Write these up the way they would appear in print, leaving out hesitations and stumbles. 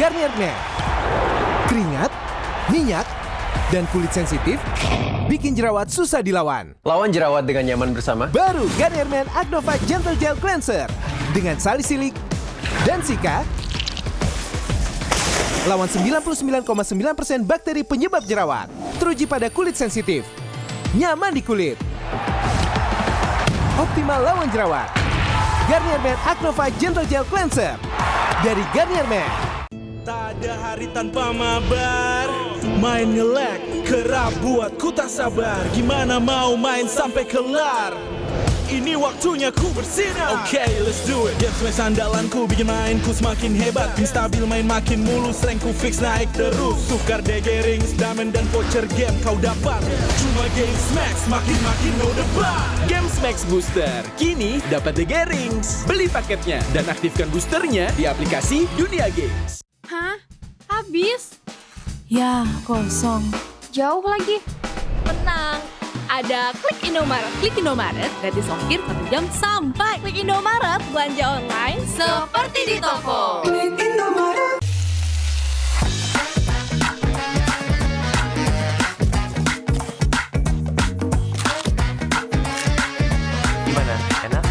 Garnier Men. Keringat, minyak, dan kulit sensitif bikin jerawat susah dilawan. Lawan jerawat dengan nyaman bersama. Baru Garnier Men Acno Fight Gentle Gel Cleanser dengan salisilik dan sika. Lawan 99,9% bakteri penyebab jerawat. Teruji pada kulit sensitif. Nyaman di kulit. Optimal lawan jerawat. Garnier Men Acno Fight Gentle Gel Cleanser dari Garnier Men. Tak ada hari tanpa mabar. Main nge-lag, kerap buatku tak sabar. Gimana mau main sampai kelar? Ini waktunya ku bersinar. Okay, let's do it. Game smash andalanku bikin mainku semakin hebat. Pin stabil main makin mulus, rankku fix naik terus. Tukar DG rings, diamond dan voucher game kau dapat. Cuma Game Smash makin no debat. Game Max Booster, kini dapat DG Rings. Beli paketnya dan aktifkan boosternya di aplikasi Dunia Games. Hah? Habis? Ya, kosong. Jauh lagi? Tenang, ada Klik Indomaret. Klik Indomaret, gratis ongkir 1 jam sampai. Klik Indomaret, belanja online seperti di toko. Klik Indomaret. Gimana? Enak?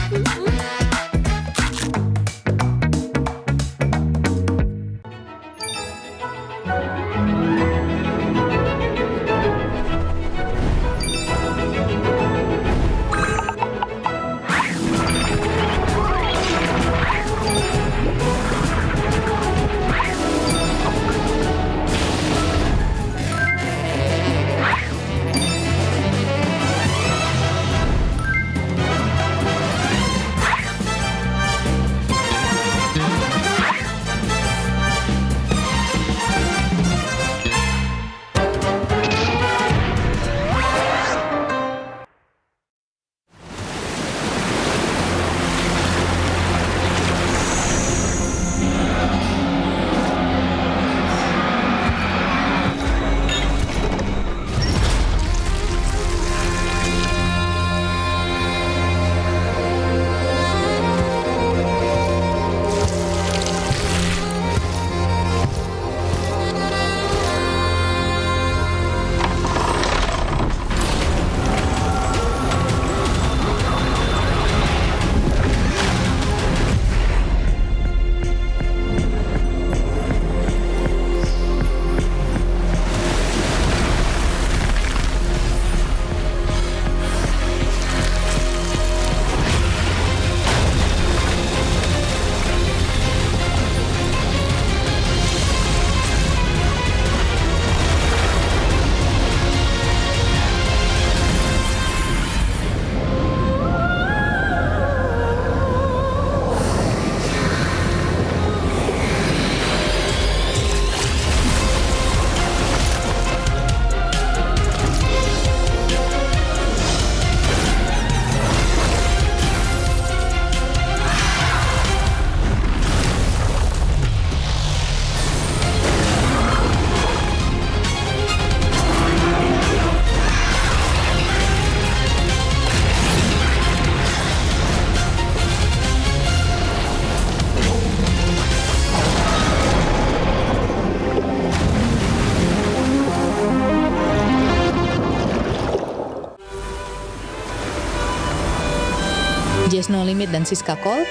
Jazz No Limit dan Siska Call,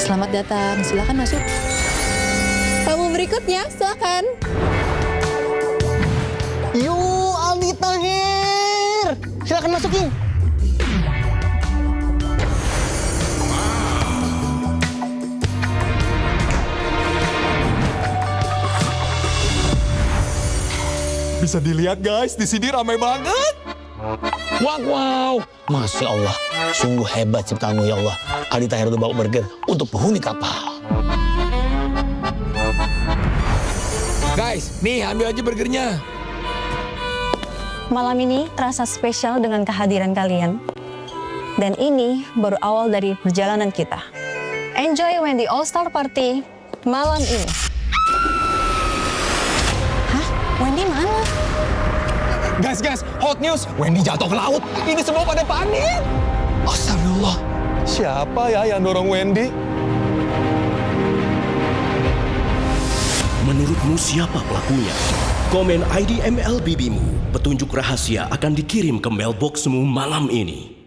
selamat datang, silakan masuk. Tamu berikutnya, silakan. Yuk, Aldi Tahir. Silakan masukin. Bisa dilihat guys, di sini ramai banget. Wow, Masya Allah. Sungguh hebat ciptaanmu ya Allah. Aldi Tahir udah bawa burger untuk penghuni kapal. Guys, nih ambil aja burgernya. Malam ini terasa spesial dengan kehadiran kalian. Dan ini baru awal dari perjalanan kita. Enjoy Wendy All-Star Party malam ini. Hah? Wendy mana? Guys, hot news. Wendy jatuh ke laut. Ini semua pada panik. Astagfirullah. Siapa ya yang dorong Wendy? Menurutmu siapa pelakunya? Komen ID MLBB-mu. Petunjuk rahasia akan dikirim ke mailboxmu malam ini.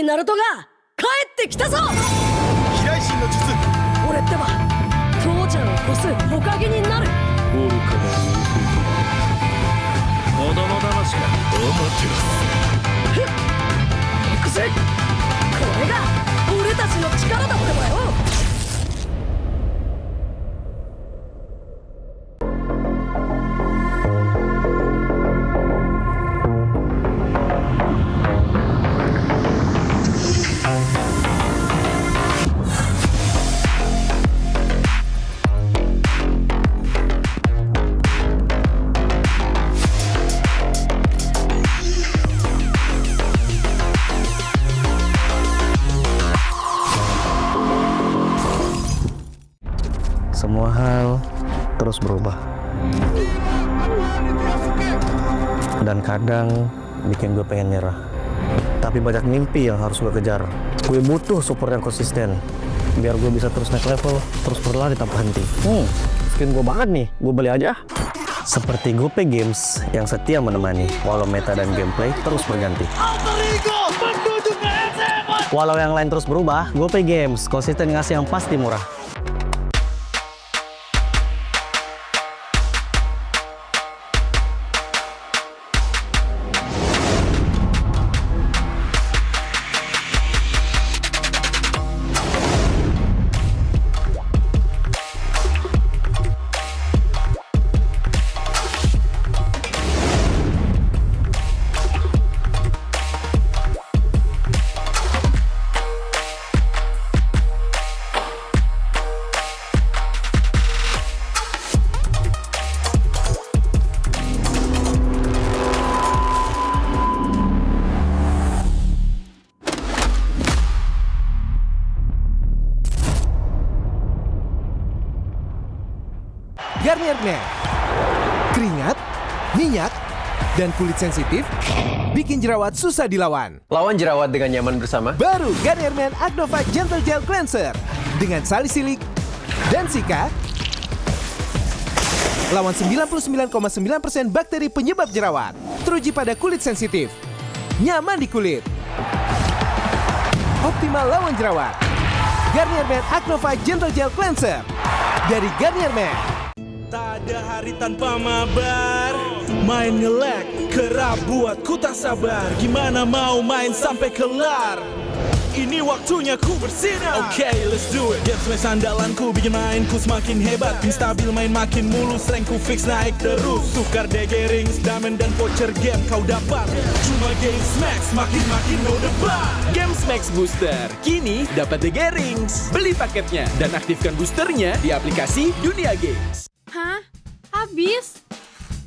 ナルトが帰ってきたぞ。飛来神の術。俺ってば父ちゃんを越す火影になる。愚かな子供騙しか。アマテラス。行くぜ。これが俺たちの力だってばよ。Semua hal terus berubah. Dan kadang bikin gue pengen nyerah. Tapi banyak mimpi yang harus gue kejar. Gue butuh support yang konsisten biar gue bisa terus naik level, terus berlari tanpa henti. masukin gue banget nih. Gue beli aja. Seperti GoPay Games yang setia menemani walau meta dan gameplay terus berganti. Walau yang lain terus berubah, GoPay Games konsisten ngasih yang pasti murah. Garnier Men. Keringat, minyak, dan kulit sensitif bikin jerawat susah dilawan. Lawan jerawat dengan nyaman bersama. Baru Garnier Men Acno Fight Gentle Gel Cleanser dengan salisilik dan sika. Lawan 99,9% bakteri penyebab jerawat. Teruji pada kulit sensitif. Nyaman di kulit. Optimal lawan jerawat. Garnier Men Acno Fight Gentle Gel Cleanser dari Garnier Men. Tak ada hari tanpa mabar. Main nge-lag, kerap buat ku tak sabar. Gimana mau main sampai kelar? Ini waktunya ku bersinar. Okay, let's do it. Game smash andalanku bikin mainku semakin hebat. Tim stabil main makin mulus, rankku fix naik terus. Tukar DG rings, diamond dan voucher game kau dapat. Cuma Game Max makin no debat. Games Max Booster, kini dapat DG Rings. Beli paketnya dan aktifkan boosternya di aplikasi Dunia Games. Hah? Habis?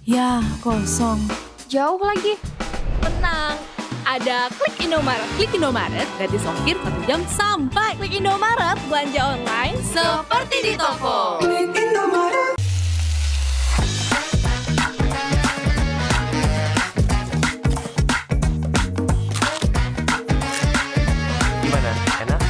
Ya, kosong. Jauh lagi. Tenang, ada Klik Indomaret. Klik Indomaret gratis ongkir 1 jam sampai. Klik Indomaret, belanja online seperti di toko. Klik Indomaret. Gimana? Enak?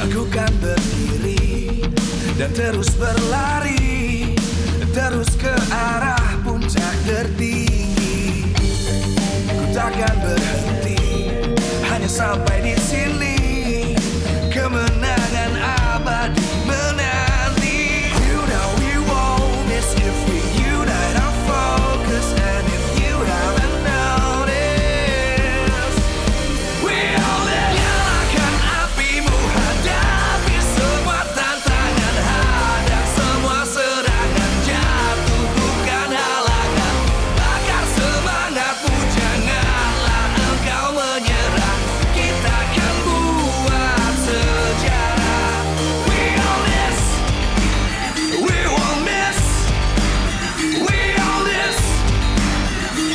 Aku kan berdiri dan terus berlari, terus ke arah puncak tertinggi. Ku takkan berhenti, hanya sampai di sini. Kemenangan abadi menanti. You know we won't miss if we unite our focus. And if you haven't noticed, we all in. Nyalakan apimu, hadapi semua tantangan, hadang semua serangan, jatuh bukan halangan. Bakar semangatmu, janganlah engkau menyerah. Kita akan buat sejarah. We all this, we won't miss. We all this,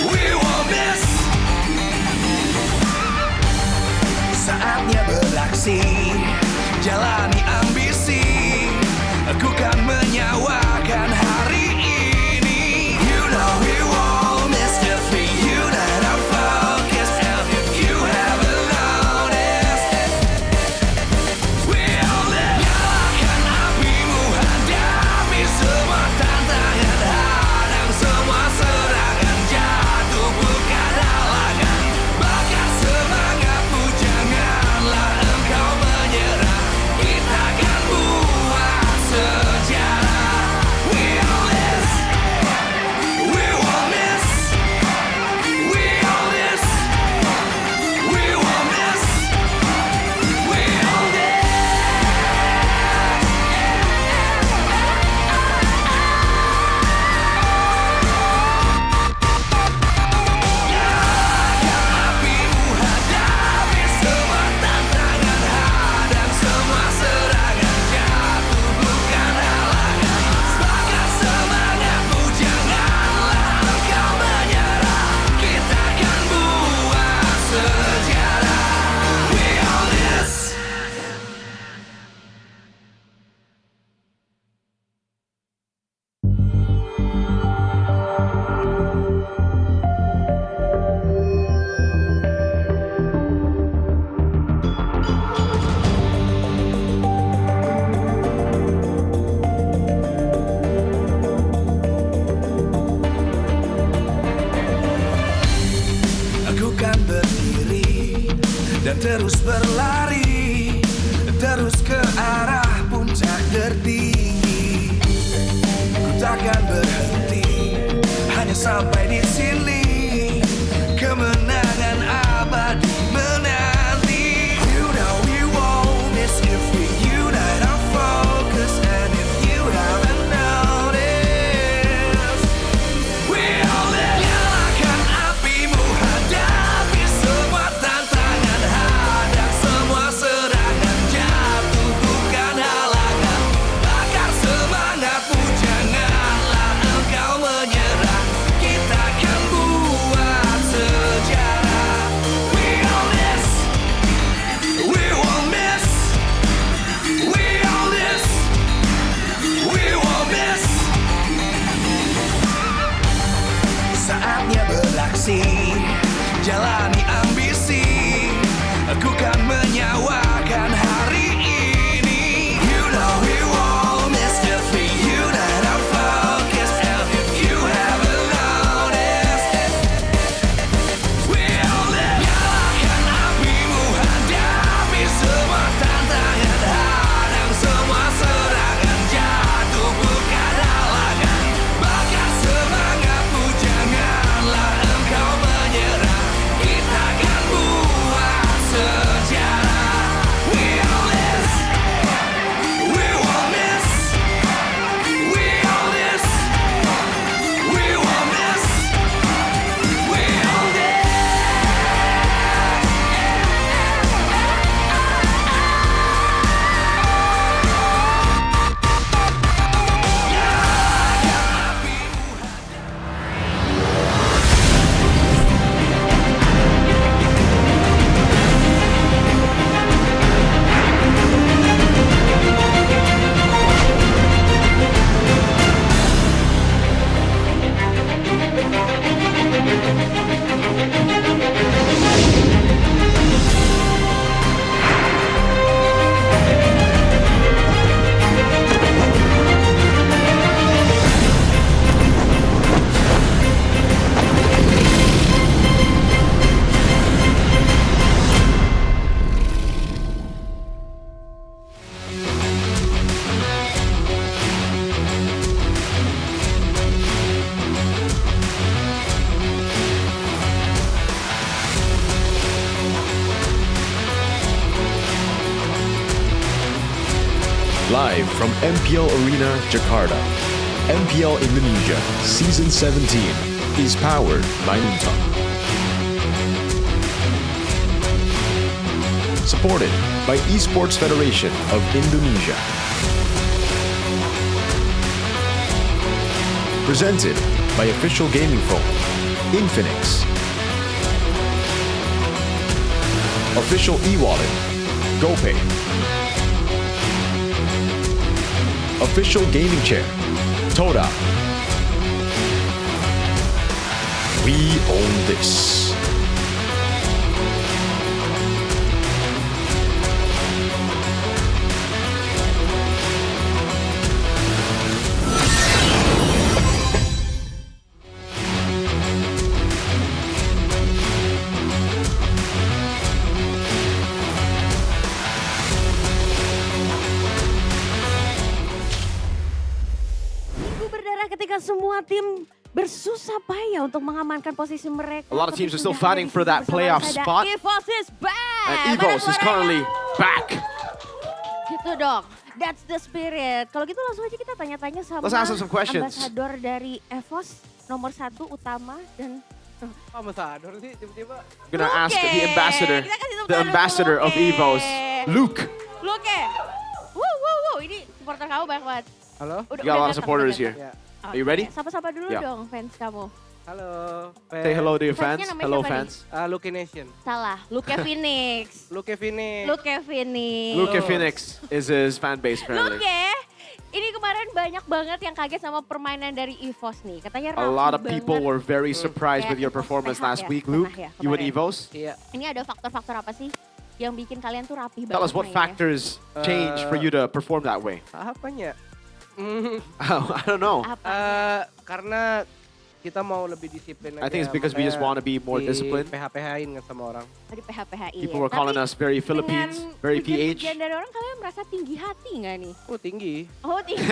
we won't miss. Saatnya beraksi, jalani ambisi. Aku kan menyawakan hari ini. You know we won't miss if we unite our focus. And if you haven't noticed, we all live. Nyalakan apimu, hadapi semua tantangan, hadang semua serangan, jatuh bukan halangan. Bakar semangatmu, janganlah engkau menyerah. Kita Live from MPL Arena, Jakarta. MPL Indonesia Season 17 is powered by Nuntong. Supported by Esports Federation of Indonesia. Presented by official gaming phone, Infinix. Official e-wallet, GoPay. Official gaming chair, Toda. We own this. Ketika semua tim bersusah payah untuk mengamankan posisi mereka. A lot of teams are still fighting for that playoff spot. EVOS is back. And EVOS is currently back. Gitu dong. That's the spirit. Kalau gitu langsung aja kita tanya-tanya sama Let's ask them some questions. ambasador dari EVOS nomor 1 utama dan ambasador sih tiba-tiba. Gonna ask the ambassador of EVOS, Luke. Luke. Woo. Ini supporter kamu banyak banget. Halo. You got a lot of supporters here. Are you ready? Sapa-sapa dulu Yeah. dong fans kamu. Halo. Say hello to your fans. Fansnya namanya Hello siapa fans. Lucky Nation. Salah, Luke Phoenix. Lucky Phoenix. Luke Phoenix. Luke Phoenix is his fan base currently. Luke, ini kemarin banyak banget yang kaget sama permainan dari EVOS nih. Katanya A rapi lot of people banget. were very surprised Kayak with your EVOS performance PH last ya, week, PH Luke. ya, You and kemarin. EVOS. Iya. Ini ada faktor-faktor apa sih yang bikin kalian tuh rapi banget Tell us what mainnya? factors change for you to perform that way. Apanya? I don't know. Karena kita mau lebih disiplin aja. I think it's because we just want to be more disciplined. PH-PH-in kan sama orang. Di PH-PHI People were calling us very Philippines, very PH. Pujian dari orang kalian merasa tinggi hati nggak nih? Oh tinggi. Oh tinggi.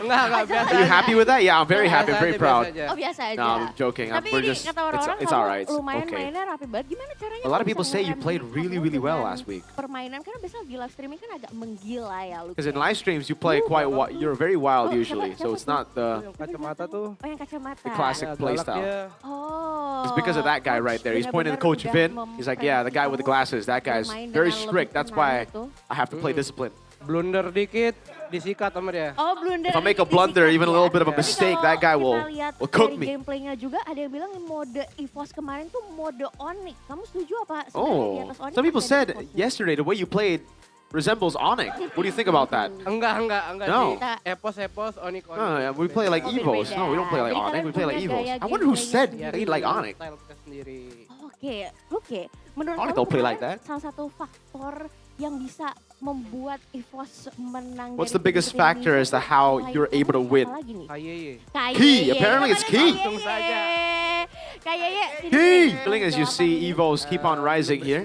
Enggak biasa. Are you happy with that? Yeah, I'm very Biasa happy, aja, very biasa proud. aja. Oh biasa aja. No, I'm joking. Tapi We're ini just, kata orang-orang it's kamu alright. lumayan Okay. mainnya rapi banget. Gimana caranya? A lot of kamu people bisa say you ngerem played kamu really, really well dengan last week. Permainan karena biasa di live streaming kan agak menggila ya Luke. Because in live streams you play quite you're very wild usually, so it's not the Yang kacamata tuh. Oh yang kacamata. classic play galak style. dia. Oh. It's because of that guy right there. He's pointing to Coach Vin. He's like, yeah, the guy with the glasses. That guy's very strict. That's why I have to play discipline. Blunder dikit disikat sama dia. Oh blunder. If I make a blunder, even a little bit of a Tapi mistake, kalau that guy will cook Dari me. gameplaynya juga ada yang bilang mode EVOS kemarin tuh mode Onyx. Kamu setuju apa? Sebenarnya di Oh, atas Onyx some people ada said EVOS-nya? yesterday the way you played resembles Onyx. What do you think about that? Enggak No. sih. Epos, Onyx. No, yeah, we play like Oh, EVOS. beda. No, we don't play like Jadi Onyx. kalian We play like punya EVOS. gaya I wonder who gameplaynya said sendiri. played like Onyx. Style kita sendiri. Oke. Menurut Onyx kamu don't play like kemarin that. salah satu faktor yang bisa membuat EVOS menang What's dari the biggest tim factor Indonesia as to tuh how selain you're able to kamu, win? siapa lagi nih? Kayeye. Key, apparently it's Key. Langsung saja. Kayaknya Feeling as you see EVOs keep on rising here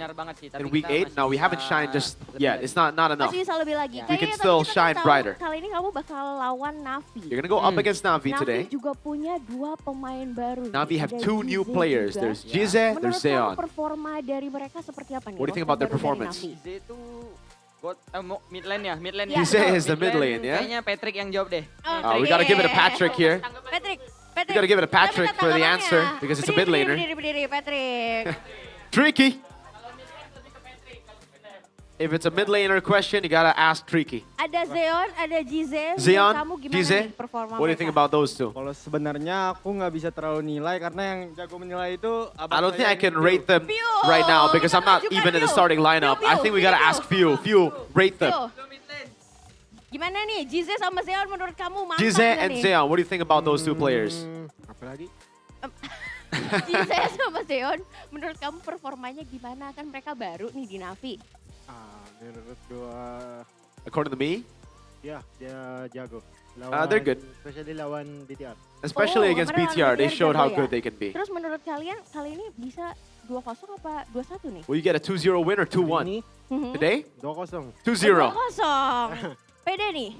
in week 8. Now we haven't shined just yet. It's not enough. masih bisa lebih lagi. We can Kayaknya still tapi kita shine tahu brighter. Kali ini kamu bakal lawan Navi. You're gonna go up against Navi today. Navi juga punya 2 pemain baru. Navi have Ada 2 new Gize players. juga. There's Gize, there's Menurut kamu Zeon. performa dari mereka seperti apa nih? What do you think about their Roster baru dari performance? Navi? Gize itu mid lane ya, mid lane. Ya, Gize betul. is the mid lane, yeah? Kayaknya Patrick yang jawab deh. We gotta give it to Patrick here. Patrick. We gotta give it to Patrick Kita for the minta answer tanggapannya. because it's a mid laner. Berdiri, Patrick. Tricky. If it's a mid laner question, you gotta ask Tricky. Ada Zeon, ada Gize. Zeon, Kamu gimana Gize, nih performa what do you think about those two? Kalau sebenarnya aku nggak bisa terlalu nilai karena yang jago menilai itu I don't think I can rate them right now because I'm not even in the starting lineup. I think we gotta ask Few. Few, rate them. Gimana nih, Gize sama Zeon menurut kamu mantap Gize nggak and nih? Zeon, what do you think about those two players? Apa lagi? Gize sama Zeon, menurut kamu performanya gimana? Kan mereka baru nih di Navi. Menurut gua, According to me, ya dia jago. they're good. Especially lawan BTR. Especially against mereka BTR, they jago showed how ya. good they can be. Terus menurut kalian, kali ini bisa 2-0 apa 2-1 nih? Will you get a 2-0 win or 2-1? Today? 2-0. 2-0. 2-0. Pede nih.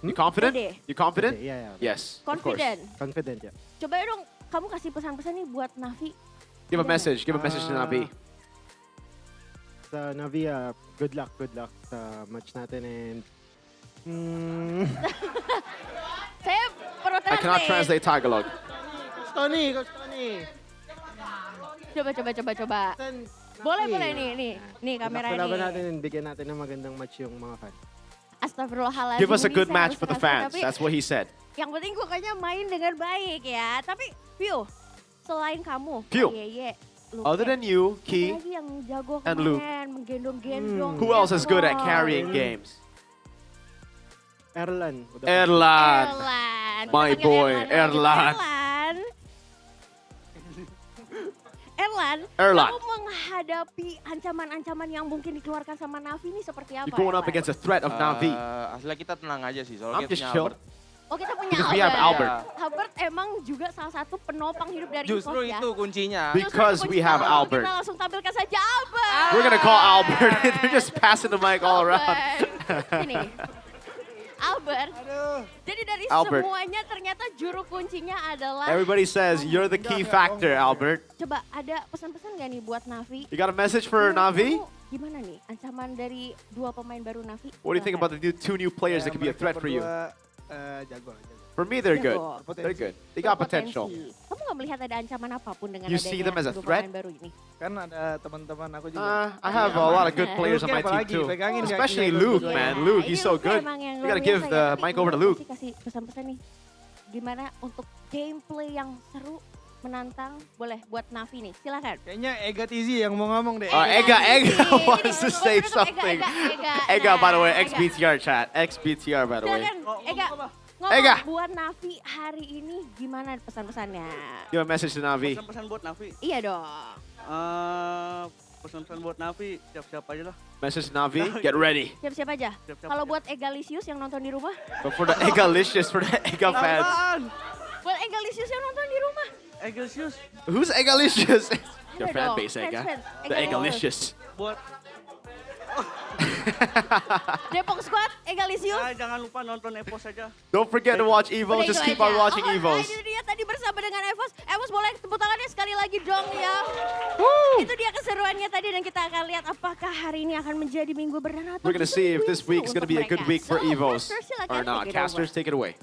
You confident? Pede. You confident? Iya. Yes, of course. Confident. Confident ya. Coba dong, kamu kasih pesan-pesan nih buat Navi. Give a message to Navi. Sa Navi, good luck sa match natin and Saya perlu I cannot translate Tagalog. Coach Tony, Coach Tony. Coba. Boleh nih kamera Laban nih. natin, bigyan natin ng magandang match yung mga fan. Astagfirullahaladzim. Give us a ini good saya match harus for the kasih, fans. tapi That's what he said. yang penting pokoknya main dengan baik ya. Tapi View, selain kamu, View. Yeye, Luke, Other than you, siapa Key, lagi yang jago and Luke. kemarin, menggendong-gendong. who else is good at Wow. carrying games? Erlan. Erlan. My Kita panggil boy, Erlan. Erlan. kamu menghadapi ancaman-ancaman yang mungkin dikeluarkan sama Navi ini seperti apa? You're going up Erlan? against a threat of Navi. Asli kita tenang aja sih, soalnya I'm kita just punya chill. Albert. Oh, kita punya Because we have Albert. Albert emang juga salah satu penopang hidup dari Justru EVOS ya. itu kuncinya. Because we have Albert. Kita langsung tampilkan saja Albert. We're gonna call Albert. They're just passing the mic all around. Ini. Albert. Jadi dari Albert. semuanya ternyata juru kuncinya adalah. Everybody says you're the key factor, Albert. Coba ada pesan-pesan nggak nih buat Navi? You got a message for Menurut Navi? kamu Gimana nih ancaman dari dua pemain baru Navi? What do you think about the two new players that could be a threat for you? Jago. For me, they're good. Jago. They're good. They got potential. Kamu nggak melihat ada ancaman apapun dengan You adanya see them as a dua threat? pemain baru ini? Kan ada teman-teman aku juga. I have a lot of good players on my team too. Especially Luke, man. Luke, he's so good. Emang yang We gotta luar give biasa the ya. Tapi mic over to Luke. Kasih pesan-pesan nih. Gimana untuk gameplay yang seru, menantang, boleh buat Navi nih. Silakan. Kayaknya Ega Tizi yang mau ngomong deh. Ega wants to Ini, say untuk something. Ega, By the way, Ega. XBTR chat. XBTR, by the way. Silakan, Ega. Ega. Ngomong buat Navi hari ini gimana pesan-pesannya? Give a message to Navi. Pesan-pesan buat Navi. Iya dong. Pesan-pesan buat Navi, siap-siap aja lah. Message to Navi. Get ready. Siap-siap aja. Siap-siap Kalau aja. buat Egalicious yang nonton di rumah, But for the Egalicious, for the Ega fans. buat Egalicious yang nonton di rumah. Egalicious. Who's Egalicious? Your Ada fan dong, base, Ega. fans. The Egalicious. Buat Depok Squad, Egalicious. jangan lupa nonton Epos saja. Don't forget to watch Evo. Udah Just itu keep on aja. watching Oh, Evos. Itu dia tadi bersama dengan Evos. Evos boleh tepuk tangannya sekali lagi dong ya. Itu dia keseruannya tadi dan kita akan lihat apakah hari ini akan menjadi minggu berdana atau We're gonna justru see if minggu this week's gonna be a good untuk week for mereka. Evos Casters, silakan or not. take it Casters, over. take it away.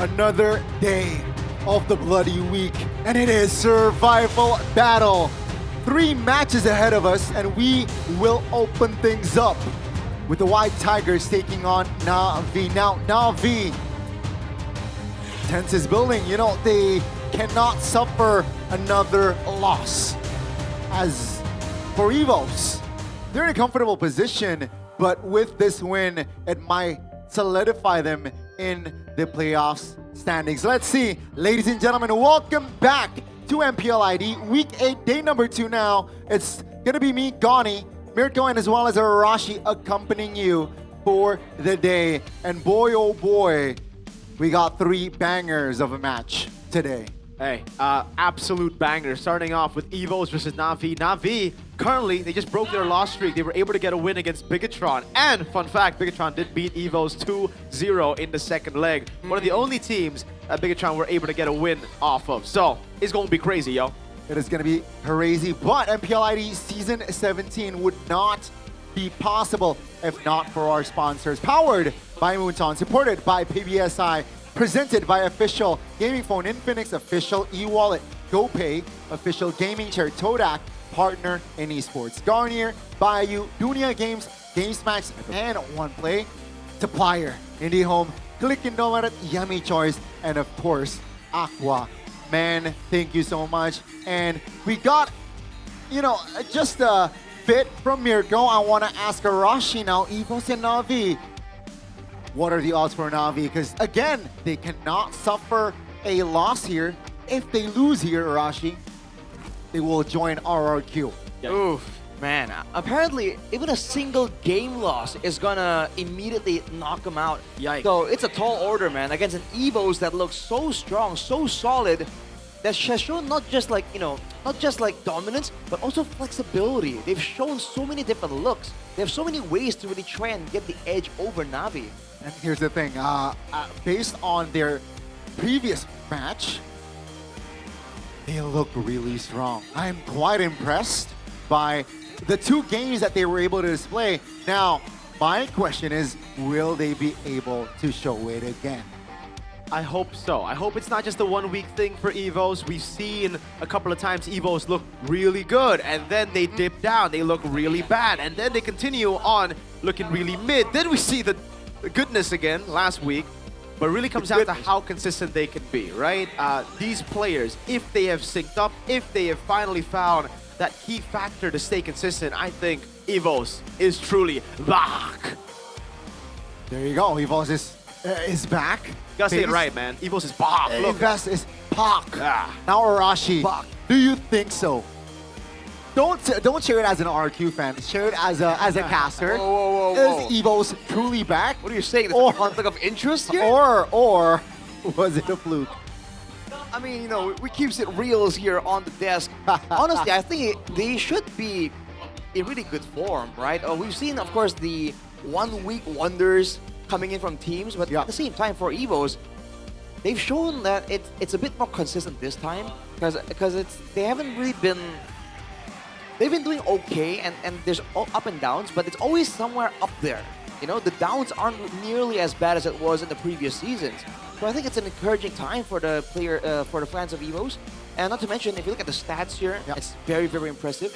Another day of the bloody week, and it is survival battle. 3 matches ahead of us, and we will open things up with the White Tigers taking on Na'Vi. Now, Na'Vi, tense is building. You know, they cannot suffer another loss. As for Evos, they're in a comfortable position, but with this win, it might solidify them in the playoffs standings. Let's see, ladies and gentlemen, welcome back to MPL ID, Week 8, day number 2 now. It's gonna be me, Gani, Mirko, and as well as Arashi accompanying you for the day. And boy, oh boy, we got 3 bangers of a match today. Hey, absolute banger. Starting off with Evos versus Na'Vi. Na'Vi, currently, they just broke their loss streak. They were able to get a win against Bigatron. And, fun fact, Bigatron did beat Evos 2-0 in the second leg. One of the only teams that Bigatron were able to get a win off of. So, it's going to be crazy, yo. It is going to be crazy, but MPL ID Season 17 would not be possible if not for our sponsors. Powered by Moonton, supported by PBSI, presented by official gaming phone Infinix, official e-wallet, GoPay, official gaming chair Todak, partner in esports. Garnier, Bayou, Dunia Games, GameSmax, and OnePlay. Supplier, Indie Home, Click and Domaret, Yummy Choice, and of course, Aqua. Man, thank you so much. And we got, you know, just a bit from Mirko. I want to ask Arashi now, Evos and Na'Vi. What are the odds for Na'Vi? Because again, they cannot suffer a loss here. If they lose here, Arashi, they will join RRQ. Oof, man. Apparently, even a single game loss is gonna immediately knock them out. Yikes. So it's a tall order, man, against an Evos that looks so strong, so solid, that has shown not just like, you know, not just like dominance, but also flexibility. They've shown so many different looks. They have so many ways to really try and get the edge over Na'Vi. And here's the thing, based on their previous match, they look really strong. I'm quite impressed by the 2 games that they were able to display. Now, my question is, will they be able to show it again? I hope so. I hope it's not just a 1 week thing for Evos. We've seen a couple of times Evos look really good and then they dip down, they look really bad, and then they continue on looking really mid. Then we see the goodness again last week, but it really comes down to how consistent they can be, right? These players, if they have synced up, if they have finally found that key factor to stay consistent, I think Evos is truly back. There you go, Evos is back. You gotta say it right, man. Evos is back. Look. Evos is back. Yeah. Now, Arashi, do you think so? Don't share it as an RQ fan. Share it as a caster. Whoa. Is Evos truly back? What are you saying? There's a conflict of interest here? Or was it a fluke? I mean, you know, we keep it reals here on the desk. Honestly, I think they should be in really good form, right? We've seen, of course, the 1 week wonders coming in from teams, but at the same time, for Evos, they've shown that it's a bit more consistent this time because they haven't really been. They've been doing okay, and there's up and downs, but it's always somewhere up there. You know, the downs aren't nearly as bad as it was in the previous seasons. So I think it's an encouraging time for the fans of Evos. And not to mention, if you look at the stats here, it's very, very impressive.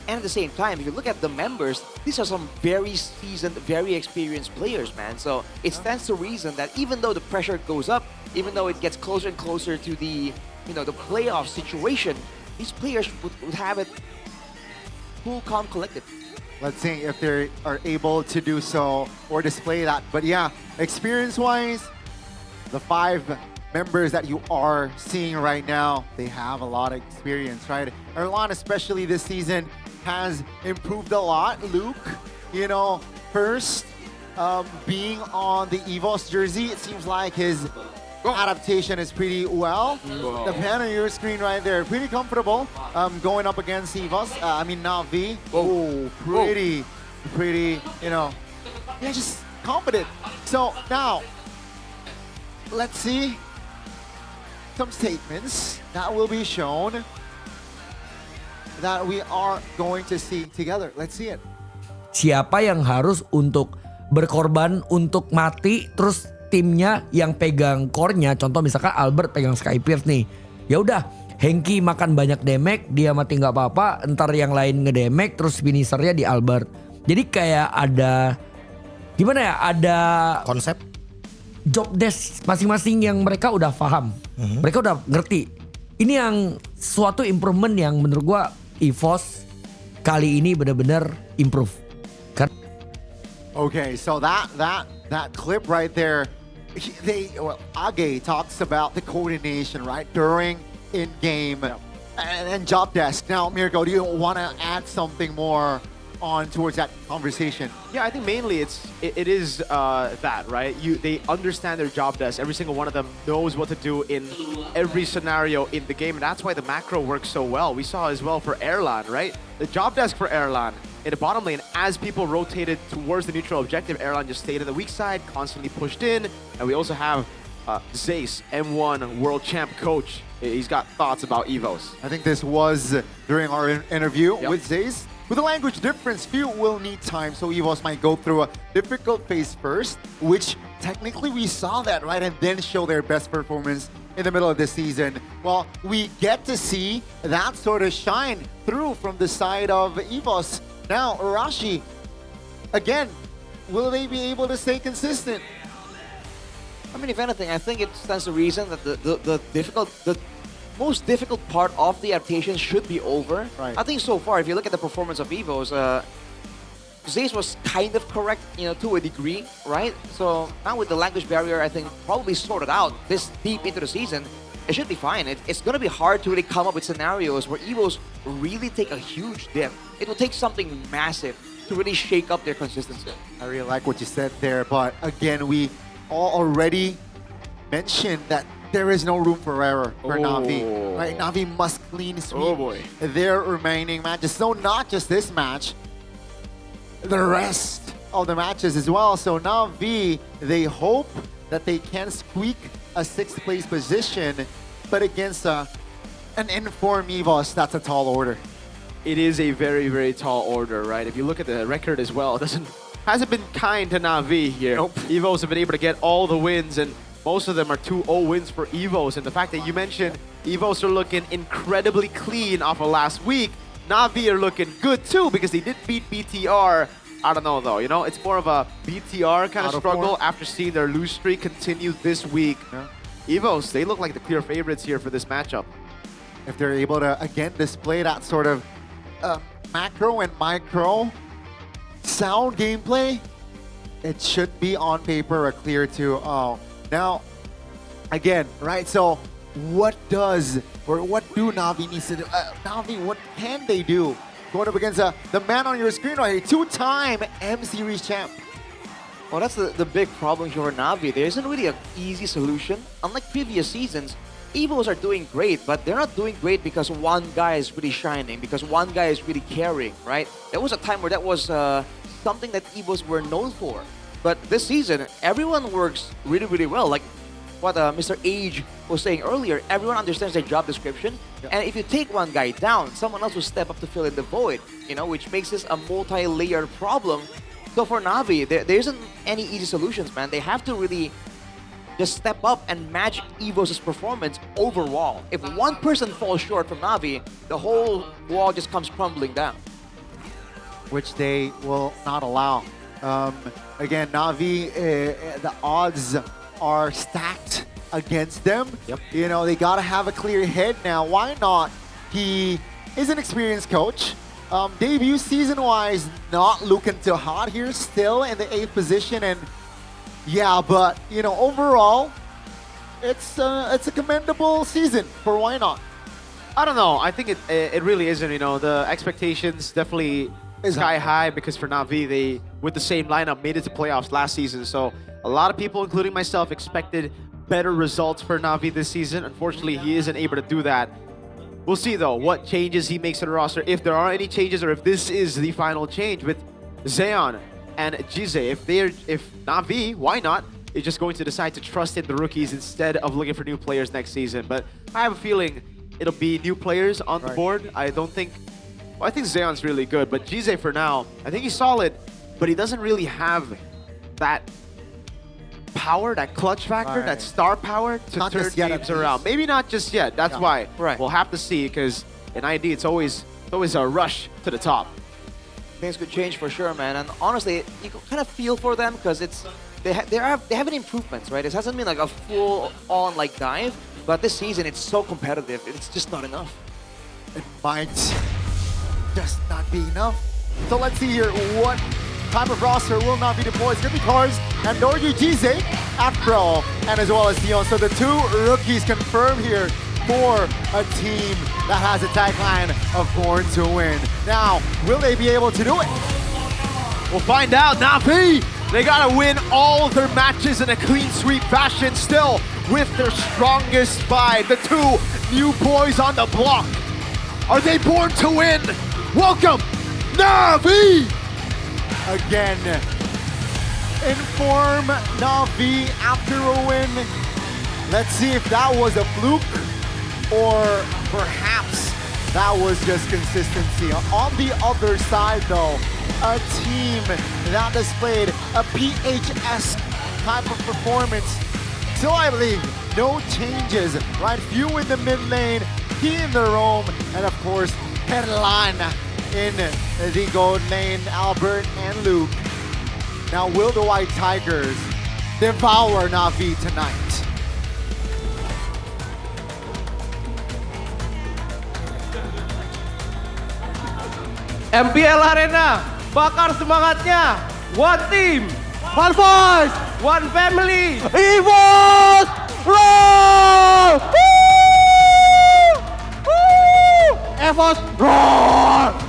And at the same time, if you look at the members, these are some very seasoned, very experienced players, man. So it stands to reason that even though the pressure goes up, even though it gets closer and closer to the, the playoff situation, these players would have it cool, calm, collected. Let's see if they are able to do so or display that. But yeah, experience-wise, the 5 members that you are seeing right now, they have a lot of experience, right? Erlan, especially this season, has improved a lot. Luke, first being on the Evos jersey, it seems like his adaptation is pretty well. The pan on your screen right there, pretty comfortable going up against Evos. Na'Vi. Oh, pretty, just confident. So now, let's see some statements that will be shown that we are going to see together. Let's see it. Siapa yang harus untuk berkorban untuk mati, terus timnya yang pegang core-nya, contoh misalkan Albert pegang Skypierce nih. Ya udah, Hengki makan banyak damage, dia mati nggak apa-apa, entar yang lain ngedamage, terus finishernya di Albert. Jadi kayak ada ada konsep job desk masing-masing yang mereka udah paham. Mereka udah ngerti. Ini yang suatu improvement yang menurut gua Evos kali ini benar-benar improve. Okay, so that clip right there, Age talks about the coordination, right, during in-game and job desk. Now, Mirko, do you want to add something more on towards that conversation? Yeah, I think mainly it is that, right? They understand their job desk. Every single one of them knows what to do in every scenario in the game, and that's why the macro works so well. We saw as well for Erlan, right? The job desk for Erlan in the bottom lane, as people rotated towards the neutral objective, Erlan just stayed on the weak side, constantly pushed in, and we also have Zace, M1 world champ coach. He's got thoughts about Evos. I think this was during our interview with Zace. With the language difference, few will need time, so Evos might go through a difficult phase first, which technically we saw that, right? And then show their best performance in the middle of the season. Well, we get to see that sort of shine through from the side of Evos. Now, Arashi, again, will they be able to stay consistent? I mean, if anything, I think it stands to reason that the most difficult part of the adaptation should be over. Right. I think so far, if you look at the performance of Evos, Zace was kind of correct, to a degree, right? So now with the language barrier, I think probably sorted out this deep into the season, it should be fine. It's going to be hard to really come up with scenarios where Evos really take a huge dip. It will take something massive to really shake up their consistency. I really like what you said there, but again, we all already mentioned that there is no room for error for Na'Vi. Right? Na'Vi must clean sweep their remaining matches. So not just this match, the rest of the matches as well. So Na'Vi, they hope that they can squeak a 6th place position, but against an informed EVOS, that's a tall order. It is a very, very tall order, right? If you look at the record as well, it hasn't been kind to Na'Vi here. Nope. EVOs have been able to get all the wins, and most of them are 2-0 wins for EVOs. And the fact that you mentioned EVOs are looking incredibly clean off of last week, Na'Vi are looking good too because they did beat BTR. I don't know though, you know, it's more of a BTR kind of struggle after seeing their lose streak continue this week. Yeah. EVOs, they look like the clear favorites here for this matchup. If they're able to, again, display that sort of macro and micro sound gameplay, it should be on paper a clear 2-0. Now, again, right, so what do Na'Vi needs to do? Na'Vi, what can they do? Going up against the man on your screen right here, 2-time M Series champ. Well, that's the big problem here for Na'Vi. There isn't really an easy solution. Unlike previous seasons, EVOs are doing great, but they're not doing great because one guy is really shining, because one guy is really carrying, right? There was a time where that was something that EVOs were known for. But this season, everyone works really, really well. Like what Mr. Age was saying earlier, everyone understands their job description. Yep. And if you take one guy down, someone else will step up to fill in the void, you know, which makes this a multi-layered problem. So for Na'Vi, there isn't any easy solutions, man. They have to really just step up and match EVO's performance overall. If one person falls short from Na'Vi, the whole wall just comes crumbling down. Which they will not allow. Again, Na'Vi, the odds are stacked against them. Yep. You know, they gotta have a clear head now. Why not? He is an experienced coach. Debut season-wise, not looking too hot here, still in the 8th position, and yeah, but you know, overall, it's a commendable season for Why Not. I don't know. I think it really isn't. You know, the expectations definitely sky high because for Na'Vi, they with the same lineup made it to playoffs last season. So a lot of people, including myself, expected better results for Na'Vi this season. Unfortunately, he isn't able to do that. We'll see though what changes he makes to the roster, if there are any changes, or if this is the final change with Zeon and Jize. If Na'Vi, Why Not, is just going to decide to trust in the rookies instead of looking for new players next season. But I have a feeling it'll be new players on the board. I think Zeon's really good, but Jize for now, I think he's solid, but he doesn't really have that power, that clutch factor, that star power to turn games around. Maybe not just yet. That's why we'll have to see, because in ID it's always a rush to the top. Things could change for sure, man. And honestly, you can kind of feel for them because they have an improvements, right? It hasn't been like a full-on like dive, but this season it's so competitive. It's just not enough. It might just not be enough. So let's see here what type of roster will not be deployed. It's going to be Cars and Doryu Jize, Afro, and as well as Dion. So the two rookies confirmed here for a team that has a tagline of Born to Win. Now, will they be able to do it? We'll find out. Na'Vi, they gotta win all of their matches in a clean sweep fashion still with their strongest five, the two new boys on the block. Are they born to win? Welcome, Na'Vi! Again, inform Na'Vi after a win. Let's see if that was a fluke or perhaps that was just consistency. On the other side though, a team that displayed a PHS type of performance. Still, I believe, no changes, right? Few in the mid lane, he in the roam, and of course, Perlan in the gold lane, Albert and Luke. Now, will the White Tigers devour Na'Vi tonight? MPL Arena, bakar semangatnya. One team, one voice, one family. EVOS, roar! Woo! Woo! EVOS, roar!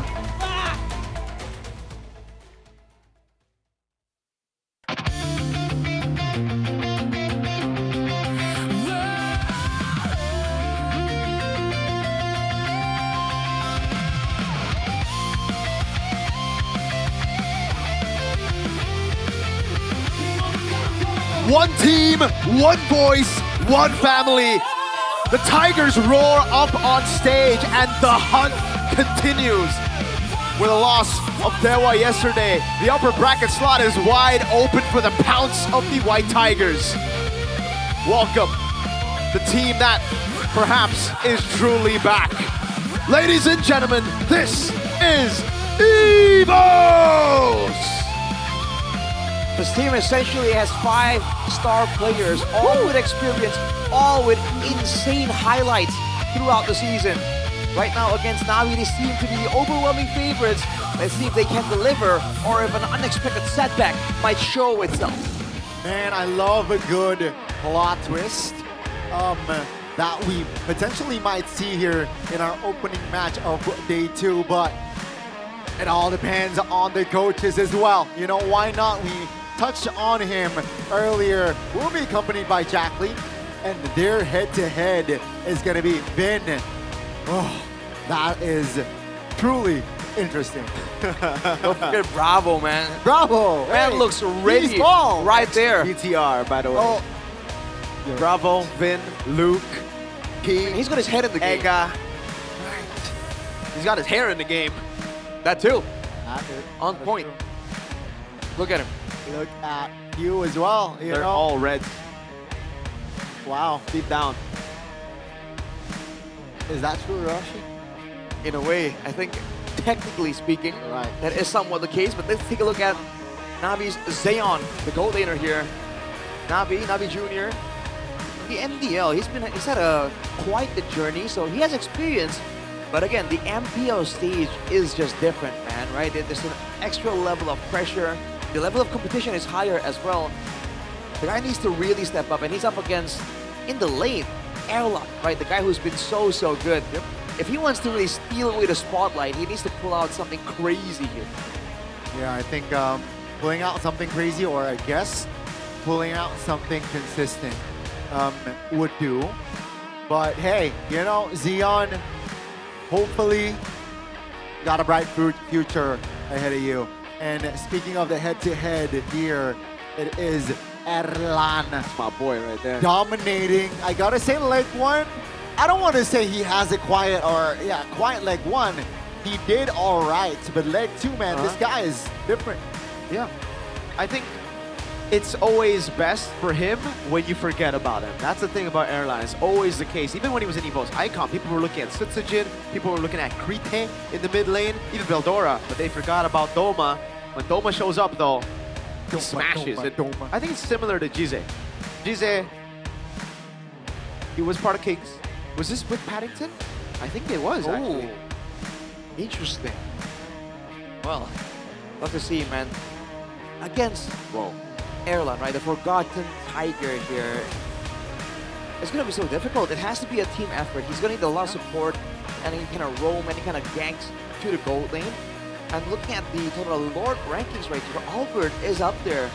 One team, one voice, one family. The Tigers roar up on stage and the hunt continues. With a loss of Dewa yesterday, the upper bracket slot is wide open for the pounce of the White Tigers. Welcome, the team that perhaps is truly back. Ladies and gentlemen, this is EVOS! This team essentially has 5-star players, all with experience, all with insane highlights throughout the season. Right now against Navi, they seem to be the overwhelming favorites. Let's see if they can deliver or if an unexpected setback might show itself. Man, I love a good plot twist that we potentially might see here in our opening match of day 2, but it all depends on the coaches as well. You know, why not? We touched on him earlier. We'll be accompanied by Jacqueline, and their head-to-head is going to be Vin. Oh, that is truly interesting. Don't forget Bravo, man. Bravo! Man hey, looks ready ball. right there. BTR, by the way. Oh. Bravo, Vin, Luke, P. He's got his head in the game. Ega. He's got his hair in the game. That too. That is, on point. True. Look at him. Look at you as well. They're all red. Wow. Deep down. Is that true, Rashi? In a way, I think technically speaking, that is somewhat the case, but let's take a look at Navi's Zeon, the gold laner here. Navi Jr. The MDL, he's had quite the journey, so he has experience. But again, the MPL stage is just different, man, right? There's an extra level of pressure. The level of competition is higher as well. The guy needs to really step up, and he's up against, in the lane, Erla, right? The guy who's been so good. Yep. If he wants to really steal away the spotlight, he needs to pull out something crazy here. Yeah, I think pulling out something crazy, or I guess pulling out something consistent would do. But hey, you know, Zeon, hopefully got a bright future ahead of you. And speaking of the head-to-head here, it is Erlan. That's my boy right there. Dominating. I gotta say, leg 1, I don't want to say he has a quiet leg 1. He did all right, but leg 2, man, this guy is different. Yeah. I think it's always best for him when you forget about him. That's the thing about Airline. It's always the case. Even when he was in EVO's Icon, people were looking at Sutsujin, people were looking at Krite in the mid lane, even Veldora, but they forgot about Doma. When Doma shows up, though, he smashes it. I think it's similar to Jize. Jize, he was part of Kings. Was this with Paddington? I think it was, actually. Interesting. Well, love to see, man. Against, Erlan, right? The forgotten tiger here. It's going to be so difficult. It has to be a team effort. He's going to need a lot of support, and he kind of roam, and he kind of ganks to the gold lane. And looking at the total Lord rankings right here, Albert is up there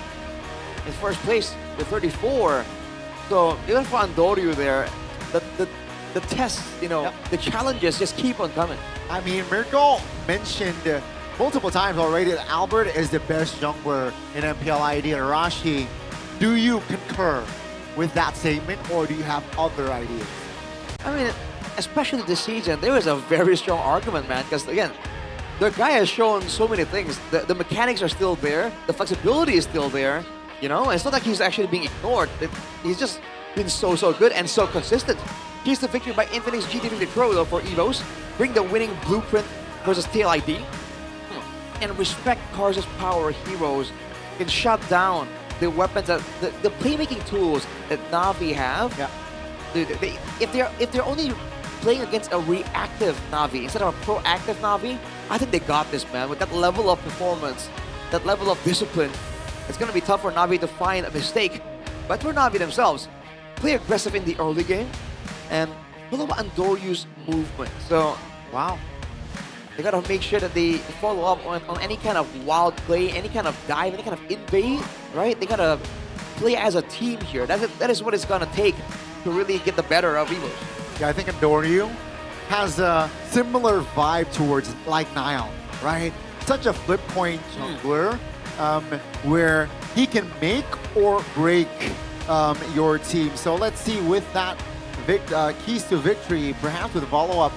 in first place with 34. So even for Andoryu there, the tests, you know, the challenges just keep on coming. I mean, Mirko mentioned multiple times already that Albert is the best jungler in MPL ID. And Rashi, do you concur with that statement, or do you have other ideas? I mean, especially this season, there is a very strong argument, man, because again, the guy has shown so many things. The mechanics are still there, the flexibility is still there, you know, and it's not like he's actually being ignored. He's just been so good and so consistent. Here's the victory by Infinix GT50 Pro though for EVOS. Bring the winning blueprint versus TLID. And respect Cars' power heroes can shut down the weapons, that the playmaking tools that Navi have. Yeah. Dude, if they're only playing against a reactive Navi instead of a proactive Navi, I think they got this, man. With that level of performance, that level of discipline, it's going to be tough for Navi to find a mistake. But for Navi themselves, play aggressive in the early game and follow Andoryu's movement. So, wow. They got to make sure that they follow up on any kind of wild play, any kind of dive, any kind of invade, right? They got to play as a team here. That is what it's going to take to really get the better of EVOS. Yeah, I think Andoryu has a similar vibe towards like Nile, right? Such a flip coin jungler where he can make or break your team. So let's see with that keys to victory, perhaps with a follow-up,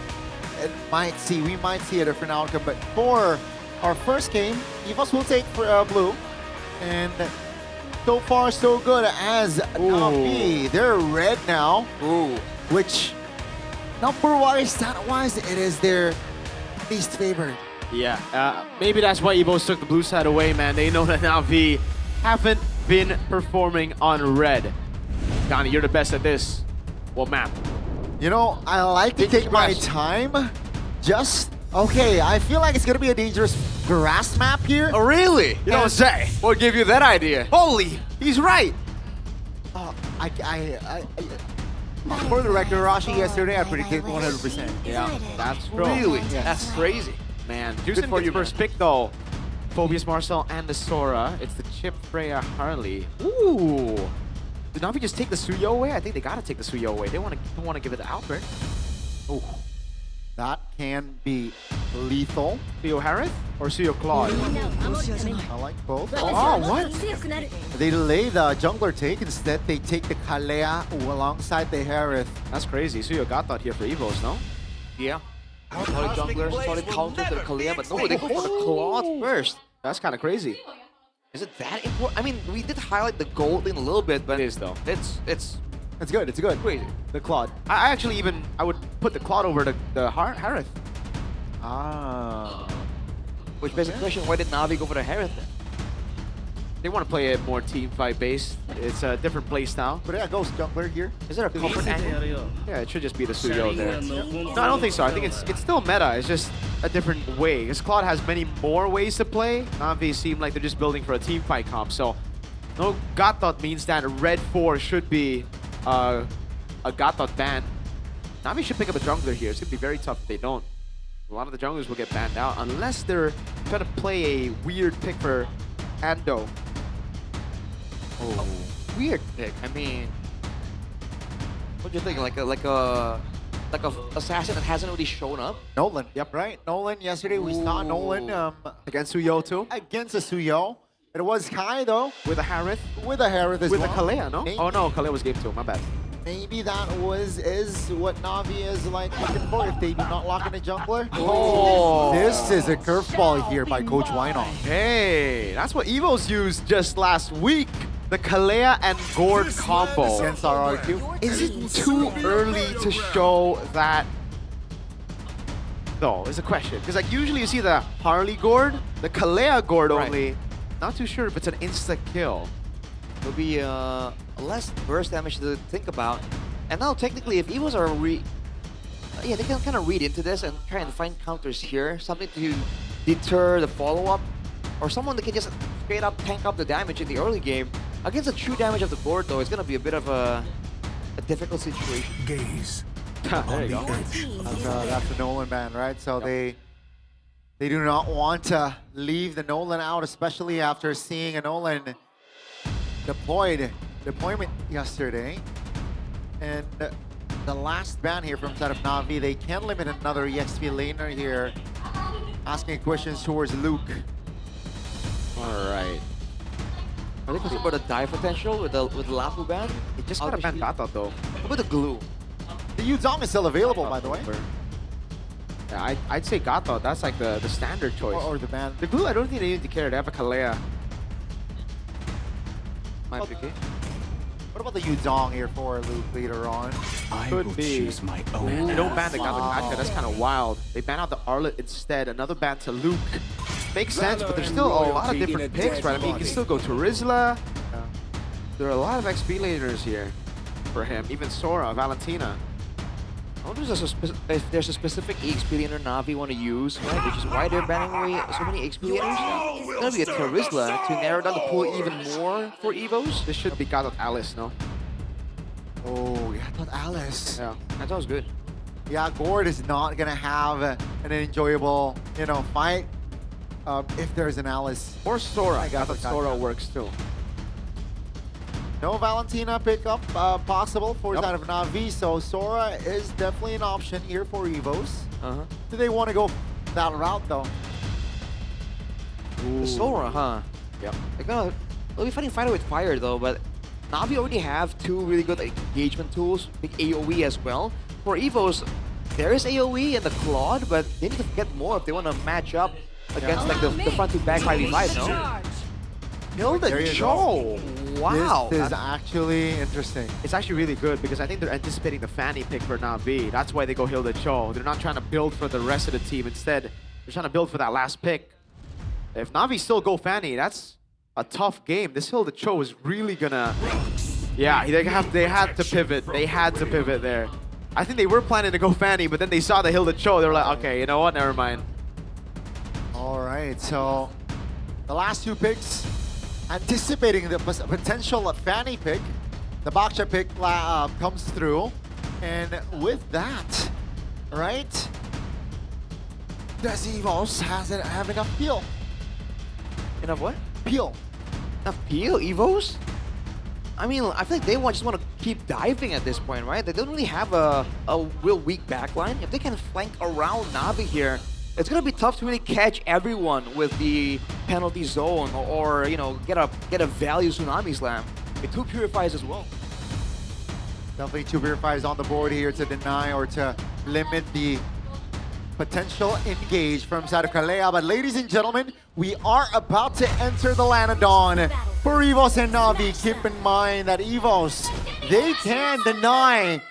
we might see a different outcome. But for our first game, EVOS will take for blue, and so far so good as Navi. They're red now, which number-wise, stat-wise, it is their least favored. Yeah, maybe that's why EVOS took the blue side away, man. They know that Navi haven't been performing on red. Donnie, you're the best at this. What map? You know, I like to take my time. Okay, I feel like it's gonna be a dangerous grass map here. Oh, really? You don't say. What gave you that idea? Holy, he's right. For the record, Rashi yesterday, I predicted 100%. Yeah, that's true. Really? Yes. That's crazy. Man, Juicin for your first pick though. Phobius Marcel and the Sora. It's the Chip Freya Harley. Ooh. Did Navi just take the Suyo away? I think they gotta take the Suyo away. They don't want to give it to Albert. Oh, that can be lethal. Suyo Harith or Suyo Claude? I like both. Oh, what? They delay the jungler take. Instead, they take the Kalea alongside the Harith. That's crazy. Suyo got that here for Evos, no? Yeah. Solid jungler, solid counter to the Kalea, but no, they go for the Claude first. That's kind of crazy. Is it that important? I mean, we did highlight the gold thing a little bit, but it is though. It's good. It's good. Crazy. The Claude. I actually I would put the Claude over the Harith. Which begs the question, why did Navi go for the Harith then? They want to play it more team fight based. It's a different play style. But yeah, Ghost jungler here. Is there a comfort angle? Yeah, it should just be the Suyo there. No, I don't think so. I think it's still meta. It's just a different way. Because Claude has many more ways to play. Navi seem like they're just building for a team fight comp. So no Gatot means that red 4 should be a Gatot ban. Navi should pick up a jungler here. It's going to be very tough if they don't. A lot of the junglers will get banned out unless they're trying to play a weird pick for Ando. Oh, weird pick. I mean, what do you think? Like a assassin that hasn't really shown up? Nolan. Yep, right. Nolan. Yesterday we saw Nolan against Suyo too. Against a Suyo. It was Kai though. With a Harith. With a Harith as well. With a Kalea, no? Maybe. Oh no, Kalea was gave to him. My bad. Maybe that is what Navi is like looking for if they do not lock in a jungler. Oh, this is a curveball here by Coach Wynong. Hey, that's what Evos used just last week. The Kalea and Gord combo against RRQ. Is it too early to show that? No, it's a question. Because like usually you see the Harley Gord, the Kalea Gord only. Not too sure if it's an insta kill. It'll be less burst damage to think about. And now technically, if Evos are they can kind of read into this and try and find counters here, something to deter the follow-up, or someone that can just straight up tank up the damage in the early game. Against the true damage of the board, though, it's gonna be a bit of a difficult situation. Gaze. There you go. That's the Nolan ban, right? So they do not want to leave the Nolan out, especially after seeing a Nolan deployment yesterday. And the last ban here from side of Navi, they can limit another EXP laner here, asking questions towards Luke. All right. Are they concerned about the dive potential with the Lafu ban? They just got a ban Gatot though. What about the glue? The Yuzong is still available, by the way. Yeah, I'd say Gatot. That's like the standard choice. Or the ban. The glue, I don't think they need to care. They have a Kalea. Might be okay. What about the Yuzong here for Luke later on? Could be. They don't ban the Gatot. That's kind of wild. They ban out the Arlet instead. Another ban to Luke. Makes sense, but there's still a lot of different picks, right? I mean, you can still go to Rizla. There are a lot of XP laners here for him. Even Sora, Valentina. I wonder if there's a specific EXP laner Navi want to use, right? Which is why they're banning away so many EXP laners. It's gonna be a Terizla to narrow down the pool even more for Evos. This should be Gatot Alice, no? Oh, yeah, I thought Alice. Yeah, that sounds good. Yeah, Gord is not gonna have an enjoyable, fight if there's an Alice. Or Sora. I thought Sora works too. No Valentina pickup possible for side of Navi, so Sora is definitely an option here for Evos. Do they want to go that route though? Sora, huh? Yep. They'll be fighting fire with fire though, but Na'Vi already have two really good engagement tools, big AoE as well. For Evos, there is AoE and the Claude, but they need to get more if they want to match up against like the front to back 5v5, no? Hilda Cho! Wow! This is actually interesting. It's actually really good because I think they're anticipating the Fanny pick for Na'Vi. That's why they go Hilda Cho. They're not trying to build for the rest of the team. Instead, they're trying to build for that last pick. If Na'Vi still go Fanny, that's a tough game. This Hilda Cho is really gonna... Yeah, they had to pivot. They had to pivot there. I think they were planning to go Fanny, but then they saw the Hilda Cho. They were like, okay, you know what? Never mind. All right, so the last two picks, anticipating the potential Fanny pick, the Baksha pick comes through, and with that, right, does Evos have enough peel? Enough what? Peel. Enough peel, Evos? I mean, I feel like they just want to keep diving at this point, right? They don't really have a real weak backline. If they can flank around Na'Vi here, it's gonna be tough to really catch everyone with the penalty zone or you know, get a value tsunami slam. It two purifies as well. Definitely two purifiers on the board here to deny or to limit the potential engage from side of Kalea. But ladies and gentlemen, we are about to enter the Lanadon for Evos and Na'Vi. Keep in mind that Evos, they can deny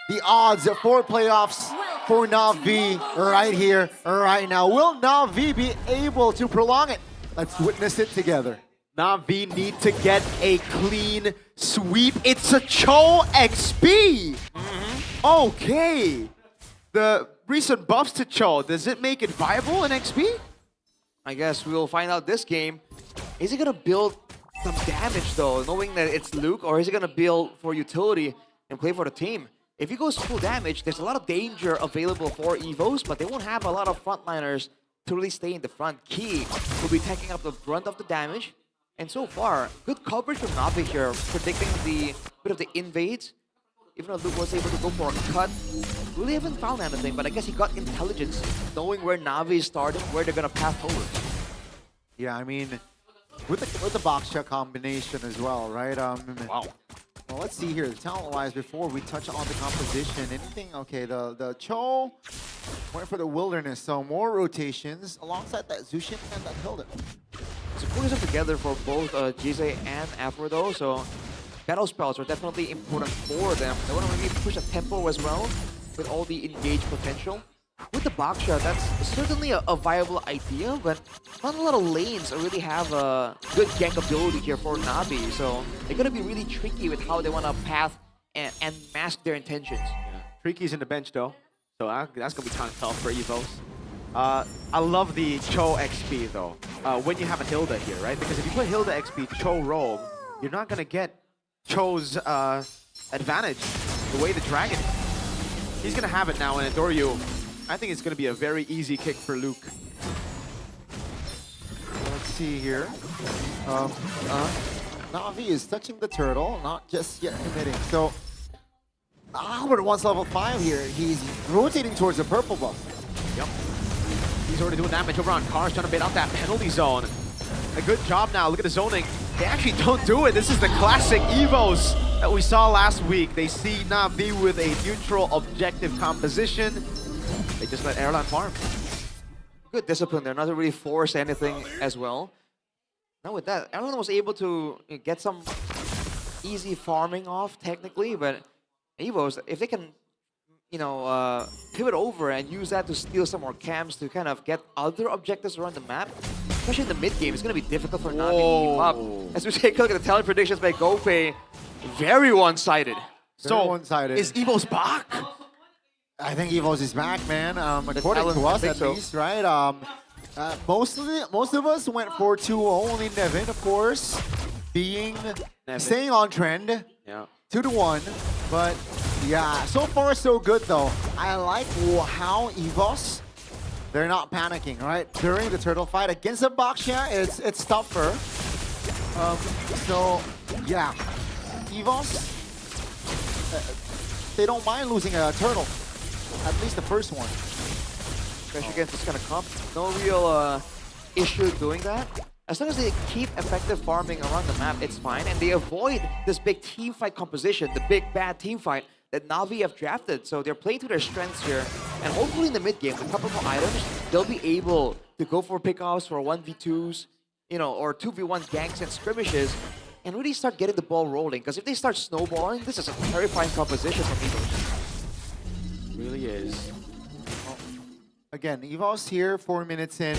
the odds for playoffs for Na'Vi right here, right now. Will Na'Vi be able to prolong it? Let's witness it together. Na'Vi need to get a clean sweep. It's a Cho XP! Okay. The recent buffs to Cho, does it make it viable in XP? I guess we'll find out this game. Is he gonna build some damage though, knowing that it's Luke, or is he gonna build for utility and play for the team? If he goes full damage, there's a lot of danger available for Evos, but they won't have a lot of frontliners to really stay in the front. Key will be taking up the brunt of the damage. And so far, good coverage from Na'Vi here, predicting the bit of the invades. Even though Luke was able to go for a cut, really haven't found anything, but I guess he got intelligence, knowing where Na'Vi is starting, where they're gonna path towards. Yeah, I mean, with the box check combination as well, right? Wow. Well, let's see here, talent-wise, before we touch on the composition, anything, okay, the Cho went for the Wilderness, so more rotations alongside that Zushin and that Hilda. So putting them together for both Jise and Afro though, so battle spells are definitely important for them. They want to maybe push a tempo as well with all the engaged potential. With the Baksha, that's certainly a viable idea, but not a lot of lanes really have a good gank ability here for Na'Vi, so they're going to be really tricky with how they want to path and mask their intentions. Yeah. Triky's in the bench though, so that's going to be kind of tough for Evos. I love the Cho XP though, when you have a Hilda here, right? Because if you put Hilda XP, Cho rogue, you're not going to get Cho's advantage the way the Dragon. He's going to have it now in Adoryu. I think it's going to be a very easy kick for Luke. Let's see here. Na'Vi is touching the turtle, not just yet committing. So Albert wants level 5 here. He's rotating towards the purple buff. Yep. He's already doing damage over on Cars, trying to bait out that penalty zone. A good job now. Look at the zoning. They actually don't do it. This is the classic Evos that we saw last week. They see Na'Vi with a neutral objective composition. They just let Airline farm. Good discipline there, not to really force anything as well. Now with that, Airline was able to get some easy farming off technically, but Evos, if they can, you know, pivot over and use that to steal some more camps to kind of get other objectives around the map, especially in the mid game, it's going to be difficult for Na'Vi to keep up. As we take a look at the talent predictions by Gopei, very one-sided. So one-sided. Is Evos back? I think Evos is back, man. According to us, at least, right? Most of us went for 2-0. Only Nevin, of course, staying on trend. Yeah. 2-1. But yeah, so far so good though. I like how Evos, they're not panicking, right? During the turtle fight against the Baksha, it's tougher. So yeah, Evos, they don't mind losing a turtle. At least the first one. Especially against this kind of comp. No real issue doing that. as long as they keep effective farming around the map, it's fine. And they avoid this big team fight composition, the big bad team fight that Na'Vi have drafted. So they're playing to their strengths here. And hopefully in the mid game, with a couple more items, they'll be able to go for pickoffs, for 1v2s, you know, or 2v1 ganks and skirmishes, and really start getting the ball rolling. Because if they start snowballing, this is a terrifying composition from Evos. Really is. Again, Evos here, 4 minutes in.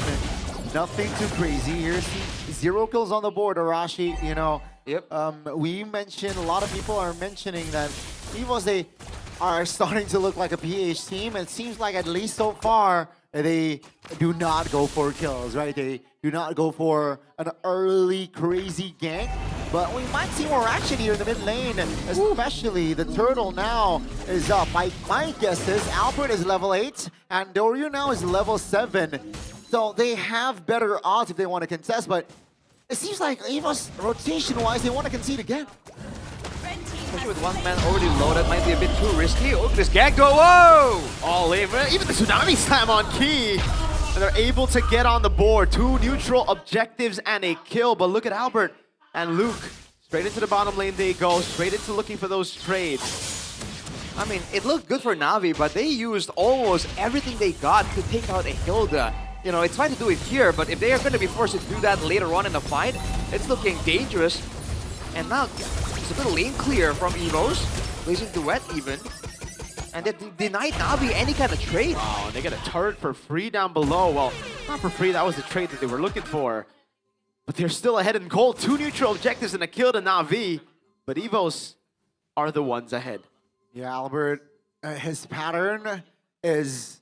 Nothing too crazy. Here's 0 kills on the board. Arashi, you know. Yep. We mentioned, a lot of people are mentioning that Evos, they are starting to look like a PH team. It seems like at least so far, they do not go for kills, right? They do not go for an early crazy gank. But we might see more action here in the mid lane, especially the turtle now is up. My guess is Albert is level 8 and Doryu now is level 7. So they have better odds if they want to contest, but it seems like Evos, rotation-wise, they want to concede again. Especially with one man already loaded, might be a bit too risky. Oh, this gag go, whoa! All in, even the Tsunami Slam on Key. And they're able to get on the board. 2 neutral objectives and a kill, but look at Albert and Luke. Straight into the bottom lane they go, straight into looking for those trades. I mean, it looked good for Na'Vi, but they used almost everything they got to take out a Hilda. You know, it's fine to do it here, but if they are going to be forced to do that later on in the fight, it's looking dangerous. And now, it's a bit of lane clear from Evos, placing Duet even. And they denied Na'Vi any kind of trade. Wow, and they get a turret for free down below. Well, not for free, that was the trade that they were looking for. But they're still ahead in gold. 2 neutral objectives and a kill to Na'Vi. But Evos are the ones ahead. Yeah, Albert, his pattern is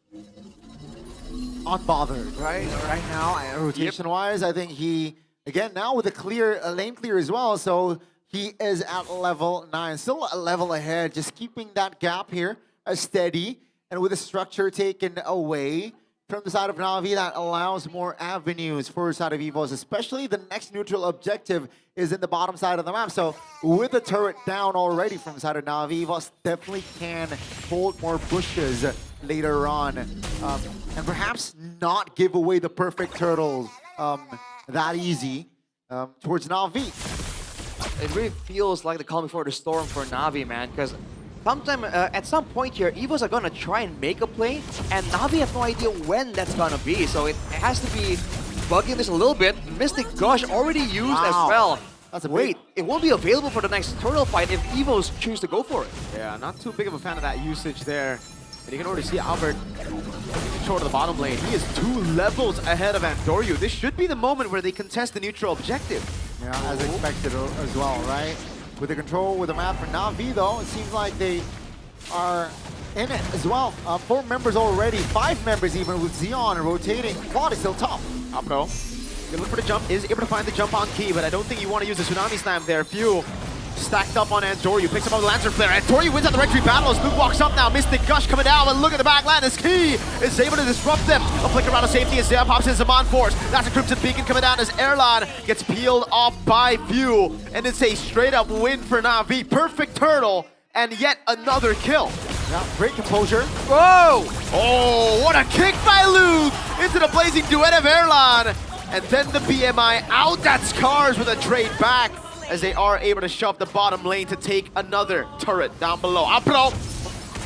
unbothered, right? Right now, rotation-wise, I think he, again, now with a lane clear as well, so he is at level 9. Still a level ahead, just keeping that gap here steady, and with the structure taken away from the side of Na'Vi, that allows more avenues for the side of Evos, especially the next neutral objective is in the bottom side of the map. So with the turret down already from the side of Na'Vi, Evos definitely can hold more bushes later on. And perhaps not give away the perfect turtle that easy towards Na'Vi. It really feels like the calm before the storm for Na'Vi, man, because at some point here, Evos are going to try and make a play, and Na'Vi have no idea when that's going to be, so it has to be bugging this a little bit. Mystic Gush already used as well. That's a Wait, it won't be available for the next turtle fight if Evos choose to go for it. Yeah, not too big of a fan of that usage there. And you can already see Albert taking control of the bottom lane. He is 2 levels ahead of Andoryu. This should be the moment where they contest the neutral objective. Yeah, as expected as well, right? With the control, with the map for Na'Vi, though, it seems like they are in it as well. 4 members already, 5 members even, with Xeon rotating. Quad is still top. Upro. Good look for the jump, is able to find the jump on Key, but I don't think you want to use the Tsunami Slam there. Few stacked up on Andoryu, picks up the Lancer Flare. Andoryu wins out the retreat battle as Luke walks up now. Mystic Gush coming down, but look at the back line as Key is able to disrupt them. A flicker out of safety as Zia pops in Zaman Force. That's a Crimson Beacon coming down as Erlan gets peeled off by Few. And it's a straight up win for Na'Vi. Perfect turtle, and yet another kill. Yeah, great composure. Whoa! Oh, what a kick by Luke into the blazing duet of Erlan. And then the BMI out at Scars with a trade back, as they are able to shove the bottom lane to take another turret down below. Apro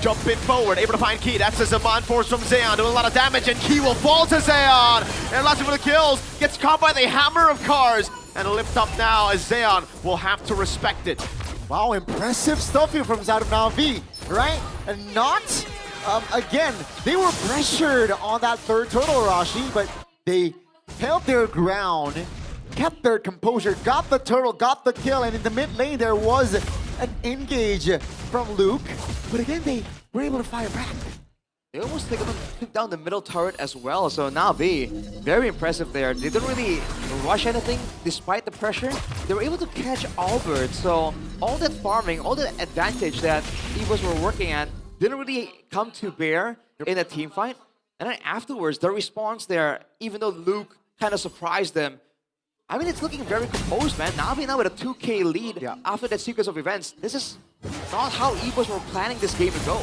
jumping forward, able to find Key. That's a Zaman Force from Zeon, doing a lot of damage, and Key will fall to Zeon. And lots of the kills, gets caught by the hammer of Cars, and lift up now as Zeon will have to respect it. Wow, impressive stuff here from side of Na'Vi, right? And not, again, they were pressured on that third turtle, Rashi, but they held their ground, kept their composure, got the turtle, got the kill, and in the mid lane there was an engage from Luke. But again, they were able to fire back. They almost took down the middle turret as well, so Na'Vi, very impressive there. They didn't really rush anything despite the pressure. They were able to catch Albert, so all that farming, all the advantage that Evos were working at didn't really come to bear in a team fight. And then afterwards, the response there, even though Luke kind of surprised them, I mean, it's looking very composed, man. Na'Vi now with a 2K lead after that sequence of events. This is not how Evos were planning this game to go.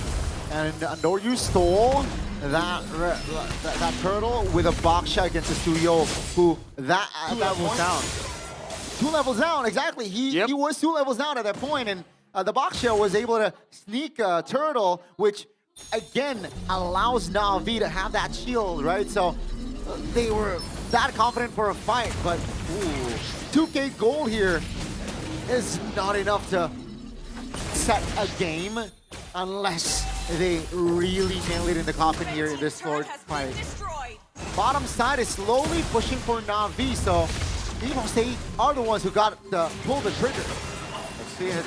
And Andoryu stole that turtle with a box shot against the Studio, who that levels down. 2 levels down, exactly. He was 2 levels down at that point, and the box shell was able to sneak a turtle, which again allows Na'Vi to have that shield, right? So they were that confident for a fight, but 2K gold here is not enough to set a game unless they really nail it in the coffin here in this Lord fight. Bottom side is slowly pushing for Na'Vi, so Evos, they are the ones who got pull the trigger. Let's see it.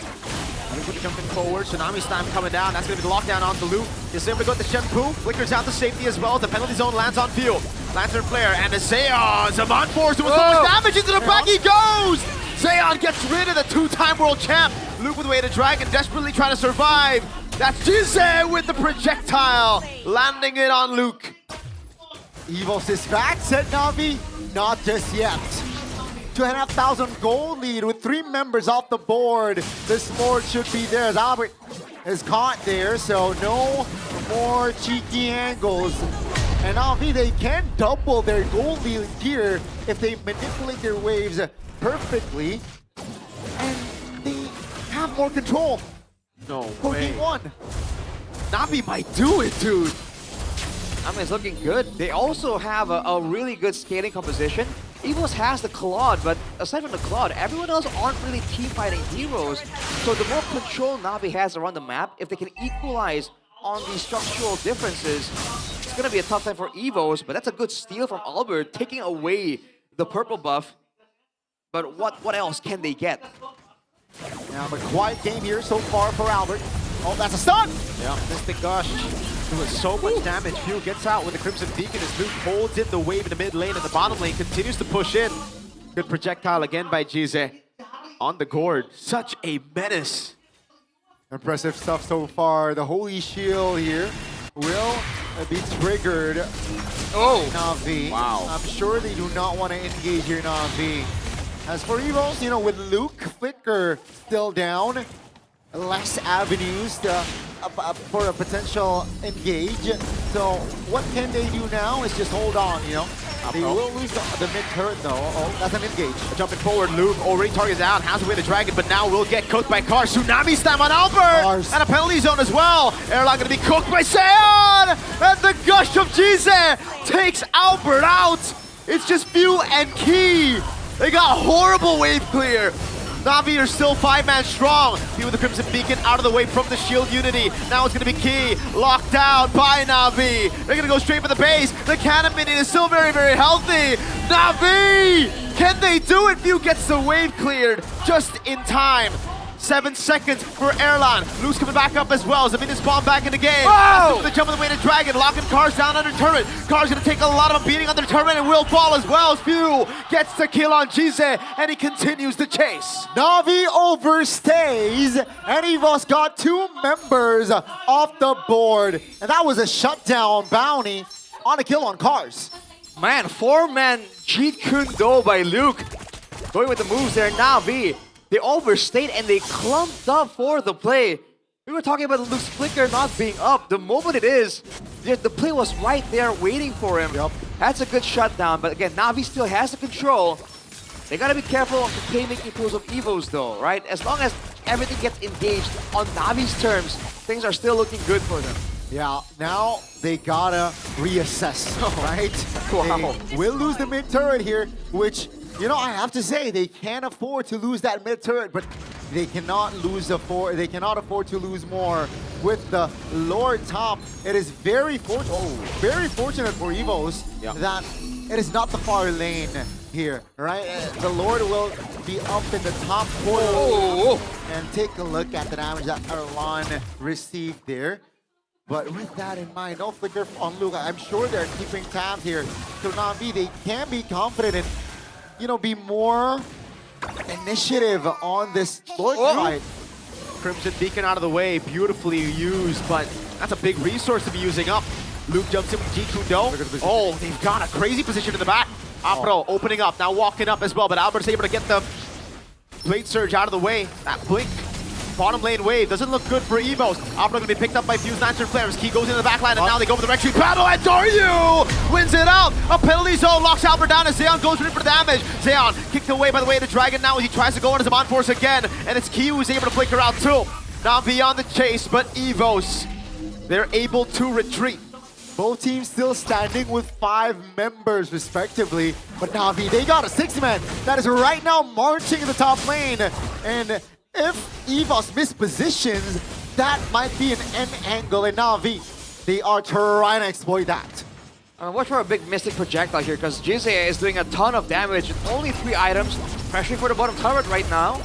Luke jumping forward, Tsunami's time coming down. That's going to be the lockdown onto Luke. He's able to go to Shenpu. Flickers out to safety as well. The penalty zone lands on field. Lantern Flare and the Zeon. Zaman Force doing so much damage into the back. He goes! Zeon gets rid of the 2-time world champ. Luke with the way to Dragon, desperately trying to survive. That's Jize with the projectile, landing it on Luke. Evos is back, said Na'Vi. Not just yet. 2,500 gold lead with 3 members off the board. This Lord should be there as Albert is caught there, so no more cheeky angles. And Na'Vi, they can double their gold lead here if they manipulate their waves perfectly. And they have more control. No for way. game 1. Na'Vi might do it, dude. I mean, it's looking good. They also have a really good scaling composition. Evos has the Claude, but aside from the Claude, everyone else aren't really team fighting heroes. So the more control Na'Vi has around the map, if they can equalize on these structural differences, it's going to be a tough time for Evos, but that's a good steal from Albert, taking away the purple buff. But what else can they get? Now, a quiet game here so far for Albert. Oh, that's a stun! Yeah, Mystic Gush doing so much damage. Few gets out with the Crimson Beacon as Luke holds in the wave in the mid lane, and the bottom lane continues to push in. Good projectile again by Jize on the gourd. Such a menace. Impressive stuff so far. The Holy Shield here will be triggered. Oh! Na'Vi. Wow. I'm sure they do not want to engage here, Na'Vi. As for Evos, you know, with Luke, Flicker still down, less avenues for a potential engage. So what can they do now is just hold on, you know. They will lose the mid turret though. Oh, that's an engage. Jumping forward, Luke already targets out, has away the Dragon, but now will get cooked by Cars. Tsunami slam on Albert! And a penalty zone as well. Airlock gonna be cooked by Zeon! And the gush of Jize takes Albert out! It's just Few and Key. They got horrible wave clear. Na'Vi are still 5-man strong. Few with the Crimson Beacon out of the way from the shield unity. Now it's gonna be Key, locked down by Na'Vi. They're gonna go straight for the base. The cannon minion is still very, very healthy. Na'Vi! Can they do it? Few gets the wave cleared just in time. 7 seconds for Erlan. Luke's coming back up as well. Zamin is spawned back in the game. Oh! The jump of the way to Dragon, locking Cars down under turret. Cars gonna take a lot of a beating under turret and will fall as well. Few gets the kill on Jize and he continues the chase. Na'Vi overstays, and Evos got 2 members off the board. And that was a shutdown bounty on a kill on Cars. Man, 4-man Jeet Kune Do by Luke. Going with the moves there, Na'Vi. They overstayed and they clumped up for the play. We were talking about Luke's flicker not being up. The moment it is, the play was right there waiting for him. Yep. That's a good shutdown, but again, Na'Vi still has the control. They gotta be careful of the playmaking tools of Evos though, right? As long as everything gets engaged on Na'Vi's terms, things are still looking good for them. Yeah, now they gotta reassess, right? Wow. They will lose the mid turret here, which, you know, I have to say they can't afford to lose that mid turret, but they cannot lose they cannot afford to lose more with the Lord top. It is very fortunate for Evos that it is not the far lane here, right? The Lord will be up in the top corner and take a look at the damage that Erlan received there. But with that in mind, no flicker on Luke. I'm sure they're keeping tabs here. So Na'Vi, they can be confident and, you know, be more initiative on this Lord fight. Crimson Beacon out of the way, beautifully used, but that's a big resource to be using up. Luke jumps in with Jeet Kune Do. Oh, they've got a crazy position in the back. Apro opening up, now walking up as well, but Albert's able to get the Blade Surge out of the way. That blink Bottom lane wave doesn't look good for Evos. Opera gonna be picked up by Fuse Lantern Flares. Key goes into the backline, and now they go for the retreat battle, and Doryu wins it out. A penalty zone locks Albert down as Zeon goes in for the damage. Zeon kicked away by the way of the Dragon now as he tries to go into Zaman Force again, and it's Key who's able to flicker out too. Na'Vi on the chase, but Evos, they're able to retreat. Both teams still standing with 5 members respectively, but Na'Vi, they got a 6-man that is right now marching in the top lane. And if EVOS miss positions, that might be an end angle, and Na'Vi, they are trying to exploit that. Watch for a big Mystic Projectile here, because Jizya is doing a ton of damage with only 3 items, pressuring for the bottom turret right now.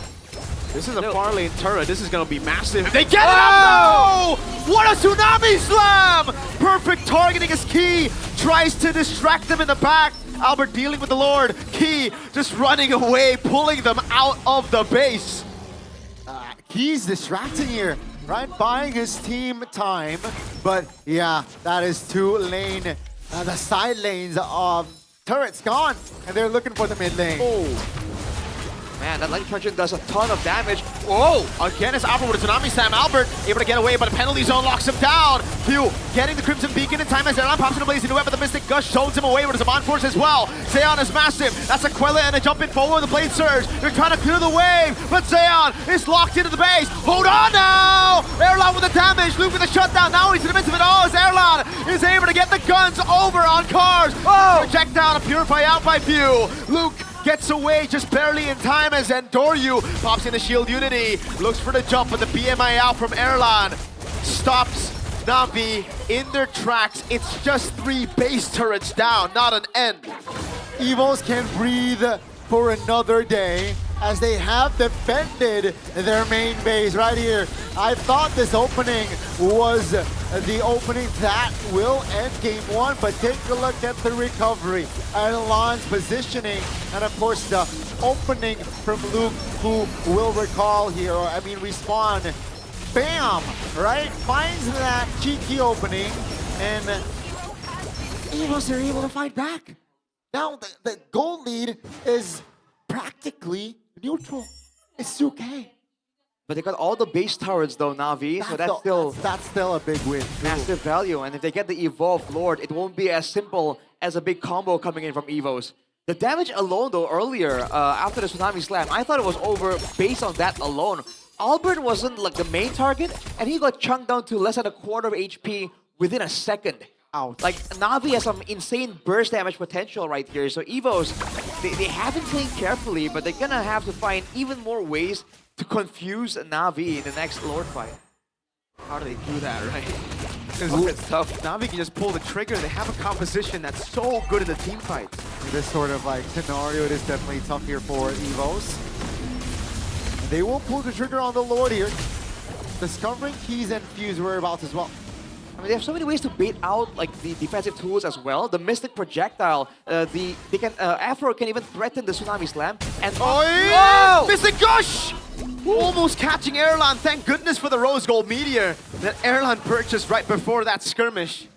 This is a far lane turret. This is going to be massive. They get it up! No! What a tsunami slam! Perfect targeting as Key tries to distract them in the back. Albert dealing with the Lord. Key just running away, pulling them out of the base. Key's distracting here, right? Buying his team time. But yeah, that is 2 lane, the side lanes of turrets gone. And they're looking for the mid lane. Oh. Man, that Lightning Truncheon does a ton of damage. Whoa! Again, it's Albert with a Tsunami Slam. Albert able to get away, but a penalty zone locks him down. Few getting the Crimson Beacon in time as Zeon pops into Blaze into it, but the Mystic Gush zones him away with a Zaman Force as well. Zeon is massive. That's a Quella and a jump in forward with the Blade Surge. They're trying to clear the wave, but Zeon is locked into the base. Hold on now! Erlan with the damage. Luke with the shutdown. Now he's in the midst of it all as Erlan is able to get the guns over on cars. Oh! Projectile to purify out by Few. Luke gets away just barely in time as Doryu pops in the Shield Unity, looks for the jump, but the BMI out from Erlan stops Na'Vi in their tracks. It's just 3 base turrets down, not an end. Evos can breathe for another day as they have defended their main base right here. I thought this opening was the opening that will end game 1, but take a look at the recovery, Erlan's positioning, and of course the opening from Luke, who will recall here, or I mean respawn. Bam! Right? Finds that cheeky opening, and Evos are able to fight back. Now the goal lead is practically neutral. It's okay. But they got all the base turrets though, Na'Vi, so that's still a big win. Massive value, and if they get the Evolved Lord, it won't be as simple as a big combo coming in from Evos. The damage alone though, earlier, after the Tsunami Slam, I thought it was over based on that alone. Albert wasn't like the main target, and he got chunked down to less than a quarter of HP within a second. Ouch. Like, Na'Vi has some insane burst damage potential right here, so Evos, they haven't played carefully, but they're gonna have to find even more ways to confuse Na'Vi in the next Lord fight. How do they do that, right? It's tough. Na'Vi can just pull the trigger. They have a composition that's so good in the team fights. In this sort of like scenario, it is definitely tough here for Evos. They will pull the trigger on the Lord here, discovering Keys and Fuse whereabouts as well. I mean, they have so many ways to bait out like the defensive tools as well. The Mystic Projectile, Afro can even threaten the Tsunami Slam. And oh yeah! Mystic Gush! Almost catching Erlan. Thank goodness for the Rose Gold Meteor that Erlan purchased right before that skirmish.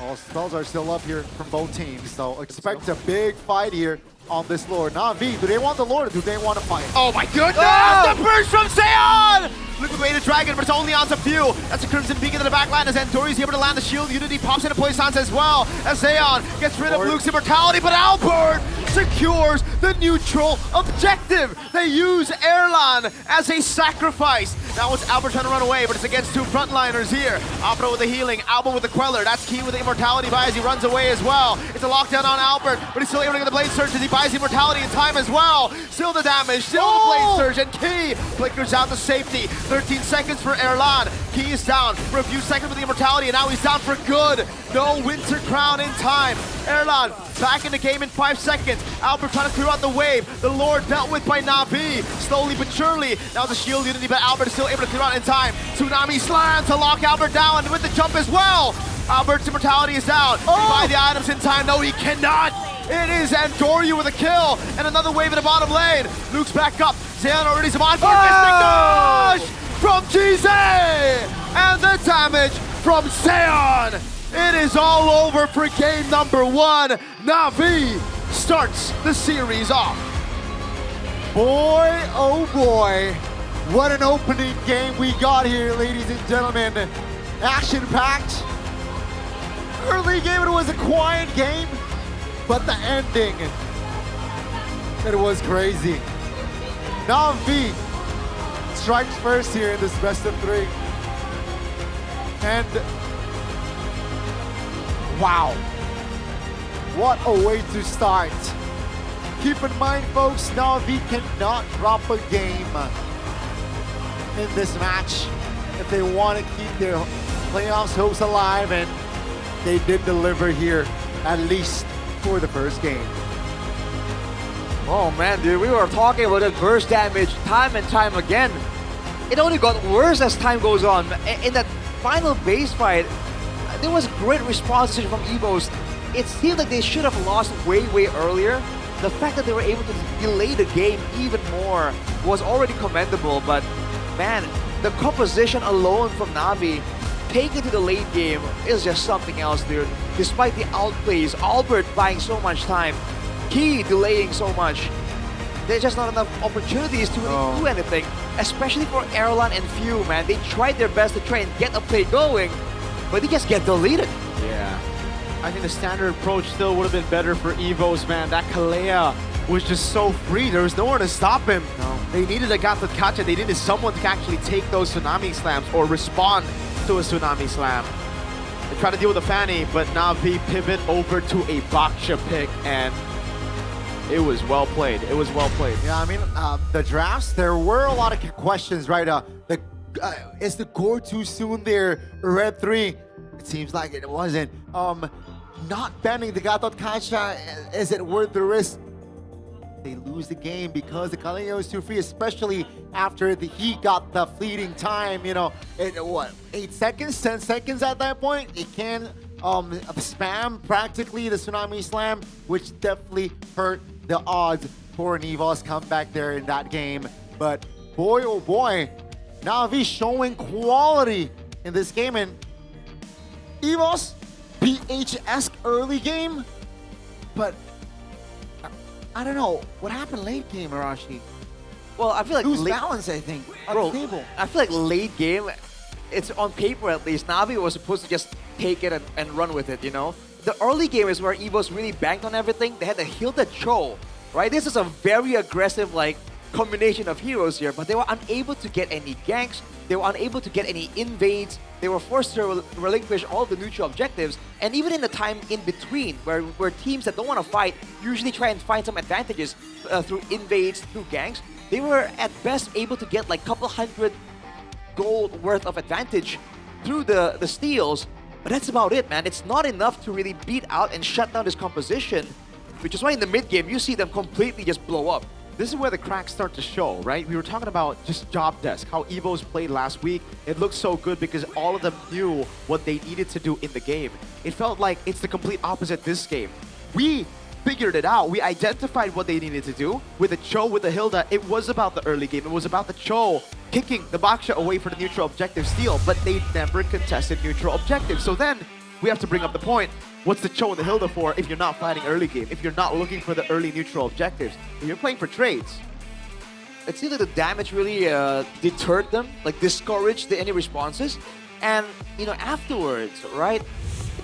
All spells are still up here from both teams, so expect a big fight here on this Lord. Na'Vi, do they want the Lord or do they want to fight? Oh my goodness! Oh! The burst from Zeon! Look at the way the Dragon, but it's only on to Few. That's a Crimson Beacon to the back line as Doryu able to land the shield. Unity pops into play stance as well as Zeon gets rid of Luke's immortality, but Albert secures the neutral objective. They use Erlan as a sacrifice. Now it's Albert trying to run away, but it's against 2 frontliners here. Opera with the healing, Albert with the Queller. That's Key with the immortality buy as he runs away as well. It's a lockdown on Albert, but he's still able to get the Blade Surge as he buys the immortality in time as well. Still the damage, still the Blade Surge, and Key flickers out to safety. 13 seconds for Erlan. Key is down for a few seconds with the immortality, and now he's down for good. No Winter Crown in time. Erlan back in the game in 5 seconds. Albert trying to clear out the wave. The Lord dealt with by Na'Vi. Slowly but surely. Now the shield unity, but Albert is still able to clear out in time. Tsunami Slam to lock Albert down, and with the jump as well. Albert's immortality is down. Buy the items in time. No, he cannot. It is Doryu with a kill, and another wave in the bottom lane. Luke's back up. Zeon already is on for Mystic Gush from GZ, and the damage from Zeon. It is all over for game number 1. Na'Vi starts the series off. Boy, oh boy. What an opening game we got here, ladies and gentlemen. Action-packed. Early game, it was a quiet game, but the ending, it was crazy. Na'Vi strikes first here in this best of 3. And wow, what a way to start. Keep in mind, folks, Na'Vi cannot drop a game in this match if they want to keep their playoffs hopes alive, and they did deliver here, at least for the first game. Oh man, dude, we were talking about that burst damage time and time again. It only got worse as time goes on. In that final base fight, there was great response from EVOs. It seemed like they should have lost way earlier. The fact that they were able to delay the game even more was already commendable, but man, the composition alone from Na'Vi taking to the late game is just something else, dude. Despite the outplays, Albert buying so much time, Key delaying so much, there's just not enough opportunities to really do anything, especially for Erlan and Few, man. They tried their best to try and get a play going, but they just get deleted. Yeah. I think the standard approach still would have been better for EVOs, man. That Kalea was just so free. There was no one to stop him. No. They needed a Gato Kacha. They needed someone to actually take those Tsunami Slams or respond to a Tsunami Slam. They tried to deal with the Fanny, but Na'Vi pivot over to a Baksha pick, and it was well played. It was well played. Yeah, I mean, the drafts, there were a lot of questions, right? Is the core too soon there? Red 3, it seems like it wasn't. Not banning the Gatot Kacha, is it worth the risk? They lose the game because the Kaleo is too free, especially after he got the fleeting time, you know, 8 seconds, 10 seconds at that point? It can spam practically the Tsunami Slam, which definitely hurt the odds for an EVOS comeback there in that game. But boy, oh boy, Na'Vi showing quality in this game, and EVOS, PH-esque early game, but I don't know what happened late game, Arashi. Well, I feel like lose balance, I think, on the table. I feel like late game, it's on paper at least, Na'Vi was supposed to just take it and run with it, you know? The early game is where EVOs really banked on everything. They had to heal the Cho, right? This is a very aggressive, like, combination of heroes here, but they were unable to get any ganks. They were unable to get any invades. They were forced to relinquish all the neutral objectives. And even in the time in between, where teams that don't want to fight usually try and find some advantages through invades, through ganks, they were at best able to get like a couple hundred gold worth of advantage through the steals. But that's about it, man. It's not enough to really beat out and shut down this composition, which is why in the mid game you see them completely just blow up. This is where the cracks start to show, right? We were talking about just job desk, how EVOs played last week. It looked so good because all of them knew what they needed to do in the game. It felt like it's the complete opposite this game. We figured it out. We identified what they needed to do. With the Cho, with the Hilda, it was about the early game. It was about the Cho kicking the Baksha away for the neutral objective steal, but they never contested neutral objectives. So then we have to bring up the point. What's the Cho and the Hilda for if you're not fighting early game, if you're not looking for the early neutral objectives, if you're playing for trades? It seemed like the damage really deterred them, like discouraged any responses. And, you know, afterwards, right,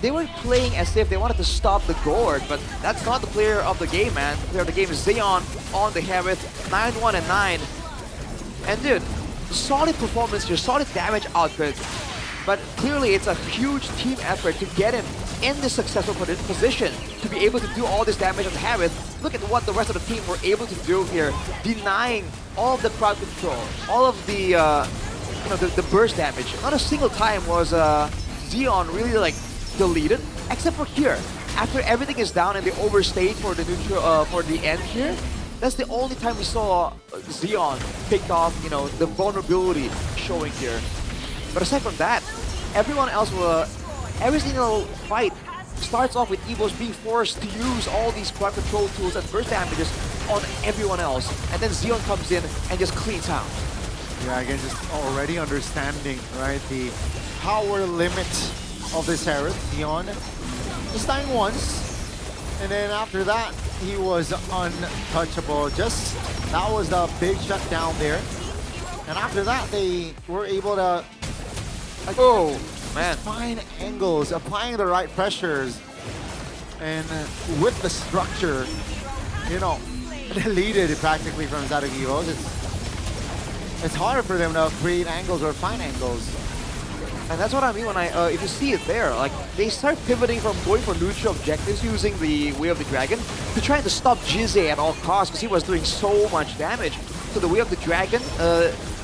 they were playing as if they wanted to stop the Gord, but that's not the player of the game, man. The player of the game is Zeon on the Harith, 9-1 and 9. And dude, solid performance here, solid damage output. But clearly it's a huge team effort to get him in this successful position to be able to do all this damage on Harith. Look at what the rest of the team were able to do here, denying all of the crowd control, all of the you know, the burst damage. Not a single time was Zeon really like deleted, except for here. After everything is down and they overstayed for the neutral for the end here, that's the only time we saw Zeon picked off, you know, the vulnerability showing here. But aside from that, everyone else will. Every single fight starts off with EVOs being forced to use all these crowd control tools and burst damages on everyone else. And then Zeon comes in and just cleans out. Yeah, again, just already understanding, right, the power limit of this Harith. Zeon just dying once. And then after that, he was untouchable. Just, that was the big shutdown there. And after that, they were able to find angles, applying the right pressures. And with the structure, deleted practically from inside of Evos, it's harder for them to create angles or find angles. And that's what I mean when if you see it there, like they start pivoting from going for neutral objectives using the Way of the Dragon to trying to stop Jizze at all costs because he was doing so much damage. So the Way of the Dragon,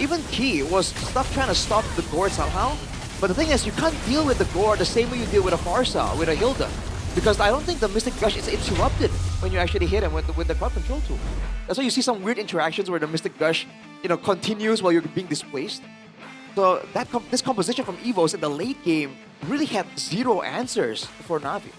even Key was trying to stop the Gourd somehow. But the thing is, you can't deal with the Gourd the same way you deal with a Farsa, with a Hilda. Because I don't think the Mystic Gush is interrupted when you actually hit him with the crowd control tool. That's why you see some weird interactions where the Mystic Gush, continues while you're being displaced. So this composition from Evos in the late game really had zero answers for Na'Vi.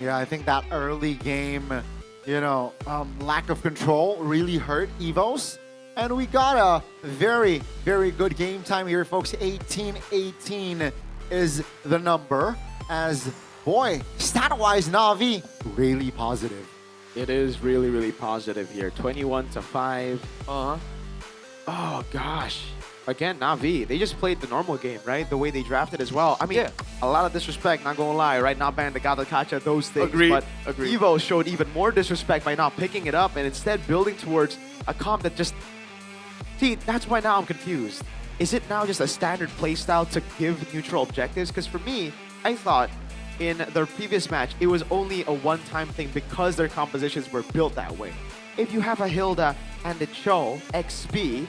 Yeah, I think that early game, lack of control really hurt Evos. And we got a very, very good game time here, folks. 18-18 is the number. As, boy, stat-wise, Na'Vi, really positive. It is really, really positive here. 21-5. Uh-huh. Oh, gosh. Again, Na'Vi, they just played the normal game, right? The way they drafted as well. I mean, a lot of disrespect, not gonna lie, right? Not banning the Gado Kacha, those things. Agreed. But Agreed. Evo showed even more disrespect by not picking it up and instead building towards a comp that just... See, that's why now I'm confused. Is it now just a standard playstyle to give neutral objectives? Because for me, I thought in their previous match, it was only a one-time thing because their compositions were built that way. If you have a Hilda and a Cho, XP,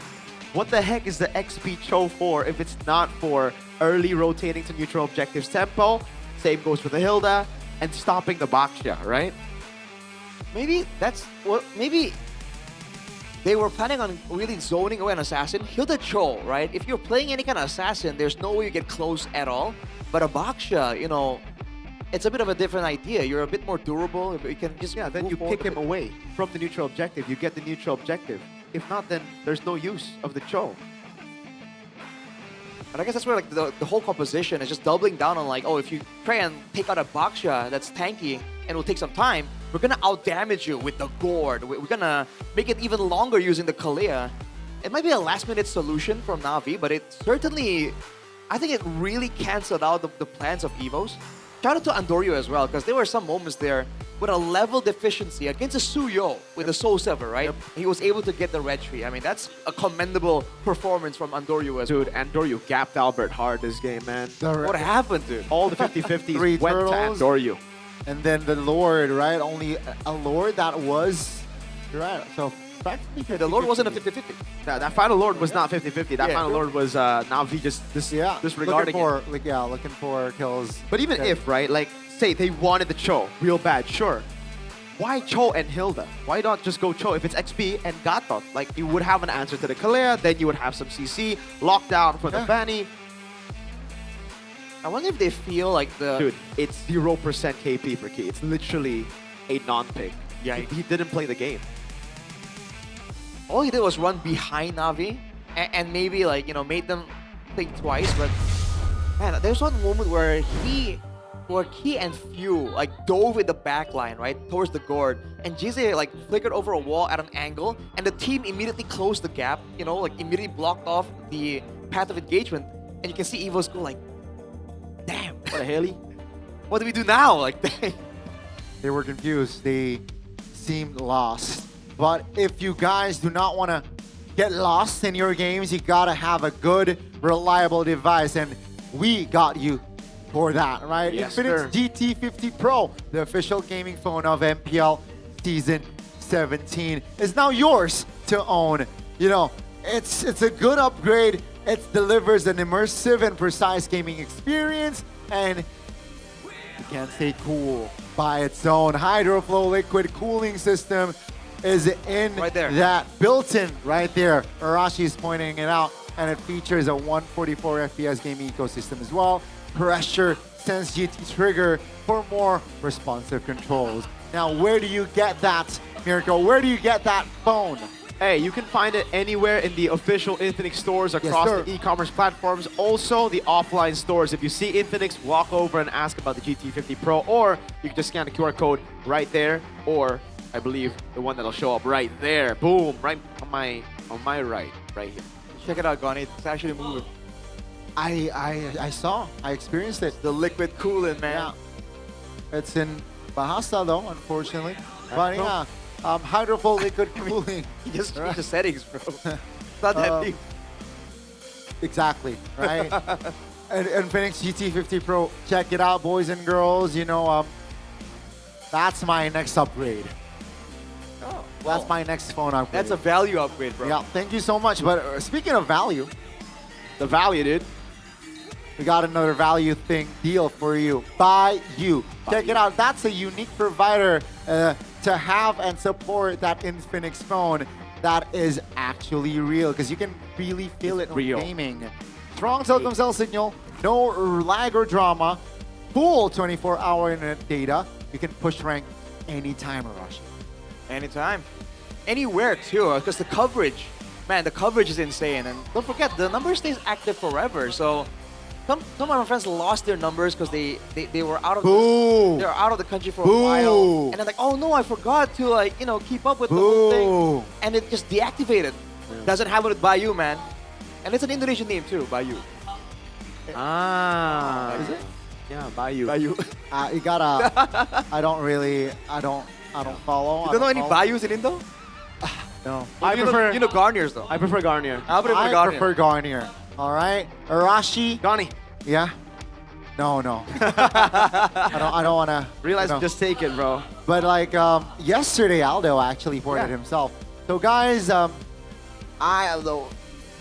what the heck is the XP Cho for if it's not for early rotating to neutral objectives tempo? Same goes for the Hilda and stopping the Baksha, right? Maybe maybe they were planning on really zoning away an assassin. Hilda Cho, right? If you're playing any kind of assassin, there's no way you get close at all. But a Baksha, it's a bit of a different idea. You're a bit more durable. You can just then you kick him away from the neutral objective. You get the neutral objective. If not, then there's no use of the Cho. And I guess that's where the whole composition is just doubling down on if you try and take out a Baksha that's tanky and will take some time, we're gonna outdamage you with the Gourd. We're gonna make it even longer using the Kalea. It might be a last-minute solution from Na'Vi, but it certainly, I think it really canceled out the plans of Evos. Shout out to Andorio as well, because there were some moments there with a level deficiency against a Suyo with a Soul Sever, right? He was able to get the red tree. I mean, that's a commendable performance from Andorio as well. Dude, Andorio gapped Albert hard this game, man. What happened, dude? All the 50-50s went to Andorio. And then the Lord, right? Only a Lord that was... You're right. So practically 50-50. The Lord wasn't a 50-50. That final Lord was not 50-50. That final Lord was Na'Vi just disregarding looking for kills. But even if, right, say they wanted the Cho real bad, sure. Why Cho and Hilda? Why not just go Cho if it's XP and Gatot? You would have an answer to the Kalea, then you would have some CC, lockdown for the Fanny. I wonder if they feel like the... Dude, it's 0% KP for Key. It's literally a non-pick. Yeah, he didn't play the game. All he did was run behind Na'Vi and maybe made them think twice. But man, there's one moment where Key and Few dove in the back line, right, towards the Gourd, and Jizze flickered over a wall at an angle, and the team immediately closed the gap, immediately blocked off the path of engagement, and you can see Evos go damn, what the hell? What do we do now? They were confused. They seemed lost. But if you guys do not want to get lost in your games, you gotta have a good, reliable device, and we got you for that, right? Yes, Infinix GT50 Pro, the official gaming phone of MPL Season 17, is now yours to own. It's a good upgrade. It delivers an immersive and precise gaming experience, and it can stay cool by its own. Hydroflow liquid cooling system is in that built-in right there. Arashi is pointing it out, and it features a 144 FPS gaming ecosystem as well. Pressure Sense GT trigger for more responsive controls. Now, where do you get that, Miracle? Where do you get that phone? Hey, you can find it anywhere in the official Infinix stores across the e-commerce platforms. Also, the offline stores. If you see Infinix, walk over and ask about the GT50 Pro, or you can just scan the QR code right there, or I believe the one that'll show up right there. Boom, right on my right here. Check it out, Gani. It's actually moving. I saw. I experienced it. The liquid coolant, man. Yeah. It's in Bahasa though, unfortunately. But yeah, hydrophil liquid cooling. You just change the settings, bro. It's not that deep. Exactly, right? and Infinix GT50 Pro, check it out, boys and girls. You know, that's my next upgrade. Oh, that's my next phone upgrade. That's a value upgrade, bro. Yeah, thank you so much. But speaking of value, The value, dude. we got another value thing deal for you. By you. Check it out. That's a unique provider to have and support that Infinix phone that is actually real, because you can really feel it real. in gaming. Strong telecom cell signal, no lag or drama, full 24-hour internet data. You can push rank anytime, Arashi. Anytime. Anywhere, too, because the coverage, man, the coverage is insane. And don't forget, the number stays active forever. So some of my friends lost their numbers because they were out of they were out of the country for a while. And they're like, oh no, I forgot to keep up with the whole thing. And it just deactivated. Doesn't happen with Bayu, man. And it's an Indonesian name too, Bayu. Ah. Is it? Yeah, Bayu. You gotta. I don't follow. You don't know any Bayus in Indo? No. I prefer. You know Garniers though. I prefer Garnier. I prefer Garnier. All right, Arashi. Gani. Yeah. No. I don't wanna. Realize I'm just taken, bro. But like yesterday, Aldo actually ported himself. So guys, I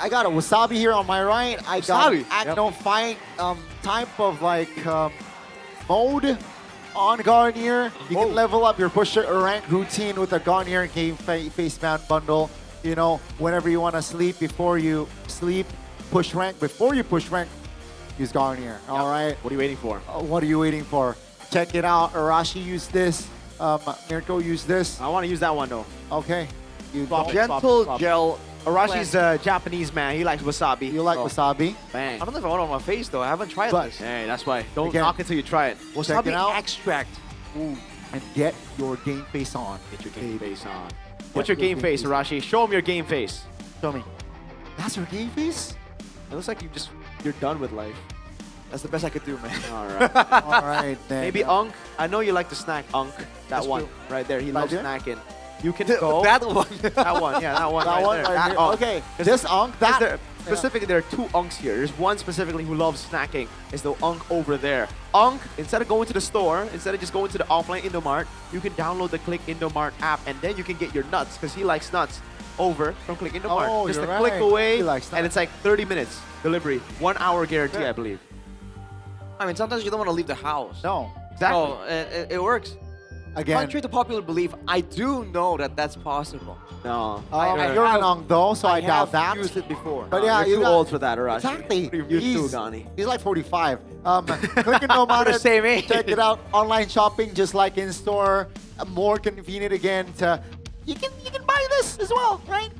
got a Wasabi here on my right. I got an Acno Fight type of mode on Garnier. You can level up your push rank routine with a Garnier game face mount bundle. You know, whenever you want to sleep, before you sleep, push rank. Before you push rank, use Garnier. All right. What are you waiting for? What are you waiting for? Check it out. Arashi used this. Mirko used this. I want to use that one though. Okay. You Gentle gel. Arashi's a Japanese man. He likes wasabi. You like wasabi? Bang. I don't know if I want it on my face though. I haven't tried this. Hey, that's why. Don't knock it till you try it. Wasabi it out. extract. Ooh. And get your game face on. Get your game face on. What's your game face, Arashi? Show him your game face. Show me. That's your game face? It looks like you're done with life. That's the best I could do, man. All right. All right, then. Maybe Unk. I know you like to snack, Unk. That one right there. He loves snacking. You can go. That one. That one. Yeah, that one. That right one there. right That here. Unk. Okay. This Unk, that. Specifically, there are two Unks here. There's one specifically who loves snacking. It's the Unk over there. Unk, instead of going to the store, instead of just going to the offline Indomart, you can download the Click Indomart app, and then you can get your nuts, because he likes nuts, over from Click Indomart. Oh, just you're a click right. away, He likes and it's like 30 minutes delivery. 1 hour guarantee, I believe. I mean, sometimes you don't want to leave the house. No. Exactly. So it works. Again. Contrary to popular belief, I do know that that's possible. No. You're an Unk though, so I doubt that. I've used it before. But yeah, you're too got- old for that, Arashi. Exactly. You're too Gani. He's like 45. Click Indomart. the same age. Check it out. Online shopping, just like in store. More convenient again. You can buy this as well, right?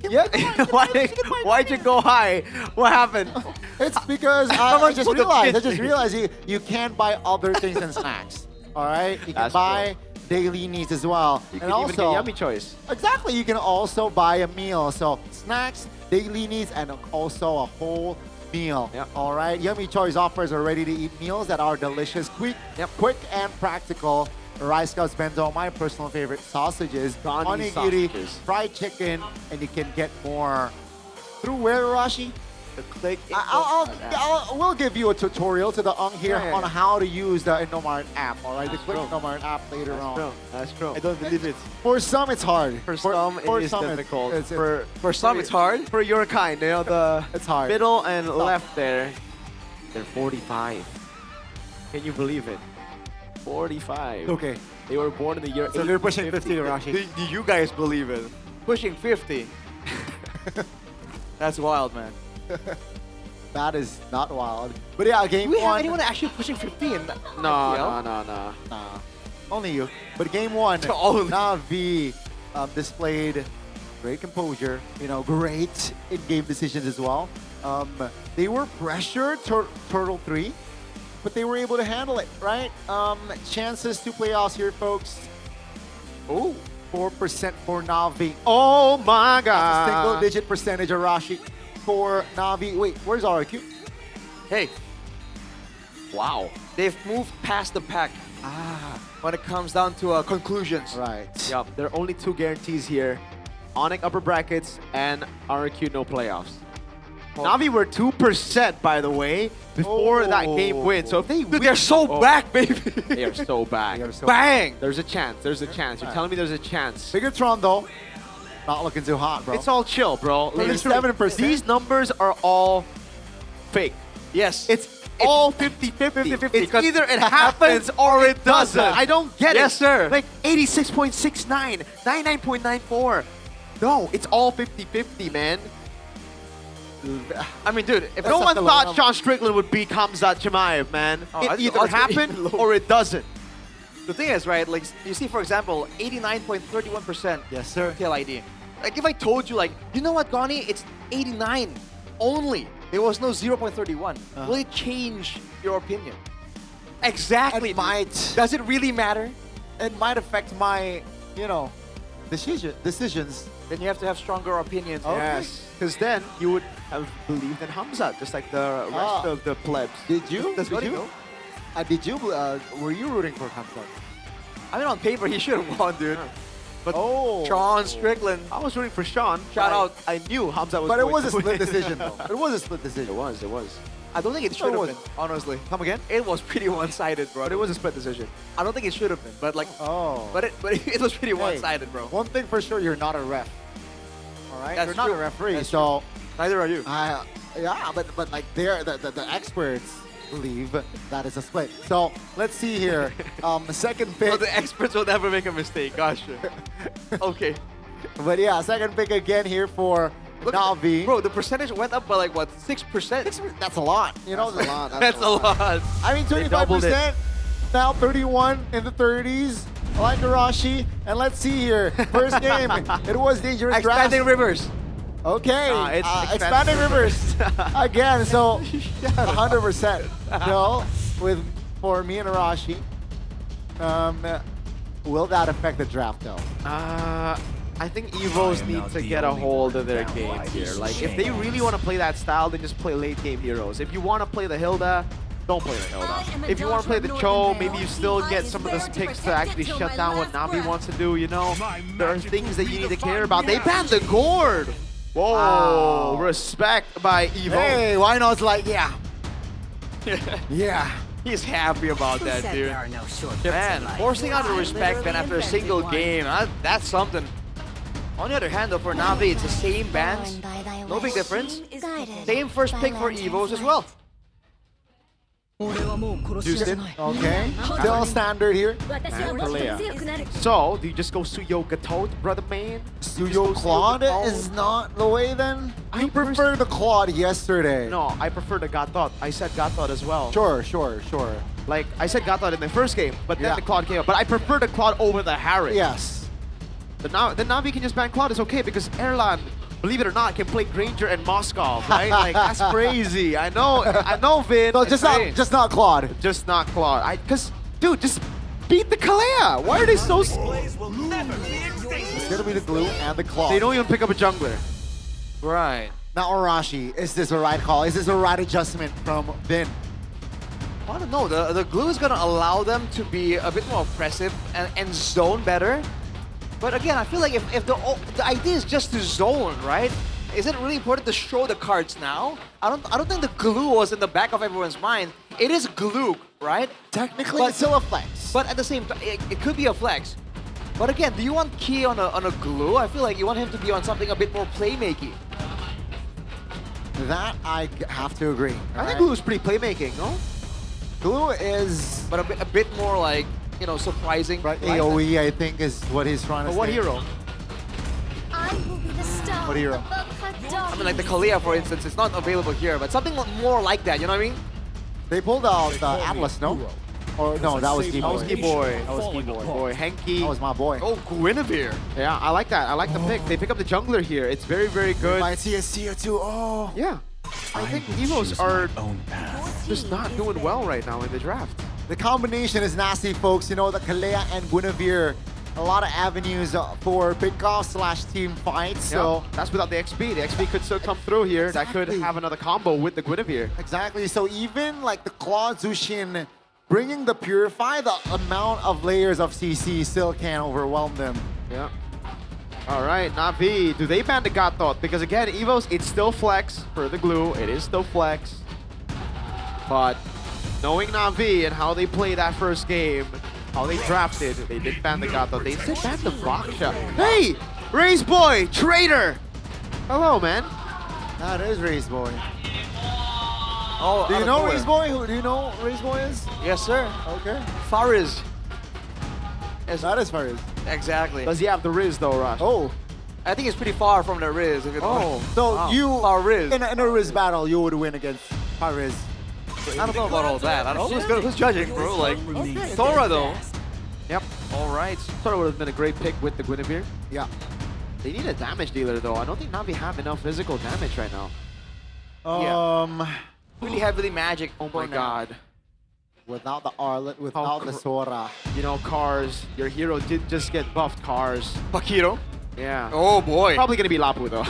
Why'd you go high? What happened? It's because I just realized you can buy other things than snacks. All right, you can That's buy daily needs as well, You and can even also get Yummy Choice. exactly you can also buy a meal. So snacks, daily needs, and also a whole meal. Yep. All right, Yummy Choice offers a ready-to-eat meals that are delicious, quick and practical. Rice Scouts Bento, my personal favorite sausages, Gandhi onigiri, sausages. fried chicken, and you can get more through where, Rashi? The Click We'll give you a tutorial to the Ung here Yeah. on how to use the Indomart app, all right? The Click Indomart app later on. That's true. I don't believe it. For some, it's hard. For some, it is difficult. For some, it's hard. For your kind, you know, the It's hard. middle and left there, they're 45. Can you believe it? 45. Okay. They were born in the year So they're pushing 50, Rashi. Do you guys believe it? Pushing 50. That's wild, man. That is not wild. But yeah, game Do we have one. anyone actually pushing 50 in that? No. Nah, only you. But game one, Only. Na'Vi displayed great composure, great in-game decisions as well. They were pressured, Turtle 3, but they were able to handle it, right? Chances to playoffs here, folks. Oh, 4% for Na'Vi. Oh my That's a god. single-digit percentage, Arashi. for Na'Vi. Wait, where's RQ? Hey. Wow. They've moved past the pack. When it comes down to conclusions. Right. Yup, there are only two guarantees here. Onyx upper brackets and RQ no playoffs. Na'Vi were 2%, by the way, before that game win. So if they win, they're so back, baby. They are so back. Bang! There's a chance. There's a chance. You're telling me there's a chance. Biggitron, though, not looking too hot, bro. It's all chill, bro. 37%. These numbers are all fake. Yes. It's all 50-50. It's either it happens or it doesn't. I don't get it. Yes, sir. Like 86.69, 99.94. No, it's all 50-50, man. I mean, dude, if No one thought Sean Strickland would beat Hamzat Chimaev, man. It either happened or it doesn't. The thing is, right, like, you see, for example, 89.31%. Yes, sir. MPL ID. Like, if I told you, like, you know what, Gani? It's 89 only. There was no 0.31. Will it change your opinion? Exactly. It might. Does it really matter? It might affect my, decisions. Then you have to have stronger opinions. Yes, because then you would have believed in Hamzat, just like the rest of the plebs. Did you? That's Did you? Were you rooting for Hamzat? I mean, on paper, he should have won, dude. But Oh. Sean Strickland. I was rooting for Sean. Shout out. I knew Hamzat was But it going was a to split win. decision, though. It was a split decision. It was. I don't think it should have been, honestly. Come again? It was pretty one-sided, bro. But it was a split decision. I don't think it should have been, but like, Oh. but it was pretty one-sided, bro. One thing for sure, you're not a ref. All right? That's you're not true. a referee, That's so... Neither are you. Yeah, but like the experts believe that is a split. So let's see here. Second pick. So the experts will never make a mistake. Gosh. Okay. But yeah, second pick again here for Na'Vi. Bro, the percentage went up by like what, 6%? That's a lot. You know, That's a lot. That's a lot. I mean, 25%. Now 31 in the 30s. Like Arashi. And let's see here. First game. It was dangerous draft. Expanding Rivers. Okay, it's expanding rivers again. So 100% no for me and Arashi. Will that affect the draft though? I think Evos need to get a hold of their game here. Like, if they really want to play that style, then just play late game heroes. If you want to play the Hilda, don't play the Hilda. If you want to play the Cho, maybe you still get some of those picks to actually shut down what Na'Vi wants to do, you know? There are things that you need to care about. They banned the Gourd! Whoa, Wow. Respect by Evo. Hey, why not? Like, yeah. Yeah. He's happy about that, dude. Man, forcing out the respect then after a single game, that's something. On the other hand, though, for Na'Vi, it's the same bans. No big difference. Same first pick for Evos as well. Houston, okay. Still standard here. So, do you just go Suyo Gatot, brother man? Suyo Claude is not the way then? I prefer the Claude yesterday. No, I prefer the Gatot. I said Gatot as well. Sure. Like, I said Gatot in the first game, but then Yeah. the Claude came up. But I prefer the Claude over the Harry. Yes. The Na'Vi can just ban Claude, it's okay, because Erlan, believe it or not, can play Granger and Moskov, right? Like, that's crazy. I know, Vin. So It's just not Claude. Just not Claude. Because, dude, just beat the Kalea. Why are they so... It's gonna be the glue and the Claude. They don't even pick up a jungler. Right. Now Arashi, is this the right call? Is this the right adjustment from Vin? I don't know. The glue is gonna allow them to be a bit more oppressive and zone better. But again, I feel like if the idea is just to zone, right? Is it really important to show the cards now? I don't think the glue was in the back of everyone's mind. It is glue, right? Technically, it's still a flex. But at the same time, it could be a flex. But again, do you want Key on a glue? I feel like you want him to be on something a bit more playmaking. That I have to agree. I think Glue is pretty playmaking, no? Glue is... But a bit more like, you know, surprising. Right, AoE, I think, is what he's trying to say. What hero? What hero? I mean, like the Kalea, for instance, it's not available here, but something more like that, you know what I mean? They pulled out Atlas, no? Or no, that was That was Keyboy. Keyboy. Boy, Henki. That was my boy. Oh, Guinevere. Yeah, I like that. I like the pick. They pick up the jungler here. It's very, very good. Might see a tier 2. Oh. Yeah. I think Evos are just not doing well right now in the draft. The combination is nasty, folks. You know, the Kalea and Guinevere a lot of avenues for pick-off / team fights. So that's without the XP. The XP could still come through here. Exactly. That could have another combo with the Guinevere. Exactly. So even like the Claw Zushin bringing the Purify, the amount of layers of CC still can overwhelm them. Yeah. All right, Na'Vi, do they ban the God Thought? Because again, Evos, it's still flex for the glue. It is still flex. But knowing Na'Vi and how they played that first game, how they drafted, they did ban the God Thought. They did ban the Raksha. Hey! Raze Boy! Traitor! Hello, man. That is Raze Boy. Oh, do you know Raze Boy? Who do you know Raze Boy is? Yes, sir. Okay. Fariz. Yes, that is Fariz. Exactly. Does he have the Riz though, Rash? Oh. I think it's pretty far from the Riz. If So you Fariz. in a Riz battle, you would win against Fariz. I don't know about all that. I don't know who's judging, bro. Like, Thora though. Yep. All right. Thought it would have been a great pick with the Guinevere. Yeah. They need a damage dealer though. I don't think Na'Vi have enough physical damage right now. Really heavily magic. Oh my god. Without the Arlet, without the Sora. You know, Cars, your hero did just get buffed, Cars. Pakiro? Yeah. Oh boy. Probably gonna be Lapu though.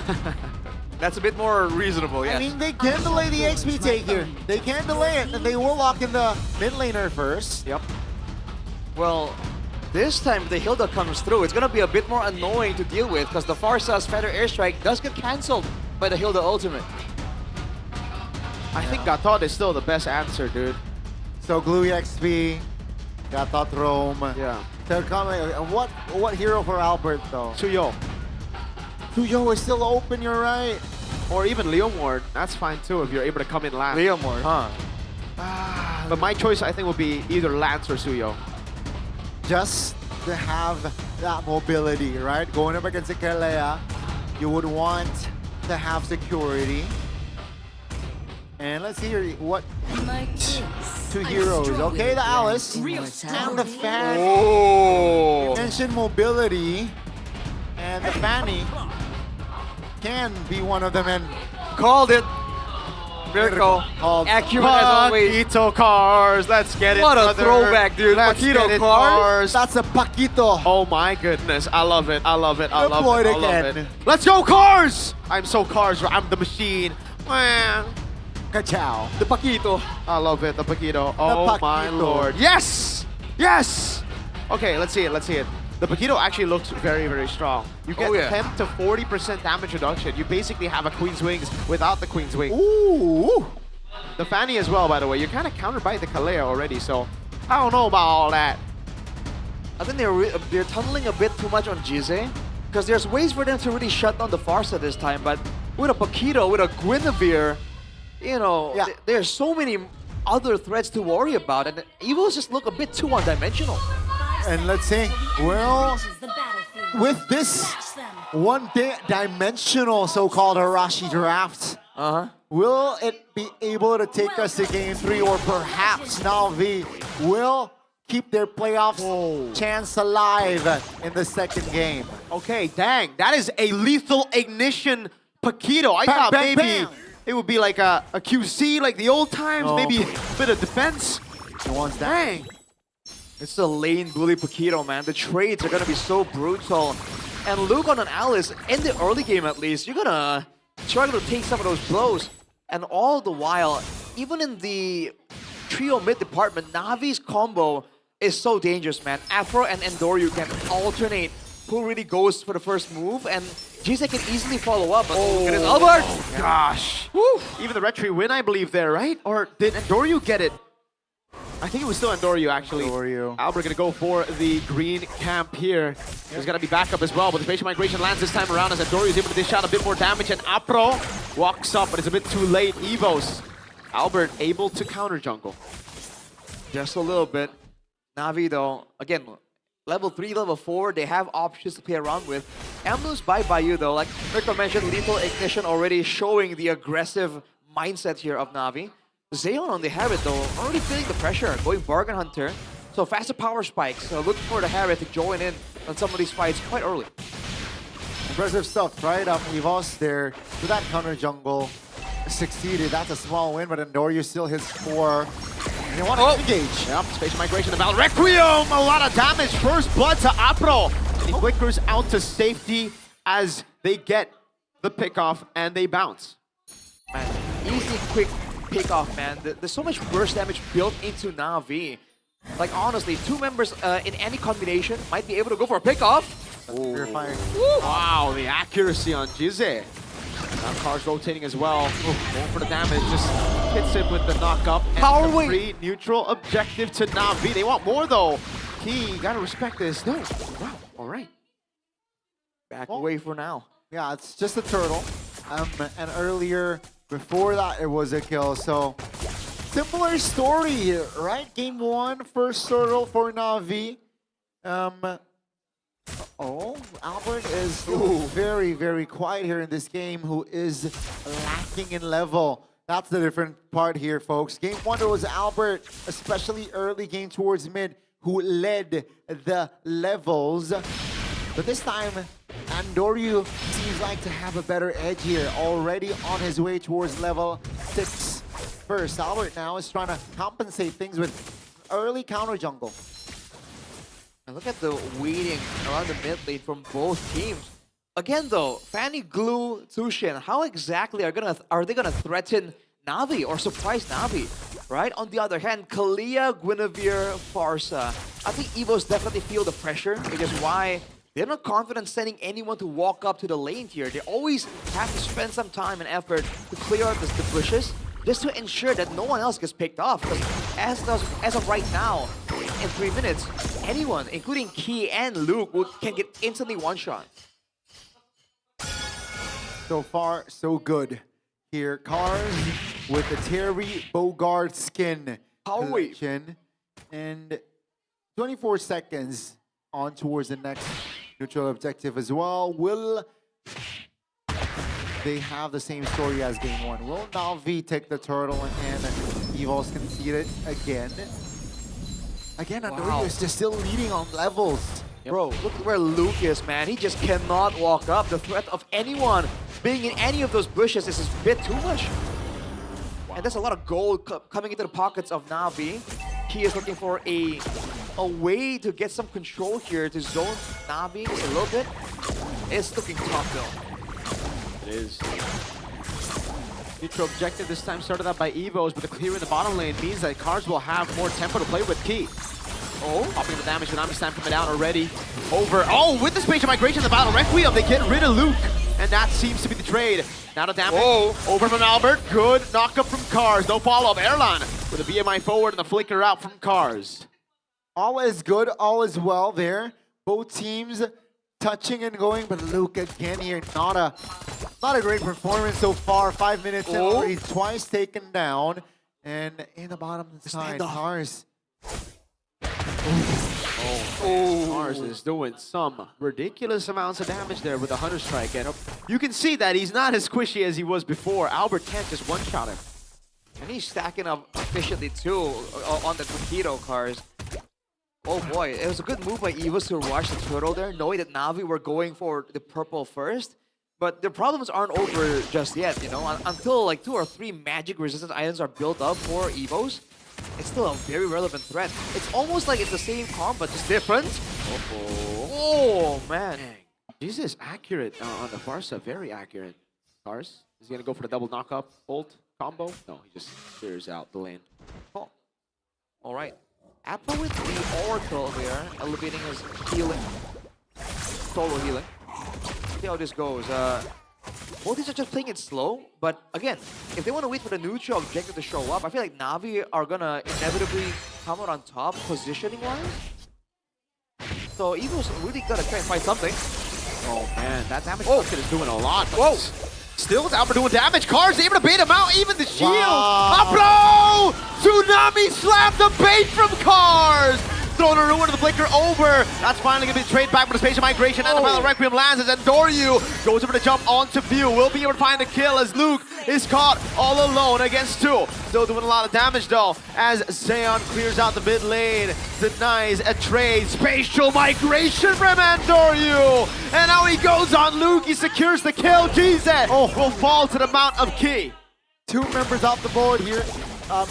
That's a bit more reasonable, yes. I mean, they can delay the XP take here. They can delay it, and they will lock in the mid laner first. Yep. Well, this time if the Hilda comes through, it's gonna be a bit more annoying to deal with because the Farsa's Feather Airstrike does get cancelled by the Hilda ultimate. I think Gatot is still the best answer, dude. So Glue XP, Gatot Roam. Yeah. They're coming. What hero for Albert though? Suyo. Suyo is still open, you're right. Or even Leomord. That's fine too if you're able to come in last. Leomord. Huh. But my choice I think would be either Lance or Suyo. Just to have that mobility, right? Going up against Ikalea, you would want to have security. And let's hear what two heroes. Okay, the Alice and the Fanny. Oh. You mentioned mobility, and the Fanny can be one of them. And called it. Miracle. Accurate as always. Paquito Cars. Let's get it. What a brother. throwback, dude. Let's Paquito get it, Cars. That's a Paquito. Oh my goodness. I love it. I love it. I love Deployed it. I love again. it. Let's go, Cars! I'm so Cars. I'm the machine. Ka-chow. The Paquito. I love it. The Paquito. Oh my lord. Yes! Yes! Okay, let's see it. Let's see it. The Paquito actually looks very, very strong. You get 10 to 40% damage reduction. You basically have a Queen's Wings without the Queen's Wing. Ooh! The Fanny as well, by the way. You're kind of countered by the Kalea already, so I don't know about all that. I think they're tunneling a bit too much on Jize. Because there's ways for them to really shut down the Farsa this time, but with a Paquito, with a Guinevere, you know, there's so many other threats to worry about, and Evos just look a bit too one-dimensional. And let's see, well, with this one-dimensional so-called Arashi draft, will it be able to take us to game 3, or perhaps Na'Vi will keep their playoffs chance alive in the second game? Okay, dang, that is a lethal ignition Paquito. I thought maybe it would be like a QC like the old times, maybe a bit of defense. He wants that. Dang. It's the lane bully Paquito, man. The trades are gonna be so brutal. And Luke on an Alice, in the early game at least, you're gonna struggle to take some of those blows. And all the while, even in the trio mid department, Navi's combo is so dangerous, man. Afro and Endoryu can alternate who really goes for the first move, and Jize can easily follow up. But look at it, Albert! Gosh. Woo. Even the retry win, I believe, there, right? Or did Endoryu get it? I think it was still Endoryu, actually. Albert gonna go for the green camp here. There's gonna be backup as well, but the spatial migration lands this time around as Endoryu is able to dish out a bit more damage, and Apro walks up, but it's a bit too late. Evos. Albert able to counter jungle. Just a little bit. Na'Vi though, again, level 3, level 4, they have options to play around with. Amlu's by Bayou though, like Mirko mentioned, lethal ignition already showing the aggressive mindset here of Na'Vi. Zeon on the Harriet though, already feeling the pressure, going Bargain Hunter. So faster power spikes, so look for the Harriet to join in on some of these fights quite early. Impressive stuff, right? Evos there to that counter jungle succeeded. That's a small win, but Endoryu still hits 4. And they want to engage. Yep, space migration to Battle Requiem. A lot of damage. First blood to Apro. And he flickers out to safety as they get the pickoff and they bounce. Man, easy, quick pickoff, man. There's so much burst damage built into Na'Vi. Like, honestly, two members in any combination might be able to go for a pickoff. Wow, the accuracy on Jize. Now Cars rotating as well. Going for the damage, just hits him with the knock-up. Power and wave. free neutral objective to Na'Vi. They want more though. Key, gotta respect this. No, wow, all right. Back away for now. Yeah, it's just a turtle. And earlier, before that, it was a kill. So, similar story here, right? Game 1, first turtle for Na'Vi. Albert is still very, very quiet here in this game, who is lacking in level. That's the different part here, folks. Game 1, there was Albert, especially early game towards mid, who led the levels. But this time, Andoryu seems like to have a better edge here, already on his way towards level 6. First, Albert now is trying to compensate things with early counter jungle. And look at the waiting around the mid lane from both teams. Again though, Fanny, Glue, Tushin, how exactly are they gonna threaten Na'Vi or surprise Na'Vi? Right? On the other hand, Kalia, Guinevere, Farsa. I think Evos definitely feel the pressure, which is why they're not confident sending anyone to walk up to the lane here. They always have to spend some time and effort to clear out the bushes just to ensure that no one else gets picked off. Because as of right now, in 3 minutes, anyone, including Key and Luke, can get instantly one-shot. So far, so good. Here, Cars with the Terry Bogard skin collection. And 24 seconds on towards the next neutral objective as well. Will they have the same story as game 1? Will Na'Vi take the turtle and Evos concede it again? Again, Andoryu is just still leading on levels. Bro, look where Luke is, man. He just cannot walk up. The threat of anyone being in any of those bushes is a bit too much. And there's a lot of gold coming into the pockets of Na'Vi. He is looking for a way to get some control here to zone Na'Vi just a little bit. It's looking tough though. It is. Neutral objective this time started out by Evos, but the clear in the bottom lane means that Cars will have more tempo to play with. Key. Popping the damage, Konami's time coming down already. Over. With the spatial migration, the Battle Requiem, they get rid of Luke. And that seems to be the trade. Now the damage. Over from Albert. Good knock up from Cars. No follow-up. Erlan with a BMI forward and the flicker out from Cars. All is good, all is well there. Both teams touching and going, but Luke again here, not a great performance so far. 5 minutes in, already twice taken down. And in the bottom side, Cars. Mars is doing some ridiculous amounts of damage there with the Hunter Strike. And you can see that he's not as squishy as he was before. Albert can't just one-shot him. And he's stacking up efficiently too on the Torpedo Cars. Oh boy, it was a good move by Evos to rush the turtle there, knowing that Na'Vi were going for the purple first. But the problems aren't over just yet, you know? Until like 2 or 3 magic resistance items are built up for Evos, it's still a very relevant threat. It's almost like it's the same combo, just different. Oh man. This is accurate on the Farsa, very accurate. Cars, is he gonna go for the double knock-up ult combo? No, he just clears out the lane. Oh, all right. Apple with the Oracle there, elevating his healing, solo healing. See how this goes. Both these are just playing it slow, but again, if they want to wait for the neutral objective to show up, I feel like Na'Vi are gonna inevitably come out on top positioning-wise. So Eagles really gotta try and find something. Oh man, that damage bucket is doing a lot. Still, it's Albert doing damage. Cars able to bait him out, even the shield. Apro! Tsunami slapped the bait from Cars! Throwing a ruin to the flicker over. That's finally going to be traded back for the spatial migration. And the Battle Requiem lands as Andoryu goes over to jump onto view. Will be able to find a kill as Luke is caught all alone against 2. Still doing a lot of damage though as Zeon clears out the mid lane. Denies a trade. Spatial migration from Andoryu. And now he goes on Luke. He secures the kill. Gize will fall to the Mount of Key. 2 members off the board here,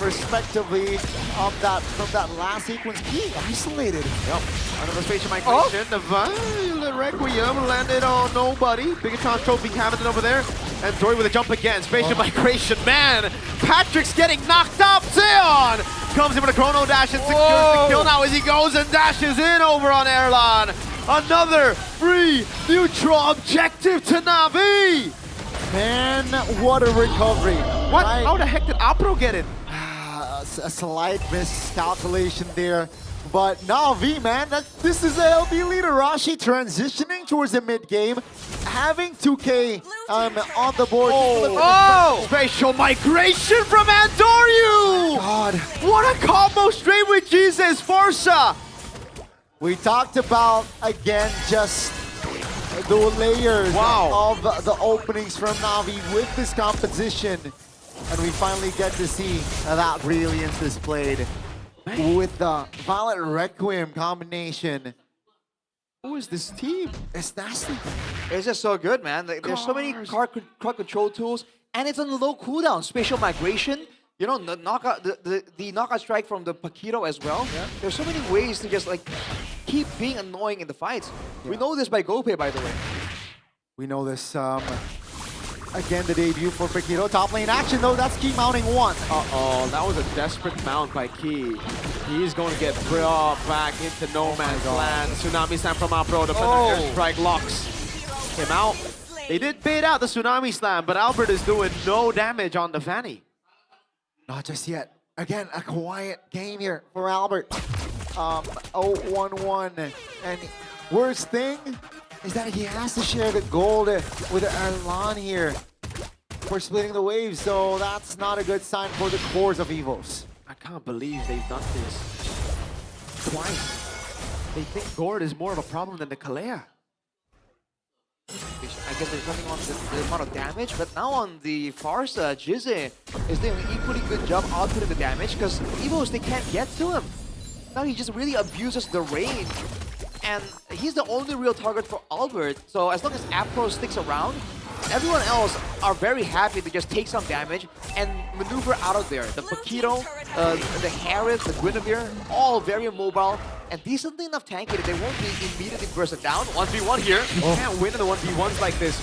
respectively. of that from that last sequence. He isolated. Yep. Another spatial migration. The Violet Requiem landed on nobody. Bigatron Trophy having it over there. And Dory with a jump again. Spatial migration. Man, Patrick's getting knocked up. Zeon comes in with a chrono dash and secures the kill now as he goes and dashes in over on Erlan. Another free neutral objective to Na'Vi. Man, what a recovery. What? Right? How the heck did Apro get it? A slight miscalculation there. But Na'Vi, man, this is a LB leader. Rashi transitioning towards the mid game, having 2K on the board. Spatial migration from Andoryu! God. What a combo straight with Jesus Forza! We talked about, again, just the layers of the openings from Na'Vi with this composition. And we finally get to see that brilliance displayed with the Violet Requiem combination. Who is this team? It's nasty. It's just so good, man. There's so many card control tools, and it's on the low cooldown. Spatial migration, you know, the knockout, the knockout strike from the Paquito as well. Yeah. There's so many ways to just like keep being annoying in the fights. Yeah. We know this by GoPay, by the way. We know this. Again, the debut for Paquito. Top lane action, though. That's Key mounting one. Uh-oh, that was a desperate mount by Key. He's going to get brought back into no man's land. Tsunami Slam from Apro. The Air Strike locks him out. They did bait out the Tsunami Slam, but Albert is doing no damage on the Fanny. Not just yet. Again, a quiet game here for Albert. 0-1-1. And worst thing is that he has to share the gold with Erlan here for splitting the waves, so that's not a good sign for the cores of Evos. I can't believe they've done this twice. They think Gord is more of a problem than the Kalea. I guess there's nothing on the amount of damage, but now on the Farsa, Jizze is doing an equally good job outputting the damage because Evos, they can't get to him. Now he just really abuses the range. And he's the only real target for Albert, so as long as Apro sticks around, everyone else are very happy to just take some damage and maneuver out of there. The Paquito, the Harris, the Guinevere, all very mobile and decently enough tanky that they won't be immediately bursted down. 1v1 here. You can't win in the 1v1s like this.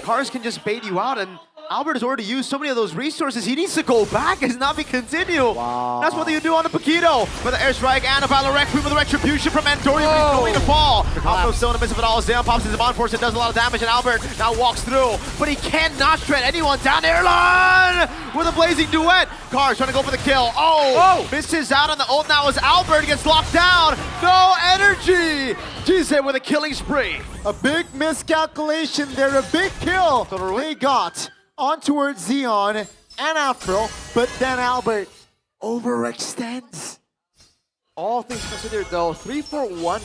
Cars can just bait you out, and Albert has already used so many of those resources. He needs to go back as Na'Vi continue. Wow. That's what you do on the Paquito. With the airstrike and a Valor Requiem with the retribution from Andoryu, but he's going to fall. Albert still in the midst of it all. Zeon pops his Bond Force and does a lot of damage, and Albert now walks through. But he cannot shred anyone down. Erlan with a blazing duet. Cars trying to go for the kill. Misses out on the ult now as Albert gets locked down. No energy. Jizze with a killing spree. A big miscalculation there, a big kill they got on towards Zeon and Afro, but then Albert overextends. All things considered though, 3-4-1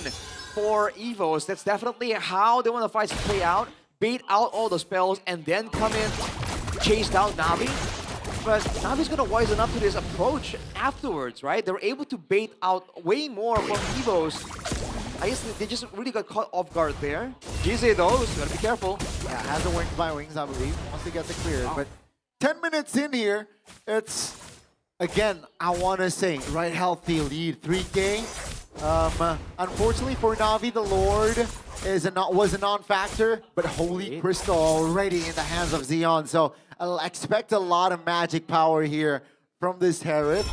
for Evos. That's definitely how they want the fights to play out. Bait out all the spells and then come in, chase down Na'Vi. But Navi's gonna wisen up to this approach afterwards, right? They're able to bait out way more from Evos. I guess they just really got caught off guard there. Jizze though, so gotta be careful. Yeah, has the wings by wings, I believe, once they get the clear. But 10 minutes in here, it's, again, I want to say, right healthy lead, 3K. Unfortunately for Na'Vi, the Lord was a non-factor, but Holy Crystal already in the hands of Zeon. So I'll expect a lot of magic power here from this Herod.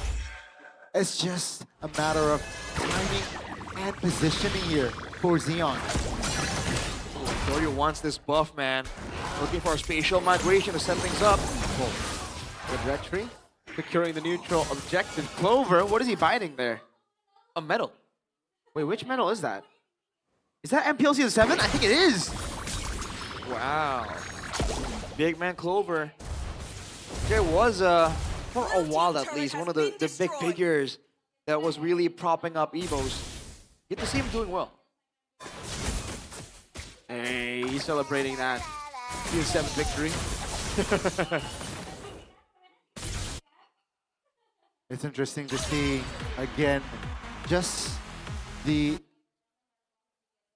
It's just a matter of timing and positioning here for Zeon. Dory wants this buff, man. Looking for a spatial migration to set things up. Good retry. Securing the neutral objective. Clover, what is he biting there? A medal. Wait, which medal is that? Is that MPL Season 7? I think it is. Wow. Big man Clover. There was, for a while at least, one of the big figures that was really propping up Evos. Get to see him doing well. Hey, he's celebrating that Season 7 victory. It's interesting to see, again, just the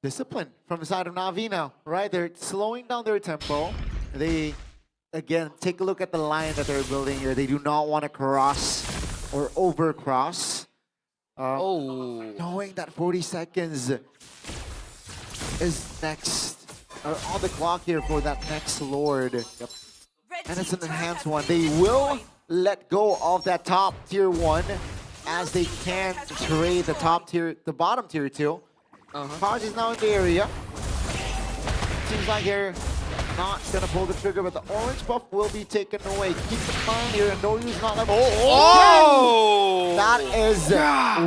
discipline from the side of Na'Vi now, right? They're slowing down their tempo. They, again, take a look at the line that they're building here. They do not want to cross or overcross. Knowing that 40 seconds is next, on the clock here for that next Lord. And it's an enhanced one. They will let go of that top tier 1 as they can trade the bottom tier 2. Paj is now in the area. Seems like they're not gonna pull the trigger, but the orange buff will be taken away. Keep in mind here, Noryu's not level. That is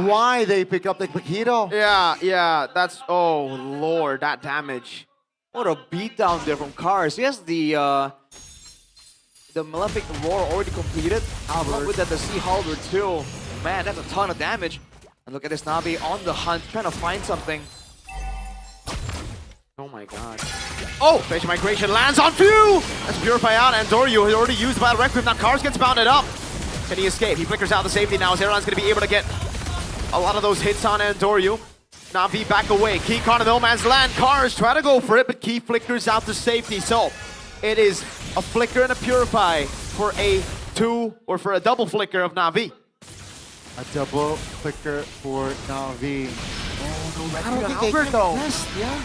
why they pick up the Paquito. Yeah, that's, oh lord, that damage. What a beatdown there from Cars. Yes, the Malefic Roar already completed. Along with that, the Sea Halberd too. Man, that's a ton of damage. And look at this Navi on the hunt, trying to find something. Oh my god. Oh! Facial Migration lands on Few! That's Purify out, and Doryu has already used Battle Requiem. Now Cars gets bounded up. Can he escape? He flickers out the safety now. Zeron's going to be able to get a lot of those hits on Andoryu. Na'Vi back away. Key caught in no man's land. Cars try to go for it, but Key flickers out the safety. So it is a flicker and a Purify for a double flicker of Na'Vi. A double flicker for Na'Vi. Oh, no, I don't think Albert, they though. Yeah.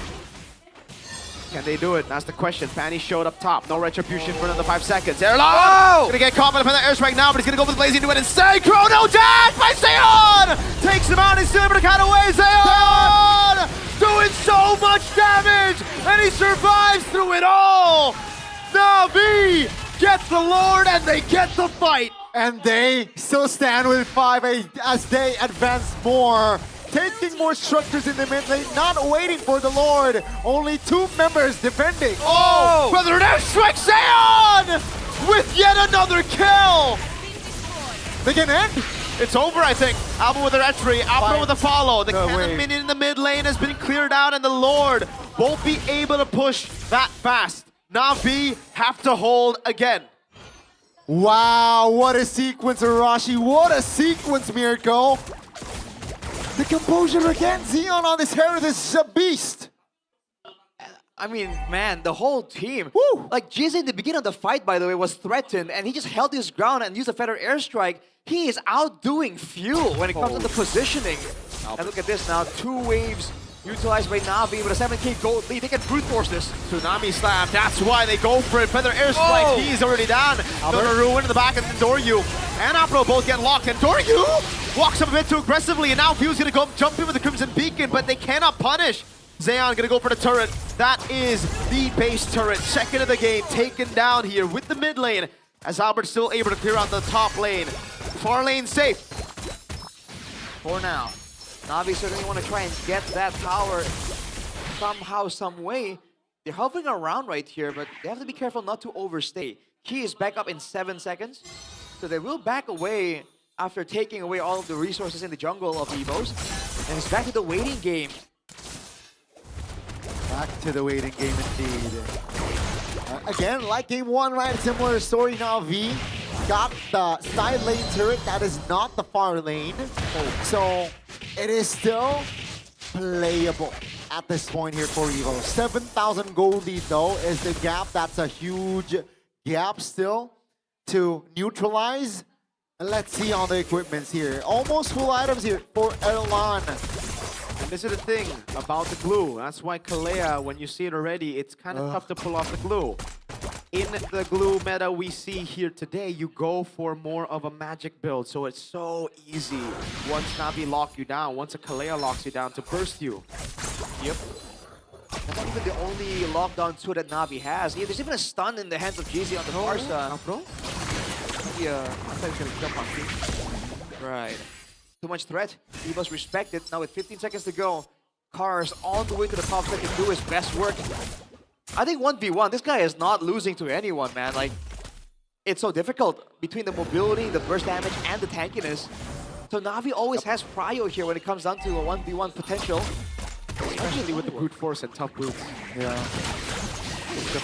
Can they do it? That's the question. Fanny showed up top. No retribution for another 5 seconds. Erlon! Gonna get caught by the airstrike now, but he's gonna go for the Blazing do it insane. Chrono dash by Zeon! Takes him out, he's still able to cut away. Zeon! Doing so much damage! And he survives through it all! Na'Vi gets the Lord and they get the fight! And they still stand with 5 as they advance more. Taking more structures in the mid lane, not waiting for the Lord. Only 2 members defending. Oh! Brother, an airstrike Zeon! With yet another kill! They can end. It's over, I think. Alba with a retry, Alba with a follow. The cannon minion in the mid lane has been cleared out, and the Lord won't be able to push that fast. Na'Vi have to hold again. Wow, what a sequence, Arashi. What a sequence, Mirko. The composure again, Zeon on this Herald is a beast. I mean, man, the whole team. Like, Jizz in the beginning of the fight, by the way, was threatened, and he just held his ground and used a Feather Airstrike. He is outdoing Fuel when it comes to the positioning. And look at this now, 2 waves utilized by Na'Vi with a 7k gold lead. They can brute force this. Tsunami Slam, that's why they go for it. Feather Airstrike, he's already down. Gonna ruin in the back, and Doryu and Apro both get locked, and Doryu walks up a bit too aggressively, and now Fu's gonna go jump in with the Crimson Beacon, but they cannot punish. Zeon gonna go for the turret. That is the base turret. Second of the game, taken down here with the mid lane, as Albert's still able to clear out the top lane. Far lane safe. For now. Na'Vi certainly want to try and get that tower somehow, some way. They're hovering around right here, but they have to be careful not to overstay. Key is back up in 7 seconds, so they will back away after taking away all of the resources in the jungle of Evos. And it's back to the waiting game. Back to the waiting game indeed. Again, like game 1, right? Similar story. Na'Vi got the side lane turret. That is not the far lane. So it is still playable at this point here for Evo. 7,000 gold lead though is the gap. That's a huge gap still to neutralize. And let's see on the equipments here. Almost full items here for Erlan. And this is the thing about the glue. That's why Kalea, when you see it already, it's kind of tough to pull off the glue. In the glue meta we see here today, you go for more of a magic build. So it's so easy once Na'Vi lock you down, once a Kalea locks you down to burst you. Yep. That's not even the only lockdown tool that Na'Vi has. Yeah, there's even a stun in the hands of GZ on the Barca. Yeah, I thought he was going to jump on King. Right. Too much threat. He must respect it. Now with 15 seconds to go, Cars on the way to the top side can do his best work. I think 1v1, this guy is not losing to anyone, man. Like, it's so difficult between the mobility, the burst damage, and the tankiness. So Na'Vi always has prio here when it comes down to a 1v1 potential. Especially with the brute force and tough boots. Yeah.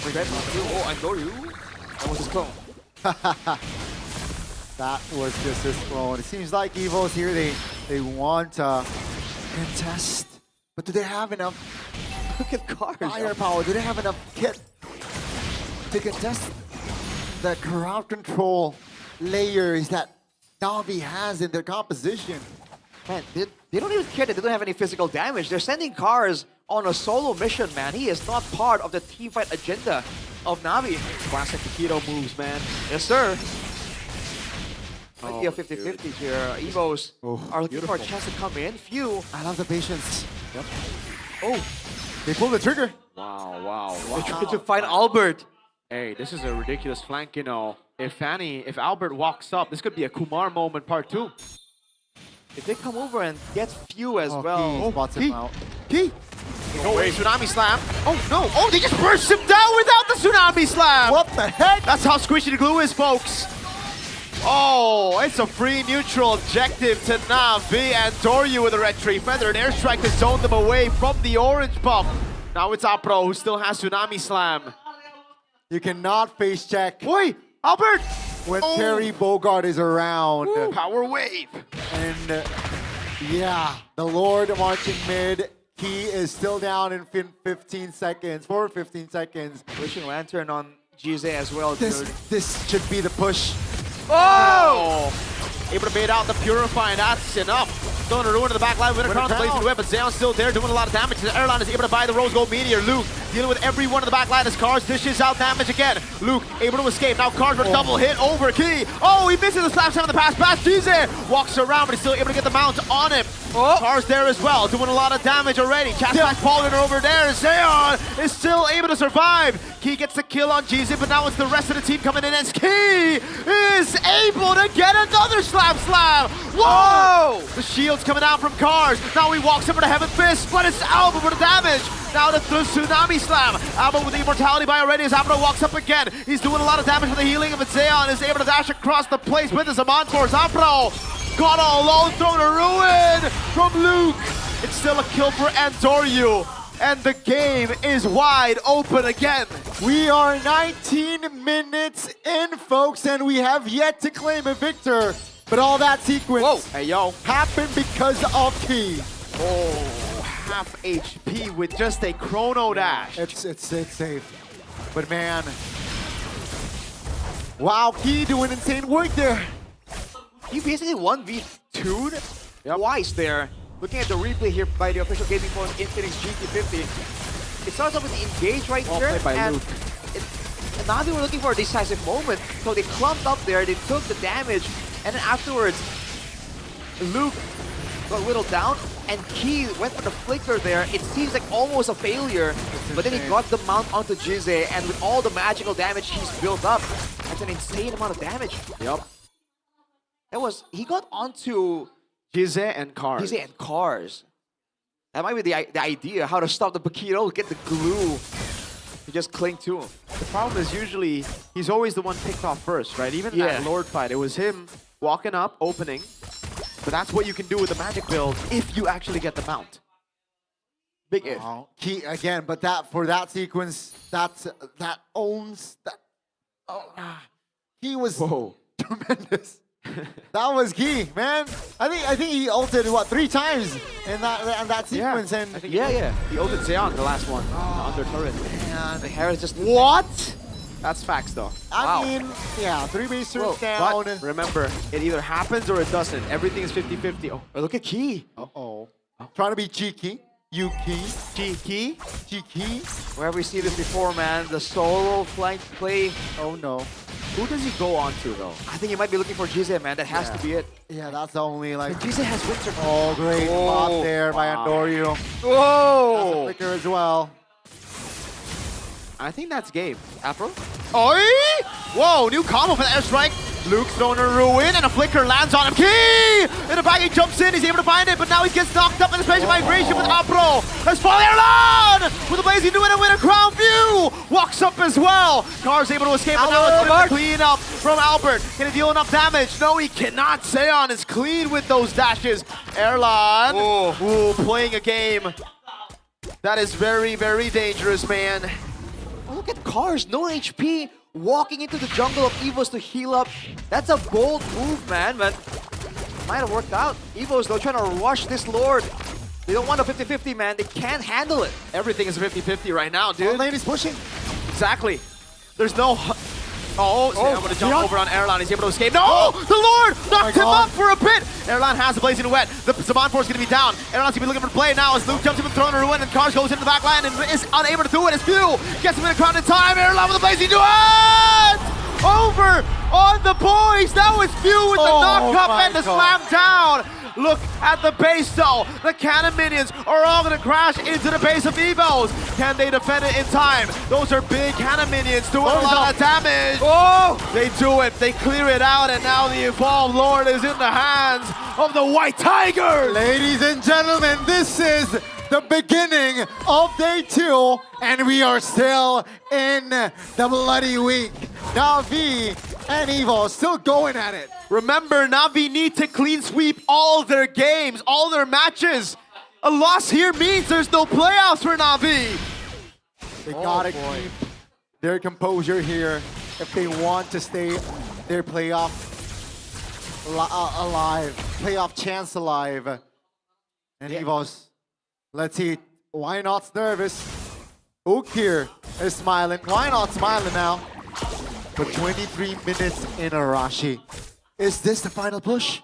Oh, I know you. That was his clone. That was just his clone. It seems like Evo's here, they want to contest. But do they have enough Look at Cars. firepower? Do they have enough kit to contest the crowd control layers that Navi has in their composition. Man, they don't even care that they don't have any physical damage. They're sending cars on a solo mission, man. He is not part of the teamfight agenda of Navi. Classic Taquito moves, man. Yes, sir. Oh, Might be a 50-50 here. Evos are looking for a chance to come in. Few. I love the patience. Yep. Oh, they pulled the trigger. Wow, wow, wow. They're trying to find Albert. Hey, this is a ridiculous flank, you know. If Albert walks up, this could be a Kumar moment part 2. If they come over and get Few as well. Key spots him out. Key. No way, Tsunami Slam. Oh no, oh, they just burst him down without the Tsunami Slam. What the heck? That's how squishy the glue is, folks. Oh, it's a free neutral objective to Navi, and Doryu with a red tree feather. An airstrike to zone them away from the orange buff. Now it's Apro who still has Tsunami Slam. You cannot face check. Oi, Albert! When Terry Bogard is around. Power wave. And yeah, the Lord marching mid. Key is still down in 15 seconds, for 15 seconds. Wishing Lantern on GZ as well, dude. This should be the push. Oh! Able to bait out the Purify, and that's enough. Still in a ruin in the back line, Winter Crown, placing the whip, but Zeon's still there doing a lot of damage. The Airline is able to buy the Rose Gold Meteor. Luke dealing with everyone in the back line as Cars dishes out damage again. Luke able to escape. Now Cars with a double hit over Key. Oh, he misses the slap on the pass. Past GZ walks around, but he's still able to get the mount on him. Cars there as well, doing a lot of damage already. Chaspack falling over there. Zeon is still able to survive. Key gets the kill on GZ, but now it's the rest of the team coming in as Key is able to get another slam. Whoa! The shield's coming out from Cars. Now he walks over to Heaven Fist, but it's Alba with the damage. Now the Tsunami Slam. Alba with the Immortality by already as Alba walks up again. He's doing a lot of damage with the healing, but Zeon is able to dash across the place with his Amon Force. Apro got all alone, thrown a ruin from Luke. It's still a kill for Andoryu. And the game is wide open again. We are 19 minutes in, folks, and we have yet to claim a victor. But all that sequence happened because of Key. Oh, half HP with just a chrono dash. It's safe. But man, wow, Key doing insane work there. He basically 1v2'd twice there. Looking at the replay here by the official gaming phone Infinix GT50. It starts off with the engage right here, and now they were looking for a decisive moment, so they clumped up there, they took the damage, and then afterwards, Luke got whittled down, and Key went for the flicker there. It seems like almost a failure, but then he got the mount onto GZ, and with all the magical damage he's built up, that's an insane amount of damage. Yep. He got onto GZ and Cars. GZ and Cars. That might be the idea, how to stop the Paquito, get the glue to just cling to him. The problem is usually he's always the one picked off first, right? Even in that Lord fight, it was him walking up, opening. But that's what you can do with the magic build if you actually get the mount. Big if. Key again, but for that sequence, that owns that. He was tremendous. That was Key, man. I think he ulted what 3 times in that sequence, and he ulted Zeon the last one under turret. Man, the hair is just what? That's facts though. I mean, yeah, 3 base turrets down. But remember, it either happens or it doesn't. Everything is 50-50. Oh, look at Key. Trying to be cheeky. Yuki. Cheeky. Where have we seen this before, man? The solo flank play. Oh no. Who does he go on to though? I think he might be looking for GZ, man. That has to be it. Yeah, that's the only like. GZ has Winter. Oh, great spot there by Andoryu. Whoa! That's a flicker as well. I think that's game. Afro? Oi! Whoa, new combo for the airstrike. Luke's throwing a ruin and a flicker lands on him. Key! In the back, he jumps in, he's able to find it, but now he gets knocked up in the spatial migration with Apro. Let's follow Airline! With a blazing new and win a crown view! Walks up as well. Car's able to escape, but now it's going to clean up from Albert. Can he deal enough damage? No, he cannot. Zeon is clean with those dashes. Airline, playing a game that is very, very dangerous, man. Oh, look at Cars, no HP, walking into the jungle of Evos to heal up. That's a bold move, man, but might have worked out. Evos, though, trying to rush this Lord. They don't want a 50-50, man. They can't handle it. Everything is 50-50 right now, dude. All lane is pushing. Exactly. There's no Oh, so I'm going to jump over on Erlan. He's able to escape. No! The Lord knocked him up for a bit. Erlan has the Blazing Wet. The Zaman Force is going to be down. Erlan's going to be looking for play now as Luke jumps him and thrown a ruin, and Cars goes into the back line and is unable to do it. As Few gets him in the crowd in time. Erlan with the Blazing Duet! Over on the boys. Now it's Few with the knock up and the slam down. Look at the base though. The cannon minions are all going to crash into the base of Evos. Can they defend it in time? Those are big cannon minions doing a lot of damage. Oh! They do it. They clear it out, and now the Evolved Lord is in the hands of the White Tigers. Ladies and gentlemen, this is the beginning of day 2, and we are still in the bloody week. Na'Vi and Evo still going at it. Remember, Na'Vi need to clean sweep all their games, all their matches. A loss here means there's no playoffs for Na'Vi. They gotta keep their composure here if they want to stay their playoff alive, playoff chance alive. And Evos, let's see, why not nervous? Ook here is smiling. Why not smiling now? For 23 minutes in Arashi. Is this the final push?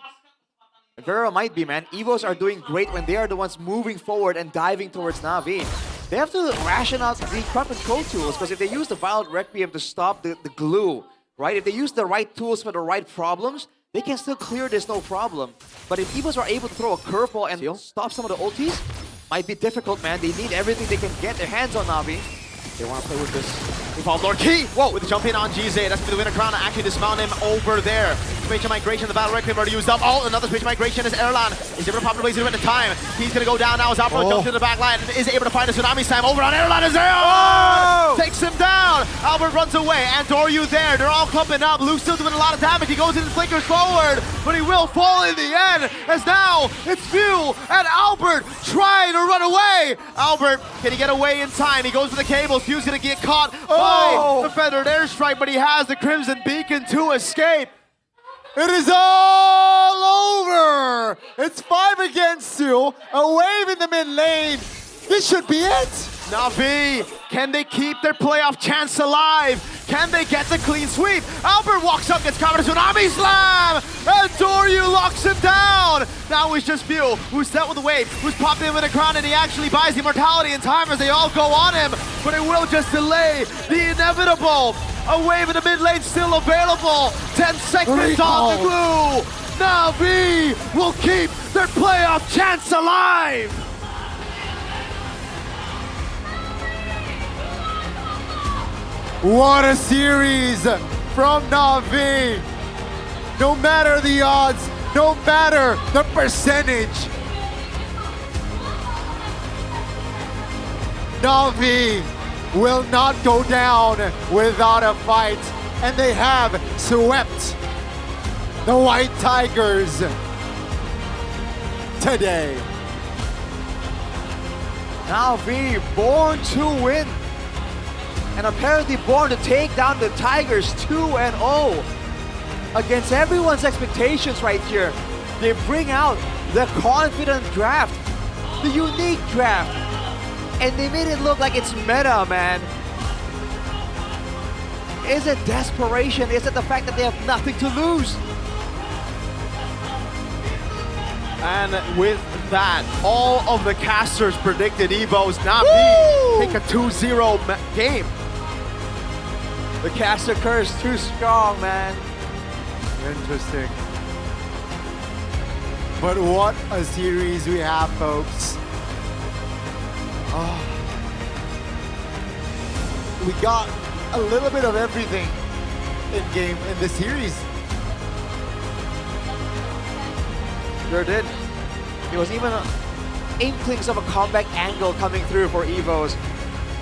Very well might be, man. Evos are doing great when they are the ones moving forward and diving towards Na'Vi. They have to ration out the crowd control tools, because if they use the Violent Requiem to stop the glue, right? If they use the right tools for the right problems, they can still clear this no problem. But if Evos are able to throw a curveball and stop some of the ultis, might be difficult, man. They need everything they can get their hands on Na'Vi. They want to play with this. Evolved Lord Key! Whoa! With the jump in on GZ. That's going to win a crown and actually dismount him over there. Spatial Migration, the Battle Requiem already used up. Oh, another Spatial Migration is Erlan. He's able to pop the Blazing at the time. He's going to go down now as Alpro jumps into the back line and is able to find a Tsunami Slam over on Erlan as there. Takes him down. Albert runs away. And Doryu there. They're all clumping up. Luke's still doing a lot of damage. He goes in and flickers forward, but he will fall in the end as now it's Few and Albert trying to run away. Albert, can he get away in time? He goes for the cables. Few's going to get caught by the Feathered Airstrike, but he has the Crimson Beacon to escape. It is all over! It's 5 against 2, a wave in the mid lane. This should be it! Na'Vi, can they keep their playoff chance alive? Can they get the clean sweep? Albert walks up, gets covered, a Tsunami Slam! And Doryu locks him down! Now it's just Few, who's set with the wave, who's popped in with a crown, and he actually buys the immortality in time as they all go on him, but it will just delay the inevitable. A wave in the mid lane still available. 10 seconds on the glue. Na'Vi will keep their playoff chance alive. What a series from Na'Vi. No matter the odds, no matter the percentage, Na'Vi will not go down without a fight, and they have swept the White Tigers today. Na'Vi born to win, and apparently born to take down the Tigers 2-0. Against everyone's expectations right here, they bring out the confident draft, the unique draft, and they made it look like it's meta, man. Is it desperation? Is it the fact that they have nothing to lose? And with that, all of the casters predicted Evo's Na'Vi take a 2-0 game. The caster curse too strong, man. Interesting. But what a series we have, folks. Oh. We got a little bit of everything in this series. Sure did. There was even inklings of a comeback angle coming through for Evos.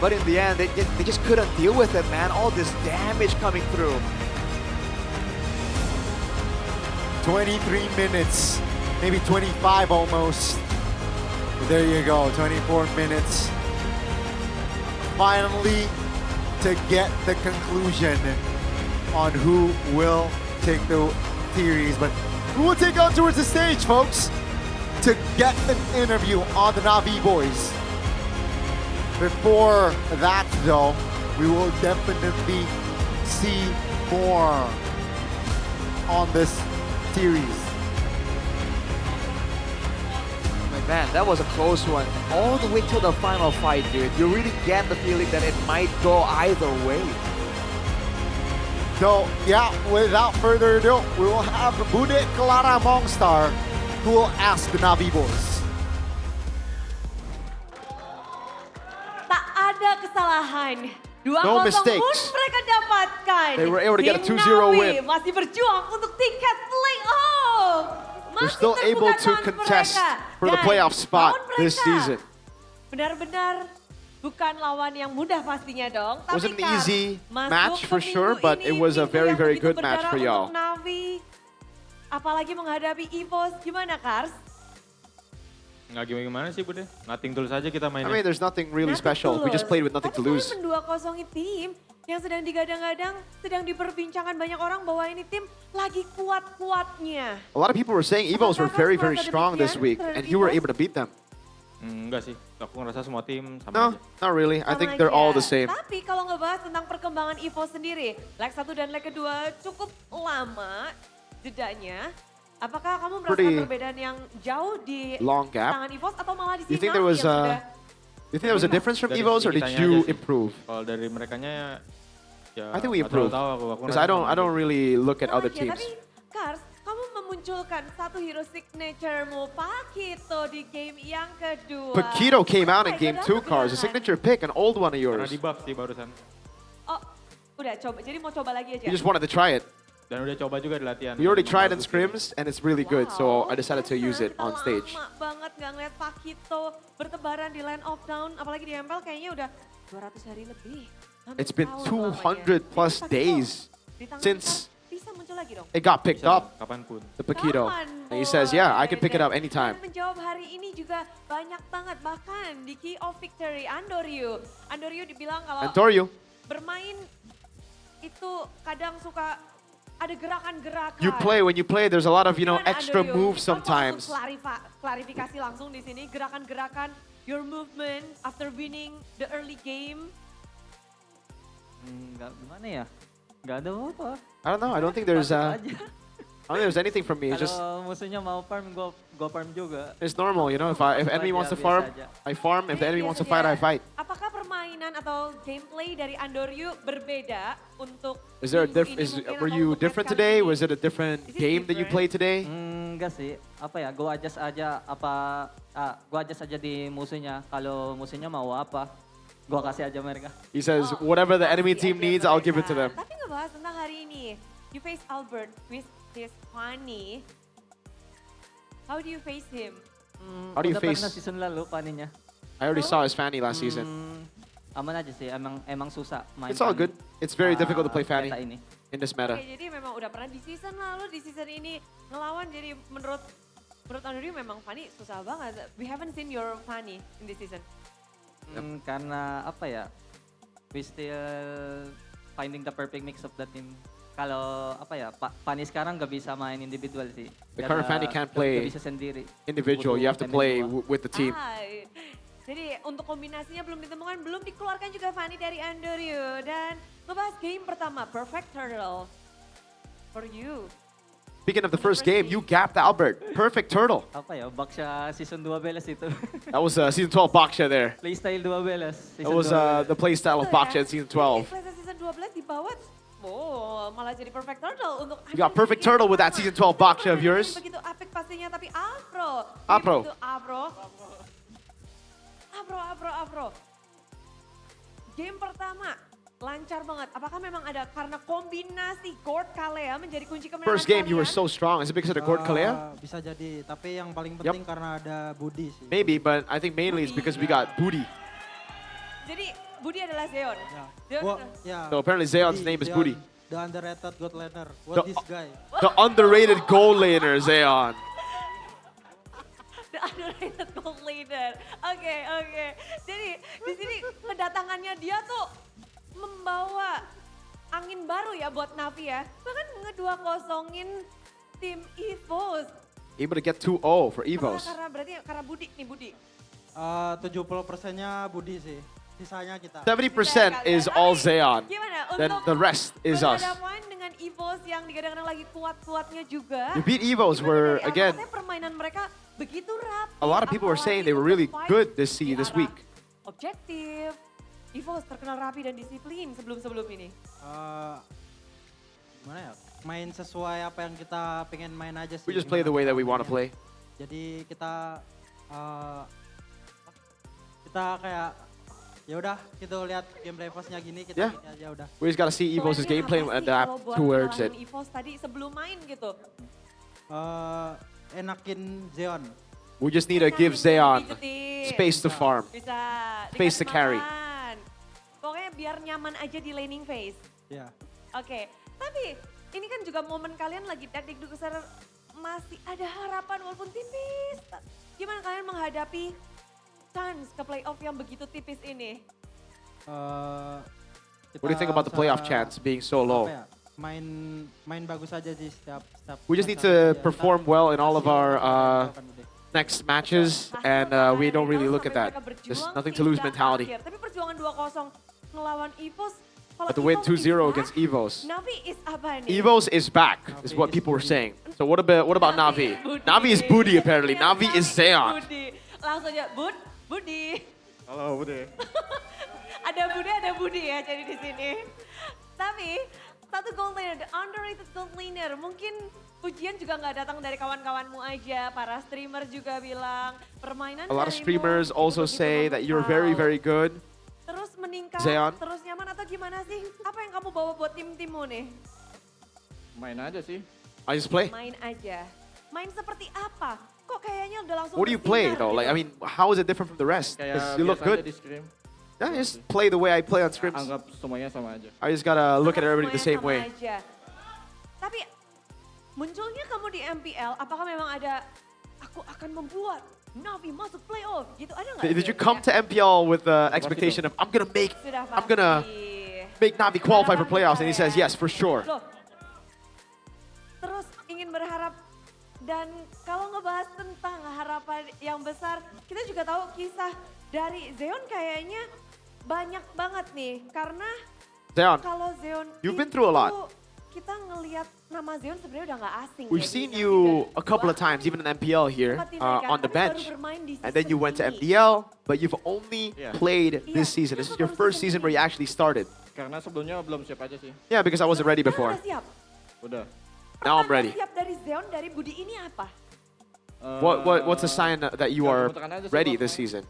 But in the end, they just couldn't deal with it, man. All this damage coming through. 23 minutes, maybe 25 almost. There you go, 24 minutes. Finally, to get the conclusion on who will take the series. But who will take on towards the stage, folks, to get an interview on the Na'Vi boys. Before that, though, we will definitely see more on this series. Man, that was a close one. All the way till the final fight, dude. You really get the feeling that it might go either way. So, yeah, without further ado, we will have Bude Clara Mongstar who will ask the Navi boys. Tak ada kesalahan. 2-0 No pun mistakes. mereka dapatkan. They were able to get a Tim 2-0 Navi win. masih berjuang untuk tiket playoff. They're Masih still able terbuka to chance contest mereka. for the Dan playoff spot lawan this mereka season. Benar-benar bukan lawan yang mudah pastinya dong. Tapi Wasn't an Kar, easy masuk match ke for sure, minggu but ini it was a minggu very, yang very begitu good match for berdarah y'all. untuk Navi. Apalagi menghadapi EVOS. Gimana Kars? Nggak gimana sih Bude, nothing tulus aja kita I mainnya. mean, there's nothing really special. We just played with nothing to lose. Mendua-kosongi tim yang sedang digadang-gadang, sedang diperbincangkan banyak orang bahwa ini tim lagi kuat-kuatnya. A lot of people were saying Evos were very, very strong this week, and you were able to beat them. Enggak sih, aku ngerasa semua tim sama No, aja. not really. I Sama think they're all the aja. same. Tapi kalau ngebahas tentang perkembangan EVOS sendiri, leg 1 dan leg kedua cukup lama jedanya. Apakah kamu merasakan Pretty perbedaan yang jauh di long gap. tangan EVOS atau malah di You think there Navi was yang sudah you think there was a difference from Dari Evos, or did kitanya you aja sih. improve? Kalau dari merekanya ya I think we nggak terlalu improved. tahu aku Because I don't really look at other Ya, teams. tapi Kars, kamu memunculkan satu hero signature-mu Pakito di game yang kedua. Paquito came out in game Kenapa 2, Cars. A gerangan? signature pick, an old one of Karena yours. di buff sih barusan. Oh, udah coba. Jadi mau coba lagi aja. You just wanted to try it. Dan udah coba juga di latihan. We already tried in Bagus sih. scrims, and it's really good. So I decided to use it on stage. Lama banget nggak ngeliat Pakito bertebaran di Land of Dawn, apalagi di MPL kayaknya udah 200 hari lebih. Hampir It's been setahun 200 lamanya. plus Pakito days di tangan since kita bisa muncul lagi dong. it got picked Bisa, up, kapanpun. the Paquito. Kapan, And he says, yeah, I can pick it up Dan anytime. menjawab hari ini juga banyak banget, bahkan di Key of Victory, Andoryu. Andoryu dibilang kalau Antorio, bermain itu kadang suka ada gerakan-gerakan. when you play, there's a lot of, Gimana, extra Andoryu? moves Kamu sometimes. langsung klarifikasi langsung di sini, gerakan-gerakan, your movement after winning the early game. Nggak gimana ya? Nggak ada apa. I don't know. I don't think there's Masuk aja. I don't think there's anything from me. It's just Kalau musuhnya mau farm, gua farm juga. it's normal, If enemy Biasa wants to aja, farm, biasa aja. I farm. If the enemy wants to Biasa fight, I aja. fight. Apakah permainan atau gameplay dari Andoryu berbeda untuk Is there a minggu diff- ini is mungkin were atau you untuk match different kali today? ini? Was it a different Is it game that you different? played today? Enggak sih, apa ya? Gua adjust aja gua adjust aja di musuhnya. Kalau musuhnya mau apa, gua kasih aja mereka. He says, whatever the enemy team needs, I'll give it to them. Tapi ngebahas tentang hari ini, you face Albert with his funny. How do you face him? How do you Udah face- pernah season lalu paninya. I already saw his Fanny last season. Aman aja sih, emang susah main. It's all Fanny. good. It's very difficult to play Fanny meta ini. in this meta. Oke, jadi memang udah pernah di season lalu, di season ini ngelawan. Jadi menurut Andoryu memang funny susah banget. We haven't seen your funny in this season. Karena apa ya? We still finding the perfect mix of the team. Kalau apa ya, Fanny sekarang gak bisa main individual sih. The current Fanny can't play Gak bisa sendiri. individual. You have to Butuh play MPL. with the team. Jadi untuk kombinasinya belum ditemukan, belum dikeluarkan juga Fanny dari Andoryu. Dan ngebahas game pertama, Perfect Turtle. For you. Speaking of the first game, you gapped Albert. Perfect turtle. Apa ya, Baksha season 2 belas itu. That was season 12 Baksha there. Playstyle 2 belas. That was the play style of Baksha in season 12. Di season 12 di bawah, malah jadi Perfect Turtle untuk You got perfect turtle with that season 12 Baksha of yours. begitu apik pastinya, tapi Afro. Afro. Begitu Afro. Game pertama lancar banget. Apakah memang ada karena kombinasi Gord Kalea menjadi kunci kemenangan First game, you were kalian? so strong. Is it because of the Gord Kalea? Bisa jadi, tapi yang paling penting karena ada Budi sih. Maybe, but I think mainly it's because we got Booty. Jadi Budi adalah Zeon. Zeon Gua, adalah- ya. So apparently Zeon's name is Booty. The underrated god laner. What The- this guy? The underrated goal laner, Zeon. The underrated gold leader. Oke. Jadi di sini kedatangannya dia tuh membawa angin baru ya buat Navi ya. Bahkan ngedua-kosongin tim EVOS. Able to get 2-0 for Apakah Evos. karena Budi nih Budi. 70%-nya Budi sih. Sisanya kita. 70% is all Zeon. Gimana Then untuk the rest is us. berhadapan dengan EVOS yang digadang-gadang lagi kuat-kuatnya juga. You beat EVOS where, Dari again, awalnya permainan mereka begitu rapi. a lot of people were saying they were really good this week. Objektif. EVOS terkenal rapi dan disiplin sebelum-sebelum ini. Gimana ya? Main sesuai apa yang kita pengen main aja sih. We just play the way that we want to play. Jadi kita kayak ya udah kita lihat game Revosnya gini kita Yeah. gini aja udah. We just gotta see EVOS' gameplay and adapt towards it. EVOS tadi sebelum main gitu. Enakin Zeon. We just need to give Zeon Pijetin. space to farm, Bisa space to dikasih carry. makan. Pokoknya biar nyaman aja di laning phase. Ya. Oke, tapi ini kan juga momen kalian lagi dakdikduk besar, masih ada harapan walaupun tipis. Gimana kalian menghadapi chance ke playoff yang begitu tipis ini? What do you think about the playoff chance being so low? Apa ya, main bagus aja di setiap. We just need to perform well in all of our next matches, and we don't really look at that. Just nothing to lose mentality. Tapi perjuangan 2-0 ngelawan EVOS. But to win 2-0 against EVOS. Navi is apa nih? EVOS is back, is what people were saying. So what about Navi? Navi is Budi apparently. Navi is Zeon. Budi. Langsung aja, Budi. Halo Budi. ada Budi ya jadi di sini. Tapi satu gold laner, the underrated gold laner. Mungkin pujian juga nggak datang dari kawan-kawanmu aja. Para streamer juga bilang permainan A lot of darimu streamers also begitu say that you're very, very good. terus meningkat, Zeon. terus nyaman atau gimana sih? Apa yang kamu bawa buat tim-timmu nih? Main aja sih. I just play. Main aja. Main seperti apa? Kok kayaknya udah langsung What do you play bersinar though? gitu? Like, I mean, how is it different from the rest? Kayak 'Cause you look biasa aja good. di scrim. Yeah, just play the way I play on scrims. Anggap semuanya sama aja. I just gotta look at everybody the same Semuanya way. sama aja. Tapi munculnya kamu di MPL, apakah memang ada aku akan membuat Navi masuk playoff gitu, ada nggak? Did you come to MPL with the expectation of I'm gonna make Navi qualify for playoffs? And he says yes, for sure. Loh, terus ingin berharap dan kalau ngebahas tentang harapan yang besar, kita juga tahu kisah dari Zeon kayaknya banyak banget nih karena Zeon, kalau Zeon you've been through a lot. Kita ngelihat nama Zeon sebenarnya udah nggak asing. We've seen you a couple of times, even in MPL here, on the bench. And then you went to MPL, but you've only played this season. This is your first season where you actually started. Karena sebelumnya belum siap aja sih. Yeah, because I wasn't ready before. Udah siap. Udah. Now I'm ready. Siap dari Zeon, dari Budi ini apa? What's a sign that you are ready this season?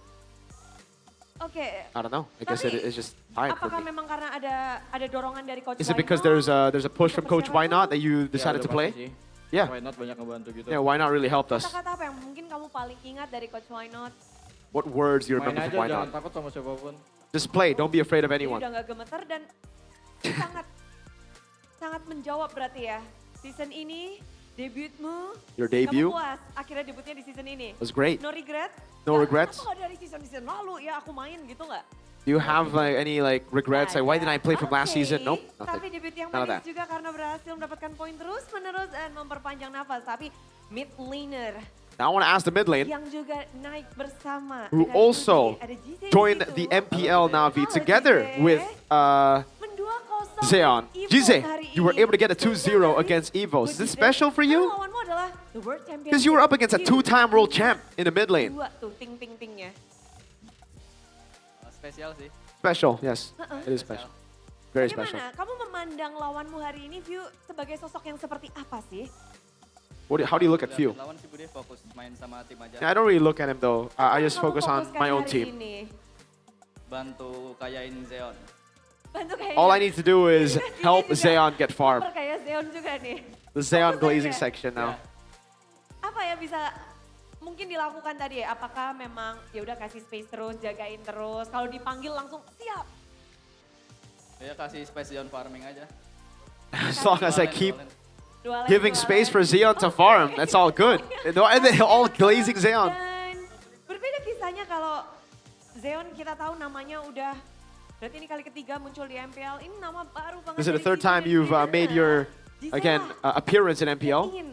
Oke. I don't know. I guess it's just time for Apakah me. memang karena ada dorongan dari coach? Is it because there's a push from Coach Why Not that you decided to play? Yeah. Why not banyak ngebantu gitu. Yeah, Why Not really helped us. Kata-kata apa yang mungkin kamu paling ingat dari coach Why Not? What words do you Main remember aja, from Why jangan Not? takut sama siapapun. Just play. Don't be afraid of Jadi anyone. udah nggak gemeter dan sangat menjawab berarti ya. Season ini debutmu. Your debut Kamu puas akhirnya debutnya di season ini. was great. No regret? No regrets? Kenapa nggak dari season lalu ya aku main gitu nggak? Do you have any regrets? Like, why didn't I play from last season? Nope. Tapi Nothing. debut yang None of manis that. juga karena berhasil mendapatkan poin terus-menerus dan memperpanjang nafas. Tapi mid laner Now I want to ask the mid lane, yang juga naik bersama. who dengan also Budi. Ada GZ di joined situ. the MPL Navi Halo, together GZ. with Men-2-0 Zeon. EVOS GZ, hari you were ini. able to get a 2-0 against EVOS. Is this special for you? Lawanmu adalah the world champion. Because you were up against a two-time world champ in the mid lane. Dua tuh ting-ting-tingnya. Spesial sih. Special, yes. It is special. Very special. Bagaimana kamu memandang lawanmu hari ini, View, sebagai sosok yang seperti apa sih? How do you look at Few? Lawan si Budi fokus main sama tim aja. I don't really look at him though. I just focus on my own Hari team. ini? Bantu kayain Zeon. Bantu kayak All I need to do is help Zeon get farm. Kayak Zeon juga nih. The Zeon Fokus glazing aja. section now. Apa ya bisa mungkin dilakukan tadi ya? Apakah memang ya udah kasih space terus, jagain terus. Kalau dipanggil langsung siap. Ya kasih space Zeon farming aja. As long as I keep Dua lane, giving dua space lane. for Zeon to farm, that's all good. And they're all glazing Zeon. Dan berbeda kisahnya kalau Zeon kita tahu namanya udah berarti ini kali ketiga muncul di MPL. Ini nama baru banget. This is the dari third season time you've ini. made your, again, appearance in Yang MPL. ingin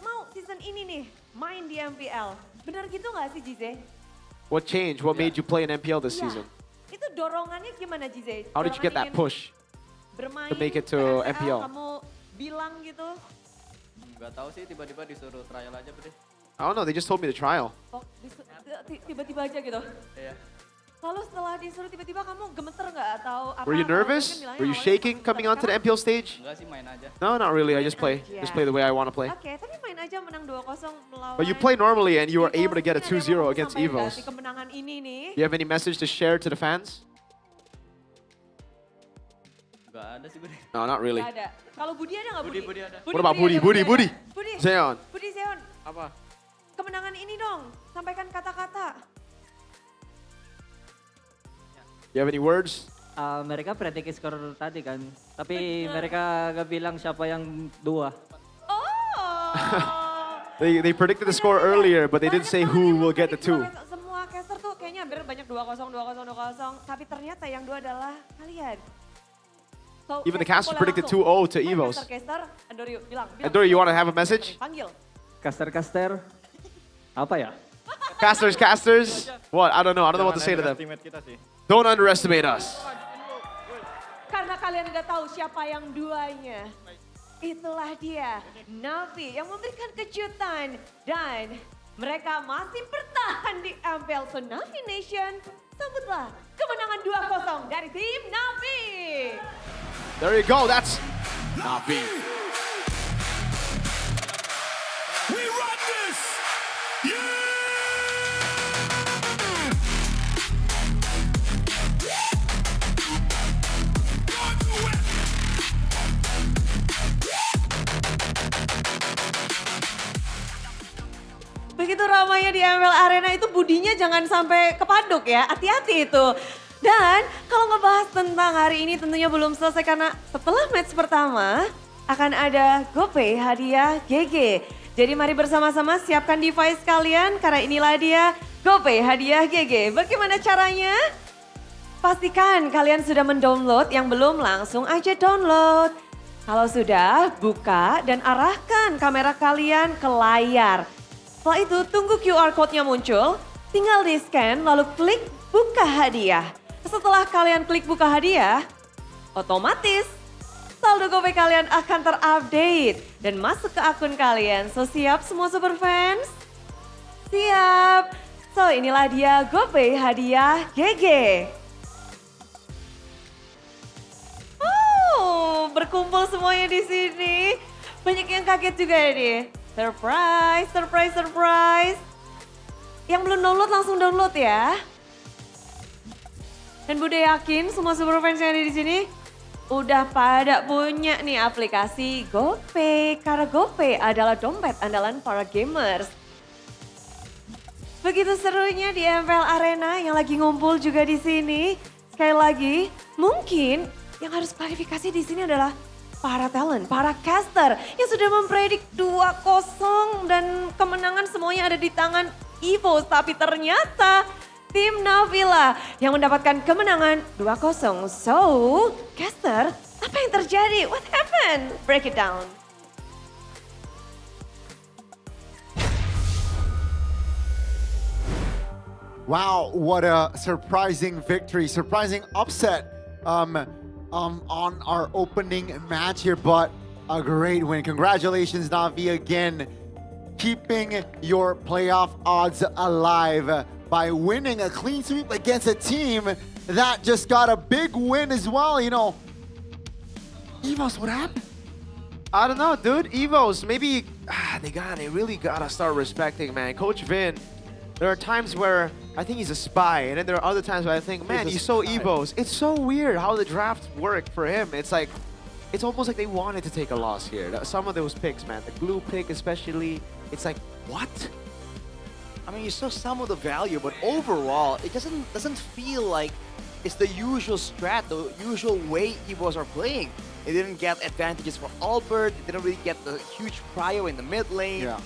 mau season ini nih main di MPL. Benar gitu nggak sih Jize? What changed? What made you play in MPL this Iya. season? Itu dorongannya gimana Jize? How did you get that push Bermain to make it to ke MPL? Kamu bilang gitu? Nggak tahu sih, tiba-tiba disuruh trial aja, Bre. I don't know, they just told me to trial. Oh, tiba-tiba aja gitu? Iya. Lalu setelah disuruh tiba-tiba kamu gemeter nggak atau apa? Were you Atau nervous? mungkin bilangnya Were you awalnya shaking coming onto the MPL stage? Enggak sih, main aja. No, not really. I just play. aja. Just play the way I want to play. Oke, tapi main aja menang 2-0 melawan. But you play normally and you were able to get a Mungkin ada yang 2-0 mau against sampaikan Evos. di kemenangan ini nih. Do you have any message to share to the fans? Nggak ada sih, Bre. No, not really. Nggak ada. Kalau Budi ada nggak Budi? Budi ada. What about Budi? Budi. Budi. Zeon. Budi Zeon. Apa? Kemenangan ini dong, sampaikan kata-kata. You have any words? Mereka prediksi skor tadi kan, tapi mereka nggak bilang siapa yang 2. They predicted the score earlier, but they didn't say who will get the 2. Semua caster tuh kayaknya hampir banyak 2-0, 2-0, 2-0. Tapi ternyata yang 2 adalah kalian. So, Even the caster casters boleh predicted langsung. 2-0 to Evos. Caster, Andorio, bilang. Andori, you want to have a message? Panggil. Caster, apa ya? Casters. What? I don't know. I don't know what to say to them. Don't underestimate us. Karena kalian nggak tahu siapa yang 2-nya. Itulah dia, Navi yang memberikan kejutan. Dan mereka masih bertahan di MPL. So Navi Nation, sambutlah kemenangan 2-0 dari tim Navi. There you go. That's Navi. We run this! Yeah! Begitu ramainya di MPL Arena itu Budinya jangan sampai kepaduk ya, hati-hati itu. Dan kalau ngebahas tentang hari ini tentunya belum selesai karena setelah match pertama akan ada GoPay hadiah GG. Jadi mari bersama-sama siapkan device kalian karena inilah dia GoPay hadiah GG. Bagaimana caranya? Pastikan kalian sudah mendownload, yang belum langsung aja download. Kalau sudah, buka dan arahkan kamera kalian ke layar. Setelah itu tunggu QR code-nya muncul, tinggal di-scan lalu klik buka hadiah. Setelah kalian klik buka hadiah, otomatis saldo GoPay kalian akan terupdate dan masuk ke akun kalian. So siap semua super fans? Siap. So inilah dia GoPay hadiah GG. Oh, berkumpul semuanya di sini. Banyak yang kaget juga nih. Surprise, surprise, surprise. Yang belum download langsung download ya. Dan Bude yakin semua super fans yang ada di sini udah pada punya nih aplikasi GoPay. Karena GoPay adalah dompet andalan para gamers. Begitu serunya di MPL Arena yang lagi ngumpul juga di sini. Sekali lagi, mungkin yang harus klarifikasi di sini adalah para talent, para caster yang sudah mempredik 2-0 dan kemenangan semuanya ada di tangan Evos. Tapi ternyata tim Navi lah yang mendapatkan kemenangan 2-0. So, caster, apa yang terjadi? What happened? Break it down. Wow, what a surprising victory, surprising upset on our opening match here, but a great win. Congratulations, Navi, again, keeping your playoff odds alive by winning a clean sweep against a team that just got a big win as well. You know, Evos, what happened? I don't know, dude. Evos, maybe they really gotta start respecting, man. Coach Vin, there are times where I think he's a spy, and then there are other times where I think, man, he's so Evos. It's so weird how the draft worked for him. It's like, it's almost like they wanted to take a loss here. Some of those picks, man, the glue pick especially, it's like, what? I mean, you saw some of the value, but overall, it doesn't feel like it's the usual strat, the usual way Evos are playing. They didn't get advantages for Albert. They didn't really get the huge prio in the mid lane. Yeah.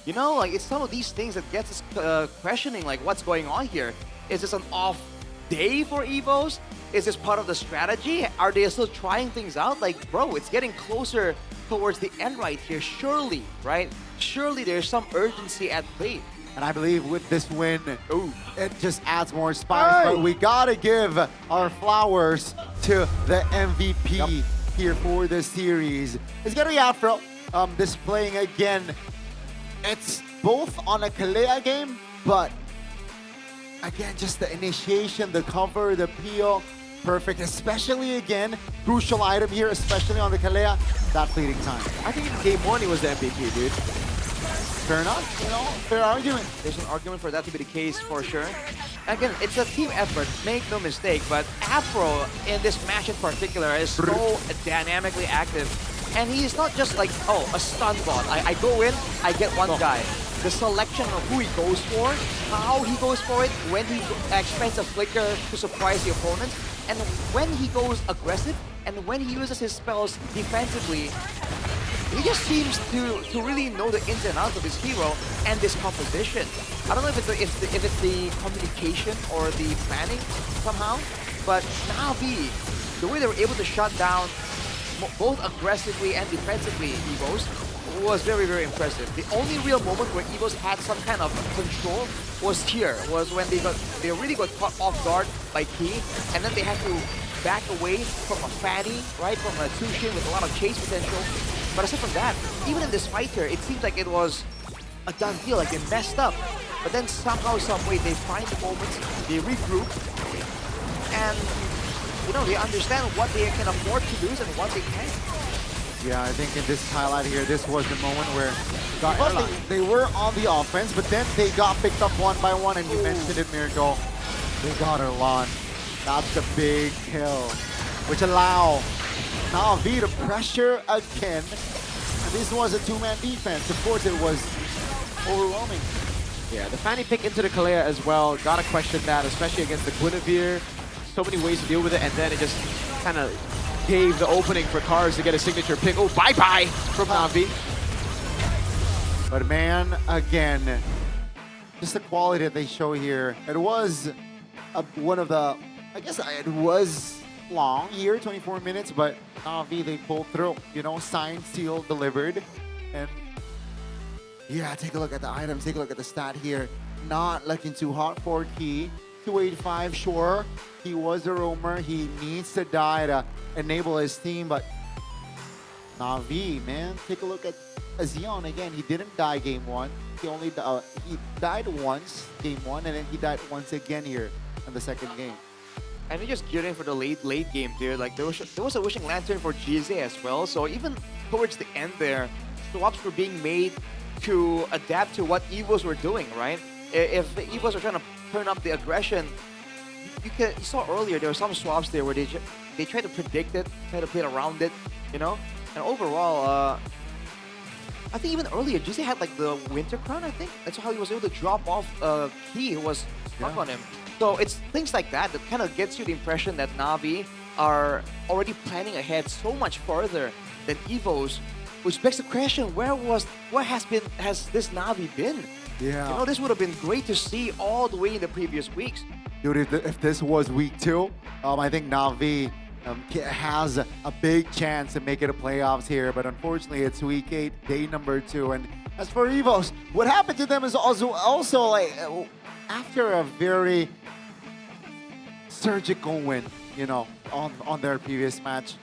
You know, like, it's some of these things that gets us questioning, like, what's going on here? Is this an off day for Evos? Is this part of the strategy? Are they still trying things out? Like, bro, it's getting closer towards the end right here. Surely, right? Surely there's some urgency at play. And I believe with this win, it just adds more spice. But we gotta give our flowers to the MVP here for the series. It's gonna be Afro displaying again. It's both on a Kalea game, but again, just the initiation, the cover, the peel, perfect. Especially again, crucial item here, especially on the Kalea, that fleeting time. I think in game 1 he was the MVP, dude. Fair enough, fair argument. There's an argument for that to be the case for sure. Again, it's a team effort, make no mistake, but Afro in this match in particular is so dynamically active. And he is not just like, oh, a stun bot. I go in, I get one guy. The selection of who he goes for, how he goes for it, when he expends a flicker to surprise the opponent, and when he goes aggressive, and when he uses his spells defensively, he just seems to really know the ins and outs of his hero and this composition. I don't know if it's the communication or the planning somehow, but Na'Vi, the way they were able to shut down both aggressively and defensively EVOs was very, very impressive. The only real moment where EVOs had some kind of control was here, was when they really got caught off guard by Key, and then they had to back away from a Fanny, right, from a Tushin with a lot of chase potential. But aside from that, even in this fight here, it seems like it was a done deal, like they messed up. But then somehow, some way, they find the moments, they regroup, and they understand what they can afford to lose and what they can't. Yeah, I think in this highlight here, this was the moment where they were on the offense, but then they got picked up one by one, and you mentioned it, Miracle. They got Erlan. That's a big kill, which allow Na'Vi to pressure again. And this was a two-man defense. Of course, it was overwhelming. Yeah, the Fanny pick into the Kalea as well. Gotta question that, especially against the Guinevere. So many ways to deal with it, and then it just kind of gave the opening for Cars to get a signature pick. Oh, bye-bye from Na'Vi. But man, again, just the quality that they show here. It was one of the, I guess it was long here, 24 minutes, but Na'Vi, they pulled through. Signed, sealed, delivered. And yeah, take a look at the items, take a look at the stat here. Not looking too hot for Key. 285, sure. He was a roamer. He needs to die to enable his team, but Na'Vi, man, take a look at Azion again. He didn't die game 1. He died once game 1, and then he died once again here in the second game. And they're just gearing for the late game there. Like there was a wishing lantern for GZ as well. So even towards the end there, swaps were being made to adapt to what EVOs were doing, right? If the EVOs were trying to turn up the aggression, you saw earlier there were some swaps there where they tried to predict it, try to play around it, And overall, I think even earlier, GZ had like the Winter Crown, I think. That's how he was able to drop off Key, who was stuck on him. So it's things like that that kind of gets you the impression that Na'Vi are already planning ahead so much further than EVOs, which begs the question, where has this Na'Vi been? Yeah. This would have been great to see all the way in the previous weeks. Dude, if this was week 2, I think Na'Vi has a big chance to make it a playoffs here, but unfortunately it's week 8, day number 2. And as for EVOs, what happened to them is also like after a very surgical win, on their previous match,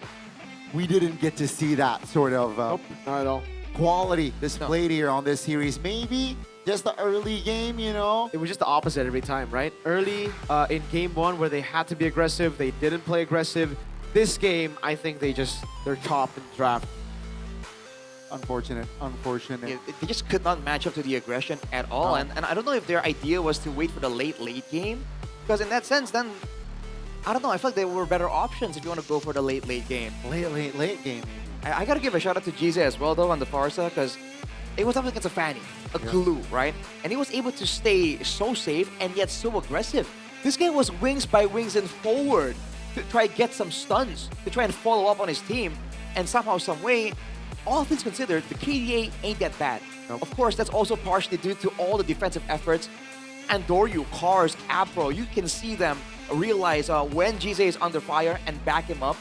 we didn't get to see that sort of nope, not at all. Quality displayed here on this series. Maybe just the early game, It was just the opposite every time, right? Early in game 1 where they had to be aggressive, they didn't play aggressive. This game, I think they're chopped in draft. Unfortunate. Yeah, they just could not match up to the aggression at all. And I don't know if their idea was to wait for the late game. Because in that sense, then, I don't know, I feel like there were better options if you want to go for the late game. Late game. I got to give a shout out to GZ as well, though, on the Farsa, because it was up against a Fanny, a glue, right? And he was able to stay so safe and yet so aggressive. This guy was wings by wings and forward to try to get some stuns, to try and follow up on his team. And somehow, some way, all things considered, the KDA ain't that bad. Of course, that's also partially due to all the defensive efforts. And Doryu, Cars, Afro, you can see them realize when GZ is under fire and back him up.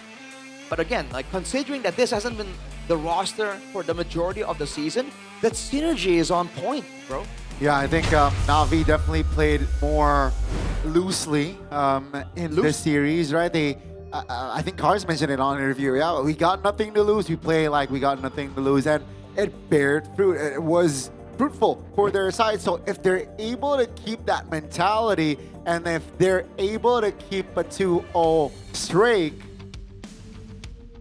But again, like considering that this hasn't been the roster for the majority of the season, that synergy is on point, bro. Yeah, I think Na'Vi definitely played more loosely in this series, right? They I think Cars mentioned it on the review. Yeah, we got nothing to lose. We play like we got nothing to lose, and it bared fruit. It was fruitful for their side. So if they're able to keep that mentality, and if they're able to keep a 2-0 streak,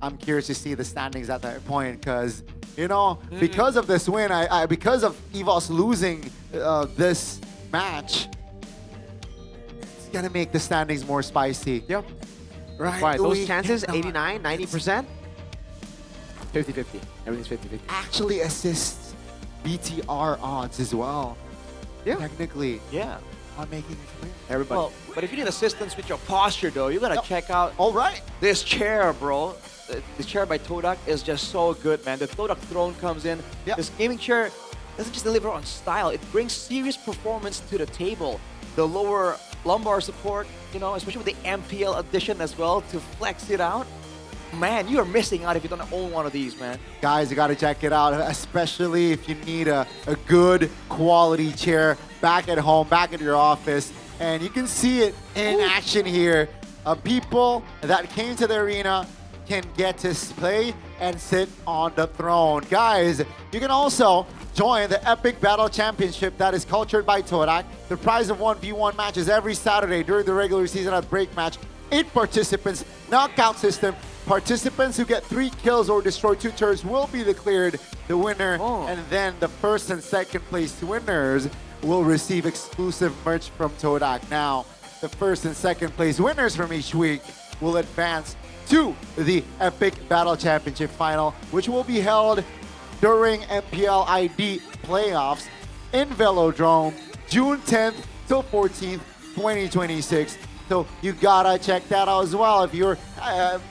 I'm curious to see the standings at that point, because because of this win, because of EVOS losing this match, it's gonna make the standings more spicy. Yep. Right. Right. Those chances, 89, 90%, 50-50. Everything's 50-50. Actually assists BTR odds as well. Yeah. Technically. Yeah. On making it win. Everybody. Well, but if you need assistance with your posture, though, you gotta check out. All right. This chair, bro. The chair by Todak is just so good, man. The Todak throne comes in. Yep. This gaming chair doesn't just deliver on style. It brings serious performance to the table. The lower lumbar support, especially with the MPL edition as well, to flex it out. Man, you are missing out if you don't own one of these, man. Guys, you got to check it out, especially if you need a good quality chair back at home, back at your office. And you can see it in action here. People that came to the arena can get to play and sit on the throne. Guys, you can also join the Epic Battle Championship that is cultured by Todak. The prize of 1v1 matches every Saturday during the regular season at Break Match. 8 participants, knockout system. Participants who get 3 kills or destroy 2 turrets will be declared the winner. And then the first and second place winners will receive exclusive merch from Todak. Now, the first and second place winners from each week will advance to the Epic Battle Championship final, which will be held during MPL ID playoffs in Velodrome, June 10th till 14th, 2026. So you gotta check that out as well. If you're,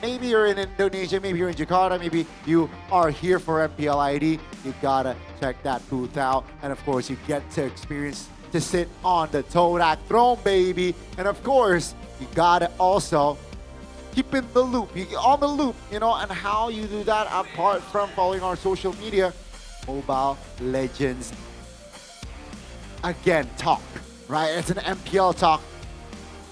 maybe you're in Indonesia, maybe you're in Jakarta, maybe you are here for MPL ID, you gotta check that booth out. And of course, you get to experience to sit on the Todak throne, baby. And of course, you gotta also keep in the loop, on the loop, and how you do that apart from following our social media, Mobile Legends. Again, talk, right? It's an MPL talk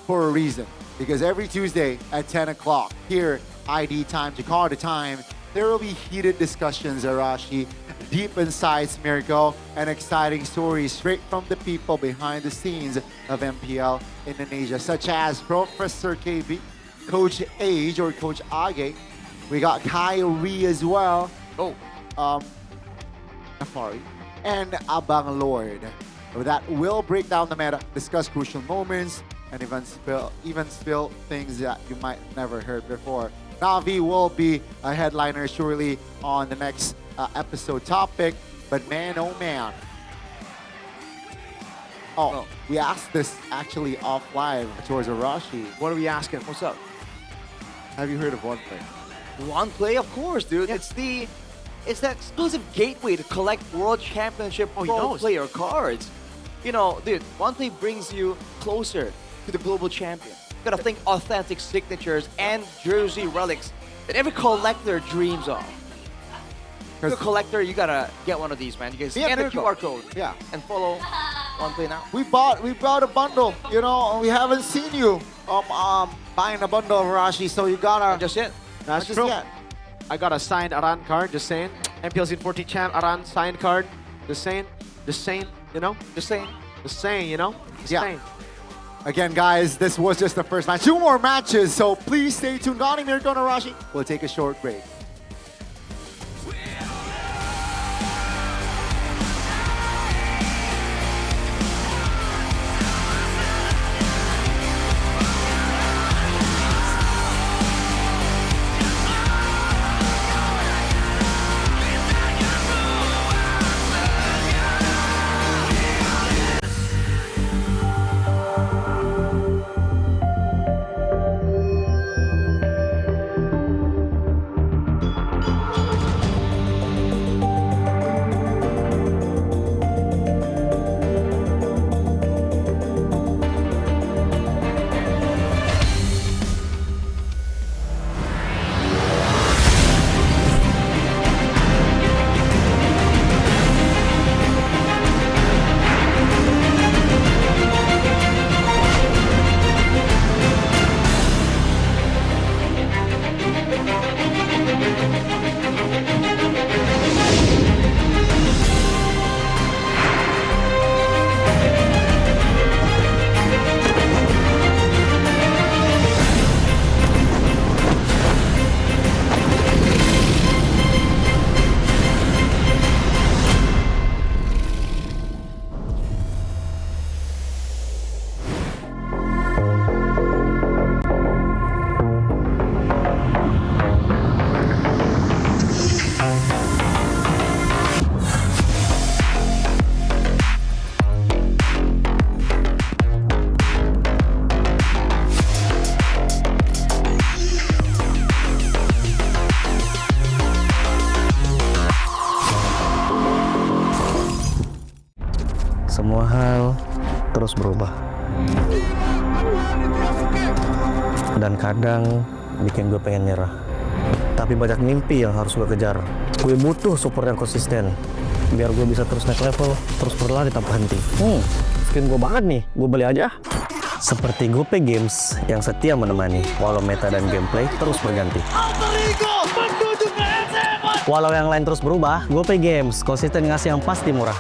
for a reason, because every Tuesday at 10 o'clock here, ID time, Jakarta time, there will be heated discussions, Arashi, deep insights, Mirko, and exciting stories straight from the people behind the scenes of MPL Indonesia, such as Professor KB, Coach Age or Coach Age. We got Kyrie as well. Afari. And Abang Lord. That will break down the meta, discuss crucial moments, and even spill things that you might never heard before. Navi will be a headliner surely on the next episode topic, but man, oh man. We asked this actually off live towards Arashi. What are we asking? What's up? Have you heard of One Play? One Play, of course, dude. Yeah. It's that exclusive gateway to collect World Championship Pro player cards. Dude, One Play brings you closer to the global champion. You gotta think authentic signatures and jersey relics that every collector dreams of. If you're a collector, you gotta get one of these, man. You can scan the QR code and follow One Play now. We bought a bundle, we haven't seen you buying a bundle of Arashi, so you gotta just yet. That's true. I got a signed Aran card, just saying. MPL Scene 14 champ, Aran signed card. Just saying. Just saying. Just saying. Again, guys, this was just the first match. 2 more matches, so please stay tuned. Gani, Mirko, and Arashi. We'll take a short break. terus berubah. Dan kadang bikin gue pengen nyerah. Tapi banyak mimpi yang harus gue kejar. Gue butuh support yang konsisten. Biar gue bisa terus naik level, terus berlari tanpa henti. Skin gue banget nih, gue beli aja. Seperti GoPay Games yang setia menemani, walau meta dan gameplay terus berganti. Walau yang lain terus berubah, GoPay Games konsisten ngasih yang pasti murah.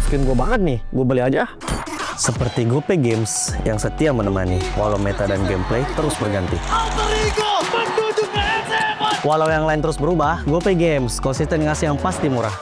Skin gue banget nih, gue beli aja. Seperti GoPay Games yang setia menemani, walau meta dan gameplay terus berganti. Walau yang lain terus berubah, GoPay Games konsisten ngasih yang pasti murah.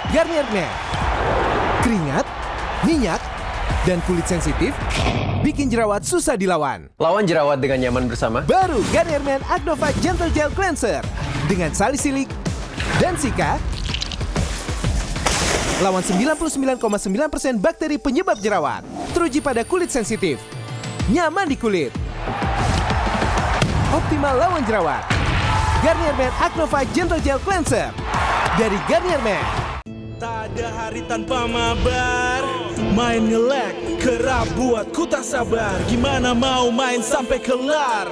Garnier Men. Keringat, minyak, dan kulit sensitif bikin jerawat susah dilawan. Lawan jerawat dengan nyaman bersama. Baru Garnier Men Acnova Gentle Gel Cleanser dengan salisilik dan sika. Lawan 99,9% bakteri penyebab jerawat. Teruji pada kulit sensitif. Nyaman di kulit. Optimal lawan jerawat. Garnier Men Acnova Gentle Gel Cleanser dari Garnier Men. Tak ada hari tanpa mabar. Main nge-lag, kerap buatku tak sabar. Gimana mau main sampai kelar?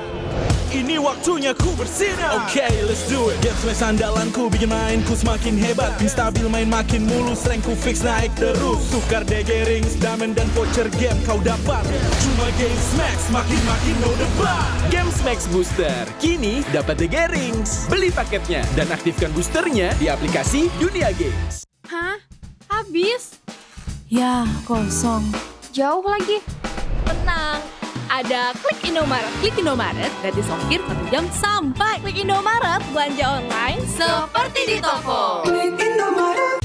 Ini waktunya ku bersinar. Okay, let's do it. Game flash andalanku bikin mainku semakin hebat. Pin stabil main makin mulus, rankku fix naik terus. Tukar DG rings, diamond dan voucher game kau dapat. Cuma Games Max, makin-makin no debat. Games Max Booster, kini dapat DG Rings. Beli paketnya dan aktifkan boosternya di aplikasi Dunia Games. Hah? Habis? Ya, kosong. Jauh lagi. Tenang, ada Klik Indomaret. Klik Indomaret gratis ongkir 1 jam sampai. Klik Indomaret, belanja online seperti di toko. Klik Indomaret.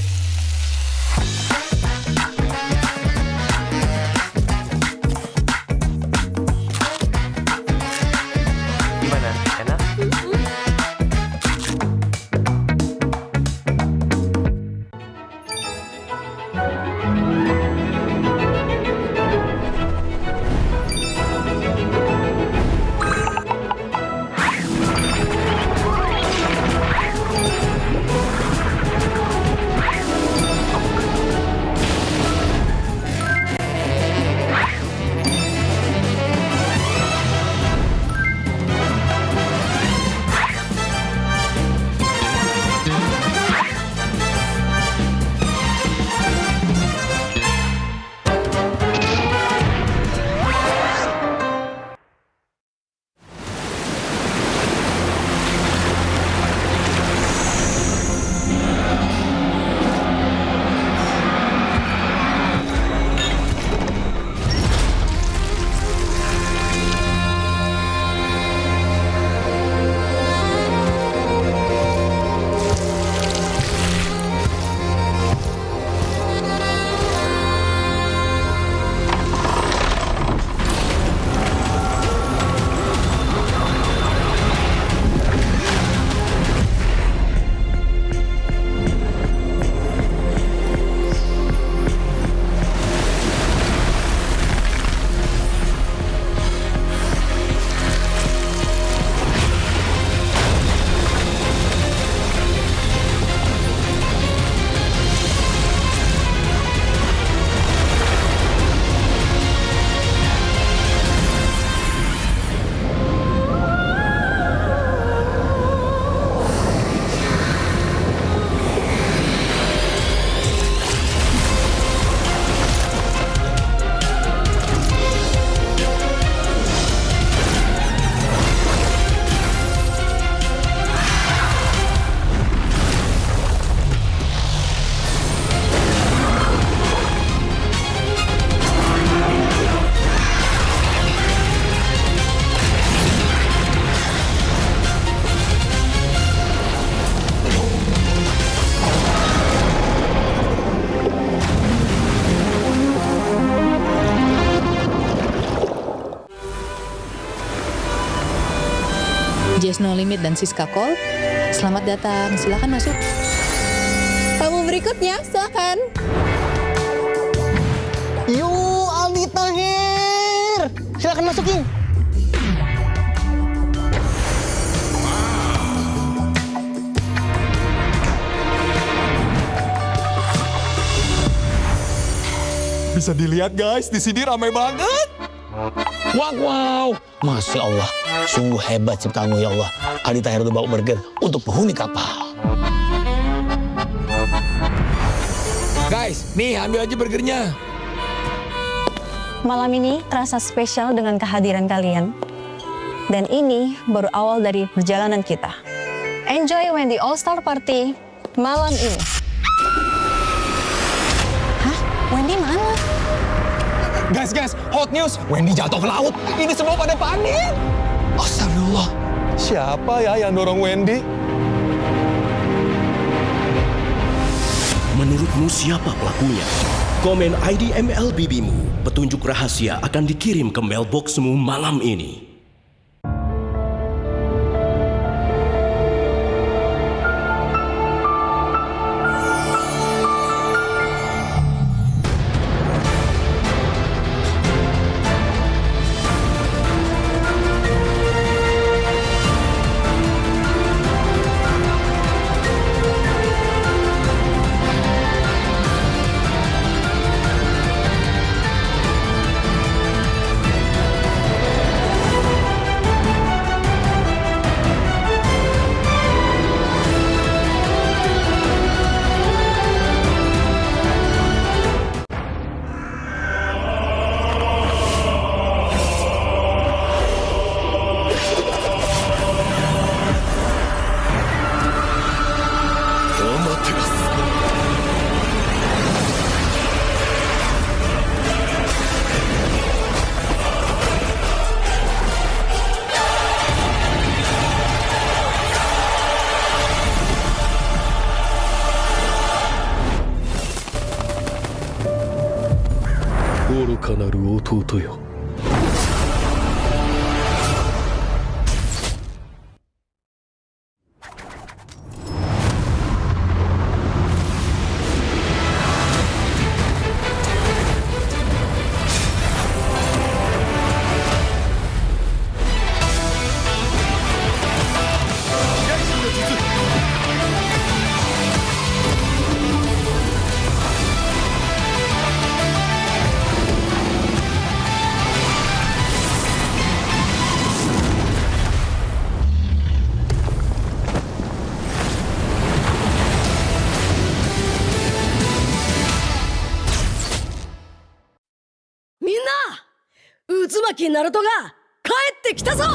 Gimana? Enak? No Limit dan Siska Call. Selamat datang, silakan masuk. berikutnya, silakan. Yuk, Aldi Tahir. Silakan masukin. Bisa dilihat guys, di sini ramai banget. Wow, Masya Allah. Sungguh hebat ciptaanmu ya Allah. Aldi Tahir udah bawa burger untuk penghuni kapal. Guys, nih ambil aja burgernya. Malam ini terasa spesial dengan kehadiran kalian. Dan ini baru awal dari perjalanan kita. Enjoy Wendy All-Star Party malam ini. Hah? Wendy mana? Guys, hot news. Wendy jatuh ke laut. Ini semua pada panik. Astagfirullah. Siapa ya yang dorong Wendy? Menurutmu siapa pelakunya? Komen ID MLBB-mu. Petunjuk rahasia akan dikirim ke mailboxmu malam ini.ナルトが帰ってきたぞ。飛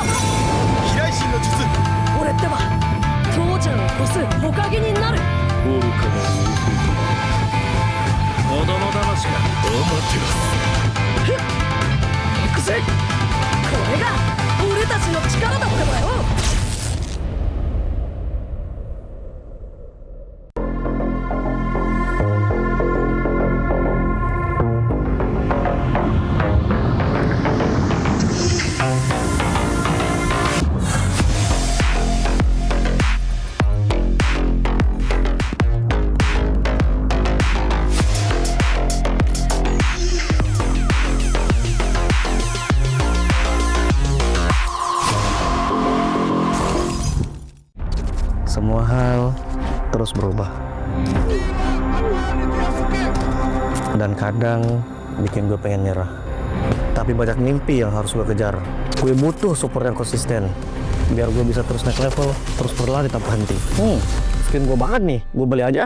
来神の術。俺ってば父ちゃんを越す火影になる。愚かな子供騙しか。ふっ行くぜ。これが俺たちの力だってばよ。Semua hal terus berubah. Dan kadang bikin gue pengen nyerah. Tapi banyak mimpi yang harus gue kejar. Gue butuh support yang konsisten. Biar gue bisa terus naik level, terus berlari tanpa henti. Skin gue banget nih, gue beli aja.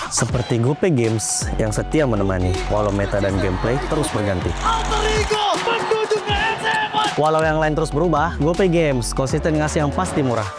Seperti GoPay Games yang setia menemani, walau meta dan gameplay terus berganti. Walau yang lain terus berubah, GoPay Games konsisten ngasih yang pasti murah.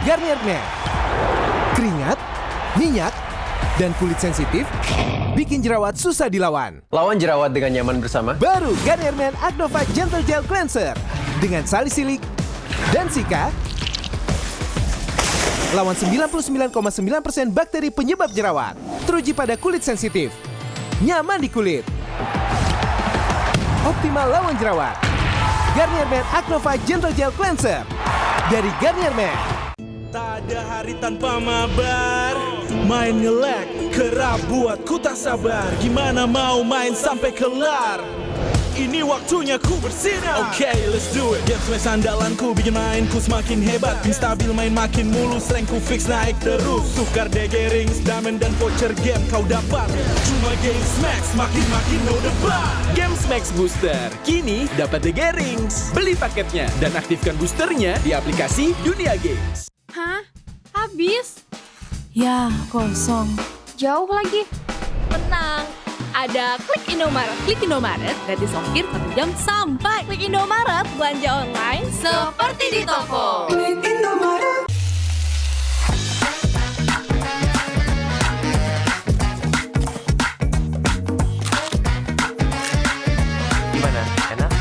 Garnier Men. Keringat, minyak, dan kulit sensitif bikin jerawat susah dilawan. Lawan jerawat dengan nyaman bersama. Baru Garnier Men Acno 5 Gentle Gel Cleanser dengan salisilik dan sika. Lawan 99,9% bakteri penyebab jerawat. Teruji pada kulit sensitif. Nyaman di kulit. Optimal lawan jerawat. Garnier Men Acno 5 Gentle Gel Cleanser dari Garnier Men. Tak ada hari tanpa mabar. Main nge-lag, kerap buat ku tak sabar. Gimana mau main sampai kelar? Ini waktunya ku bersinar. Okay, let's do it. Game smash andalanku bikin mainku semakin hebat. Pin stabil main makin mulus, rankku fix naik terus. Tukar DG rings, diamond dan voucher game kau dapat. Cuma game smash makin no debat. Games Max Booster, kini dapat DG Rings. Beli paketnya dan aktifkan boosternya di aplikasi Dunia Games. Hah? Habis? Ya, kosong. Jauh lagi. Tenang. Ada Klik Indomaret. Klik Indomaret gratis ongkir 1 jam sampai. Klik Indomaret, belanja online seperti di toko. Klik Indomaret. Gimana? Enak?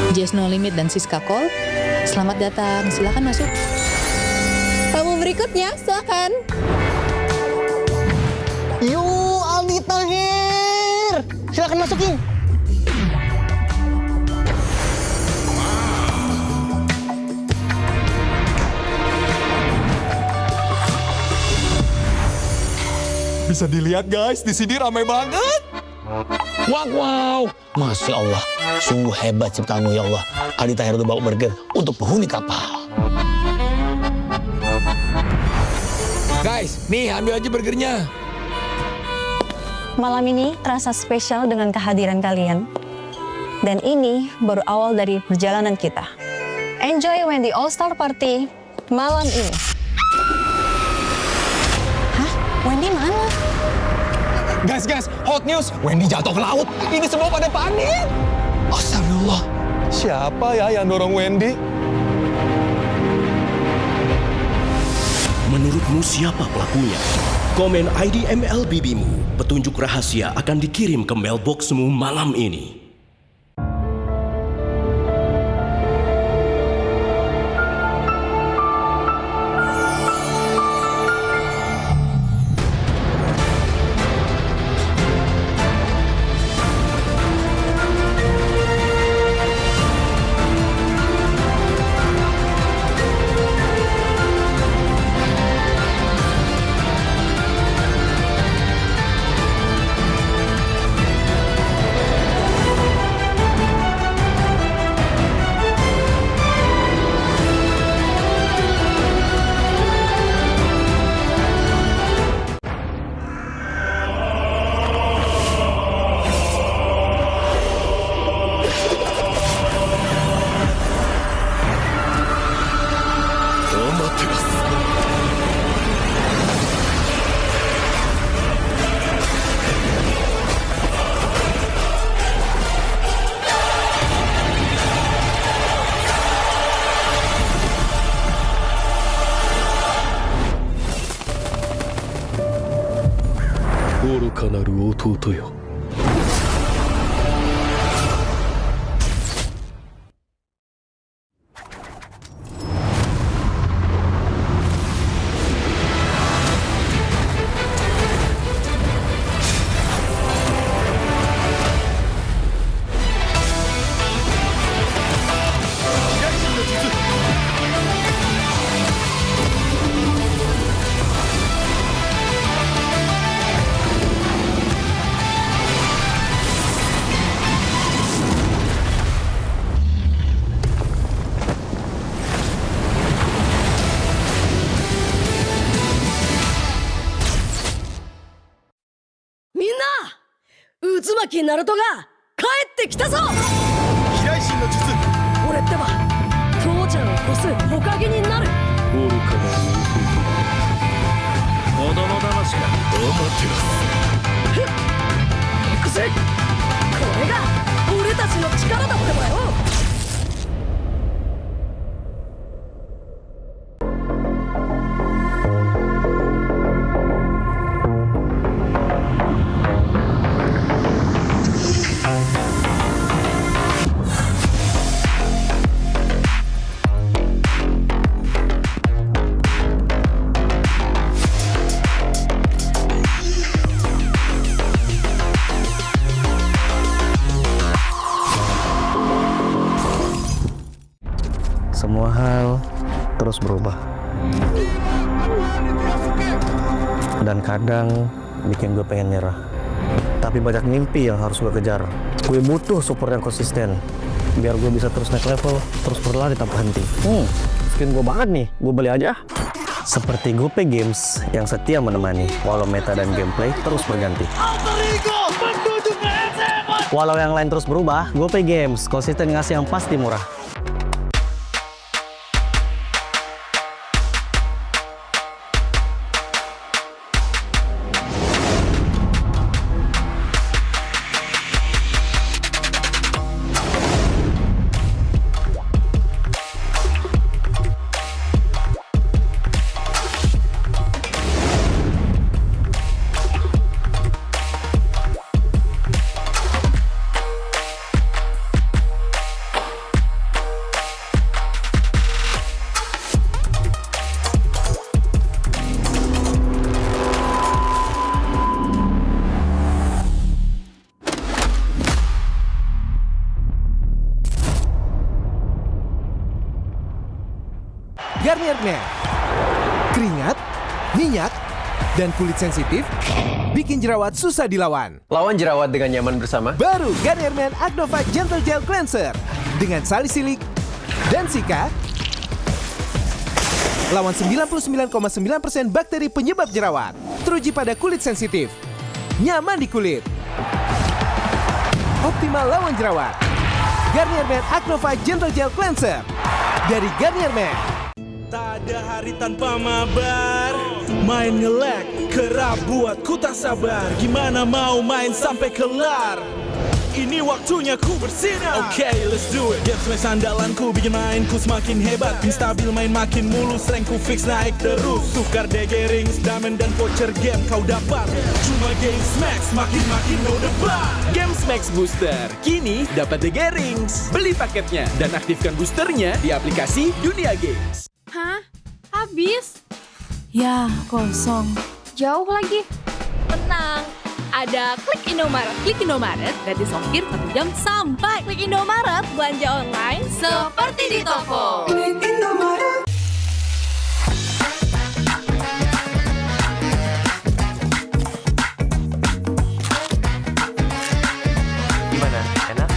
Just No Limit dan Siska Call, selamat datang, silakan masuk. Tamu berikutnya, silakan. Yo, Aldi Tahir. Silakan masukin. Bisa dilihat guys, di sini ramai banget. Wow, Masya Allah, sungguh hebat ciptamu ya Allah. Aldi Tahir udah bawa burger untuk penghuni kapal. Guys, nih ambil aja burgernya. Malam ini terasa spesial dengan kehadiran kalian. Dan ini baru awal dari perjalanan kita. Enjoy when the All-Star Party malam ini. Hah? Wendy mana? Guys, hot news. Wendy jatuh ke laut. Ini semua pada panik. Astagfirullah. Siapa ya yang dorong Wendy? Menurutmu siapa pelakunya? Komen ID MLBBmu. Petunjuk rahasia akan dikirim ke mailboxmu malam ini.ナルトが帰ってきたぞ。飛来神の術。俺ってば父ちゃんを越す火影になる。愚かな弟。子供騙しか。行くぜ。これが俺たちの力だってばよ。Semua hal terus berubah. Dan kadang bikin gue pengen nyerah. Tapi banyak mimpi yang harus gue kejar. Gue butuh support yang konsisten. Biar gue bisa terus naik level, terus berlari tanpa henti. Skin gue banget nih, gue beli aja. Seperti GoPay Games yang setia menemani, walau meta dan gameplay terus berganti. Walau yang lain terus berubah, GoPay Games konsisten ngasih yang pasti murah. Garnier Men. Keringat, minyak, dan kulit sensitif bikin jerawat susah dilawan. Lawan jerawat dengan nyaman bersama. Baru Garnier Men Acno 5 Gentle Gel Cleanser dengan salisilik dan sika. Lawan 99,9% bakteri penyebab jerawat. Teruji pada kulit sensitif. Nyaman di kulit. Optimal lawan jerawat. Garnier Men Acno 5 Gentle Gel Cleanser dari Garnier Men. Tak ada hari tanpa mabar. Main nge-lag kerap buatku tak sabar. Gimana mau main sampai kelar. Ini waktunya ku bersinar. Oke, let's do it. Game smash andalanku bikin mainku semakin hebat. Pin stabil main makin mulus, rankku fix naik terus. Tukar DG rings, diamond dan voucher game kau dapat. Cuma game smash makin no debat. Game Max Booster kini dapat DG Rings. Beli paketnya dan aktifkan boosternya di aplikasi Dunia Games. Hah? Habis? Ya, kosong. Jauh lagi. Tenang. Ada Klik Indomaret. Klik Indomaret gratis ongkir 1 jam sampai. Klik Indomaret belanja online seperti di toko. Klik Indomaret. Gimana? Enak?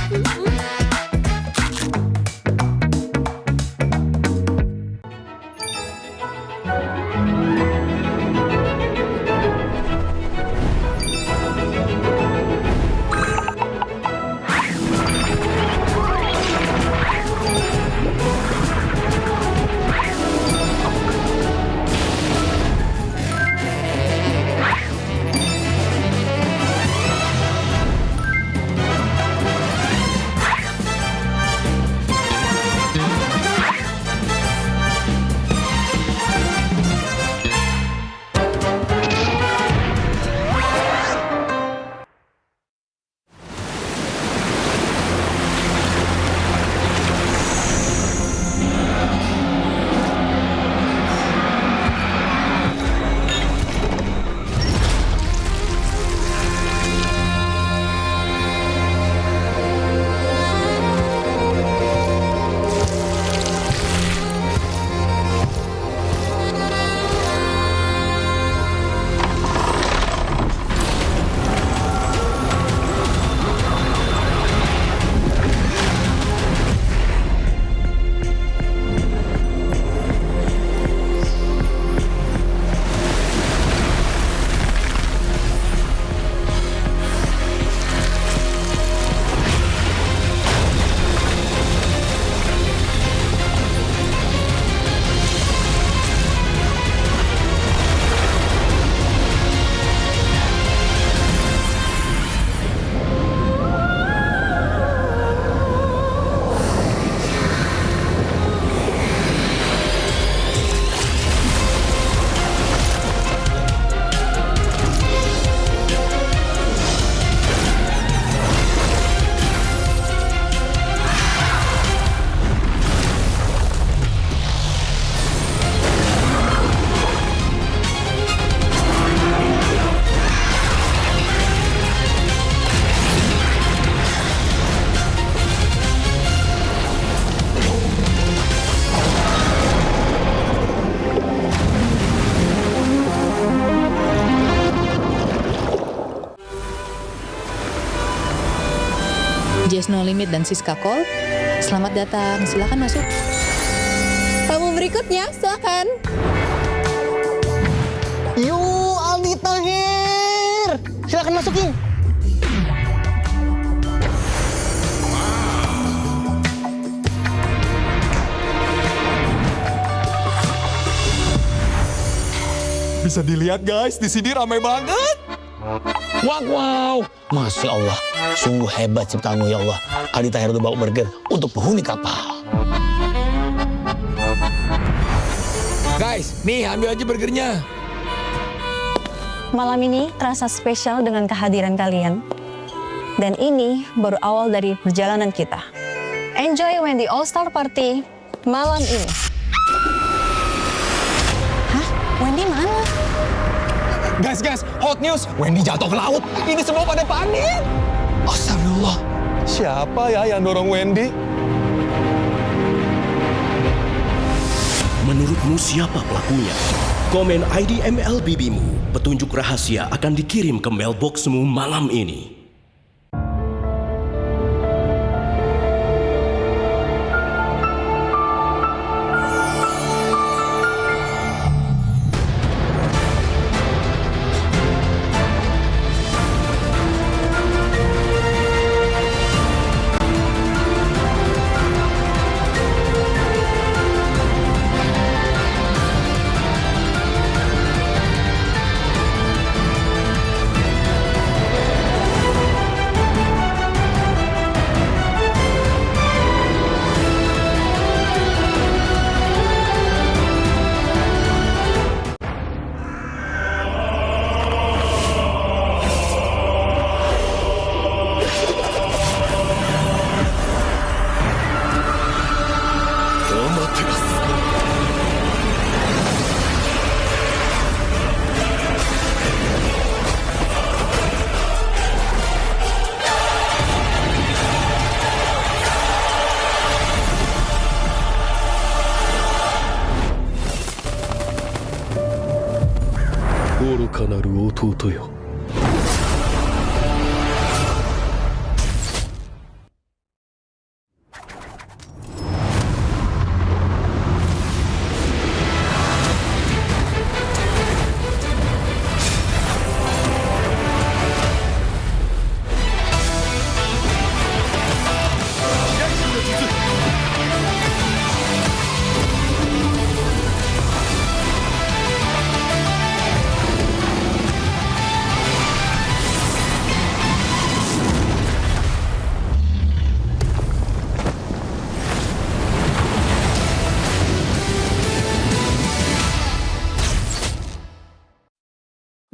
Just No Limit dan Siska Call, selamat datang, silakan masuk. Tamu berikutnya, silakan. Yuk, Aldi Tahir. Silakan masukin. Bisa dilihat guys, di sini ramai banget. Wow, Masya Allah, sungguh hebat ciptaanmu ya Allah. Aldi Tahir udah bawa burger untuk penghuni kapal. Guys, nih ambil aja burgernya. Malam ini terasa spesial dengan kehadiran kalian. Dan ini baru awal dari perjalanan kita. Enjoy Wendy All-Star Party malam ini. Hah? Wendy mana? Guys, hot news. Wendy jatuh ke laut. Ini semua pada panik. Astagfirullah. Siapa ya yang dorong Wendy? Menurutmu siapa pelakunya? Komen ID MLBB-mu. Petunjuk rahasia akan dikirim ke mailboxmu malam ini. 愚かなる弟よ。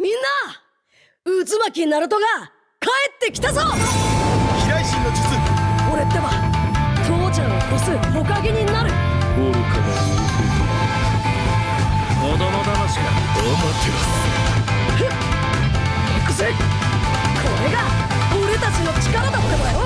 みんな渦巻きナルトが帰ってきたぞ。飛来神の術。俺ってば父ちゃんを越す火影になる。愚かなる弟。子供騙しか。アマテラス。行くぜ。これが俺たちの力だってばよ。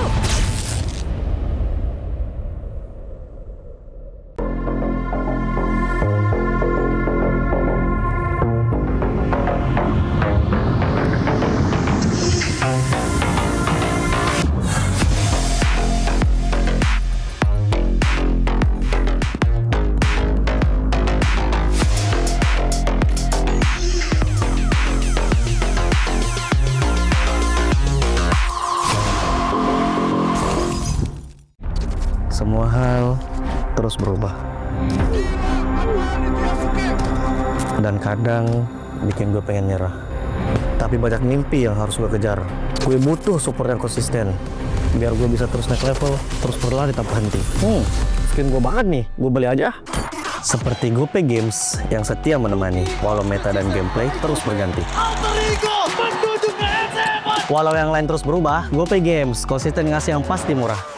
Semua hal terus berubah. Dan kadang bikin gue pengen nyerah. Tapi banyak mimpi yang harus gue kejar. Gue butuh support yang konsisten. Biar gue bisa terus naik level, terus berlari tanpa henti. Skin gue banget nih, gue beli aja. Seperti GoPay Games yang setia menemani, walau meta dan gameplay terus berganti. Walau yang lain terus berubah, GoPay Games konsisten ngasih yang pasti murah.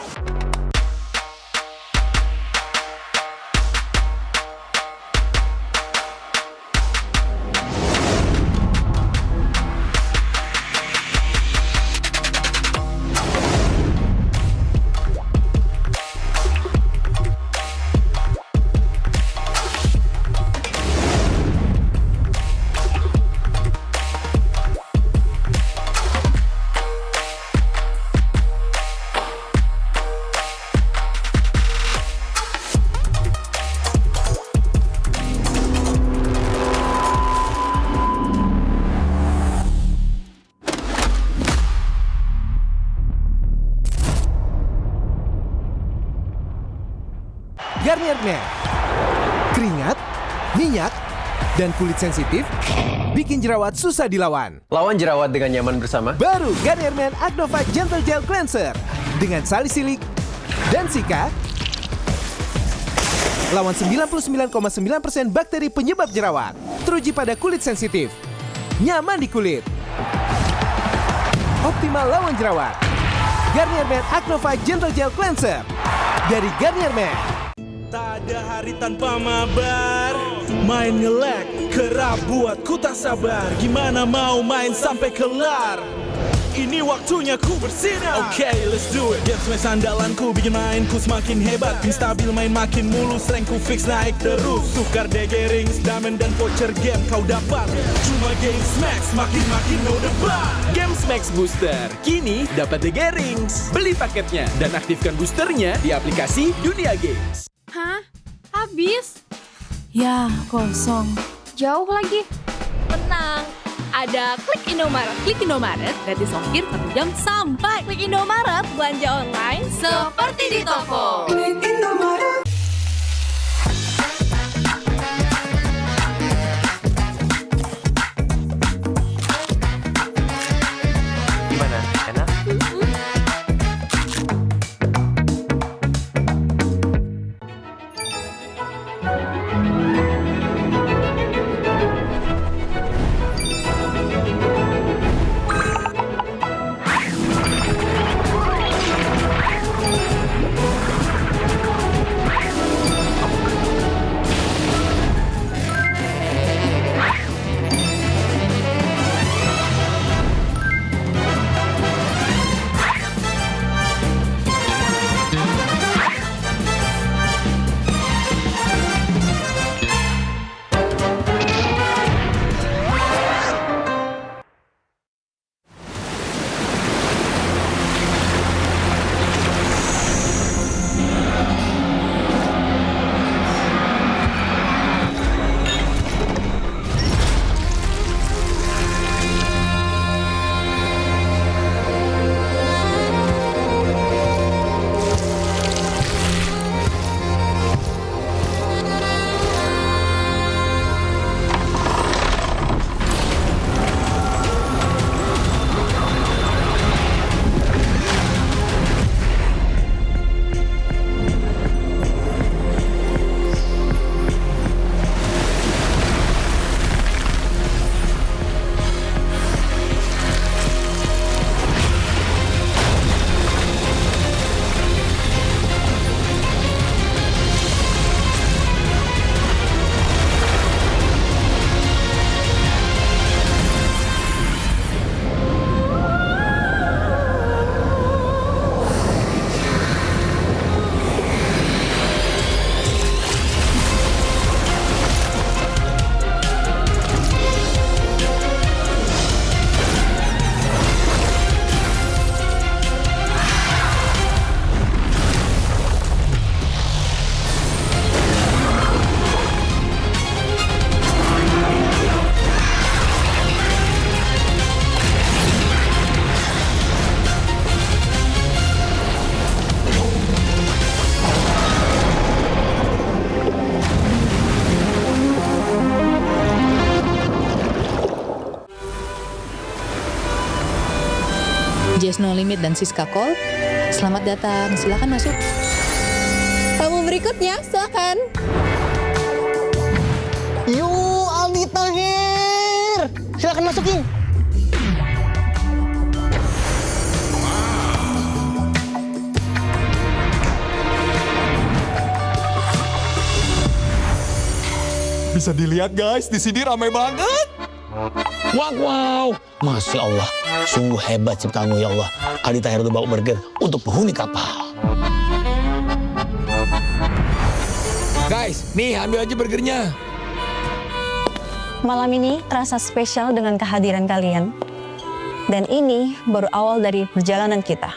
Garnier Men. Keringat, minyak, dan kulit sensitif bikin jerawat susah dilawan. Lawan jerawat dengan nyaman bersama. Baru Garnier Men Acno Fight Gentle Gel Cleanser dengan salisilik dan sika. Lawan 99,9% bakteri penyebab jerawat. Teruji pada kulit sensitif. Nyaman di kulit. Optimal lawan jerawat. Garnier Men Acno Fight Gentle Gel Cleanser dari Garnier Men. Tak ada hari tanpa mabar. Main nge-lag kerap buat ku tak sabar. Gimana mau main sampai kelar? Ini waktunya ku bersinar. Okay, let's do it. Game smash andalanku bikin mainku semakin hebat. Tim stabil main makin mulus, rankku fix naik terus. Tukar DG rings, diamond dan voucher game kau dapat. Cuma game smash makin no debat. Games Max Booster kini dapat DG Rings. Beli paketnya dan aktifkan boosternya di aplikasi Dunia Games. Hah? Habis? Ya, kosong. Jauh lagi. Tenang. Ada Klik Indomaret. Klik Indomaret gratis ongkir 1 jam sampai. Klik Indomaret belanja online seperti di toko. Klik Indomaret. Gimana? Enak? Jazz No Limit dan Siska Call, selamat datang, silakan masuk. Tamu berikutnya, silakan. Yo, Aldi Tahir. Silakan masukin. Bisa dilihat guys, di sini ramai banget. Wow, Masya Allah. Sungguh hebat ciptamu ya Allah. Aldi Tahir udah bawa burger untuk penghuni kapal. Guys, nih ambil aja burgernya. Malam ini terasa spesial dengan kehadiran kalian. Dan ini baru awal dari perjalanan kita.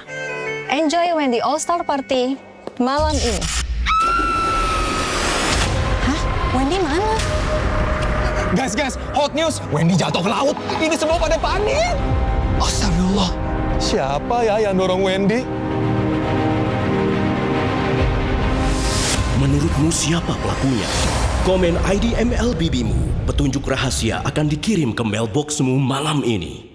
Enjoy when the All-Star Party malam ini. Hah? Wendy mana? Guys, hot news. Wendy jatuh ke laut. Ini semua pada panik. Astagfirullah. Siapa ya yang dorong Wendy? Menurutmu siapa pelakunya? Komen ID MLBBmu. Petunjuk rahasia akan dikirim ke mailboxmu malam ini.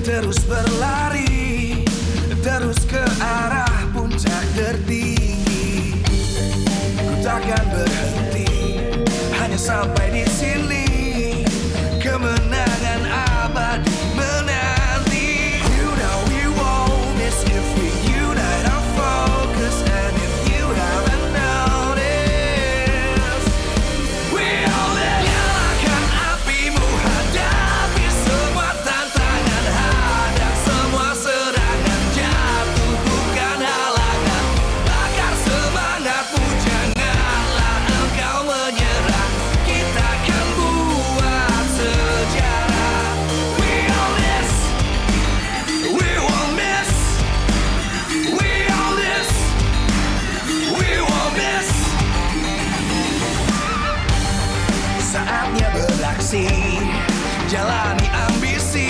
Terus berlari, terus ke arah puncak tertinggi. Ku takkan berhenti, hanya sampai di sini. Kemenangan abadi menanti. You know we won't miss if we unite our focus. And if you haven't noticed, we all nyalakan apimu, hadapi semua tantangan. Hadang semua serangan, jatuh bukan halangan. Bakar semangatmu, janganlah engkau menyerah. Kita akan buat sejarah. We all this, we won't miss. We all this, we won't miss. Saatnya beraksi, jalani ambisi.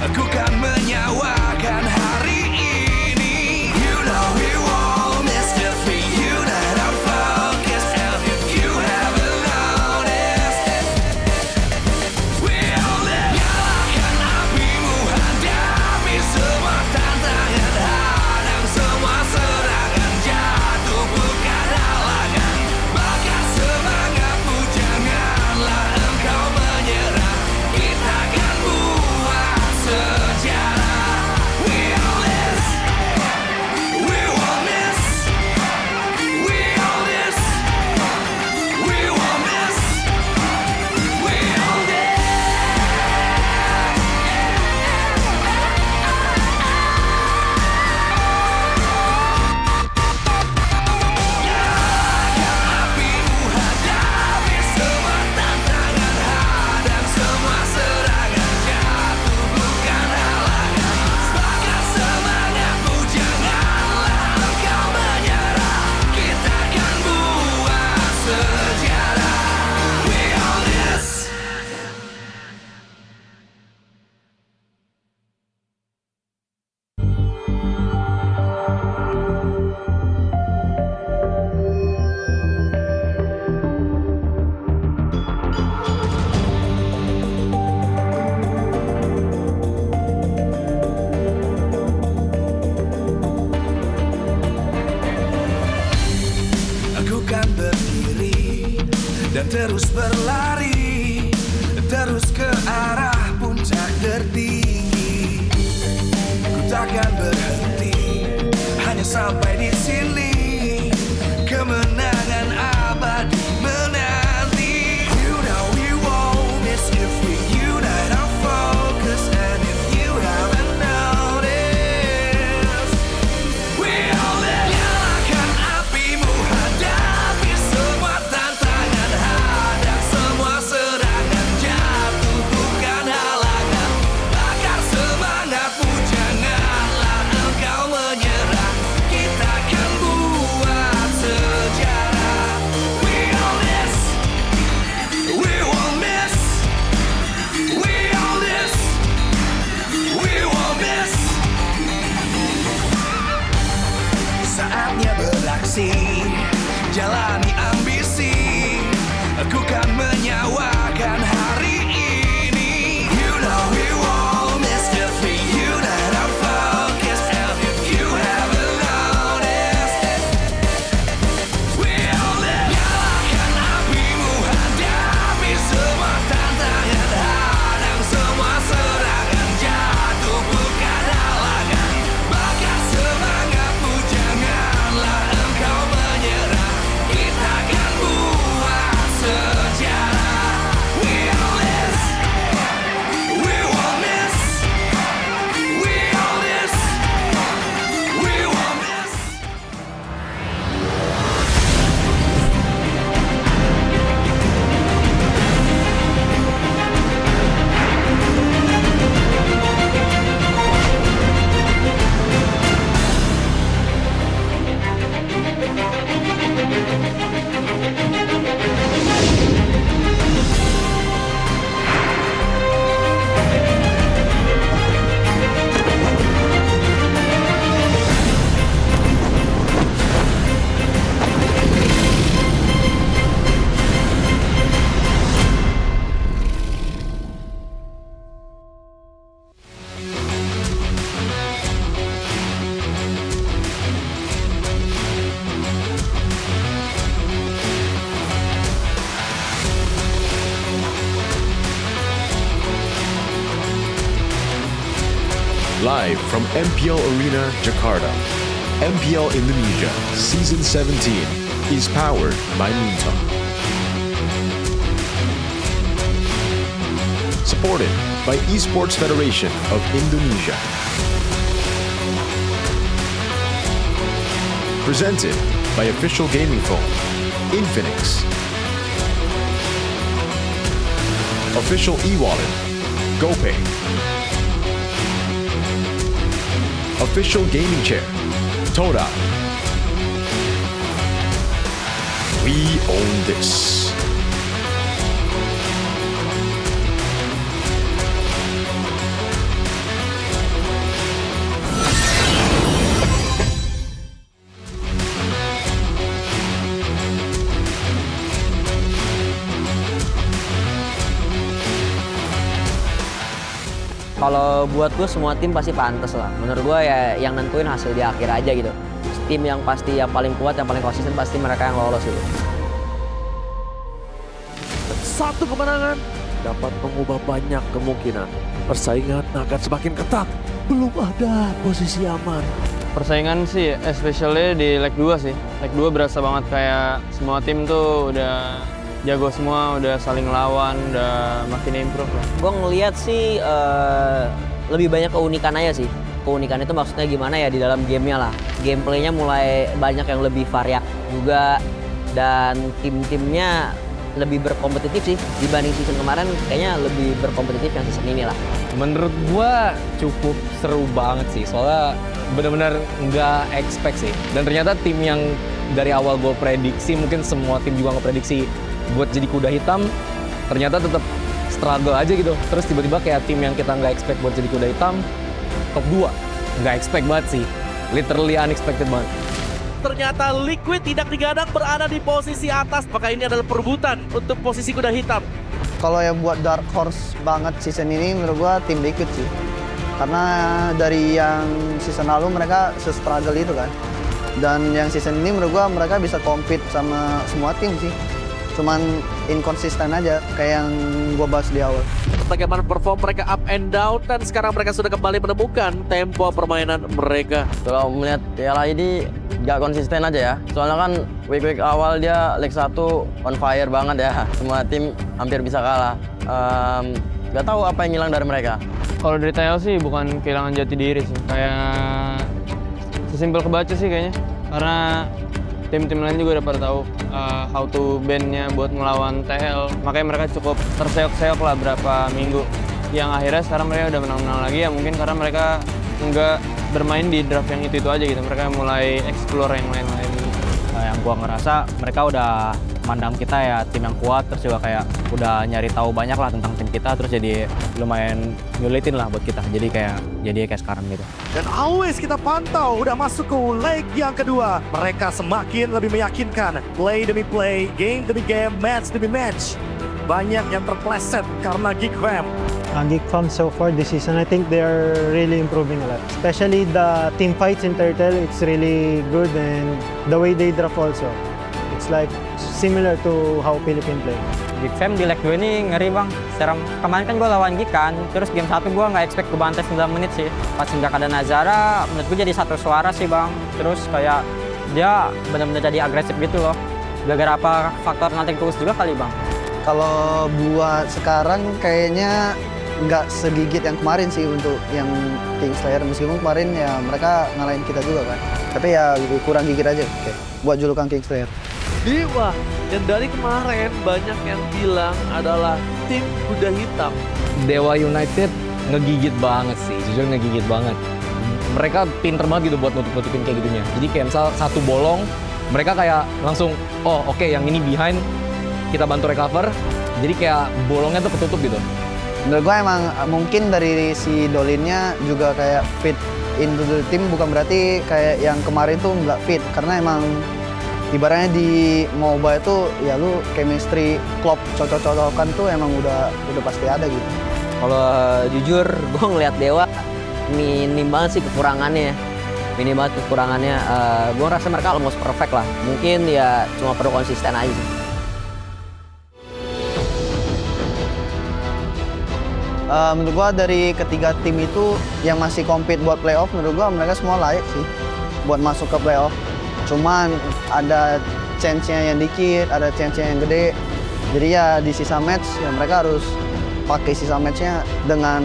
Aku kan menyawakan hari ini. You know we won't miss if we unite our focus. And if you haven't noticed, we all live. Nyalakan apimu, hadapi semua tantangan. Hadang semua serangan, jatuh bukan halangan. Bakar semangatmu, janganlah engkau menyerah. Kita akan buat sejarah. We all this, we won't miss. We all this, we won't miss. We all this. Nyalakan apimu, hadapi semua tantangan. Hadang semua serangan, jatuh bukan halangan. Bakar semangatmu, janganlah engkau menyerah. Kita akan buat sejarah. We all this. Aku kan berdiri dan terus berlari, terus ke arah puncak tertinggi. Ku takkan berhenti hanya sampai di sini. Kemenangan abadi menanti. You know we won't miss if we unite our focus. And if you haven't noticed, we all nyalakan apimu, hadapi semua tantangan, hadang semua serangan, jatuh bukan halangan, bakar semangatmu, janganlah engkau menyerah, kita akan buat sejarah. We all this, we won't miss, we all this, we won't miss. Saatnya beraksi, jalani ambisi. Aku kan menyawakan hari ini. You know we won't miss if we unite our focus. And if you haven't noticed, we all live. Nyalakan apimu, hadapi semua tantangan, hadang semua serangan, jatuh bukan halangan, bakar semangatmu, janganlah engkau menyerah, kita akan buat sejarah. We all this, we won't miss, we all this, we won't miss. Live from MPL Arena, Jakarta, MPL Indonesia Season 17 is powered by Moonton. Supported by Esports Federation of Indonesia. Presented by official gaming phone, Infinix. Official e-wallet, GoPay. Official gaming chair, Toda. We own this. Kalau buat gue semua tim pasti pantas lah. Menurut gue ya yang nentuin hasil di akhir aja gitu. Tim yang pasti yang paling kuat, yang paling konsisten pasti mereka yang lolos gitu. Satu kemenangan dapat mengubah banyak kemungkinan. Persaingan akan semakin ketat. Belum ada posisi aman. Persaingan sih, especially di leg 2 sih. Leg 2 berasa banget kayak semua tim tuh udah jago semua, udah saling lawan, udah makin improve lah. Gue ngeliat sih lebih banyak keunikan aja sih. Keunikan itu maksudnya gimana ya di dalam gamenya lah. Gameplaynya mulai banyak yang lebih variatif juga. Dan tim-timnya lebih berkompetitif sih. Dibanding season kemarin kayaknya lebih berkompetitif yang season ini lah. Menurut gua cukup seru banget sih. Soalnya benar-benar nggak expect sih. Dan ternyata tim yang dari awal gue prediksi, mungkin semua tim juga nge-prediksi buat jadi kuda hitam, ternyata tetap struggle aja gitu. Terus tiba-tiba kayak tim yang kita nggak expect buat jadi kuda hitam, top 2. Nggak expect banget sih. Literally unexpected banget. Ternyata Liquid tidak digadang berada di posisi atas, maka ini adalah perebutan untuk posisi kuda hitam. Kalau yang buat dark horse banget season ini menurut gua tim Liquid sih. Karena dari yang season lalu mereka se-struggle itu kan. Dan yang season ini menurut gua mereka bisa compete sama semua tim sih. cuman inkonsisten aja kayak yang gue bahas di awal. Bagaimana perform mereka up and down dan sekarang mereka sudah kembali menemukan tempo permainan mereka. Kalau melihat Piala ini gak konsisten aja ya. Soalnya kan week awal dia leg 1 on fire banget ya. Semua tim hampir bisa kalah. Gak tahu apa yang hilang dari mereka. Kalau dari TL sih bukan kehilangan jati diri sih. Kayak sesimpel kebaca sih kayaknya. Karena tim-tim lain juga udah pada tahu how to ban-nya buat melawan TL. Makanya mereka cukup terseok-seok lah berapa minggu. Yang akhirnya sekarang mereka udah menang-menang lagi ya mungkin karena mereka nggak bermain di draft yang itu aja gitu. Mereka mulai explore yang lain-lain. Yang gua ngerasa mereka udah mandang kita ya tim yang kuat, terus juga kayak udah nyari tahu banyak lah tentang tim kita, terus jadi lumayan nyulitin lah buat kita. Jadi kayak sekarang gitu. Dan always kita pantau udah masuk ke leg yang kedua. Mereka semakin lebih meyakinkan. Play demi play, game demi game, match demi match. Banyak yang terpleset karena Geek Fam. Geek Fam so far this season, I think they are really improving a lot. Especially the team fights in Turtle, it's really good and the way they draft also. It's like similar to how Philippines play. Geek Fam di leg 2 ini ngeri bang. Seram. Kemarin kan gue lawan Geek kan, terus game 1 gue nggak expect kebantai 9 menit sih. Pas nggak ada Nazara, menurut gue jadi satu suara sih bang. Terus kayak dia benar-benar jadi agresif gitu loh. Gara-gara apa faktor nanti tulus juga kali bang. Kalau buat sekarang kayaknya nggak segigit yang kemarin sih untuk yang Kingslayer. Meskipun kemarin ya mereka ngalahin kita juga kan. Tapi ya kurang gigit aja buat julukan Kingslayer. Dewa yang dari kemarin banyak yang bilang adalah tim kuda hitam. Dewa United ngegigit banget sih, jujur ngegigit banget. Mereka pinter banget gitu buat nutup-nutupin kayak gitunya. Jadi kayak misal satu bolong, mereka kayak langsung, oh oke, yang ini behind, kita bantu recover. Jadi kayak bolongnya tuh ketutup gitu. Menurut gue emang mungkin dari si Dolinnya juga kayak fit into the team, bukan berarti kayak yang kemarin tuh nggak fit. Karena emang ibaratnya di MOBA itu ya lu chemistry, klop, cocok-cocokan tuh emang udah pasti ada gitu. Kalau jujur gue ngeliat Dewa minim banget sih kekurangannya. Minim banget kekurangannya. Gue rasa mereka almost perfect lah. Mungkin ya cuma perlu konsisten aja sih. Menurut gua dari ketiga tim itu yang masih compete buat playoff, menurut gua mereka semua layak sih buat masuk ke playoff. Cuman ada chance-nya yang dikit, ada chance-nya yang gede. Jadi ya di sisa match ya mereka harus pakai sisa match-nya dengan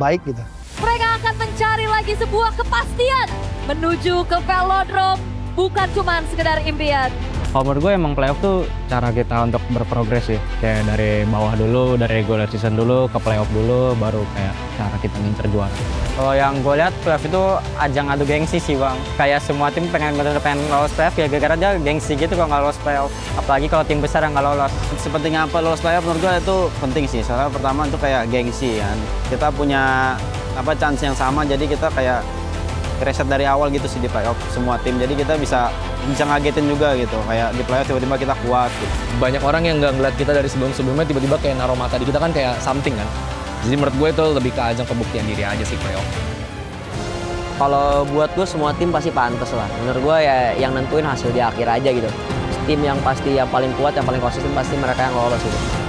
baik gitu. Mereka akan mencari lagi sebuah kepastian menuju ke Velodrome, bukan cuma sekedar impian. Kalau menurut gue emang playoff tuh cara kita untuk berprogres sih. Kayak dari bawah dulu, dari regular season dulu, ke playoff dulu, baru kayak cara kita ngincer juara. Kalau yang gue lihat playoff itu ajang adu gengsi sih bang. Kayak semua tim pengen lolos playoff ya gara-gara dia gengsi gitu kalau nggak lolos playoff. Apalagi kalau tim besar yang nggak lolos. Sepenting apa lolos playoff menurut gue itu penting sih. Soalnya pertama itu kayak gengsi kan. Kita punya chance yang sama jadi kita kayak reset dari awal gitu sih di playoff semua tim. Jadi kita bisa ngagetin juga gitu. Kayak di playoff tiba-tiba kita kuat gitu. Banyak orang yang nggak ngeliat kita dari sebelum-sebelumnya tiba-tiba kayak naruh mata di kita kan kayak something kan. Jadi menurut gue itu lebih ke ajang pembuktian diri aja sih playoff. Kalau buat gue semua tim pasti pantas lah. Menurut gue ya yang nentuin hasil di akhir aja gitu. Tim yang pasti yang paling kuat, yang paling konsisten pasti mereka yang lolos gitu.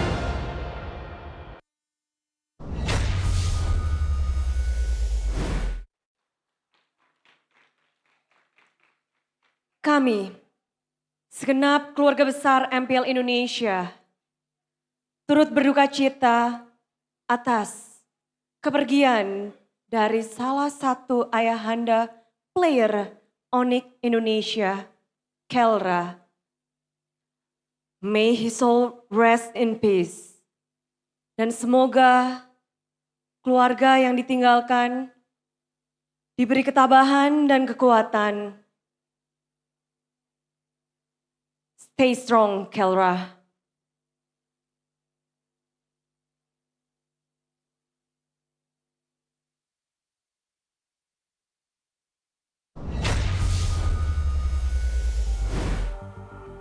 Kami, segenap keluarga besar MPL Indonesia, turut berduka cita atas kepergian dari salah satu ayahanda player Onyx Indonesia, Kelra. May his soul rest in peace. Dan semoga keluarga yang ditinggalkan diberi ketabahan dan kekuatan. Stay strong, Kelra.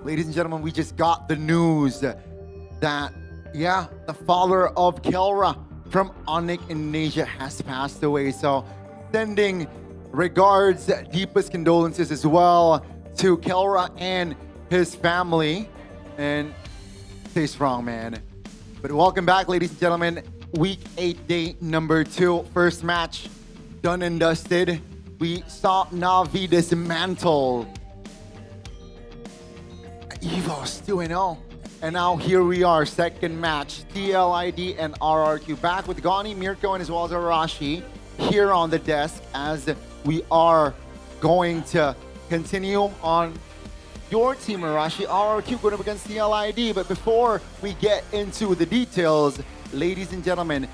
Ladies and gentlemen, we just got the news that, the father of Kelra from Onyx Indonesia has passed away. So sending regards, deepest condolences as well to Kelra and his family. and stay strong, man. But welcome back, ladies and gentlemen. Week 8, day number 2. First match done and dusted. We saw Na'Vi dismantle EVOS 2-0. And now here we are, second match. TLID and RRQ back with Gani, Mirko, and as well as Arashi here on the desk as we are going to continue on your team, Arashi. RRQ going up against TLID. But before we get into the details, ladies and gentlemen,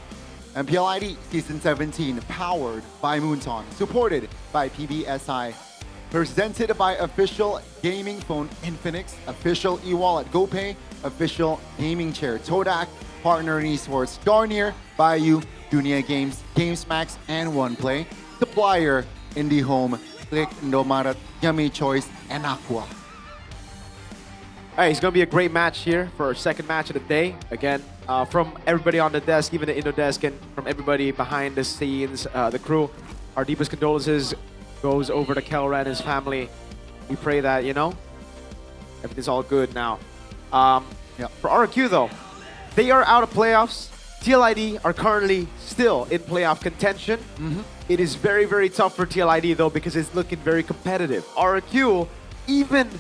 MPLID Season 17, powered by Moonton, supported by PBSI, presented by official gaming phone Infinix, official e-wallet GoPay, official gaming chair Todak, partner in esports Garnier, Bayou, Dunia Games, GamesMax, and OnePlay, supplier IndiHome, Click, Indomaret, Yummy Choice, and Aqua. All right, it's going to be a great match here for our second match of the day. Again, from everybody on the desk, even the Indo desk, and from everybody behind the scenes, the crew, our deepest condolences goes over to Kelra and his family. We pray that, everything's all good now. For RQ, though, they are out of playoffs. TLID are currently still in playoff contention. It is very, very tough for TLID, though, because it's looking very competitive. RQ, even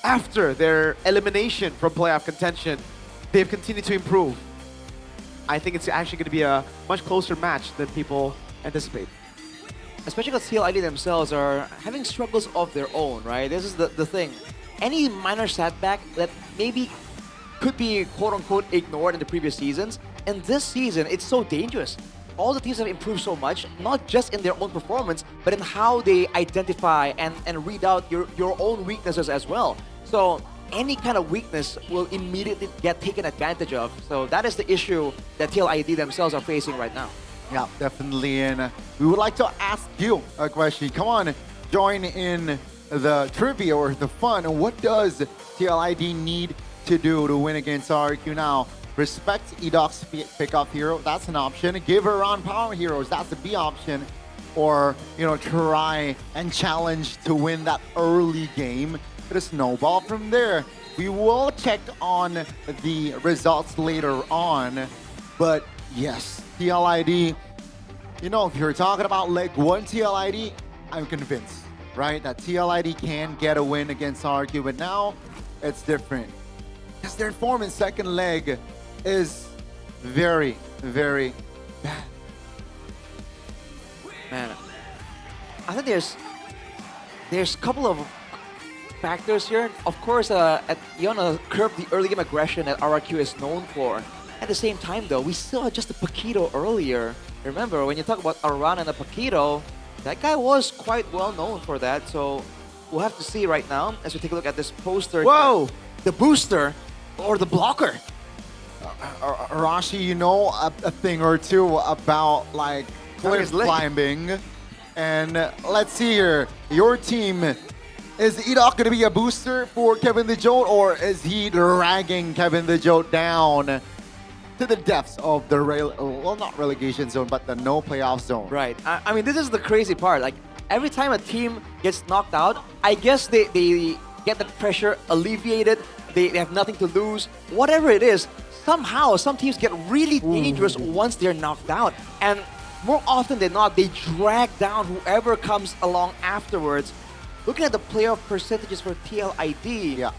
after their elimination from playoff contention, they've continued to improve. I think it's actually going to be a much closer match than people anticipate. Especially because TLID themselves are having struggles of their own, right? This is the thing. Any minor setback that maybe could be quote-unquote ignored in the previous seasons, and this season, it's so dangerous. All the teams have improved so much, not just in their own performance, but in how they identify and read out your own weaknesses as well. So any kind of weakness will immediately get taken advantage of. So that is the issue that TLID themselves are facing right now. Yeah, definitely. And we would like to ask you a question. Come on, join in the trivia or the fun. What does TLID need to do to win against RQ now? Respect Edoc's pickup hero, that's an option. Give her on power heroes, that's the B option. Or, try and challenge to win that early game. Get a snowball from there. We will check on the results later on. But yes, TLID, if you're talking about leg 1 TLID, I'm convinced, right? That TLID can get a win against RQ, but now it's different. Because their form in second leg is very, very bad. Man, I think there's a couple of factors here. Of course, you want to curb the early game aggression that RRQ is known for. At the same time, though, we still had just a Paquito earlier. Remember, when you talk about Aran and a Paquito, that guy was quite well known for that. So we'll have to see right now as we take a look at this poster. Whoa! The booster or the blocker. Arashi, a thing or two about cliff climbing. And let's see here. Your team, is Edoc going to be a booster for Kevin the Jote, or is he dragging Kevin the Jote down to the depths of the not relegation zone, but the no playoff zone? Right. I mean, this is the crazy part. Every time a team gets knocked out, I guess they get the pressure alleviated. They have nothing to lose. Whatever it is, somehow some teams get really dangerous once they're knocked out. And more often than not, they drag down whoever comes along afterwards. Looking at the playoff percentages for TLID,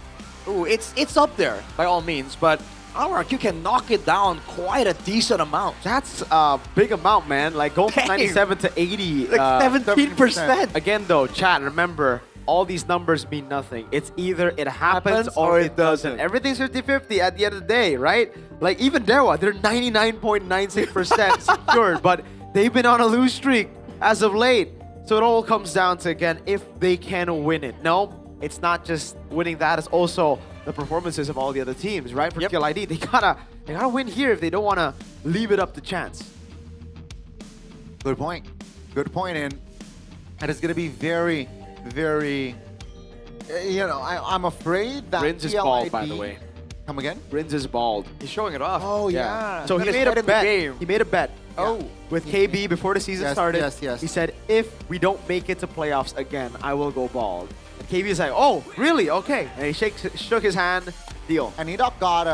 it's up there by all means, but RRQ can knock it down quite a decent amount. That's a big amount, man. Going from 97 to 80. 17%. Again, though, chat, remember, all these numbers mean nothing. It's either it happens or it doesn't. Everything's 50-50 at the end of the day, right? Even Dewa, they're 99.96% secured, but they've been on a lose streak as of late. So it all comes down to, again, if they can win it. No, it's not just winning that, it's also the performances of all the other teams, right? For TLID, they gotta win here if they don't want to leave it up to chance. Good point. Good point. And it's going to be very, very, I'm afraid that Rinz is bald, by the way. Come again? Rinz is bald. He's showing it off. Oh, yeah. So he made a bet. He made a bet. Oh. With KB before the season started. Yes. He said, if we don't make it to playoffs again, I will go bald. And KB is like, oh, really? Okay. And he shook his hand, Deal. And Edop got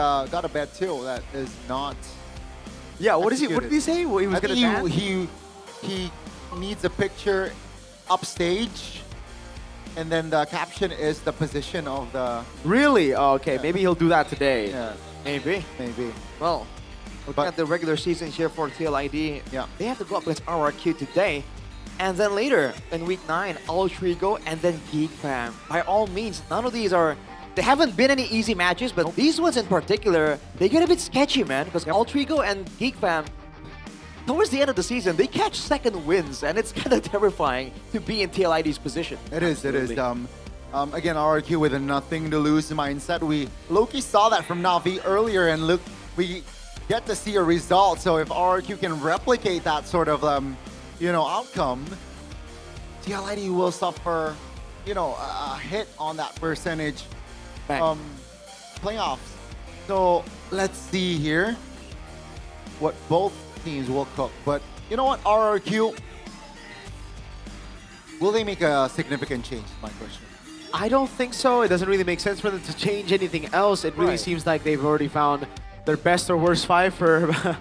a bet too that is not. Yeah, what did he say? Well, he was I gonna think dance? he needs a picture upstage, and then the caption is the position of the. Really? Oh, okay, maybe he'll do that today. Yeah, Maybe. maybe. Well, looking at the regular season here for TLID, they have to go up against RRQ today. And then later, in week 9, Altrigo and then Geek Fam. By all means, none of these are... They haven't been any easy matches, but these ones in particular, they get a bit sketchy, man. Because Altrigo and Geek Fam, towards the end of the season, they catch second wins. And it's kind of terrifying to be in TLID's position. It is. Again, RRQ with a nothing to lose mindset. We low-key saw that from Navi earlier, and look, we get to see a result. So if RRQ can replicate that sort of outcome, TLID will suffer, a hit on that percentage playoffs. So let's see here what both teams will cook. But you know what, RRQ, will they make a significant change, is my question. I don't think so. It doesn't really make sense for them to change anything else. It really seems like they've already found their best or worst 5 for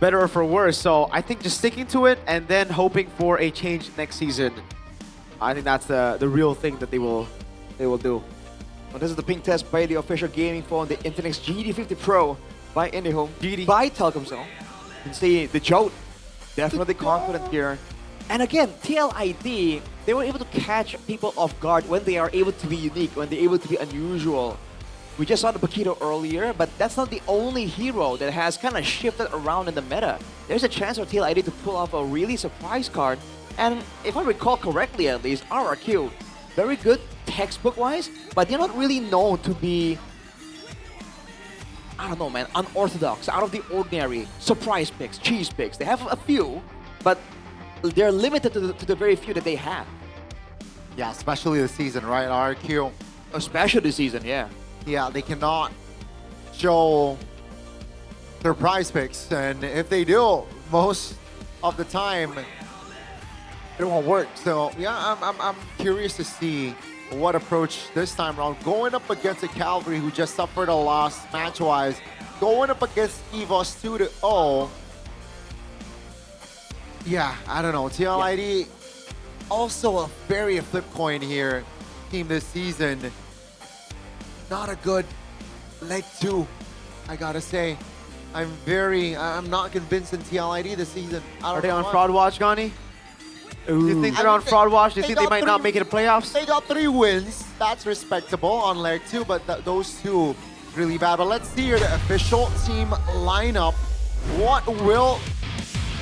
better or for worse. So I think just sticking to it and then hoping for a change next season. I think that's the real thing that they will do. Well, this is the ping test by the official gaming phone, the Infinix GD50 Pro by IndiHome, by Telkomsel. You can see the Jote, definitely confident here. And again, TLID, they were able to catch people off guard when they are able to be unique, when they're able to be unusual. We just saw the Paquito earlier, but that's not the only hero that has kind of shifted around in the meta. There's a chance for TLID to pull off a really surprise card. And if I recall correctly at least, RRQ, very good textbook-wise, but they're not really known to be, I don't know, man, unorthodox, out of the ordinary, surprise picks, cheese picks. They have a few, but they're limited to the very few that they have. Yeah, especially this season, right, RRQ? Especially this season, yeah. Yeah, they cannot show their prize picks, and if they do, most of the time, it won't work. So yeah, I'm curious to see what approach this time around. Going up against a Calvary who just suffered a loss match-wise, going up against EVOS 2-0. Yeah, I don't know. TLID also a very flip coin here team this season. Not a good leg 2, I gotta say. I'm not convinced in TLID this season. Are they on fraud watch, Gani? Do you think they're on fraud watch? Do you think they might not make it to playoffs? They got 3 wins. That's respectable on leg 2, but those 2 really bad. But let's see here the official team lineup. What will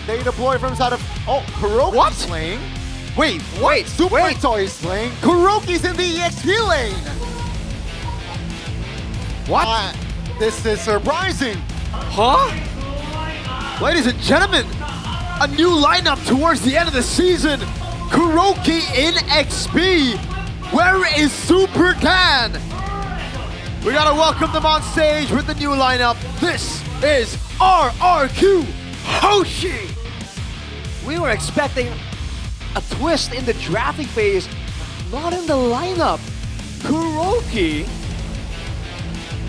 they deploy from inside of... Oh, Kuroki's playing. Wait, Super Toy is playing. Kuroki's in the EXP lane. What? This is surprising. Huh? Ladies and gentlemen, a new lineup towards the end of the season. Kuroki in XP. Where is Super Dan? We gotta welcome them on stage with the new lineup. This is RRQ Hoshi. We were expecting a twist in the drafting phase, not in the lineup. Kuroki?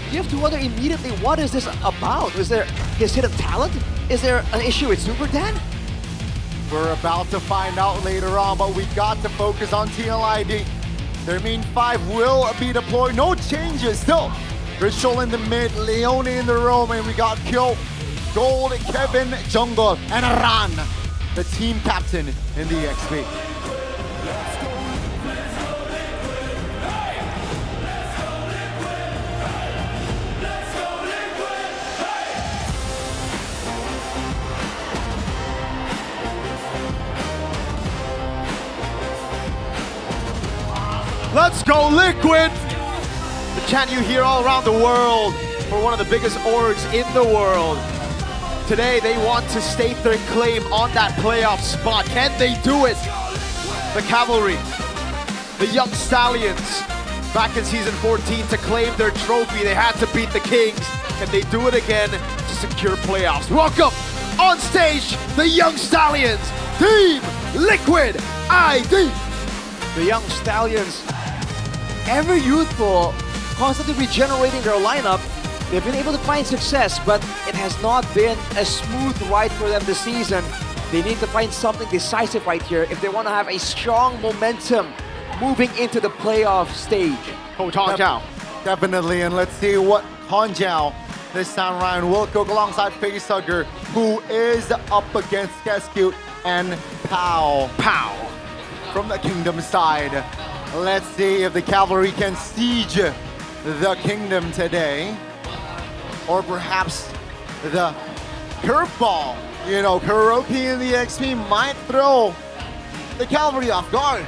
You have to wonder immediately, what is this about? Is there his hidden talent? Is there an issue with Super Dan? We're about to find out later on, but we got to focus on TLID. Their main 5 will be deployed. No changes still. Ritual in the mid, Leone in the roam, and we got Kyo, Gold, Kevin, Jungle, and Ran, the team captain in the XP. Let's go Liquid! The chant you hear all around the world for one of the biggest orgs in the world. Today they want to stake their claim on that playoff spot. Can they do it? The Cavalry, the Young Stallions, back in season 14 to claim their trophy. They had to beat the Kings. Can they do it again to secure playoffs? Welcome on stage, the Young Stallions, Team Liquid ID. The Young Stallions, ever youthful, constantly regenerating their lineup. They've been able to find success, but it has not been a smooth ride for them this season. They need to find something decisive right here if they want to have a strong momentum moving into the playoff stage. Definitely, and let's see what Hongjiao this time around will cook alongside Facehugger, who is up against Keskute and Pow. From the Kingdom side. Let's see if the Cavalry can siege the Kingdom today. Or perhaps the curveball. You know, Kuroki and the XP might throw the Cavalry off guard.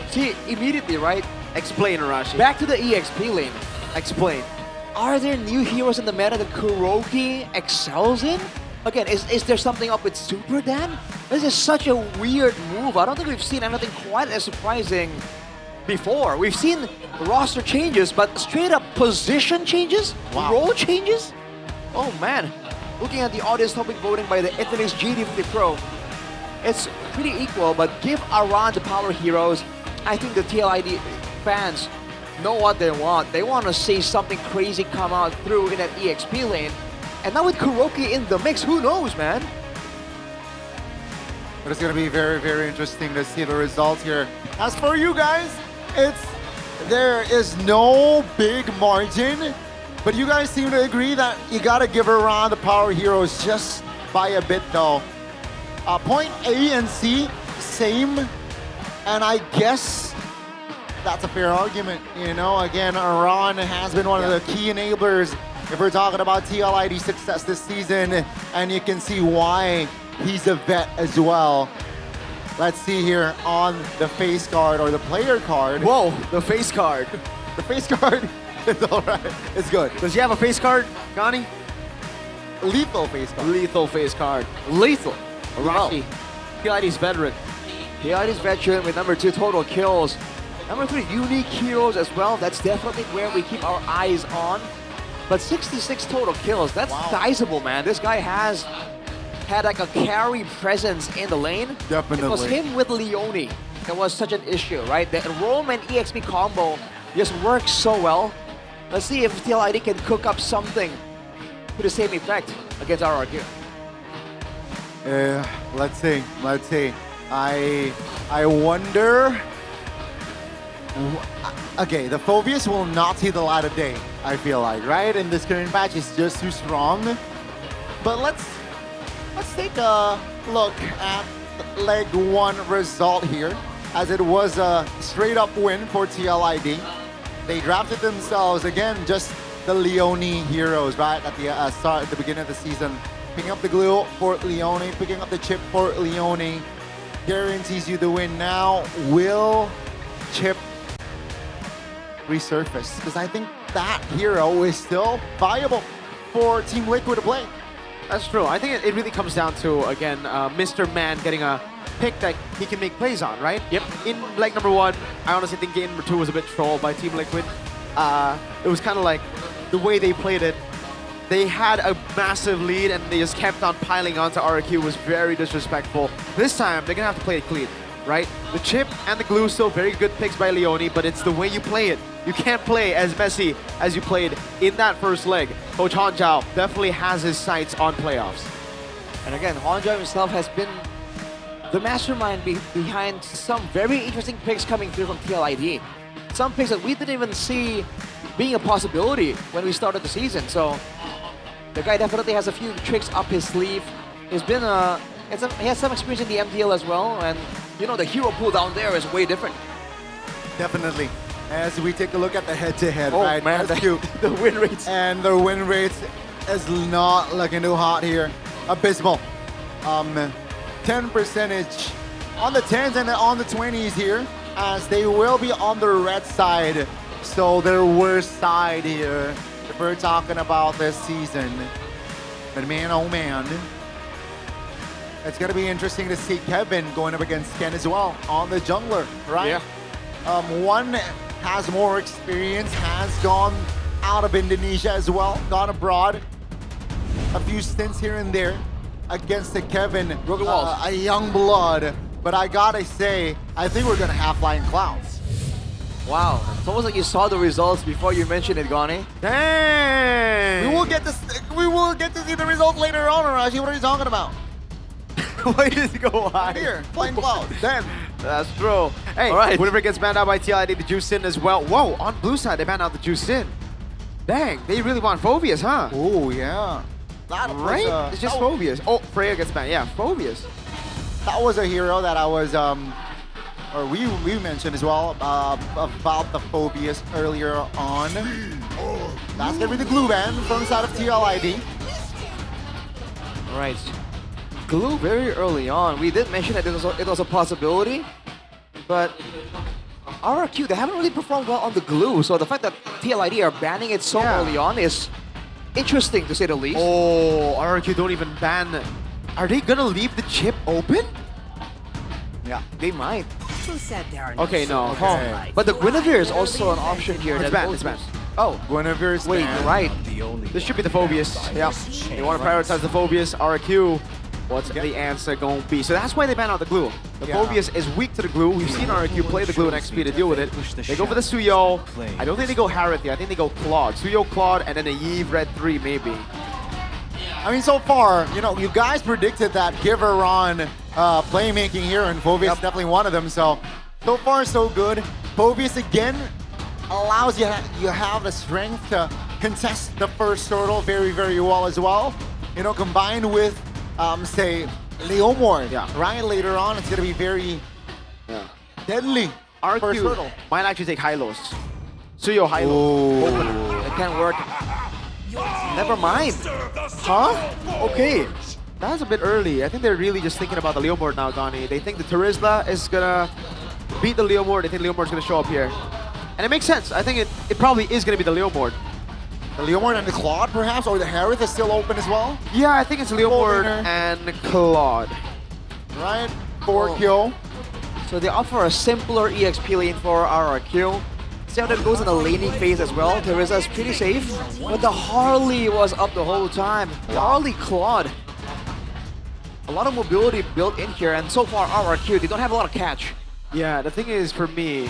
See, immediately, right? Explain, Arashi. Back to the EXP lane. Explain. Are there new heroes in the meta that Kuroki excels in? Again, is there something up with Super Dan? This is such a weird move. I don't think we've seen anything quite as surprising before. We've seen roster changes, but straight up position changes? Wow. Role changes? Oh man. Looking at the audience topic voting by the Infinix GD50 Pro, it's pretty equal, but give Aran the power heroes. I think the TLID fans know what they want. They want to see something crazy come out through in that EXP lane. And now with Kuroki in the mix, who knows, man? But it's going to be very, very interesting to see the results here. As for you guys, there is no big margin, but you guys seem to agree that you got to give around the power heroes just by a bit, though. Point A and C, same, and I guess that's a fair argument. You know, again, Aran has been one of the key enablers if we're talking about TLID success this season, and you can see why he's a vet as well. Let's see here on the face card or the player card. Whoa, the face card. The face card is all right. It's good. Does he have a face card, Gani? Lethal face card. Lethal face card. Lethal. Arashi. TLID's veteran. TLID's veteran with number 2 total kills. Number 3 unique heroes as well. That's definitely where we keep our eyes on. But 66 total kills, that's sizable, man. This guy has had like a carry presence in the lane. Definitely. It was him with Leone that was such an issue, right? The Roam and EXP combo just works so well. Let's see if TLID can cook up something to the same effect against RRQ. Let's see. I wonder. Okay, the Phobius will not see the light of day, I feel like, right? And this current patch is just too strong. But let's take a look at leg 1 result here, as it was a straight up win for TLID. They drafted themselves again, just the Leone heroes, right? At the start, at the beginning of the season, picking up the glue for Leone, picking up the chip for Leone, guarantees you the win. Now, will Chip resurface? Because I think that hero is still viable for Team Liquid to play. That's true. I think it really comes down to, again, Mr. Man getting a pick that he can make plays on, right? Yep. In leg number 1, I honestly think game number 2 was a bit trolled by Team Liquid. It was kind of like the way they played it. They had a massive lead and they just kept on piling onto RRQ. Was very disrespectful. This time, they're going to have to play it clean, right? The chip and the glue still very good picks by Leone, but it's the way you play it. You can't play as messy as you played in that first leg. Coach Hongjiao definitely has his sights on playoffs. And again, Hongjiao himself has been the mastermind behind some very interesting picks coming through from TLID. Some picks that we didn't even see being a possibility when we started the season. So the guy definitely has a few tricks up his sleeve. He has some experience in the MPL as well, and you know the hero pool down there is way different. Definitely. As we take a look at the head-to-head, oh, right? Man, the win rates. And the win rates is not looking too hot here. Abysmal. 10 percentage on the 10s and on the 20s here, as they will be on the red side. So their worst side here, if we're talking about this season. But man, oh man. It's going to be interesting to see Kevin going up against Ken as well on the jungler, right? Yeah. One has more experience, has gone out of Indonesia as well, gone abroad. A few stints here and there against the Kevin, a young blood. But I gotta say, I think we're gonna have flying clouds. Wow, it's almost like you saw the results before you mentioned it, Gani. Dang! We will get to see the results later on, Arashi. What are you talking about? Why did it go high? Here, Flying Clouds. Then. That's true. Hey, All right. whenever it gets banned out by TLID, the Juice In as well. Whoa, on blue side, they banned out the Juice In. Dang, they really want Phobius, huh? Oh, yeah. That was, Right? It's just Phobius. Oh, Freya gets banned. Yeah, Phobius. That was a hero that I was, or we mentioned as well about the Phobius earlier on. That's gonna be the glue ban from the side of TLID. Right. Glue very early on. We did mention that it was a possibility, but RRQ, they haven't really performed well on the glue, so the fact that TLID are banning it so early on is interesting, to say the least. Oh, RRQ don't even ban. Are they gonna leave the chip open? Yeah, they might. Who said there are Okay, no. Oh, but the Guinevere is also an option here. It's banned, it's banned. Oh, Guinevere's wait, banned. you're right. This should be the Phobius. Yeah. They want to prioritize the Phobius. RRQ. What's the answer going to be? So that's why they ban out the glue. The Phobius is weak to the glue. We've seen RRQ play the glue in XP to deal with it. They go for the Suyo. I don't think they go Harith here. I think they go Claude. Suyo, Claude, and then a Yves Red 3 maybe. I mean, so far, you know, you guys predicted that Giveron playmaking here, and Phobius is definitely one of them. So far, so good. Phobius again allows you have the strength to contest the first turtle very, very well as well. You know, combined with say Leomord, right? Later on, it's gonna be very deadly. First turtle. RQ might actually take Hylos. Suyo Hylos. It can't work. Never mind. Huh? Okay. That's a bit early. I think they're really just thinking about the Leomord now, Donnie. They think the Terizla is gonna beat the Leomord. They think Leomord's gonna show up here. And it makes sense. I think it probably is gonna be the Leomord. The Leomord and the Claude, perhaps? Or the Harith is still open as well? Yeah, I think it's Leomord and Claude. Right? 4Q. So they offer a simpler EXP lane for RRQ. Zelda goes in the laning phase as well. Teresa's pretty safe. But the Harley was up the whole time. The Harley Claude. A lot of mobility built in here, and so far RRQ, they don't have a lot of catch. Yeah, the thing is, for me,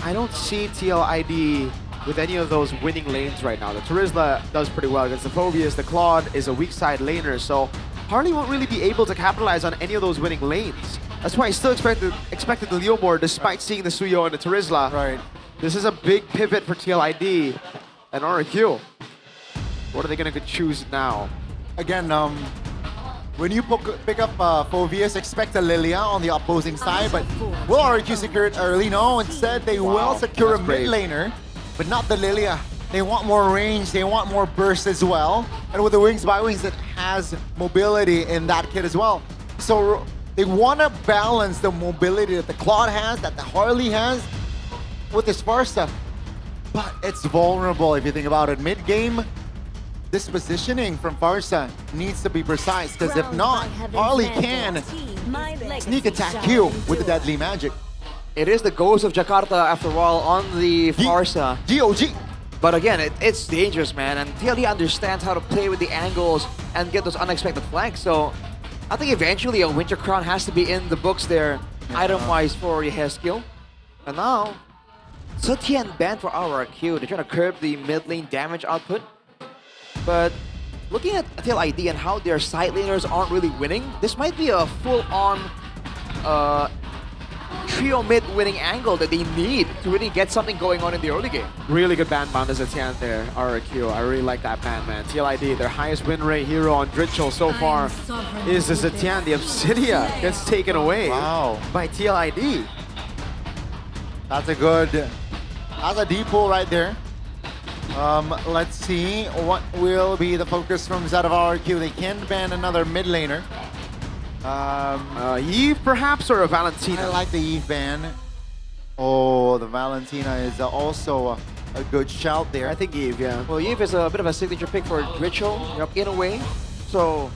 I don't see TLID with any of those winning lanes right now. The Terizla does pretty well against the Phobius. The Claude is a weak side laner, so Harley won't really be able to capitalize on any of those winning lanes. That's why I still expected the Leomord, despite seeing the Suyo and the Terizla. Right. This is a big pivot for TLID and RRQ. What are they gonna choose now? Again, when you pick up Phobius, expect a Lilia on the opposing side, but will RRQ secure it early? No, instead they will secure a mid laner, but not the Lilia. They want more range, they want more burst as well. And with the Wings by Wings, it has mobility in that kit as well. So they want to balance the mobility that the Claude has, that the Harley has, with this Farsa. But it's vulnerable if you think about it. Mid-game, this positioning from Farsa needs to be precise, because if not, Harley can sneak attack you with the deadly magic. It is the ghost of Jakarta after all on the Farsa. GOG. But again, it's dangerous, man, and TLD understands how to play with the angles and get those unexpected flanks. So I think eventually a Winter Crown has to be in the books there, item-wise for Yeheskiel. And now, Setian banned for RRQ. They're trying to curb the mid lane damage output. But looking at TLID and how their side laners aren't really winning, this might be a full-on trio mid winning angle that they need to really get something going on in the early game. Really good ban bound as Zetian there, RRQ. I really like that ban, man. TLID, their highest win rate hero on Dritchel so far is the Zetian. The Obsidia gets taken away by TLID. That's a deep pull right there. Let's see what will be the focus from Zed of RRQ. They can ban another mid laner. Eve perhaps, or a Valentina? I like the Eve ban. Oh, the Valentina is also a good shout there. I think Eve, yeah. Well, Eve is a bit of a signature pick for Dritchel in a way. So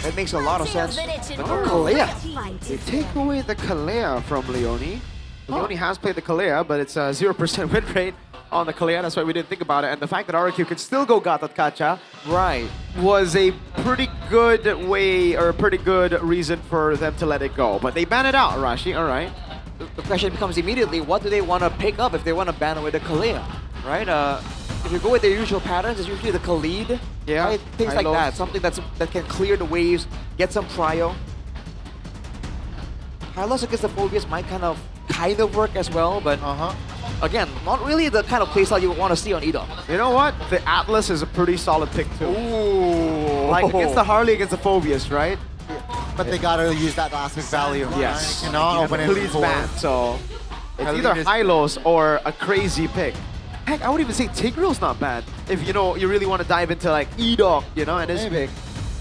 that makes a lot of sense. But no Kalea. They take away the Kalea from Leone. Leone has played the Kalea, but it's a 0% win rate on the Kalea. That's why we didn't think about it. And the fact that RRQ could still go Gatot Kacha was a pretty good way, or a pretty good reason for them to let it go. But they ban it out, Arashi. All right. the question becomes immediately, what do they want to pick up if they want to ban away the Kalea, right? If you go with their usual patterns, it's usually the Khalid, Yeah, right? Things like high-lows. that, something that can clear the waves, get some prio. High-lows against the Phobias might kind of work as well, but again, not really the kind of playstyle you would want to see on Edom. You know what? The Atlas is a pretty solid pick too. Ooh. Like against the Harley, against the Phobias, right? But they gotta use that last value. Yes. Right? Cannot open it Please for ban. So it's Khalid either is- Hylos or a crazy pick. Heck, I would even say Tigreal's not bad. If you know you really want to dive into like Edok, you know, and his Maybe. pick.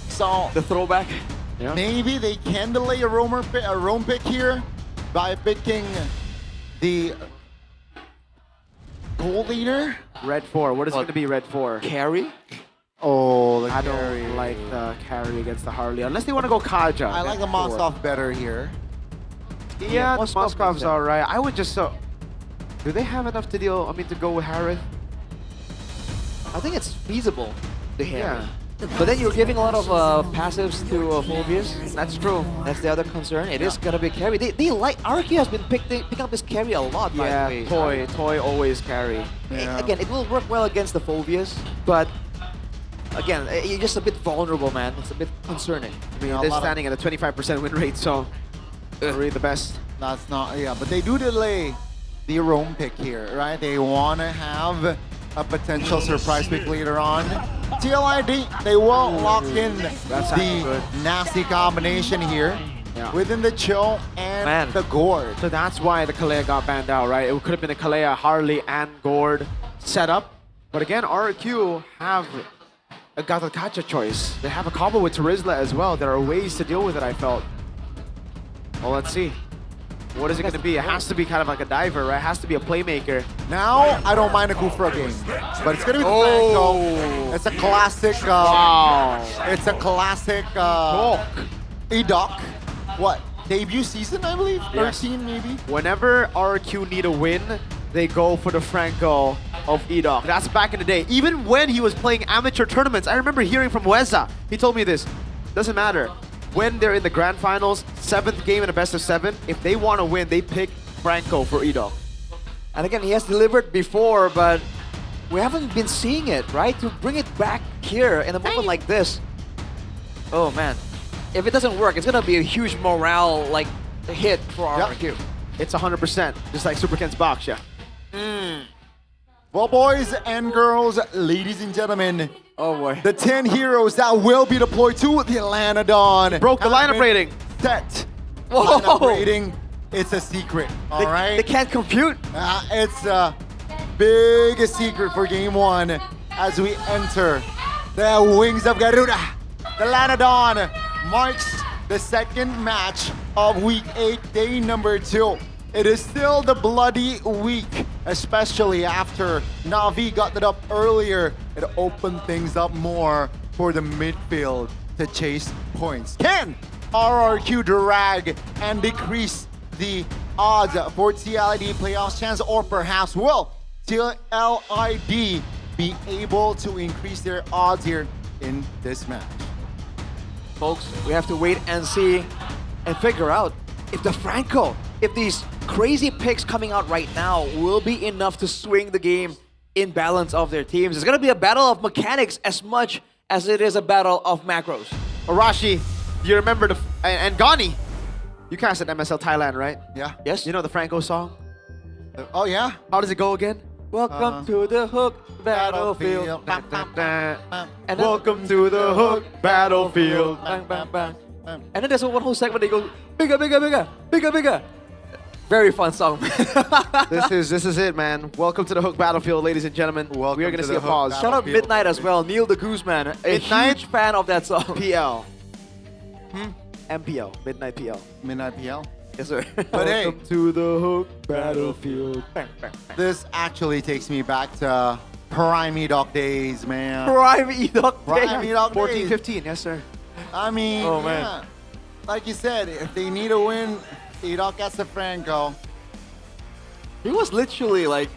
So the throwback. Yeah. Maybe they can delay a roam pick here by picking the gold leader. Red 4. What is going to be Red 4? Carry? Oh, the I carry. don't like the carry against the Harley. Unless they want to go Kaja. I like the Red 4. Moskov better here. Yeah, the Moskov's Moskov's decent. alright. I would just... do they have enough to deal, to go with Harith? I think it's feasible to him. Yeah. But then you're giving a lot of passives to Phobias. That's true. That's the other concern. It is gonna be carry. They like RQ has been picking up this carry a lot. By the way. Toy always carry. Again, it will work well against the Phobias, but again, you're just a bit vulnerable, man. It's a bit concerning. I mean, they're standing at a 25% win rate, so not really the best. That's not, but they do delay the roam pick here, right? They want to have a potential surprise pick later on. TLID, they will lock in the nasty combination here within the chill and the Gord. So that's why the Kalea got banned out, right? It could have been a Kalea, Harley, and Gord setup. But again, RQ have got the Gacha choice. They have a combo with Terizla as well. There are ways to deal with it, I felt. Well, let's see. What is it going to be? It has to be kind of like a diver, right? It has to be a playmaker. Now, I don't mind a Kufra game, but it's going to be the Franco. It's a classic. It's a classic Edok. What? Debut season, I believe? Yes. 13 maybe? Whenever RQ need a win, they go for the Franco of Edok. That's back in the day. Even when he was playing amateur tournaments, I remember hearing from Weza. He told me this. Doesn't matter. When they're in the grand finals, 7th game in a best of 7, if they want to win, they pick Franco for Edok. And again, he has delivered before, but we haven't been seeing it, right? To bring it back here in a moment like this. Oh man. If it doesn't work, it's gonna be a huge morale hit for RQ. It's 100%, just like Super Ken's box, yeah. Well, boys and girls, ladies and gentlemen, oh boy, the 10 heroes that will be deployed to the Atlanta Dawn broke the lineup rating. Set. Whoa. Lineup rating, it's a secret. All right. They can't compute. It's a big secret for game 1 as we enter the Wings of Garuda. The Atlanta Dawn marks the second match of week 8, day number 2. It is still the bloody week, especially after Na'Vi got it up earlier. It opened things up more for the midfield to chase points. Can RRQ drag and decrease the odds for TLID playoffs chance, or perhaps will TLID be able to increase their odds here in this match? Folks, we have to wait and see and figure out if the Franco, if these crazy picks coming out right now will be enough to swing the game in balance of their teams. It's going to be a battle of mechanics as much as it is a battle of macros. Arashi, you remember and Gani, you casted MSL Thailand, right? Yeah. Yes. You know the Franco song? Oh yeah? How does it go again? Welcome to the Hook Battlefield. And welcome to the Hook Battlefield. Bang, bang, bang. And then there's one whole segment they go bigger, bigger, bigger, bigger, bigger. Very fun song. This is it, man. Welcome to the Hook Battlefield, ladies and gentlemen. We are going to see a pause. Shout out Midnight as well. Neil the Goose Man. A huge fan of that song. PL. MPL. Midnight PL. Midnight PL? Yes, sir. But hey, welcome to the Hook Battlefield. This actually takes me back to Prime Edok days, man. Prime Edok days. Prime Edok 14, days. 15, yes, sir. I mean, oh, man. Like you said, if they need a win, Edok gets the Franco. He was literally like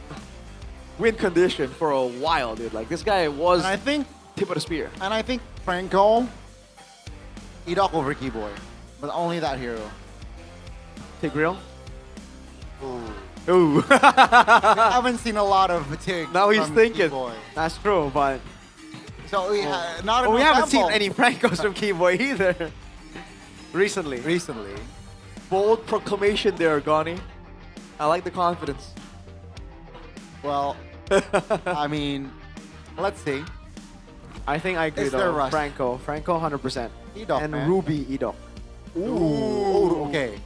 win condition for a while, dude. Like this guy was and I think tip of the spear. And I think Franco, Edok over Keyboy, but only that hero. Tigreal? Ooh. I haven't seen a lot of take. Now he's from thinking. Keyboy. That's true, but So we not we enough haven't seen sample. any Francos from Keyboy either. Recently. Bold proclamation there, Gani. I like the confidence. Well, I mean, let's see. I think I agree Is there though. rust? Franco 100%. Edok, and man. Ruby Edok. Ooh, okay.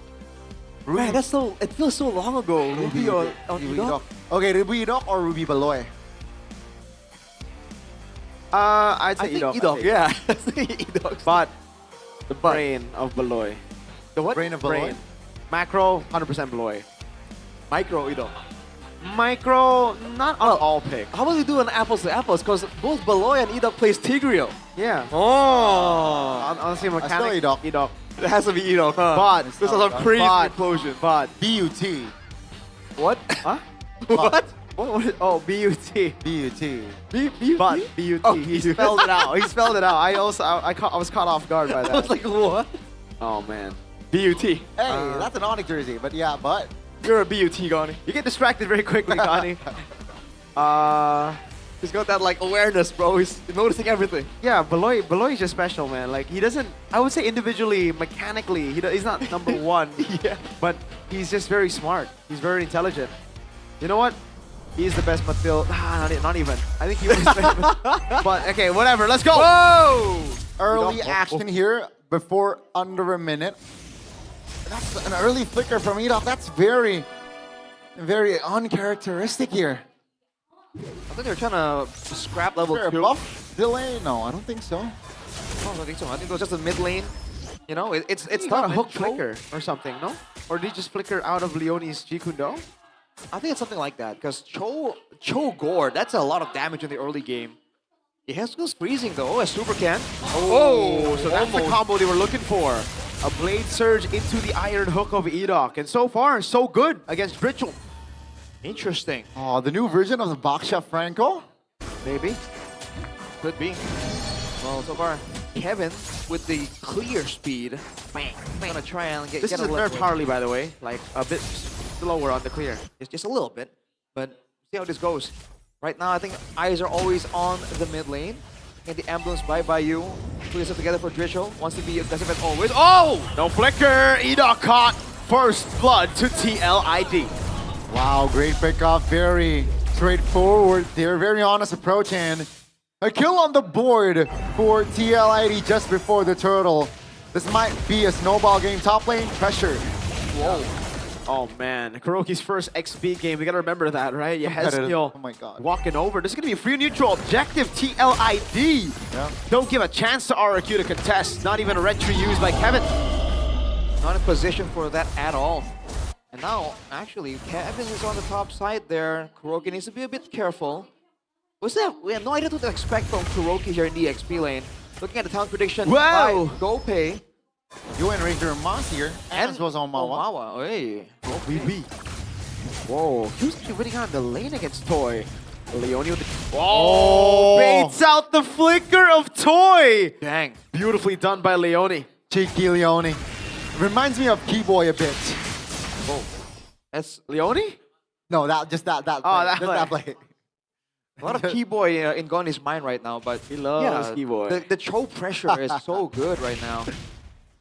Man, that's so. It feels so long ago. Ruby on Ruby Edok. Okay, Ruby Edok or Ruby Baloy? I'd say I think Edok. Edok, yeah. I think Edok. But the brain of Beloy. The what? Brain of Baloy? Macro, 100% Beloy. Micro Edok. Micro, not on all pick. How about we do an apples to apples? Because both Beloy and Edok plays Tigreal. Yeah. Oh. Honestly, mechanic. still Edok. Edok. It has to be Edok, huh? But this is some crazy explosion. But BUT. What? Huh? What? What? Oh, BUT. BUT. But BUT. Oh, he spelled it out. He spelled it out. I was caught off guard by that. I was like, what? Oh man. BUT. Hey, that's an Onyx jersey, but yeah, but. You're a BUT, Gani. You get distracted very quickly, Gani. He's got that like awareness, bro. He's noticing everything. Yeah, Beloy is just special, man. Like he doesn't. I would say individually, mechanically, he's not number one. Yeah. But he's just very smart. He's very intelligent. You know what? He's the best Matil. Not even. I think he was. But okay, whatever. Let's go. Whoa! Early action here before under a minute. That's an early flicker from Edok. That's very, very uncharacteristic here. I think they're trying to scrap level Is there a 2. buff delay? No, I don't think so. No, I don't think so. I think it was just a mid lane. You know, it's It's not not a a hook Cho. flicker or something, no? Or did he just flicker out of Leone's Jikundo? I think it's something like that because Cho Gore, that's a lot of damage in the early game. He has goes freezing though, a super can. Oh, so that's the combo they were looking for. A blade surge into the iron hook of Edok. And so far, so good against Dritchel. Interesting. Oh, the new version of the Baksha Franco? Maybe. Could be. Well, so far, Kevin with the clear speed. Bang. Gonna try and get This is a a nerfed left Harley, by the way. Like, a bit slower on the clear. It's just a little bit, but see how this goes. Right now, I think eyes are always on the mid lane. And the ambulance by you. Put yourself together for Dritchel. Wants to be aggressive as always. Oh! No flicker. Edok caught first blood to TLID. Wow, great pickoff. Very straightforward there. Very honest approach and a kill on the board for TLID just before the turtle. This might be a snowball game. Top lane pressure. Whoa. Oh man, Kuroki's first XP game. We gotta remember that, right? Competitive. Yehezkiel Oh my god. walking over. This is gonna be a free neutral objective. TLID. Yeah. Don't give a chance to RRQ to contest. Not even a retry used by Kevin. Not in position for that at all. And now, actually, Kevin is on the top side there. Kuroki needs to be a bit careful. We have no idea what to expect from Kuroki here in the XP lane. Looking at the town prediction Wow. by GoPay. UN Ranger Mas here. And as was on Mawa. Mawa. Hey. BB. Whoa, who's actually winning on the lane against Toy? Leone with the... Oh! Baits out the flicker of Toy! Dang. Beautifully done by Leone. Cheeky Leone. Reminds me of Keyboy a bit. Whoa. That's Leone? No, that just that play. that just that play. a lot of Keyboy in Goni's mind right now, but He loves Keyboy. The Cho pressure is so good right now.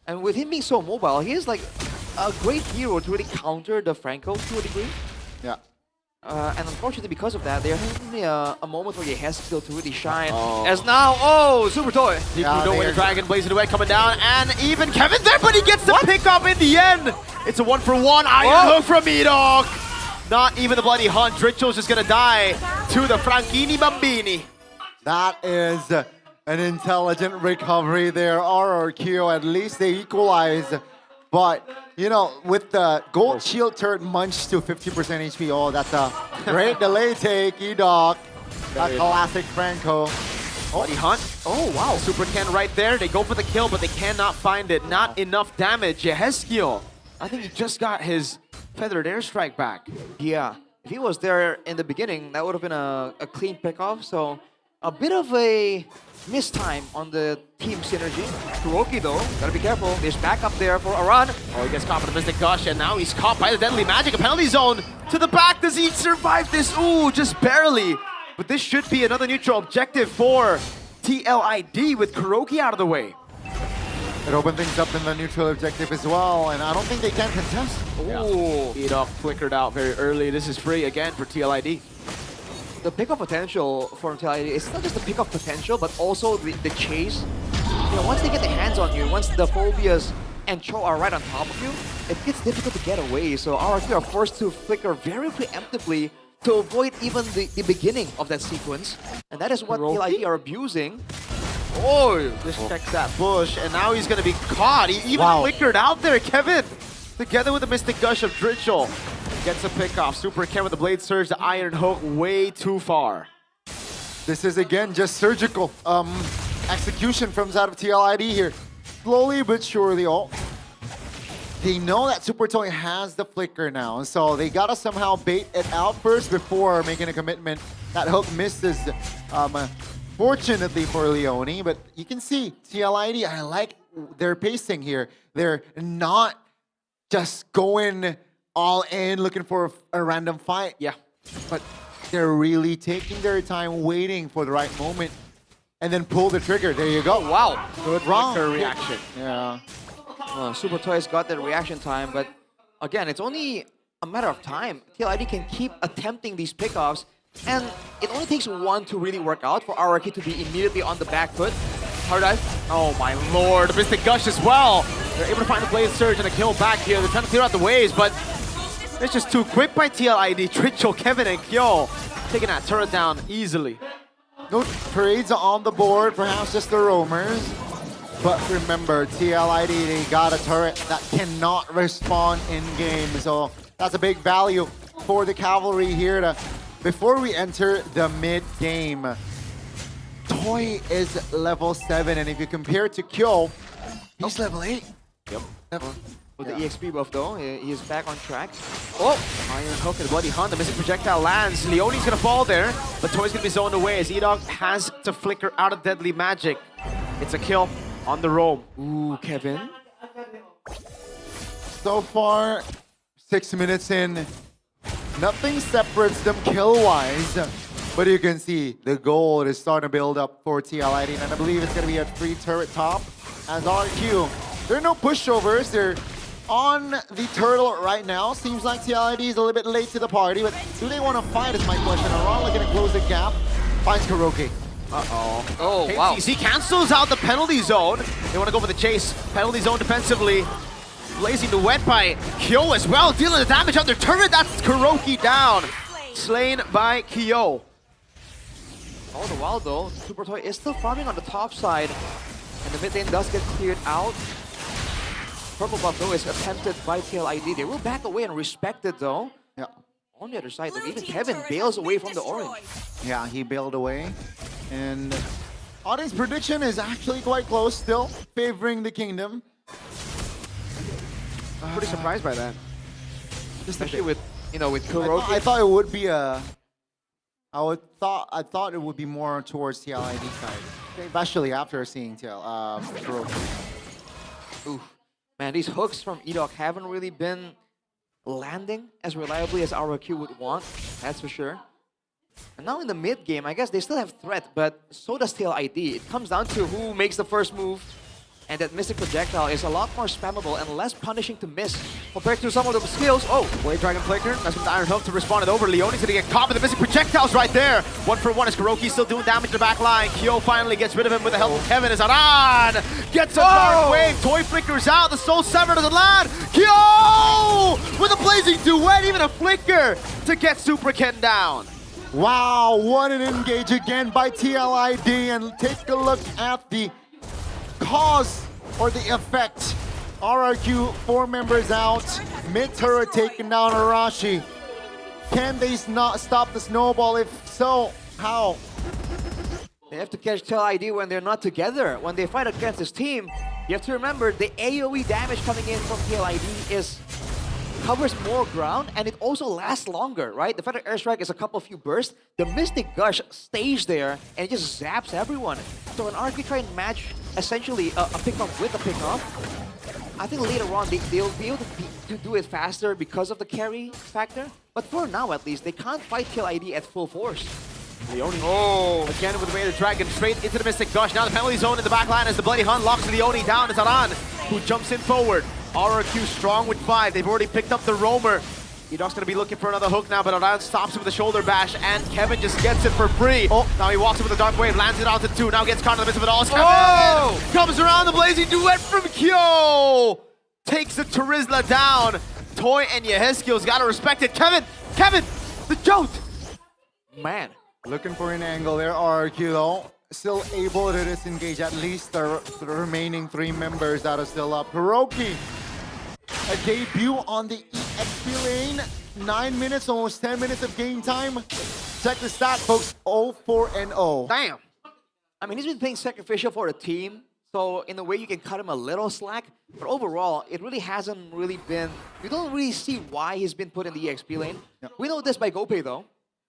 And with him being so mobile, he is like a great hero to really counter the Franco to a degree. Yeah. And unfortunately, because of that, they're having a moment where he has still to really shine. Oh. As now, Super Toy. You know when the Dragon Blazing Duet coming down, and even Kevin there, but he gets the pickup in the end. It's a 1-for-1 iron hook from Edok. Not even the bloody hunt. Dritchel's just gonna die to the Franchini Bambini. That is an intelligent recovery there. RRQ, at least they equalize. But, you know, with the gold shield turret munched to 50% HP, oh, that's a great delay take, Edok. A classic Franco. Bloody hunt. Oh, wow. Super Ken right there. They go for the kill, but they cannot find it. Not enough damage. Yehezkiel, I think he just got his feathered airstrike back. Yeah. If he was there in the beginning, that would have been a clean pickoff. So a bit of a missed time on the team synergy. Kuroki though, gotta be careful. There's backup there for Aran. Oh, he gets caught by the Mystic Gush, and now he's caught by the Deadly Magic. A penalty zone to the back. Does he survive this? Ooh, just barely. But this should be another neutral objective for TLID with Kuroki out of the way. It opened things up in the neutral objective as well, and I don't think they can contest. Ooh. Edok flickered out very early. This is free again for TLID. The pick-up potential for TLID, it's not just the pick-up potential, but also the chase. You know, once they get their hands on you, once the Phobias and Cho are right on top of you, it gets difficult to get away. So RRQ are forced to flicker very preemptively to avoid even the beginning of that sequence. And that is what TLID are abusing. Oh, just checks that bush, and now he's gonna be caught. He even flickered out there, Kevin. Together with the Mystic Gush of Dritchel. Gets a pick off. Super Ken with the Blade Surge, the Iron Hook way too far. This is again just surgical execution from out of TLID here. Slowly but surely, they know that Super Toy has the flicker now, so they gotta somehow bait it out first before making a commitment. That hook misses, fortunately for Leone, but you can see TLID, I like their pacing here. They're not just going all in, looking for a random fight. Yeah. But they're really taking their time, waiting for the right moment, and then pull the trigger. There you go. Oh, wow. Good reaction. Yeah. Super Toys got that reaction time, but again, it's only a matter of time. TLID can keep attempting these pickoffs, and it only takes one to really work out for RRQ to be immediately on the back foot. Hard dive. Oh my lord, Mystic Gush as well. They're able to find the Blade Surge and a kill back here. They're trying to clear out the waves, but it's just too quick by TLID. Dritchel, Kevin, and Kyo taking that turret down easily. No trades on the board, perhaps just the roamers. But remember, TLID, they got a turret that cannot respond in-game. So that's a big value for the Cavalry here. Before we enter the mid-game, Toy is level 7, and if you compare it to Kyo, he's level 8. Yep. With the EXP buff though, he is back on track. Oh! Iron Hook and Bloody Hunt. The missing projectile lands. Leone's gonna fall there, but Toy's gonna be zoned away as Edog has to flicker out of Deadly Magic. It's a kill on the roam. Ooh, Kevin. So far, 6 minutes in, nothing separates them kill-wise. But you can see the gold is starting to build up for TLID, and I believe it's gonna be a free turret top as RQ. There are no pushovers. They're on the turtle right now. Seems like TLID is a little bit late to the party, but do they want to fight is my question. Aran looking to close the gap. Finds Kuroki. Uh-oh. Oh, wow. KCC cancels out the penalty zone. They want to go for the chase. Penalty zone defensively. Blazing the wet by Kyo as well. Dealing the damage on their turret. That's Kuroki down. Slain by Kyo. All the while though, Super Toy is still farming on the top side. And the mid lane does get cleared out. Purple buff though is attempted by TLID. They will back away and respect it though. Yeah. On the other side, look, even Kevin bails away from the orange. Yeah, he bailed away. And audience prediction is actually quite close still, favoring the Kingdom. Pretty surprised by that. Especially with, with Kuroki. I thought it would be a... I thought it would be more towards TLID side, especially after seeing Kuroki. Ooh, man, these hooks from Edok haven't really been landing as reliably as RRQ would want, that's for sure. And now in the mid game, I guess they still have threat, but so does TLID. It comes down to who makes the first move, and that Mystic Projectile is a lot more spammable and less punishing to miss compared to some of the skills. Oh, Blade Dragon Flicker. That's with the Iron Hook to respond it over. Leone's gonna get caught with the Mystic Projectiles right there. 1-for-1 as Kuroki still doing damage to the back line. Kyo finally gets rid of him with the help of Kevin as Aran gets a dark wave. Toy flickers out. The Soul Sever doesn't land. Kyo with a blazing duet, even a flicker to get Super Ken down. Wow, what an engage again by TLID, and take a look at the cause or the effect. RRQ, 4 members out, mid-turret taking down Arashi. Can they not stop the snowball? If so, how? They have to catch TLID when they're not together. When they fight against this team, you have to remember the AoE damage coming in from TLID is covers more ground and it also lasts longer, right? The Feather Airstrike is a couple few bursts. The Mystic Gush stays there and it just zaps everyone. So an RQ try and match essentially a pick-up with a pick-up. I think later on they'll be able to do it faster because of the carry factor. But for now at least, they can't fight Kill ID at full force. Leone. Oh, again with the Raider Dragon straight into the Mystic Gush. Now the penalty zone in the back line as the Bloody Hunt locks Leone down. It's Aran who jumps in forward. RRQ strong with 5. They've already picked up the Roamer. Edoc's gonna be looking for another hook now, but Aran stops him with a shoulder bash, and Kevin just gets it for free. Oh, now he walks in with a Dark Wave, lands it out to 2, now gets caught in the midst of it all. Kevin comes around the blazing duet from Kyo. Takes the Terizla down. Toy and Yeheskil's gotta respect it. Kevin, the jolt. Man. Looking for an angle there, RRQ though. Still able to disengage at least the remaining 3 members that are still up. Hiroki, a debut on the EXP lane. 9 minutes, almost 10 minutes of game time. Check the stat, folks. 0-4-0. Damn. I mean, he's been playing sacrificial for the team, so in a way you can cut him a little slack. But overall, it really hasn't really been... You don't really see why he's been put in the EXP lane. Yep. We know this by GoPay though.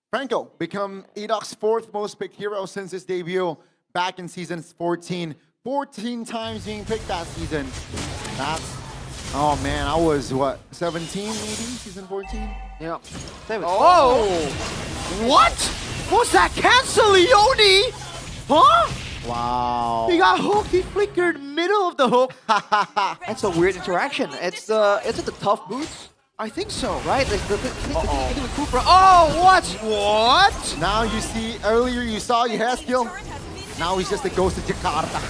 Franco become Edoc's 4th most picked hero since his debut back in season 14. 14 times being picked that season. That's, oh man, I was what, 17 maybe, season 14? Yeah. Oh! What? What's that? Cancel Leone? Huh? Wow. He got hooked, he flickered middle of the hook. That's a weird interaction. It's it the tough boots? I think so, right? Like oh, what? Now you see, earlier you saw Yeheskil. Now he's just a ghost of Jakarta.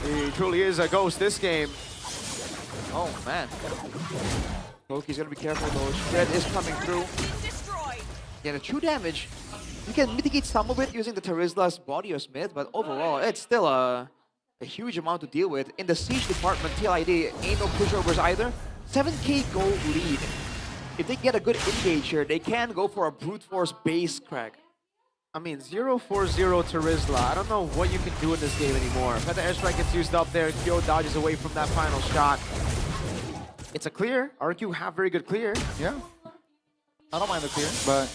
He truly is a ghost this game. Oh, man. Loki's gonna be careful though. Shred is coming through. Yeah, the true damage, you can mitigate some of it using the Terizla's Body of Smith, but overall, it's still a huge amount to deal with. In the Siege department, TLID ain't no pushovers either. 7k gold lead. If they get a good engage here, they can go for a brute force base crack. I mean, 0-4-0 Terizla. I don't know what you can do in this game anymore. Feather Airstrike gets used up there. Kyo dodges away from that final shot. It's a clear. RQ have very good clear. Yeah. I don't mind the clear, but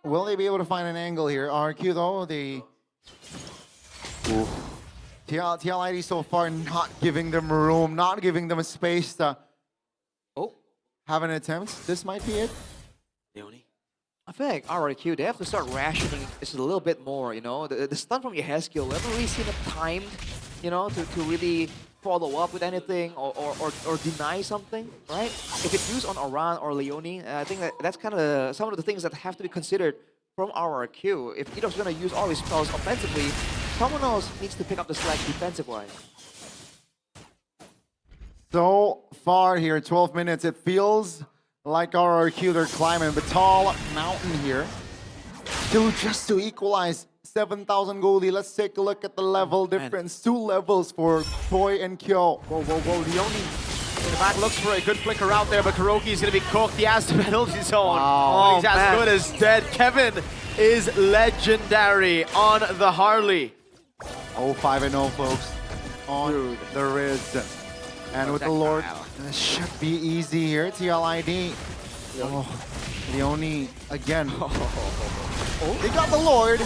will they be able to find an angle here? RQ though, they... Ooh. TLID so far not giving them room, not giving them a space to have an attempt. This might be it. Leone. I think RRQ, they have to start rationing just a little bit more, you know? The stun from Yeheskil, we haven't really seen it timed, you know, to really follow up with anything or deny something, right? If it's used on Aran or Leone, I think that's kind of some of the things that have to be considered from RRQ. If Edoc's going to use all his spells offensively, someone else needs to pick up the slack defensive-wise. So far here, 12 minutes, it feels like RRQ, they're climbing the tall mountain here. Just to equalize 7,000 goldie. Let's take a look at the level difference. 2 levels for Toy and Kyo. Whoa. Leone in the back looks for a good flicker out there, but Kuroki is going to be cooked. He has the penalty zone. Wow. He's as good as dead. Kevin is legendary on the Harley. 0-5-0, folks, on the Riz. And with the Lord, this should be easy here. TLID. Leone again. They got the Lord.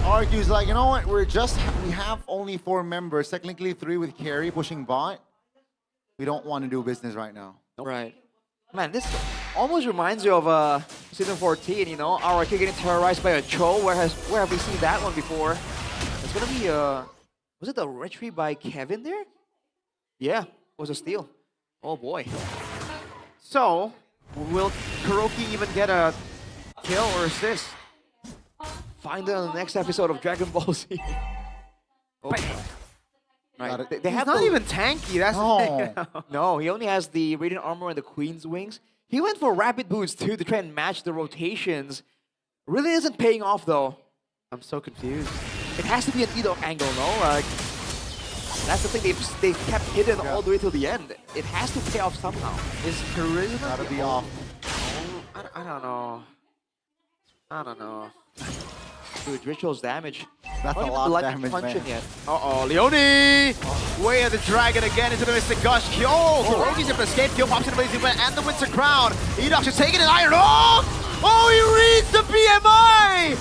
Argues like, you know what? We have only 4 members, technically 3 with carry pushing bot. We don't want to do business right now. Right. Man, this almost reminds you of season 14, you know? RRQ getting terrorized by a Cho. Where have we seen that one before? It's gonna be was it the retreat by Kevin there? Yeah, it was a steal. Oh boy. So, will Kuroki even get a kill or assist? Find it on the next episode of Dragon Ball Z. Right. They have not even tanky, that's the thing. No, he only has the Radiant Armor and the Queen's Wings. He went for Rapid Boots too to try and match the rotations. Really isn't paying off though. I'm so confused. It has to be an Edoc angle, no? That's the thing they've kept hidden all the way till the end. It has to pay off somehow. Is Charisma? Gotta be off. I don't know. Dude, Ritual's damage. That's Not a even lot the of lightning damage, punching man. yet. Uh-oh, Leone! Way of the dragon again into the Mystic Gush. Kyo! Kuroki's able to escape. Kyo pops into Blazing Wind and the Winter Crown. Edox is taking an Iron Hawk! Oh, he reads the BMI!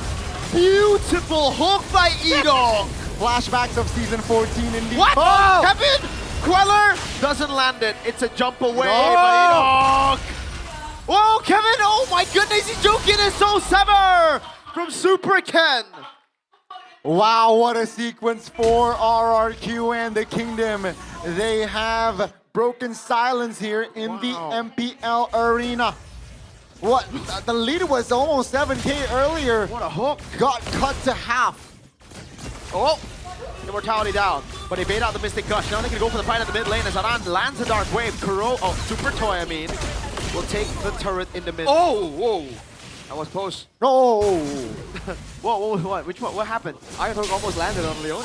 Beautiful hook by Edox! Flashbacks of season 14 indeed. What? Oh! Kevin! Queller doesn't land it. It's a jump away, No! but Edox! Whoa, Kevin! Oh my goodness, he's joking his Soul Sever from Super Ken! Wow, what a sequence for RRQ and the Kingdom. They have broken silence here in the MPL arena. What? The lead was almost 7K earlier. What a hook. Got cut to half. Oh! Immortality down, but they bait out the Mystic Gush. Now they can go for the fight at the mid lane as Aran lands the Dark Wave. Super Toy, I mean, will take the turret in the mid. Oh, whoa! That was close. Oh! Whoa, what? Which one? What happened? Iron Hook almost landed on Leone.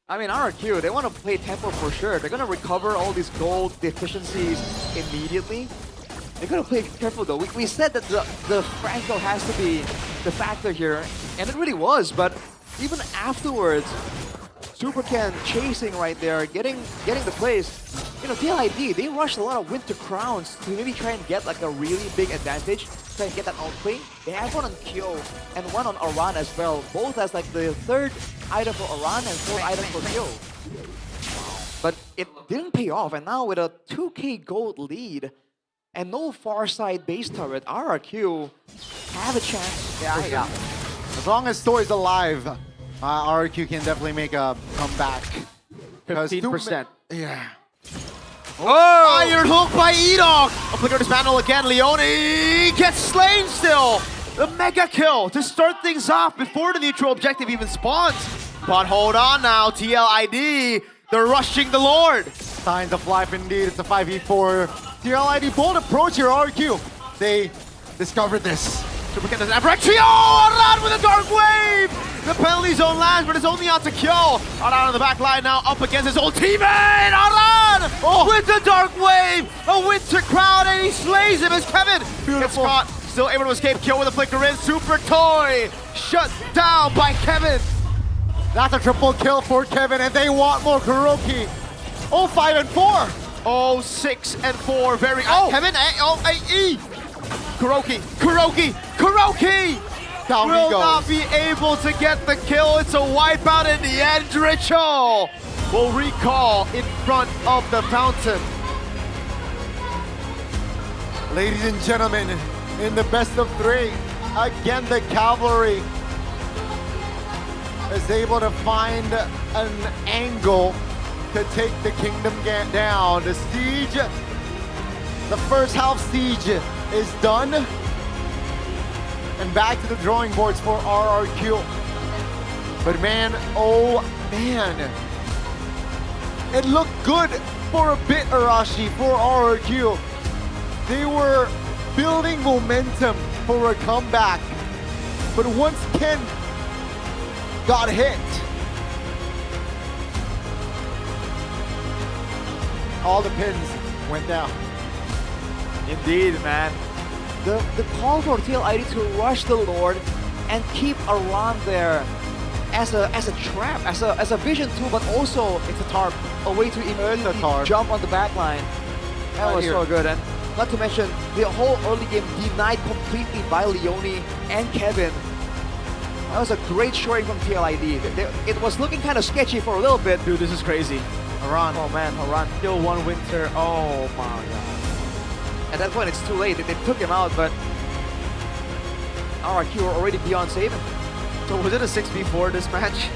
I mean, RRQ, they want to play tempo for sure. They're going to recover all these gold deficiencies immediately. They're going to play careful though. We said that the Franco has to be the factor here, and it really was, but even afterwards, Super Ken chasing right there, getting the place. You know, TLID, they rushed a lot of Winter Crowns to maybe try and get like a really big advantage, try and get that outplay. They have one on Kyo and one on Aran as well, both as like the third item for Aran and fourth item for Kyo. But it didn't pay off, and now with a 2k gold lead and no far side base turret, RRQ have a chance. Yeah. As long as Toy's alive, RRQ can definitely make a comeback. 15%. Yeah. Oh! Iron Hook by Edox! Flicker dismantle again. Leone gets slain still. The mega kill to start things off before the neutral objective even spawns. But hold on now, TLID. They're rushing the Lord. Signs of life indeed. It's a 5v4. TLID bold approach here, RQ. They discovered this. Super Ken doesn't have Rectrio! Aran with a Dark Wave! The penalty zone lands, but it's only out to kill. Aran on the back line now, up against his old teammate! Aran! With the Dark Wave! A Winter Crown, and he slays him as Kevin gets caught. Still able to escape. Kill with a flicker in. Super Toy shut down by Kevin. That's a triple kill for Kevin, and they want more Kuroki. Oh, 5 and 4. Oh, 6 and 4. Very. Kevin. E. Kuroki. Down will he goes. not be able to get the kill. It's a wipeout in the end. Dricho will recall in front of the fountain. Ladies and gentlemen, in the best of 3, again the Cavalry is able to find an angle to take the Kingdom down. The siege, the first half siege is done. And back to the drawing boards for RRQ. But man, oh man. It looked good for a bit, Arashi, for RRQ. They were building momentum for a comeback. But once Ken got hit, all the pins went down. Indeed, man. The call for TLID to rush the Lord and keep Aran there as a trap, as a vision tool, but also it's a tarp, a way to immediately jump on the back line. That was so good, and not to mention the whole early game denied completely by Leone and Kevin. That was a great showing from TLID. It was looking kind of sketchy for a little bit. Dude, this is crazy. Aran. Oh man, Aran. Still one Winter. Oh my god. At that point, it's too late. They took him out, but RRQ are already beyond saving. So was it a 6v4 this match?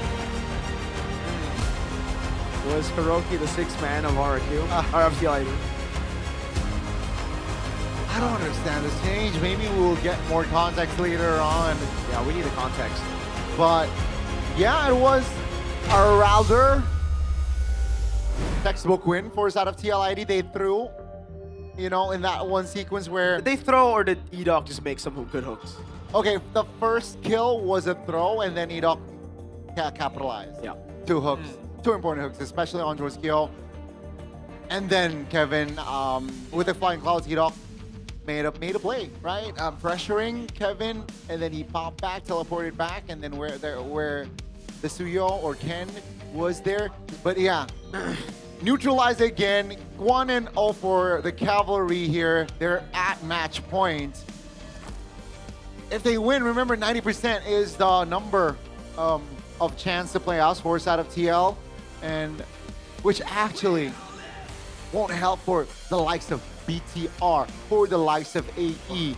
Was Kuroki the 6th man of RRQ? Or of TLID? I don't understand this change. Maybe we'll get more context later on. Yeah, we need the context. But yeah, it was a rather textbook win for us out of TLID. They threw, you know, in that one sequence where... Did they throw or did Edox just make some good hooks? Okay, the first kill was a throw and then Edox capitalized. Yeah. 2 hooks. 2 important hooks, especially on Joe's kill. And then Kevin, with the Flying Clouds, Edox made a play, right? Pressuring Kevin, and then he popped back, teleported back, and then where the Suyo or Ken was there. But yeah, neutralized again. 1-0 for the Cavalry here. They're at match point. If they win, remember 90% is the number of chance to play out for side of TL, and which actually won't help for the likes of BTR, for the likes of AE,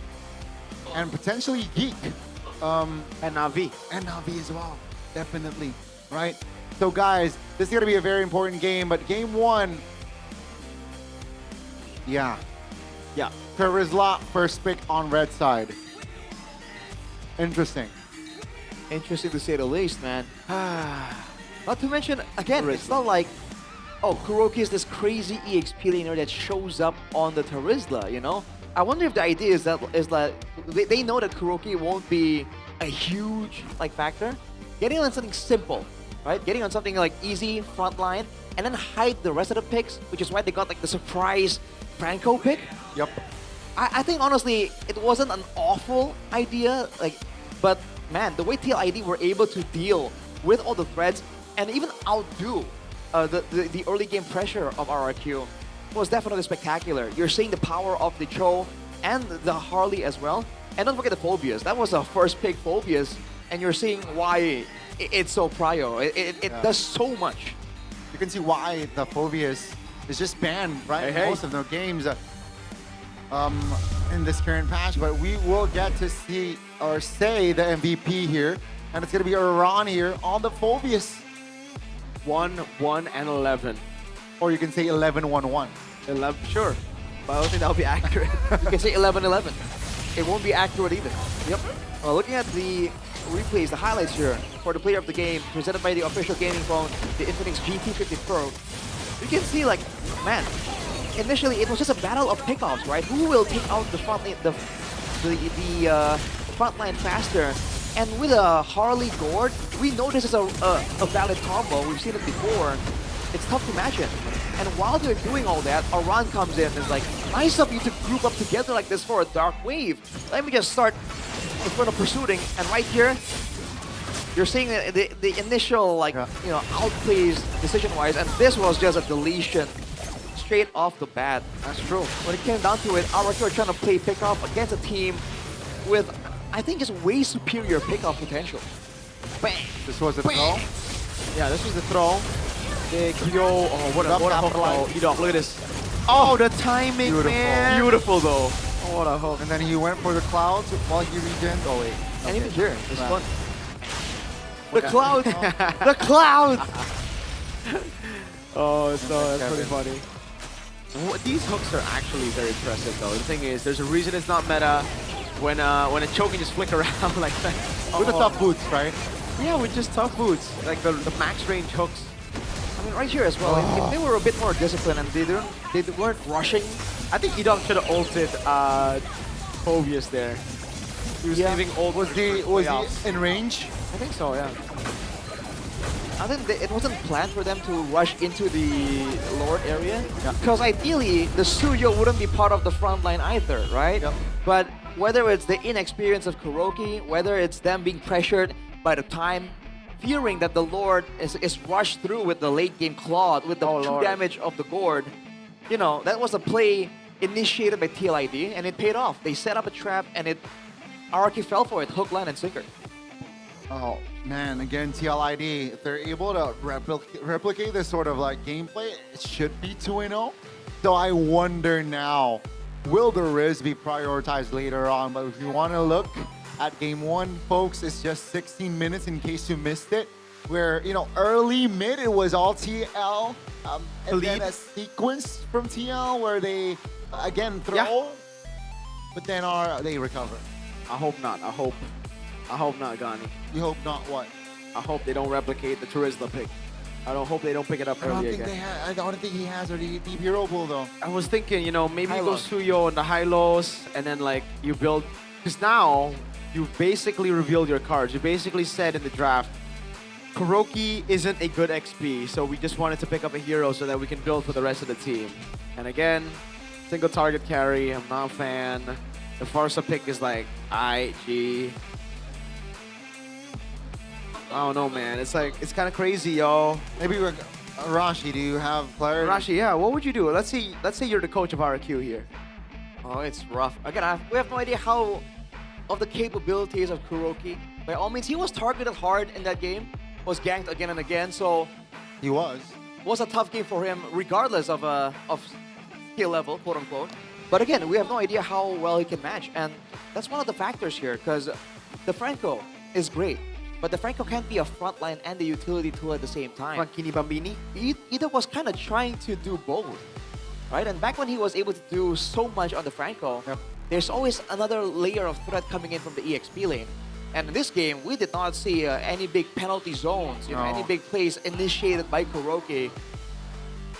and potentially Geek. And Navi. And Navi as well, definitely, right? So guys, this is gonna be a very important game, but game one, yeah. Terizla first pick on red side. Interesting. Interesting to say the least, man. Not to mention, again, it's not like, oh, Kuroki is this crazy EXP laner that shows up on the Terizla, you know? I wonder if the idea is that they know that Kuroki won't be a huge factor. Getting on something simple, right? Getting on something like easy, frontline, and then hide the rest of the picks, which is why they got like the surprise Franco pick. Yep. I think honestly, it wasn't an awful idea, but man, the way TLID were able to deal with all the threats and even outdo the early game pressure of RRQ was definitely spectacular. You're seeing the power of the Cho and the Harley as well. And don't forget the Phobias. That was a first pick Phobias, and you're seeing why it's so prio. It does so much. You can see why the Phobias is just banned, right? Hey. Most of the games in this current patch, but we will get to see or say the MVP here, and it's gonna be Iran here on the Phobias. 1-1 and 11. Or you can say 11-1-1. 11, sure. But I don't think that'll be accurate. You can say 11-11. It won't be accurate either. Yep. Well, looking at the replays, the highlights here for the player of the game, presented by the official gaming phone, the Infinix GT50 Pro, you can see, man, initially it was just a battle of pickoffs, right? Who will take out the front line, the front line faster? And with a Harley Gord, we know this is a valid combo. We've seen it before. It's tough to imagine. And while they're doing all that, Aran comes in and is like, nice of you to group up together like this for a dark wave. Let me just start in front of pursuing. And right here, you're seeing the initial, outplays decision-wise, and this was just a deletion straight off the bat. That's true. When it came down to it, RRQ are trying to play pickoff against a team with, I think, just way superior pickoff potential. Bang! This was a throw? Yeah, this was the throw. Big yo, oh, what a hook though. Look at this. Oh, the timing, Beautiful. man! Beautiful though. Oh, what a hook. And then he went for the clouds while he regened. Oh, wait. And even here, it's fun. The cloud! The cloud! Oh, so that's pretty funny. These hooks are actually very impressive though. The thing is, there's a reason it's not meta when a choke can just flick around like that. With the tough boots, right? Yeah, with just tough boots. Like the max range hooks. I mean, right here as well, if they were a bit more disciplined and they weren't rushing. I think Edom should have ulted Phobius there. He was leaving ult. Was he in range? I think so, yeah. I think it wasn't planned for them to rush into the Lord area. Because ideally, the Suyo wouldn't be part of the front line either, right? Yep. But whether it's the inexperience of Kuroki, whether it's them being pressured by the time, fearing that the Lord is rushed through with the late game Claude, with the 2 damage of the Gord, you know, that was a play initiated by TLID, and it paid off. They set up a trap, and RRQ fell for it, hook, line, and sinker. Oh, man, again, TLID, if they're able to replicate this sort of gameplay, it should be 2-0. So I wonder now, will the Riz be prioritized later on? But if you want to look at game one, folks, it's just 16 minutes in case you missed it. Where, early mid, it was all TL. And then a sequence from TL where they, again, throw. But then they recover. I hope not. I hope not, Gani. You hope not what? I hope they don't replicate the Terizla pick. I don't hope they don't pick it up early again. I don't think he has a deep hero pool though. I was thinking, maybe you go Suyo on the high lows and then you build, because now you basically revealed your cards. You basically said in the draft, Kuroki isn't a good XP, so we just wanted to pick up a hero so that we can build for the rest of the team. And again, single target carry, I'm not a fan. The Farsa pick is IG. I don't know, man. It's like, it's kind of crazy, yo. Maybe Rashi, do you have clarity? Rashi, yeah, what would you do? Let's say you're the coach of RQ here. Oh, it's rough. Again, we have no idea how of the capabilities of Kuroki. By all means, he was targeted hard in that game, was ganked again and again, so he was a tough game for him, regardless of skill level, quote unquote. But again, we have no idea how well he can match, and that's one of the factors here, because the Franco is great, but the Franco can't be a frontline and a utility tool at the same time. Frankini Bambini? Ida was kind of trying to do both, right? And back when he was able to do so much on the Franco, there's always another layer of threat coming in from the EXP lane. And in this game, we did not see any big penalty zones, any big plays initiated by Kuroki.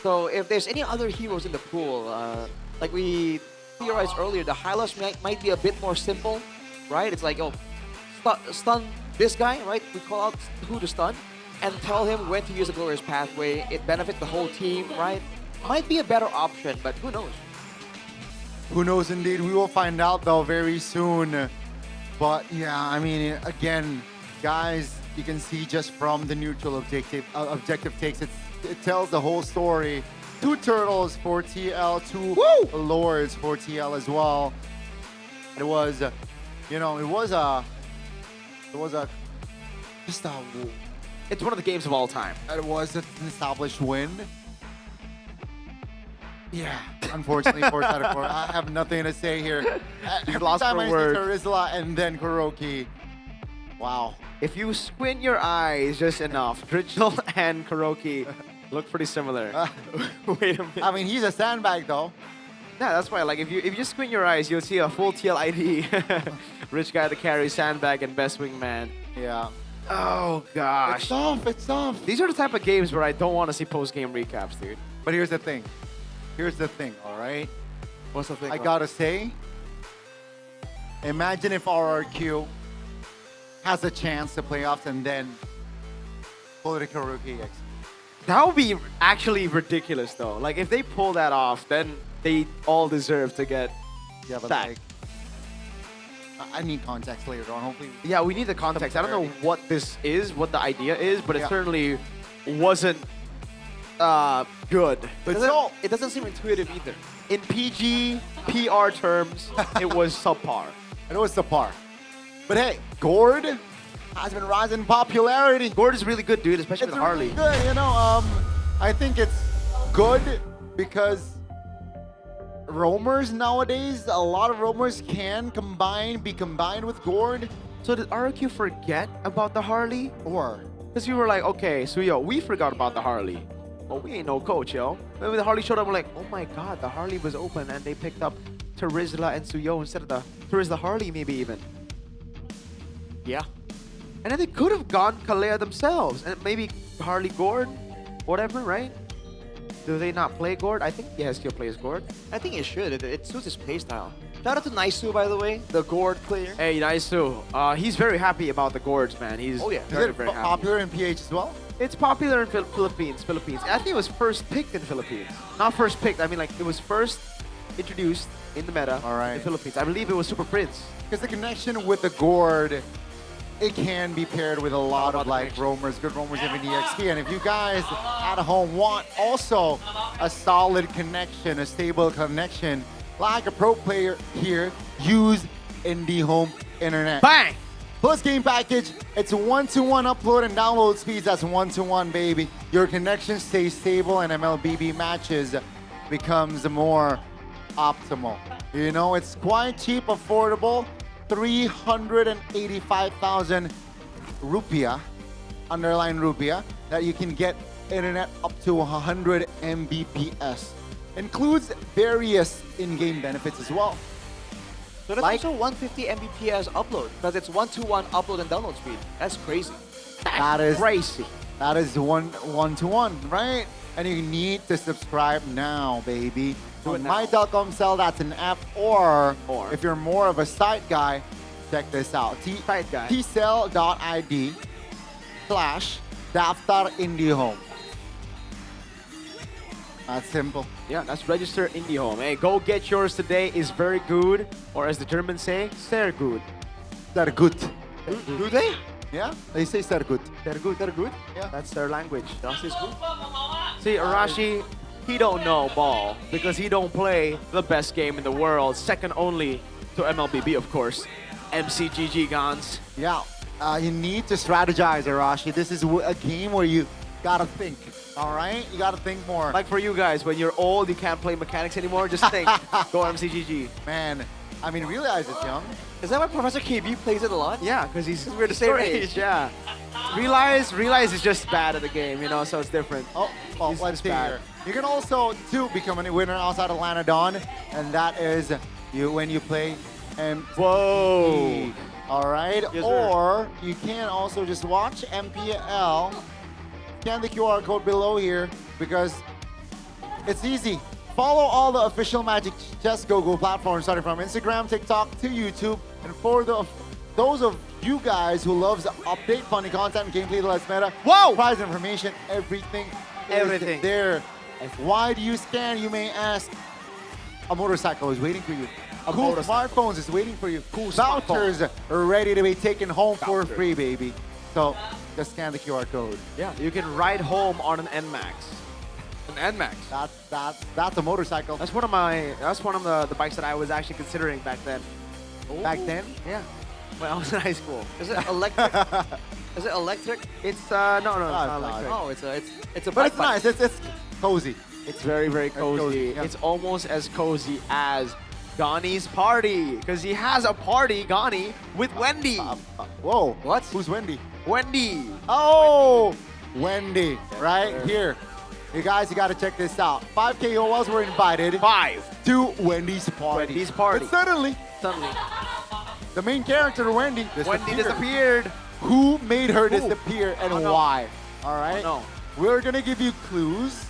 So if there's any other heroes in the pool, like we theorized earlier, the Hylos might be a bit more simple, right? It's like, oh, stun this guy, right? We call out who to stun and tell him when to use the Glorious Pathway. It benefits the whole team, right? Might be a better option, but who knows? Who knows indeed. We will find out though very soon. But yeah, I mean, again, guys, you can see just from the neutral objective takes, it tells the whole story. 2 turtles for TL, 2 lords for TL as well. It was, it's one of the games of all time. It was an established win. Yeah, unfortunately, 4 out of 4. I have nothing to say here. Every lost time for I see words. Terizla and then Kuroki, wow. If you squint your eyes just enough, Dritchel and Kuroki look pretty similar. Wait a minute. I mean, he's a sandbag though. Yeah, that's why. Like, if you just squint your eyes, you'll see a full TL ID. Rich guy to carry, sandbag, and best wingman. Yeah. Oh gosh. It's tough. It's tough. These are the type of games where I don't want to see post-game recaps, dude. But here's the thing. All right? What's the thing? I gotta say, imagine if RRQ has a chance to playoffs and then pull it to Kuroki X. That would be actually ridiculous, though. Like, if they pull that off, then they all deserve to get but sacked. like, I need context later on, hopefully. Yeah, we need the context. I don't know what this is, what the idea is, but it certainly wasn't good. It doesn't seem intuitive either. In PG, PR terms, it was subpar. It was subpar. But hey, Gord has been rising in popularity. Gord is really good, dude, especially with Harley. Really good, I think it's good because roamers nowadays, a lot of roamers can be combined with Gord. So did RQ forget about the Harley? Or? Because you were like, okay, so yo, we forgot about the Harley. Well, we ain't no coach, yo. Maybe the Harley showed up, we're like, oh my god, the Harley was open and they picked up Terizla and Suyo instead of the Terizla Harley, maybe even. Yeah. And then they could have gone Kalea themselves and maybe Harley Gord, whatever, right? Do they not play Gord? I think Yehezkiel plays Gord. I think it should. It suits his playstyle. Shout out to Naisu, by the way, the Gord player. Hey, Naisu. He's very happy about the Gords, man. He's very, very happy. Popular in PH as well? It's popular in Philippines. I think it was first picked in Philippines. Not first picked. I mean, like, it was first introduced in the meta in the Philippines. I believe it was Super Prince. Because the connection with the Gord, it can be paired with a lot of like roamers, good roamers in EXP. And if you guys at home want also a solid connection, a stable connection, like a pro player here, use IndyHome Internet. Bang! Plus game package, it's 1-to-1 upload and download speeds. That's 1-to-1, baby. Your connection stays stable and MLBB matches becomes more optimal. You know, it's quite cheap, affordable. 385,000 rupiah, underline rupiah, that you can get internet up to 100 Mbps. Includes various in-game benefits as well. So that's also 150 Mbps upload, because it's 1-to-1 upload and download speed. That's crazy. That is crazy. That is one-to-one, right? And you need to subscribe now, baby. Do it On now. my.com cell, that's an app, or if you're more of a site guy, check this out. tcell.id/daftar IndyHome. That's simple. Yeah, that's register IndyHome. Hey, go get yours today. Is very good, or as the Germans say, sehr gut. Sehr gut. Do they? Yeah, they say Sergut. Tergut. Sergut? Yeah. That's their language. Das ist gut. See, Arashi, he don't know ball because he don't play the best game in the world, second only to MLBB, of course. MCGG Gans. Yeah, you need to strategize, Arashi. This is a game where you gotta think, all right? You gotta think more. Like for you guys, when you're old, you can't play mechanics anymore, just think, go MCGG. Man, I mean, realize it's young. Is that why Professor KB plays it a lot? Yeah, because we're the same age. Yeah. Realize is just bad at the game, you know, so it's different. Oh, well, He's let's just see bad. here. You can also, too, become a winner outside of Lanadon, and that is when you play Whoa. All right? Yes, sir. Or you can also just watch MPL. Scan the QR code below here because it's easy. Follow all the official Magic Chess Go platforms, starting from Instagram, TikTok to YouTube. And for those of you guys who loves update, funny content, gameplay, Let's Meta, prize information, everything is there. Why do you scan, you may ask? A motorcycle is waiting for you. Cool smartphones is waiting for you. Cool vouchers are ready to be taken home for free, baby. So just scan the QR code. Yeah, you can ride home on an NMAX. An NMAX. That's a motorcycle. That's one of the bikes that I was actually considering back then. Back then? Yeah. When I was in high school. Is it electric? Is it electric? It's no, it's not it's electric. Oh, it's a But bike it's nice. It's cozy. It's very, very cozy. yeah. It's almost as cozy as Gani's party, because he has a party, Gani, with Wendy. Whoa. What? Who's Wendy? Wendy. Oh, Wendy. Right here. You guys, you got to check this out. 5 KOLs were invited. 5. To Wendy's party. Wendy's party. But suddenly, the main character, Wendy disappeared. Who made her disappear and why? All right? No. We're going to give you clues.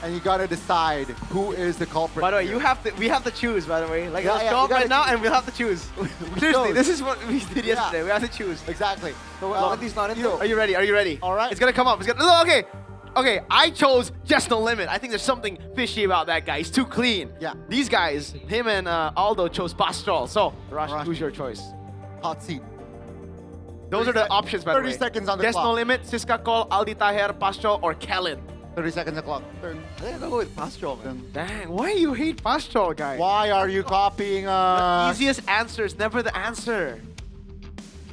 And you got to decide who is the culprit. By the way, here. we have to choose, by the way. Like, Yeah, let's yeah, go you up right gotta now choose. and we'll have to choose. Seriously, this is what we did yesterday. We have to choose. Exactly. So, Wendy's not in there. Are you ready? Are you ready? All right. It's going to come up. It's gonna, no, okay. Okay, I chose Just No Limit. I think there's something fishy about that guy. He's too clean. Yeah. These guys, him and Aldo chose Pastrol. So, Rashi, who's your choice? Hot seat. Those are the options, by the way. 30 seconds on the Just clock. No Limit, Siska Call, Aldi Taher, Pastrol, or Kellen. 30 seconds on the clock. I think I'll go with Pastrol, man. Dang, why you hate Pastrol, guy? Why are you copying The easiest answer is never the answer.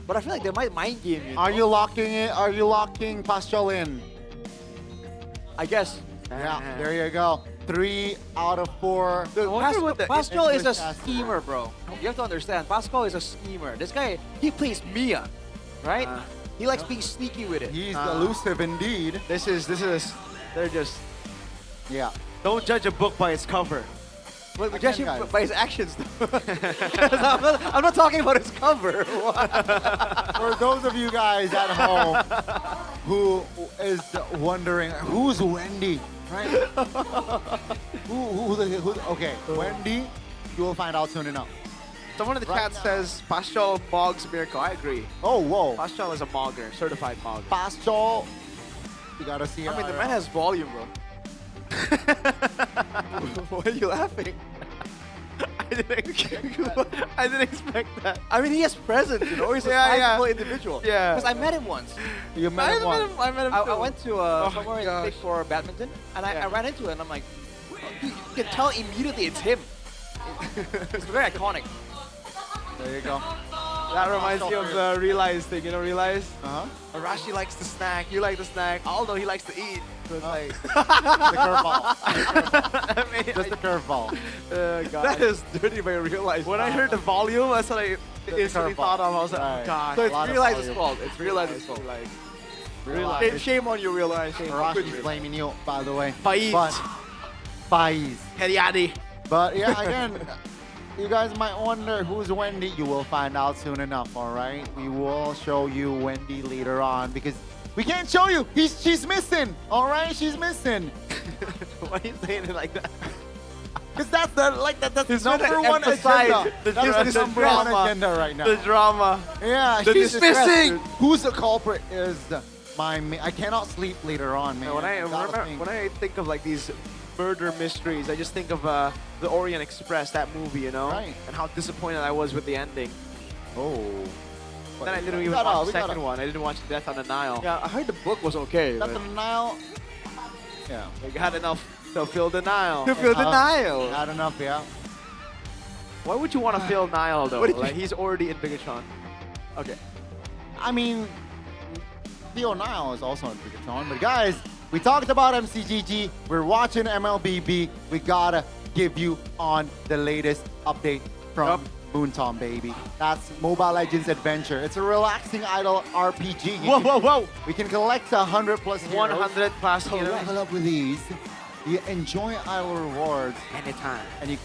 But I feel like they might mind game you. Are you locking it? Are you locking Pastrol in? I guess. Yeah, there you go. 3 out of 4. Pastrol is a English schemer, bro. You have to understand. Pastrol is a schemer. This guy, he plays Mia, right? He likes being sneaky with it. He's elusive indeed. They're just, yeah. Don't judge a book by its cover. But Again, judge him guys. by his actions. I'm not talking about his cover. For those of you guys at home who is wondering, who's Wendy? Right? Okay, Wendy, you will find out soon enough. Someone in the chat says Pastrol mogs Mirko. I agree. Oh, whoa. Pastrol is a mogger, certified mogger. Pastrol, you gotta see I mean, the man has volume, bro. Why are you laughing? I didn't expect that. I mean, he has presence, you know. He's a sizable individual. Yeah. Because I met him once. You met him once. I met him I too. went to somewhere in Big for badminton, and I ran into it, and I'm like, you can tell immediately it's him. It's very iconic. There you go. That reminds me of the Realize thing, you know, Realize? Uh-huh. Arashi likes to snack, you like to snack, although he likes to eat. So it's like... The curveball. Just the curveball. God. That is dirty by Realize. When I heard the volume, that's what I instantly thought of. I was like, oh, God. So A it's lot of Realize's volume. fault. It's Realize's fault. Realize. Shame on you, Realize. Arashi's blaming you, by the way. Faiz. But, Faiz. Heriadi. But yeah, again, you guys might wonder who's Wendy. You will find out soon enough, all right? We will show you Wendy later on because we can't show you. She's missing, all right? She's missing. Why are you saying it like that? Because that's the He's number trying to one emphasize agenda. the That's the number one drama. agenda right now. The drama. Yeah, The she's dismissing. missing. Who's the culprit is I cannot sleep later on, man. When I think of like these murder mysteries, I just think of the Orient Express, that movie, you know? Right. And how disappointed I was with the ending. Oh. Then I didn't even watch the second one. I didn't watch Death on the Nile. Yeah, I heard the book was okay. Death on the Nile. Yeah. They got enough to fill the Nile. To fill the Nile. Not enough, yeah. Why would you want to fill Nile though? What did you- Like he's already in Bigatron. Okay. I mean, Theo Nile is also in Bigatron. But guys, we talked about MCGG. We're watching MLBB. We gotta give you on the latest update from Moonton, baby. That's Mobile Legends Adventure. It's a relaxing idle RPG. Whoa, whoa, whoa! We can collect 100 plus heroes. 100 plus to heroes. level up with these. You enjoy idle rewards. Anytime. And you,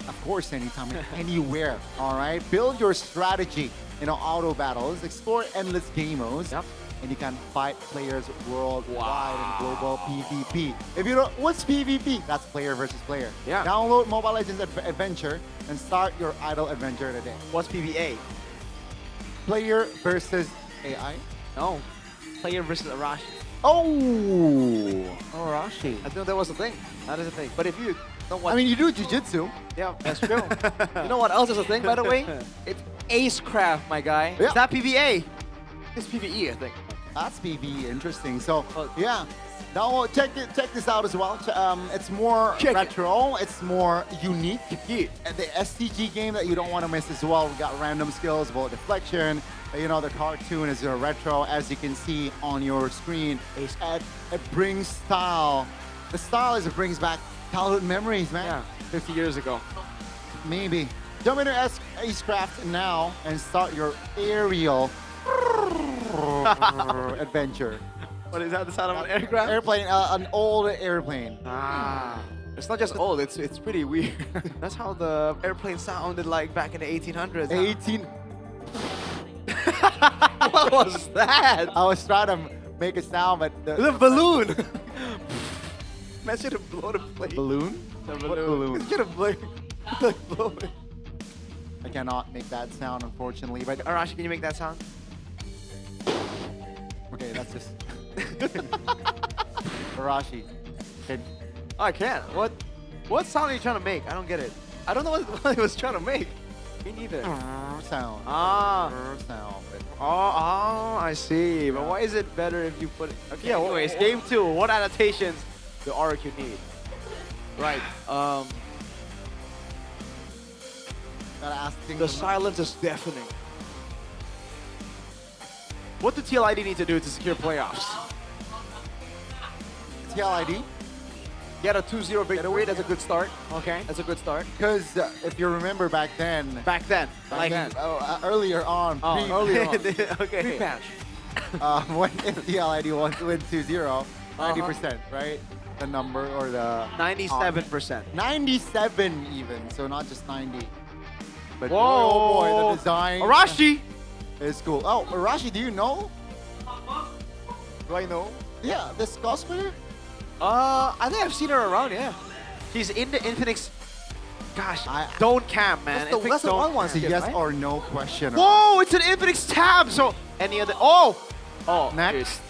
of course, anytime, and anywhere. All right. Build your strategy in auto battles. Explore endless game modes. Yep. And you can fight players worldwide in global PvP. If you don't, what's PvP? That's player versus player. Yeah. Download Mobile Legends Adventure and start your idle adventure today. What's PvA? Player versus AI. No. Player versus Arashi. Oh, Arashi. I think that was the thing. That is a thing. But if you know what... I mean, you do jujitsu. Yeah, that's true. You know what else is a thing, by the way? It's Acecraft, my guy. Yeah. Is that PvA? It's PvE, I think. That's PvE, interesting. So, yeah. Now, check this out as well. It's more retro. It's more unique. And the STG game that you don't want to miss as well. We got random skills, bullet deflection. You know, the cartoon is retro, as you can see on your screen. And it brings style. The style is it brings back childhood memories, man. Yeah, 50 years ago. Maybe. Jump into Acecraft now and start your aerial adventure. What is that? The sound of an aircraft? Airplane, an old airplane. Ah. It's not just old, it's pretty weird. That's how the airplane sounded like back in the 1800s. 18. What was that? I was trying to make a sound, but The balloon! Man should have blown a plane. balloon? The What balloon. balloon? Should have blown it. I cannot make that sound, unfortunately. But Arashi, can you make that sound? okay, that's just Arashi. Can I can't. What sound are you trying to make? I don't get it. I don't know what he was trying to make. Me neither. sound. Ah. Sound. Oh, I see. But why is it better if you put it? Okay, yeah, anyways, game 2. What adaptations do RQ need? Right. Gotta ask The silence is deafening. What do TLID need to do to secure playoffs? TLID? Get a 2-0 victory, that's a good start. Okay. That's a good start. Because if you remember back then, earlier on, Earlier on. Okay. Pre-patch. when TLID wants to win 2-0, 90%, right? The number or the 97%. 97 even, so not just 90. But Whoa. oh boy, the design Arashi! is cool. Oh, Arashi, do you know? Do I know? Yeah, this cosplayer? I think I've seen her around, yeah. She's in the Infinix. Gosh, don't camp, man. That's the Infinix don't one It's a skin, yes right? or no question. Whoa, it's an Infinix tab. So any other? Oh, Next.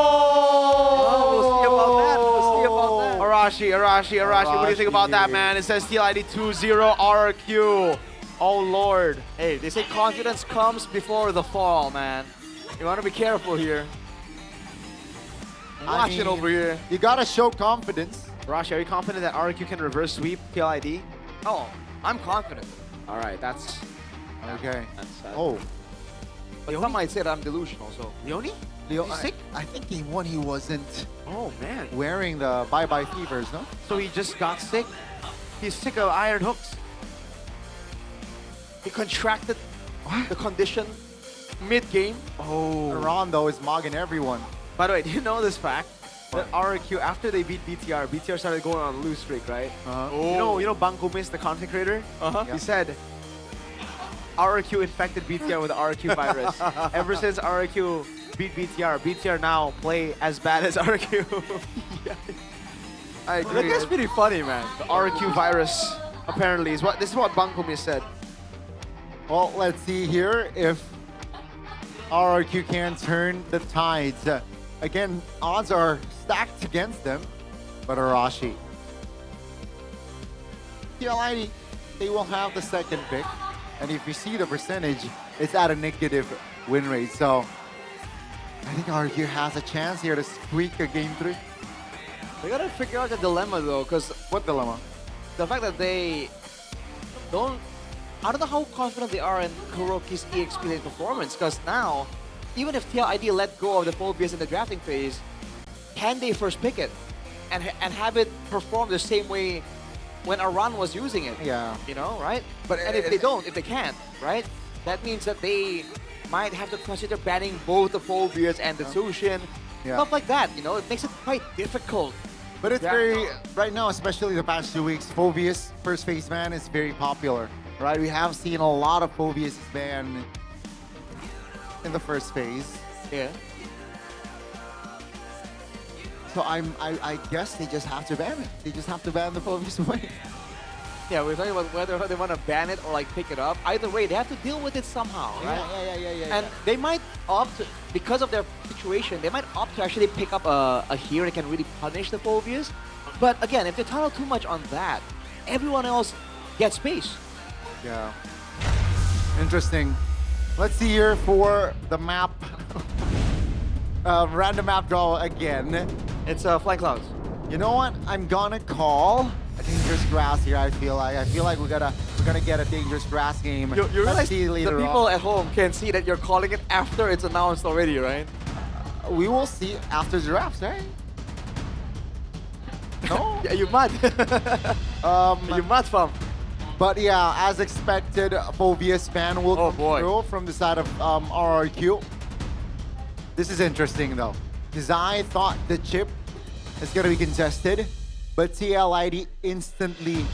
We'll see about that. We'll see about that. Arashi. What do you think about that, man? It says TLID 2-0 RQ. Oh Lord. Hey, they say confidence comes before the fall, man. You want to be careful here. Watch it over here. You gotta show confidence. Arashi, are you confident that RQ can reverse sweep TLID? Oh, I'm confident. All right, that's Okay. That's Oh. But some might say that I'm delusional, so. Leone? Leo, He's sick? I think he won. He wasn't Oh man. wearing the bye-bye fevers, no? So he just got sick. He's sick of iron hooks. He contracted the condition mid-game. Oh. Rondo is mogging everyone. By the way, do you know this fact? That RQ, after they beat BTR started going on a lose streak, right? You know Banco Miss, the content creator? He said, RQ infected BTR with the RQ virus. Ever since RQ beat BTR now play as bad as RQ. I agree. That's pretty funny, man. The RQ virus, apparently, is what this is what Banco Miss said. Well, let's see here if RRQ can turn the tides. Again, odds are stacked against them, but Arashi. TLID, they will have the second pick. And if you see the percentage, it's at a negative win rate. So I think RQ has a chance here to squeak a game 3. They gotta figure out the dilemma though, because what dilemma? The fact that they don't, I don't know how confident they are in Kuroki's EXP performance, because now, even if TLID let go of the Phobias in the drafting phase, can they first pick it and have it perform the same way when Aran was using it? Yeah. You know, right? But and if they can't, right? That means that they might have to consider banning both the Phobias and the Sushin. Yeah. Stuff like that, you know? It makes it quite difficult. But it's very, right now, especially the past 2 weeks, Phobias first phase ban is very popular, right? We have seen a lot of Phobias ban in the first phase. Yeah. So I guess they just have to ban it. They just have to ban the Phobias away. Yeah, we're talking about whether they want to ban it or like pick it up. Either way, they have to deal with it somehow, right? Yeah. And they might opt, because of their situation, they might opt to actually pick up a hero that can really punish the Phobias. But again, if they tunnel too much on that, everyone else gets space. Yeah. Interesting. Let's see here for the map. Random map draw again. It's Flying Clouds. You know what? I'm gonna call a dangerous grass here. I feel like we're gonna get a dangerous grass game. You realize see the later people on. at home can see that you're calling it after it's announced already, right? We will see after the drafts, right? No? Yeah, you mad. You mad, fam. But yeah, as expected, Phobias ban will come through from the side of RRQ. This is interesting though, because I thought the chip is gonna be contested, but TLID instantly,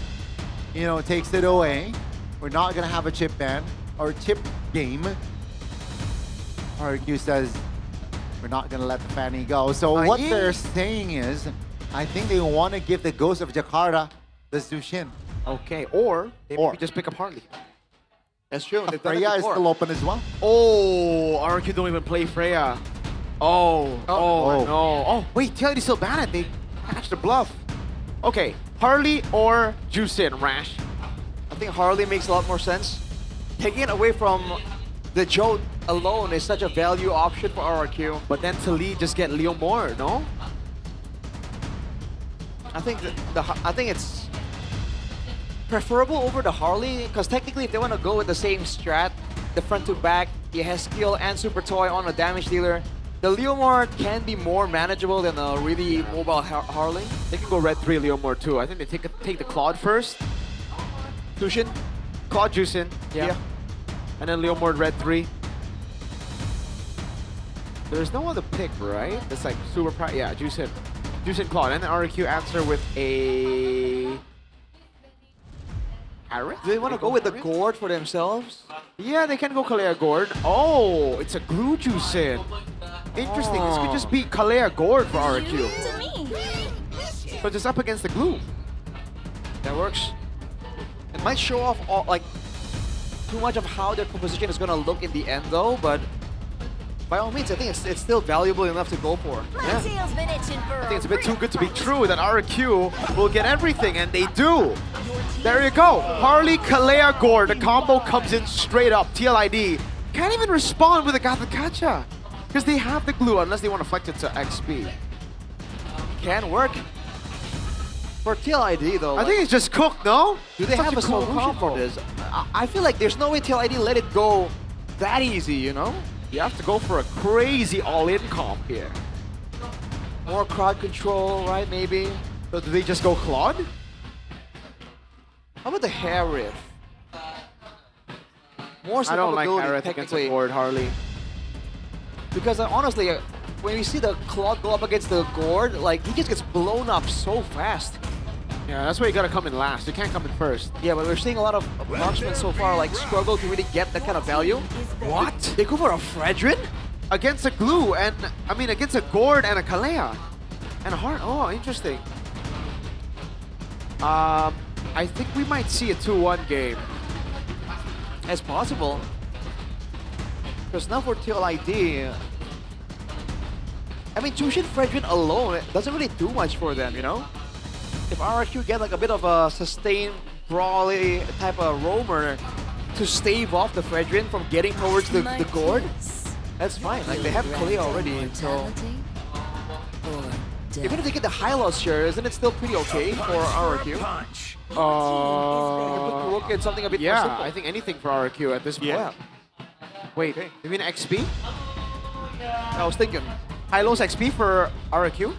takes it away. We're not gonna have a chip ban or chip game. RRQ says we're not gonna let the Fanny go. So what they're saying is, I think they want to give the Ghost of Jakarta the Zushin. Okay, or they maybe just pick up Harley. That's true. Freya is still open as well. Oh, RQ don't even play Freya. Oh, no. Oh, wait, TLID still banned it. They patched the bluff. Okay, Harley or Juicin, Rash? I think Harley makes a lot more sense. Taking it away from the Joe alone is such a value option for RRQ. But then to lead, just get Leo Moore, no? I think I think it's preferable over the Harley, because technically if they want to go with the same strat, the front to back, he has skill and super toy on a damage dealer, the Leomar can be more manageable than a really mobile Harley. They can go red 3 Leomar too. I think they take the Claude first. Sushin? Claude Juicin, yeah. And then Leomar red 3. There's no other pick, right? That's like super yeah, Juicin. Juicin Claude, and then RQ answer with a... Harris? Do they want to go with the Gourd for themselves? Yeah, they can go Kalea Gourd. Oh, it's a glue Juicin. Interesting, this could just be Kalea Gourd for RQ. So just up against the glue. That works. It might show off too much of how their composition is going to look in the end though, but by all means, I think it's still valuable enough to go for. Yeah. I think it's a bit too good to be true that RQ will get everything, and they do. There you go. Harley, Kalea, Gore. The combo comes in straight up. TLID can't even respond with a Gathakacha because they have the glue unless they want to flex it to XP. Can work. For TLID though, I think it's just cooked, no? Do they have a solution for this? I feel like there's no way TLID let it go that easy, you know? You have to go for a crazy all-in comp here. More crowd control, right, maybe? So do they just go Claude? How about the hair riff? More I don't like hair riff against the Gourd, Harley. Because honestly, when you see the Claude go up against the Gourd, like, he just gets blown up so fast. Yeah, that's why you gotta come in last. You can't come in first. Yeah, but we're seeing a lot of marksmen so far like struggle to really get that kind of value. What? They go for a Fredrin? Against a glue and, I mean, against a Gourd and a Kalea. And a Heart. Oh, interesting. I think we might see a 2-1 game. As possible. Because now for TLID, I mean, Jushin Fredrin alone, it doesn't really do much for them, you know? If RRQ get like a bit of a sustained, brawly type of roamer, to stave off the Fredrin from getting towards the gourd, that's fine. Like, they have Kalea already, so... Even if they get the high loss share, isn't it still pretty okay for RRQ? Put Kuroki in something a bit more simple. I think anything for RRQ at this point. Yeah. Wait, you mean XP? I was thinking. High-loss XP for RRQ?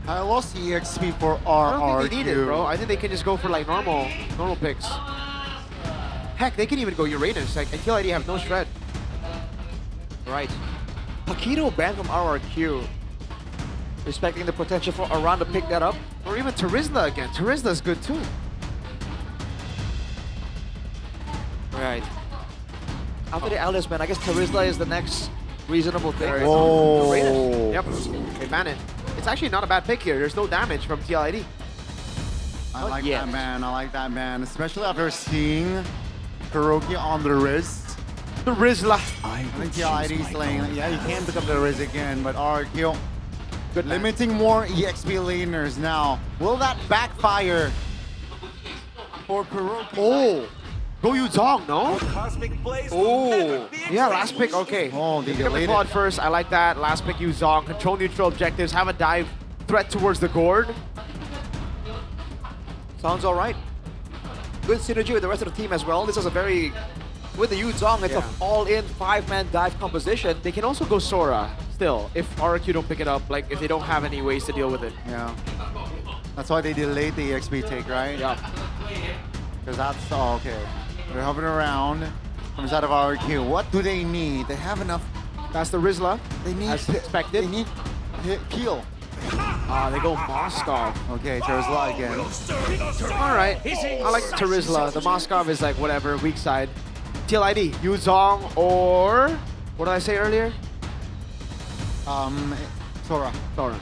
High-loss EXP for RRQ. I don't think they need it, bro. I think they can just go for like normal picks. Heck, they can even go Uranus. Like, until ID have no shred. Right. Paquito banned from RRQ. Respecting the potential for Aran to pick that up. Or even Terizla again. Terizla's good too. Right. After the Alice ban, I guess Terizla is the next reasonable thing. Whoa. Yep, they ban it. It's actually not a bad pick here. There's no damage from TLID. I like that, man. I like that, man. Especially after seeing Kuroki on the wrist. The Rizla. I think TLID is laying. Yeah, you can pick up the Riz again, but RRQ limiting more EXP laners now. Will that backfire for Kuroki? Oh, go Yuzong, no? Oh, yeah, last pick, okay. Oh, they pick up the delayed Claude it. first. I like that. Last pick Yuzong. Control neutral objectives. Have a dive threat towards the gourd. Sounds all right. Good synergy with the rest of the team as well. This is a very... With the Yuzong, it's an all-in 5-man dive composition. They can also go Sora still if RRQ don't pick it up, like if they don't have any ways to deal with it. Yeah. That's why they delayed the EXP take, right? Yeah. Because that's all okay. They're hovering around from the side of RRQ. What do they need? They have enough. That's the Rizla. They need as expected. They need peel. They go Moskov. Okay, Terizla again. All right. I like Terizla. The Moskov is like whatever, weak side. TLID, Yuzong or what did I say earlier? Sora. Sora.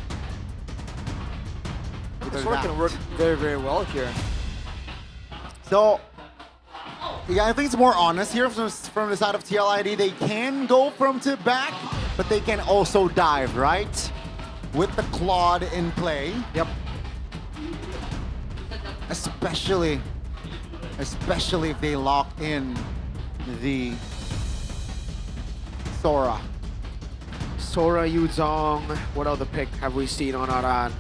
Sora can work very, very well here. So, yeah, I think it's more honest here from the side of TLID. They can go from to back, but they can also dive, right? With the Claude in play. Yep. Especially if they lock in the Sora. Sora, Yuzong. What other pick have we seen on Aran?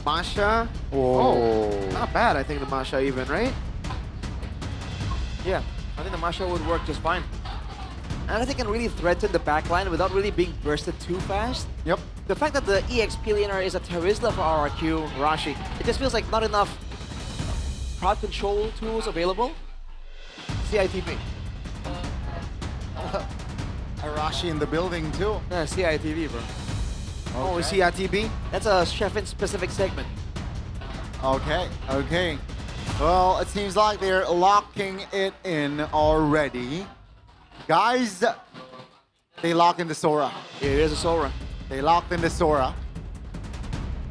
Masha. Oh, not bad. I think the Masha even, right? Yeah, I think the Masha would work just fine. And I think it can really threaten the backline without really being bursted too fast. Yep. The fact that the EXP laner is a Terizla for RRQ, Rashi, it just feels like not enough crowd control tools available. CITV. Arashi in the building too. Yeah, CITV, bro. Oh, is he at TB? That's a Sheffin-specific segment. Okay. Well, it seems like they're locking it in already. Guys, they lock in the Sora. It is a Sora. They locked in the Sora.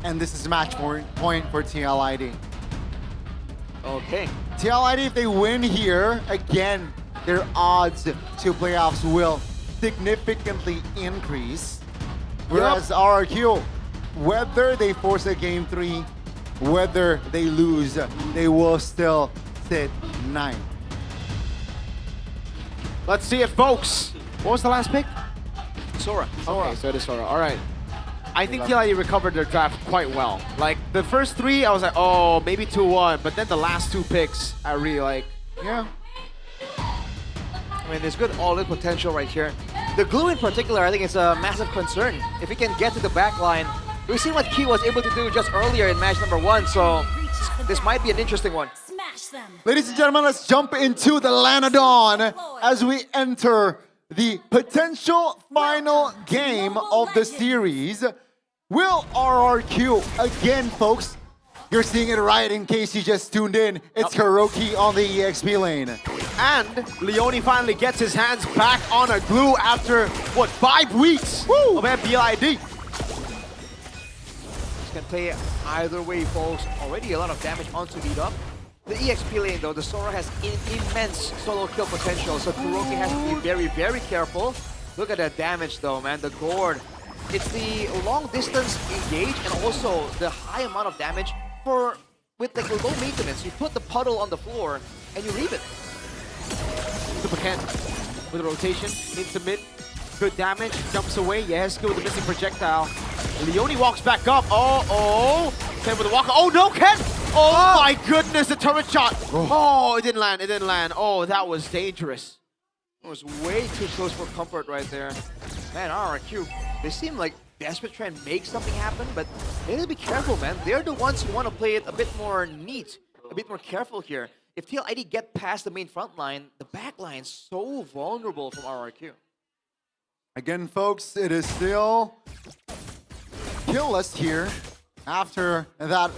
And this is match point for TLID. Okay. TLID, if they win here, again, their odds to playoffs will significantly increase. Whereas RRQ, whether they force a game 3, whether they lose, they will still sit 9. Let's see it, folks. What was the last pick? Sora. Okay, so it is Sora. All right. I think TLID recovered their draft quite well. Like, the first 3, I was like, oh, maybe 2-1. But then the last 2 picks, I really like. Yeah. I mean, there's good all-in potential right here. The glue in particular, I think it's a massive concern. If he can get to the back line, we've seen what Key was able to do just earlier in match number 1, so this might be an interesting one. Ladies and gentlemen, let's jump into the Lanadon as we enter the potential final game of the series. Will RRQ, again, folks, you're seeing it right in case you just tuned in. It's Kuroki on the EXP lane. And Leone finally gets his hands back on a glue after, what, 5 weeks of MPL. This can play either way, folks. Already a lot of damage onto lead up. The EXP lane, though, the Sora has immense solo kill potential, so Kuroki has to be very, very careful. Look at that damage, though, man. The gourd. It's the long distance engage and also the high amount of damage with like low maintenance. You put the puddle on the floor and you leave it. Super Ken with a rotation into mid. Good damage, jumps away. Yeheskel with the missing projectile. Leone walks back up. Oh. Ken with the walk. Oh no, Ken! Oh my goodness, the turret shot. Oh, it didn't land. Oh, that was dangerous. It was way too close for comfort right there. Man, RRQ, they seem like desperate trying to make something happen, but they need to be careful, man. They're the ones who want to play it a bit more neat, a bit more careful here. If TLID get past the main front line, the back line's so vulnerable from RRQ. Again, folks, it is still killless here after that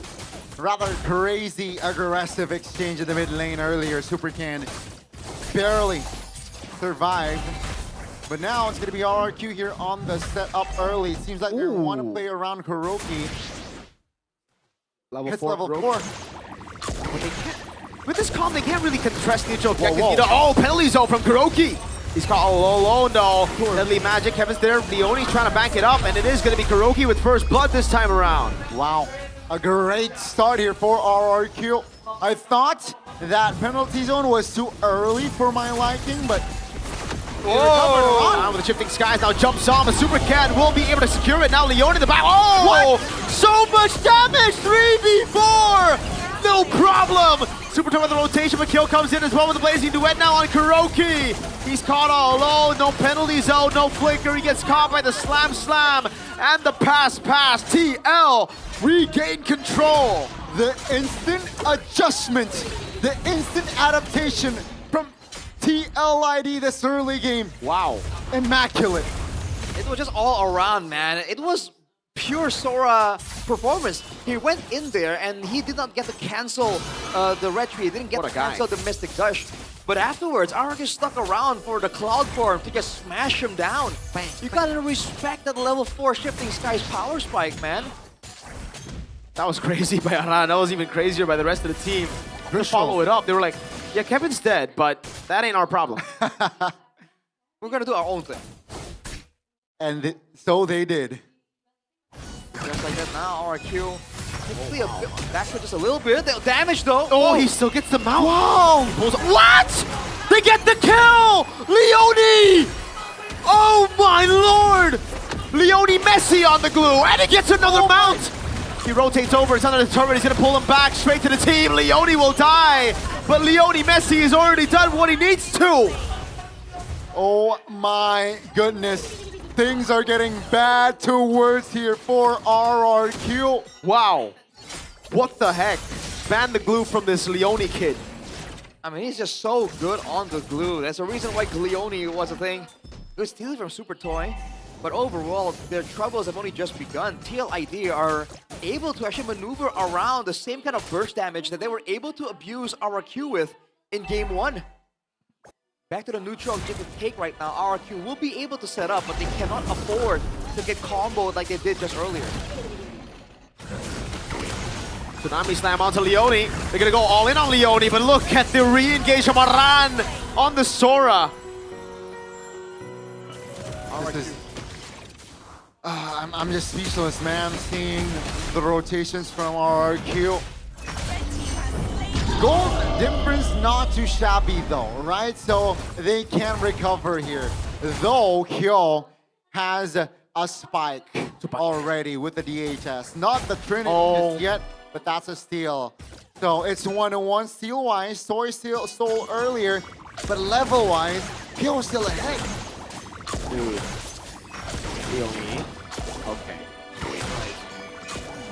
rather crazy aggressive exchange in the mid lane earlier. Supercan barely survived. But now it's going to be RRQ here on the set up early. Seems like they want to play around Kuroki. Level Hits 4. level 4. But they can't, with this comp, they can't really contest neutral objective either. Oh, penalty zone from Kuroki. He's caught all alone though. Deadly Magic, Kevin's there. Leone's trying to bank it up, and it is going to be Kuroki with first blood this time around. Wow. A great start here for RRQ. I thought that penalty zone was too early for my liking, but with the shifting skies, now jumps on, but Super Cat will be able to secure it. Now Leone in the back. Oh! What? So much damage! 3v4! No problem! Super Turbo with the rotation, but kill comes in as well with the blazing duet now on Kuroki. He's caught all alone, no penalty zone, no flicker. He gets caught by the slam and the pass. TL regain control. The instant adjustment, the instant adaptation from TLID this early game. Wow. Immaculate. It was just all around, man. It was pure Sora performance. He went in there and he did not get to cancel the retreat. He didn't get to cancel the Mystic Dash. But afterwards, RRQ stuck around for the Cloud Form to just smash him down. You gotta respect that level 4 Shifting Skies power spike, man. That was crazy by Aran. That was even crazier by the rest of the team. To follow it up, they were like, yeah, Kevin's dead, but that ain't our problem. We're gonna do our own thing. And so they did. Just like that now, RRQ. Hopefully back for just a little bit. They'll damage though. Oh, he still gets the mount. Wow! What? They get the kill! Leone! Oh my lord! Leone Messi on the glue, and he gets another mount! He rotates over, it's under the turret, he's gonna pull him back straight to the team. Leone will die, but Leone Messi has already done what he needs to. Oh my goodness. Things are getting bad to worse here for RRQ. Wow. What the heck? Ban the glue from this Leone kid. I mean, he's just so good on the glue. That's the reason why Leone was a thing. It was stealing from Super Toy. But overall, their troubles have only just begun. TLID are able to actually maneuver around the same kind of burst damage that they were able to abuse RRQ with in Game 1. Back to the neutral objective take right now. RRQ will be able to set up, but they cannot afford to get comboed like they did just earlier. Tsunami slam onto Leone. They're gonna go all in on Leone, but look at the re-engage from Aran on the Sora. I'm just speechless, man, seeing the rotations from RRQ. Gold difference not too shabby though, right? So they can recover here. Though Kyo has a spike already with the DHS. Not the Trinity just yet, but that's a steal. So it's 1-1 steal-wise. Toy stole earlier, but level-wise, Kyo is still ahead. Dude. Leone. Okay.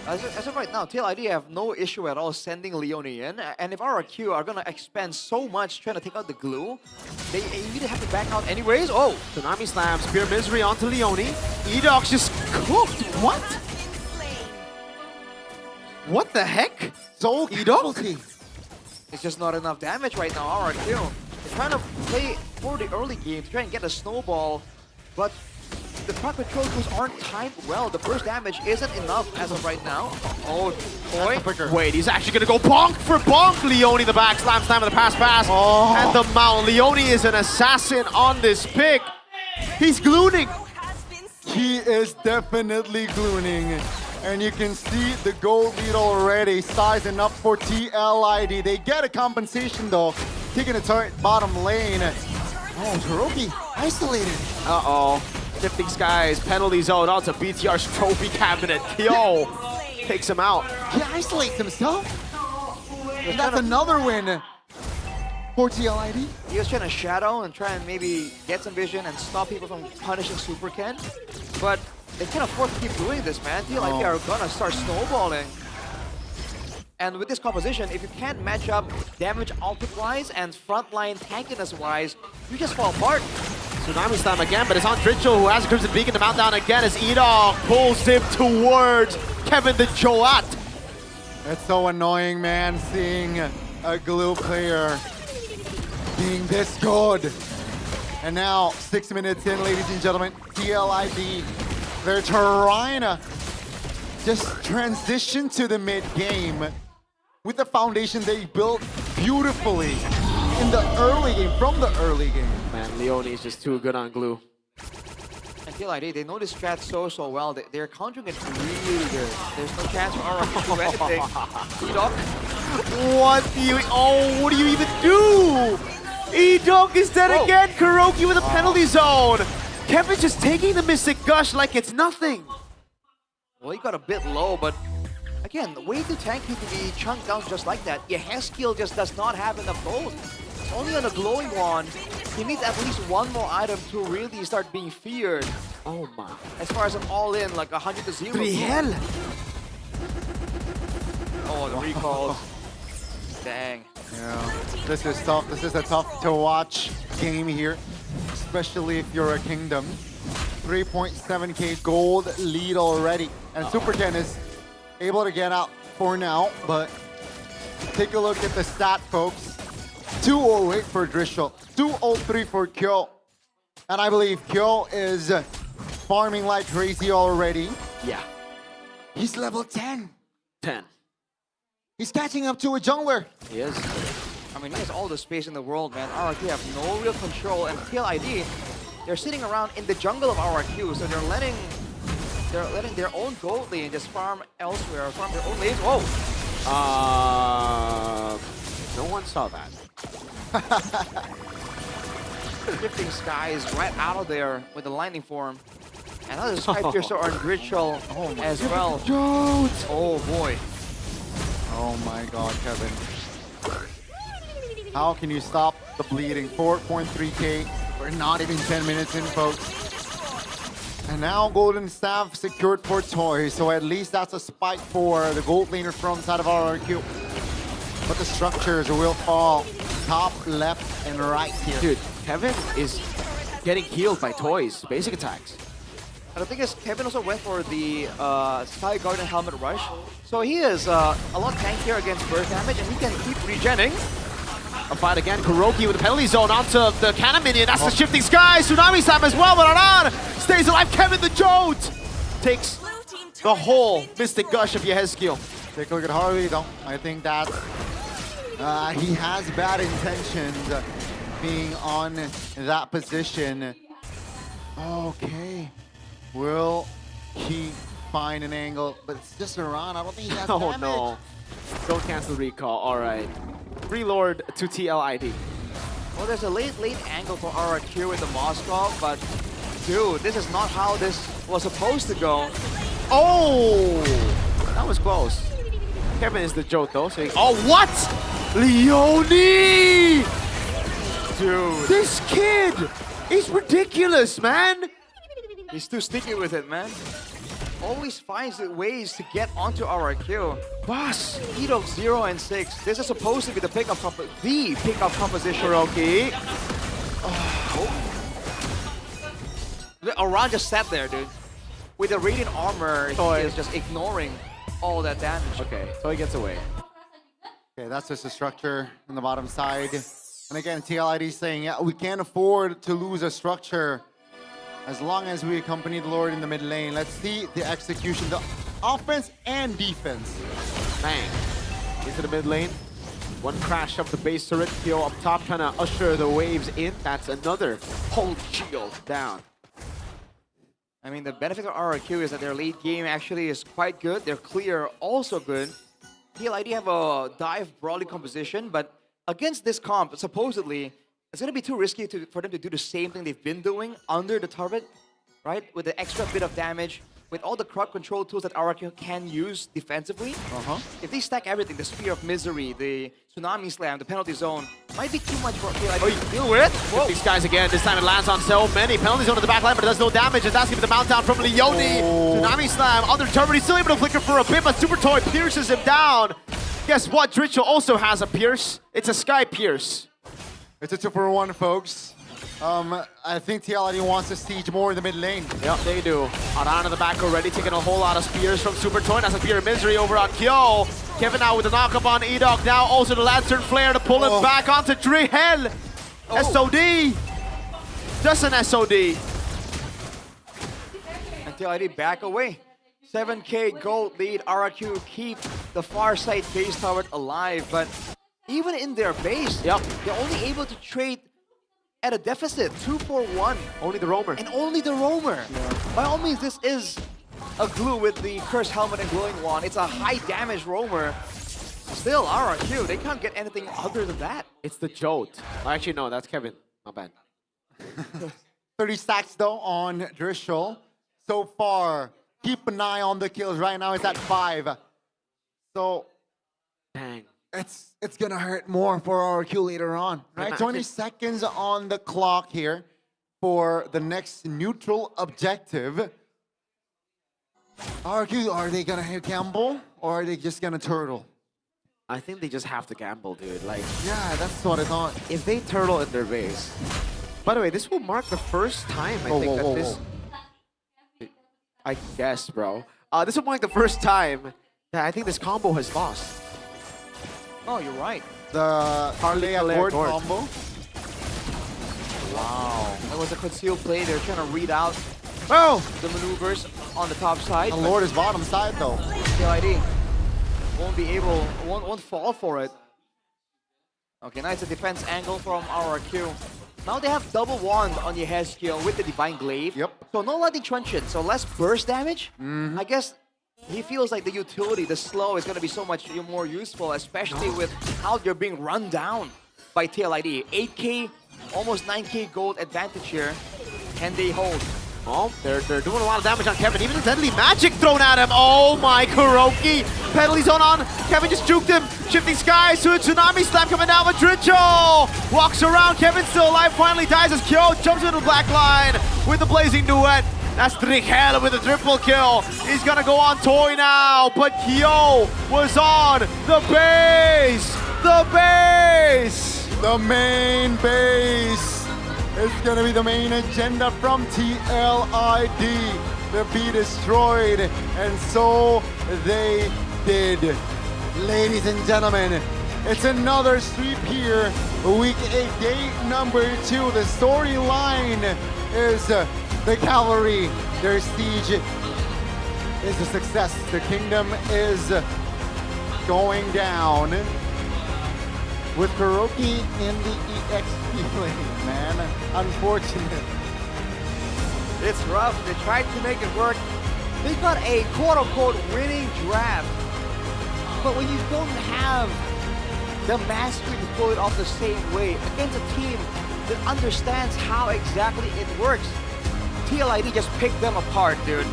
As of right now, TLID have no issue at all sending Leone in. And if RRQ are going to expend so much trying to take out the glue, they either have to back out anyways. Oh! Tsunami slam, Spear Misery onto Leone. Edox just cooked. What? What the heck? So Edox? It's just not enough damage right now, RRQ. They're trying to play for the early game to try and get a snowball, but the proc control tools aren't timed well. The burst damage isn't enough as of right now. Oh, boy. Wait, he's actually gonna go bonk for bonk. Leone the back slam in the pass. And the mount. Leone is an assassin on this pick. He's glooning. He is definitely glooning. And you can see the gold lead already sizing up for TLID. They get a compensation though, taking a turret bottom lane. Oh, Hiroki isolated. Uh-oh. Shifting Skies, penalty zone onto BTR's trophy cabinet. Yo, takes him out. He isolates himself. And that's another win for TLID. He was trying to shadow and try and maybe get some vision and stop people from punishing Super Ken. But they can't afford to keep doing this, man. TLID are gonna start snowballing. And with this composition, if you can't match up damage output-wise and frontline tankiness-wise, you just fall apart. Tsunami's time again, but it's on Dritchel, who has a Crimson Beacon to mount down again as Edog pulls him towards Kevin the Joat. It's so annoying, man, seeing a Glue player being this good. And now, 6 minutes in, ladies and gentlemen, TLID, they're trying to just transition to the mid-game with the foundation they built beautifully in the early game, from the early game. Man, Leone is just too good on Glue. And TLID, they know this strat so well. They're countering it really good. There's no chance for RRQ to do anything. Edog. What do you even do? Edog is dead again. Kuroki with a penalty zone. Kevin just taking the Mystic Gush like it's nothing. Well, he got a bit low, but again, the way to tank you to be chunked down just like that, your hair skill just does not have enough gold. It's only on a glowing one. He needs at least one more item to really start being feared. Oh my. As far as an all-in, like 100 to 0. Hell. Oh, the recalls. Dang. Yeah, this is tough. This is a tough to watch game here, especially if you're a Kingdom. 3.7k gold lead already, and Super Ken is able to get out for now, but take a look at the stat, folks. 208 for Driscoll, 203 for Kyo, and I believe Kyo is farming like crazy already. Yeah. He's level 10. 10. He's catching up to a jungler. He is. I mean, he has all the space in the world, man. RRQ have no real control, and TLID, they're sitting around in the jungle of RRQ, so they're letting their own gold lane just farm elsewhere, farm their own lanes. Whoa! No one saw that. Shifting Skies right out of there with the lightning form. And now the Sky Piercer on Dritchel as well. Oh boy. Oh my god, Kevin. How can you stop the bleeding? 4.3k. We're not even 10 minutes in, folks. And now Golden Staff secured for Toy, so at least that's a spike for the gold laner from side of RRQ. But the structures will fall top, left, and right here. Dude, Kevin is getting healed by Toys, basic attacks. And the thing is, Kevin also went for the Sky Garden Helmet Rush. So he is a lot tankier against burst damage, and he can keep regenning. A fight again, Kuroki with the penalty zone onto the cannon minion. That's the Shifting Skies. Tsunami time as well, but Aran stays alive. Kevin the Jote takes the whole Mystic Gush of Yehezkiel. Take a look at Harley, though. I think that he has bad intentions being on that position. Okay. Will he find an angle? But it's just Aran. I don't think he has damage. No. Don't cancel recall. All right. Relord to TLID. Well, there's a late angle for RRQ with the Moskov, but dude, this is not how this was supposed to go. Oh! That was close. Kevin is the joke though, so oh, what? Leone! Dude. This kid is ridiculous, man. He's too sticky with it, man. Always finds ways to get onto RRQ. Boss! Edog 0 and 6. This is supposed to be the pickup composition. Kuroki. Aran just sat there, dude. With the Radiant Armor, he is just ignoring all that damage. Okay, so he gets away. Okay, that's just the structure on the bottom side. And again, TLID saying, yeah, we can't afford to lose a structure as long as we accompany the Lord in the mid lane. Let's see the execution, the offense and defense. Bang. Into the mid lane. One crash of the base turret. Kyo up top trying to usher the waves in. That's another whole shield down. I mean, the benefit of RRQ is that their late game actually is quite good. Their clear also good. TLID have a dive brawling composition, but against this comp, supposedly, it's going to be too risky for them to do the same thing they've been doing under the turret, right? With the extra bit of damage, with all the crowd control tools that RRQ can use defensively. If they stack everything, the Spear of Misery, the Tsunami Slam, the Penalty Zone, might be too much for KLID to deal with. Whoa. These guys again, this time it lands on so many. Penalty Zone at the back line, but it does no damage, and that's giving the mount down from Leone. Tsunami Slam under turret, he's still able to flicker for a bit, but Super Toy pierces him down. Guess what? Dritchel also has a pierce. It's a Sky Pierce. It's a 2-for-1, folks. I think TLID wants to siege more in the mid lane. Yep, they do. Aran in the back already, taking a whole lot of spears from Super Toy. That's a Spear of Misery over on Kyo. Kevin now with the knock-up on Edok. Now also the Lantern Flare to pull him back onto Drihel. SOD. Just an SOD. And TLID back away. 7k gold lead. RRQ keep the far side base turret alive, but even in their base, they're only able to trade at a deficit, 2-for-1. Only the roamer. And only the roamer. By all means, this is a glue with the Cursed Helmet and Glowing Wand. It's a high damage roamer. Still, RRQ, they can't get anything other than that. It's the Jolt. Actually, no, that's Kevin. Not bad. 30 stacks though on Driscoll. So far, keep an eye on the kills. Right now it's at 5. So, dang. It's gonna hurt more for RRQ later on. Right, 20 seconds on the clock here for the next neutral objective. RRQ, are they gonna hit gamble or are they just gonna turtle? I think they just have to gamble, dude. Like, yeah, that's what I thought. If they turtle in their base. By the way, this will mark the first time I think that this. I guess, bro. This will mark the first time that I think this combo has lost. Oh, you're right. The Harley Accord combo. Wow. That was a concealed play. They're trying to read out the maneuvers on the top side. The Lord is bottom side though. KLID won't fall for it. Okay, now it's a defense angle from RRQ. Now they have double wand on Yehezkiel with the Divine Glaive. Yep. So no Lightning Truncheon, so less burst damage. I guess he feels like the utility, the slow, is going to be so much more useful, especially with how you're being run down by TLID. 8k, almost 9k gold advantage here. Can they hold? Oh, they're doing a lot of damage on Kevin. Even the Deadly Magic thrown at him. Oh my, Kuroki. Penalty zone on. Kevin just juked him. Shifting skies to a Tsunami Slam coming down with Dritchel. Walks around. Kevin still alive. Finally dies as Kyo jumps into the black line with the Blazing Duet. That's Drihel with a triple kill. He's gonna go on Toy now, but Kyo was on the base. The base. The main base. It's gonna be the main agenda from TLID to be destroyed, and so they did. Ladies and gentlemen, it's another sweep here. Week 8, day number 2. The storyline is the cavalry. Their siege is a success. The kingdom is going down with Kuroki in the EXP lane, man. Unfortunate. It's rough. They tried to make it work. They got a quote-unquote winning draft. But when you don't have the mastery to pull it off the same way against a team that understands how exactly it works, TLID just picked them apart, dude.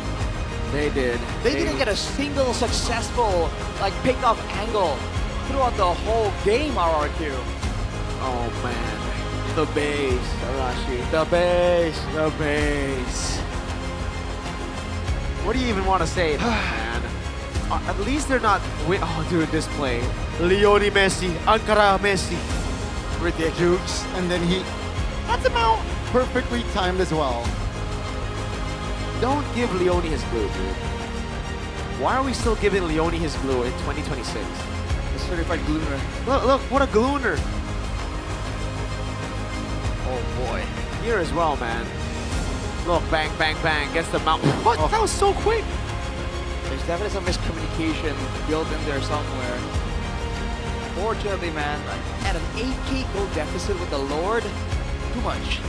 They did. They didn't get a single successful pick-off angle throughout the whole game, RRQ. Oh man. The base, Arashi. The base. The base. What do you even want to say, man? At least they're not... Oh, dude, this play. Leone Messi. Ankara Messi. Ridiculous. And then he... That's him out. Perfectly timed as well. Don't give Leone his glue, dude. Why are we still giving Leone his glue in 2026? The certified glooner. Look, what a glooner. Oh boy. Here as well, man. Look, bang, bang, bang. Gets the mount. What? That was so quick. There's definitely some miscommunication built in there somewhere. Fortunately, man, at an 8k gold deficit with the Lord, too much.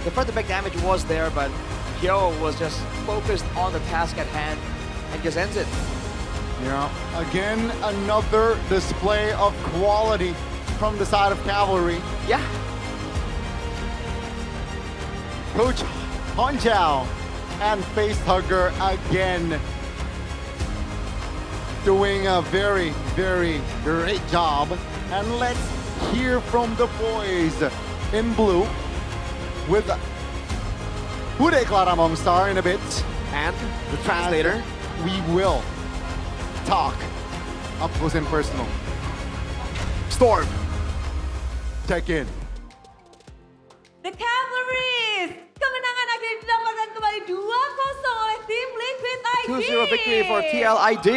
The front to back damage was there, but Kyo was just focused on the task at hand and just ends it. Yeah, again, another display of quality from the side of Cavalry. Yeah. Coach Honjao and Facehugger again doing a very, very great job. And let's hear from the boys in blue with Bude Claramong Star in a bit. And the translator. We will talk up close and personal. Storm, check in. The Cavalries! Kemenangan akhirnya didapatkan kembali 2-0 oleh tim Liquid ID. 2-0 victory for TLID.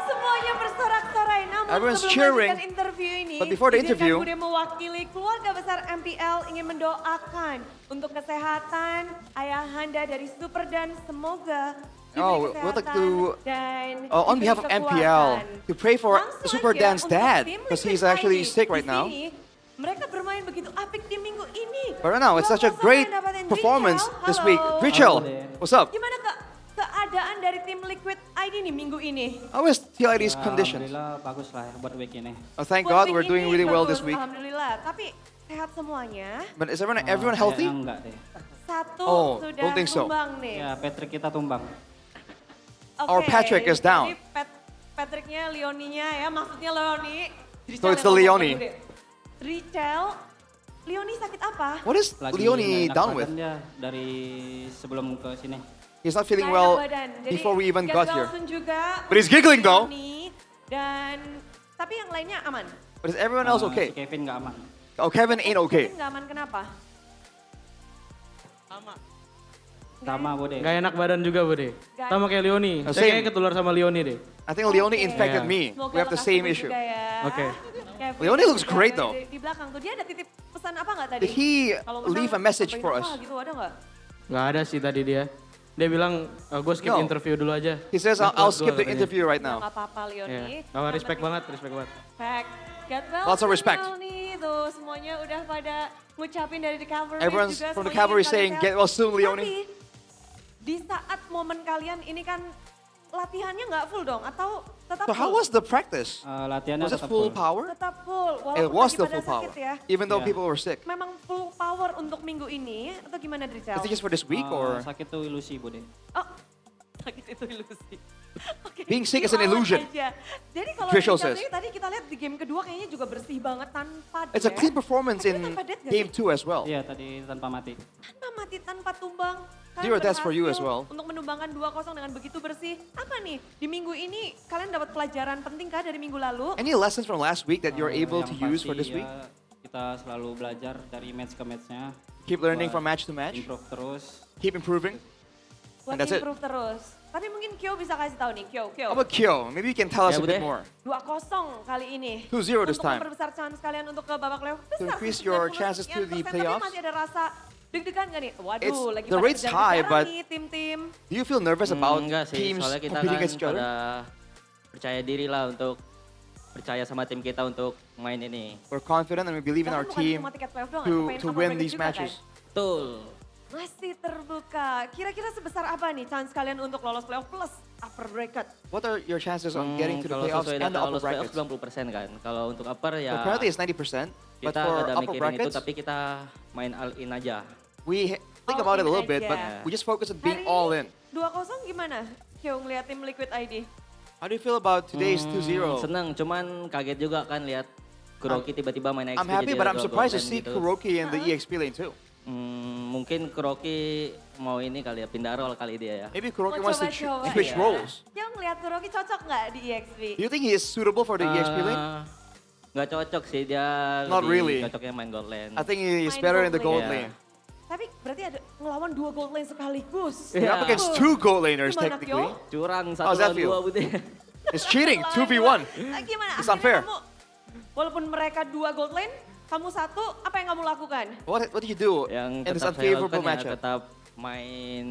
Semuanya bersorak-sorai, namun Everyone's sebelum cheering, melanjutkan interview ini, but before the izinkan interview- Bude mewakili keluarga besar MPL ingin mendoakan untuk kesehatan ayahanda dari Super dan semoga diberi we'd like kesehatan to, dan on behalf of diberi MPL, kekuatan. to pray for Langsung Super aja Dan's untuk dad, tim because Liquid he's actually ID. sick right Di now. sini, mereka bermain begitu apik di minggu ini. But right now, it's such a 2-0 great dapatin performance Richel. this week. Halo. Richel, what's up? Gimana keadaan dari tim Liquid ID nih minggu ini? How is TLID's condition? Alhamdulillah bagus lah buat week ini. Oh, thank Buat God week we're doing ini really well bagus, this week. Alhamdulillah, tapi sehat semuanya. But is everyone healthy? Enggak deh. Satu Oh, sudah don't think so. tumbang nih. Ya, Patrick kita tumbang. Our Patrick is down. Jadi Patricknya, Leoninya ya, maksudnya Leoni. So it's the Leoni. Richel, Leoni sakit apa? What is Lagi Leoni nggak enak down badan with? dia dari sebelum ke sini. He's not feeling Nggak enak well badan. Jadi, before we even Cat got here. Dawson juga, But he's giggling though. Leoni, dan tapi yang lainnya aman. But is everyone else okay? Si Kevin nggak aman. Oh, Kevin ain't okay. Kevin nggak aman kenapa? Sama Bude. Gak enak badan juga, Bude. Gak Sama kayak Leoni. Oh, Saya same. kayaknya ketular sama Leoni deh. I think Leoni infected Yeah. me. Semoga We have the lekas same sembuh issue. juga ya. Oke. Kevin Leoni looks juga great though. Di belakang tuh dia ada titip pesan apa nggak tadi? Did he Kalau pesan, leave a message sampaikan for apa us? Gitu ada nggak? Gak ada sih tadi dia. Dia bilang, gue skip No. interview dulu aja. He says Nggak I'll kuat skip gua the katanya. interview right now. Nggak apa-apa Leoni. Yeah. Gak respect banget, respect banget. Respect. Get well Lots of soon, respect. Leoni. Tuh semuanya udah pada ngucapin dari The Cavalry Everyone's juga. from the semuanya Cavalry ingin saying, kalian "Get well sehat." soon, Leoni. Tapi di saat momen kalian ini kan latihannya nggak full dong? Atau tetap So how full? was the practice? Latihannya Was it tetap full full. power? Tetap full. It Walaupun was lagi the pada full power, sakit ya. even though Yeah. people were sick. Memang full power untuk minggu ini atau gimana Drizel? Is it just for this week or Sakit tuh ilusi Bude. Oh, sakit itu ilusi. Oke, being sick is an dilawan illusion? aja. Jadi kalau Drizel Drizel says. ini tadi kita lihat di game kedua kayaknya juga bersih banget tanpa It's a death. clean performance Tapi in tanpa death nggak game sih? 2 as well. Iya tadi tanpa mati. Tanpa mati, tanpa tumbang. Kalian Zero deaths for you as berhasil well. Untuk menumbangkan 2-0 dengan begitu bersih. Apa nih, di minggu ini kalian dapat pelajaran penting kah dari minggu lalu? Any lessons from last week that you're able to Yang use for pasti this week? ya, kita selalu belajar dari match ke matchnya. Keep learning Buat from match to match. Improve terus. Keep improving. Buat And that's it. improve terus. Tapi mungkin Kyo bisa kasih tahu nih, Kyo. How about Kyo? Maybe you can tell us Ya, a bit Bude. more. 2-0 kali ini. 2-0 this Untuk time. memperbesar chance kalian untuk ke babak playoff. To Besar increase sih, your 90%, chances to the tapi playoffs. masih ada rasa deg-degan gak nih? Waduh, It's- lagi the pada rate's kejar-kejaran high, but- nih tim-tim. Do you feel nervous about Enggak sih, teams soalnya kita competing kan against each other? pada percaya diri lah untuk percaya sama tim kita untuk main ini. We're confident and we believe in our Bahkan bukan team cuma tiket playoff doang, to pengen win comeback these juga kan? matches. Betul. Masih terbuka. Kira-kira sebesar apa nih chance kalian untuk lolos playoff plus upper bracket? What are your chances on getting to the Kalau playoffs sesuai and the data upper lolos playoff brackets? 90% kan. Kalau untuk upper So ya apparently it's 90%, but kita for ada upper mikirin itu brackets, tapi kita main all in aja. we think All about it a in little bit, but aja. we just focus on being Hari all ini in. 2-0 gimana? Kyo ngeliat tim Liquid ID. How do you feel about today's 2-0? Seneng, cuman kaget juga kan lihat Kuroki tiba-tiba main XP. I'm happy, jadi but ada I'm dua surprised to golden see gitu. Kuroki in the EXP lane too. Mungkin Kuroki mau ini kali ya, pindah role kali dia ya. Maybe Kuroki Mau wants to coba-coba switch ya. roles. Kyo ngeliat Kuroki cocok nggak di EXP? Do you think he is suitable for the EXP lane? Nggak cocok sih, dia Not lebih really. cocoknya main gold lane. I think he is Main better gold in the gold lane. lane. Tapi berarti ada ngelawan 2 gold lane sekaligus. You're up against 2 gold laners Gimana, technically. Kyo? Curang, How's satu that lawan feel? dua Bude. It's cheating, 2v1. Gimana? It's Akhirnya unfair. Kamu, walaupun mereka 2 gold lane, kamu 1, apa yang kamu lakukan? What do you do Yang in this tetap saya unfavorable lakukan ya matchup? tetap main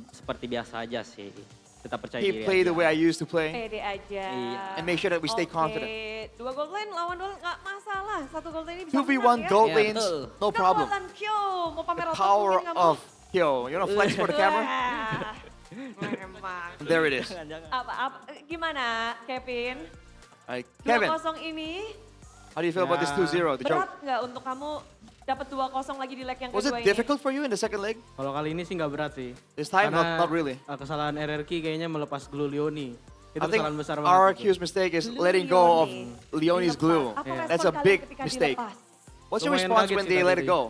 seperti biasa aja sih. Tetap percaya He diri play aja. the way I used to play. Pede aja. Iya. And make sure that we stay Oke, confident. 2 gold lane lawan 2 nggak masalah. 1 gold lane ini bisa 2v1 menang ya. gold Yeah, lanes, betul. no problem. Kekuatan Kyo, mau pamer The otot power mungkin kamu? of Kyo. You wanna flex for the camera? Wah, memang. There it is. Gimana Kevin? Alright, Kevin, 2-0 ini how do you feel about this 2-0, the joke? berat nggak untuk kamu dapat 2-0 lagi di leg yang Was kedua it ini. difficult for you in the second leg? Kalau kali ini sih nggak berat sih. This time, Karena, not really. Kesalahan RRQ kayaknya melepas glue Leoni. Itu I think kesalahan besar banget. RRQ's mistake is letting go of Leonie's glue. Apa Yeah. respon That's a kalian big ketika mistake. dilepas? What's your Lumayan response kaget when sih they tadi let it go?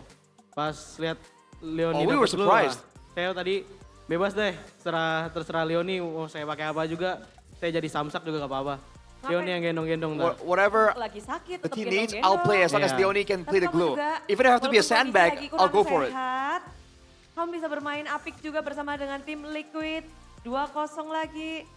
Pas lihat Leoni Oh, we were dapet glue, surprised. Saya tadi bebas deh, terserah Leoni mau saya pakai apa juga. Saya jadi samsak juga gak apa-apa. Leoni yang gendong-gendong dah. Whatever Lagi sakit, the tetap team needs, gendong-gendong. I'll play as long as Yeah. Leonie can play the Tapi glue. kamu juga, If it have to be a walaupun kondisi sandbag, lagi I'll kurang go for it. sehat, kamu bisa bermain apik juga bersama dengan tim Liquid. 2-0 lagi.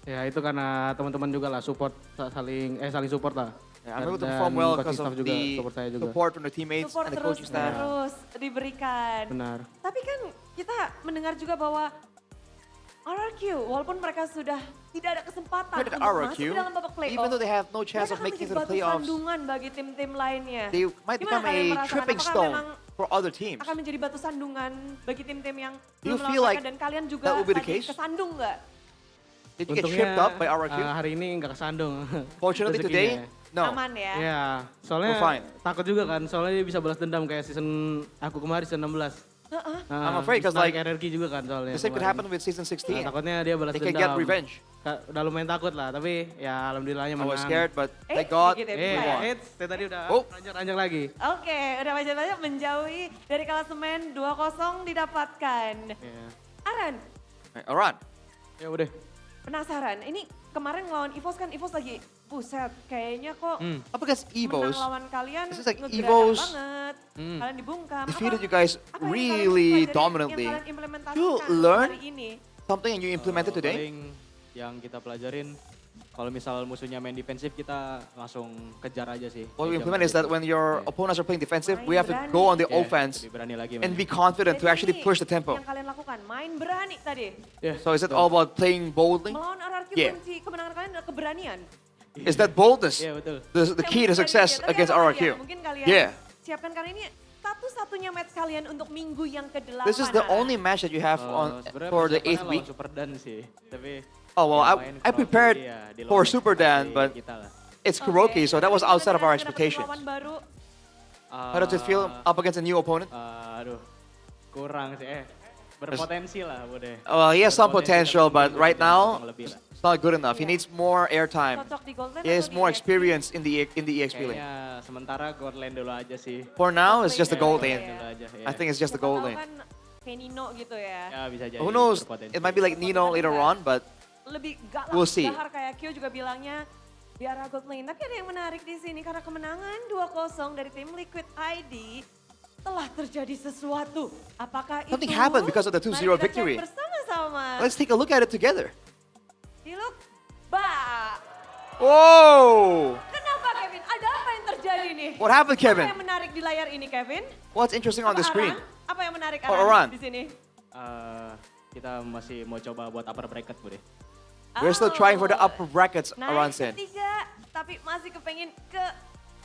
Ya itu karena teman-teman juga lah support saling support lah. Yeah, I'm able to Dan perform well coaching because staff of juga, the support saya juga. support from the teammates Support and the terus coaching staff. terus diberikan. Benar. Tapi kan kita mendengar juga bahwa RRQ, walaupun mereka sudah tidak ada kesempatan Credit untuk RRQ, masuk ke dalam babak playoff, even though they have no chance mereka of akan making it to menjadi the batu playoffs, sandungan bagi tim-tim lainnya. they might Gimana become kalian a merasakan? tripping Apakah stone memang for other teams. akan menjadi batu sandungan bagi tim-tim yang Do you belum feel melawan like mereka dan kalian juga that will be the tadi case? kesandung nggak? Did you get tripped up by RRQ? Hari ini nggak kesandung. Fortunately Rezekinya. today, no. Aman ya? Iya, soalnya We're fine. takut juga kan, soalnya dia bisa balas dendam kayak season aku kemarin season 16. I'm afraid because like RRQ juga kan soalnya. the same could kemarin. happen with season 16. Takutnya dia balas They dendam. can get revenge. Udah lumayan takut lah, tapi ya alhamdulillahnya I menang. was scared, but thank God sedikit ya, we bisa ya? won. Tadi udah Oh. ranjak lagi. Oke, udah banyak menjauhi dari klasemen 2-0 didapatkan. Aran, Alright. Ya udah. penasaran. Ini kemarin lawan EVOS kan, EVOS lagi buset. Kayaknya kok Up against menang EVOS, lawan kalian this is like ngegeradak EVOS banget. Kalian dibungkam. defeated you guys apa yang kalian really pelajari, dominantly. Yang kalian implementasikan You untuk learn hari ini? something and you implemented today? Paling yang kita pelajarin, kalau misal musuhnya main defensif kita langsung kejar aja sih. What we Kayak implement zaman is that itu. when your opponents are playing defensive, we have to go on the Yeah, offense lebih berani lagi and mainnya. be confident to Jadi actually ini push the tempo. Yang kalian lakukan, main berani tadi. So is it all about playing boldly? Melawan RRQ Yeah. kunci kemenangan kalian adalah keberanian. Is that boldness Iya, betul. the key to success Tapi against apa RRQ? kalian? Mungkin kalian Yeah. siapkan kali ini satu-satunya match kalian untuk minggu yang ke-8. This is the only match that you have on Sebenarnya for the persiapannya 8th week. lawan Super Dan sih, tapi Oh well, yang main I crowd prepared jadi ya di for lawan Super Dan, ekspektasi but kita lah. it's Kuroki, so that was outside of our expectations. Lawan baru. How does it feel up against a new opponent? Aduh, kurang sih. Berpotensi lah, Bude. Well, he has some Berpotensi, potential, tapi but mungkin right bisa now, lebih lah. it's not good enough. He needs more airtime. Cocok di Golden He has atau di more EXP? experience in the EXP lane. Kayaknya sementara God Lane dulu aja sih. For now, it's just the gold Lane lane. dulu aja, ya. I think it's just the gold Tahu lane. kan kayak Nino gitu ya. Ya bisa jadi. Who knows? berpotensi. It might be like Nino later on, but Lebih galak, We'll see. gahar kayak Q juga bilangnya di arah gold lane. Tapi ada yang menarik di sini karena kemenangan 2-0 dari tim Liquid ID telah terjadi sesuatu. Apakah something itu? happened because of the 2-0 Mari kita cek victory. bersama-sama. Let's take a look at it together. Diluk, ba. Whoa! Kenapa Kevin? Ada apa yang terjadi nih? What happened, Kevin? Apa yang menarik di layar ini Kevin? What's interesting on the Apa screen? Aran? Apa yang menarik Oh, Aran Aran. di sini? Kita masih mau coba buat upper bracket, Bude. We're still trying for the upper brackets, Aran Naik said. ketiga, tapi masih kepengen ke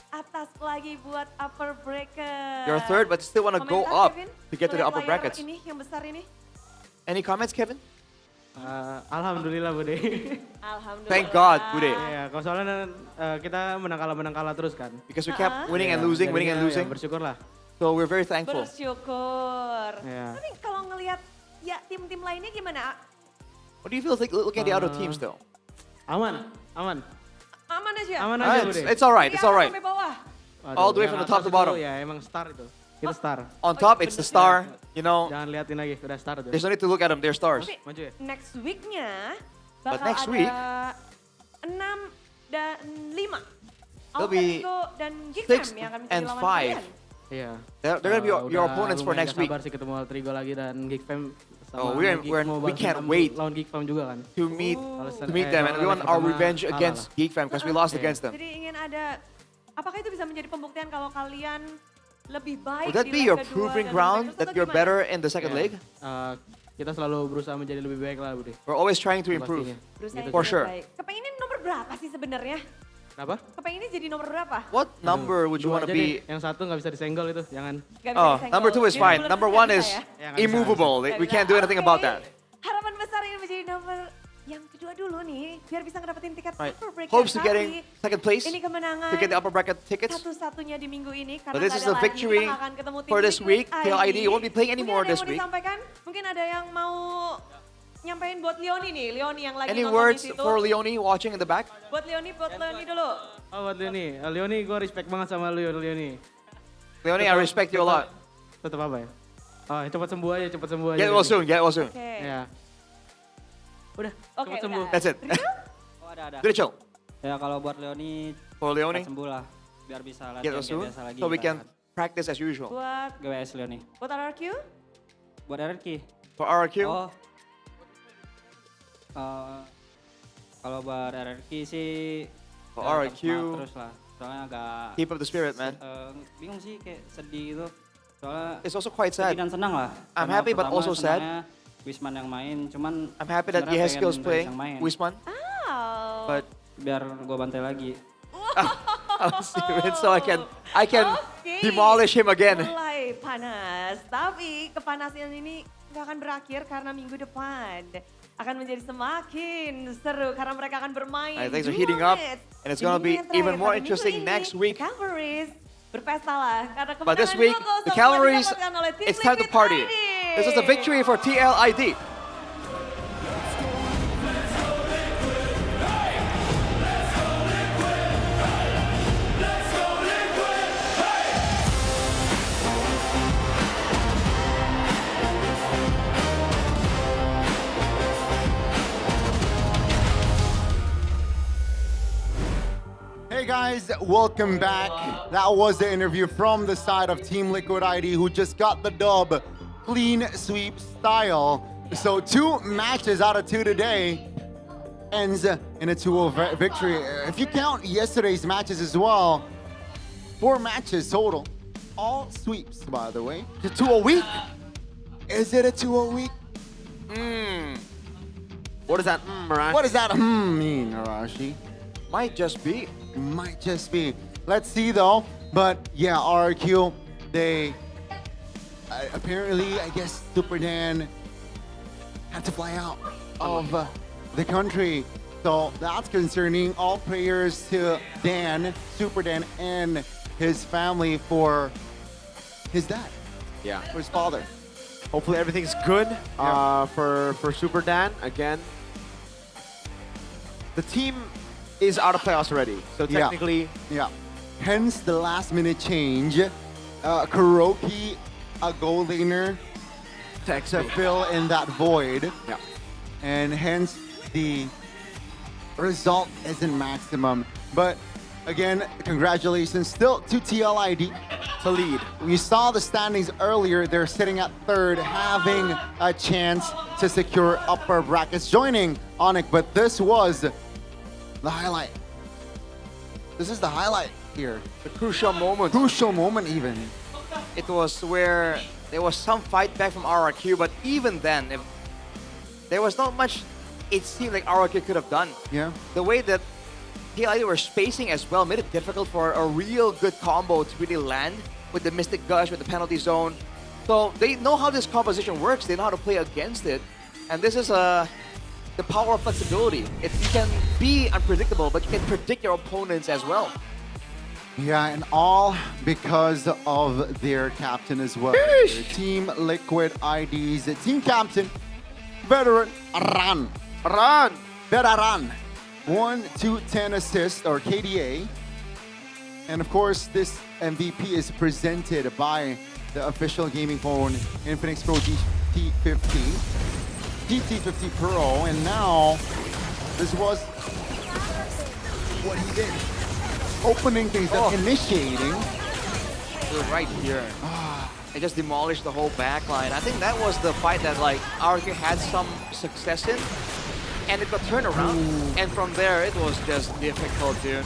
atas lagi buat upper bracket. You're third, but still want to go Komentar, up Kevin, to get to the melihat upper layar brackets. Ini yang besar ini. Any comments, Kevin? Alhamdulillah, Bude. Alhamdulillah. Thank God, Bude. Iya, kalau soalnya kita menang kalah terus kan. Because we kept winning and losing, winning and losing. Bersyukur lah. So we're very thankful. Bersyukur. Iya. Tapi kalau ngelihat ya tim-tim lainnya gimana? What do you feel like looking at the other teams though? Aman. Aman aja? Aman aja, Bude. It's alright, it's Dari atas alright. sampai bawah. All the way yang from the top atas to bottom. itu ya emang star itu. Kita star. On top, it's the star. You know, Jangan liatin lagi, udah star tuh. there's no need to look at them. They're stars. Tapi Maju ya. next week-nya But bakal next ada week, 6 dan 5. There'll be Alfresco dan 6 Geekfam yang akan menjadi and lawan 5. kalian. Iya. They're gonna be your Udah opponents for lumayan next gak week. sabar sih ketemu Altrigo lagi dan Geekfam. Oh, we can't wait lawan Geekfam juga kan. to meet them, and we want our revenge against Geek Fam because we lost against them. Jadi ingin ada, apakah itu bisa menjadi pembuktian kalau kalian lebih baik Would that di be leg your kedua proving dan ground leg terus that atau you're gimana? better in the second Iya. leg? Kita selalu berusaha menjadi lebih baik lah, Bude. We're always trying to improve. Pastinya. Berusaha For yang lebih sure. baik. Kepengennya nomor berapa sih sebenarnya? Kenapa? Kepengennya jadi nomor berapa? What number would you Dua want to aja be? deh, yang satu nggak bisa disenggol itu, jangan. Gak bisa Oh, disenggol. number 2 is Jadi fine. bulan Number depan 1 bisa is ya? Ya, nggak bisa, immovable. Nggak We bisa. can't do anything about Oke. that. Harapan besar ini menjadi nomor yang kedua dulu nih, biar bisa ngedapetin tiket Right. upper bracket. Hopes to Tapi getting second place ini kemenangan to get the upper bracket tickets. satu-satunya di minggu ini karena But this nggak is ada the lagi, victory kita akan ketemu tim for this Liquid week. TLID won't be playing anymore Mungkin this ada yang week. mau disampaikan? Mungkin ada yang mau nyampein buat Leoni nih, Leoni yang lagi Any nonton words di situ. for Leoni watching in the back? Buat Leoni dulu. Oh buat Leoni, Leoni gue respect banget sama lu Leoni. Leoni, I respect you a lot. Tetap apa ya? Oh cepat sembuh aja, cepat sembuh aja. Get well soon, get well soon. Oke. Ya. Udah, Oke, cepat sembuh. That's it. Oh ada. Rachel, Ya kalau buat Leoni, for Leoni, cepat sembuh lah. Biar bisa get latihan well kayak soon, biasa lagi. so we kita can kan. practice as usual. Buat GWS Leoni. RRQ? Buat RRQ. For RRQ, Oh. Kalau buat RRQ sih For ya, RRQ, tetap semangat terus lah. Soalnya agak keep up the spirit, man. bingung sih kayak sedih gitu. Soalnya It's also quite sad. sedih dan senang lah. I'm Karena happy but pertama also sad. senangnya Wisman yang main, cuman I'm happy that sebenarnya Yeheskill's pengen playing, yang main. Wisman, Oh. but Biar gue bantai lagi. I'll see it so I can Oke. demolish him again. Mulai panas, tapi kepanasan ini nggak akan berakhir karena minggu depan akan menjadi semakin seru karena mereka akan bermain. Things are 2 heating up, match. and it's Di gonna be minggu yang even terakhir, more pada minggu interesting ini, next week. The Cavalries berpesta lah karena But this kemenangan week, 2-0 the Cavalries, didapatkan oleh tim it's time to Liquid party. ID. This is a victory for TLID. Hey guys, welcome back. That was the interview from the side of Team Liquid ID who just got the dub, clean sweep style. So 2 matches out of 2 today ends in a 2-0 victory. If you count yesterday's matches as well, 4 matches total. All sweeps, by the way. It's a 2-0 week. Is it a 2-0 week? What does that Marashi? What does that mean, Arashi? Might just be. Might just be. Let's see though. But yeah, RRQ, they apparently, I guess, Super Dan had to fly out of the country. So that's concerning all prayers to Dan, Super Dan, and his family for his dad, Yeah. for his father. Hopefully everything's good for Super Dan. Again, the team is out of playoffs already. So technically, yeah. Hence the last minute change. Kuroki, a goal laner, to fill in that void. Yeah. And hence the result isn't maximum. But again, congratulations still to TLID to lead. We saw the standings earlier. They're sitting at 3rd, having a chance to secure upper brackets, joining Onyx. But this was the highlight. This is the highlight here. The crucial moment. Crucial moment even. It was where there was some fight back from RRQ, but even then, if there was not much it seemed like RRQ could have done. Yeah. The way that TLID were spacing as well made it difficult for a real good combo to really land with the Mystic Gush, with the penalty zone. So they know how this composition works. They know how to play against it. And this is the power of flexibility. You can be unpredictable, but you can predict your opponents as well. Yeah, and all because of their captain as well. Their Team Liquid ID's team captain, veteran Aran. Veteran. 1, 2, 10 assists, or KDA. And of course, this MVP is presented by the official gaming phone Infinix Pro GT50 Pro. And now, this was what he did. Opening things up, initiating. We're right here. They just demolished the whole backline. I think that was the fight that like RRQ had some success in, and it got turned around. And from there, it was just difficult, dude.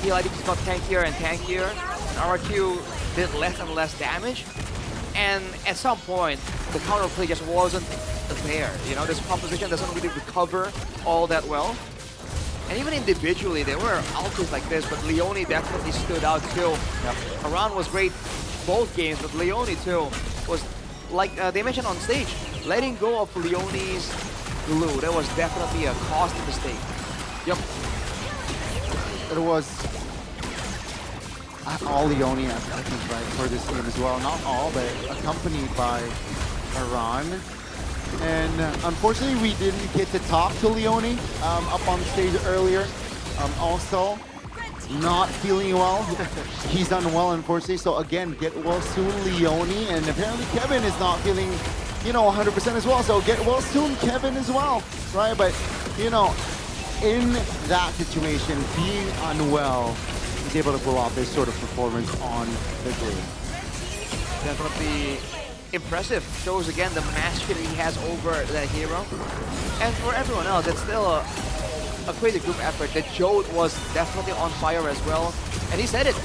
TLID just got tankier and tankier, and RRQ did less and less damage. And at some point, the counterplay just wasn't there. You know, this composition doesn't really recover all that well. And even individually, there were ultis like this, but Leoni definitely stood out too. Aran was great both games, but Leoni too was, like they mentioned on stage, letting go of Leoni's glue. That was definitely a costly mistake. Yep. It was all Leone, I think, right, for this game as well. Not all, but accompanied by Iran. And unfortunately, we didn't get to talk to Leone up on stage earlier. Also, not feeling well. He's unwell, unfortunately. So again, get well soon, Leone. And apparently Kevin is not feeling, 100% as well. So get well soon, Kevin, as well, right? But, in that situation, being unwell, he's able to pull off this sort of performance on the grid. Definitely impressive. Shows again the mastery that he has over that hero. And for everyone else, it's still a crazy group effort. The Joe was definitely on fire as well. And he said it.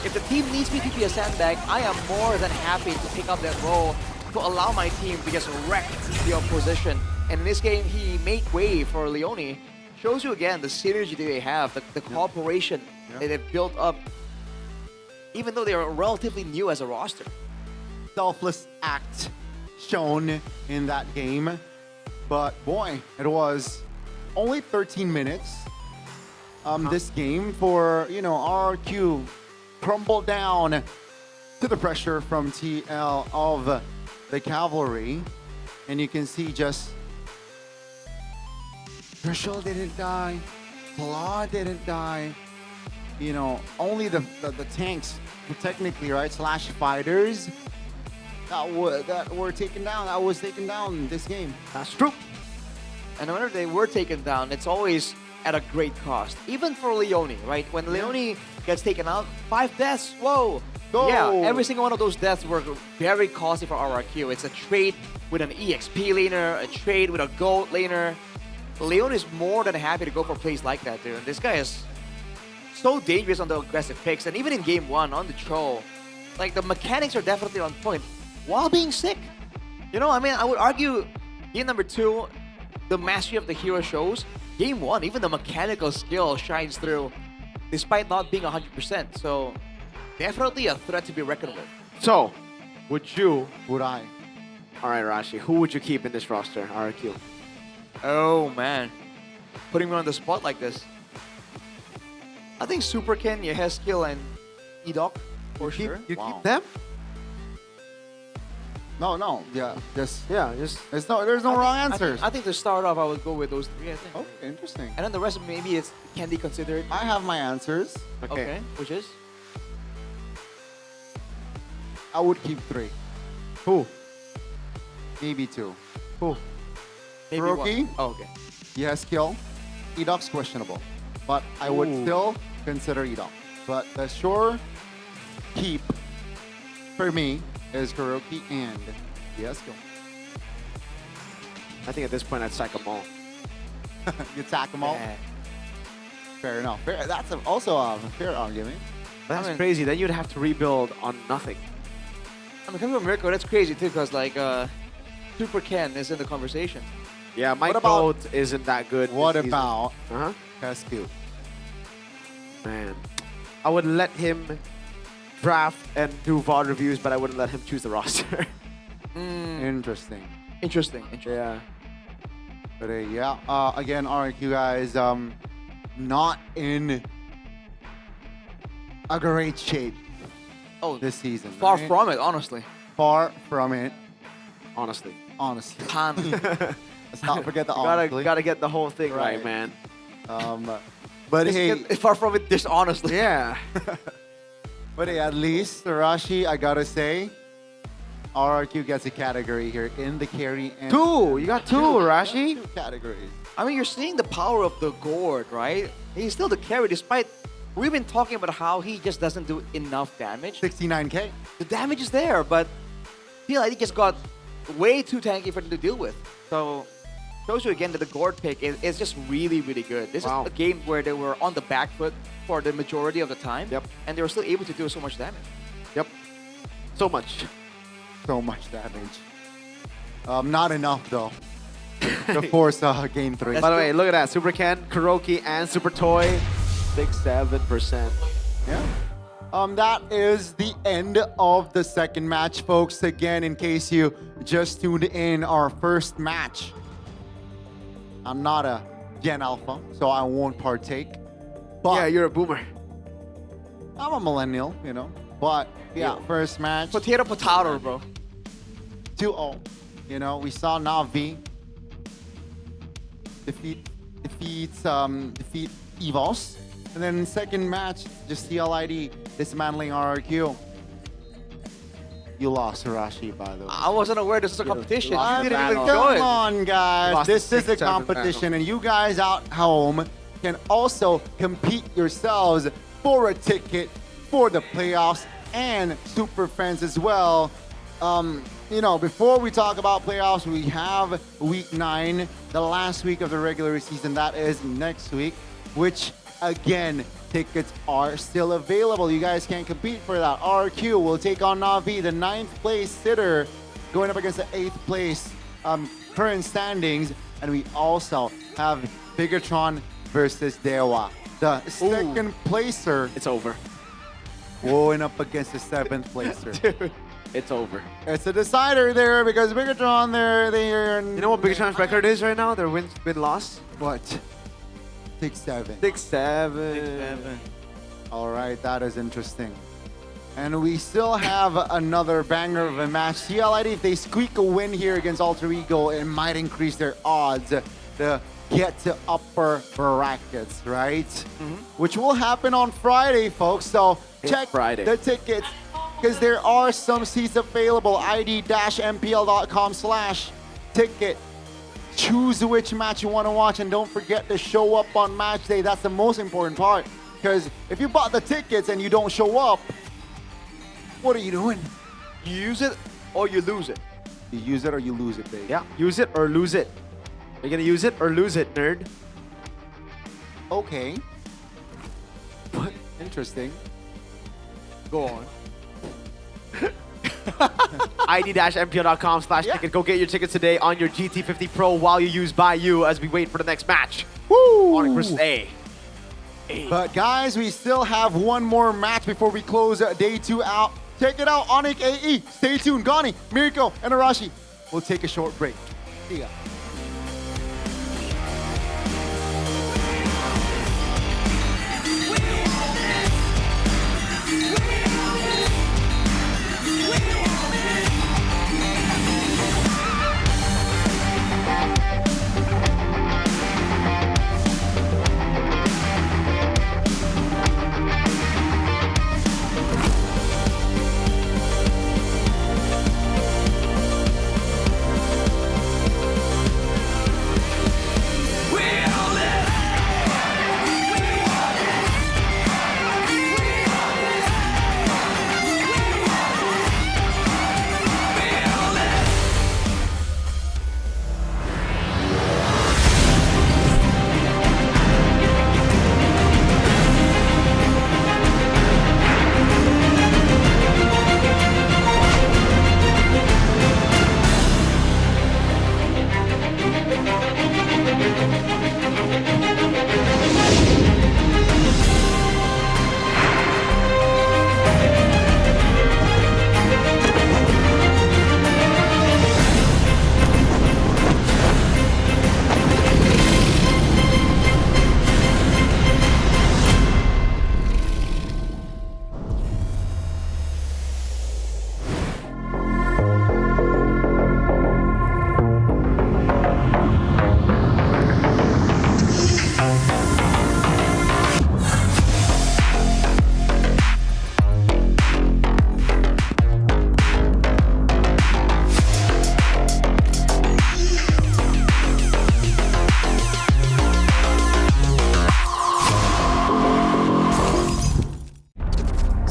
If the team needs me to be a sandbag, I am more than happy to pick up that role to allow my team to just wreck the opposition. And in this game, he made way for Leone. Shows you again the synergy that they have, the cooperation that they've built up, even though they are relatively new as a roster. Selfless act shown in that game. But boy, it was only 13 minutes. This game for, RRQ crumbled down to the pressure from TL of the Cavalry. And you can see just Herschel didn't die, Claw didn't die. Only the tanks, technically, right, slash fighters that were taken down. That was taken down this game. That's true. And whenever they were taken down, it's always at a great cost. Even for Leone, right? When Leone gets taken out, 5 deaths. Whoa. Go. Yeah, every single one of those deaths were very costly for RRQ. It's a trade with an EXP laner, a trade with a gold laner. Leone is more than happy to go for plays like that, dude. And this guy is so dangerous on the aggressive picks. And even in game 1 on the troll, like the mechanics are definitely on point while being sick. I would argue game number 2, the mastery of the hero shows. Game 1, even the mechanical skill shines through despite not being 100%. So definitely a threat to be reckoned with. So, would I? All right, Rashi, who would you keep in this roster, RRQ? Oh man, putting me on the spot like this. I think Super Ken, Yehezkiel, and Edok for sure. You keep them? No. Yeah, just. There's no wrong answers. I think to start off, I would go with those 3. I think. Okay, interesting. And then the rest maybe it's can be considered. I have my answers. Okay. Which is? I would keep 3. Who? Maybe 2. Who? Maybe Kuroki. Oh, okay. Yehezkiel. Edok's questionable, but I would still consider Edok. But the sure keep for me is Kuroki and Yehezkiel. I think at this point I'd sack them all. You sack them all? Yeah. Fair enough. That's also a fair argument. But that's crazy. Then you'd have to rebuild on nothing. Coming from Mirko, that's crazy too, because Super Ken is in the conversation. Yeah, my vote isn't that good. What about Yehezkiel? Man, I would let him draft and do VOD reviews, but I wouldn't let him choose the roster. Interesting. Yeah. But again, RRQ guys, not in a great shape. This season. Far from it, honestly. Far from it. Honestly. Let's not forget the honestly. Gotta get the whole thing right, man. But hey, far from it dishonestly. Yeah. But hey, at least Rashi, I gotta say, RRQ gets a category here in the carry. And 2. You got 2, Rashi. 2 categories. I mean, you're seeing the power of the Gord, right? He's still the carry, despite we've been talking about how he just doesn't do enough damage. 69k. The damage is there, but PLID just got way too tanky for them to deal with. So shows you again that the Gord pick is just really, really good. This is a game where they were on the back foot for the majority of the time. Yep. And they were still able to do so much damage. Yep. So much. So much damage. Not enough though. To force game 3. By the way, look at that. Super Ken, Kuroki, and Super Toy. 6-7%. Yeah. That is the end of the second match, folks. Again, in case you just tuned in, our first match I'm not a Gen Alpha, so I won't partake. But Yeah, you're a boomer. I'm a millennial, you know. But yeah, first match. Potato, bro. 2-0. You know, we saw Na'Vi defeat EVOS. And then second match, just CLID dismantling RRQ. You lost Hirashi, by the way. I wasn't aware this was a competition. You didn't even Come join. on, guys. Lost This the is a 6-7 competition, and you guys out home can also compete yourselves for a ticket for the playoffs and Super Friends as well. You know, before we talk about playoffs, we have week 9, the last week of the regular season. That is next week, which again, tickets are still available. You guys can compete for that. RQ will take on Na'Vi, the 9th place sitter, going up against the 8th place current standings. And we also have Bigatron versus Dewa, the second placer. It's over. Going up against the 7th placer. Dude, it's over. It's a decider there because Bigatron they're You know what Bigatron's record is right now? Their win-loss? What? 6-7. 6-7. All right, that is interesting. And we still have another banger of a match. CLID, if they squeak a win here against Alter Ego, it might increase their odds to get to upper brackets, right? Which will happen on Friday, folks. So check the tickets because there are some seats available. id-mpl.com/ticket. Choose which match you want to watch, and don't forget to show up on match day. That's the most important part, because if you bought the tickets and you don't show up, what are you doing? You use it or you lose it. You use it or you lose it, baby. Yeah, use it or lose it. You're gonna use it or lose it, nerd. Okay. But interesting. Go on. id-mpl.com/ticket. Go get your tickets today on your GT50 Pro while you use by you as we wait for the next match. Woo! Onyx versus A. But guys, we still have one more match before we close day 2 out. Check it out, Onyx AE. Stay tuned. Gani, Mirko, and Arashi. We'll take a short break. See ya.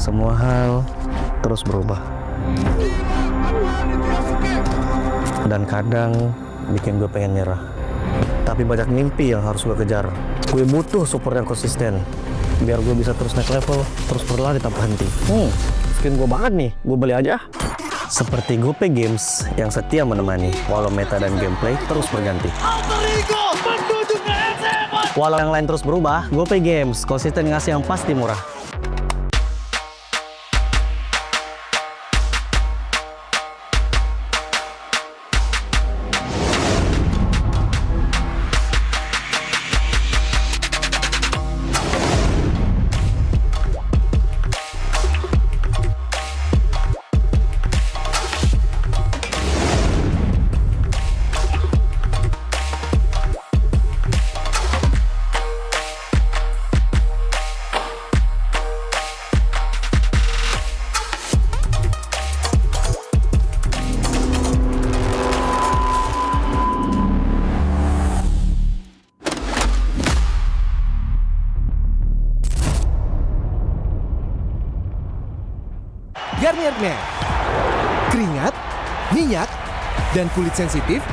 Semua hal terus berubah. Dan kadang bikin gue pengen nyerah. Tapi banyak mimpi yang harus gue kejar. Gue butuh support yang konsisten. Biar gue bisa terus naik level, terus berlari tanpa henti. Skin gue banget nih, gue beli aja. Seperti GoPay Games yang setia menemani, walau meta dan gameplay terus berganti. Walau yang lain terus berubah, GoPay Games konsisten ngasih yang pasti murah. Garnier Men. Keringat, minyak, dan kulit sensitif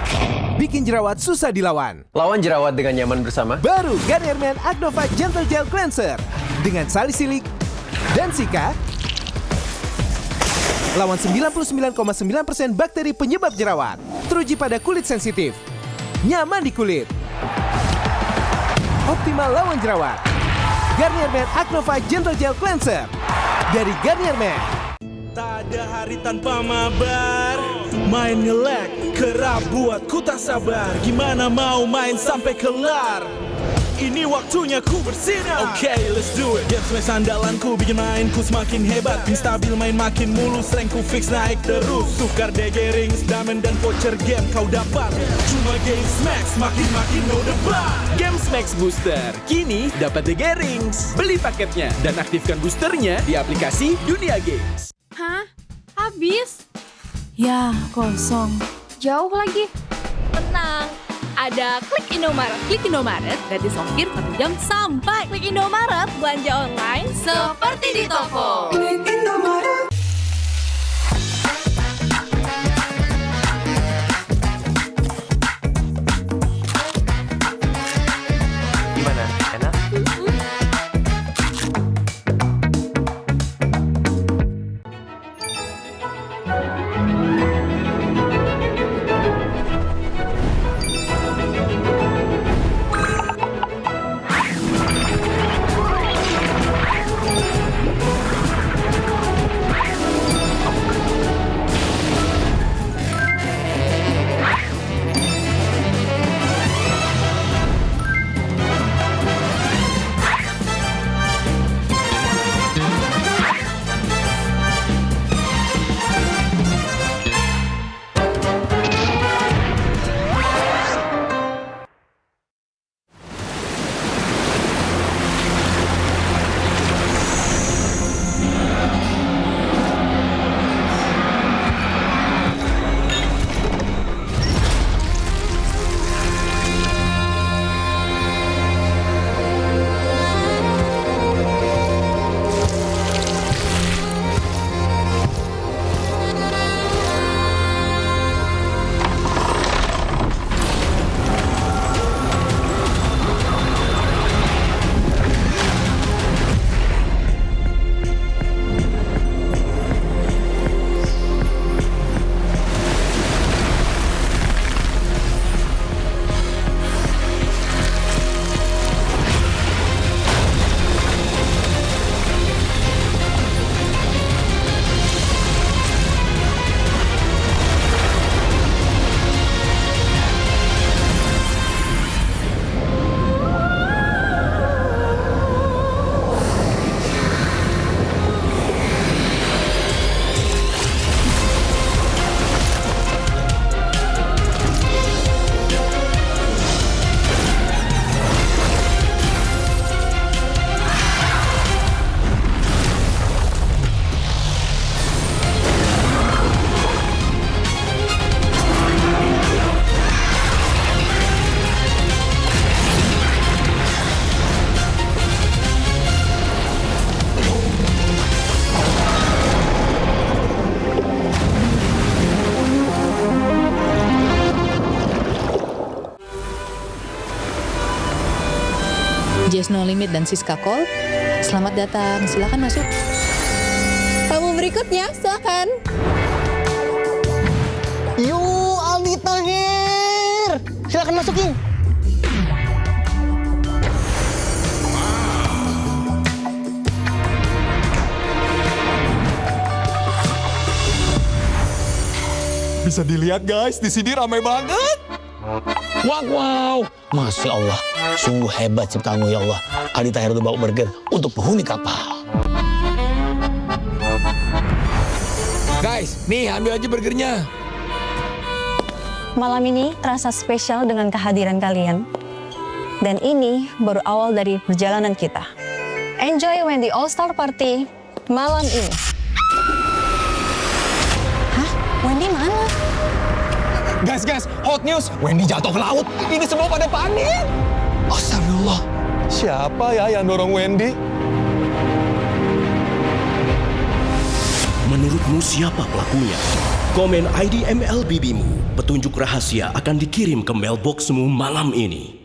bikin jerawat susah dilawan. Lawan jerawat dengan nyaman bersama. Baru Garnier Men Acno Fight Gentle Gel Cleanser dengan salisilik dan sika. Lawan 99,9% bakteri penyebab jerawat. Teruji pada kulit sensitif. Nyaman di kulit. Optimal lawan jerawat. Garnier Men Acno Fight Gentle Gel Cleanser dari Garnier Men. Tak ada hari tanpa mabar. Main nge-lag, kerap buatku tak sabar. Gimana mau main sampai kelar? Ini waktunya ku bersinar. Okay, let's do it. Game smash andalanku bikin mainku semakin hebat. Pin stabil main makin mulus, rankku fix naik terus. Tukar DG rings, diamond dan voucher game kau dapat. Cuma Game Smash makin no debat. Game Smash Booster kini dapat DG rings. Beli paketnya dan aktifkan boosternya di aplikasi Dunia Games. Hah? Habis? Ya, kosong. Jauh lagi. Tenang. Ada Klik Indomaret. Klik Indomaret gratis ongkir 1 jam sampai. Klik Indomaret, belanja online seperti di toko. Klik Indomaret. Gimana? Enak? Jazz No Limit dan Siska Call. Selamat datang, silakan masuk. Tamu berikutnya, silakan. Yo, Aldi Tahir. Silakan masukin. Bisa dilihat guys, di sini ramai banget. Wow, Masya Allah, sungguh hebat ciptaanmu ya Allah. Aldi Tahir itu bawa burger untuk penghuni kapal. Guys, nih ambil aja burgernya. Malam ini terasa spesial dengan kehadiran kalian. Dan ini baru awal dari perjalanan kita. Enjoy when the All-Star Party malam ini. Hah? Wendy mana? Guys, hot news. Wendy jatuh ke laut. Ini semua pada panik. Astagfirullah. Siapa ya yang dorong Wendy? Menurut Menurutmu siapa pelakunya? Komen ID ML BBmu. Petunjuk rahasia akan dikirim ke mailboxmu malam ini.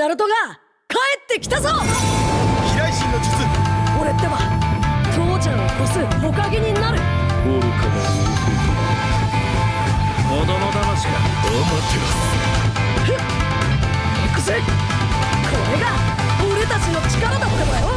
ナルトが帰ってきたぞ。飛来神の術。俺ってば父ちゃんを越す火影になる。愚かな子供騙しか。行くぜ。これが俺たちの力だってばよ。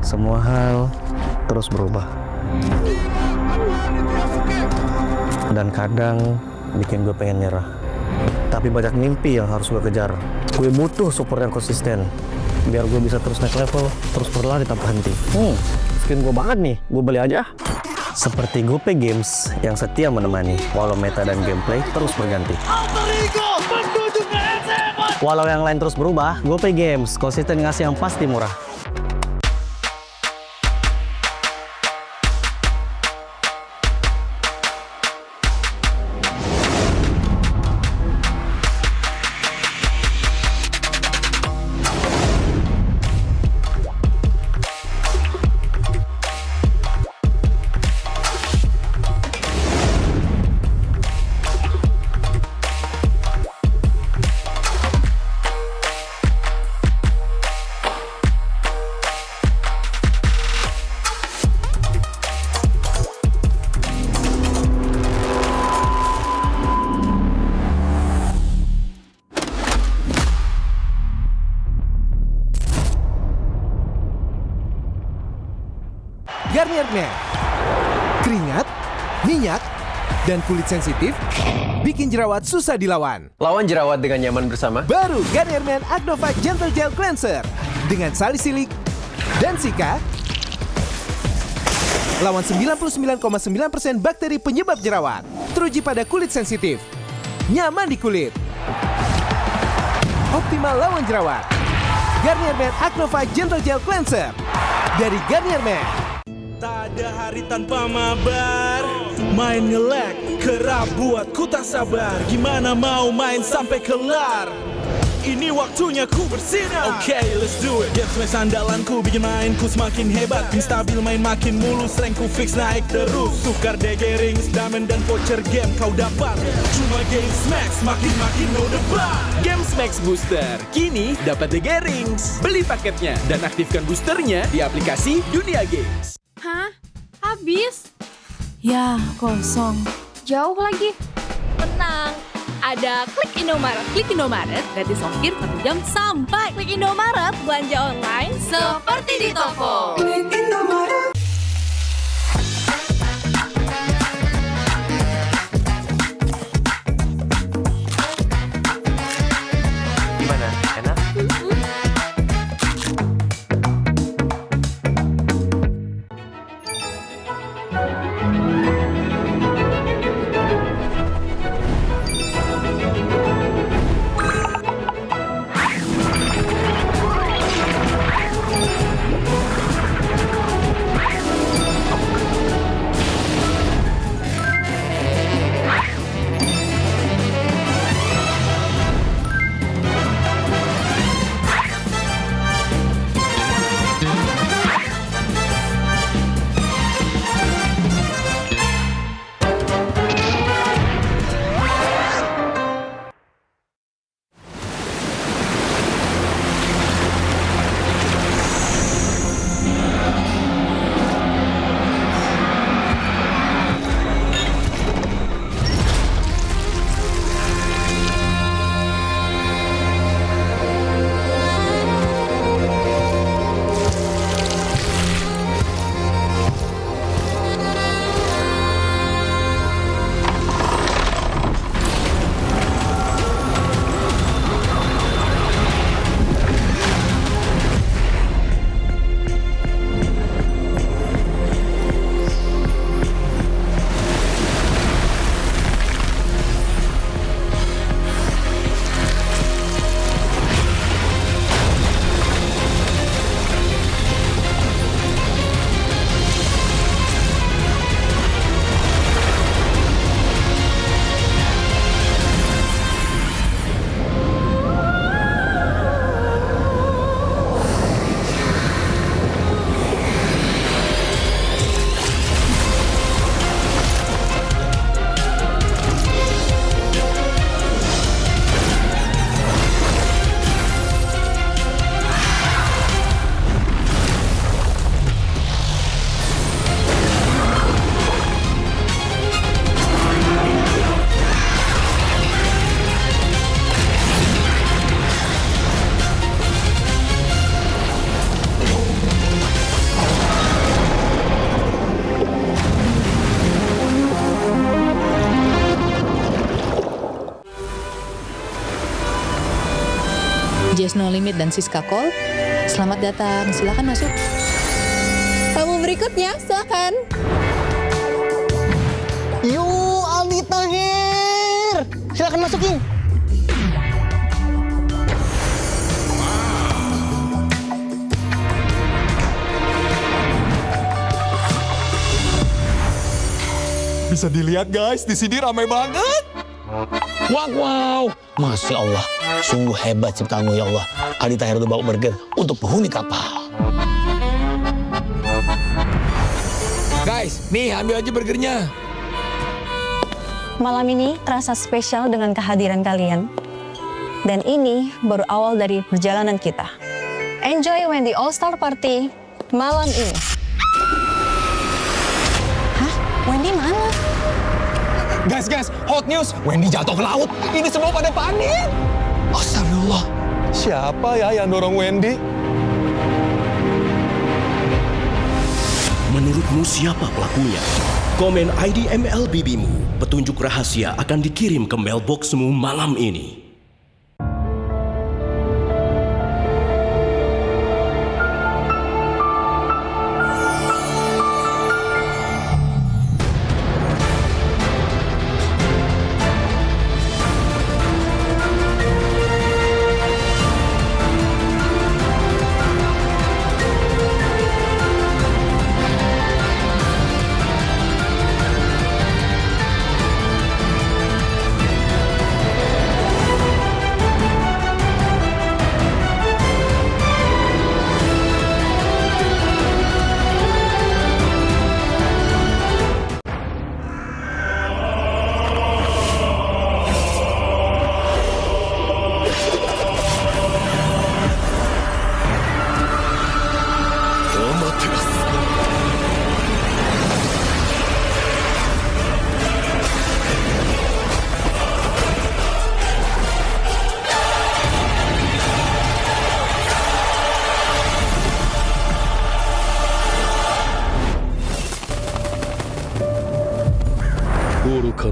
Semua hal terus berubah. Dan kadang bikin gue pengen nyerah. Tapi banyak mimpi yang harus gue kejar. Gue butuh support yang konsisten. Biar gue bisa terus naik level, terus berlari tanpa henti. Skin gue banget nih, gue beli aja. Seperti GoPay Games yang setia menemani, walau meta dan gameplay terus berganti. Walau yang lain terus berubah, GoPay Games konsisten ngasih yang pasti murah. Garnier Men. Keringat, minyak, dan kulit sensitif bikin jerawat susah dilawan. Lawan jerawat dengan nyaman bersama. Baru Garnier Men Acno 5 Gentle Gel Cleanser dengan salisilik dan sika. Lawan 99,9% bakteri penyebab jerawat. Teruji pada kulit sensitif. Nyaman di kulit. Optimal lawan jerawat. Garnier Men Acno 5 Gentle Gel Cleanser dari Garnier Men. Tak ada hari tanpa mabar. Main nge-lag kerap buatku tak sabar. Gimana mau main sampai kelar? Ini waktunya ku bersinar. Okay, let's do it. Game smash andalanku bikin mainku semakin hebat. Pin stabil main makin mulus, rankku fix naik terus. Tukar DG rings, diamond dan voucher game kau dapat. Cuma game smash makin no debat. Game smash booster kini dapat DG rings. Beli paketnya dan aktifkan boosternya di aplikasi Dunia Games. Hah? Habis? Ya, kosong. Jauh lagi. Tenang. Ada Klik Indomaret. Klik Indomaret gratis ongkir 1 jam sampai. Klik Indomaret belanja online seperti di toko. Klik Indomaret. Gimana? Enak? Just No Limit dan Siska Call, selamat datang, silakan masuk. Tamu berikutnya, silakan. Yuk, Aldi Tahir. Silakan masukin. Bisa dilihat guys, di sini ramai banget. Wow, Masya Allah, sungguh hebat ciptaanmu ya Allah. Aldi Tahir udah bawa burger untuk penghuni kapal. Guys, nih ambil aja burgernya. Malam ini terasa spesial dengan kehadiran kalian. Dan ini baru awal dari perjalanan kita. Enjoy Wendy All-Star Party malam ini. Hah? Wendy mana? Guys, hot news. Wendy jatuh ke laut. Ini semua pada panik. Astagfirullah. Siapa ya yang dorong Wendy? Menurutmu siapa pelakunya? Komen ID MLBB-mu. Petunjuk rahasia akan dikirim ke mailboxmu malam ini.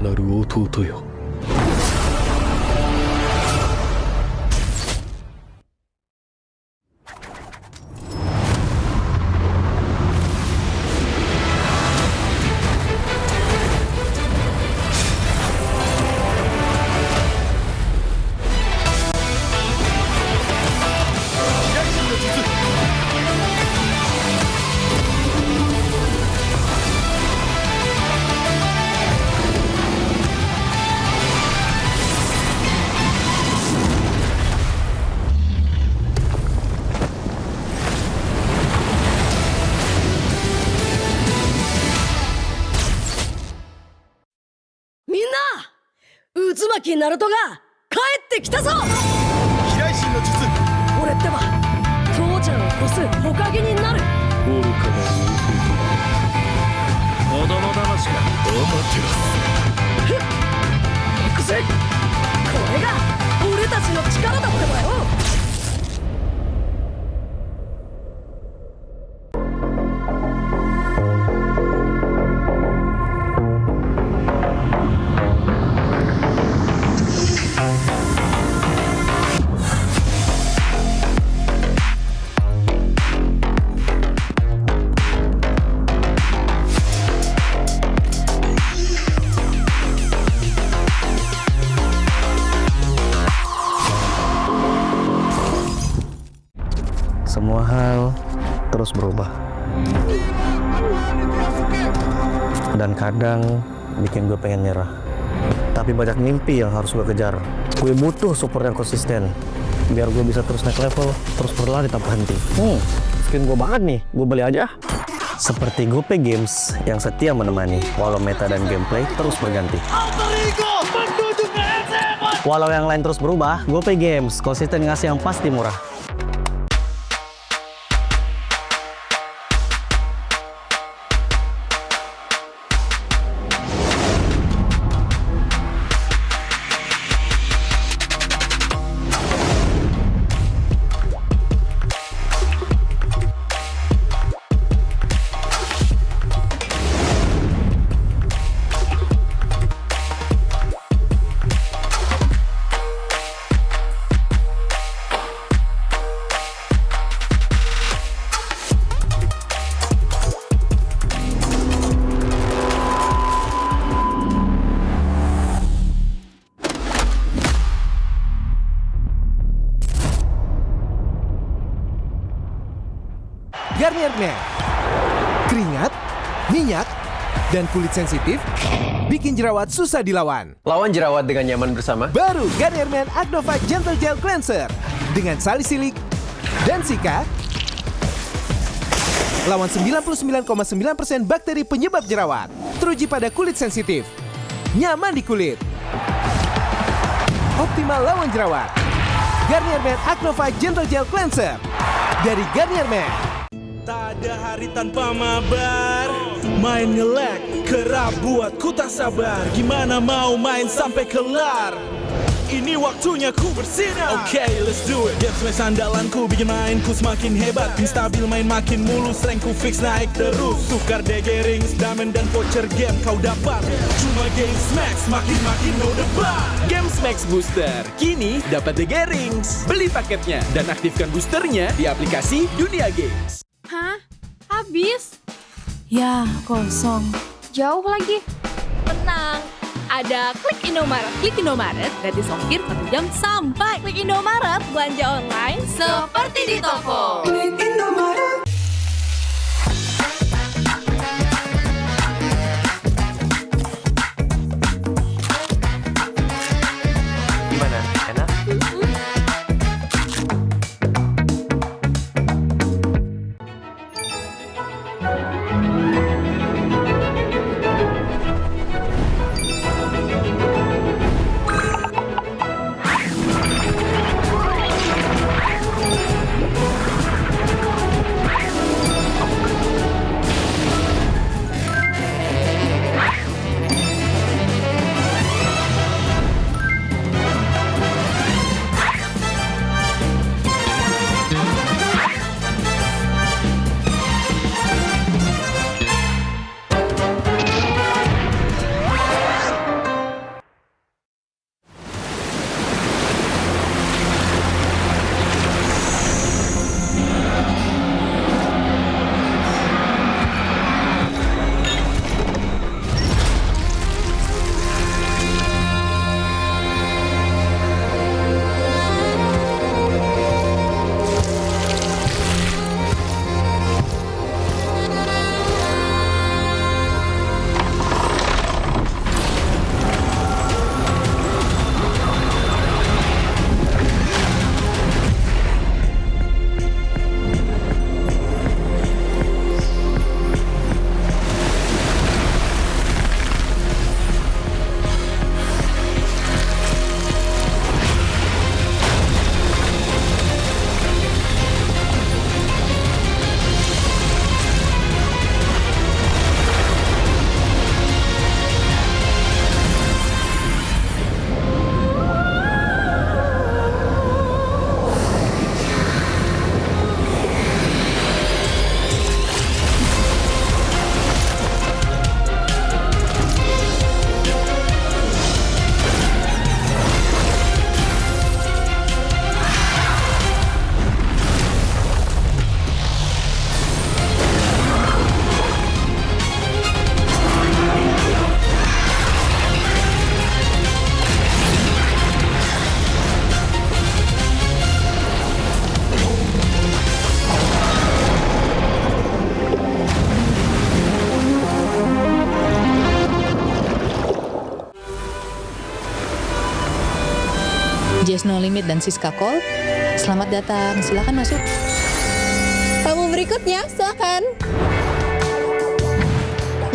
なる弟よ。みんな渦巻きナルトが帰ってきたぞ。飛来神の術。俺ってば父ちゃんを越す火影になる。愚かな子供騙しか。ふっ行くぜ。これが俺たちの力だってばよ。Semua hal terus berubah. Dan kadang bikin gue pengen nyerah. Tapi banyak mimpi yang harus gue kejar. Gue butuh support yang konsisten. Biar gue bisa terus naik level, terus berlari tanpa henti. Skin gue banget nih, gue beli aja. Seperti GoPay Games yang setia menemani, walau meta dan gameplay terus berganti. Walau yang lain terus berubah, GoPay Games konsisten ngasih yang pasti murah. Garnier Men. Keringat, minyak, dan kulit sensitif bikin jerawat susah dilawan. Lawan jerawat dengan nyaman bersama. Baru Garnier Men Acno Fight Gentle Gel Cleanser dengan salisilik dan sika. Lawan 99,9% bakteri penyebab jerawat. Teruji pada kulit sensitif. Nyaman di kulit. Optimal lawan jerawat. Garnier Men Acno Fight Gentle Gel Cleanser dari Garnier Men. Tak ada hari tanpa mabar. Main nge-lag kerap buat ku tak sabar. Gimana mau main sampai kelar? Ini waktunya ku bersinar. Okay, let's do it. Game smash andalanku bikin mainku semakin hebat. Pin stabil main makin mulus, rankku fix naik terus. Tukar DG rings, diamond dan voucher game kau dapat. Cuma Game Smash makin no debat. Game Max Booster kini dapat DG Rings. Beli paketnya dan aktifkan boosternya di aplikasi Dunia Games. Hah? Habis? Ya, kosong. Jauh lagi. Tenang, ada Klik Indomaret. Klik Indomaret gratis ongkir 1 jam sampai. Klik Indomaret, belanja online seperti di toko. Klik Indomaret. Gimana? Enak? Just No Limit dan Siska Call. Selamat datang, silakan masuk. Tamu berikutnya, silakan.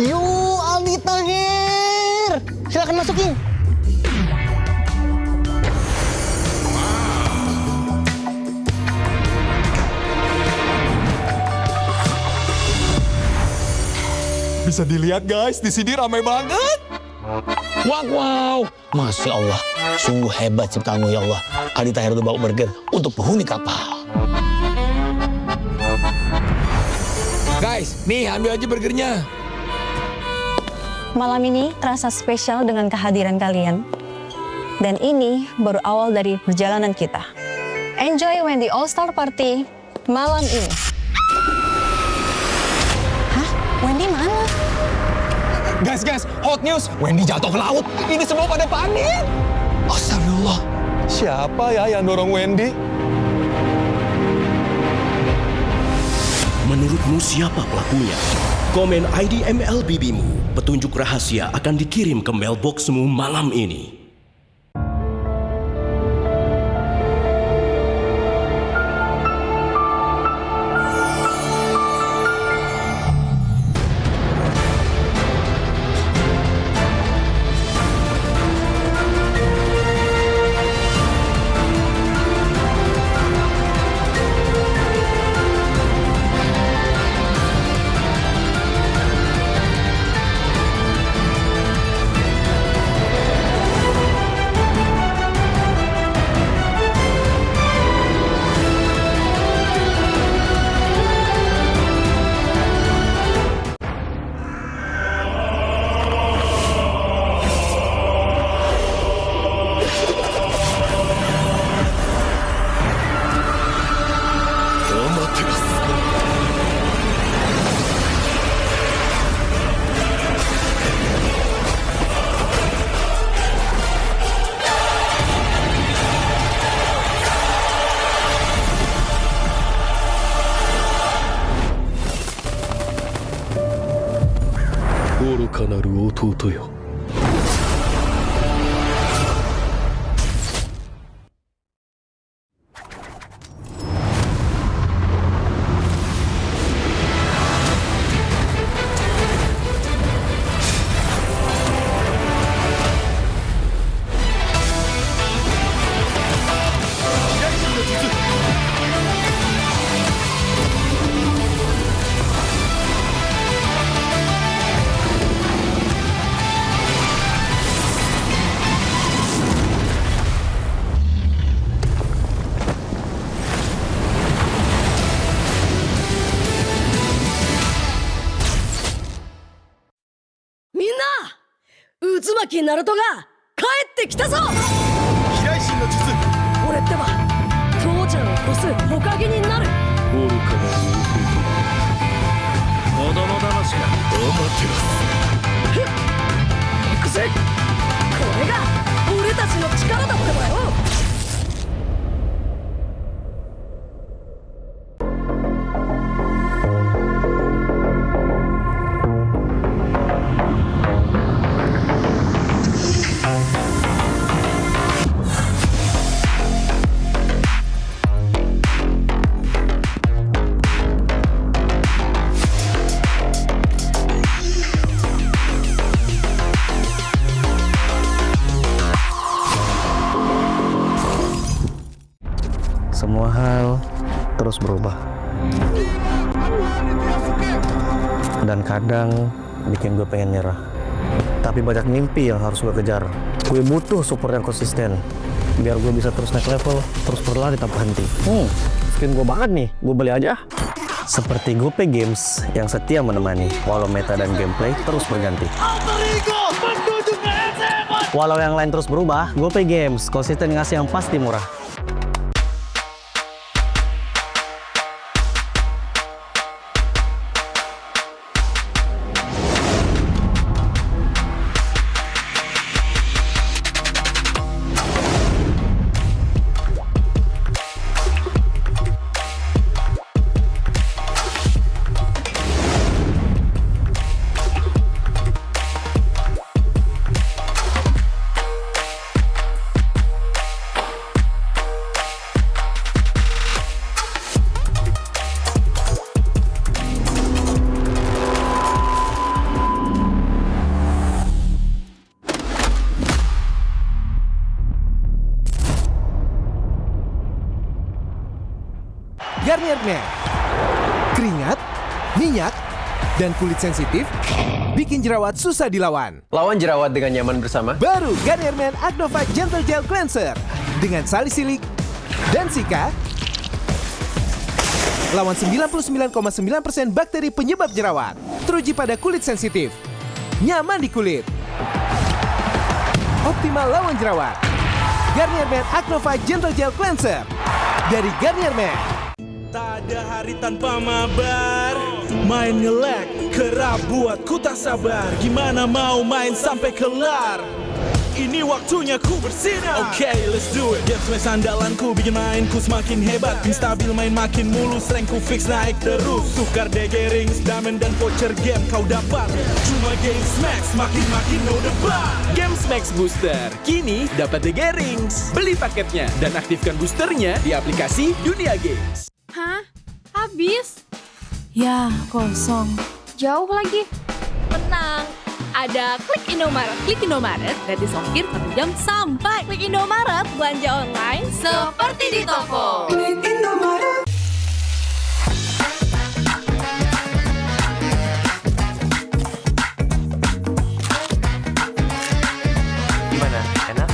Yuk, Aldi Tahir. Silakan masukin. Bisa dilihat guys, di sini ramai banget. Wow, Masya Allah. Sungguh hebat ciptaanmu ya Allah. Aldi Tahir udah bawa burger untuk penghuni kapal. Guys, nih ambil aja burgernya. Malam ini terasa spesial dengan kehadiran kalian. Dan ini baru awal dari perjalanan kita. Enjoy when the All-Star Party malam ini. Hah? Wendy mana? Guys, hot news. Wendy jatuh ke laut. Ini semua pada panik. Astagfirullah. Siapa ya yang dorong Wendy? Menurutmu siapa pelakunya? Komen ID MLBB-mu. Petunjuk rahasia akan dikirim ke mailboxmu malam ini. Uzumaki Naruto が帰ってきたぞ。飛来神の術。俺ってば父ちゃんを越す火影になる。愚かな子供騙しか。ふっ。行くぜ。これが俺たちの力だってばよ。Semua hal terus berubah. Dan kadang bikin gue pengen nyerah. Tapi banyak mimpi yang harus gue kejar. Gue butuh support yang konsisten. Biar gue bisa terus naik level, terus berlari tanpa henti. Skin gue banget nih, gue beli aja. Seperti GoPay Games yang setia menemani, walau meta dan gameplay terus berganti. Walau yang lain terus berubah, GoPay Games konsisten ngasih yang pasti murah. Man. Keringat, minyak, dan kulit sensitif bikin jerawat susah dilawan. Lawan jerawat dengan nyaman bersama. Baru Garnier Men Acnova Gentle Gel Cleanser dengan salisilik dan sika lawan 99,9% bakteri penyebab jerawat. Teruji pada kulit sensitif, nyaman di kulit, optimal lawan jerawat. Garnier Men Acnova Gentle Gel Cleanser dari Garnier Men. Tak ada hari tanpa mabar. Main nge-lag kerap buat ku tak sabar. Gimana mau main sampai kelar? Ini waktunya ku bersinar. Okay, let's do it. Game smash andalanku bikin mainku semakin hebat. Tim stabil main makin mulus, rankku fix naik terus. Tukar DG rings, diamond dan voucher game kau dapat. Cuma game smash makin no debat. Game Max Booster kini dapat DG Rings. Beli paketnya dan aktifkan boosternya di aplikasi Dunia Games. Hah? Habis? Ya, kosong. Jauh lagi. Tenang. Ada Klik Indomaret. Klik Indomaret gratis ongkir 1 jam sampai. Klik Indomaret belanja online seperti di toko. Klik Indomaret. Gimana? Enak?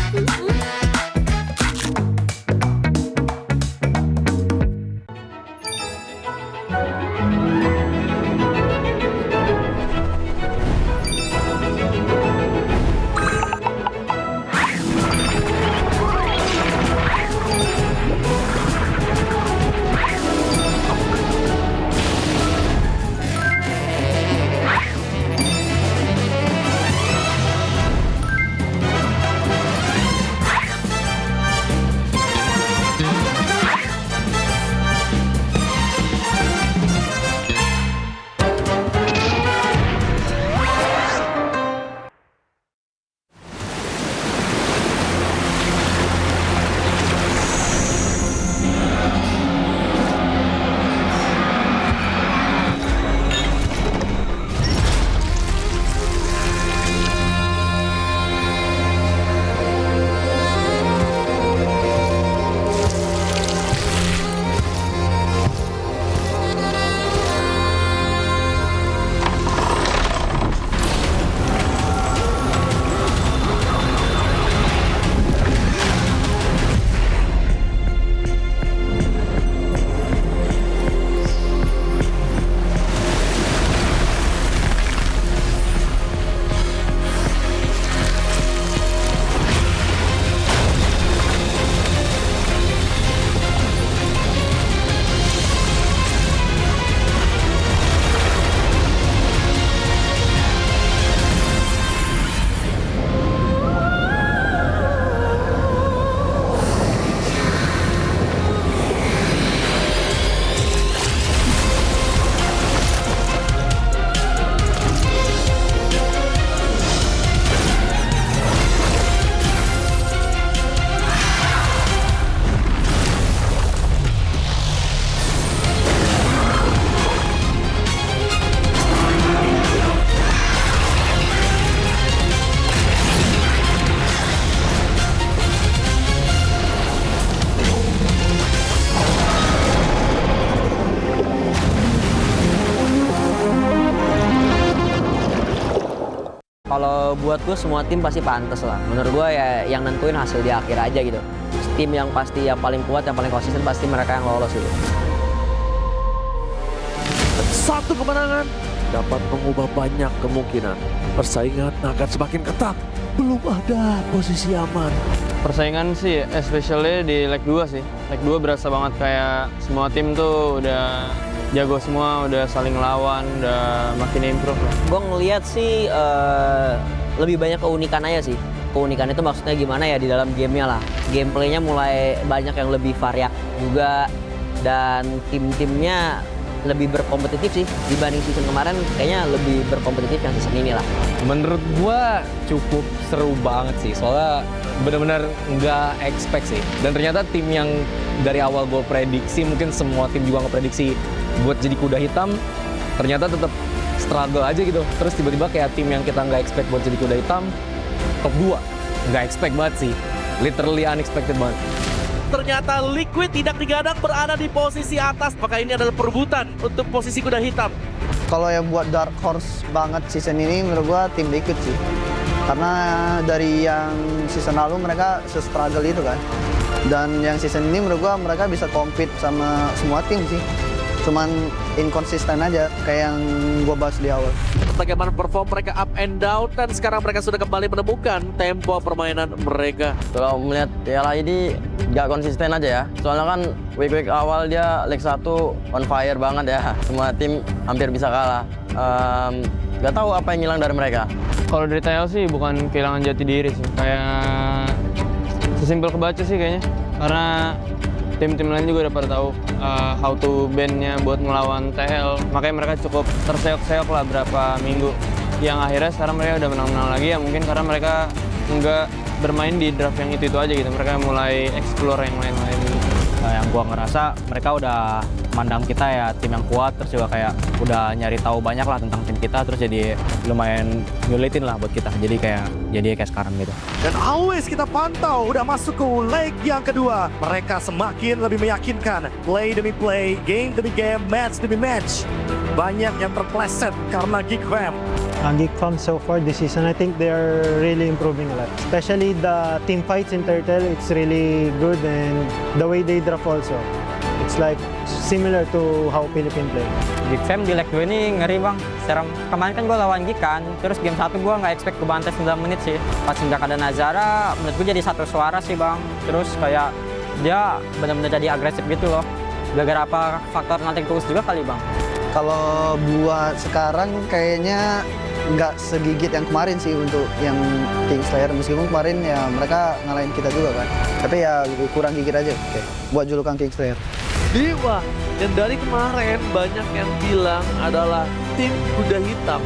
Kalau buat gue semua tim pasti pantas lah. Menurut gue ya yang nentuin hasil di akhir aja gitu. Tim yang pasti yang paling kuat, yang paling konsisten pasti mereka yang lolos gitu. Satu kemenangan dapat mengubah banyak kemungkinan. Persaingan akan semakin ketat. Belum ada posisi aman. Persaingan sih, especially di leg 2 sih. Leg 2 berasa banget kayak semua tim tuh udah jago semua, udah saling lawan, udah makin improve lah. Gue ngeliat sih lebih banyak keunikan aja sih. Keunikan itu maksudnya gimana ya di dalam gamenya lah. Gameplaynya mulai banyak yang lebih variak juga. Dan tim-timnya lebih berkompetitif sih. Dibanding season kemarin kayaknya lebih berkompetitif yang season ini lah. Menurut gua cukup seru banget sih. Soalnya benar-benar nggak expect sih. Dan ternyata tim yang dari awal gue prediksi, mungkin semua tim juga nggak prediksi buat jadi kuda hitam, ternyata tetap struggle aja gitu. Terus tiba-tiba kayak tim yang kita nggak expect buat jadi kuda hitam, top 2. Nggak expect banget sih. Literally unexpected banget. ternyata Liquid tidak digadang berada di posisi atas. Maka ini adalah perebutan untuk posisi kuda hitam. Kalau yang buat dark horse banget season ini menurut gua tim Liquid sih. Karena dari yang season lalu mereka se-struggle itu kan. Dan yang season ini menurut gua mereka bisa compete sama semua tim sih. Cuman inkonsisten aja kayak yang gua bahas di awal. Bagaimana perform mereka up and down dan sekarang mereka sudah kembali menemukan tempo permainan mereka. Kalau melihat Piala ini nggak konsisten aja ya. Soalnya kan week awal dia leg 1 on fire banget ya. Semua tim hampir bisa kalah. Nggak tahu apa yang hilang dari mereka. Kalau dari TL sih bukan kehilangan jati diri sih. Kayak sesimpel kebaca sih kayaknya. Karena tim-tim lain juga udah pada tahu how to ban-nya buat melawan TL. Makanya mereka cukup terseok-seok lah berapa minggu. Yang akhirnya sekarang mereka udah menang-menang lagi ya mungkin karena mereka nggak bermain di draft yang itu aja gitu. Mereka mulai explore yang lain-lain gitu. Yang gua ngerasa mereka udah mandang kita ya tim yang kuat, terus juga kayak udah nyari tahu banyak lah tentang tim kita, terus jadi lumayan nyulitin lah buat kita. Jadi kayak sekarang gitu. Dan always kita pantau udah masuk ke leg yang kedua. Mereka semakin lebih meyakinkan. Play demi play, game demi game, match demi match. Banyak yang terpleset karena Geek Fam. Geek Fam so far this season, I think they are really improving a lot. Especially the team fights in Turtle, it's really good, and the way they draft also. It's like similar to how Philippines play. Geek Fam di leg 2 ini ngeri bang, serem. Kemarin kan gue lawan Geek kan, terus game 1 gue nggak expect kebantai 9 menit sih. Pas nggak ada Nazara, menurut gue jadi satu suara sih bang. Terus kayak dia benar-benar jadi agresif gitu loh. Gara-gara apa faktor nanti tulus juga kali bang. Kalau buat sekarang kayaknya nggak segigit yang kemarin sih untuk yang Kingslayer. Meskipun kemarin ya mereka ngalahin kita juga kan. Tapi ya kurang gigit aja buat julukan Kingslayer. Dewa yang dari kemarin banyak yang bilang adalah tim kuda hitam.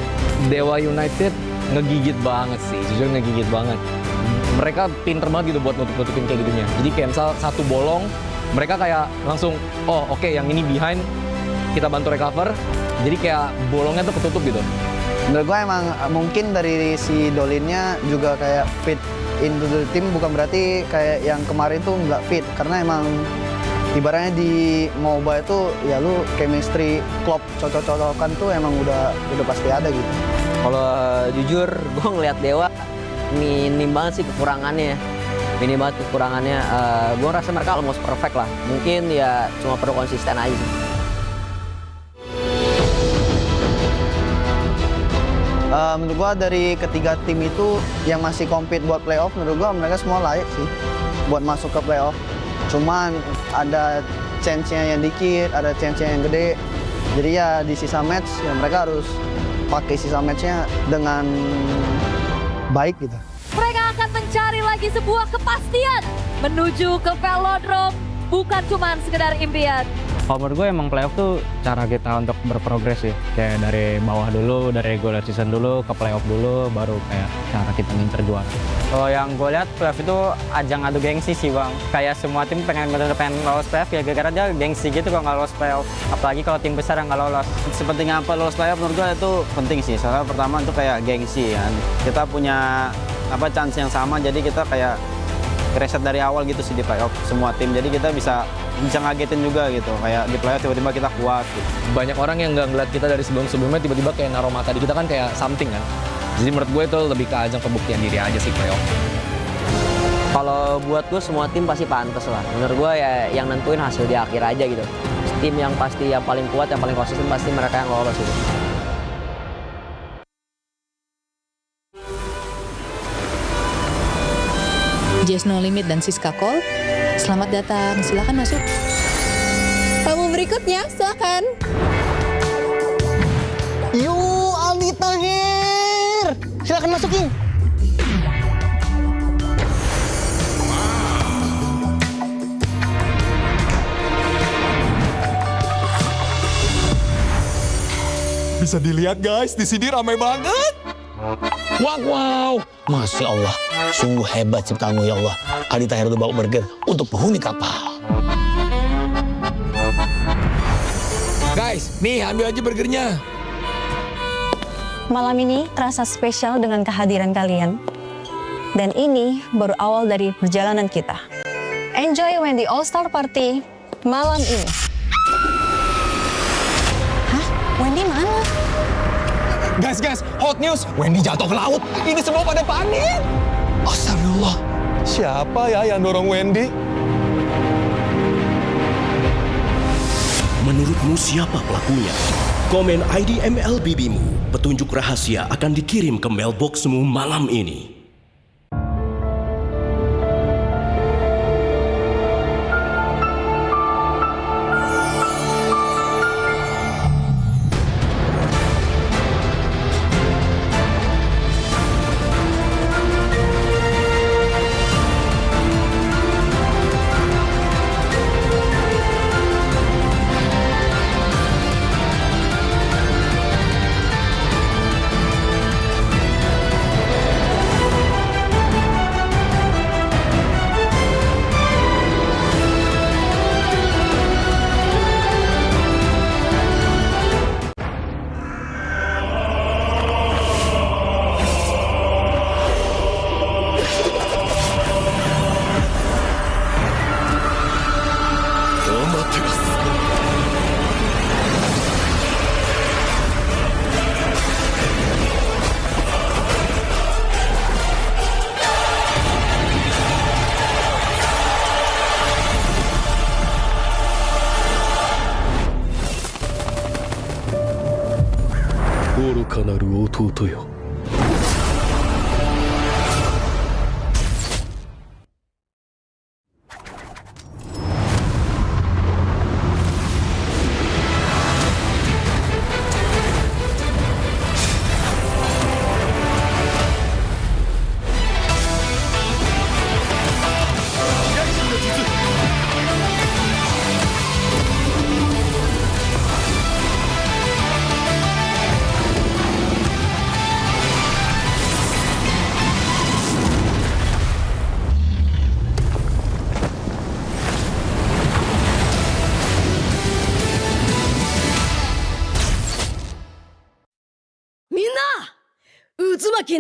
Dewa United ngegigit banget sih, jujur ngegigit banget. Mereka pinter banget gitu buat nutup-nutupin kayak gitunya. Jadi kayak misal satu bolong, mereka kayak langsung, oh oke, yang ini behind, kita bantu recover. Jadi kayak bolongnya tuh ketutup gitu. Menurut gue emang mungkin dari si Dolinnya juga kayak fit into the team, bukan berarti kayak yang kemarin tuh nggak fit. Karena emang ibaratnya di MOBA itu ya lu chemistry, klop, cocok-cocokan tuh emang udah pasti ada gitu. Kalau jujur gue ngeliat Dewa minim banget sih kekurangannya. Minim banget kekurangannya. Gue rasa mereka almost perfect lah. Mungkin ya cuma perlu konsisten aja sih. Menurut gua dari ketiga tim itu yang masih compete buat playoff, menurut gua mereka semua layak sih buat masuk ke playoff. Cuman ada chance-nya yang dikit, ada chance-nya yang gede. Jadi ya di sisa match ya mereka harus pakai sisa match-nya dengan baik gitu. Mereka akan mencari lagi sebuah kepastian menuju ke Velodrome, bukan cuma sekedar impian. Kalau menurut gue emang playoff tuh cara kita untuk berprogres sih. Kayak dari bawah dulu, dari regular season dulu, ke playoff dulu, baru kayak cara kita ngincer juara. Kalau yang gue lihat playoff itu ajang adu gengsi sih bang. Kayak semua tim pengen lolos playoff ya gara-gara dia gengsi gitu kalau nggak lolos playoff. Apalagi kalau tim besar yang nggak lolos. Sepenting apa lolos playoff menurut gue itu penting sih. Soalnya pertama itu kayak gengsi kan. Kita punya chance yang sama, jadi kita kayak reset dari awal gitu sih di playoff semua tim. Jadi kita bisa ngagetin juga gitu, kayak di playoff tiba-tiba kita kuat gitu. Banyak orang yang nggak ngeliat kita dari sebelum-sebelumnya tiba-tiba kayak naruh mata di kita kan kayak something kan. Jadi menurut gue itu lebih ke ajang pembuktian diri aja sih playoff. Kalau buat gue semua tim pasti pantas lah. Menurut gue ya yang nentuin hasil di akhir aja gitu. Tim yang pasti yang paling kuat, yang paling konsisten pasti mereka yang lolos gitu. Just No Limit dan Siska Call, selamat datang, silakan masuk. Tamu berikutnya, silakan. Yo, Aldi Tahir, silakan masukin. Bisa dilihat guys, di sini ramai banget. Wow, Masya Allah, sungguh hebat ciptaanmu ya Allah. Aldi Tahir udah bawa burger untuk penghuni kapal. Guys, nih ambil aja burgernya. Malam ini terasa spesial dengan kehadiran kalian. Dan ini baru awal dari perjalanan kita. Enjoy when the All-Star Party malam ini. Hah? Wendy mana? Guys, hot news. Wendy jatuh ke laut. Ini semua pada panik. Astagfirullah. Siapa ya yang dorong Wendy? Menurutmu siapa pelakunya? Komen ID MLBBmu. Petunjuk rahasia akan dikirim ke mailboxmu malam ini.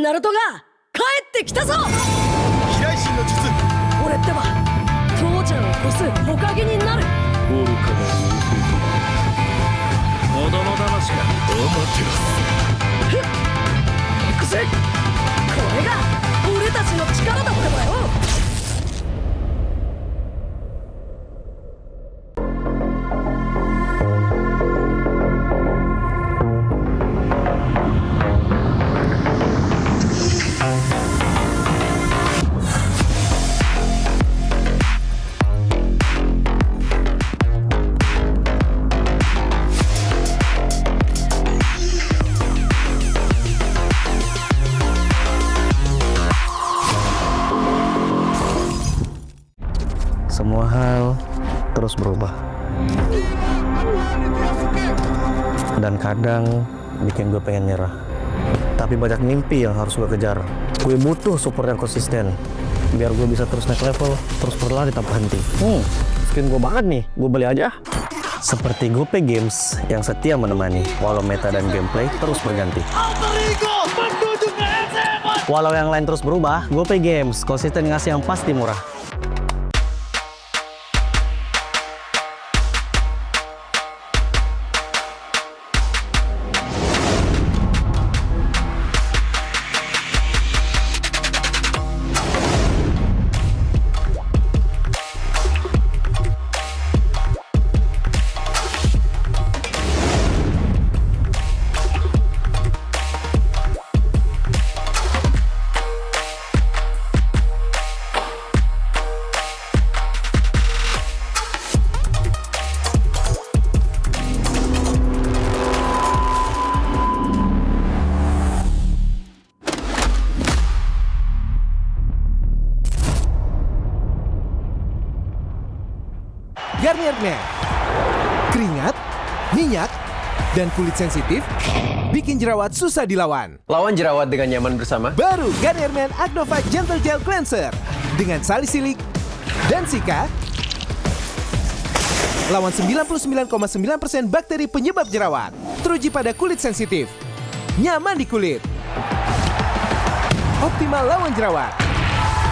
ナルトが帰ってきたぞ。飛来神の術。俺ってば父ちゃんを越す火影になる。愚かな弟。子供騙しか。行くぜ。これが俺たちの力だってばよ。Semua hal terus berubah. Dan kadang bikin gue pengen nyerah. Tapi banyak mimpi yang harus gue kejar. Gue butuh support yang konsisten. Biar gue bisa terus naik level, terus berlari tanpa henti. Skin gue banget nih, gue beli aja. Seperti GoPay Games yang setia menemani, walau meta dan gameplay terus berganti. Walau yang lain terus berubah, GoPay Games konsisten ngasih yang pasti murah. Garnier Men. Keringat, minyak, dan kulit sensitif bikin jerawat susah dilawan. Lawan jerawat dengan nyaman bersama. Baru Garnier Men Acno Fight Gentle Gel Cleanser dengan salisilik dan sika. Lawan 99,9% bakteri penyebab jerawat. Teruji pada kulit sensitif. Nyaman di kulit. Optimal lawan jerawat.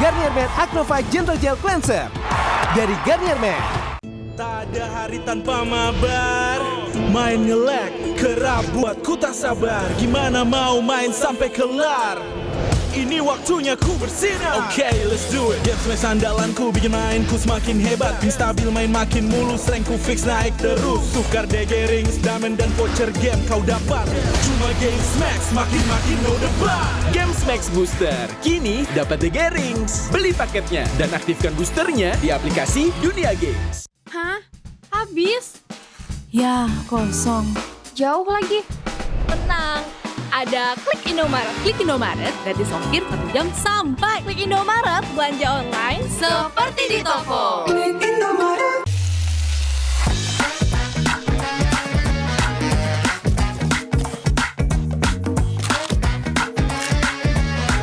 Garnier Men Acno Fight Gentle Gel Cleanser. dari Garnier Man. Tak ada hari tanpa mabar. Main nge-lag, kerap buatku tak sabar. Gimana mau main sampai kelar? Ini waktunya ku bersinar. Okay, let's do it. Game smash andalanku bikin mainku semakin hebat. Tim stabil main makin mulus, rankku fix naik terus. Tukar DG rings, diamond dan voucher game kau dapat. Cuma game smash makin no debat. Game Max Booster kini dapat DG Rings. Beli paketnya dan aktifkan boosternya di aplikasi Dunia Games. Hah? Habis? Ya, kosong. Jauh lagi. Tenang. Ada Klik Indomaret. Klik Indomaret gratis ongkir 1 jam sampai. Klik Indomaret, belanja online seperti di toko. Klik Indomaret.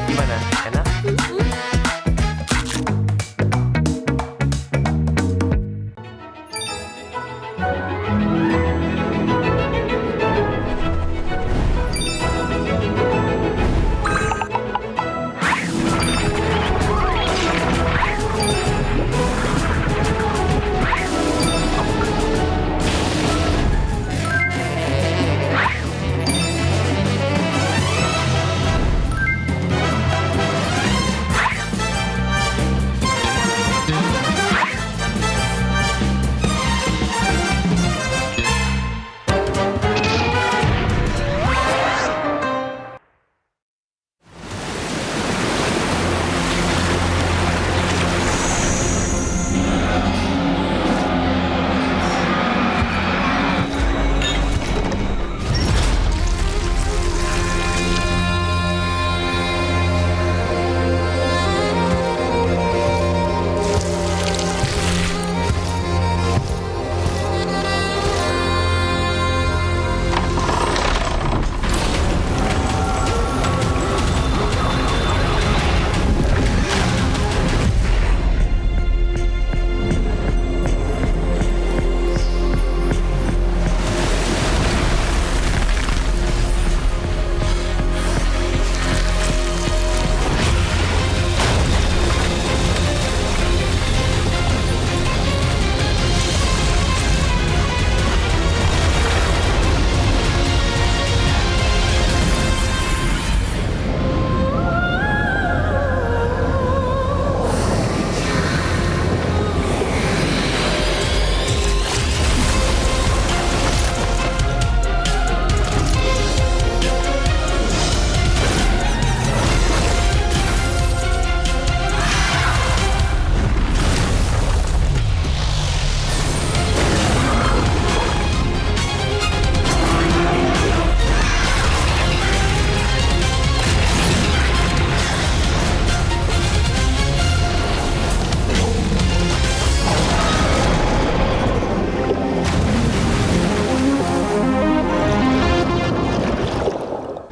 Gimana? Enak?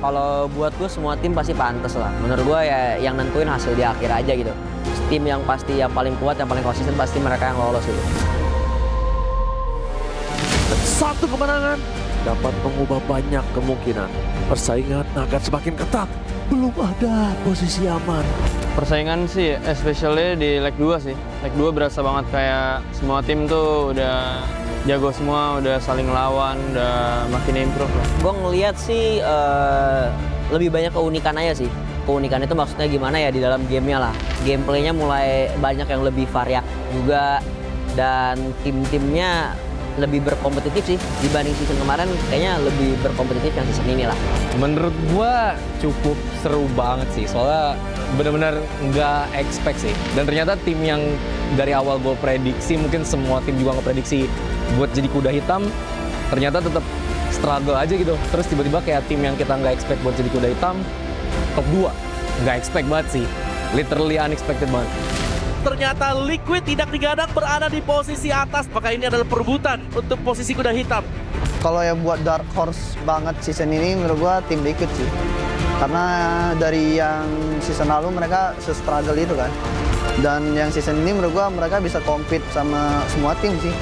Kalau buat gue semua tim pasti pantas lah. Menurut gue ya yang nentuin hasil di akhir aja gitu. Tim yang pasti yang paling kuat, yang paling konsisten pasti mereka yang lolos gitu. Satu kemenangan dapat mengubah banyak kemungkinan. Persaingan akan semakin ketat. Belum ada posisi aman. Persaingan sih, especially di leg 2 sih. Leg 2 berasa banget kayak semua tim tuh udah jago semua, udah saling lawan, udah makin improve lah. Gue ngeliat sih lebih banyak keunikan aja sih. Keunikan itu maksudnya gimana ya di dalam gamenya lah. Gameplaynya mulai banyak yang lebih variak juga. Dan tim-timnya lebih berkompetitif sih dibanding season kemarin, kayaknya lebih berkompetitif yang season ini lah. Menurut gua cukup seru banget sih, soalnya benar-benar nggak expect sih. Dan ternyata tim yang dari awal gue prediksi, mungkin semua tim juga nggak prediksi buat jadi kuda hitam, ternyata tetap struggle aja gitu. Terus tiba-tiba kayak tim yang kita nggak expect buat jadi kuda hitam, top 2. Nggak expect banget sih, literally unexpected banget. Ternyata Liquid tidak digadang berada di posisi atas. Maka ini adalah perebutan untuk posisi kuda hitam. Kalau yang buat dark horse banget season ini menurut gua tim Liquid sih. Karena dari yang season lalu mereka se-struggle itu kan. Dan yang season ini menurut gua mereka bisa compete sama semua tim sih.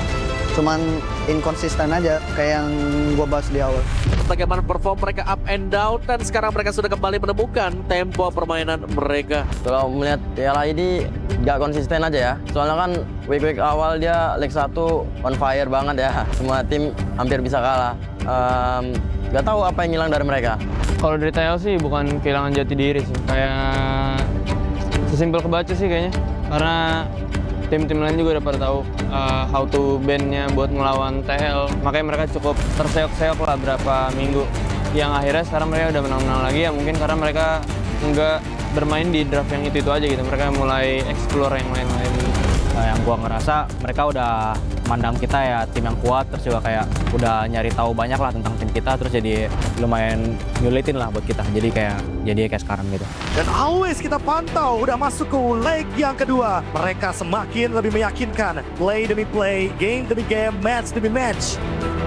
Cuman inkonsisten aja kayak yang gua bahas di awal. Bagaimana perform mereka up and down, dan sekarang mereka sudah kembali menemukan tempo permainan mereka. Kalau melihat piala ini nggak konsisten aja ya. Soalnya kan week awal dia leg 1 on fire banget ya. Semua tim hampir bisa kalah. Nggak tahu apa yang hilang dari mereka. Kalau dari TL sih bukan kehilangan jati diri sih, kayak sesimpel kebaca sih kayaknya. Karena tim-tim lain juga udah pada tahu how to ban-nya buat melawan TL. Makanya mereka cukup terseok-seok lah berapa minggu. Yang akhirnya sekarang mereka udah menang-menang lagi ya, mungkin karena mereka nggak bermain di draft yang itu aja gitu. Mereka mulai explore yang lain-lain. Yang gua ngerasa mereka udah mandang kita ya tim yang kuat, terus juga kayak udah nyari tahu banyak lah tentang tim kita, terus jadi lumayan nyulitin lah buat kita. Jadi kayak sekarang gitu. Dan always kita pantau udah masuk ke leg yang kedua. Mereka semakin lebih meyakinkan. Play demi play, game demi game, match demi match.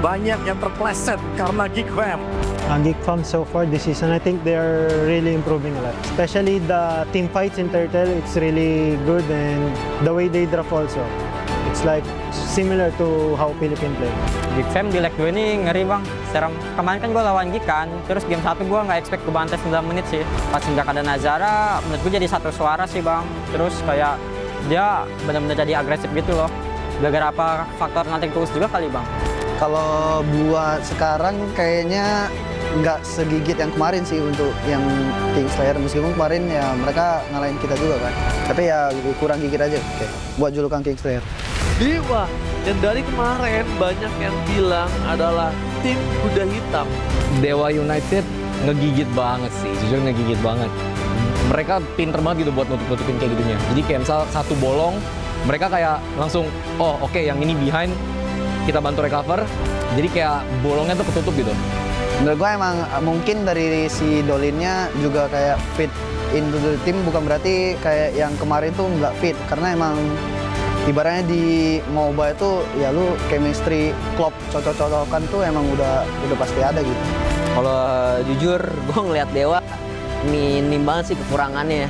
Banyak yang terpleset karena geek fam. Geek fam so far this season, I think they are really improving a lot. Especially the team fights in Turtle, it's really good, and the way they draft also. It's like similar to how Philippines play. Geek fam di leg 2 ini ngeri bang. Serem. Kemarin kan gue lawan Geek kan, terus game 1 gue nggak expect gue bantai 9 menit sih. Pas nggak ada Nazara, menurut gue jadi satu suara sih bang. Terus kayak dia benar-benar jadi agresif gitu loh. Gara-gara apa faktor nothing tools juga kali bang. Kalau buat sekarang kayaknya nggak segigit yang kemarin sih untuk yang Kingslayer, meskipun kemarin ya mereka ngalahin kita juga kan, tapi ya kurang gigit aja kayak buat julukan Kingslayer. Dewa, yang dari kemarin banyak yang bilang adalah tim kuda hitam. Dewa United ngegigit banget sih, jujur ngegigit banget. Mereka pinter banget gitu buat nutup-nutupin kayak gitunya. Jadi kayak misal satu bolong, mereka kayak langsung, oh oke, yang ini behind, kita bantu recover. Jadi kayak bolongnya tuh ketutup gitu. Menurut gue emang mungkin dari si Dolinnya juga kayak fit into the team, bukan berarti kayak yang kemarin tuh nggak fit, karena emang ibaratnya di MOBA itu ya lu chemistry, klop, cocok-cocokan tuh emang udah pasti ada gitu. Kalau jujur gue ngeliat Dewa minim banget sih kekurangannya.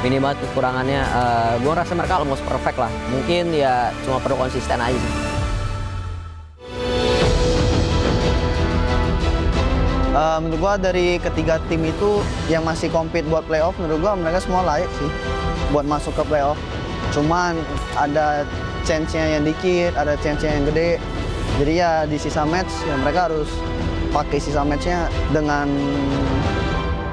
Minim banget kekurangannya. Gue rasa mereka almost perfect lah. Mungkin ya cuma perlu konsisten aja sih. Menurut gua dari ketiga tim itu yang masih compete buat playoff, menurut gua mereka semua layak sih buat masuk ke playoff. Cuman ada chance-nya yang dikit, ada chance-nya yang gede. Jadi ya di sisa match ya mereka harus pakai sisa match-nya dengan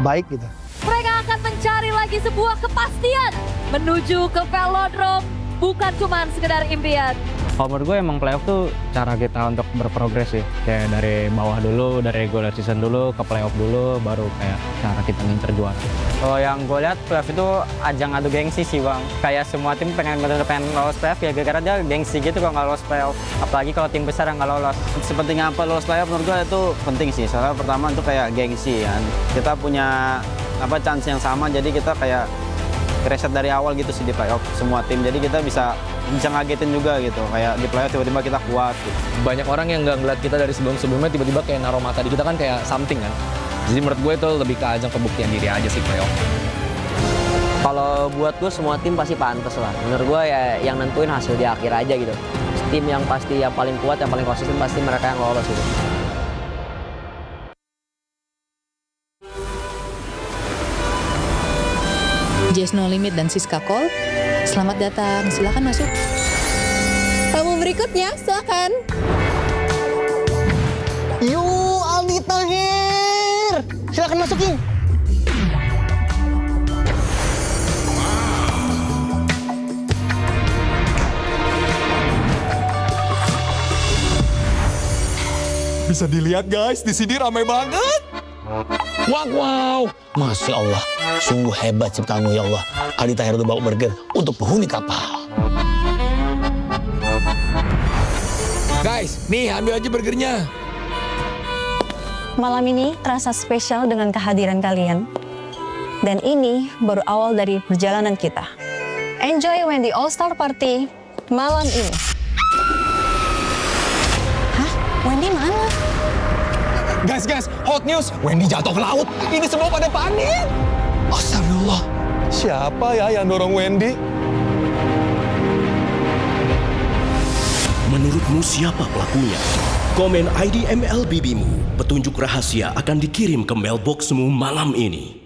baik gitu. Mereka akan mencari lagi sebuah kepastian menuju ke velodrome, bukan cuma sekedar impian. Kalau menurut gue emang playoff tuh cara kita untuk berprogres sih. Kayak dari bawah dulu, dari regular season dulu, ke playoff dulu, baru kayak cara kita ngincer juara. Kalau yang gue lihat playoff itu ajang adu gengsi sih bang. Kayak semua tim pengen lolos playoff ya gara-gara dia gengsi gitu kalau nggak lolos playoff. Apalagi kalau tim besar yang nggak lolos. Sepenting apa lolos playoff menurut gue itu penting sih. Soalnya pertama itu kayak gengsi kan. Kita punya chance yang sama, jadi kita kayak reset dari awal gitu sih di playoff semua tim. Jadi kita bisa ngagetin juga gitu, kayak di playoff tiba-tiba kita kuat gitu. Banyak orang yang nggak ngeliat kita dari sebelum-sebelumnya tiba-tiba kayak naruh mata di kita kan kayak something kan. Jadi menurut gue itu lebih ke ajang pembuktian diri aja sih playoff. Kalau buat gue semua tim pasti pantas lah. Menurut gue ya yang nentuin hasil di akhir aja gitu. Tim yang pasti yang paling kuat, yang paling konsisten pasti mereka yang lolos gitu. Just No Limit dan Siska Call, selamat datang, silakan masuk. Tamu berikutnya, silakan. Yuk, Aldi Tahir, silakan masukin. Bisa dilihat guys, di sini ramai banget. Wow, Masya Allah, sungguh hebat ciptaanmu ya Allah. Aldi Tahir udah bawa burger untuk penghuni kapal. Guys, nih ambil aja burgernya. Malam ini terasa spesial dengan kehadiran kalian. Dan ini baru awal dari perjalanan kita. Enjoy when the All-Star Party malam ini. Hah? Wendy mana? Guys, hot news. Wendy jatuh ke laut. Ini semua pada panik. Astagfirullah. Siapa ya yang dorong Wendy? Menurutmu siapa pelakunya? Komen ID MLBB-mu. Petunjuk rahasia akan dikirim ke mailboxmu malam ini.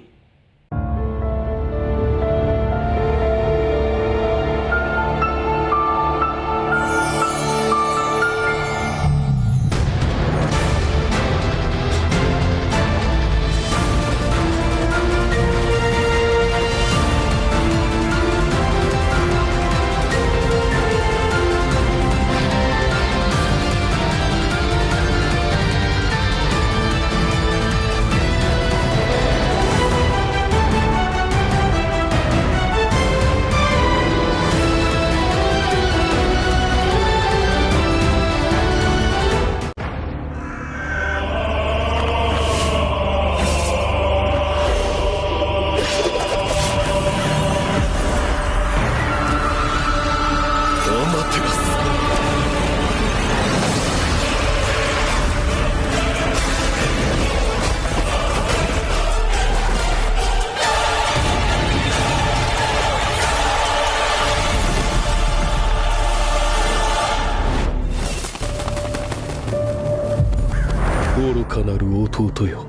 かなる弟よ。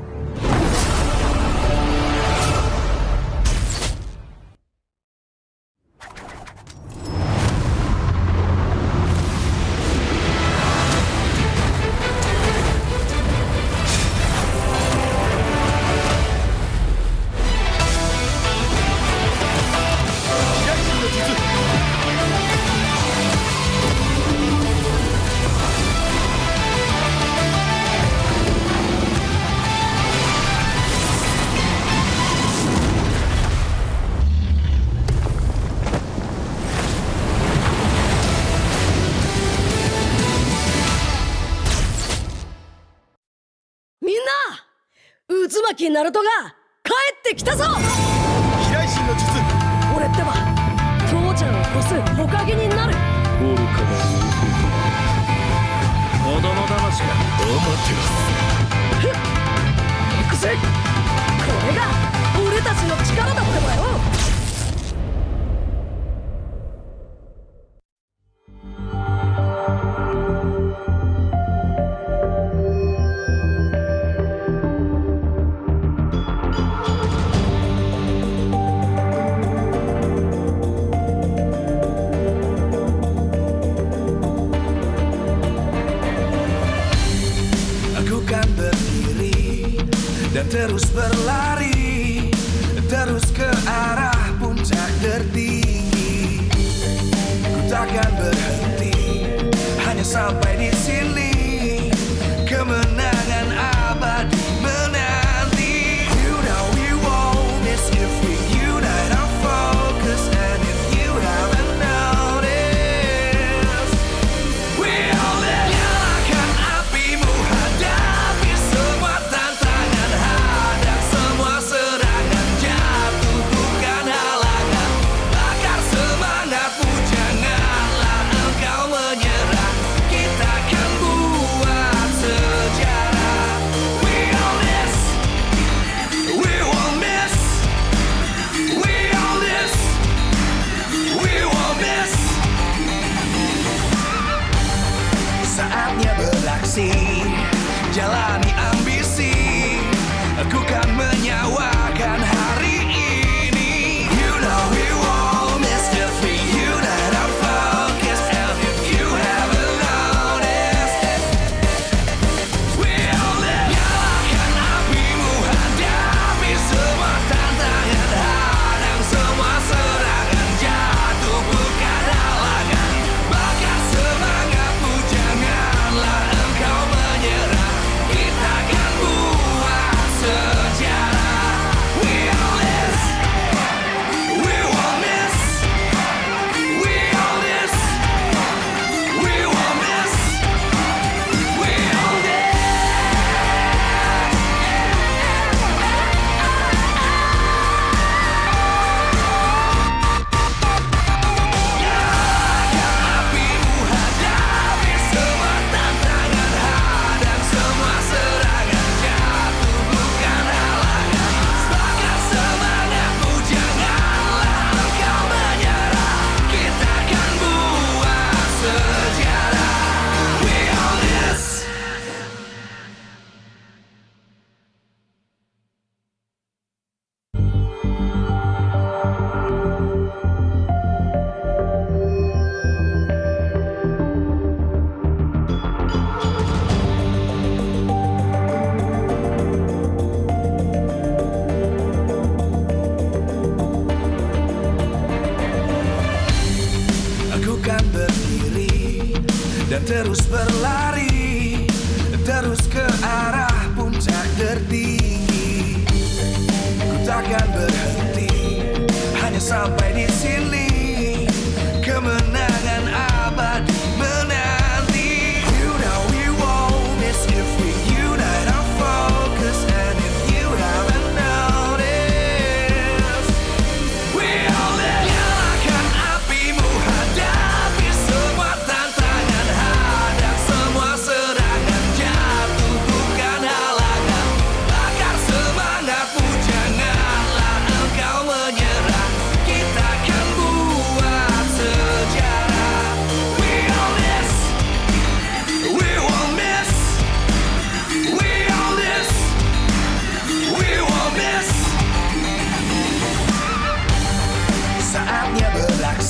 みんな、渦巻きナルトが帰ってきたぞ。飛来神の術。俺ってば父ちゃんを越す火影になる。愚かな子供騙しか。ふっ、行くぜ。これが俺たちの力だってばよ。Aku kan berdiri dan terus berlari, terus ke arah puncak tertinggi. Ku takkan berhenti, hanya sampai di sini. Kemenangan abadi menanti. You know we won't miss if we unite our focus. And if you haven't noticed, we all nyalakan apimu, hadapi semua tantangan, hadang semua serangan, jatuh bukan halangan, bakar semangatmu, janganlah engkau menyerah, kita akan buat sejarah. We all this, we won't miss, we all this, we won't miss. Saatnya beraksi, jalani ambisi. Aku kan menyawakan hari ini. You know we won't miss if we unite our focus. And if you haven't noticed, we all live. Nyalakan apimu, hadapi semua tantangan, hadang semua serangan, jatuh bukan halangan, bakar semangatmu, janganlah engkau menyerah, kita akan buat sejarah. We all this, we won't miss, we all this, we won't miss, we all this. Apimu, hadapi semua tantangan, hadang semua serangan, jatuh bukan halangan, bakar semangatmu, janganlah engkau menyerah, kita akan buat sejarah. We all this. Aku kan berdiri dan terus berlari, terus ke arah puncak tertinggi. Ku takkan berhenti, hanya sampai di sini. Kemenangan abadi menanti. You know we won't miss if we unite our focus. And if you haven't noticed, we all live. Nyalakan apimu, hadapi semua tantangan, hadang semua serangan, jatuh bukan halangan, bakar semangatmu, janganlah engkau menyerah, kita akan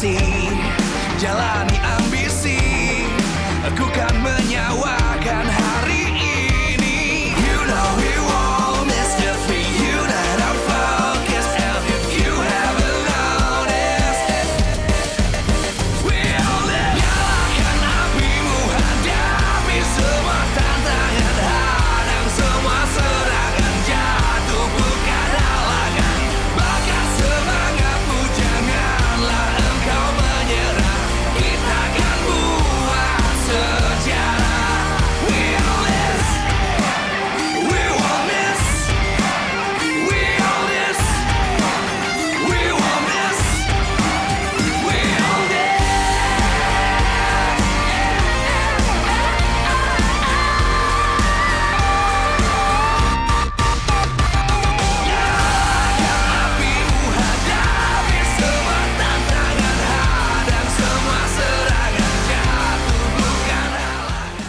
gengsi, jalani ambisi. Aku kan menyawakan hari ini. You know we won't miss the free you that I focus. And if you haven't noticed, we'll live. Nyalakan apimu, hadapi semua tantangan, hadang semua serangan, jatuh bukan halangan. Bakar semangatmu, janganlah engkau menyerah. Kita akan buat sejarah. We'll miss, we won't miss, we all miss, we won't miss, we all miss. Apimu, hadapi semua tantangan, hadang semua serangan, jatuh bukan halangan.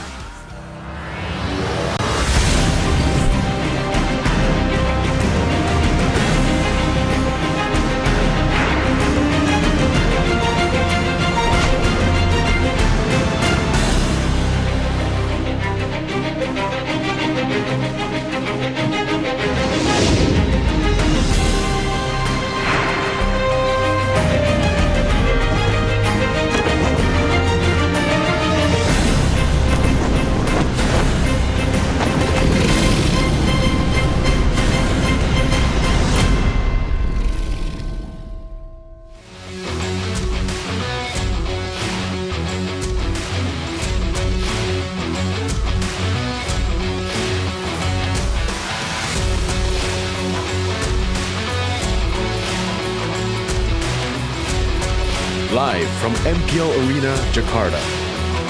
Live from MPL Arena, Jakarta,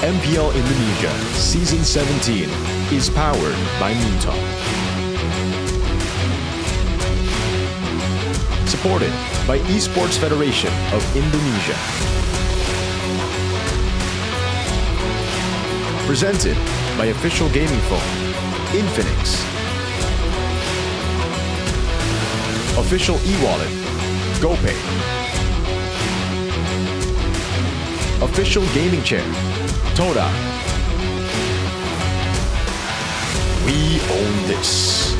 MPL Indonesia Season 17 is powered by Moontalk. Supported by Esports Federation of Indonesia. Presented by official gaming phone, Infinix. Official e-wallet, GoPay. Official gaming chair, Toda. We own this.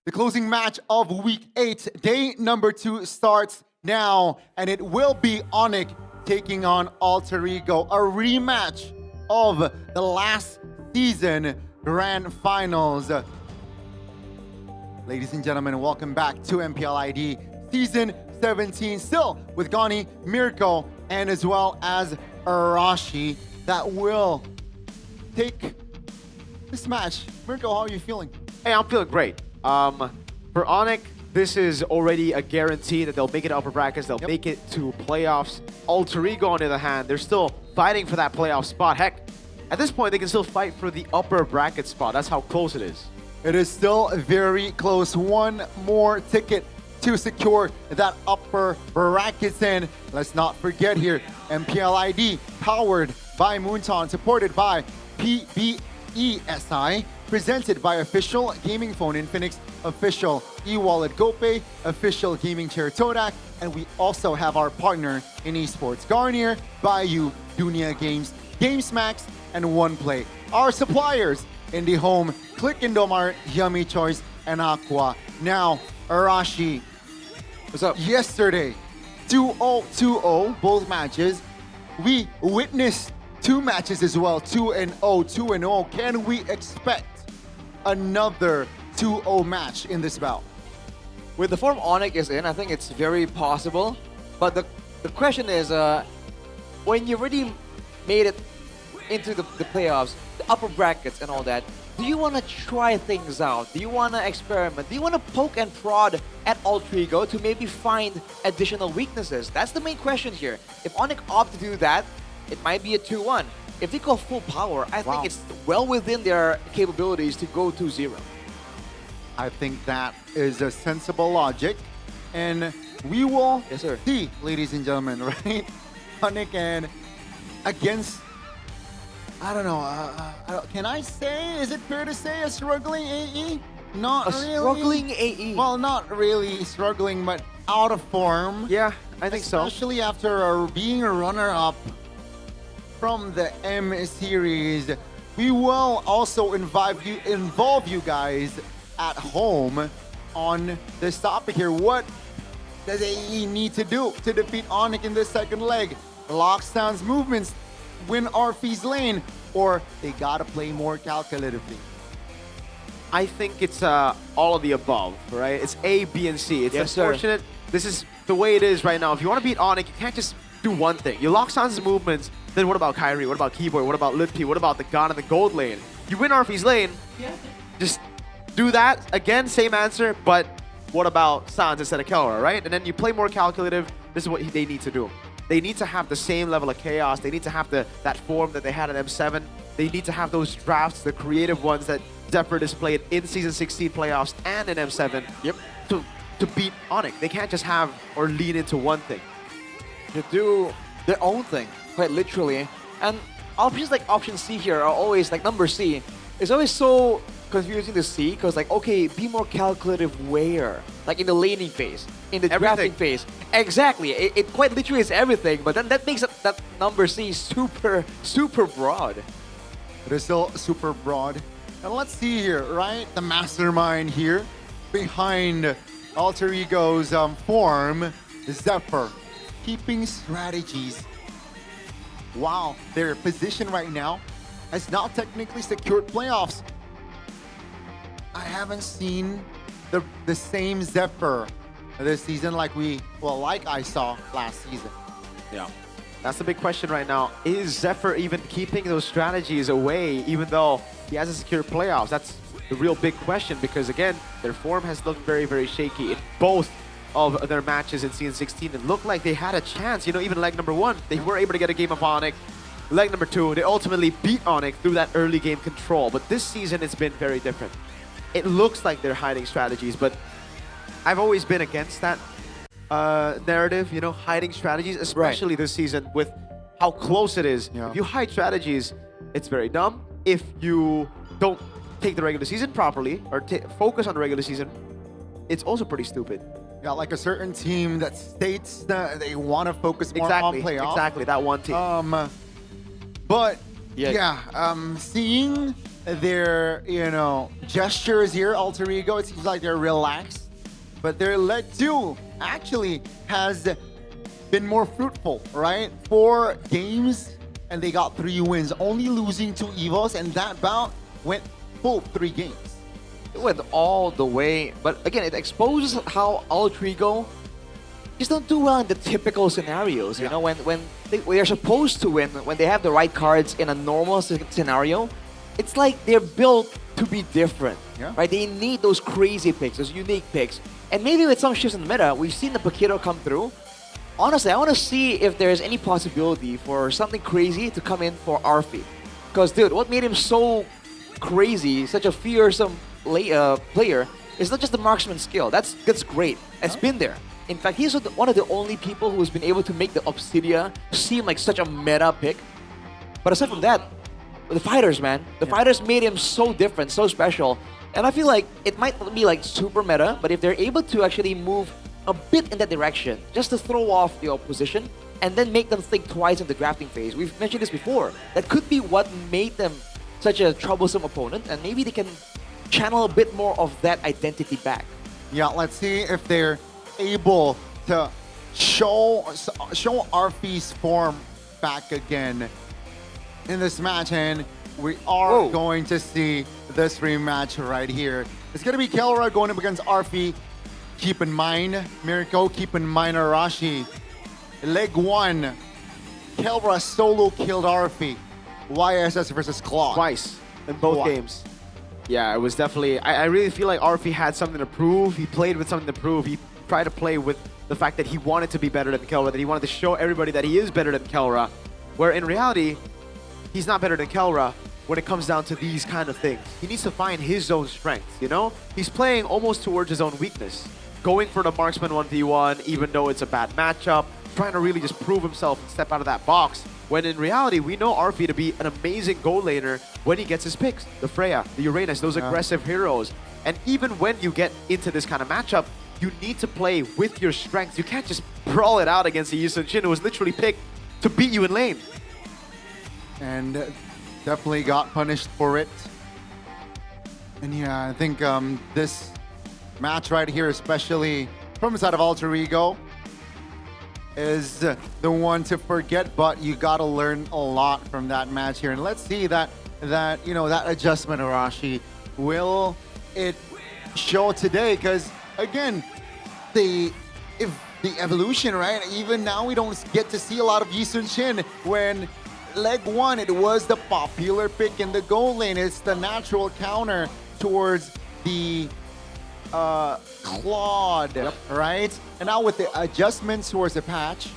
The closing match of week 8, day number 2 starts now, and it will be Onyx taking on Alter Ego, a rematch of the last season grand finals. Ladies and gentlemen, welcome back to MPL ID Season 17, still with Gani, Mirko, and as well as Arashi that will take this match. Mirko, how are you feeling? Hey, I'm feeling great. For Onyx, this is already a guarantee that they'll make it upper brackets, they'll make it to playoffs. Alter Ego, on the other hand, they're still fighting for that playoff spot. Heck, at this point, they can still fight for the upper bracket spot. That's how close it is. It is still very close. One more ticket to secure that upper brackets. And let's not forget here, MPL ID, powered by Moonton, supported by PBESI, presented by official gaming phone Infinix, official e-wallet GoPay, official gaming chair Todak, and we also have our partner in esports, Garnier, Bayou, Dunia Games, GamesMax, and OnePlay. Our suppliers in the home, Click Indomart, Yummy Choice, and Aqua. Now, Arashi, what's up? Yesterday, 2-0, both matches. We witnessed 2 matches as well, 2-0, 2-0. Can we expect another 2-0 match in this bout? With the form Onyx is in, I think it's very possible. But the question is, when you already made it into the playoffs, the upper brackets and all that, do you want to try things out? Do you want to experiment? Do you want to poke and prod at Alter Ego to maybe find additional weaknesses? That's the main question here. If Onyx opt to do that, it might be a 2-1. if they go full power, I Wow. think it's well within their capabilities to go 2-0. I think that is a sensible logic. And we will see, ladies and gentlemen, right? Onyx and against, I don't know, can I say, is it fair to say a struggling AE? Not A really. struggling AE? Well, not really struggling, but out of form. Yeah, I think so. Especially after being a runner-up from the M series. We will also involve you guys at home on this topic here. What does AE need to do to defeat Onyx in this second leg? Lockdown's movements, win RF's lane, or they gotta play more calculatively? I think it's all of the above, right? It's A, B, and C. It's Yes, sir. unfortunate. This is the way it is right now. If you want to beat Onyx, you can't just do one thing. You lock San's movements, then what about Kyrie? What about Keyboard? What about Litpi? What about the God in the gold lane? You win RF's lane, just do that. Again, same answer, but what about Sans instead of Kelra, right? And then you play more calculative. This is what they need to do. They need to have the same level of chaos. They need to have that form that they had at M7. They need to have those drafts, the creative ones that Zephyr displayed in Season 16 playoffs and in M7 to beat Onyx. They can't just have or lean into one thing. To do their own thing, quite literally. And options like option C here are always, like number C, is always so confusing to see because like, okay, be more calculative where? Like in the laning phase, in the drafting phase. Exactly, it quite literally is everything, but then that makes that number C super, super broad. It is still super broad. And let's see here, right? The mastermind here behind Alter Ego's form, Zephyr, keeping strategies. Wow, their position right now has not technically secured playoffs. I haven't seen the same Zephyr this season like I saw last season. Yeah. That's the big question right now. Is Zephyr even keeping those strategies away even though he hasn't secured playoffs? That's the real big question because, again, their form has looked very, very shaky in both of their matches in Season 16. It looked like they had a chance. You know, even leg number 1, they were able to get a game of Onyx. Leg number 2, they ultimately beat Onyx through that early game control. But this season, it's been very different. It looks like they're hiding strategies, but I've always been against that narrative, you know, hiding strategies, especially this season with how close it is. If you hide strategies, it's very dumb. If you don't take the regular season properly or focus on the regular season, it's also pretty stupid. Yeah, like a certain team that states that they want to focus more on playoffs. Exactly, that one team. But seeing their gestures here, Alter Ego, it seems like they're relaxed. But their leg 2 actually has been more fruitful, right? 4 games and they got 3 wins, only losing to Evos, and that bout went full 3 games. It went all the way, but again, it exposes how Alter Ego just don't do well in the typical scenarios. You know, when they're supposed to win, when they have the right cards in a normal scenario, it's like they're built to be different, right? They need those crazy picks, those unique picks. And maybe with some shifts in the meta, we've seen the Paquito come through. Honestly, I want to see if there's any possibility for something crazy to come in for Arfi. Because, dude, what made him so crazy, such a fearsome player, is not just the marksman skill. That's great. It's been there. In fact, he's one of the only people who's been able to make the Obsidia seem like such a meta pick. But aside from that, the fighters, man. The fighters made him so different, so special. And I feel like it might be like super meta, but if they're able to actually move a bit in that direction, just to throw off the opposition, and then make them think twice in the drafting phase. We've mentioned this before. That could be what made them such a troublesome opponent, and maybe they can channel a bit more of that identity back. Yeah, let's see if they're able to show Arfi's form back again in this match, and we are going to see this rematch right here. It's going to be Kelra going up against Arfi. Keep in mind, Mirko, keep in mind Arashi. Leg 1, Kelra solo killed Arfi. YSS versus Claude. Twice in both games. Yeah, it was definitely... I really feel like Arfi had something to prove. He played with something to prove. He tried to play with the fact that he wanted to be better than Kelra, that he wanted to show everybody that he is better than Kelra, where in reality, he's not better than Kelra when it comes down to these kind of things. He needs to find his own strength, you know? He's playing almost towards his own weakness. Going for the marksman 1v1, even though it's a bad matchup, trying to really just prove himself and step out of that box. When in reality, we know Arfi to be an amazing goal laner when he gets his picks. The Freya, the Uranus, those aggressive heroes. And even when you get into this kind of matchup, you need to play with your strength. You can't just brawl it out against the Yisun Shin, who was literally picked to beat you in lane. And definitely got punished for it. And yeah, I think this match right here, especially from the side of Alter Ego, is the one to forget, but you gotta learn a lot from that match here. And let's see that you know, that adjustment, Arashi, will it show today? Because again, the evolution, right? Even now we don't get to see a lot of Yisun Shin. When leg one, it was the popular pick in the goal lane. It's the natural counter towards the Claude, right? And now with the adjustments towards the patch,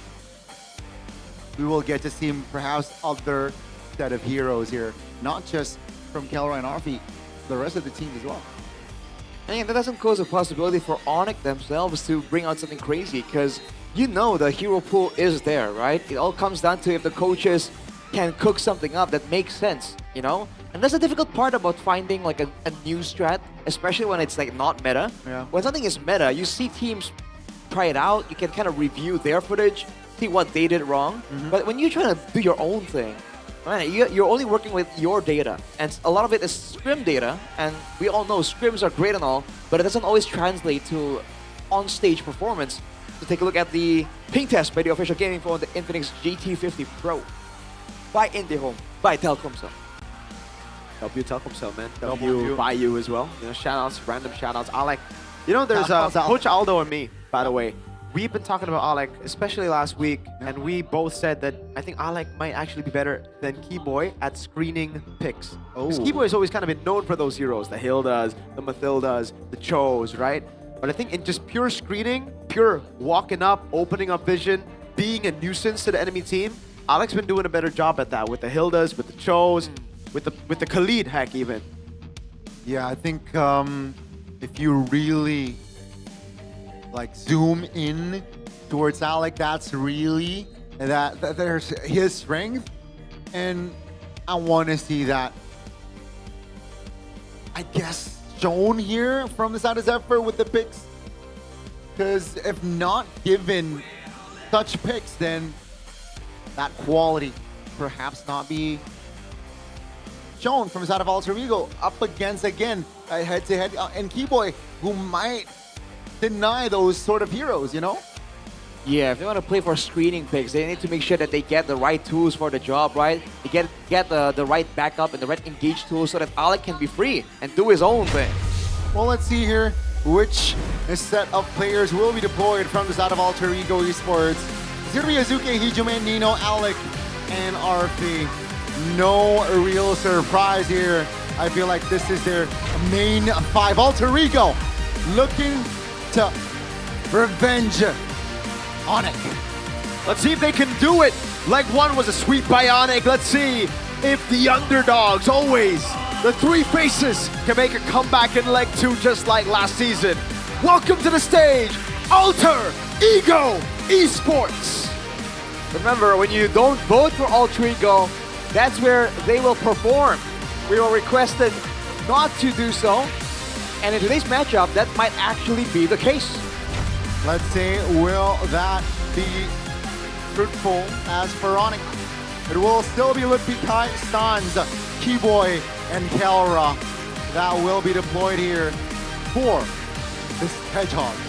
we will get to see perhaps other set of heroes here, not just from Kelra and Arfi, the rest of the team as well. And that doesn't close a possibility for Onyx themselves to bring out something crazy, because you know the hero pool is there, right? It all comes down to if the coaches can cook something up that makes sense, you know? And that's the difficult part about finding like a new strat, especially when it's like not meta. Yeah. When something is meta, you see teams try it out, you can kind of review their footage, see what they did wrong. But when you're trying to do your own thing, right, you're only working with your data. And a lot of it is scrim data, and we all know scrims are great and all, but it doesn't always translate to on-stage performance. So take a look at the ping test by the official gaming phone, the Infinix GT50 Pro. By IndiHome, by Telkomsel. W Telkomsel, man. W by you as well. You know, shoutouts, random shoutouts. Alec, you know, there's Coach Aldo and me, by the way. We've been talking about Alec, especially last week, and we both said that I think Alec might actually be better than Keyboy at screening picks. Because Keyboy has always kind of been known for those heroes, the Hildas, the Mathildas, the Chos, right? But I think in just pure screening, pure walking up, opening up vision, being a nuisance to the enemy team, Alec's been doing a better job at that with the Hildas, with the Chos, with the Khalid, heck, even. Yeah, I think if you really like zoom in towards Alec, that's really that there's his strength, and I want to see that, I guess, shown here from the side of Zephyr with the picks. Because if not given such picks, then that quality perhaps not be shown from the side of Alter Ego up against, again, head-to-head, and Keyboy, who might deny those sort of heroes, you know? Yeah, if they want to play for screening picks, they need to make sure that they get the right tools for the job, right? They get the right backup and the right engage tools so that Alec can be free and do his own thing. Well, let's see here which set of players will be deployed from the side of Alter Ego Esports. It's going to be Azuke, Hijime, Nino, Alec, and Arfi. No real surprise here. I feel like this is their main five. Alter Ego looking to revenge Onyx. Let's see if they can do it. Leg one was a sweep by Onyx. Let's see if the underdogs, always the three faces, can make a comeback in leg two just like last season. Welcome to the stage, Alter Ego Esports. Remember, when you don't vote for Alter Ego, that's where they will perform. We were requested not to do so, and in today's matchup, that might actually be the case. Let's see, will that be fruitful as for Onyx? It will still be Ludwig Kai, Stans, Keyboy, and Kelra that will be deployed here for this Hedgehogs.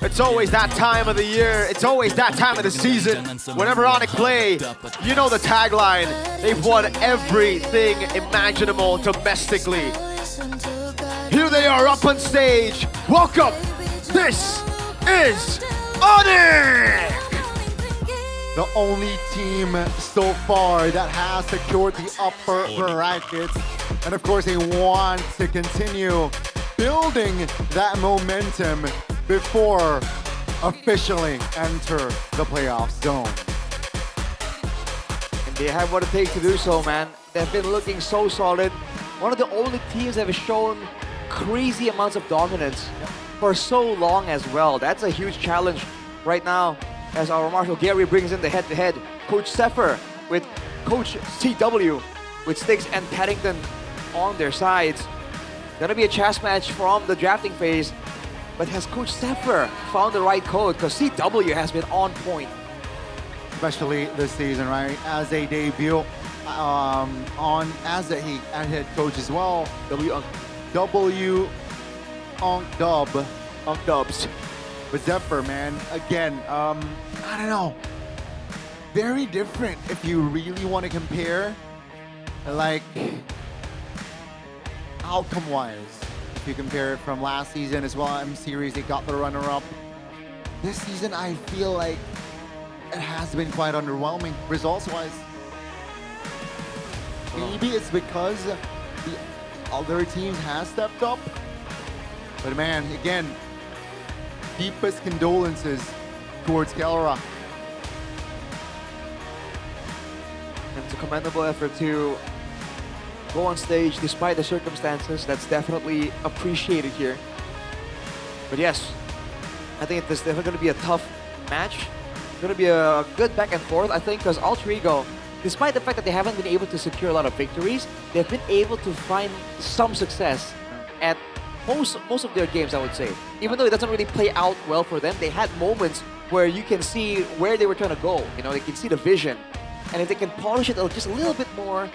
It's always that time of the year. It's always that time of the season. Whenever Onyx play, you know the tagline. They've won everything imaginable domestically. Here they are up on stage. Welcome. This is Onyx. the only team so far that has secured the upper brackets. And of course, they want to continue building that momentum before officially enter the playoff zone. And they have what it takes to do so, man. They've been looking so solid. One of the only teams that have shown crazy amounts of dominance for so long as well. That's a huge challenge right now as our Marshal Gary brings in the head-to-head. Coach Sepher with Coach CW with Styx and Paddington on their sides. Gonna be a chess match from the drafting phase, but has Coach Sepher found the right code? Because CW has been on point. Especially this season, right? As they debut as a head coach as well. W Dubs. But Zephyr, man, again, I don't know. Very different if you really want to compare, like, outcome-wise. If you compare it from last season as well, M-Series, they got the runner-up. This season, I feel like it has been quite underwhelming, results-wise. Maybe it's because the other teams have stepped up. But man, again, deepest condolences towards Kelra. And it's a commendable effort to go on stage despite the circumstances. That's definitely appreciated here. But yes, I think this is definitely going to be a tough match. It's going to be a good back and forth, I think, because Alter Ego, despite the fact that they haven't been able to secure a lot of victories, they've been able to find some success at most of their games, I would say. Even though it doesn't really play out well for them, they had moments where you can see where they were trying to go. You know, they can see the vision. And if they can polish it just a little bit more,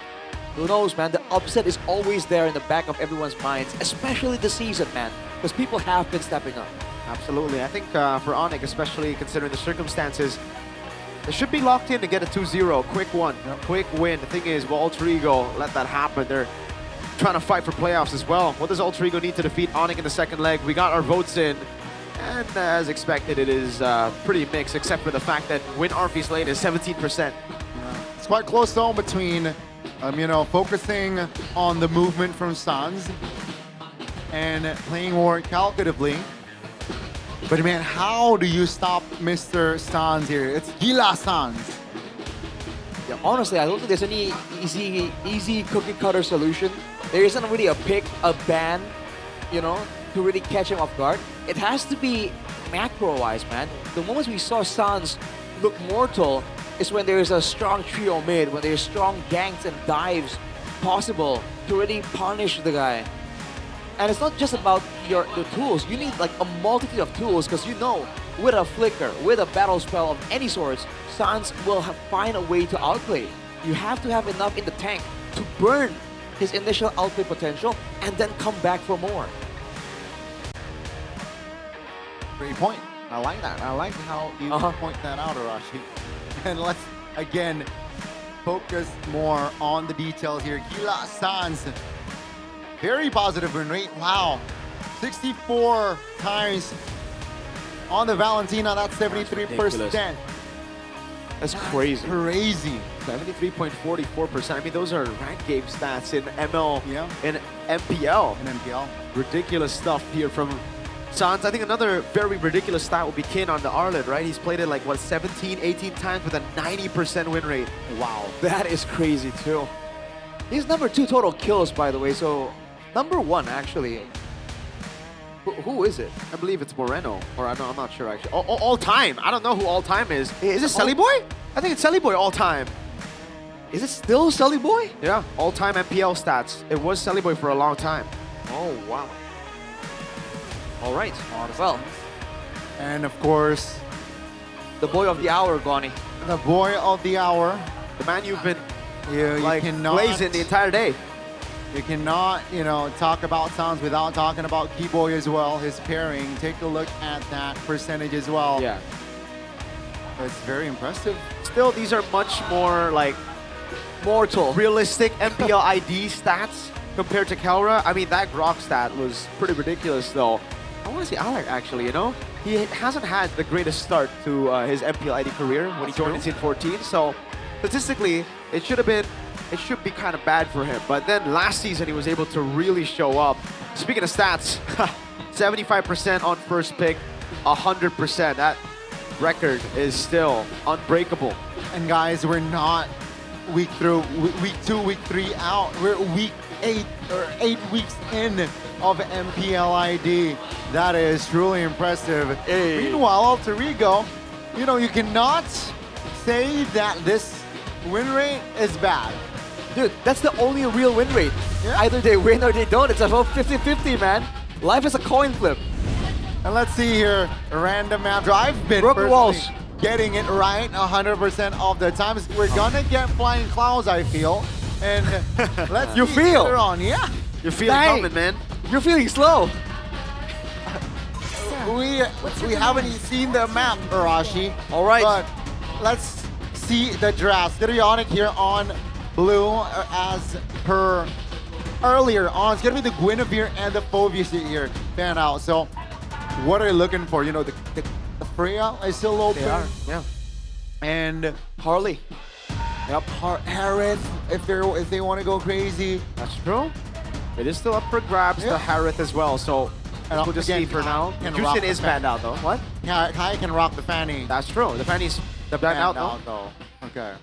who knows, man, the upset is always there in the back of everyone's minds, especially this season, man, because people have been stepping up. Absolutely. I think for Onyx, especially considering the circumstances, they should be locked in to get a 2-0. Quick one. Quick win. The thing is, will Alter Ego let that happen? They're trying to fight for playoffs as well. What does Alter Ego need to defeat Onyx in the second leg? We got our votes in. And as expected, it is pretty mixed, except for the fact that win Arfie's lane is 17%. It's quite close though between, you know, focusing on the movement from Sans and playing more calculatively. But man, how do you stop Mr. Sans here? It's Gila Sans. Yeah, honestly, I don't think there's any easy cookie cutter solution. There isn't really a pick, a ban, you know, to really catch him off guard. It has to be macro-wise, man. The moments we saw Sans look mortal is when there's a strong trio mid, when there's strong ganks and dives possible to really punish the guy. And it's not just about the tools. You need like a multitude of tools because you know, with a flicker, with a battle spell of any sorts, Sans will find a way to outplay. You have to have enough in the tank to burn his initial outplay potential and then come back for more. Great point. I like that. I like how you point that out, Arashi. And let's, again, focus more on the details here. Gila Sans, very positive win rate. Wow. 64 times on the Valentina. That's 73%. That's crazy. Crazy. 73.44%. I mean, those are ranked game stats in ML and MPL. In MPL. Ridiculous stuff here from Sans. I think another very ridiculous stat will be Kin on the Arlet, right? He's played it like, what, 17, 18 times with a 90% win rate. Wow. That is crazy, too. He's number 2 total kills, by the way, so number 1, actually. Who is it? I believe it's Moreno, or I'm not sure, actually. All time. I don't know who all time is. Is it Selly Boy? I think it's Selly Boy all time. Is it still Selly Boy? Yeah, all time MPL stats. It was Selly Boy for a long time. Oh, wow. All right. Well. And of course, the boy of the hour, Goni. The boy of the hour. The man you've been like blazing the entire day. You cannot, you know, talk about Sans without talking about Keyboy as well, his pairing. Take a look at that percentage as well. Yeah. It's very impressive. Still, these are much more like mortal, realistic MPL ID stats compared to Kelra. I mean, that Grok stat was pretty ridiculous though. I want to see Alec actually, you know? he hasn't had the greatest start to his MPL ID career when he joined in Season 14. So statistically, it should be kind of bad for him. But then last season, he was able to really show up. Speaking of stats, 75% on first pick, 100%. That record is still unbreakable. And guys, we're not week 2, week 3 out. We're week 8 or 8 weeks in of MPL ID. That is truly impressive. Meanwhile, Alter Ego, you know, you cannot say that this win rate is bad. Dude, that's the only real win rate. Yeah. Either they win or they don't. It's about 50-50, man. Life is a coin flip. And let's see here, random map drive. I've been Broken walls. getting it right 100% of the times. We're gonna get flying clouds, I feel. And let's You see feel? later on. Yeah. You're feeling Dang. coming, man. You're feeling slow. We haven't seen the map, Arashi. All right. But let's see the draft. It's gonna be Onyx here on blue as per earlier on. It's gonna be the Guinevere and the Phoebus here fan out. So what are you looking for? You know, the Freya is still open. They are, yeah. And Harley. Yep, Harith, if they want to go crazy. That's true. It is still up for grabs, the Harith as well. So we'll just see for now. Justin is banned out though. What? Yeah, Kai can rock the Fanny. That's true. The Fanny's banned out though. Okay.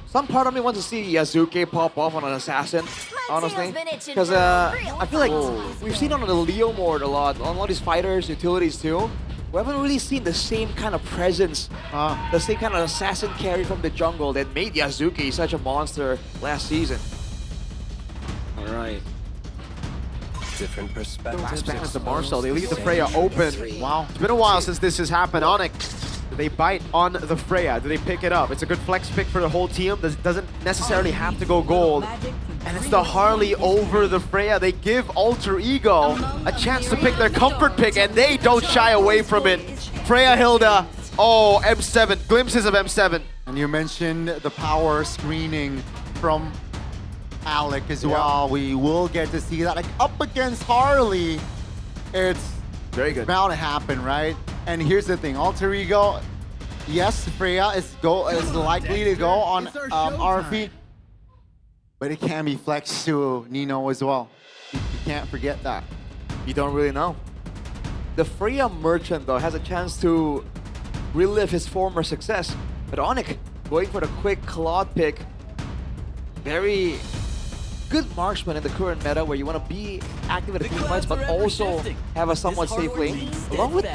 Some part of me wants to see Yazuke pop off on an assassin, honestly. Because I feel like we've seen on the Leo mode a lot, on all these fighters, utilities too. We haven't really seen the same kind of presence, the same kind of assassin carry from the jungle that made Yazuki such a monster last season. All right. Different perspectives. Last back to Marcel. They leave the Freya open. Wow. It's been a while since this has happened. Onyx, do they bite on the Freya? Do they pick it up? It's a good flex pick for the whole team. Doesn't necessarily have to go gold. And it's the Harley over the Freya. They give Alter Ego a chance to pick their comfort pick, and they don't shy away from it. Freya Hilda. Oh, M7. Glimpses of M7. And you mentioned the power screening from Alec as well. We will get to see that. Like, up against Harley, it's very good. Bound to happen, right? And here's the thing, Alter Ego, yes, Freya is likely to go on RP, but it can be flexed to Nino as well. You can't forget that. You don't really know. The Freya Merchant, though, has a chance to relive his former success. But Onyx going for the quick Claude pick. Very good marksman in the current meta where you want to be active in the team fights, but also have a somewhat safe lane. Along with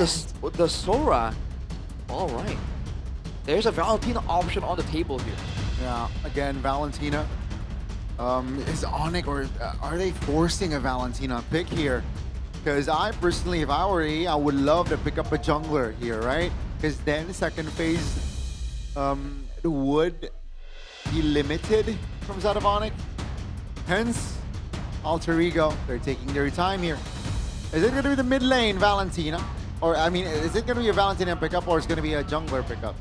the Sora. All right. There's a Valentina option on the table here. Yeah, again, Valentina. Is Onyx, or are they forcing a Valentina pick here? Because I personally, if I were E, I would love to pick up a jungler here, right? Because then second phase would be limited from side of Onyx. Hence, Alter Ego, they're taking their time here. Is it going to be the mid lane Valentina? Or, I mean, is it going to be a Valentina pickup, or is it going to be a jungler pickup?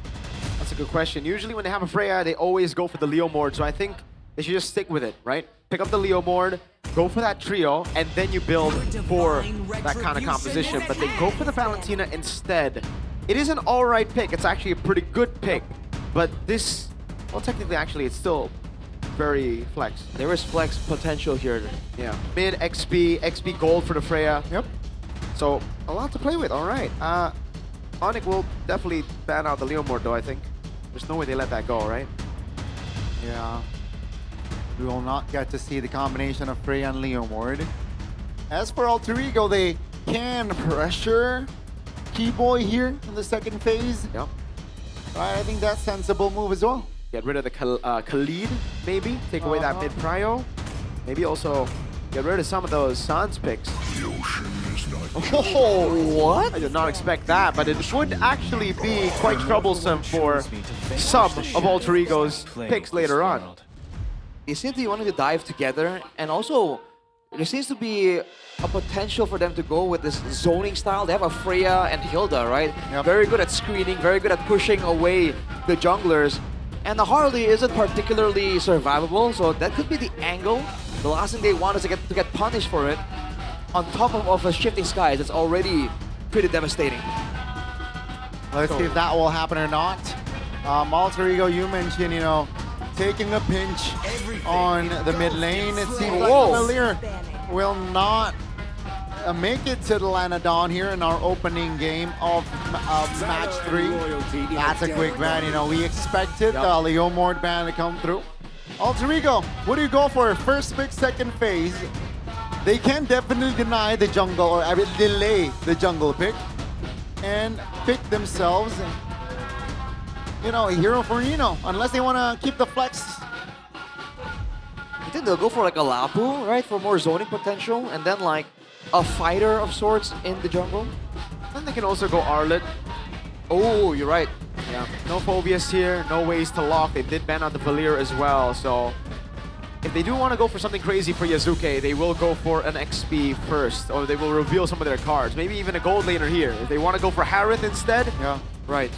That's a good question. Usually when they have a Freya, they always go for the Leo Mord, so I think they should just stick with it, right? Pick up the Leo Mord, go for that trio, and then you build for that kind of composition. But they go for the Valentina instead. It is an alright pick. It's actually a pretty good pick. But this, well, technically, actually, it's still very flex. There is flex potential here. Yeah. Mid, XP gold for the Freya. Yep. So, a lot to play with, alright. Onyx will definitely ban out the Leo Mord, though, I think. There's no way they let that go, right? Yeah. We will not get to see the combination of Freya and Leomord. As for Alter Ego, they can pressure Keyboy here in the second phase. Yep. Right, I think that's a sensible move as well. Get rid of the Khalid, maybe. Take away that mid prio. Maybe also get rid of some of those Sans picks. Oh, what? I did not expect that, but it would actually be quite troublesome for some of Alter Ego's picks later on. They seem to be wanting to dive together, and also there seems to be a potential for them to go with this zoning style. They have a Freya and Hilda, right? Yep. Very good at screening, very good at pushing away the junglers. And the Harley isn't particularly survivable, so that could be the angle. The last thing they want is to get punished for it. On top of a shifting skies, it's already pretty devastating. Let's see if that will happen or not. Alter Ego, you mentioned, you know, taking a pinch on the mid lane. It seems like Cavalier will not make it to the Lanadon here in our opening game of match 3. That's a quick ban. You know, we expected the Leomord ban to come through. Alter Ego, what do you go for? First pick, second phase. They can definitely deny the jungle, or I mean, delay the jungle pick and pick themselves, you know, a hero for Nino, unless they want to keep the flex. I think they'll go for like a Lapu, right, for more zoning potential, and then like a fighter of sorts in the jungle. Then they can also go Arlet. Oh, you're right. Yeah, no Phobias here, no ways to lock. They did ban out the Valir as well, so if they do want to go for something crazy for Yasuke, they will go for an XP first, or they will reveal some of their cards. Maybe even a gold laner here. If they want to go for Harith instead, right.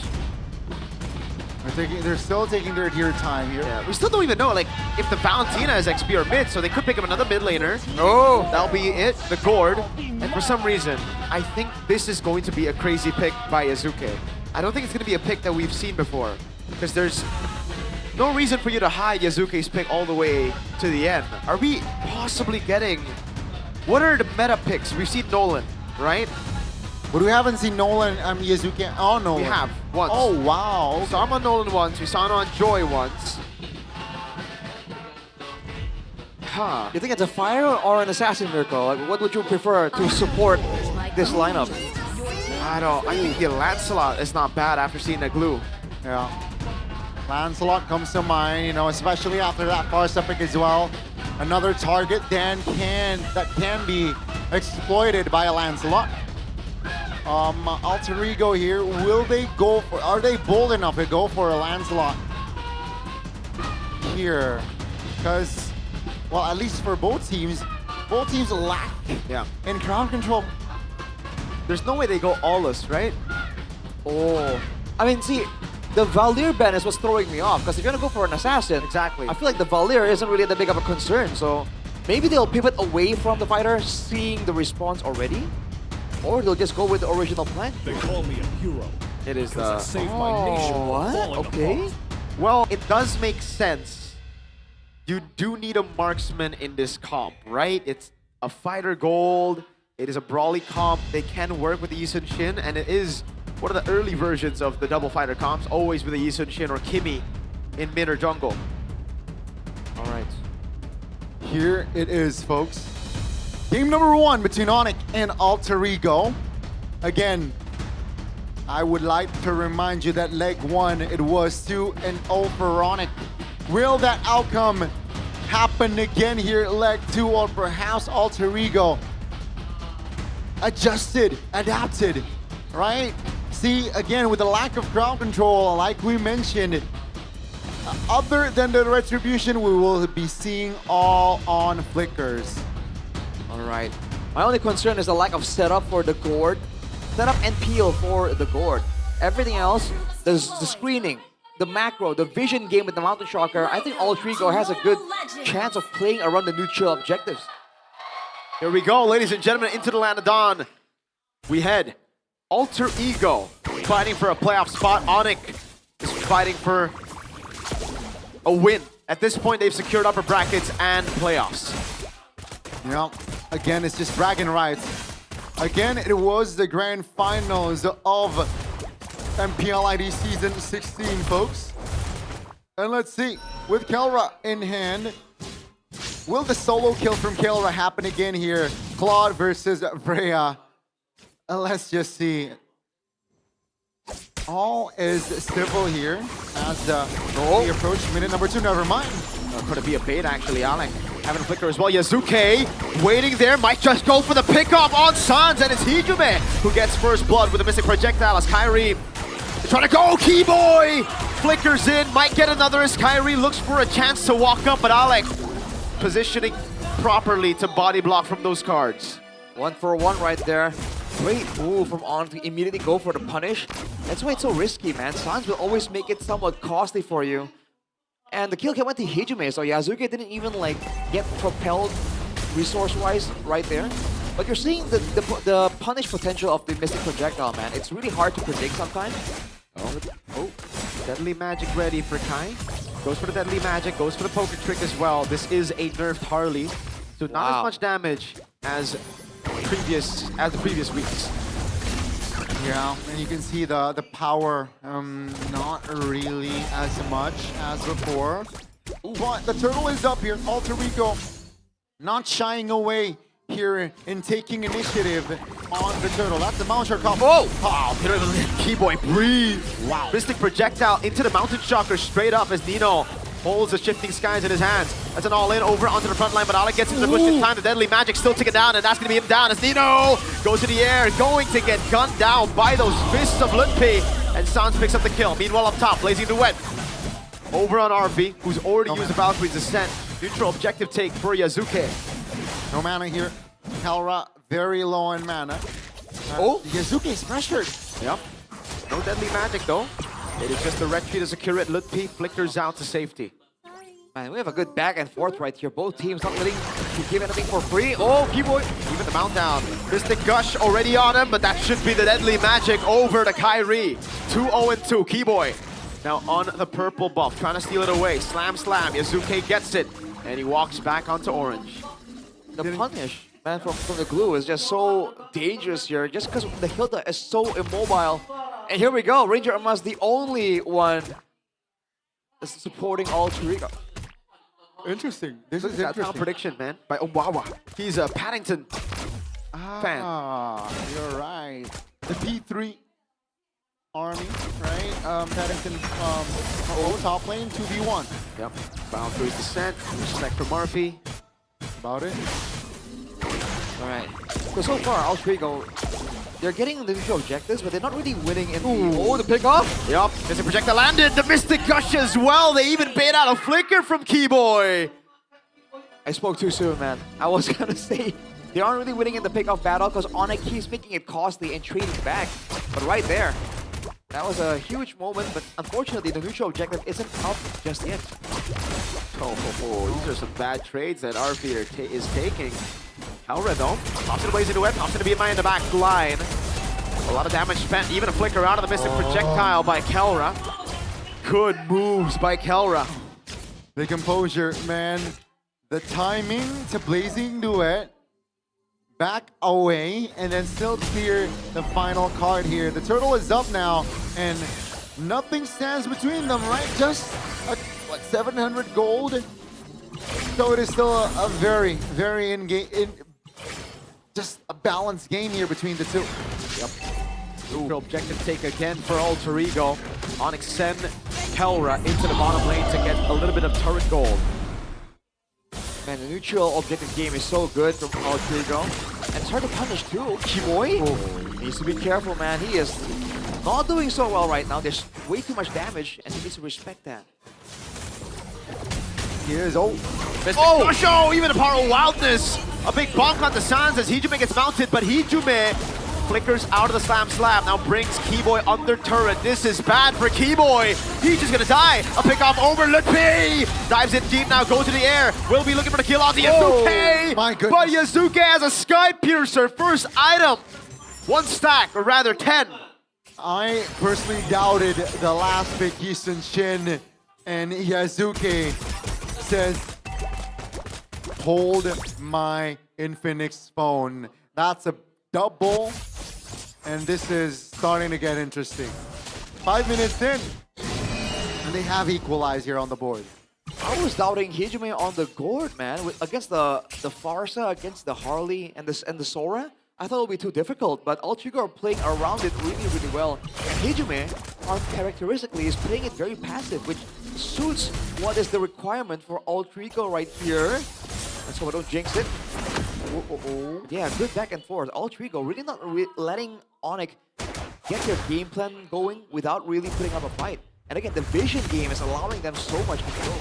They're still taking their time here. Yeah, we still don't even know, like, if the Valentina is XP or mid, so they could pick up another mid laner. Oh, that'll be it, the Gord. And for some reason, I think this is going to be a crazy pick by Yasuke. I don't think it's going to be a pick that we've seen before, because there's no reason for you to hide Yasuke's pick all the way to the end. Are we possibly getting... What are the meta picks? We've seen Nolan, right? But we haven't seen Nolan, Yasuke. Oh, no. We have, once. Oh, wow. We saw him on Nolan once, we saw him on Joy once. Huh. You think it's a fire or an assassin miracle? Like, what would you prefer to support this lineup? I think the Lancelot is not bad after seeing the glue. Yeah. Lancelot comes to mind, you know, especially after that Farsa pick as well. Another target that can be exploited by a Lancelot. Alter Ego here, will they go for, are they bold enough to go for a Lancelot here? Because, well, at least for both teams lack in crowd control. There's no way they go Aulus, right? Oh. I mean, see, the Valir ban is what's throwing me off, because if you're going to go for an assassin, exactly. I feel like the Valir isn't really that big of a concern, so maybe they'll pivot away from the fighter, seeing the response already, or they'll just go with the original plan. They call me a hero. It is the... I saved my nation from what? falling Okay. apart. Well, it does make sense. You do need a marksman in this comp, right? It's a fighter gold. It is a brawly comp. They can work with the Yi Sun Shin, and it is one of the early versions of the double fighter comps, always with a Yi Sun Shin or Kimi in mid or jungle. All right. Here it is, folks. Game number 1 between Onyx and Alter Ego. Again, I would like to remind you that leg 1, it was 2-0 for Onyx. Will that outcome happen again here at leg 2, or perhaps Alter Ego adjusted, adapted, right? See, again, with the lack of crowd control, like we mentioned, other than the retribution, we will be seeing all on flickers. All right. My only concern is the lack of setup for the Gord. Setup and peel for the Gord. Everything else, the screening, the macro, the vision game with the Mountain Shocker, I think Alter Ego has a good chance of playing around the neutral objectives. Here we go, ladies and gentlemen, into the Land of Dawn. We head. Alter Ego fighting for a playoff spot. Onyx is fighting for a win. At this point, they've secured upper brackets and playoffs. Yeah, again, it's just bragging rights. Again, it was the grand finals of MPL ID Season 16, folks. And let's see, with Kelra in hand, will the solo kill from Kelra happen again here? Claude versus Freya. And let's just see. All is civil here as we approach minute number 2. Never mind. Could it be a bait, actually, Alec? Having a flicker as well. Yasuke waiting there, might just go for the pickup on Sans, and it's Hijume who gets first blood with a missing projectile as Kyrie trying to go. Keyboy flickers in, might get another as Kyrie looks for a chance to walk up, but Alec positioning properly to body block from those cards. 1 for 1 right there. Great move from On to immediately go for the punish. That's why it's so risky, man. Sans will always make it somewhat costly for you. And the kill cam went to Hijume, so Yasuke didn't even like get propelled resource-wise right there. But you're seeing the punish potential of the Mystic Projectile, man. It's really hard to predict sometimes. Oh, Deadly Magic ready for Kai. Goes for the Deadly Magic, goes for the Poker Trick as well. This is a nerfed Harley, so not as much damage as the previous weeks. Yeah, and you can see the power, not really as much as before. But the turtle is up here. Alter Ego not shying away here in taking initiative on the turtle. That's the Mount Shark combo. Wow, Keyboy breathe. Wow. Mystic Projectile into the Mountain Shocker straight up as Nino holds the Shifting Skies in his hands. That's an all-in over onto the front line, but Alec gets into the push in time. The Deadly Magic still ticking down, and that's going to be him down as Nino goes to the air, going to get gunned down by those fists of Lutpi, and Sans picks up the kill. Meanwhile, up top, Blazing Duet over on RV, who's already used the Valkyrie's Descent. Neutral objective take for Yazuke. No mana here. Kalra very low on mana. Yazuke is pressured. Yep. No Deadly Magic though. It is just the retreat as Akira at Lutpi flickers out to safety. Man, we have a good back and forth right here. Both teams not willing to give anything for free. Oh, Keyboy, even the mount down. Mystic Gush already on him, but that should be the Deadly Magic over to Kyrie. 2-0-2, Keyboy. Now on the purple buff, trying to steal it away. Slam, slam, Yazuke gets it, and he walks back onto orange. The punish, man, from the glue is just so dangerous here, just because the Hilda is so immobile. And here we go, Ranger Arma's the only one that's supporting Alter Ego. Interesting. This is That interesting. prediction, man, by Omwawa. He's a Paddington fan. You're right. The P3 army, right? Paddington top lane, 2v1. Yep. Boundaries Descent, respect for Murphy. About it. Alright. So far, Alter Ego, they're getting the neutral objectives, but they're not really winning in the pick off. Yup, Mystic Projectile landed, the Mystic Gush as well. They even bait out a flicker from Keyboy. I spoke too soon, man. I was gonna say, they aren't really winning in the pick-off battle because Onyx keeps making it costly and trading back. But right there, that was a huge moment, but unfortunately the neutral objective isn't up just yet. These are some bad trades that RP is taking. Kelra though, pops it away into it, pops it to BMI in the back line. A lot of damage spent, even a flicker out of the Mystic Projectile by Kelra. Good moves by Kelra. The composure, man. The timing to Blazing Duet. Back away and then still clear the final card here. The turtle is up now and nothing stands between them, right? Just, 700 gold? So it is still a very, very just a balanced game here between the two. Yep. Neutral objective take again for Alter Ego. Onyx send Kelra into the bottom lane to get a little bit of turret gold. Man, the neutral objective game is so good from Alter Ego. And it's hard to punish too. Keyboy needs to be careful, man. He is not doing so well right now. There's way too much damage and he needs to respect that. Here's Mystic Gush, even a power of wildness. A big bonk on the Sans as Hijume gets mounted, but Hijume flickers out of the slam slab. Now brings Keyboy under turret. This is bad for Keyboy. He's just gonna die. A pick off over Lutpi. Dives in deep now, goes to the air. Will be looking for the kill on the Yazuke. My goodness. But Yazuke has a Sky Piercer. First item. 1 stack, or rather 10. I personally doubted the last pick, Houston Shin, and Yazuke says, hold my Infinix phone. That's a double, and this is starting to get interesting. 5 minutes in, and they have equalized here on the board. I was doubting Hijume on the Gourd, man. Against the Farsa, against the Harley, and the Sora. I thought it would be too difficult, but Alter Ego are playing around it really, really well. And Hijume, characteristically, is playing it very passive, which suits what is the requirement for Alter Ego right here. Let's hope I don't jinx it. Yeah, good back and forth. Alter Ego really not letting Onyx get their game plan going without really putting up a fight. And again, the vision game is allowing them so much control.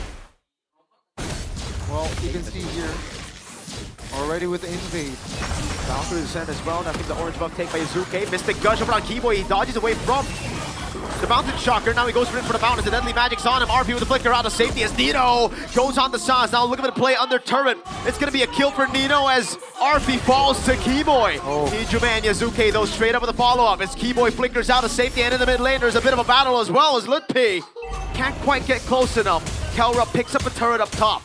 Well, you can see here, already with the invade. Valkyrie Descent as well. I think the orange buff take by Yazuke. Mystic Gush over on Keyboy. He dodges away from The Mountain Shocker, now he goes in for the Mountain. The Deadly Magic's on him. RP with the flicker out of safety as Nino goes on the sauce. Now look at him play under turret. It's going to be a kill for Nino as RP falls to Keyboy. Ijume and Yazuke, though, straight up with the follow-up as Keyboy flickers out of safety, and in the mid lane, there's a bit of a battle as well as Lutpi can't quite get close enough. Kelra picks up a turret up top.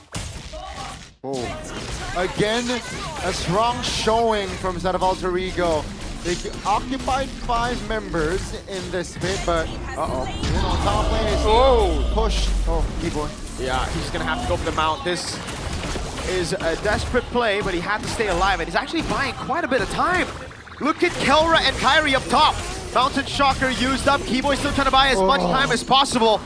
Again, a strong showing from Set of Alter Ego. They occupied 5 members in this pit, but top lane is pushed. Keyboy. Yeah, he's gonna have to go for the mount. This is a desperate play, but he had to stay alive, and he's actually buying quite a bit of time. Look at Kelra and Kyrie up top. Mountain Shocker used up. Keyboy still trying to buy as much time as possible.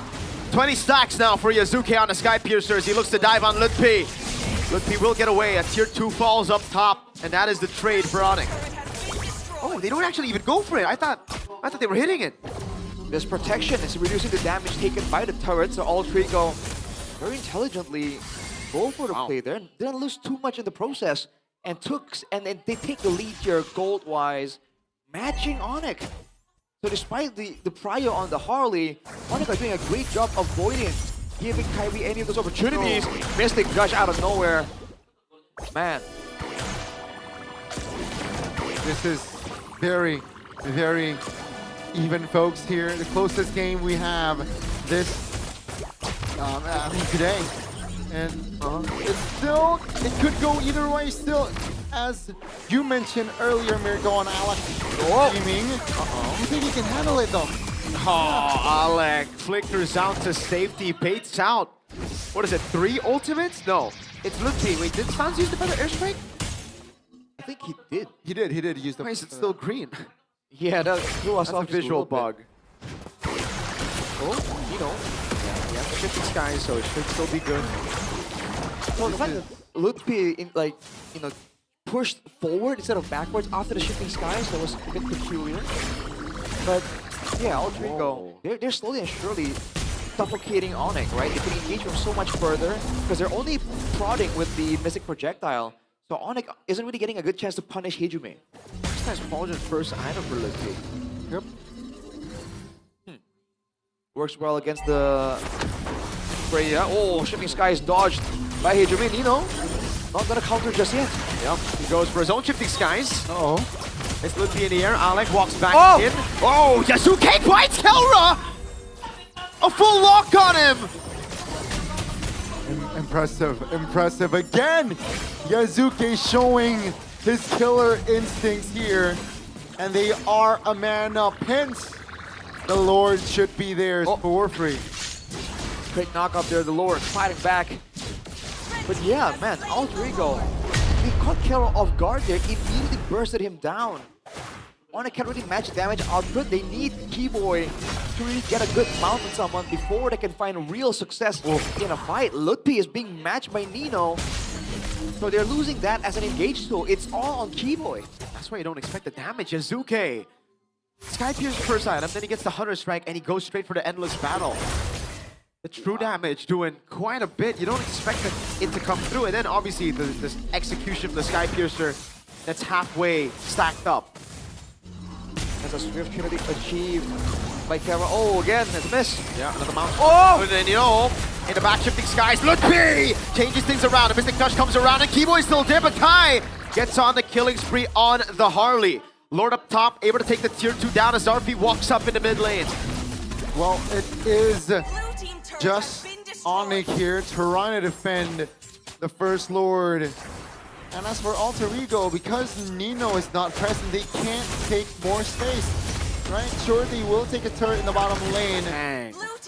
20 stacks now for Yazuke on the Sky Piercers. He looks to dive on Lutpi. Lutpi will get away. A tier 2 falls up top, and that is the trade for Onyx. Oh, they don't actually even go for it. I thought they were hitting it. This protection is reducing the damage taken by the turret, so all three go very intelligently go for the play there. Didn't lose too much in the process, and they take the lead here gold-wise, matching Onyx. So despite the prio on the Harley, Onyx are doing a great job avoiding giving Kyrie any of those opportunities. Mystic Gush out of nowhere. Man. This is very, very even, folks, here. The closest game we have this today. And it could go either way still. As you mentioned earlier, Mirko and Alex streaming. You think he can handle it though? Alec flickers out to safety, baits out. What is it, 3 ultimates? No, it's Lutpi. Wait, did Sans use the better airstrike? I think he did. He did use the... Why is it still green? Yeah, that threw us off a visual bug. He has shifting skies, so it should still be good. So the fact that Lutpi, pushed forward instead of backwards after the shifting skies, that was a bit peculiar. But yeah, all three go. They're slowly and surely suffocating Onyx, right? They can engage from so much further because they're only prodding with the Mystic Projectile. So Onyx isn't really getting a good chance to punish Hijume. This guy's Fulgent's first item for Lutpi. Yep. Works well against the Freya. Oh, shifting skies dodged by Hijume. Nino not gonna counter just yet. Yep, he goes for his own shifting skies. It's Lutpi in the air. Alec walks back in. Oh, Yasuke bites Kelra! A full lock on him! Impressive again. Yazuke showing his killer instincts here, and they are a man up. Hence, the Lord should be theirs for free. Great knock up there, the Lord fighting back. But yeah, man, Alter Ego, he caught Kelra off guard there, immediately bursted him down. Onyx can't really match damage output. They need Keyboy to really get a good mount on someone before they can find real success in a fight. Lutpi is being matched by Nino, so they're losing that as an engage tool. It's all on Keyboy. That's why you don't expect the damage. Yazuke. Sky Pierce first item, then he gets the Hunter Strike and he goes straight for the Endless Battle. The true damage doing quite a bit. You don't expect it to come through. And then obviously this execution of the Sky Piercer that's halfway stacked up. That's a swift trinity achieved by Kelra. Oh, again, that's a miss. Yeah, another mount. Oh! And then, in the back shifting skies, Lutpi changes things around. The Mystic Gush comes around and Keyboy's still there, but Kai gets on the killing spree on the Harley. Lord up top, able to take the tier 2 down as RP walks up in the mid lane. Well, it is just Onyx here trying to defend the First Lord. And as for Alter Ego, because Nino is not present, they can't take more space, right? Sure, they will take a turret in the bottom lane,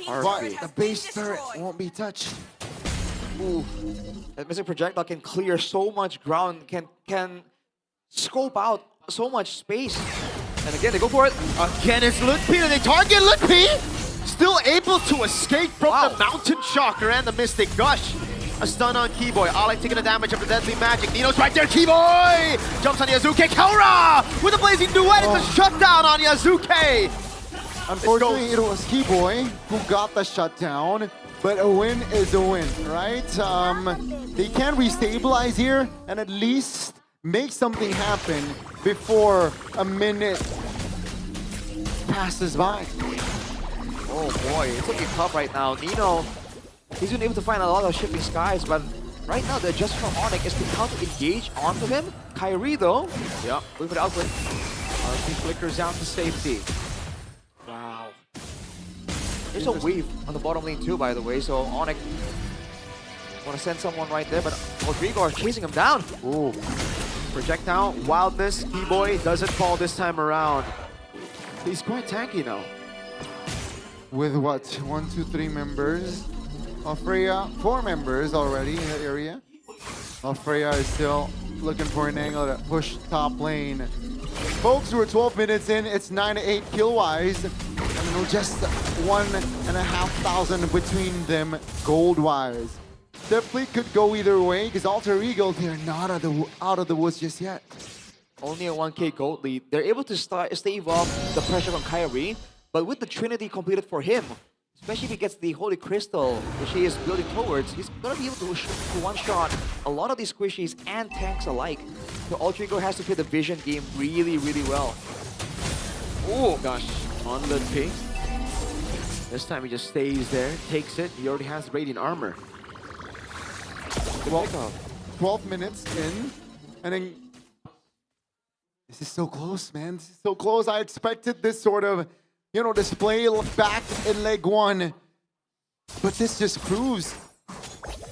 but the base turret won't be touched. Ooh, that Mystic Projectile can clear so much ground, can scope out so much space. And again, they go for it. Again, it's Lutpi, and they target Lutpi! Still able to escape from the Mountain Shocker and the Mystic Gush. A stun on Keyboy. Alec taking the damage of the Deadly Magic. Nino's right there. Keyboy jumps on Yazuke. Kelra with a blazing duet. It's a shutdown on Yazuke. Unfortunately, it was Keyboy who got the shutdown, but a win is a win, right? They can restabilize here and at least make something happen before a minute passes by. Oh boy, it's looking tough right now. Nino, he's been able to find a lot of shifting skies, but right now the adjustment from Onyx is to counter-engage onto him. Kyrie though, yeah, going for the output. He flickers down to safety. Wow. There's a wave on the bottom lane too, by the way, so Onyx want to send someone right there, but Rodrigo are chasing him down. Ooh. Projectile, wildness, Keyboy doesn't fall this time around. He's quite tanky now. With what, 1, 2, 3 members of Freya, 4 members already in that area. While Freya is still looking for an angle to push top lane. Folks, we're 12 minutes in, it's 9-8 kill-wise, and just 1,500 between them gold-wise. Definitely could go either way, because Alter Ego, they're not out of the woods just yet. Only a 1k gold lead. They're able to stave off the pressure from Kyrie, but with the Trinity completed for him, especially if he gets the Holy Crystal, which he is building towards, he's gonna be able to one-shot a lot of these squishies and tanks alike. So Alter Ego has to play the vision game really, really well. Oh gosh, on the ping. This time he just stays there, takes it. He already has Radiant Armor. Well, 12 minutes in, and then this is so close, man. This is so close. I expected this sort of, you know, display back in leg 1, but this just proves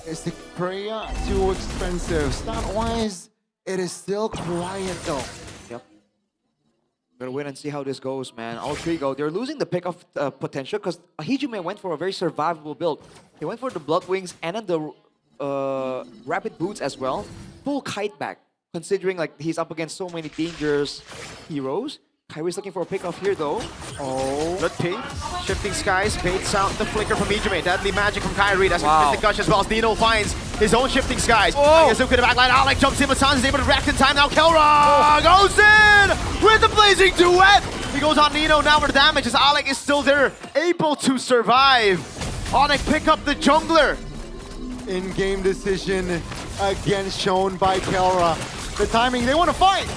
is the Freya too expensive. Stat-wise, it is still quiet though. Yep. Gonna wait and see how this goes, man. Alter Ego, they're losing the pick of potential because Hijime went for a very survivable build. He went for the Blood Wings and then the Rapid Boots as well. Full kite back, considering like he's up against so many dangerous heroes. Kyrie's looking for a pick off here though. Oh, good ping. Shifting skies, baits out the flicker from Hijime. Deadly magic from Kyrie. That's wow. The gush as well as Dino finds his own shifting skies. Oh! Yazuka in the backline. Alec jumps in, but Sans is able to react in time. Now Kelra goes in with the blazing duet. He goes on Nino now for the damage as Alec is still there, able to survive. Onyx pick up the jungler. In-game decision again shown by Kelra. The timing, they want to fight.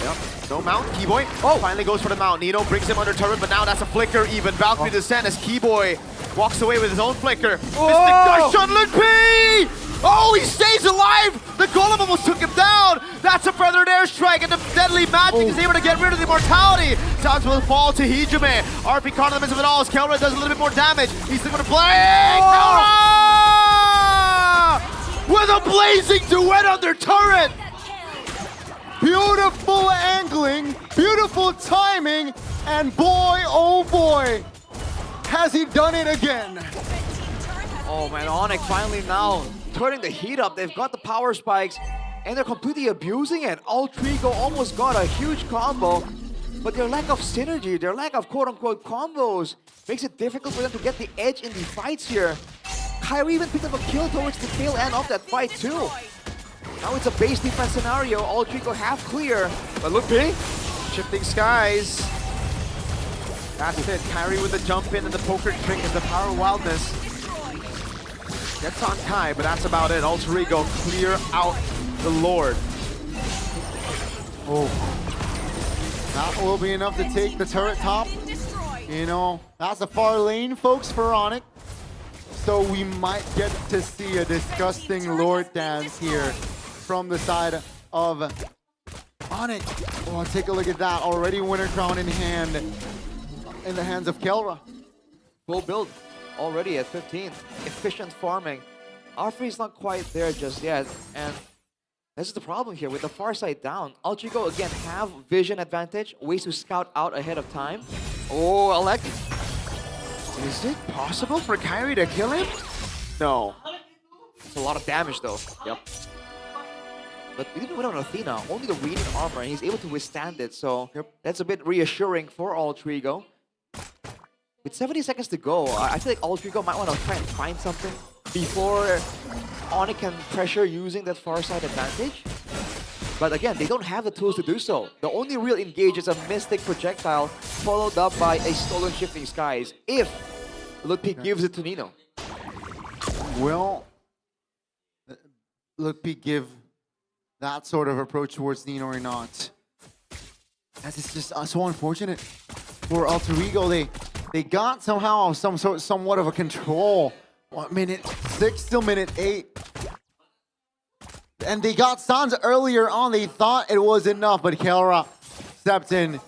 Yep. No mount, Keyboy. Oh, finally goes for the mount. Nino brings him under turret, but now that's a flicker even. Valkyrie descent as Keyboy walks away with his own flicker. Oh! Mystic Gush on Lutpi! Oh, he stays alive! The Golem almost took him down! That's a feathered airstrike, and the deadly magic is able to get rid of the immortality. Sounds will fall to Hijime. RP caught in the midst of it all as Kelra does a little bit more damage. He's still going to play! Kelra! With a blazing duet on their turret! Beautiful angling, beautiful timing, and boy, oh boy, has he done it again. Oh man, Onyx finally now turning the heat up. They've got the power spikes, and they're completely abusing it. Alter Ego almost got a huge combo, but their lack of synergy, their lack of quote-unquote combos, makes it difficult for them to get the edge in the fights here. Kyrie even picked up a kill towards the tail end of that fight too. Now it's a base defense scenario. Alter Ego half clear, but look big. Shifting skies. That's it. Kyrie with the jump in and the poker trick and the power wildness. Gets on Kai, but that's about it. Alter Ego clear out the Lord. Oh. That will be enough to take the turret top. You know, that's a far lane, folks, for Onyx. So we might get to see a disgusting Lord dance here from the side of Onyx. Oh, take a look at that. Already winner crown in hand, in the hands of Kelra. Full build already at 15. Efficient farming. Arfrey's not quite there just yet, and this is the problem here with the far side down. Alter Ego again have vision advantage, ways to scout out ahead of time. Oh, Alec. Is it possible for Kyrie to kill him? No. It's a lot of damage though. Yep. But even without Athena, only the radiant armor, and he's able to withstand it. So that's a bit reassuring for Alter Ego. With 70 seconds to go, I feel like Alter Ego might want to try and find something before Onyx can pressure using that far side advantage. But again, they don't have the tools to do so. The only real engage is a Mystic Projectile followed up by a Stolen Shifting Skies if Lutpi gives it to Nino. Will Lutpi give that sort of approach towards Nino or not? As it's just so unfortunate. for Alter Ego. They got somehow somewhat of a control. Minute 6 till minute 8. And they got Sans earlier on. They thought it was enough, but Kelra stepped in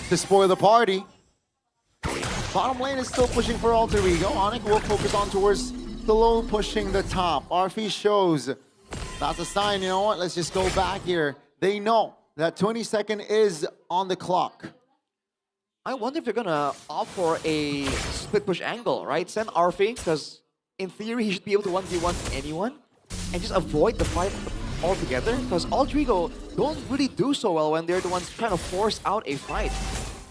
to spoil the party. Bottom lane is still pushing for Alter Ego. Onyx will focus on towards the low, pushing the top. RP shows that's a sign, you know what? Let's just go back here. They know that 20-second is on the clock. I wonder if they're gonna opt for a split push angle, right? Send Arfi, because in theory he should be able to 1v1 anyone and just avoid the fight altogether. Because Alter Ego don't really do so well when they're the ones trying to force out a fight.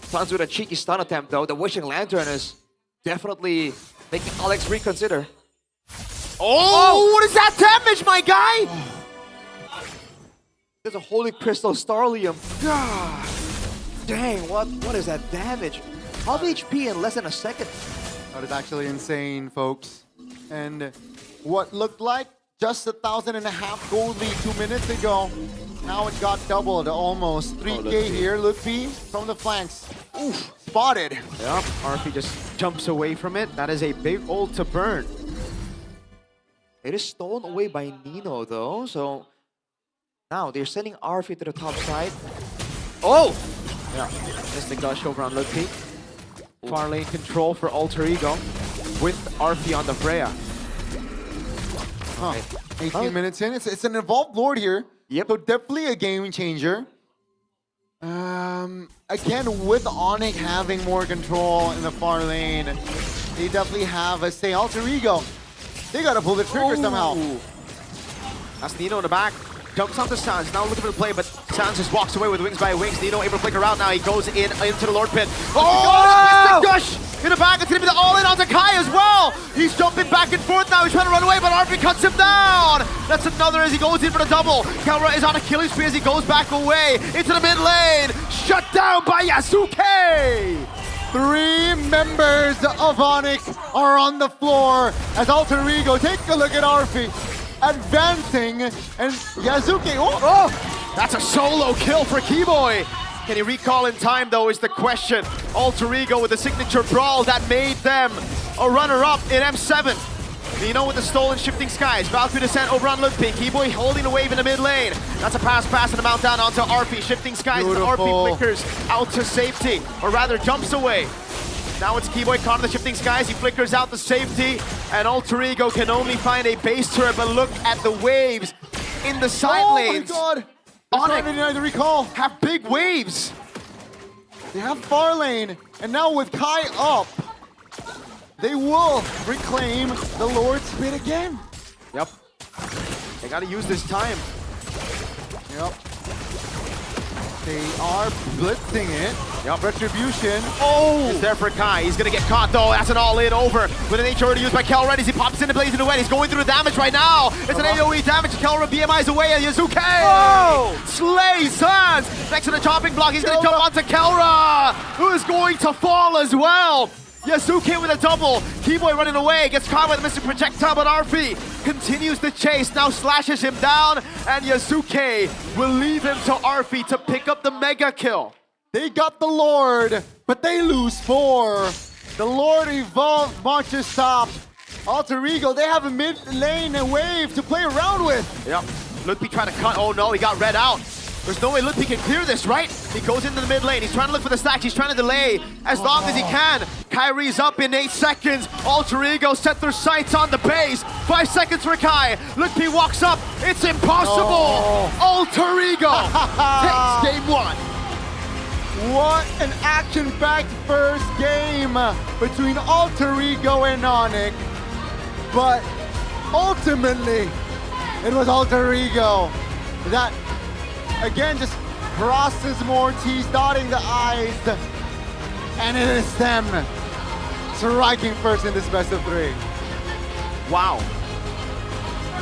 Sans with a cheeky stun attempt though. The Wishing Lantern is definitely making Alex reconsider. Oh, what is that damage, my guy? There's a Holy Crystal Starlium. God. Dang, what is that damage? Half HP in less than a second. That is actually insane, folks. And what looked like just 1,500 gold lead 2 minutes ago, now it got doubled, almost 3K here. Ludwig from the flanks. Oof, spotted. Yep, Arfi just jumps away from it. That is a big ult to burn. It is stolen away by Nino though, so now they're sending Arfi to the top side. Oh! Yeah, missed the gush over on Ludwig. Far lane control for Alter Ego with Arfi on the Freya. Huh. 18 minutes in. It's an involved Lord here. Yep. So definitely a game changer. Again, with Onyx having more control in the far lane, they definitely have a say. Alter Ego, they gotta pull the trigger somehow. That's Nino in the back. Jumps onto Sans, now looking for the play, but Sans just walks away with wings by wings. Nino able to flicker out now. He goes into the Lord Pit. Oh! Gush! In the back, it's gonna be the all-in onto Kai as well. He's jumping back and forth now. He's trying to run away, but Arfi cuts him down. That's another as he goes in for the double. Kelra is on a killing spree as he goes back away into the mid lane. Shut down by Yasuke. 3 members of Onyx are on the floor as Alter Ego take a look at Arfi. Advancing, and Yasuke, oh! That's a solo kill for Keyboy. Can he recall in time though is the question. Alter Ego with the signature brawl that made them a runner-up in M7. Nino with the stolen Shifting Skies. Valkyrie descent over on Ludwig. Keyboy holding a wave in the mid lane. That's a pass and a mount down onto Arfi. Shifting Skies as Arfi flickers out to safety, or rather jumps away. Now it's Keyboy caught in the Shifting Skies. He flickers out the safety, and Alter Ego can only find a base turret, but look at the waves in the side lanes. Oh my god! Onyx, the recall. Have big waves. They have far lane, and now with Kai up, they will reclaim the Lord's Pit again. Yep. They gotta use this time. Yep. They are blitzing it. Yep. Retribution. Oh! It's there for Kai. He's gonna get caught though. That's an all-in over. With an H already used by Kelra as he pops into blazing away. He's going through the damage right now. It's an AoE damage. Kelra BMI's away and Yasuke! Oh! Slay Sans! Next to the chopping block. He's gonna jump onto Kelra, who is going to fall as well. Yasuke with a double. Keyboy running away. Gets caught with a missing projectile, but Arfi continues the chase. Now slashes him down, and Yasuke will leave him to Arfi to pick up the mega kill. They got the Lord, but they lose 4. The Lord evolved, marches top. Alter Ego, they have a mid lane and wave to play around with. Yep. Ludwig trying to cut. Oh no, he got red out. There's no way Ludwig can clear this, right? He goes into the mid lane. He's trying to look for the stacks. He's trying to delay as long as he can. Kyrie's up in 8 seconds. Alter Ego set their sights on the base. 5 seconds for Kai. Ludwig walks up. It's impossible. Alter Ego takes game 1. What an action-packed first game between Alter Ego and Onyx. But ultimately, it was Alter Ego that, again, just crosses more T's, dotting the I's. And it is them striking first in this best of 3. Wow.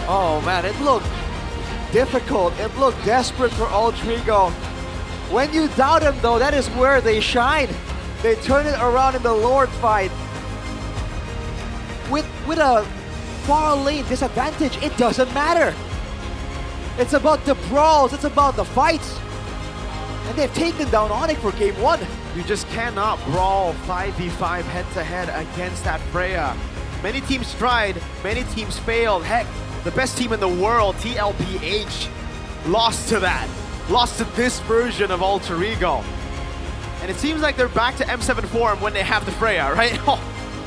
Oh man, it looked difficult. It looked desperate for Alter Ego. When you doubt them though, that is where they shine. They turn it around in the Lord fight. With a far lane disadvantage, it doesn't matter. It's about the brawls, it's about the fights. And they've taken down Onyx for game 1. You just cannot brawl 5v5 head-to-head against that Freya. Many teams tried, many teams failed. Heck, the best team in the world, TLPH, lost to that. Lost to this version of Alter Ego. And it seems like they're back to M7 form when they have the Freya, right?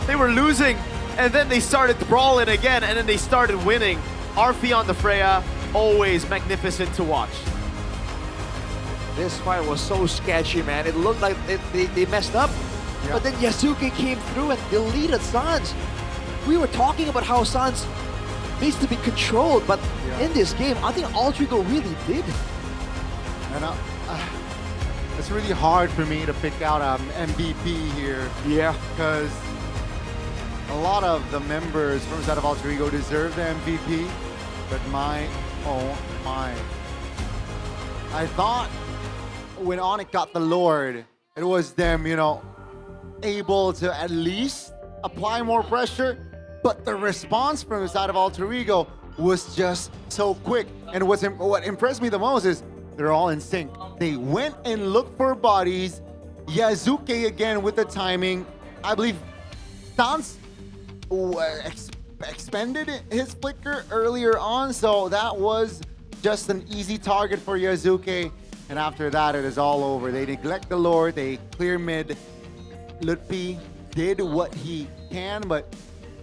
They were losing, and then they started brawling again, and then they started winning. Arfi on the Freya, always magnificent to watch. This fight was so sketchy, man. It looked like they messed up. Yeah. But then Yasuke came through and deleted Sans. We were talking about how Sans needs to be controlled, but in this game, I think Alter Ego really did. And it's really hard for me to pick out an MVP here. Yeah. Because a lot of the members from inside of Alter Ego deserve the MVP, but oh my. I thought when Onyx got the Lord, it was them, able to at least apply more pressure, but the response from the side of Alter Ego was just so quick. And what impressed me the most is they're all in sync. They went and looked for bodies. Yasuke again with the timing. I believe Sans expended his flicker earlier on, so that was just an easy target for Yasuke. And after that, it is all over. They neglect the Lord, they clear mid. Lutfi did what he can, but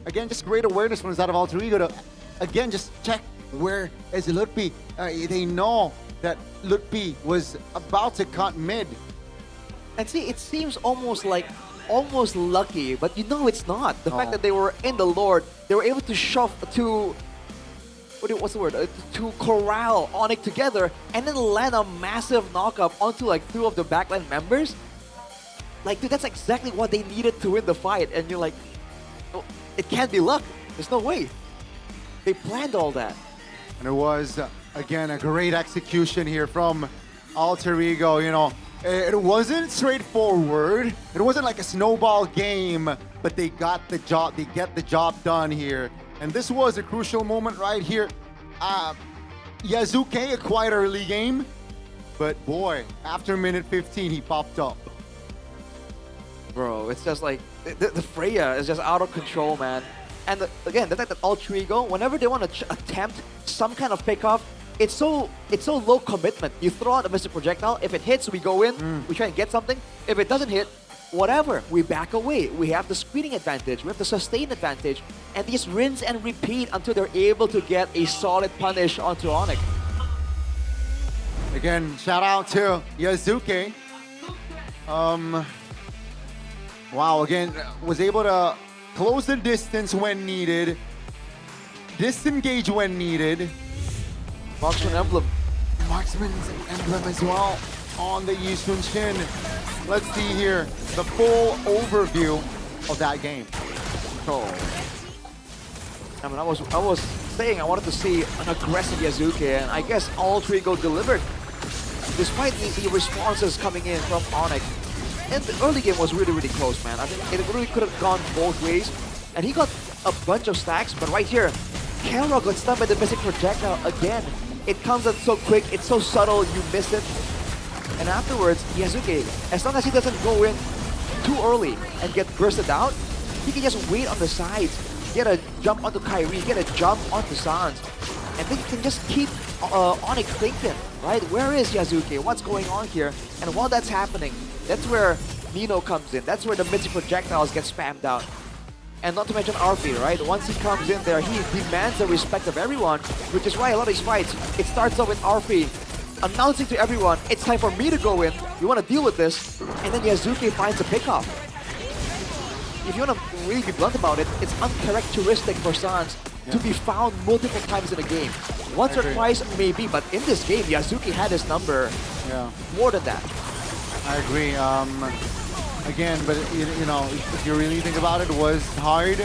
again, just great awareness from the side of Alter Ego to, again, just check where is Lutfi. They know that Lutfi was about to cut mid. And see, it seems almost lucky, but it's not. The fact that they were in the Lord, they were able to what's the word? To corral Onyx together and then land a massive knockup onto like two of the backline members. Like, dude, that's exactly what they needed to win the fight. And you're like, oh, it can't be luck. There's no way. They planned all that. And it was, again, a great execution here from Alter Ego. It wasn't straightforward. It wasn't like a snowball game, but they got the job. They get the job done here. And this was a crucial moment right here. Yasuke, a quite early game, but boy, after minute 15, he popped up. Bro, it's just like, the Freya is just out of control, man. And again, the fact that Alter Ego, whenever they want to attempt some kind of pickoff, it's so low commitment. You throw out a missile projectile. If it hits, we go in. We try and get something. If it doesn't hit, whatever, we back away. We have the screening advantage. We have the sustain advantage. And they just rinse and repeat until they're able to get a solid punish onto Onyx. Again, shout out to Yasuke. Wow, again, was able to close the distance when needed. Disengage when needed. Marksman emblem. Marksman's emblem as well on the Yisun Shin. Let's see here the full overview of that game. Oh. I mean, I was saying I wanted to see an aggressive Yasuke, and I guess Alter Ego delivered. Despite the responses coming in from Onyx. And the early game was really, really close, man. I think it really could have gone both ways. And he got a bunch of stacks, but right here, Kelra got stunned by the missing projectile again. It comes out so quick, it's so subtle, you miss it. And afterwards, Yasuke, as long as he doesn't go in too early and get bursted out, he can just wait on the sides, get a jump onto Kyrie, get a jump onto Sans, and then he can just keep Onyx thinking, right? Where is Yasuke? What's going on here? And while that's happening, that's where Nino comes in. That's where the missing projectiles get spammed out. And not to mention Arfi, right? Once he comes in there, he demands the respect of everyone, which is why a lot of these fights, it starts off with Arfi announcing to everyone, it's time for me to go in, you want to deal with this, and then Yasuke finds a pickoff. If you want to really be blunt about it, it's uncharacteristic for Sans to be found multiple times in a game. Once or twice, maybe, but in this game, Yasuke had his number more than that. I agree. Again, but if you really think about it, it was hard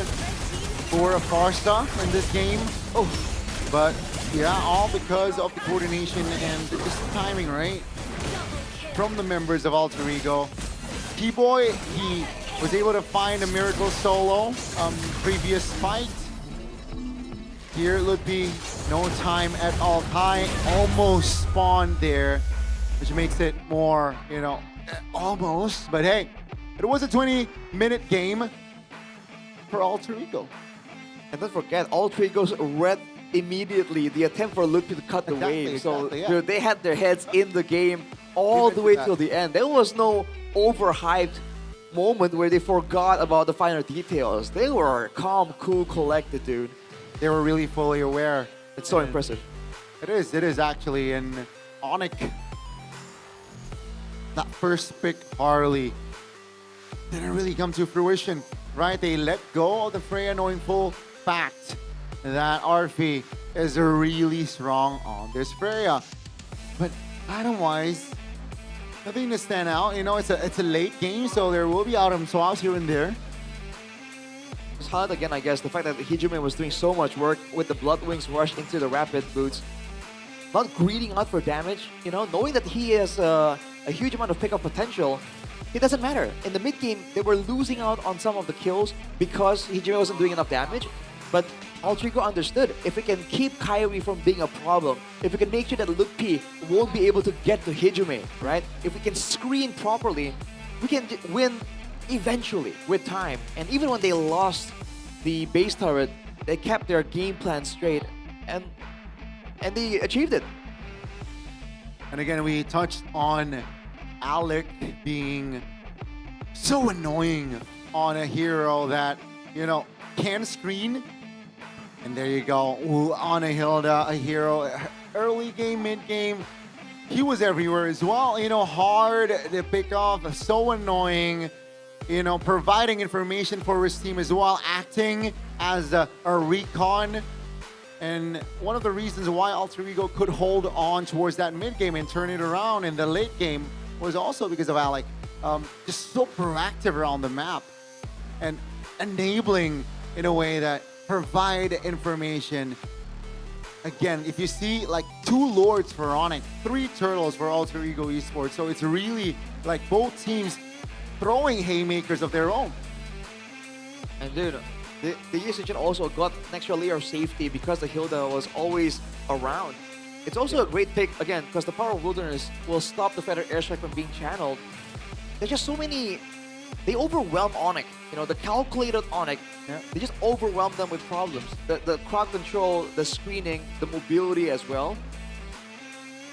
for a Farsa in this game. Oh, but yeah, all because of the coordination and just the timing, right? From the members of Alter Ego. T-Boy, he was able to find a miracle solo previous fight. Here, Lutfi, no time at all. Kai almost spawned there, which makes it more, Almost, but hey, it was a 20-minute game for Alter Ego. And don't forget, Alter Ego's read immediately the attempt for Lupi to cut the wave. So yeah. they had their heads in the game all the way till the end. There was no overhyped moment where they forgot about the finer details. They were calm, cool, collected, dude. They were really fully aware. It's so impressive. It is actually. And Onyx, that first pick, Harley, didn't really come to fruition, right? They let go of the Freya knowing full fact that Arfi is really strong on this Freya. But item-wise, nothing to stand out. You know, it's a late game, so there will be item swaps here and there. Just highlight again, I guess, the fact that Hijime was doing so much work with the Blood Wings rush into the Rapid Boots. Not greeding out for damage, you know, knowing that he has a huge amount of pickup potential. It doesn't matter. In the mid game, they were losing out on some of the kills because Hijime wasn't doing enough damage. But Alter Ego understood, if we can keep Kairi from being a problem, if we can make sure that Lupi won't be able to get to Hijime, right? If we can screen properly, we can win eventually with time. And even when they lost the base turret, they kept their game plan straight and they achieved it. And again, we touched on Alec being so annoying on a hero that, you know, can screen. And there you go. Ooh, Anna Hilda, a hero. Early game, mid game, he was everywhere as well. You know, hard to pick off, so annoying. You know, providing information for his team as well, acting as a recon. And one of the reasons why Alter Ego could hold on towards that mid game and turn it around in the late game was also because of Alec. Just so proactive around the map and enabling in a way that provide information. Again, if you see like 2 Lords for Onyx, 3 Turtles for Alter Ego Esports, so it's really like both teams throwing haymakers of their own. And dude, the usage also got an extra layer of safety because the Hilda was always around. It's also a great pick, again, because the power of Wilderness will stop the Feather Airstrike from being channeled. There's just so many... They overwhelm Onyx. You know, the calculated Onyx, they just overwhelm them with problems. The crowd control, the screening, the mobility as well.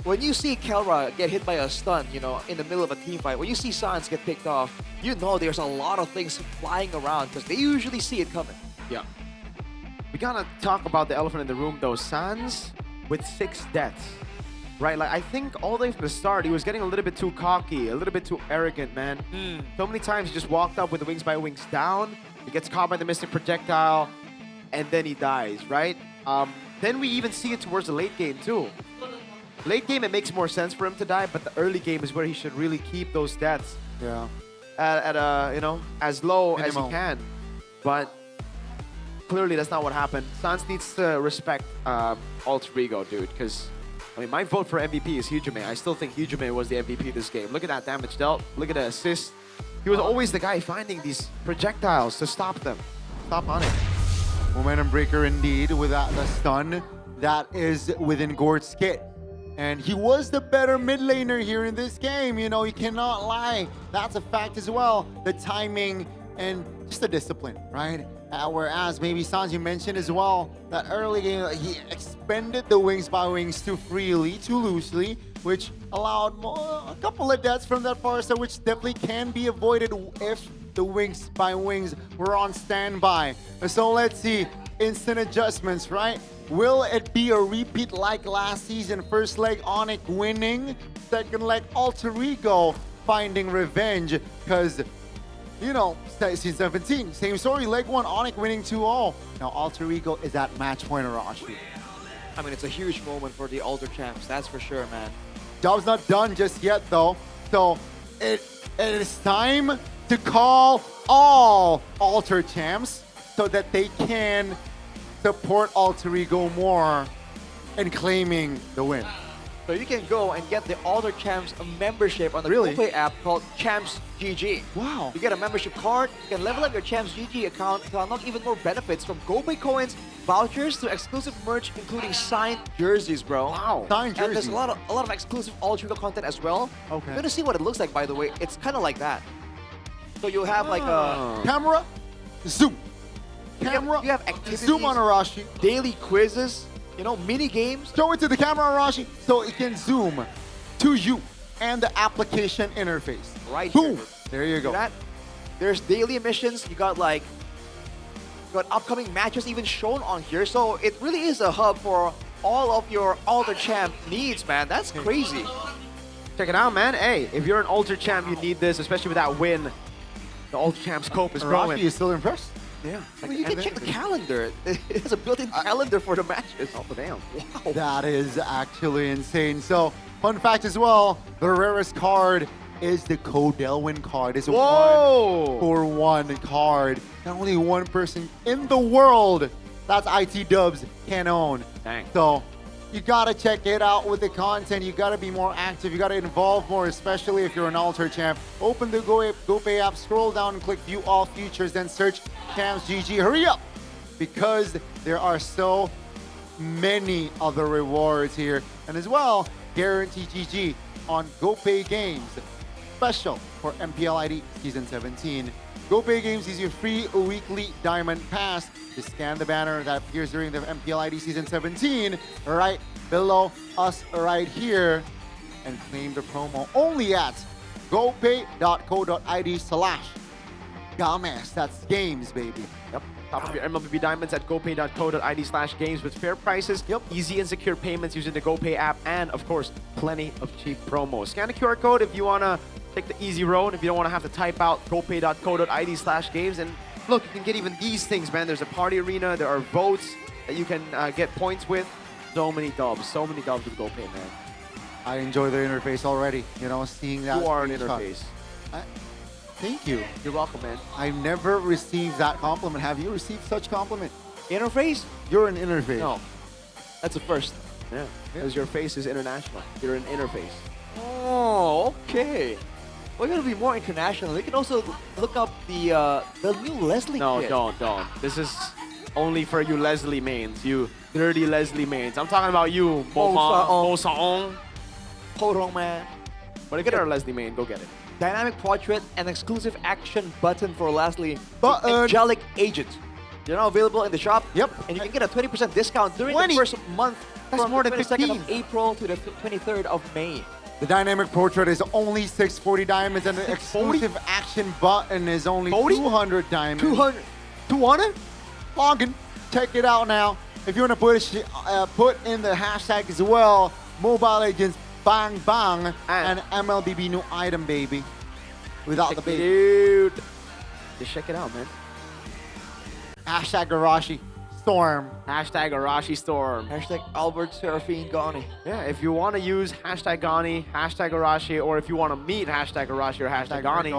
When you see Kelra get hit by a stun, you know, in the middle of a team fight, when you see Sans get picked off, you know there's a lot of things flying around because they usually see it coming. Yeah. We gotta talk about the elephant in the room though. Sans with 6 deaths. Right, like I think all the way from the start, he was getting a little bit too cocky, a little bit too arrogant, man. So many times he just walked up with the wings by wings down, he gets caught by the mystic projectile, and then he dies, right? Then we even see it towards the late game too. Late game, it makes more sense for him to die, but the early game is where he should really keep those deaths. Yeah. At you know, as low as he Minimal. can. But clearly that's not what happened. Sans needs to respect Alter Ego, dude, because I mean, my vote for MVP is Hijime. I still think Hijime was the MVP this game. Look at that damage dealt. Look at the assist. He was always the guy finding these projectiles to stop them. Stop on it. Momentum breaker indeed with the stun that is within Gord's kit. And he was the better mid laner here in this game. You know, you cannot lie. That's a fact as well. The timing and just the discipline, right? Whereas maybe Sans, you mentioned as well, that early game, he expended the wings by wings too freely, too loosely, which allowed a couple of deaths from that Forester, which definitely can be avoided if the wings by wings were on standby. So let's see, instant adjustments, right? Will it be a repeat like last season? First leg, Onyx winning. Second leg, Alter Ego finding revenge, because you know, S17, same story. Leg 1, Onyx winning 2-0. Now Alter Ego is at match point, Arashi. I mean, it's a huge moment for the Alter champs, that's for sure, man. Job's not done just yet, though. So it is time to call all Alter champs so that they can support Alter Ego more in claiming the win. So you can go and get the Alter Champs membership on the GoPay app called Champs GG. Wow. You get a membership card, you can level up your Champs GG account to unlock even more benefits from GoPay coins, vouchers to exclusive merch, including signed jerseys, bro. Wow. Signed And there's jerseys. a lot of exclusive Ultra content as well. Okay. You're gonna see what it looks like, by the way. It's kind of like that. So you'll have like a Camera, zoom. Camera, you have activities, zoom on Arashi. daily quizzes, you know, mini games. Show it to the camera, Arashi, so it can zoom to you and the application interface. Right. Boom. Here. There you go. That, there's daily missions. You got like, you got upcoming matches even shown on here. So it really is a hub for all of your Alter Champ needs, man. That's crazy. Check it out, man. Hey, if you're an Ultra Champ, you need this, especially with that win. The Ultra Champ scope is growing. Arashi is still impressed. Yeah. Well, you can check the calendar. It has a built-in calendar for the matches. Oh, damn. Wow. That is actually insane. So, fun fact as well, the rarest card is the Codelwin card. It's a Whoa! 1-for-1 card that only one person in the world, that's IT Dubs, can own. Dang. So, you gotta check it out with the content. You gotta be more active. You gotta involve more, especially if you're an Alter Champ. Open the GoPay app, scroll down and click View All Features, then search Champs GG. Hurry up! Because there are so many other rewards here. And as well, Guarantee GG on GoPay Games. Special for MPL ID Season 17. GoPay Games is your free weekly Diamond Pass. Just scan the banner that appears during the MPL ID Season 17 right below us right here and claim the promo only at gopay.co.id/games. That's games, baby. Yep. Top of your MLBB Diamonds at gopay.co.id/games with fair prices, easy and secure payments using the GoPay app, and of course, plenty of cheap promos. Scan the QR code if you want to take the easy road, if you don't want to have to type out gopay.co.id/games. And look, you can get even these things, man. There's a party arena, there are votes that you can get points with. So many dubs with GoPay, man. I enjoy the interface already, you know, seeing that. You are an screenshot. interface. Thank you. You're welcome, man. I've never received that compliment. Have you received such compliment? Interface? You're an interface. No. That's a first. Yeah, because your face is international. You're an interface. Oh, okay. We're gonna be more international. You can also look up the new Leslie No, kit. don't. This is only for you Leslie mains, you dirty Leslie mains. I'm talking about you, Bo Saong. Hold man. But if you're a Leslie main, go get it. Dynamic portrait and exclusive action button for Leslie. Button. Angelic Agent. They're now available in the shop. Yep. And you can get a 20% discount during 20? the first month. That's from more the than 22nd 15. of April to the 23rd of May. The dynamic portrait is only 640 diamonds, and the exclusive action button is only 200 diamonds. 200? Log in. Check it out now. If you want to put in the hashtag as well, Mobile Legends Bang Bang and MLBB new item, baby. Without the baby. Dude. Just check it out, man. Hashtag Arashi Storm. Hashtag Arashi Storm. Hashtag Albert Serafine Gani. Yeah, if you want to use hashtag Gani, hashtag Arashi, or if you want to meet hashtag Arashi or hashtag Gani,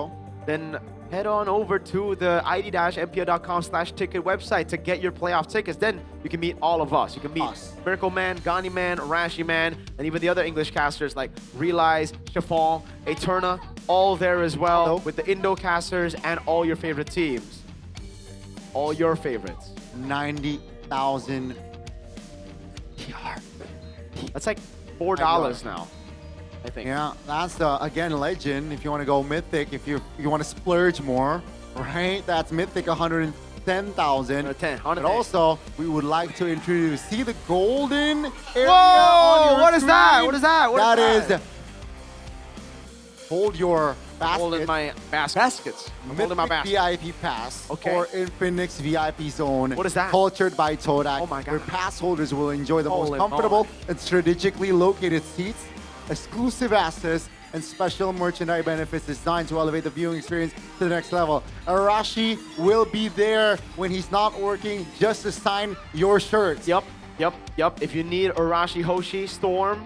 then head on over to the id-mpl.com/ticket website to get your playoff tickets. Then you can meet all of us. You can meet Miracle Man, Gani Man, Rashi Man, and even the other English casters like Realize, Chiffon, Eterna, all there as well with the Indo casters and all your favorite teams. All your favorites. 90,000 TR. That's like $4 now, I think. Yeah, that's the, again, legend. If you want to go mythic, if you want to splurge more, right? That's mythic 110,000. 110. But also, we would like to introduce, see the golden area Whoa! on your What is that? screen? What is that? What That is is that? hold your basket. Holding my baskets. I'm holding my Mythic basket. VIP pass Okay. or Infinix VIP zone. What is that? Cultured by Todak. Oh my God. Where pass holders will enjoy the most Holy comfortable moly. and strategically located seats, exclusive access, and special merchandise benefits designed to elevate the viewing experience to the next level. Arashi will be there when he's not working just to sign your shirts. Yep. If you need Arashi Hoshi Storm,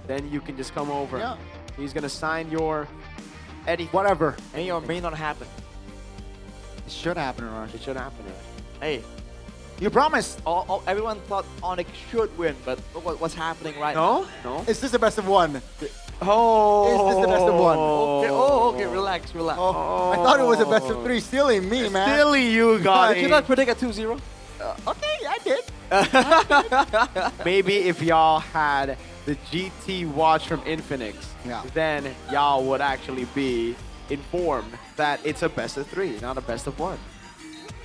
then you can just come over. Yeah. He's gonna sign your Eddie. Whatever. May or may not happen. It should happen, Arashi. It should happen. Hey, You promised. Everyone thought Onyx should win, but look what's happening right No? now. No? Is this the best of one? Oh. Is this the best of one? Okay, relax. I thought it was a best of 3. Silly me, man. Silly you guys. Did you not predict a 2-0? Okay, I did. Maybe if y'all had the GT watch from Infinix, then y'all would actually be informed that it's a best of 3, not a best of 1.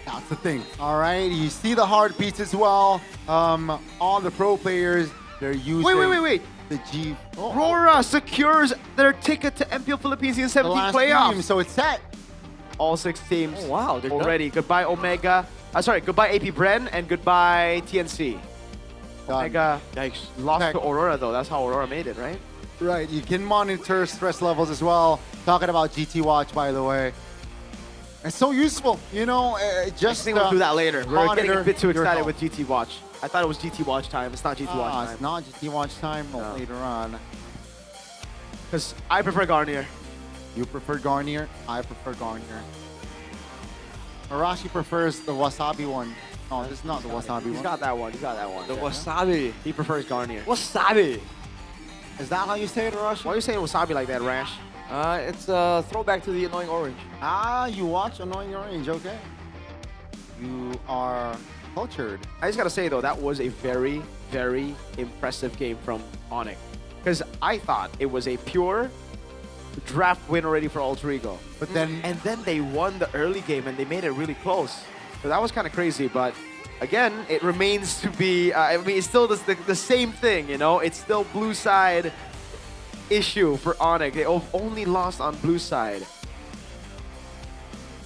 That's the thing. All right, you see the hard piece as well. All the pro players, they're using Wait. the G. Aurora secures their ticket to MPL Philippines in 17 last playoffs. team, so it's set. All 6 teams they're already. Goodbye Omega. Goodbye AP Bren and goodbye TNC. Omega lost to Aurora though. That's how Aurora made it, right? Right, you can monitor stress levels as well. Talking about GT Watch, by the way. It's so useful, you know, just I think we'll do that later. We're getting a bit too your excited health. with GT Watch. I thought it was GT Watch time. It's not GT Watch time. It's not GT Watch time later on. Because I prefer Garnier. You prefer Garnier, I prefer Garnier. Arashi prefers the Wasabi one. No, this is not the Wasabi one. He's got that one. The Wasabi. He prefers Garnier. Wasabi. Is that how you say it, Arashi? Why are you saying Wasabi like that, Rash? It's a throwback to the annoying orange. Ah, you watch Annoying Orange, okay. You are cultured. I just gotta say though, that was a very, very impressive game from Onyx. Because I thought it was a pure draft win already for Alter Ego. But then... And then they won the early game and they made it really close. So that was kind of crazy, but again, it remains to be, I mean, it's still the same thing, you know? It's still blue side issue for Onyx. They only lost on blue side.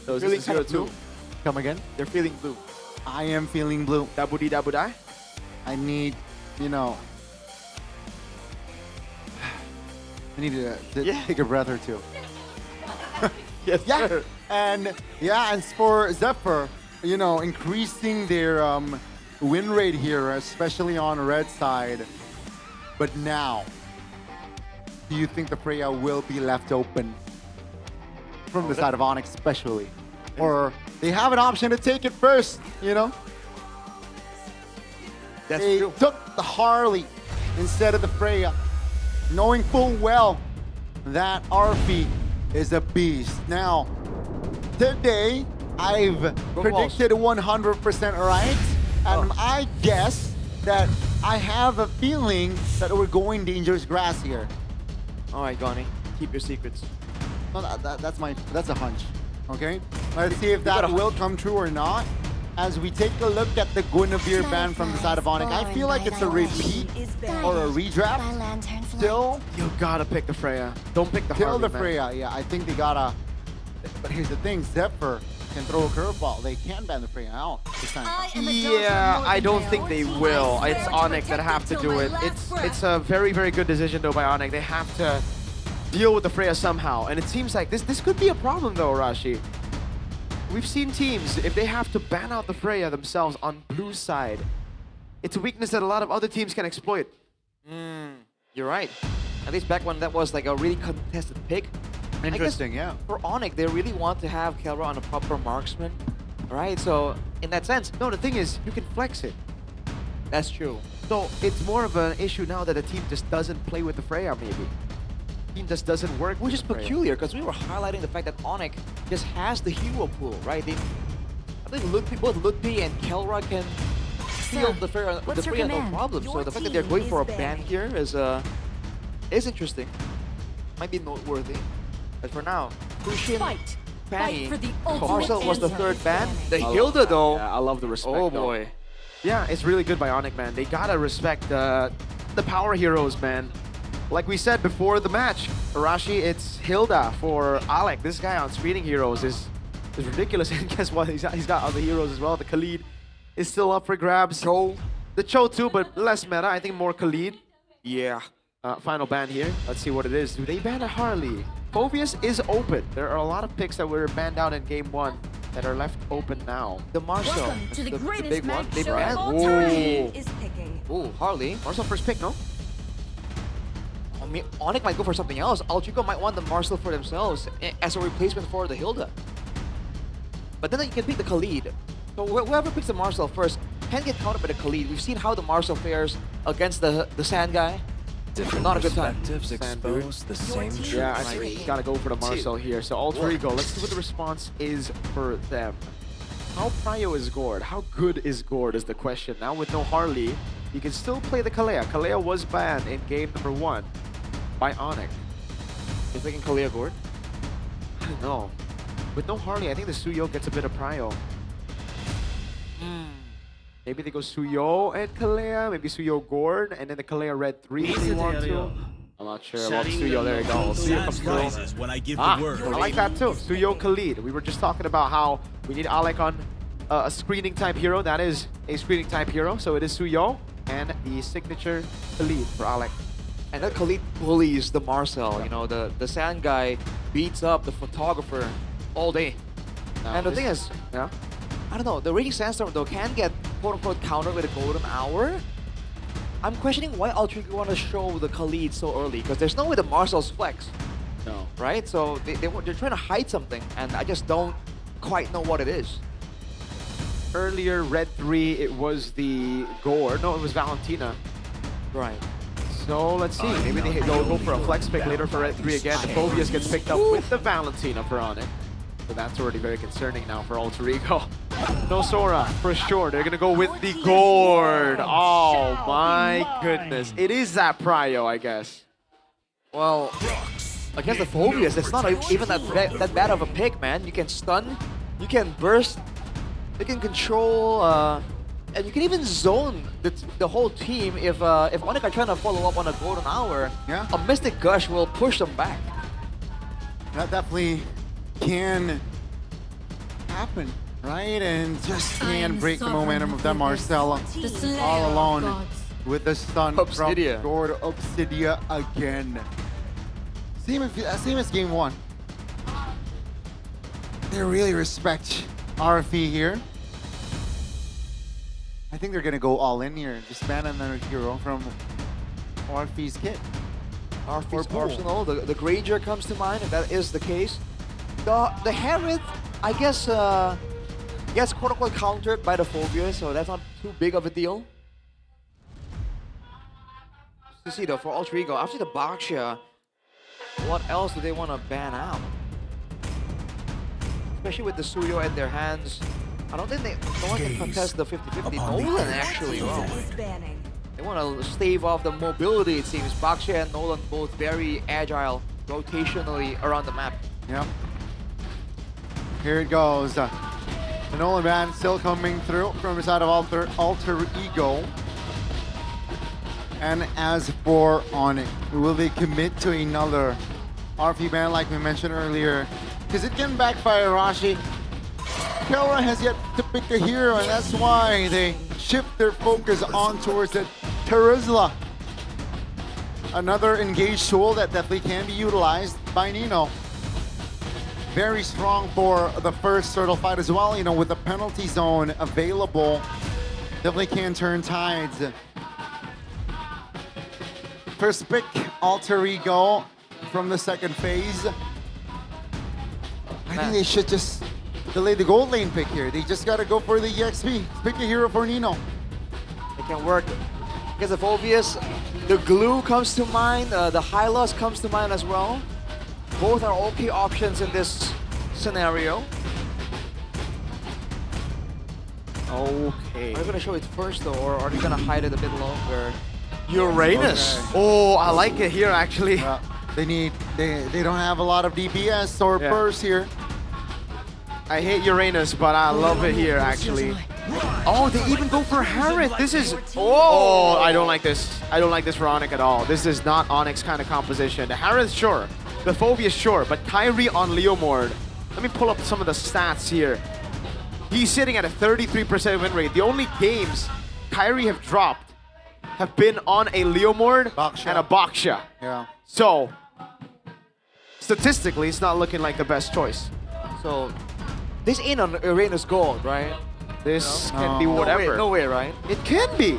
So Feeling it's kind of 0-2. blue. Come again? They're feeling blue. I am feeling blue. Dabudi dabudai? I need, you know... I need to take a breath or two. Yes, sir. And for Zephyr, you know, increasing their win rate here, especially on red side. But now, do you think the Freya will be left open from the side of Onyx especially? Or they have an option to take it first, you know? They took the Harley instead of the Freya, knowing full well that Arfi is a beast. Now, today, I've predicted 100% right, and I guess that I have a feeling that we're going dangerous grass here. All right, Gani, keep your secrets. No, that's a hunch, okay? Let's see if that will come true or not. As we take a look at the Guinevere ban from the side of Onyx, I feel like it's a repeat or a redraft. Still, you gotta pick the Freya. Don't pick the Harley, Harley, the man. Freya. Yeah, I think they gotta. But here's the thing: Zephyr can throw a curveball. They can ban the Freya out this time. Yeah, I don't think they will. It's Onyx that have to do it. It's a very, very good decision though by Onyx. They have to deal with the Freya somehow, and it seems like this could be a problem though, Rashi. We've seen teams, if they have to ban out the Freya themselves on blue side, it's a weakness that a lot of other teams can exploit. You're right. At least back when that was like a really contested pick. Interesting, yeah. For Onyx, they really want to have Kelra on a proper marksman, right? So in that sense, No, the thing is, you can flex it. that's true. So it's more of an issue now that the team just doesn't play with the Freya, maybe. Team just doesn't work. Which is with the Freya. peculiar because we were highlighting the fact that Onyx just has the hero pool, right? I think both Ludpi and Kelra can field the Freya no problem. So the fact that they're going for a ban here is interesting. Might be noteworthy. But for now, Kushin, Fanny, Marcel was the third ban. The Hilda though. Yeah, I love the respect. Oh though. boy. Yeah, it's really good by Onyx, man. They gotta respect the power heroes, man. Like we said before the match, Arashi, it's Hilda for Alec. This guy on screening heroes is ridiculous. And guess what? He's got other heroes as well. The Khalid is still up for grabs. The Cho too, but less meta. I think more Khalid. Yeah. Final ban here. Let's see what it is. Do they ban a Harley? Phoveus is open. There are a lot of picks that were banned out in game 1 that are left open now. The Marshall. Welcome to the greatest big one. match They show banned. of all time is picking. Ooh, Harley. Marcel first pick, no? I mean, Onyx might go for something else. Altrico might want the Marcel for themselves as a replacement for the Hilda. But then you can pick the Khalid. So whoever picks the Marcel first can get countered by the Khalid. We've seen how the Marcel fares against the Sand guy. Not a good time. Expose the same truth. Yeah, I think he's got to go for the Marcel here. So Alter Ego, let's see what the response is for them. How prio is Gord? How good is Gord is the question. Now with no Harley, you can still play the Kalea. Kalea was banned in game number 1 by Onyx. You're thinking Kalea Gord? I don't know. With no Harley, I think the Suyo gets a bit of prio. Maybe they go Suyo and Kalea, maybe Suyo Gord, and then the Kalea Red 3 if they want to. I'm not sure about Suyo. There you go. Suyo comes through. When I give I the word. like that too. Suyo Khalid. We were just talking about how we need Alec on a screening type hero. That is a screening type hero. So it is Suyo and the signature Khalid for Alec. And that Khalid bullies the Marcel. You know, the Sand guy beats up the photographer all day. And the thing is, yeah, I don't know, the Raging Sandstorm though can get quote-unquote countered with a golden hour. I'm questioning why Ultra want to show the Khalid so early, because there's no way the Marcel's flex. No. Right? So they're trying to hide something, and I just don't quite know what it is. Earlier, Red 3, it was the Gore. No, it was Valentina. Right. So let's see. Maybe they'll go for a flex pick later for Red 3 again. Phobius gets picked up with the Valentina for Onyx. So that's already very concerning now for Alter Ego. No Sora, for sure. They're going to go with the Gord. Oh my goodness. It is that prio, I guess. Well, against the Phobius, it's not even that bad of a pick, man. You can stun, you can burst, you can control, and you can even zone the whole team if Onyx are trying to follow up on a golden hour. Yeah. A Mystic Gush will push them back. That definitely can happen, right? And just can break the momentum of that Marcel all alone with the stun Obsidia. from Gord Obsidia again. Same as game 1. They really respect RFE here. I think they're gonna go all in here. Just ban another hero from RFE's kit. RFE's arsenal, the Granger comes to mind, if that is the case. The Harith, I guess, gets quote-unquote countered by the Phobia, so that's not too big of a deal. To see though, for Alter Ego, after the Baksha, what else do they want to ban out? Especially with the Suyo in their hands. I don't think no one can contest the 50-50. Nolan actually, wow. They want to stave off the mobility, it seems. Baksha and Nolan both very agile, rotationally around the map. Yep. Here it goes. The Nolan ban still coming through from the side of Alter Ego. And as for Onyx, will they commit to another RP ban like we mentioned earlier? Because it can backfire, Rashi. Kelra has yet to pick a hero, and that's why they shift their focus on towards the Terizla. Another engaged tool that definitely can be utilized by Nino. Very strong for the first turtle fight as well, you know, with the penalty zone available. Definitely can turn tides. First pick, Alter Ego from the second phase. I think they should just delay the gold lane pick here. They just gotta go for the EXP. Pick a hero for Nino. It can work. Because of obvious, the glue comes to mind, the Hylos comes to mind as well. Both are okay options in this scenario. Okay. Are they gonna show it first though, or are they gonna hide it a bit longer? Uranus. Okay. Oh, I like it here actually. They don't have a lot of DPS or burst here. I hate Uranus, but I love it here actually. Oh, they even go for Harith. This is oh, I don't like this. I don't like this for Onyx at all. This is not Onyx kind of composition. The Harith, sure. The Phobia, sure. But Kyrie on Leomord. Let me pull up some of the stats here. He's sitting at a 33% win rate. The only games Kyrie have dropped have been on a Leomord and a Baksha. Yeah. So, statistically, it's not looking like the best choice. So, this ain't on Uranus Gold, right? This can be whatever. No way, right? It can be.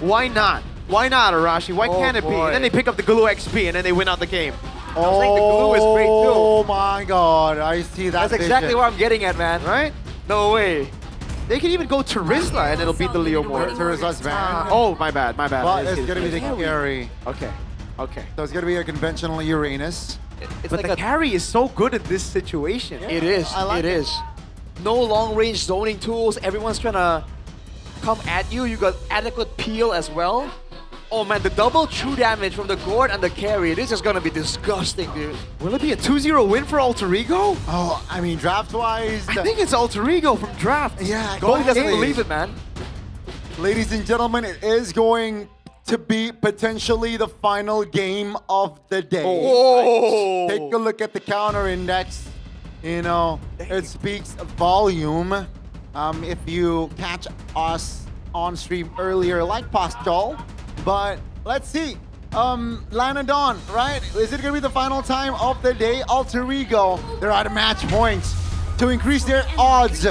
Why not? Why not, Arashi? Why can't it be? And then they pick up the Glue XP and then they win out the game. I was saying the glue is great too. Oh my god, I see that. That's exactly what I'm getting at, man. Right? No way. They can even go to Rizla and it'll beat the Leo more. Rizla's banned. Oh, my bad, my bad. But it's gonna be the carry. Okay, okay. So it's gonna be a conventional Uranus. But like the carry is so good in this situation. It is. I like it is. No long-range zoning tools. Everyone's trying to come at you. You got adequate peel as well. Oh man, the double true damage from the Gord and the carry. This is gonna be disgusting, dude. Will it be a 2-0 win for Alter Ego? Oh, I mean, draft-wise... I think it's Alter Ego from draft. Yeah, Goldie doesn't believe it, man. Ladies and gentlemen, it is going to be potentially the final game of the day. Oh. Take a look at the counter index. You know, it speaks volume. If you catch us on stream earlier, like Pascal, but let's see. Lanadon, right? Is it gonna be the final time of the day? Alter Ego, they're at match points to increase their odds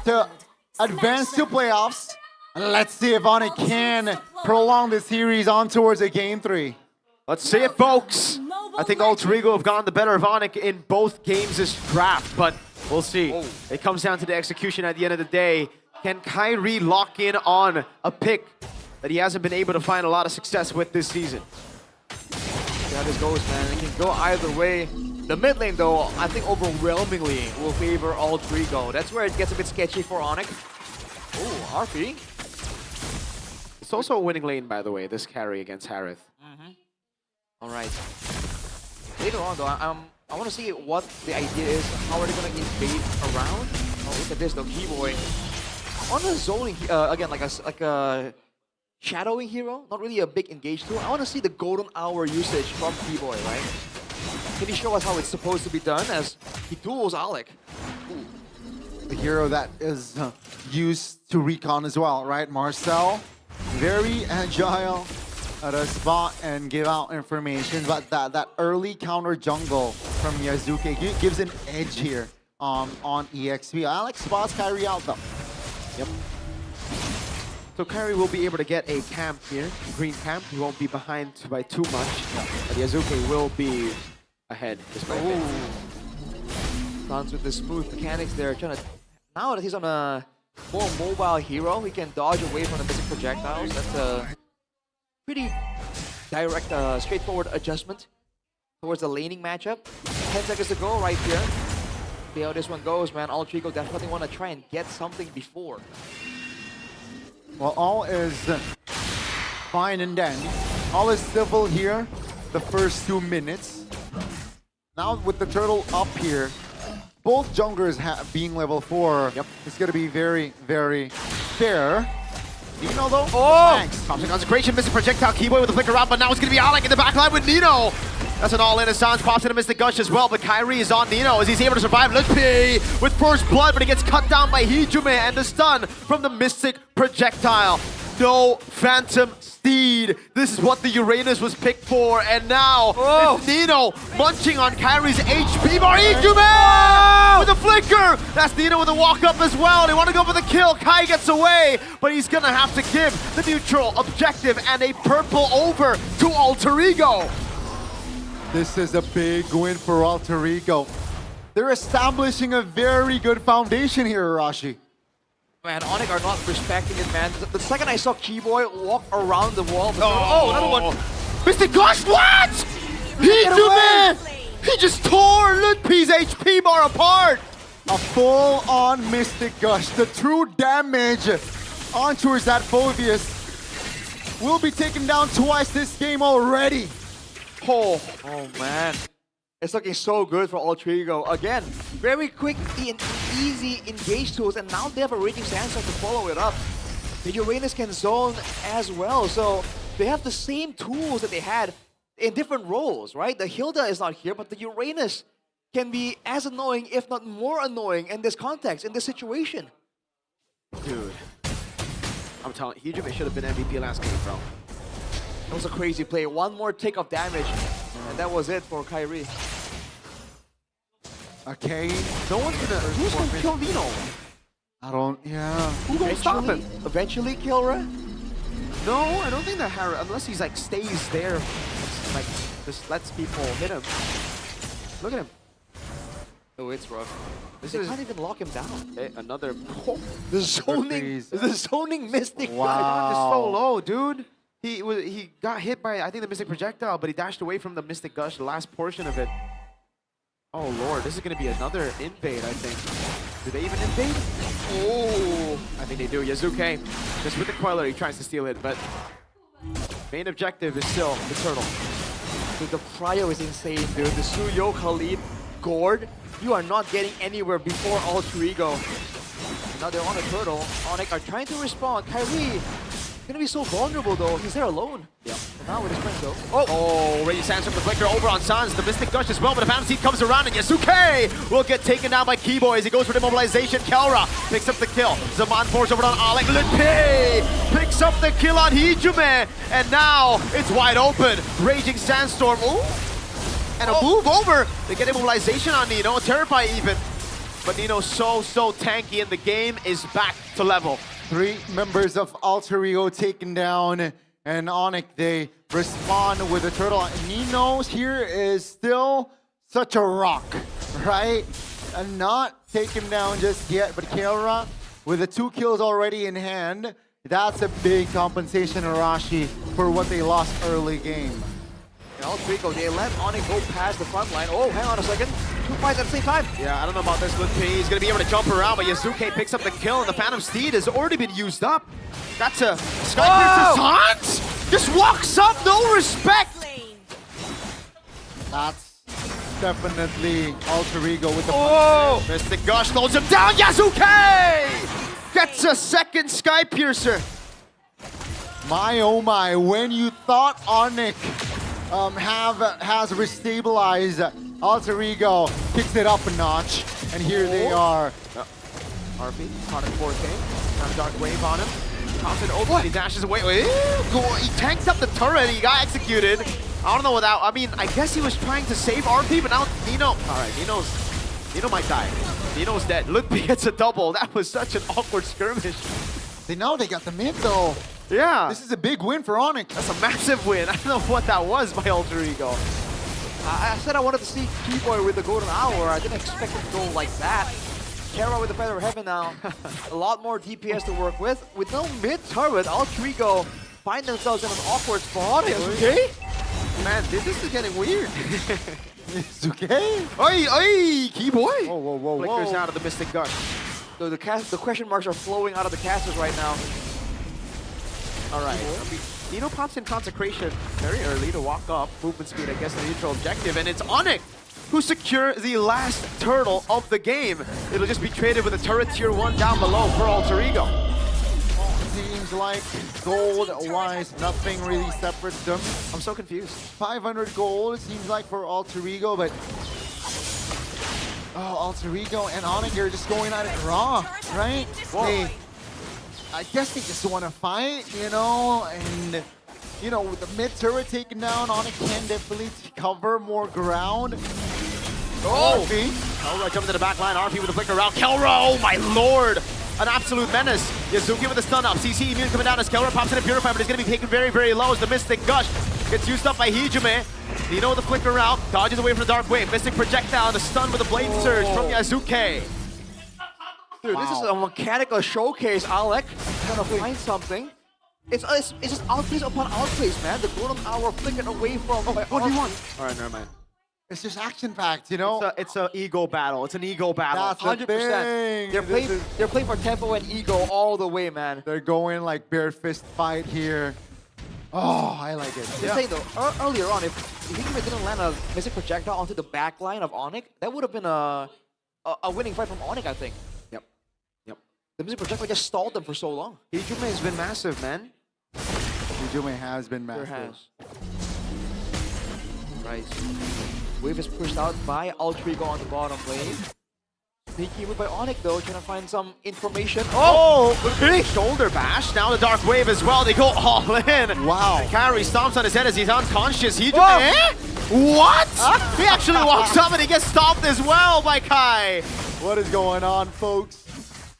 to advance to playoffs. Let's see if Onyx can prolong the series on towards a game 3. Let's see it, folks. I think Alter Ego have gotten the better of Onyx in both games this draft, but we'll see. It comes down to the execution at the end of the day. Can Kyrie lock in on a pick that he hasn't been able to find a lot of success with this season? See how this goes, man. It can go either way. The mid lane, though, I think overwhelmingly will favor Alter Ego. That's where it gets a bit sketchy for Onyx. Oh, RP. It's also a winning lane, by the way, this carry against Harith. All right. Later on, though, I want to see what the idea is. How are they going to invade around? Oh, look at this, though. Keyboy on the zoning, again, like a shadowing hero, not really a big engage tool. I want to see the golden hour usage from Keyboy, right? Can he show us how it's supposed to be done as he duels Alec? The hero that is used to recon as well, right? Marcel, very agile at a spot and give out information, but that early counter jungle from Yazuke gives an edge here on EXP. Alex spots Kyrie out though. Yep. So Kyrie will be able to get a camp here, green camp. He won't be behind by too much, but Yazuke will be ahead despite it. Runs with the smooth mechanics there, trying to. Now that he's on a more mobile hero, he can dodge away from the missing projectiles. That's a pretty direct, straightforward adjustment towards the laning matchup. 10 seconds to go right here. See how this one goes, man. Alter Ego definitely want to try and get something before. Well, all is fine and dandy. All is civil here the first 2 minutes. Now with the turtle up here, both junglers being level 4, it's going to be very, very fair. Nino though? Oh! Thanks. Pops in consecration, missing projectile. Keyboy with the flicker around, but now it's going to be Alec in the backline with Nino. That's an all-in. Assange pops in a Mystic Gush as well, but Kyrie is on Nino as he's able to survive. Lutpi with first blood, but he gets cut down by Hijume and the stun from the Mystic projectile. No Phantom Steed. This is what the Uranus was picked for, and now it's Nino munching on Kyrie's HP bar. Hijume with the flicker. That's Nino with a walk-up as well. They want to go for the kill. Kai gets away, but he's going to have to give the neutral objective and a purple over to Alter Ego. This is a big win for Alter Ego. They're establishing a very good foundation here, Arashi. Man, Onyx are not respecting it, man. The second I saw Keyboy walk around the wall, another one. Mr. Gosh, what? Hijume! He just tore Lutpi's HP bar apart. A full-on Mystic Gush. The true damage on towards that Phobius will be taken down twice this game already. Oh man. It's looking so good for Alter Ego. Again, very quick and easy engage tools, and now they have a Raging Sandstorm to follow it up. The Uranus can zone as well, so they have the same tools that they had in different roles, right? The Hilda is not here, but the Uranus can be as annoying, if not more annoying in this context, in this situation. Dude, I'm telling you, Hijume should have been MVP last game, bro. That was a crazy play. One more tick of damage, and that was it for Kyrie. Okay. Who's gonna kill Nino? I don't, yeah. Who gonna stop him? Eventually kill Ra? No, I don't think that Harry, unless he's like stays there, like just lets people hit him. Look at him. Oh, it's rough. They can't even lock him down. Another... the zoning Mystic Wow. Gush is so low, dude. He got hit by, I think, the Mystic Projectile, but he dashed away from the Mystic Gush, the last portion of it. Oh, Lord. This is going to be another invade, I think. Do they even invade? Oh, I think they do. Yazuke, just with the Queller, he tries to steal it, but main objective is still the turtle. Dude, the prio is insane, dude. The Suyo, Khalid, Gord, you are not getting anywhere before Alter Ego. Now they're on a turtle. Onyx are trying to respond. Kyrie gonna be so vulnerable though. He's there alone. Yeah. And now with his friend though. Oh, Raging Sandstorm, the Flicker over on Sans. The Mystic Gush as well, but the Phantom Seed comes around and Yasuke will get taken down by Keyboy as he goes for demobilization. Kelra picks up the kill. Zaman force over on Alec. Lippe picks up the kill on Hijume. And now it's wide open. Raging Sandstorm. Ooh. And a move over. They get immobilization on Nino. Terrify even. But Nino's so tanky and the game is back to level. 3 members of Alter Ego taken down, and Onyx, they respond with a turtle. Nino's here is still such a rock, right? And not taken down just yet, but Kelra, with the 2 kills already in hand, that's a big compensation, Arashi, for what they lost early game. And Alter Ego, they let Onyx go past the front line. Oh, hang on a second. 2 fights at the same time. Yeah, I don't know about this. He's going to be able to jump around, but Yazuke picks up the kill, and the Phantom Steed has already been used up. That's a Skypiercer Sans! Just walks up, no respect! That's definitely Alter Ego with the... Oh! Mystic Gush slows him down, Yazuke! Gets a second Skypiercer. My oh my, when you thought Onyx has restabilized, Alter Ego kicks it up a notch, and here they are. RP, caught at 4K. Got a dark wave on him. Thompson opens, he dashes away. He tanks up the turret, he got executed. I don't know what that, I mean, I guess he was trying to save RP, but now Nino, alright, Nino might die. Nino's dead. Ludwig gets a double. That was such an awkward skirmish. They know they got the mid though. Yeah. This is a big win for Onyx. That's a massive win. I don't know what that was by Alter Ego. I said I wanted to see Keyboy with the Golden Hour. I didn't expect it to go like that. Kara with the Feather of Heaven now. A lot more DPS to work with. With no mid-turret, Alter Ego find themselves in an awkward spot. Okay? Man, this is getting weird. It's okay. Oi, Keyboy. Whoa. Flickers out of the Mystic Gush. So the question marks are flowing out of the casters right now. Alright. Nino pops in Consecration very early to walk up. Movement speed, I guess, the neutral objective. And it's Onyx who secure the last turtle of the game. It'll just be traded with a turret tier 1 down below for Alter Ego. Seems like gold-wise, nothing really separates them. I'm so confused. 500 gold, it seems like, for Alter Ego, but... Oh, Alter Ego and Onyx are just going at it raw, right? I guess they just want to fight, you know, and, you know, with the mid-turret taken down, Onyx can definitely cover more ground. Oh! Kelra jumps to the back line, RP with the flicker around. Kelra, oh my lord! An absolute menace. Yazuki with the stun up. CC immune coming down as Kelra pops in a Purify, but he's going to be taken very, very low as the Mystic Gush gets used up by Hijume. Nino with the flicker out, dodges away from the Dark Wave. Mystic Projectile and the stun with the Blade Surge from Yazuke. Dude, this is a mechanical showcase. Alec trying to find something. It's just outplace upon outplace, man. The Golden Hour flicking away from. What do you want? Alright, never mind. It's just action-packed, you know? It's an ego battle. It's an ego battle. That's 100%. They're playing for tempo and ego all the way, man. They're going like bare fist fight here. Oh, I like it. Just saying though, earlier on, if he didn't land a Mystic Projectile onto the back line of Onyx, that would have been a winning fight from Onyx, I think. Yep. The Mystic Projectile just stalled them for so long. Hijume has been massive, man. Hijume has been massive. There has. Right. Wave is pushed out by Alter Ego on the bottom lane. Sneaky move by Onyx though, trying to find some information. Big shoulder bash. Now the Dark Wave as well. They go all in. Wow. Kyrie stomps on his head as he's unconscious. Hijume, What? He actually walks up and he gets stomped as well by Kai. What is going on, folks?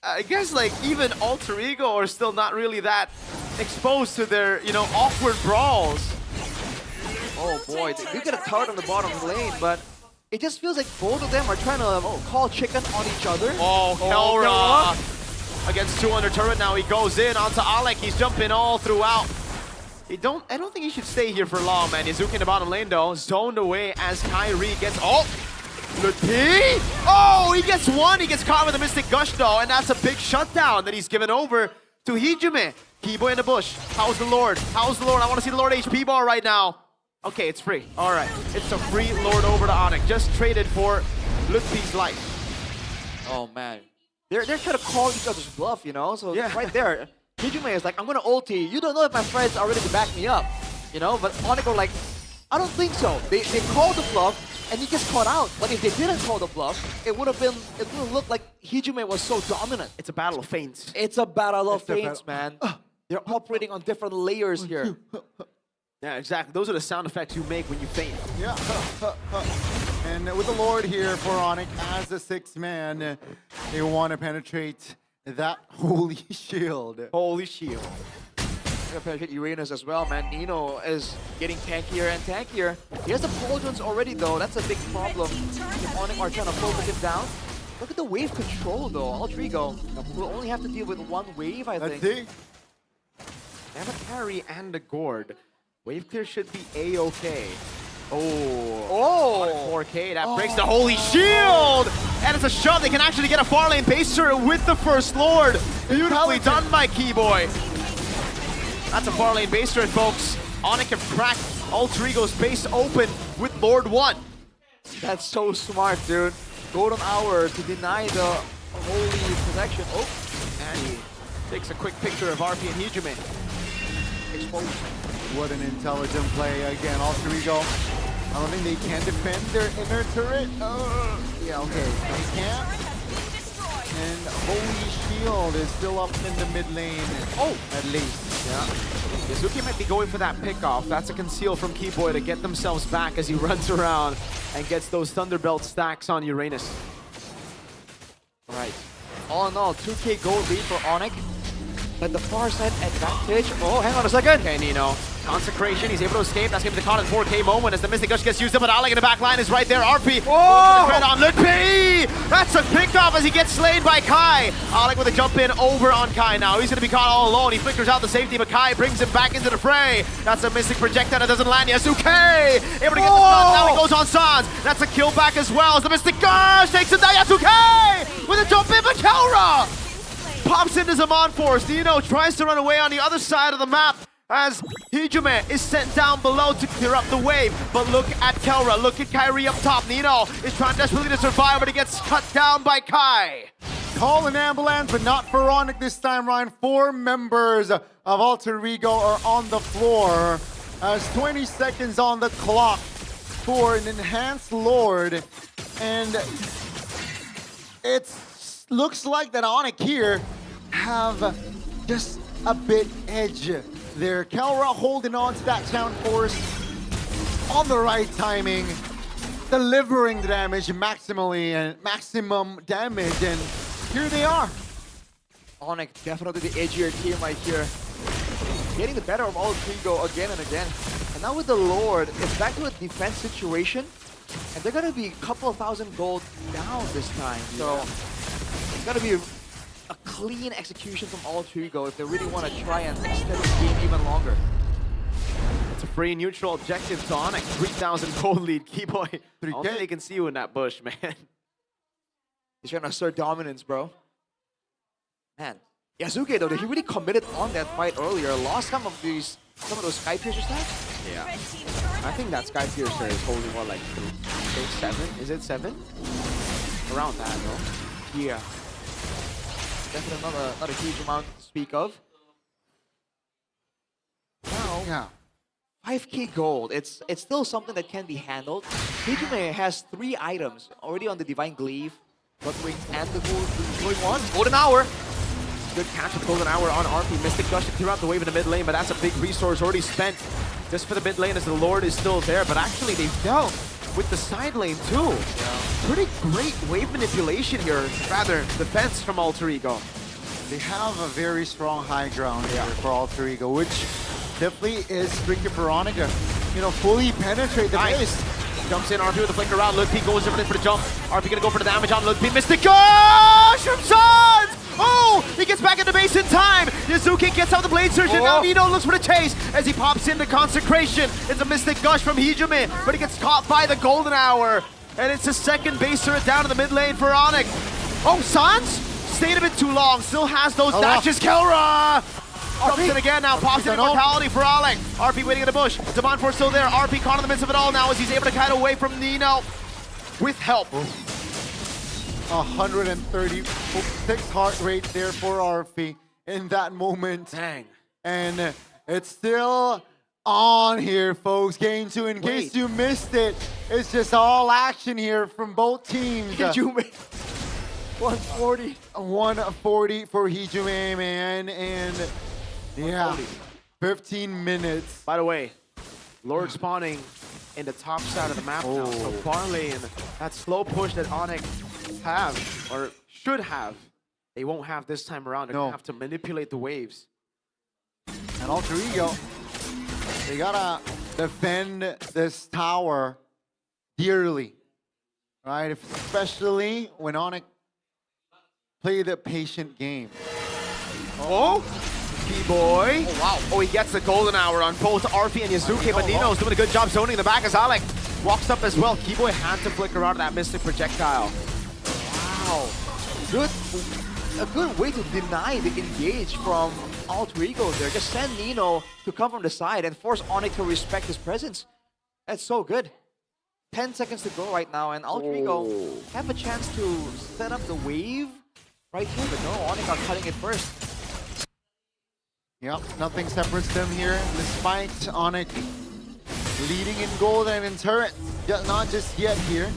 I guess like even Alter Ego are still not really that exposed to their, you know, awkward brawls. Oh boy, they get a turret on the bottom lane, but it just feels like both of them are trying to call chicken on each other. Oh, Kelra against 200 turret now. He goes in onto Alec. He's jumping all throughout. I don't think he should stay here for long, man. Yazuki in the bottom lane though, zoned away as Kyrie gets Luthi! Oh, he gets one. He gets caught with a Mystic Gush though, and that's a big shutdown that he's given over to Hijime. Kibo in the bush. How's the Lord? How's the Lord? I want to see the Lord HP bar right now. Okay, it's free. All right, it's a free Lord over to Onyx. Just traded for Luthi's life. Oh man, they're trying to call each other's bluff, you know. So right there, Hijime is like, I'm gonna ulti. You don't know if my friends are ready to back me up, you know. But Onyx are like, I don't think so. They called the bluff, and he gets caught out. But if they didn't call the bluff, it would have looked like Hijime was so dominant. It's a battle of feints. It's a battle of feints, man. They're operating on different layers here. Yeah, exactly. Those are the sound effects you make when you feint. Yeah. And with the Lord here for Onyx as the 6th man, they want to penetrate that holy shield. Holy shield. Gonna penetrate Uranus as well, man. Nino is getting tankier and tankier. He has the pauldrons already, though. That's a big problem. If Onyx are trying to focus him down. Look at the wave control, though. Altrigo will only have to deal with one wave, I think. Let's see. They have a carry and a gourd. Wave clear should be A-okay. Oh, 4K, that breaks the holy shield! And it's a shove. They can actually get a far lane base turret with the First Lord. Beautifully done by Keyboy. That's a far lane base turret, folks. Onyx can crack Altrigo's base open with Lord 1. That's so smart, dude. Golden hour to deny the holy protection. Oh, and he takes a quick picture of RP and Hijime. Exposed. What an intelligent play again. Altrigo, I don't think they can defend their inner turret. Yeah, okay, they can. And Holy Shield is still up in the mid lane. Oh, at least. Yeah. Yazuki might be going for that pickoff. That's a conceal from Keyboy to get themselves back as he runs around and gets those Thunderbelt stacks on Uranus. All right. All in all, 2K gold lead for Onyx. But the far side advantage. Oh, hang on a second. Okay, Nino. Consecration, he's able to escape. That's going to be the caught in 4K moment as the Mystic Gush gets used up, but Alec in the back line is right there. RP. Oh! Credit on Lutpi! That's a pickoff as he gets slain by Kai. Alec with a jump in over on Kai now. He's going to be caught all alone. He flickers out the safety, but Kai brings him back into the fray. That's a Mystic projectile that doesn't land. Yasuke! Able to get the stun. Now he goes on Sans. That's a kill back as well as the Mystic Gush takes him down. Yasuke! With a jump in, but Kelra pops into Zaman Force. Nino tries to run away on the other side of the map as Hijime is sent down below to clear up the wave. But look at Kelra, look at Kyrie up top. Nino is trying desperately to survive, but he gets cut down by Kai. Call an ambulance, but not for Onyx this time, Ryan. 4 members of Alter Ego are on the floor as 20 seconds on the clock for an enhanced Lord. And it looks like that Onyx here have just a bit edge there. Kelra holding on to that town force on the right timing, delivering the damage maximally and maximum damage, and here they are. Onyx definitely the edgier team right here, getting the better of Altrigo again and again. And now with the Lord, it's back to a defense situation, and they're gonna be a couple of thousand gold down this time. So it's gonna be a clean execution from Altrigo if they really want to try and extend this game even longer. It's a free neutral objective to Onyx. 3,000 gold lead. Keyboy, I don't think they can see you in that bush, man. He's trying to assert dominance, bro. Man, Yasuke though, he really committed on that fight earlier. Lost some of those Sky Piercer stacks. Yeah. I think that Sky Piercer is holding what, like 7? Is it 7? Around that, though. Yeah. Definitely not a huge amount to speak of. Now, 5K gold. It's still something that can be handled. Hijime has 3 items already on the Divine Glaive, Blood Wings, and the Glowing One. Golden Hour. Good catch with Golden Hour on RP. Mystic Gush to clear out the wave in the mid lane, but that's a big resource already spent just for the mid lane as the Lord is still there. But actually, they dealt with the side lane too. Yeah. Pretty great wave manipulation here, rather defense from Alter Ego. They have a very strong high ground here for Alter Ego, which definitely is tricky for Onyx to, fully penetrate the base. Jumps in, RP with the flicker around. Luke P goes over for the jump. RP gonna go for the damage on Luke P. Mystic Gush from Suns! Oh, he gets back into base in time. Yazuki gets out the Blade Surge, and now Nino looks for the chase as he pops into Consecration. It's a Mystic Gush from Hijime, but he gets caught by the Golden Hour. And it's a second base turret down in the mid lane for Onyx. Oh, Sans stayed a bit too long. Still has those dashes. Kelra jumps in again now. Pops in immortality for Alex. RP waiting in the bush. Demand Force still there. RP caught in the midst of it all now as he's able to kite away from Nino with help. 136 heart rate there for RP in that moment. Dang. And it's still on here, folks. Game 2, in case you missed it, it's just all action here from both teams. Hijime. 140. 140 for Hijime, man. And yeah, 15 minutes. By the way, Lord spawning in the top side of the map now. So far lane, that slow push that Onyx have, or should have, they won't have this time around. They're gonna have to manipulate the waves. And Alter Ego, they gotta defend this tower dearly, right? Especially when Onyx play the patient game. Oh, P-Boy. Oh, wow. Oh, he gets the Golden Hour on both RP and Yazuki, but Nino's doing a good job zoning in the back as Alec walks up as well. Keyboy had to flicker out of that Mystic Projectile. Wow. A good way to deny the engage from Alter Ego there. Just send Nino to come from the side and force Onyx to respect his presence. That's so good. 10 seconds to go right now, and Alter Ego have a chance to set up the wave right here, but no, Onyx are cutting it first. Yep, nothing separates them here, despite Onyx leading in gold and in turret. Not just yet here.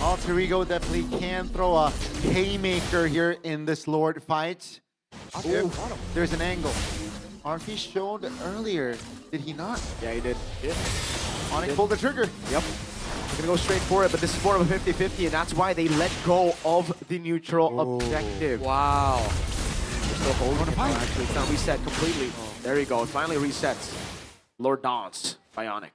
Alter Ego definitely can throw a haymaker here in this Lord fight. If there's an angle. RP showed earlier, did he not? Yeah, he did. Onyx pulled the trigger. Yep. They're gonna go straight for it, but this is more of a 50-50, and that's why they let go of the neutral objective. Wow. They're still holding it now, actually. It's not reset completely. There you go. It finally resets. Lord Dance, Bionic.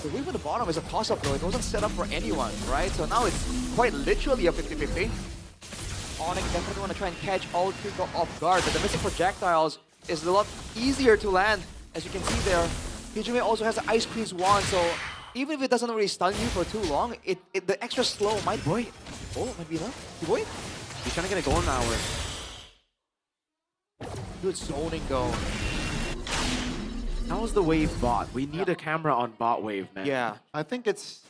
The wave at the bottom is a toss-up though. It wasn't set up for anyone, right? So now it's quite literally a 50-50. Onyx definitely want to try and catch Alter Ego off guard, but the missing projectiles is a lot easier to land. As you can see there, Hijime also has the Ice Queen's wand, so even if it doesn't really stun you for too long, the extra slow might be... Oh, might be enough. Boy, he's trying to get a Golden Hour. Good zoning though. How's the wave bot? We need a camera on bot wave, man. Yeah. I think it's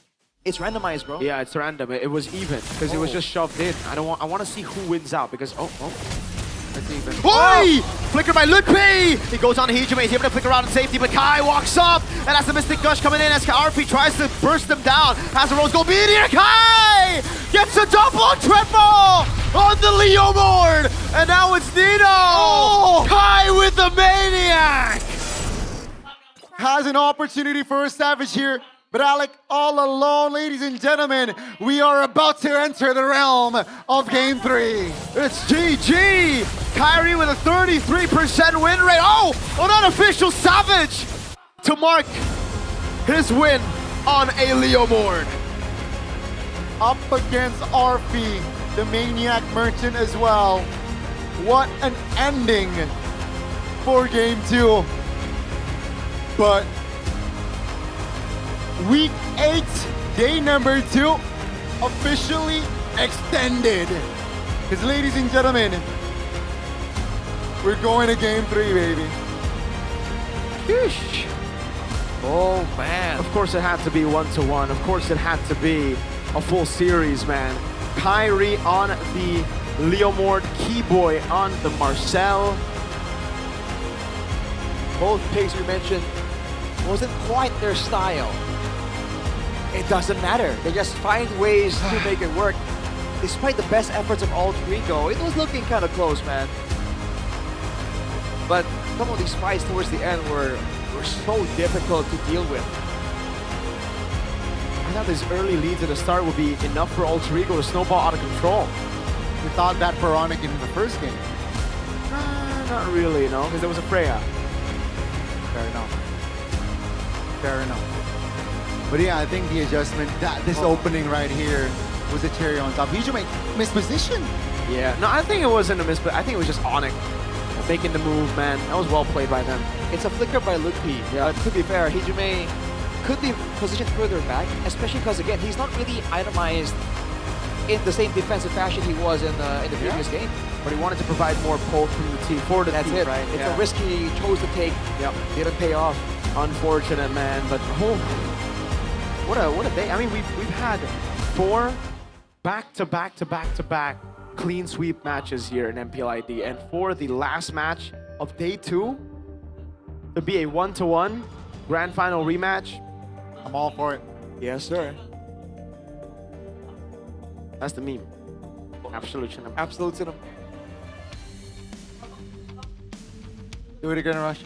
randomized, bro. Yeah, it's random. It was even because it was just shoved in. I want to see who wins out because it's even. Oi! Flicker by Ludwig! He goes on to Hijime. He's able to flicker around in safety, but Kai walks up and has the Mystic Gush coming in as RP tries to burst them down. Has the Rose Gold Meteor. Kai gets a double triple on the Leo board, and now it's Nino. Kai with the Maniac. Has an opportunity for a Savage here, but Alec all alone, ladies and gentlemen. We are about to enter the realm of Game 3. It's GG! Kyrie with a 33% win rate. Oh, an unofficial Savage to mark his win on a Leo board. Up against RP, the Maniac Merchant as well. What an ending for Game 2. But week 8, day number 2, officially extended. Because ladies and gentlemen, we're going to Game 3, baby. Sheesh. Oh man. Of course it had to be 1-1. Of course it had to be a full series, man. Kyrie on the Leomord, Keyboy on the Marcel. Both picks we mentioned wasn't quite their style. It doesn't matter. They just find ways to make it work. Despite the best efforts of Alter Ego, it was looking kind of close, man. But some of these fights towards the end were so difficult to deal with. I thought these early leads at the start would be enough for Alter Ego to snowball out of control. We thought that for Onyx in the first game. Not really, you know, because there was a Freya. Fair enough. Fair enough. But yeah, I think the adjustment, this opening right here was a cherry on top. Hijime misposition. Yeah, no, I think it wasn't a miss, but I think it was just Onyx making the move, man. That was well played by them. It's a flicker by Lupi. Yeah. But to be fair, Hijime could be positioned further back, especially because, again, he's not really itemized in the same defensive fashion he was in the previous game. But he wanted to provide more pull from the team, for the That's team, it. right? It's a risk he chose to take. Yep. Didn't pay off. Unfortunate, man. But what a day. I mean, we've had 4 back-to-back clean sweep matches here in MPL ID, and for the last match of day 2 to be a 1-to-1 grand final rematch, I'm all for it. Yes, sir. That's the meme. Absolute. Absolute cinema. Do it again, Rush.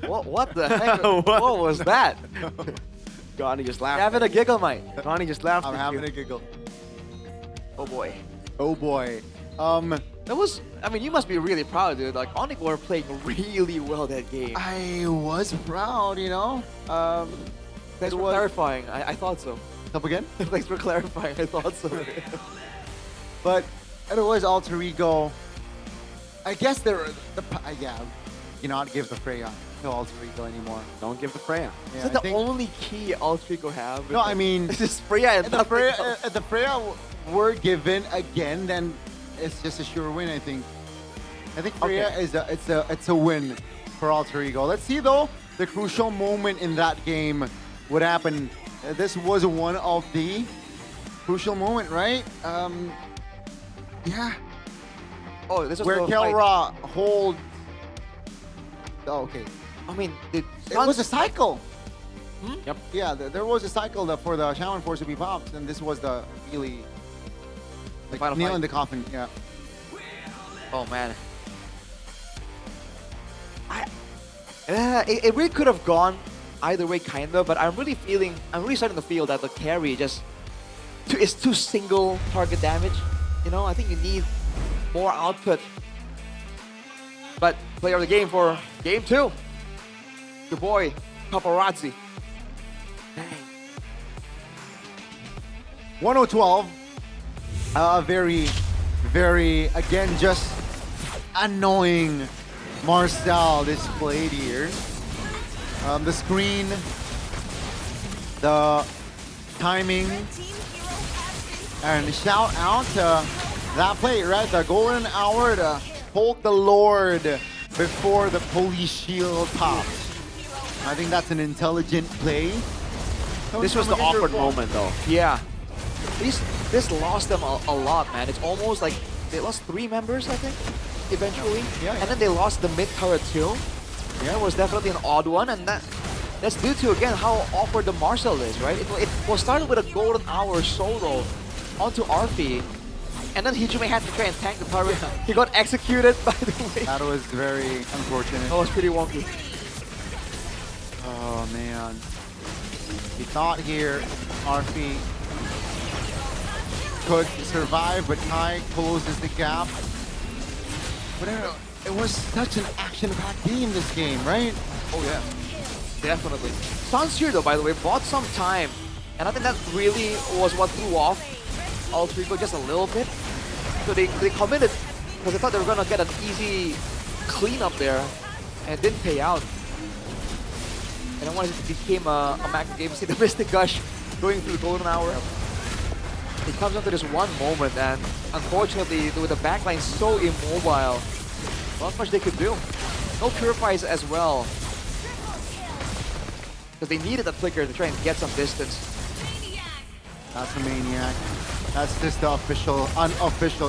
What the heck? What was that? Gani just laughed. Having a giggle, mate. Gani just laughed. I'm having a giggle. Oh boy. Oh boy. That was, I mean, you must be really proud, dude. Like, Onyx were playing really well that game. I was proud, you know. Thanks for clarifying. I thought so. Up again? Thanks for clarifying. I thought so. But it was Alter Ego. I guess yeah, you cannot give the Freya to Alter Ego anymore. Don't give the Freya. Is that the only key Alter Ego have? No, I mean, this is Freya and the Freya were given again, then it's just a sure win. I think Freya is it's a win for Alter Ego. Let's see though the crucial moment in that game. What happened? This was one of the crucial moment, right? Yeah. Oh, this was where Kelra holds. Oh, okay. I mean, it was a cycle. Yep. Yeah, there was a cycle for the Shaman Force to be popped, and this was the really like nail in the coffin. Yeah. Oh man. It really could have gone either way, kinda, but I'm really starting to feel that the carry is too single target damage. You know, I think you need more output. But player of the game for game 2, your boy Paparazzi. 1012. Very, very, again, just annoying Marcel displayed here. The screen, the timing, and shout out to that play, right? The golden hour to hold the Lord before the police shield pops. I think that's an intelligent play. This was the awkward moment, though. Yeah. This lost them a lot, man. It's almost like they lost 3 members, I think, eventually. Yeah. And then they lost the mid turret too. Yeah, it was definitely an odd one, and that's due to, again, how awkward the Marcel is, right? It was started with a golden hour solo onto Arfi, and then Hijime had to try and tank the turret. He got executed, by the way. That was very unfortunate. That was pretty wonky. Oh, man. He thought here Arfi could survive, but Kai closes the gap. But it was such an action-packed game, this game, right? Oh, yeah. Definitely. Sans here, though, by the way, bought some time. And I think that really was what threw off Alter Ego just a little bit. So they committed because they thought they were going to get an easy cleanup there, and it didn't pay out. And then once it became a macro game, see the Mystic Gush going through the golden hour. It comes down to this one moment, and unfortunately, with the backline so immobile, not much they could do. No purifies as well. Because they needed a flicker to try and get some distance. That's a Maniac. That's just the unofficial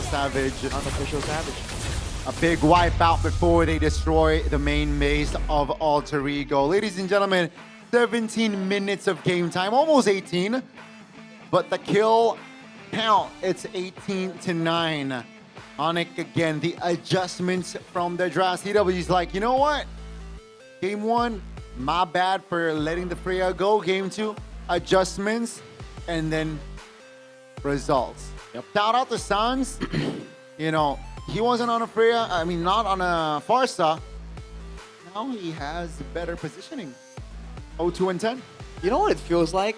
Savage. Unofficial Savage. A big wipeout before they destroy the main base of Alter Ego. Ladies and gentlemen, 17 minutes of game time, almost 18. But the kill count, it's 18-9. Onyx again, the adjustments from the draft. CW's like, you know what? Game 1, my bad for letting the Freya go. Game 2, adjustments, and then results. Yep. Shout out to Sans. You know, he wasn't on a Freya, I mean, not on a Farsa. Now he has better positioning. 0-2 and 10? You know what it feels like?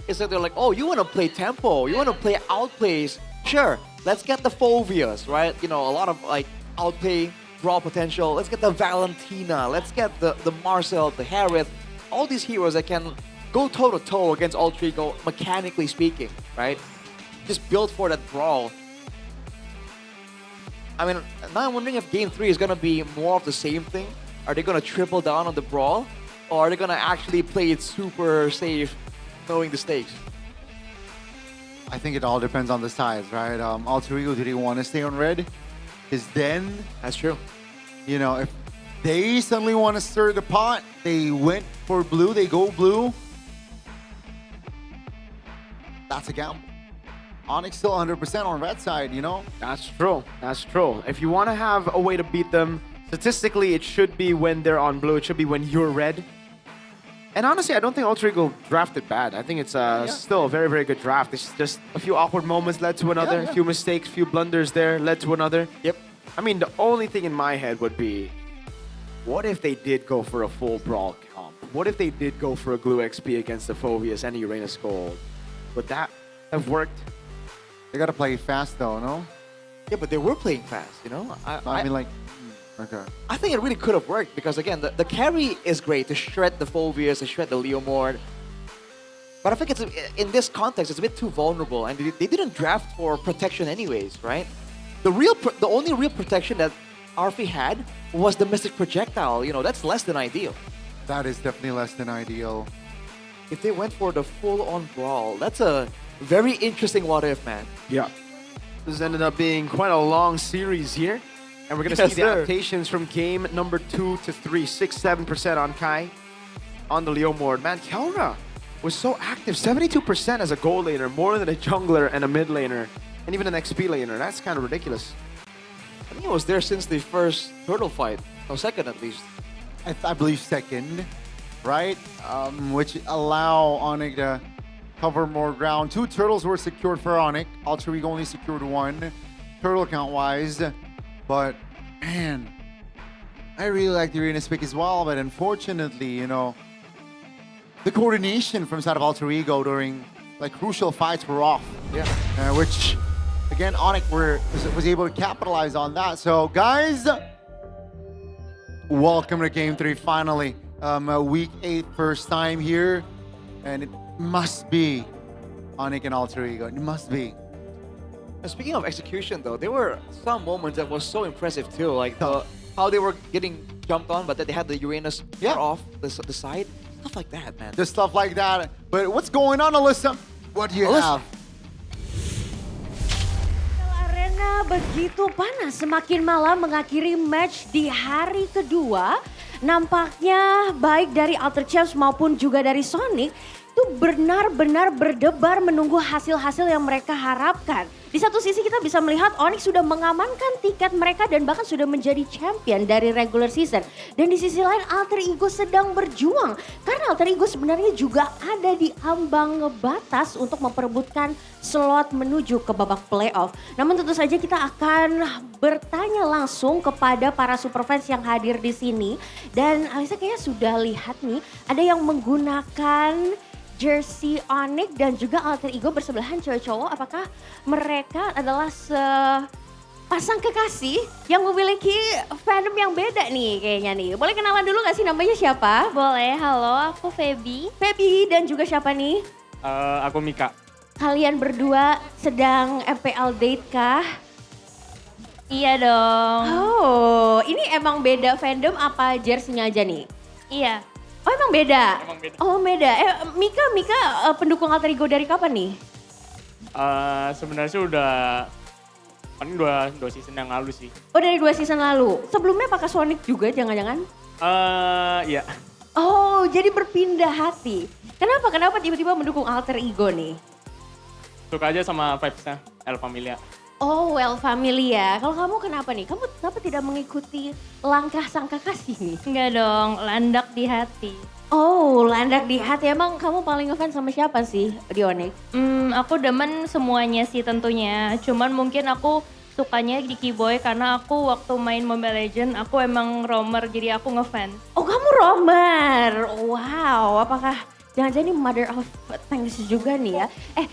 It's like they're like, oh, you want to play tempo, you want to play outplays. Sure, let's get the Phobias, right? You know, a lot of like outplay, draw potential. Let's get the Valentina. Let's get the Marcel, the Harith. All these heroes that can go toe-to-toe against Alter Ego, mechanically speaking, right? Just built for that brawl. I mean, now I'm wondering if Game 3 is going to be more of the same thing. Are they going to triple down on the brawl? Or are they going to actually play it super safe, knowing the stakes? I think it all depends on the size, right? Alter Ego, do they want to stay on red? Because then... That's true. You know, if they suddenly want to stir the pot, they went for blue, they go blue. That's a gamble. Onyx still 100% on red side, you know? That's true. That's true. If you want to have a way to beat them, statistically, it should be when they're on blue. It should be when you're red. And honestly, I don't think Alter Ego drafted bad. I think it's still a very, very good draft. It's just a few awkward moments led to another. A few mistakes, few blunders there led to another. Yep. I mean, the only thing in my head would be, what if they did go for a full brawl comp? What if they did go for a Glue XP against the Phobias and Uranus Gold? Would that have worked? They got to play fast though, no? Yeah, but they were playing fast, you know? I mean, like, okay. I think it really could have worked because, again, the carry is great to shred the Phobias, to shred the Leomord. But I think it's in this context, it's a bit too vulnerable, and they didn't draft for protection anyways, right? The only real protection that Arfi had was the Mystic Projectile. You know, that's less than ideal. That is definitely less than ideal. If they went for the full-on brawl, that's a very interesting what if, man. Yeah. This ended up being quite a long series here. And we're going to see the adaptations from game number 2 to 3. 6-7% on Kai. On the Leomord. Man, Kelra was so active. 72% as a gold laner. More than a jungler and a mid laner. And even an XP laner. That's kind of ridiculous. I think it was there since the first turtle fight. Or second, at least. I believe second, right? Which allow Onyx to cover more ground. 2 turtles were secured for Onyx. Alter Ego only secured 1, turtle count-wise. But, man, I really like the Uranus pick as well. But unfortunately, you know, the coordination from side of Alter Ego during like crucial fights were off. Yeah. Which, again, Onyx was able to capitalize on that. So, guys, welcome to Game 3 finally. Week 8, first time here. And it must be Onyx and Alter Ego. It must be. And speaking of execution, though, there were some moments that was so impressive, too. Like how they were getting jumped on, but that they had the Uranus cut off the side. Stuff like that, man. Just stuff like that. But what's going on, Alyssa? What do you have? Arena begitu panas semakin malam mengakhiri match di hari kedua. Nampaknya baik dari Alter Champs maupun juga dari Sonic itu benar-benar berdebar menunggu hasil-hasil yang mereka harapkan. Di satu sisi kita bisa melihat Onyx sudah mengamankan tiket mereka dan bahkan sudah menjadi champion dari regular season. Dan di sisi lain Alter Ego sedang berjuang. Karena Alter Ego sebenarnya juga ada di ambang batas untuk memperebutkan slot menuju ke babak playoff. Namun tentu saja kita akan bertanya langsung kepada para superfans yang hadir di sini. Dan Alisa kayaknya sudah lihat nih ada yang menggunakan jersey Onyx dan juga Alter Ego bersebelahan cewek cowok. Apakah mereka adalah sepasang kekasih yang memiliki fandom yang beda nih kayaknya nih. Boleh kenalan dulu gak sih namanya siapa? Boleh, halo aku Feby. Feby dan juga siapa nih? Aku Mika. Kalian berdua sedang MPL date kah? Iya dong. Oh, ini emang beda fandom apa jersey-nya aja nih? Iya. Oh emang beda? Emang beda. Oh beda. Mika pendukung Alter Ego dari kapan nih? Sebenarnya sih udah paling dua season yang lalu sih. Oh dari 2 season lalu. Sebelumnya pakai Sonic juga jangan-jangan? Iya. Oh jadi berpindah hati. Kenapa tiba-tiba mendukung Alter Ego nih? Suka aja sama vibes-nya El Familia. Oh well Familia. Kalau kamu kenapa nih? Kamu kenapa tidak mengikuti langkah sang kekasih nih? Enggak dong, landak di hati. Oh landak di hati. Emang kamu paling ngefans sama siapa sih di Onyx? Aku demen semuanya sih tentunya. Cuman mungkin aku sukanya di Keyboy karena aku waktu main Mobile Legends aku emang roamer jadi aku ngefans. Oh kamu Romer. Wow, apakah jangan-jangan ini mother of tanks juga nih ya.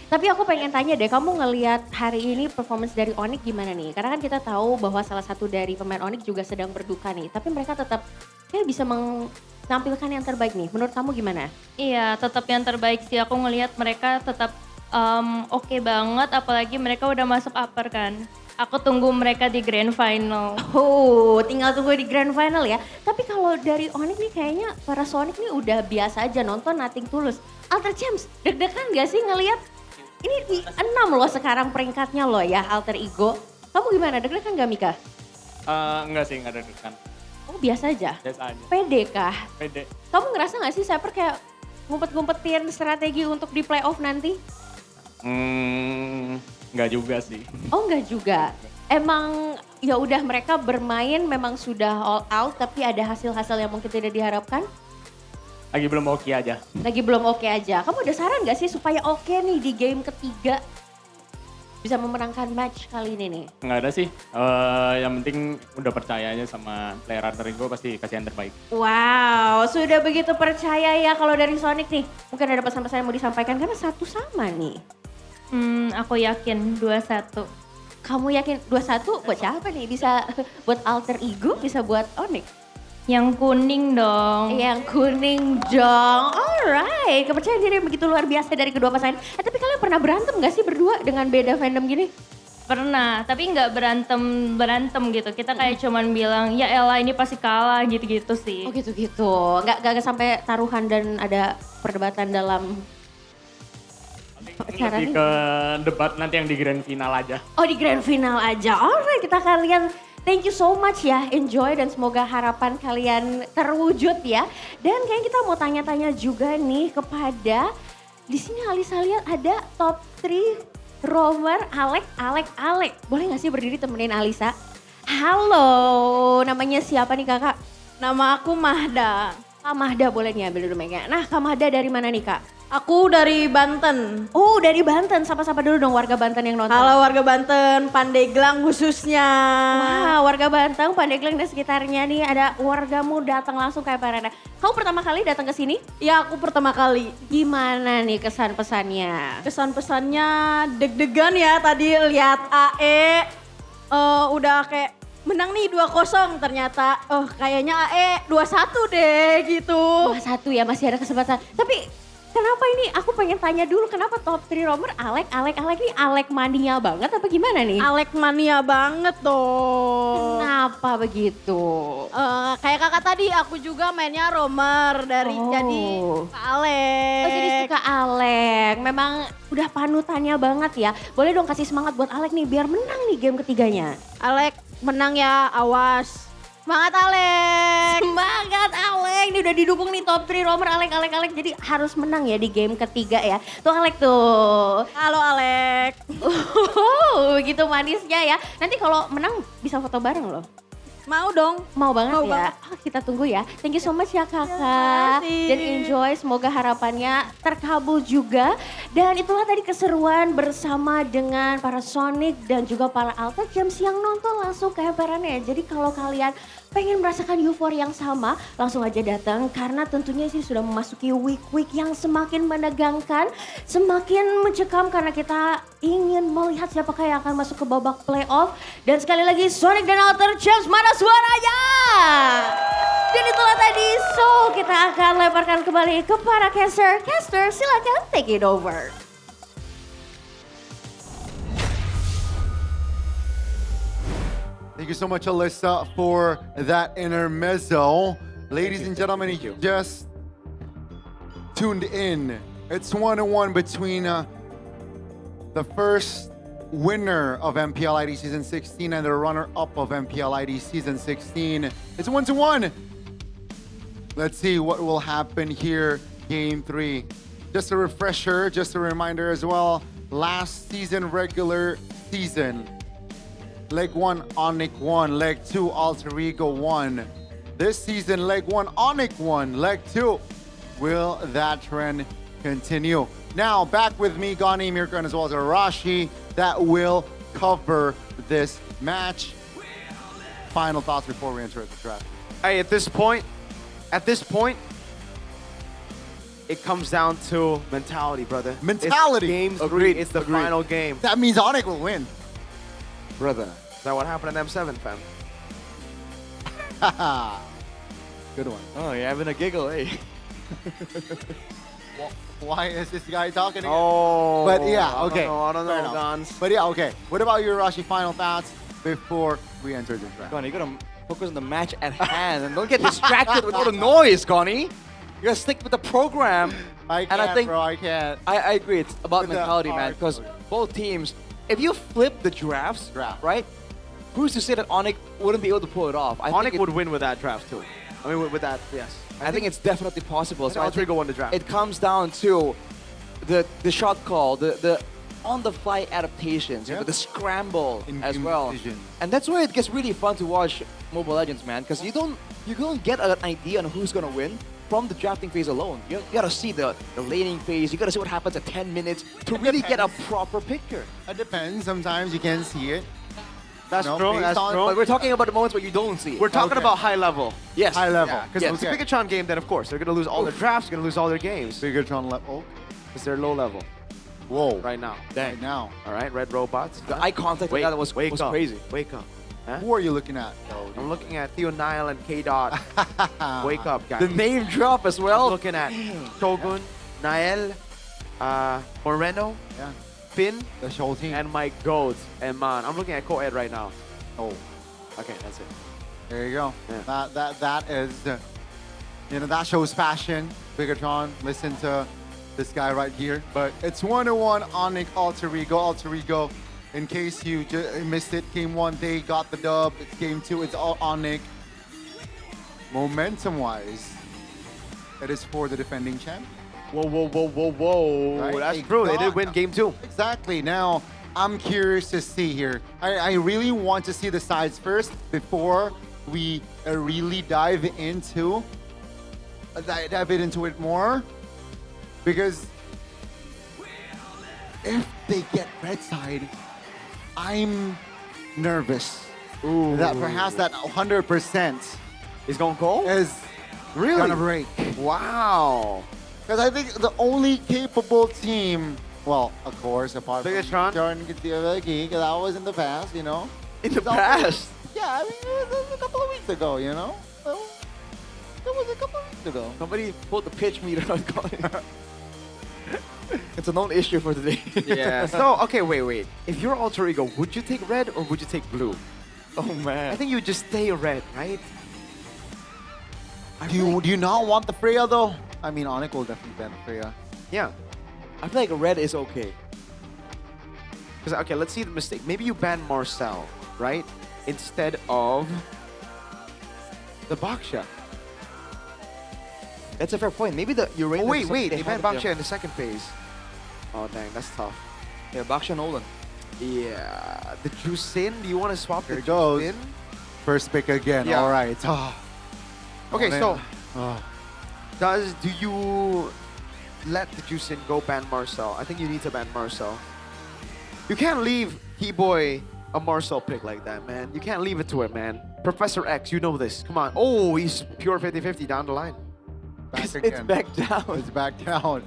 Tapi aku pengen tanya deh, kamu ngelihat hari ini performance dari Onyx gimana nih? Karena kan kita tahu bahwa salah satu dari pemain Onyx juga sedang berduka nih. Tapi mereka tetap kayak bisa menampilkan yang terbaik nih. Menurut kamu gimana? Iya, tetap yang terbaik sih. Aku ngelihat mereka tetap oke banget, apalagi mereka udah masuk upper kan. Aku tunggu mereka di grand final. Oh, tinggal tunggu di grand final ya. Tapi kalau dari Onyx nih kayaknya para Sonic nih udah biasa aja nonton nothing tulus. Alter Champs, deg-degan gak sih ngelihat ini di 6 loh sekarang peringkatnya loh ya Alter Ego. Kamu gimana, deg-degan gak Mika? Enggak sih, enggak deg-degan. Oh biasa aja? Biasa aja. Pede kah? Pede. Kamu ngerasa gak sih Saper kayak ngumpet-ngumpetin strategi untuk di playoff nanti? Enggak juga sih. Oh enggak juga. Emang ya udah mereka bermain memang sudah all out tapi ada hasil-hasil yang mungkin tidak diharapkan? Lagi belum oke aja. Lagi belum oke aja. Kamu ada saran gak sih supaya oke nih di game ketiga bisa memenangkan match kali ini nih? Enggak ada sih. Yang penting udah percaya aja sama player Alter Ego pasti kasih yang terbaik. Wow, sudah begitu percaya ya kalau dari Sonic nih. Mungkin ada pesan-pesan yang mau disampaikan karena satu sama nih. Aku yakin 2-1. Kamu yakin 2-1 buat siapa nih? Bisa buat Alter Ego, bisa buat Onyx? Yang kuning dong. Yang kuning dong. Alright, kepercayaan diri yang begitu luar biasa dari kedua pasangan. Tapi kalian pernah berantem gak sih berdua dengan beda fandom gini? Pernah, tapi nggak berantem gitu. Kita kayak cuman bilang, ya elah ini pasti kalah gitu-gitu sih. Oh gitu-gitu, nggak sampai taruhan dan ada perdebatan dalam Lebih ke debat nanti yang di grand final aja. Oh di grand final aja. Alright, kita kalian thank you so much ya. Enjoy dan semoga harapan kalian terwujud ya. Dan kayaknya kita mau tanya-tanya juga nih kepada di sini Alisa lihat ada top 3 Romer, Alek. Boleh gak sih berdiri temenin Alisa? Halo, namanya siapa nih kakak? Nama aku Mahda. Kak Mahda boleh nih ambil dulu mic-nya. Nah Kak Mahda dari mana nih kak? Aku dari Banten. Oh dari Banten, sapa-sapa dulu dong warga Banten yang nonton. Halo warga Banten, Pandeglang khususnya. Wah warga Banten, Pandeglang dan sekitarnya nih ada wargamu datang langsung kayak Parana. Kamu pertama kali datang ke sini? Ya aku pertama kali. Gimana nih kesan-pesannya? Kesan-pesannya deg-degan ya tadi lihat AE udah kayak menang nih 2-0 ternyata. Kayaknya AE 2-1 deh gitu. 2-1 ya masih ada kesempatan. Tapi kenapa ini aku pengen tanya dulu kenapa top 3 Romer Alek nih Alek mania banget apa gimana nih? Alek mania banget dong. Kenapa begitu? Kayak kakak tadi aku juga mainnya Romer dari jadi suka Alek. Oh jadi suka Alek, memang udah panutannya banget ya. Boleh dong kasih semangat buat Alek nih biar menang nih game ketiganya. Alek menang ya, awas. Semangat Alek. Semangat Alek. Ini udah didukung nih top 3 Romer Alek. Jadi harus menang ya di game ketiga ya. Tuh Alek tuh. Halo Alek. Gitu manisnya ya. Nanti kalau menang bisa foto bareng loh. Mau dong. Mau banget Mau ya. banget. Kita tunggu ya. Thank you so much ya kakak. Dan enjoy, semoga harapannya terkabul juga. Dan itulah tadi keseruan bersama dengan para Sonic dan juga para Alter Champs yang nonton langsung ke Hemparannya. Jadi kalau kalian pengen merasakan euforia yang sama, langsung aja datang. Karena tentunya sih sudah memasuki week-week yang semakin menegangkan, semakin mencekam karena kita ingin melihat siapakah yang akan masuk ke babak playoff. Dan sekali lagi Sonic dan Alter Champs, mana suaranya? Dan itulah tadi, so kita akan lemparkan kembali ke para caster. Caster silakan take it over. Thank you so much, Alyssa, for that intermezzo. Ladies and gentlemen, you just tuned in. It's 1-1 between the first winner of MPL ID Season 16 and the runner-up of MPL ID Season 16. It's 1-1. Let's see what will happen here, Game 3. Just a refresher, just a reminder as well, last season, regular season, Leg 1, Onyx 1. Leg 2, Alter Ego 1. This season, Leg 1, Onyx 1. Leg 2, will that trend continue? Now, back with me, Gani, Mirkan, as well as Arashi, that will cover this match. Final thoughts before we enter the draft. Hey, at this point, At this point, it comes down to mentality, brother. Mentality. It's game 3. Agreed. It's the Agreed. final game. That means Onyx will win. Brother. Is that what happened in M7, fam? Good one. Oh, you're having a giggle, eh? Why is this guy talking again? Oh, but yeah, I don't okay. know, I don't Fair know, enough. Gans. But yeah, okay. What about your Rashi final thoughts before we enter this round? Connie, you gotta focus on the match at hand and don't get distracted with all the noise, Connie. You gotta stick with the program. I can't, bro, I can't. I agree. It's about With the mentality, man. hard Because code. both teams, if you flip the drafts, right? Who's to say that Onyx wouldn't be able to pull it off? I Onyx think would win with that draft too. I mean, with that, yes. I think it's definitely possible. So I think Altrigo won the draft. it comes down to the shot call, the on-the-fly adaptations, you know, the scramble as well. And that's why it gets really fun to watch Mobile Legends, man, because you don't get an idea on who's gonna win from the drafting phase alone. You gotta see the laning phase. You gotta see what happens at 10 minutes to really get a proper picture. It depends. Sometimes you can see it. That's No, true. based That's on- true. But we're talking about the moments where you don't see it. We're talking Okay. about high level. Yes. High level. Because Yes. if it's a Bigatron game, then of course they're gonna lose all their drafts. They're gonna lose all their games. Bigatron level. Because they're low level. Whoa. Right now. Right now. All right, red robots. The eye contact with that was wake up. crazy. Wake up. Huh? Who are you looking at? I'm looking at Theo Nile and K Dot. Wake up, guys. The name drop as well. I'm looking at Shogun, Nael, Moreno, Finn, the whole team, and my goat, and man. I'm looking at co-ed right now. Oh. Okay, that's it. There you go. Yeah. That is, you know, that shows passion. Bigatron, listen to this guy right here. But it's 1-1 Onyx Alter Ego. In case you missed it, game 1 they got the dub. It's game 2. It's all Onyx. Momentum-wise, it is for the defending champ. Whoa. Right? That's true. They did win game 2. Exactly. Now, I'm curious to see here. I really want to see the sides first before we really dive into it more. Because if they get red side, I'm nervous that perhaps that 100% is going to go? Is Really? gonna break. Wow. Because I think the only capable team, well, of course, apart from Jordan because that was in the past, you know. In the It's always- past? Yeah, I mean, it was a couple of weeks ago, you know. So, it was a couple of weeks ago. Somebody pulled the pitch meter on Connie. It's a known issue for today. Yeah. So, okay, wait. If you're Alter Ego, would you take red or would you take blue? Oh, man. I think you would just stay red, right? Do you not want the Freya, though? I mean, Onyx will definitely ban the Freya. Yeah. I feel like red is okay. Because, okay, let's see the mistake. Maybe you ban Marcel, right? Instead of the Baksha. That's a fair point. Maybe the Uranus... Oh, wait. They banned had it, Baksha in the second phase. Oh, dang, that's tough. Yeah, Baksha Nolan. Yeah. The Juicin, do you want to swap Here the it goes. Juicin? First pick again. Yeah. All right. Oh. Okay, man. so Oh. do you let the Juicin go ban Marcel? I think you need to ban Marcel. You can't leave Keyboy a Marcel pick like that, man. You can't leave it to him, man. Professor X, you know this. Come on. Oh, he's pure 50-50 down the line. Back It's again. back down. It's back down.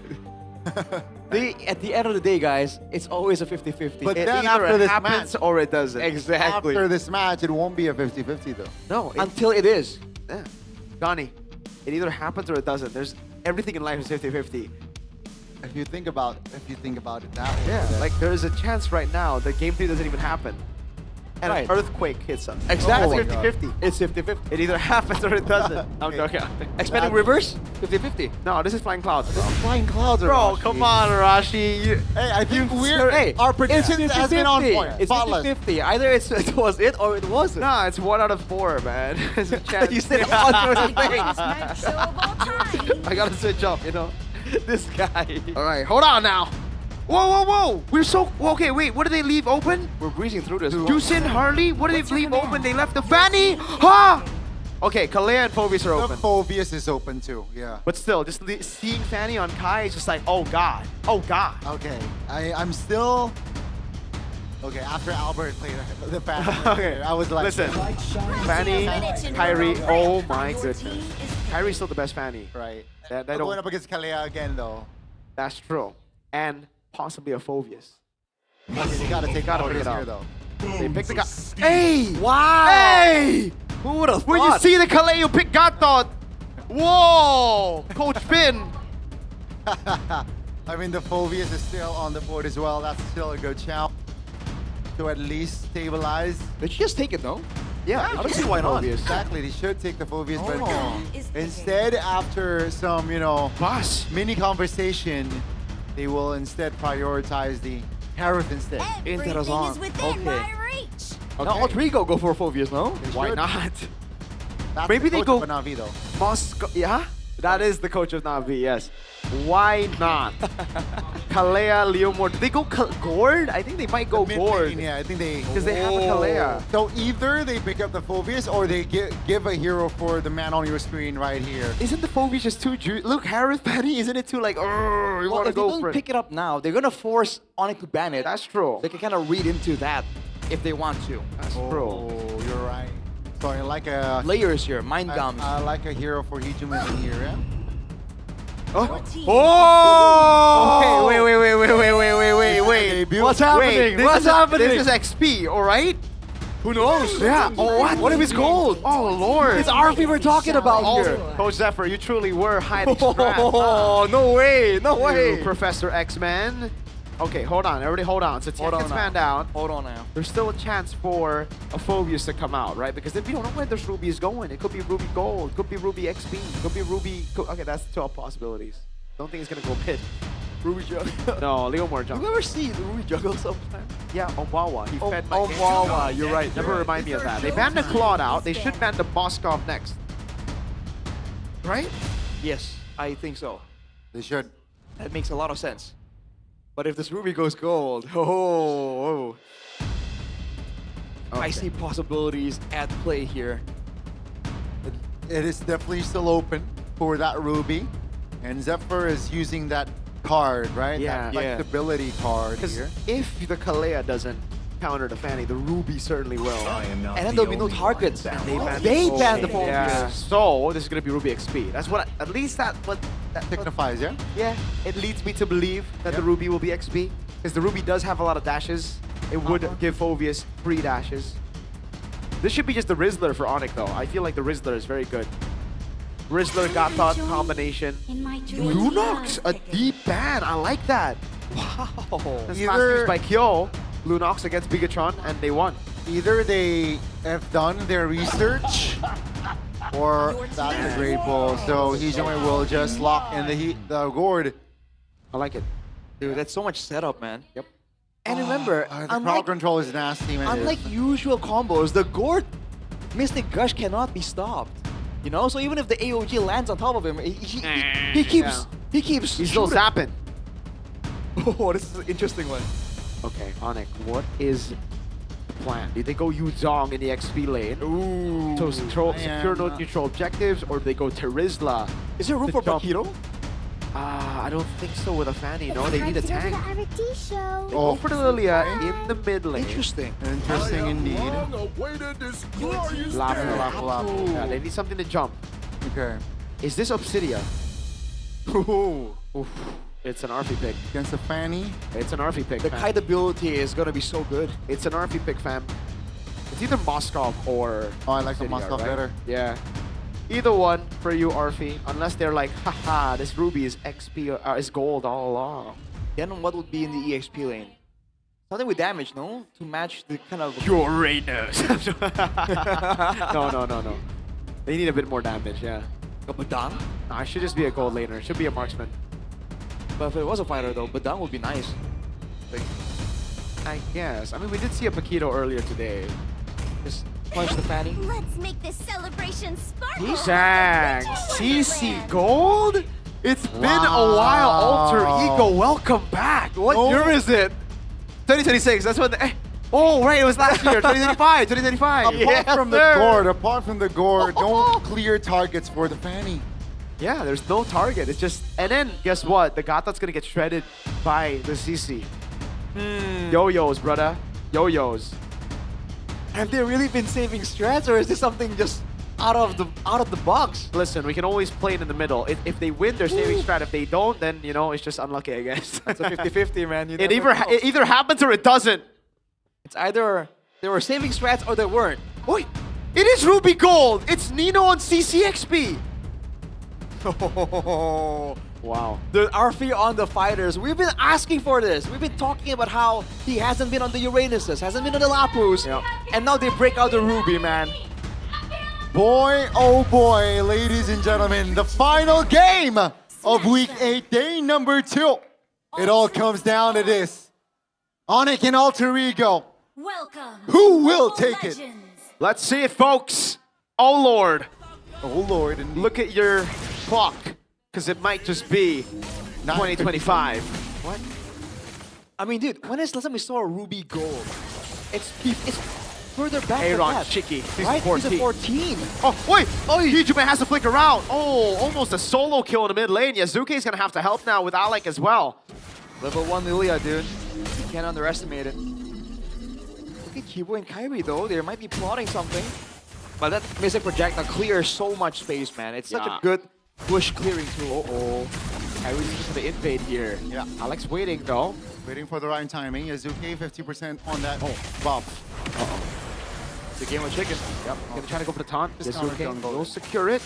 At the end of the day, guys, it's always a 50-50. But It then either after this happens match, or it doesn't. Exactly. after this match, it won't be a 50-50 though. No, Until it is. yeah. Donnie, it either happens or it doesn't. There's everything in life is 50-50. If you think about it that way. Yeah, then- like there is a chance right now that game 3 doesn't even happen. And Right. an earthfake hits us. Exactly. It's 50-50. It's 50-50. It either happens or it doesn't. I'm joking. Expecting reverse? 50-50. No, this is Flying Clouds. Flying clouds, Bro, Arashi. come on, Arashi. Hey, I think Hey, our prediction it's has been on 50-50. point. It's Spotless. 50-50. Either it was it or it wasn't. Nah, it's 1 out of 4, man. There's a chance. You said on certain things. I gotta switch up, you know? This guy. All right, hold on now. Whoa. We're so... Okay, wait. What did they leave open? We're breezing through this. Juicin, Harley? What did they leave open? They left the Fanny? Ha! Okay, Kalea and Phoebus are The open. Phoebus is open too. Yeah. But still, just seeing Fanny on Kai is just like, oh God. Oh God. Okay. I'm still Okay, after Albert played the Fanny, Okay, I was like, listen, Fanny, Kyrie, oh my goodness. Kyrie's still the best Fanny. Right. They Going don't, up against Kalea again, though. that's true. And possibly a Phobius. Okay, they gotta take Gotta out pick it here, up. though. They picked the guy. Hey! Wow! Hey! Who would have When you see the Kaleo pick Gatot, whoa! Coach Finn. I mean, the Phobius is still on the board as well. That's still a good shout. To at least stabilize. They should just take it, though. Yeah, I don't see why not. Exactly, they should take the Phobius, but Oh. instead, after some, mini conversation, they will instead prioritize the Harith instead. Interessant. Okay. Okay. Now Rodrigo go for Phobius, no? Why should. not? That's Maybe the they coach go of Navi, though. Moscow. Yeah, that is the coach of Navi. Yes. Why not? Kalea, Leomore. Did they go Gord? I think they might go Mid Gord. lane, yeah, I think they... Because they have a Kalea. So either they pick up the Phobius or they give a hero for the man on your screen right here. Isn't the Phobius just too Look, Harith Penny, isn't it too like, you Well, want to if they go don't for it? pick it up now, they're gonna force Onyx to ban it. That's true. They can kind of read into that if they want to. That's true. Oh, you're right. So I like a... Layers here, mind gums. I like a hero for Hijuman in here, yeah? Oh! Oh! Okay, wait. What's happening? What's happening? This is XP, all right? Who knows? Yeah. Oh, what? What if it's gold? Oh, Lord. It's RP we're talking about here. Coach Zephyr, you truly were hiding strap. Oh, no way, no way. You Professor X-Man. Okay, hold on. Everybody hold on. So Hold Tian on gets now. man down. Hold on now. There's still a chance for a Phobius to come out, right? Because then we don't know where this Ruby is going. It could be Ruby Gold. It could be Ruby XP. It could be Ruby... Okay, that's 12 possibilities. Don't think it's going to go mid. Ruby juggle. No, Leomore jump. You ever see the Ruby juggle sometime? Yeah, Omwawa. He fed my game. Omwawa, you're right. Never remind me of that. They banned the Claude out. They should ban the Moskov next. Right? Yes, I think so. They should. That makes a lot of sense. But if this Ruby goes gold, oh. I see possibilities at play here. It is definitely still open for that Ruby. And Zephyr is using that card, right? Yeah. That flexibility card Because here. if the Kalea doesn't counter the Fanny, the Ruby certainly will. And then there'll be no targets. And They ban the Phobius. Phobius. Yeah. So this is gonna be Ruby XP. That's what at least that signifies, yeah? Yeah. It leads me to believe that the Ruby will be XP. Because the Ruby does have a lot of dashes. It would give Phobius 3 dashes. This should be just the Rizzler for Onyx though. I feel like the Rizzler is very good. Rizzler Gatot combination. Lunox, a deep ban. I like that. Wow. This last used by Kyo. Lunox against Bigatron, and they won. Either they have done their research, or that's a great ball. So Hijume will just lock in the gourd. I like it. Dude, that's so much setup, man. Yep. And remember, the crowd control is nasty, man. unlike usual combos, the Gord Mystic Gush cannot be stopped. You know, so even if the AOG lands on top of him, he keeps He's still shooting. zapping. Oh, this is an interesting one. Okay, Onyx, what is the plan? Do they go Yuzong in the XP lane to secure no neutral objectives, or do they go Terizla? Is there room for Paquito? I don't think so with a Fanny. No, they need a tank. They Oh. go for the Lilia in the mid lane. Interesting. Interesting indeed. Lap. Yeah, they need something to jump. Okay. Is this Obsidia? Oof. It's an RP pick. Against the Fanny. It's an RP pick, The fam. kite ability is gonna be so good. It's an RP pick, fam. It's either Moskov or Oh, I like the Obsidia, Moskov right? better. Yeah. Either one for you, Arfi. Unless they're like, haha, this Ruby is XP, is gold all along. Then what would be in the EXP lane? Something with damage, no? To match the kind of... Uranus. No. They need a bit more damage, yeah. A Badang? No, it should just be a gold laner. It should be a marksman. But if it was a fighter though, Badang would be nice. Like, I guess. I mean, we did see a Paquito earlier today. just punch the Fanny. Let's make this celebration sparkle. Zang, CC Gold? It's been a while, Alter Ego. Welcome back. What year is it? 2026. That's when the... Oh, right. It was last year. 2025. 2025. Apart from the gourd, no clear targets for the Fanny. Yeah, there's no target. It's just... And then, guess what? The Gatot's going to get shredded by the CC. Yo-yos, brother. yo-yos. Have they really been saving strats, or is this something just out of the box? Listen, we can always play it in the middle. If they win, they're saving strat. If they don't, then, you know, it's just unlucky, I guess. It's a 50-50, man. You It never either, know. it either happens or it doesn't. It's either they were saving strats or they weren't. Wait, it is Ruby Gold. It's Nino on CCXP. Wow. The RP on the fighters. We've been asking for this. We've been talking about how he hasn't been on the Uranuses, hasn't been on the Lapus, and now they break out the Ruby, man. Boy, oh boy, ladies and gentlemen, the final game of Week 8, day number 2. It all comes down to this. Onyx and Alter Ego. Welcome. Who will take it? Let's see it, folks. Oh, Lord. Oh, Lord. And look at your clock, because it might just be 2025. What? I mean, dude, when is the last time we saw a Ruby Gold? It's further back than Aaron that. Chicky, season Right? 14. Season 14. Oh, wait! Oh, Hijume has to flick around. Oh, almost a solo kill in the mid lane. Yazuki's gonna have to help now with Alec as well. Level 1 Lilia, dude. You can't underestimate it. Look at Kibo and Kyrie, though. They might be plotting something. But that missile projectile clears so much space, man. It's such a good bush clearing tool. Uh-oh. Kyrie's just gonna invade here. Yeah. Alex waiting, though. Waiting for the right timing. Yazuki 50% on that buff. Uh-oh. The game of chicken. Yep. Gonna try to go for the taunt. Yazuki will secure it.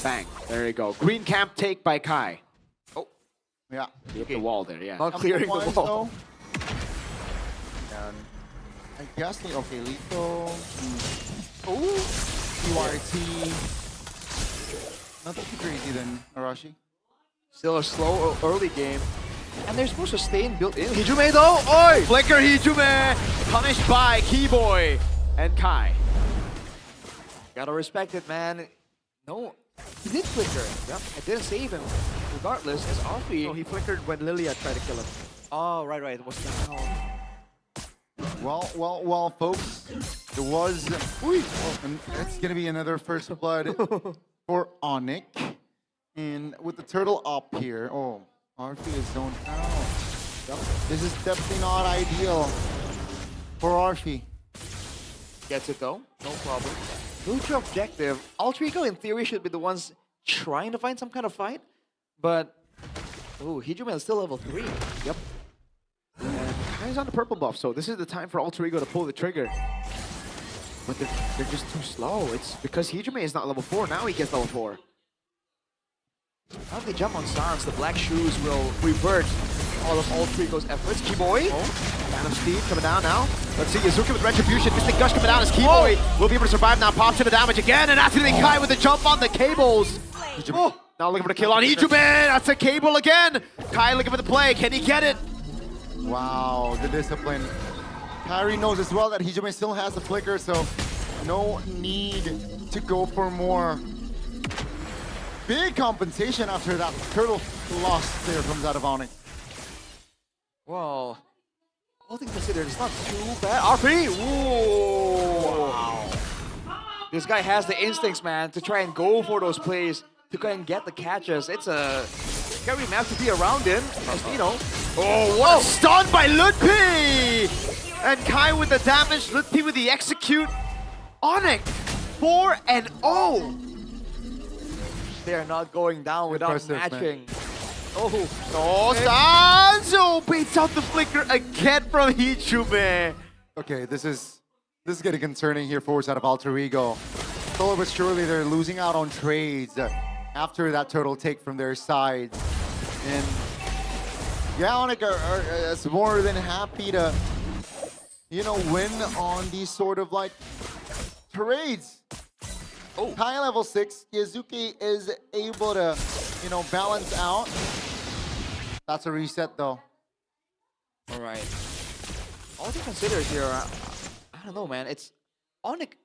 Bang. There you go. Green camp take by Kai. Oh. Yeah. You hit the wall there, yeah. Not clearing the wall. And I guess the lethal. Ooh. QRT. Nothing too crazy then, Arashi. Still a slow early game. And they're supposed to stay in built in. Hijume though! Oi! Flicker Hijume! Punished by Keyboy and Kai. Gotta respect it, man. No, he did flicker. Yep, I didn't save him. Regardless, it's Alfie. No, he flickered when Lilia tried to kill him. Oh, right. It was down. Well, folks. There was... and it's going to be another first blood for Onyx. And with the turtle up here... Oh, Arfi is zoned out. This is definitely not ideal for Arfi. Gets it though, no problem. Neutral objective. Alter Ego in theory should be the ones trying to find some kind of fight. But... Oh, Hijume is still level 3. Yep. And Kai's on the purple buff, so this is the time for Alter Ego to pull the trigger. But they're just too slow. It's because Hijume is not level 4. Now he gets level 4. Now if they jump on Stance, the black shoes will revert all of Alter Ego's efforts. Keyboy. Man of Speed coming down now. Let's see Yazuki with Retribution. Mystic Gush coming down as Keyboy will be able to survive now. Pops into damage again, and that's going to be Kai with the jump on the cables. Oh, now looking for the kill on Hijume. That's a cable again. Kai looking for the play. Can he get it? Wow, the discipline. Kyrie knows as well that Hijume still has the flicker, so no need to go for more. Big compensation after that turtle loss there comes out of Onyx. Well, all things considered, it's not too bad. RP! Ooh. Wow. This guy has the instincts, man, to try and go for those plays, to try and get the catches. It's a scary map to be around in, as you know. Oh, what a stun by Ludpi! And Kai with the damage, Ludpi with the execute. Onyx, 4-0. They are not going down without matching. Oh, no, Stanzo beats out the flicker again from Hijume. Okay, this is getting concerning here for us out of Alter Ego. Slowly but surely, they're losing out on trades after that turtle take from their sides. And yeah, Onyx is more than happy to, win on these sort of like trades. Oh, Kai level 6, Yazuki is able to, balance out. That's a reset though. All right. All to consider here, I don't know, man. It's Onyx.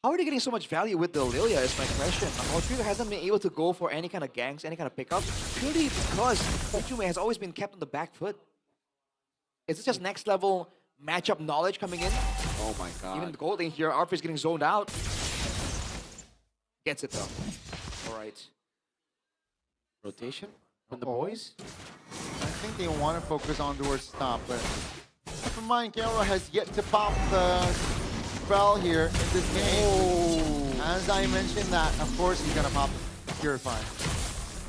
How are they getting so much value with the Lilia is my question. Alter hasn't been able to go for any kind of ganks, any kind of pickups, purely because Hijume has always been kept on the back foot. Is it just next level matchup knowledge coming in? Oh my god. Even the gold in here, Arf is getting zoned out. Gets it though. All right. Rotation from the boys. I think they want to focus on towards stop, but Keep in mind, Kelra has yet to pop the spell here in this game. As I mentioned that, of course he's gonna pop Purify.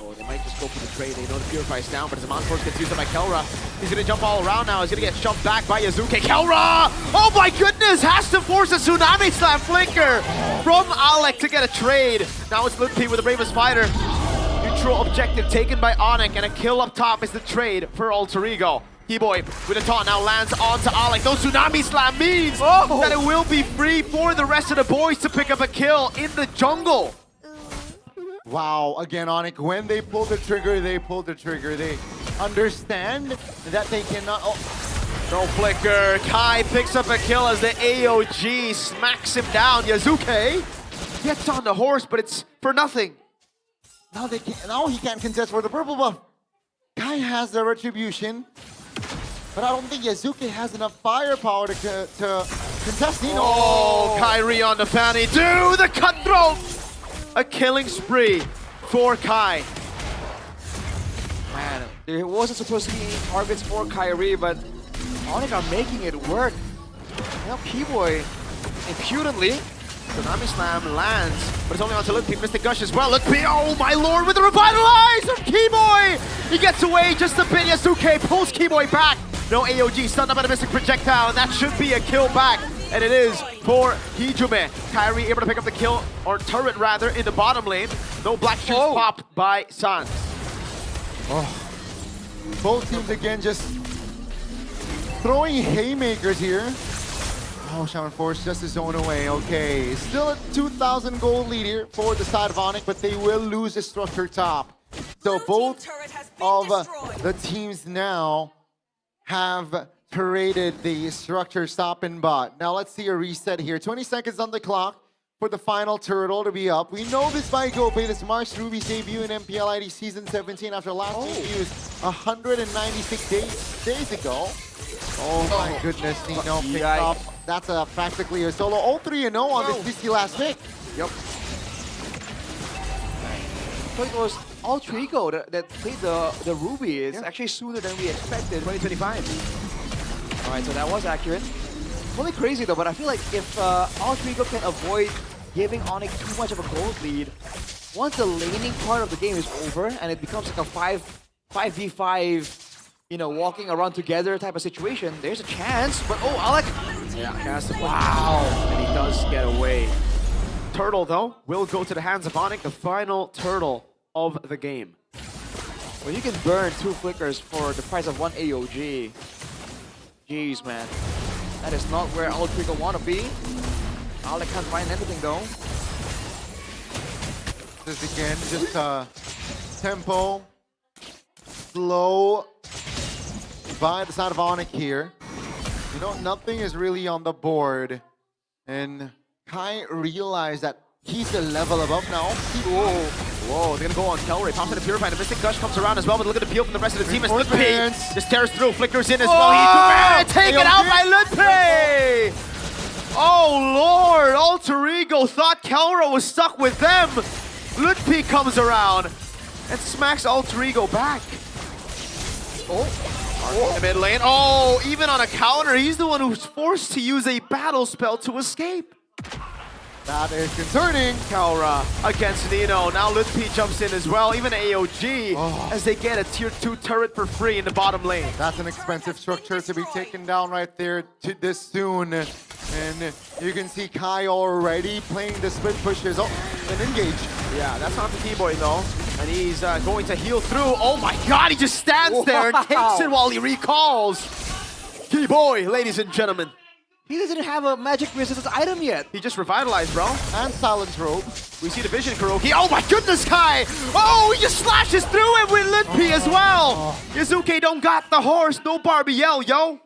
Oh, they might just go for the trade. They know the Purify is down, but as the Mount Force gets used up by Kelra, he's gonna jump all around now. He's gonna get shoved back by Yazuke. Kelra! Oh my goodness! Has to force a Tsunami Slam flicker from Alec to get a trade. Now it's Limpy with the bravest fighter. Neutral objective taken by Onyx, and a kill up top is the trade for Alter Ego. T-Boy with a taunt now lands onto Alec. No Tsunami Slam means that it will be free for the rest of the boys to pick up a kill in the jungle. Wow, again, Onyx, when they pull the trigger, they pull the trigger. They understand that they cannot... Oh. No flicker. Kai picks up a kill as the AOG smacks him down. Yazuke gets on the horse, but it's for nothing. Now he can't contest for the purple buff. Kai has the retribution, but I don't think Yazuke has enough firepower to contest. Oh, Kyrie on the fanny. Do the cutthroat! A killing spree for Kai. Man, there wasn't supposed to be any targets for Kyrie, but Onyx are making it work. Now P-Boy impudently, Tsunami Slam lands, but it's only onto Limpy. Mystic Gush as well. Limpy, oh my lord, with the Revitalize from Keyboy! He gets away just a bit. Yasuke pulls Keyboy back. No AOG, stunned up by the Mystic Projectile, and that should be a kill back. And it is for Hijume. Kyrie able to pick up the kill, or turret rather, in the bottom lane. No black shoes popped by Sans. Both teams again just throwing haymakers here. Oh, Shaman Force just a zone away. Okay, still a 2,000 gold lead here for the side of Onyx, but they will lose the structure top. So both of the teams now have paraded the structure stop and bot. Now let's see a reset here. 20 seconds on the clock for the final turtle to be up. We know this by Gope. This marks Ruby's debut in MPL ID Season 17 after last being used 196 days ago. Oh my goodness, Nino picked up. That's practically a solo. All 3-0 on this risky last pick. Yep. So it was Alter Ego that played the Ruby. It's actually sooner than we expected. 2025. All right, so that was accurate. Really crazy though, but I feel like if Alter Ego can avoid giving Onyx too much of a gold lead, once the laning part of the game is over and it becomes like a 5v5, you know, walking around together type of situation, there's a chance. But oh, Alec! Yeah, has to wow, and he does get away. Turtle though will go to the hands of Onyx, the final turtle of the game. Well, you can burn 2 flickers for the price of 1 AOG. Jeez, man. That is not where Alter Ego want to be. Alec can't find anything though. This again, just tempo, slow by the side of Onyx here. You know, nothing is really on the board. And Kai realized that he's a level above now. Whoa, they're gonna go on Kelray. Pops in the Purify. The Mystic Gush comes around as well, but look at the peel from the rest of the team. It's Limpy. Just tears through, flickers in as well. He's taken out by Limpy! Oh lord, Alter Ego thought Kelra was stuck with them. Limpy comes around and smacks Alter Ego back. In the mid lane. Oh, even on a counter, he's the one who's forced to use a battle spell to escape. That is concerning. Kelra against Nino. Now Limpy jumps in as well. Even AOG as they get a tier 2 turret for free in the bottom lane. That's an expensive structure to be taken down right there this soon. And you can see Kai already playing the split pushes. Oh, and engage. Yeah, that's not the T-Boy though. And he's going to heal through. Oh my god, he just stands there and takes it while he recalls. T-Boy, ladies and gentlemen. He doesn't have a magic resistance item yet. He just revitalized, bro. And silence robe. We see the vision, Kuroki. Oh my goodness, Kai! Oh, he just slashes through it with Limpy as well. Yazuke don't got the horse. No Barbiel, yo.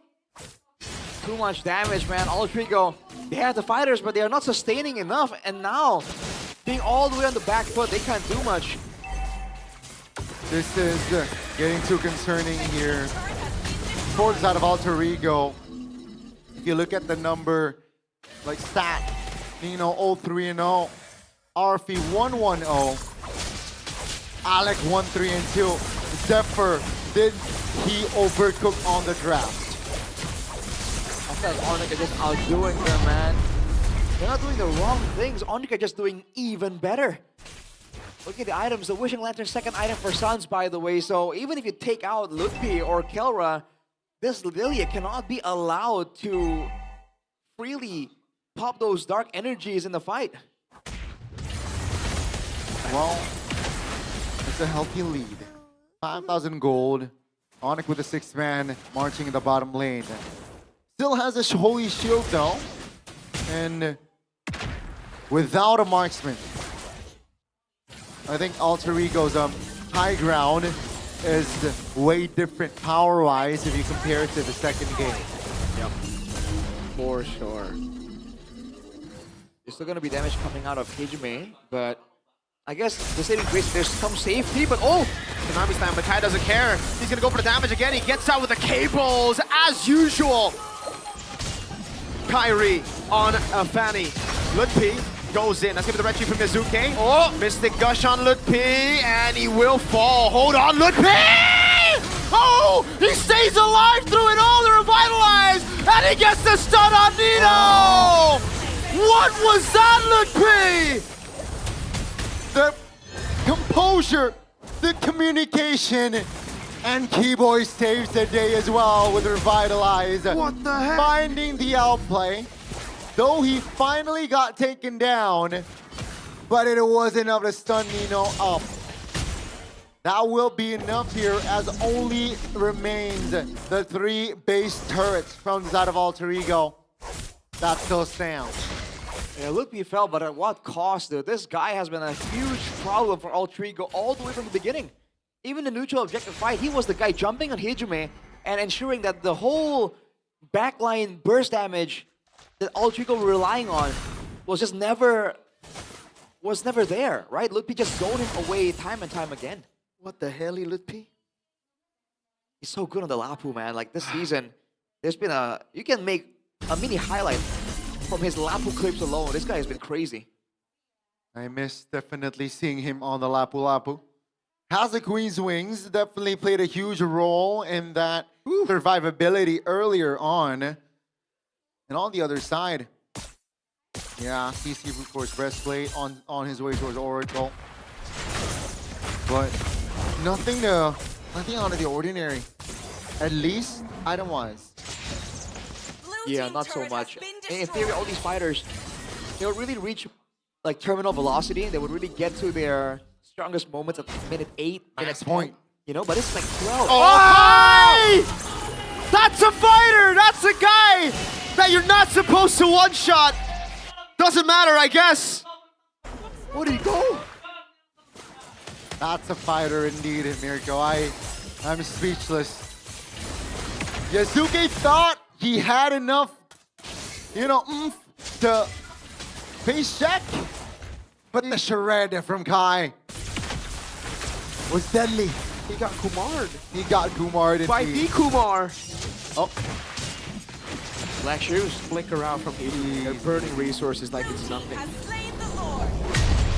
Too much damage, man. Alter Ego, they have the fighters, but they are not sustaining enough. And now, being all the way on the back foot, they can't do much. This is getting too concerning here. For the side of Alter Ego. If you look at the number, like stat, Nino 0-3-0, RFE 1-1-0, Alec 1-3-2. Zephyr, did he overcook on the draft? that Onyx are just outdoing them, man. They're not doing the wrong things. Onyx are just doing even better. Look at the items. The Wishing Lantern, second item for Suns, by the way. So even if you take out Ludpi or Kelra, this Lilia cannot be allowed to freely pop those dark energies in the fight. Well, it's a healthy lead. 5,000 gold. Onyx with the 6th man marching in the bottom lane. Still has a holy shield though. And without a marksman. I think Alter Ego's high ground is way different power-wise if you compare it to the second game. Yep. For sure. There's still gonna be damage coming out of Hijime, but I guess the saving grace, there's some safety, but oh! Konami stand, but Kai doesn't care. He's gonna go for the damage again. He gets out with the cables, as usual. Kyrie on Fanny. Ludpi goes in. That's gonna be the red tree from Mizuke. Oh, Mystic Gush on Ludpi, and he will fall. Hold on, Ludpi! Oh, he stays alive through it all, the Revitalize, and he gets the stun on Nino! What was that, Ludpi? The composure, the communication, and Keyboy saves the day as well with Revitalize. What the heck? Finding the outplay, though he finally got taken down, but it wasn't enough to stun Nino up. That will be enough here as only remains the 3 base turrets from the side of Alter Ego. That still stands. Yeah, Ludpi fell, but at what cost, dude? This guy has been a huge problem for Alter Ego all the way from the beginning. Even the neutral objective fight, he was the guy jumping on Hijime and ensuring that the whole backline burst damage that Alter Ego were relying on was just never there, right? Ludpi just zoned him away time and time again. What the hell, Ludpi? He's so good on the Lapu, man. Like this season, there's been you can make a mini highlight from his Lapu clips alone. This guy has been crazy. I miss definitely seeing him on the Lapu Lapu. Has the Queen's Wings definitely played a huge role in that survivability earlier on. And on the other side, yeah, CC of course breastplate on his way towards Oracle. But nothing out of the ordinary. At least item-wise. Yeah, not so much. In theory, all these fighters, they would really reach like terminal velocity. They would really get to their strongest moments at minute 8, minute 10, you know, but it's like 12. Oh, that's a fighter! That's a guy that you're not supposed to one-shot! Doesn't matter, I guess. Where did he go? That's a fighter indeed, Mirko. I'm speechless. Yasuke thought he had enough, you know, oomph to face check, but the shred from Kai was deadly. He got Kumar'd. He got Kumar'd By indeed. the Kumar. Oh. Black Shoes flicker out from Hijime. They're burning resources like it's nothing.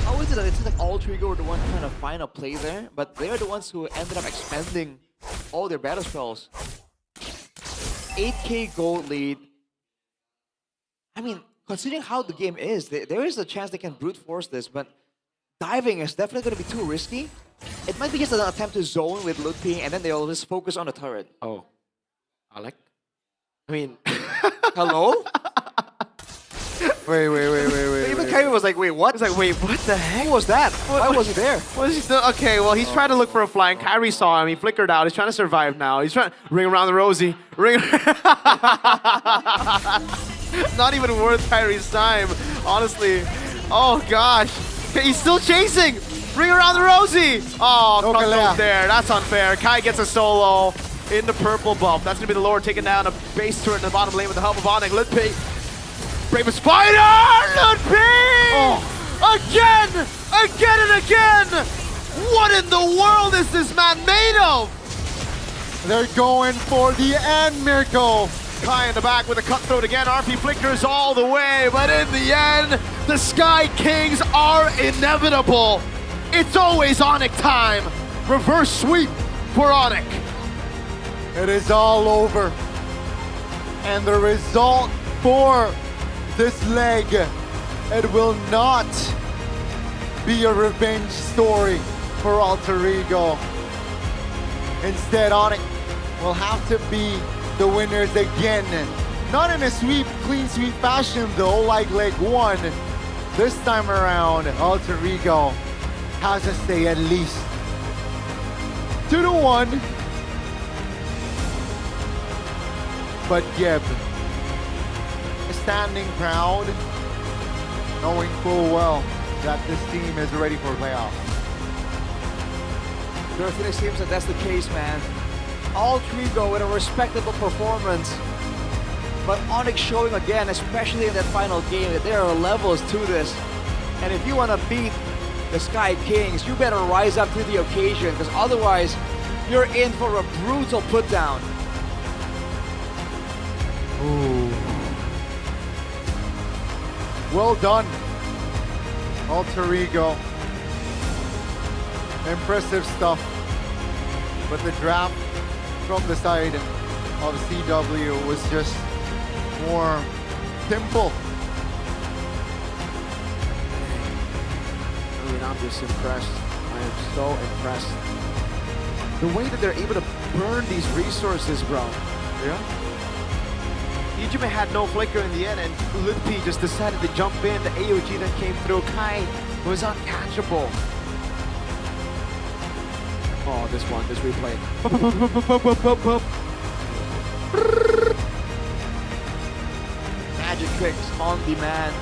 How is it that it's like Alter Ego were the ones trying to find a play there, but they're the ones who ended up expending all their battle spells. 8k gold lead. I mean, considering how the game is, there is a chance they can brute force this, but diving is definitely going to be too risky. It might be just an attempt to zone with Ludpi, and then they'll just focus on the turret. Oh. Alec? I mean, hello? Wait. Even Kyrie was like, wait, what? He's like, wait, what the heck? Who was that? Why was he there? What is he doing? Okay, well, he's trying to look for a flying. Kyrie saw him. He flickered out. He's trying to survive now. He's trying to ring around the rosy. Ring. Not even worth Kyrie's time, honestly. Oh, gosh. Okay, he's still chasing. Ring around the rosy. Oh, cut those there. That's unfair. Kai gets a solo in the purple buff. That's going to be the Lord taking down a base turret in the bottom lane with the help of Onyx. Ludpi. Bravest fighter! Ludpi! Oh. Again and again! What in the world is this man made of? They're going for the end, Mirko. Kai in the back with a cutthroat again. RP flickers all the way, but in the end, the Sky Kings are inevitable. It's always Onyx time. Reverse sweep for Onyx. It is all over. And the result for this leg, it will not be a revenge story for Alter Ego. Instead, Onyx will have to be the winners again. Not in a clean sweep fashion though, like leg 1. This time around, Alter Ego has to stay at least 2-1. But Geb is standing proud, knowing full well that this team is ready for playoffs. It seems that that's the case, man. All three go with a respectable performance. But Onyx showing again, especially in that final game, that there are levels to this. And if you want to beat the Sky Kings, you better rise up to the occasion, because otherwise, you're in for a brutal putdown. Ooh. Well done, Alter Ego. Impressive stuff. But the draft from the side of CW was just more simple. I mean, I'm just impressed. I am so impressed. The way that they're able to burn these resources, bro. Yeah. Ijume had no flicker in the end, and Lippy just decided to jump in. The AOG that came through. Kai was uncatchable. Oh, this replay. Magic tricks on demand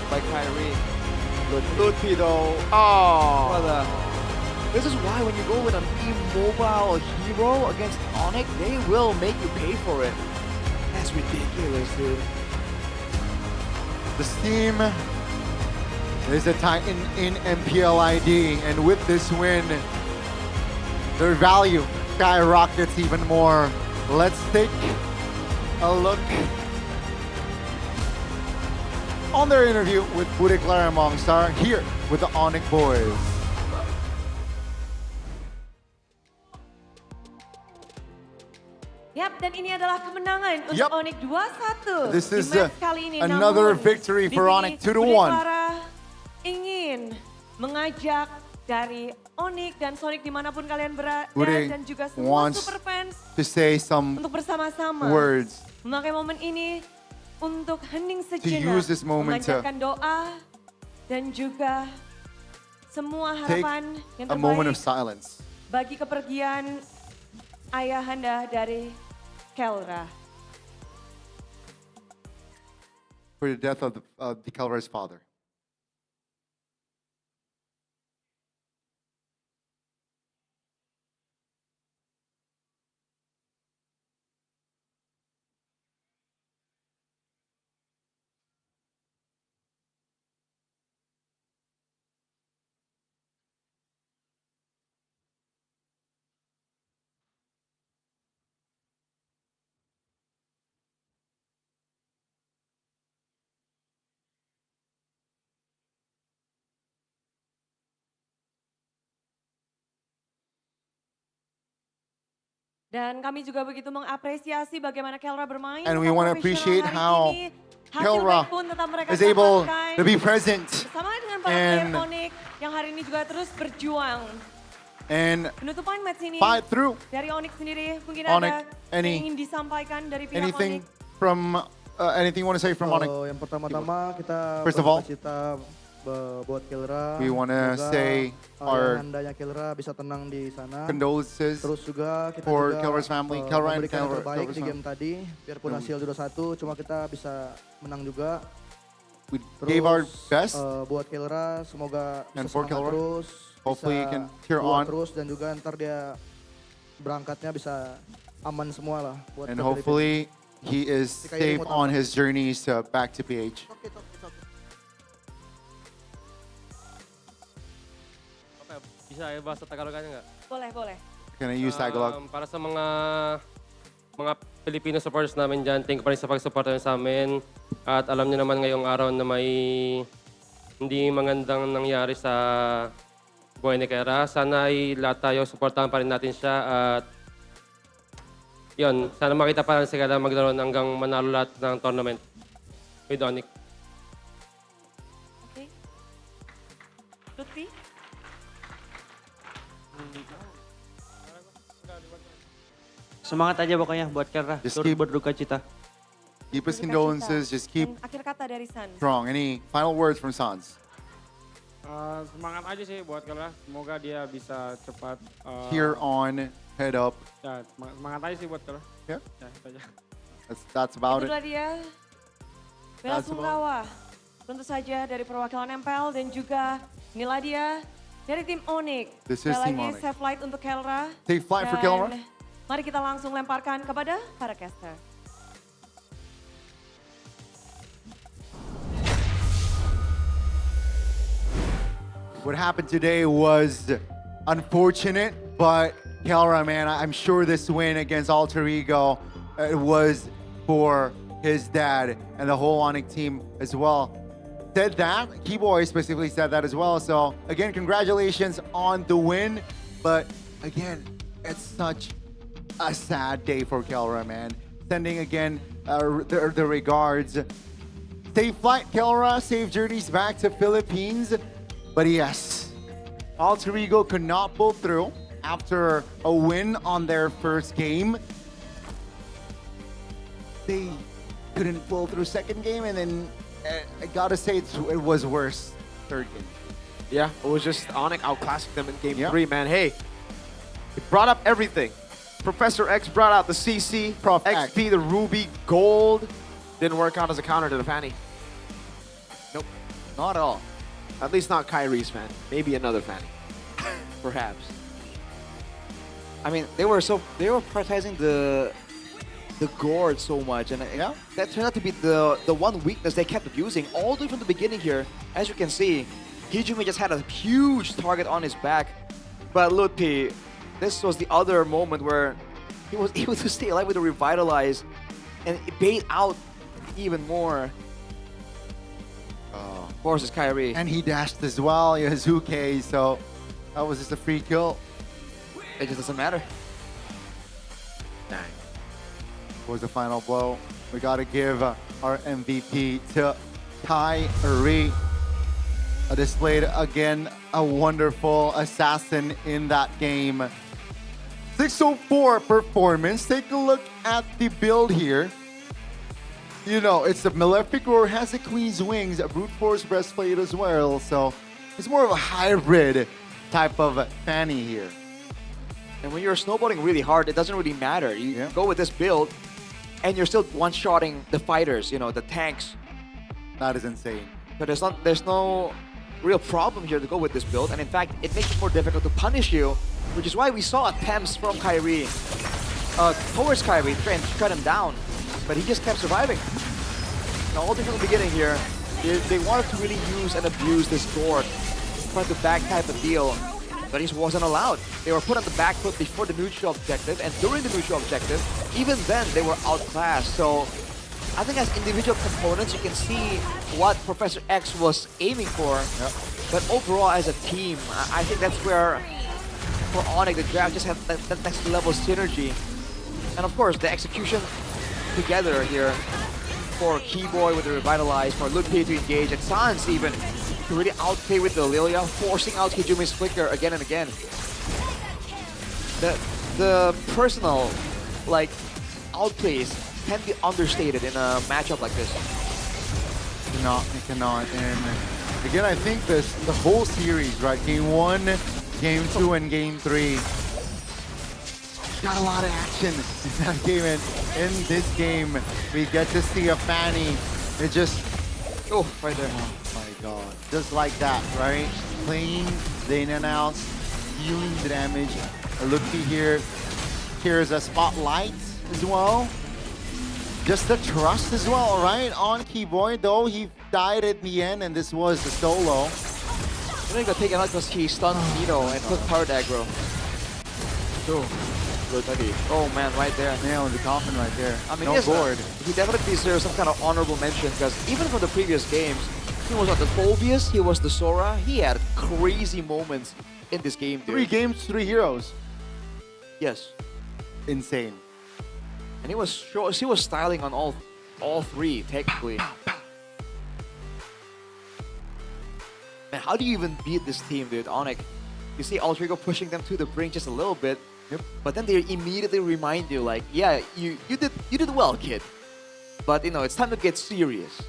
by Kyrie. Lippy though. Oh. Brother. This is why when you go with an immobile hero against Onyx, they will make you pay for it. That's ridiculous, dude. The team is a Titan in MPL ID, and with this win, their value skyrockets even more. Let's take a look on their interview with Bude Clara Mongstar here with the Onyx boys. Yap, dan ini adalah kemenangan untuk Onyx 2-1. This is di match kali ini. another Namun, victory for Onyx, 2-1. Bude Clara ingin mengajak dari Onyx dan Sonic dimanapun kalian berada Bude dan juga semua wants super fans to say some untuk bersama-sama words. memakai momen ini untuk hening To sejenak, use this moment to memanjatkan doa dan juga semua take harapan yang a moment of terbaik silence. bagi kepergian ayahanda dari Kelra. For the death of the Calvar's father. Dan kami juga begitu mengapresiasi bagaimana Kelra bermain. And we want to appreciate how Kelra pun tetap mereka is able dapatkan. to be present Bersama dengan para and player Onyx yang hari ini juga terus berjuang. and Penutupan match ini fight through. dari Onyx sendiri mungkin Onyx, ada yang ingin disampaikan dari pihak anything Onyx. from anything you want to say from Onyx? Yang pertama-tama kita First of all, bercita buat Kelra. we want to Semoga say our ayahanda Kelra bisa tenang di sana. condolences Terus juga kita for juga Kelra's family, Kelra and memberikan yang terbaik Kelra's di game family. tadi. Biarpun hasil 2-1, cuma kita bisa menang juga. We Terus, gave our best. Buat Kelra, semoga And bisa for semangat Kelra, terus. hopefully bisa he can cheer kuat on. terus dan juga ntar dia berangkatnya bisa aman semua lah. Buat And ke hopefully he is Jika ini safe mau on his journeys back to PH. Bisa saya bahasa Tagalogannya nggak? Boleh, boleh. Can I use Tagalog? Para sa mga Filipino supporters namin dyan, thank you pa rin sa pag-supportan sa amin. At alam niyo naman ngayong araw na may hindi magandang nangyari sa buhay ni Kera. Sana ay lahat tayo supportahan pa rin natin siya at Yun, sana makita pa rin sila maglaro hanggang manalo lahat ng tournament with Onyx. Okay. Lutfi? Semangat aja pokoknya buat Kelra. Turut berduka cita. Keep his condolences. Just keep Akhir kata dari San. strong. Any final words from Sans? Semangat aja sih buat Kelra. Semoga dia bisa cepat. Here on, head up. Ya, semangat aja sih buat Kelra. Ya. Ya, itu aja. That's about Itulah it. dia. Bela That's about Sungkawa. Tentu saja dari perwakilan MPL dan juga inilah dia dari tim Onyx. This is Sekali Team lagi Onyx. safe flight untuk Kelra. Safe flight for Dan Kelra. Mari kita langsung lemparkan kepada para caster. What happened today was unfortunate, but Kelra, man, I'm sure this win against Alter Ego it was for his dad and the whole Onyx team as well. Said that, Keyboy specifically said that as well. So again, congratulations on the win. But again, it's such a sad day for Kelra, man. Sending again the regards. Safe flight, Kelra. Safe journeys back to Philippines. But yes, Alter Ego could not pull through after a win on their first game. They couldn't pull through second game, and then I gotta say it was worse third game. Yeah, it was just Onyx outclassing them in game 3, man. Hey, it brought up everything. Professor X brought out the CC, Prof XP, the Ruby, Gold. Didn't work out as a counter to the Fanny. Nope, not at all. At least not Kyrie's Fanny. Maybe another Fanny. Perhaps. I mean, they were prioritizing the gourd so much, and that turned out to be the one weakness they kept abusing all the way from the beginning here. As you can see, Hijumi just had a huge target on his back, but Lutfi, this was the other moment where he was able to stay alive with a revitalize and bait out even more. Of course, it's Kyrie. And he dashed as well, Yazuke, so that was just a free kill. It just doesn't matter. Was the final blow. We gotta give our MVP to Kyrie. Displayed again a wonderful assassin in that game. 604 performance. Take a look at the build here. You know, it's a Malefic Roar, has the Queen's Wings, a Brute Force Breastplate as well. So it's more of a hybrid type of Fanny here. And when you're snowballing really hard, it doesn't really matter. You go with this build, and you're still one-shotting the fighters, you know, the tanks. That is insane. So there's no real problem here to go with this build, and in fact, it makes it more difficult to punish you, which is why we saw attempts from Kyrie towards Kyrie trying to cut him down, but he just kept surviving. And all the way from the beginning here, they wanted to really use and abuse this sword, trying to back type a deal, but it wasn't allowed. They were put on the back foot before the neutral objective, and during the neutral objective, even then they were outclassed. So I think as individual components, you can see what Professor X was aiming for. But overall, as a team, I think that's where, for Onyx, the draft just had that next level synergy. And of course, the execution together here for Keyboy with the Revitalize, for Lutfi to engage, and Sans even to really outplay with the Lilia, forcing out Hijumi's flicker again and again. The personal, like, outplays can be understated in a matchup like this. It cannot. And again, I think the whole series, right? Game 1, Game 2, and Game 3. Got a lot of action in that game. And in this game, we get to see a Fanny. It just... Oh, right there. Oh my god. Just like that, right? Clean, the in and outs, dealing the damage. Lutfi here. Here's a spotlight as well. Just the trust as well, right? On Keyboy, though he died at the end, and this was the solo. I think got taken out because he stunned Nino and took powered aggro. Oh man, right there. Nail in the coffin right there. I mean, no yes, board. He definitely deserves some kind of honorable mention because even from the previous games, he was not the Phobius, he was the Sora. He had crazy moments in this game, dude. 3 games, 3 heroes. Yes. Insane. And he was styling on all three technically. Man, how do you even beat this team, dude? Onyx, you see Altrigo pushing them to the brink just a little bit, but then they immediately remind you, like, yeah, you did well, kid. But you know, it's time to get serious.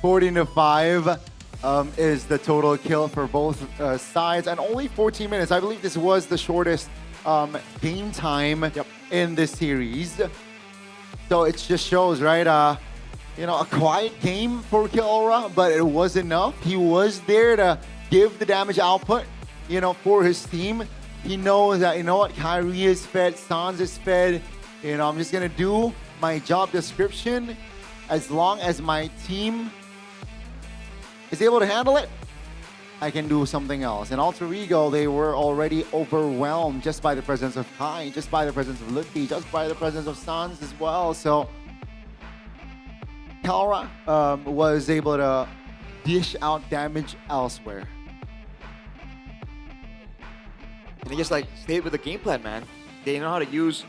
14-5 is the total kill for both sides, and only 14 minutes. I believe this was the shortest game time in this series. So it just shows, right? You know, a quiet game for Killaura, but it was enough. He was there to give the damage output, you know, for his team. He knows that, you know what, Kyrie is fed, Sans is fed. You know, I'm just gonna do my job description. As long as my team is able to handle it, I can do something else. And Alter Ego, they were already overwhelmed just by the presence of Kai, just by the presence of Lucky, just by the presence of Sans as well. So Killaura was able to dish out damage elsewhere. And they just like stayed with the game plan, man. They know how to use.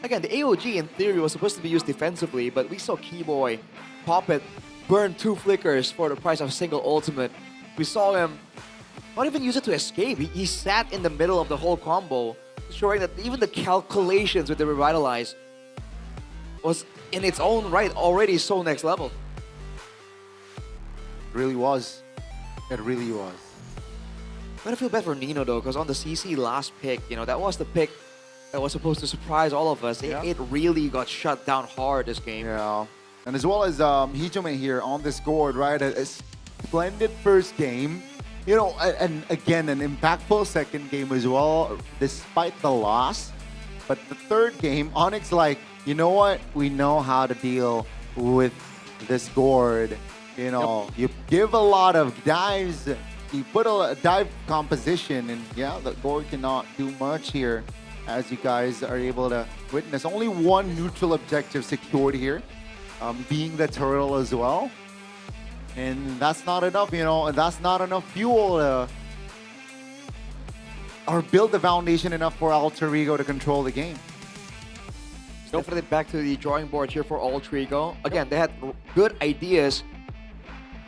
Again, the AOG in theory was supposed to be used defensively, but we saw Keyboy pop it, burn 2 flickers for the price of a single ultimate. We saw him not even use it to escape. He sat in the middle of the whole combo, showing that even the calculations with the Revitalize was in its own right already so next level. It really was. It really was. But I feel bad for Nino though, because on the CC last pick, you know, that was the pick that was supposed to surprise all of us. It really got shut down hard this game. Yeah. And as well as Hijome here on this board, right? A splendid first game. You know, and again, an impactful second game as well, despite the loss. But the third game, Onyx like, you know what? We know how to deal with this gourd. You know, you give a lot of dives, you put a dive composition, and yeah, the gourd cannot do much here, as you guys are able to witness. Only one neutral objective secured here, being the turtle as well. And that's not enough, you know, and that's not enough fuel or build the foundation enough for Alter Ego to control the game. Definitely back to the drawing board here for Alter Ego. Again, they had good ideas.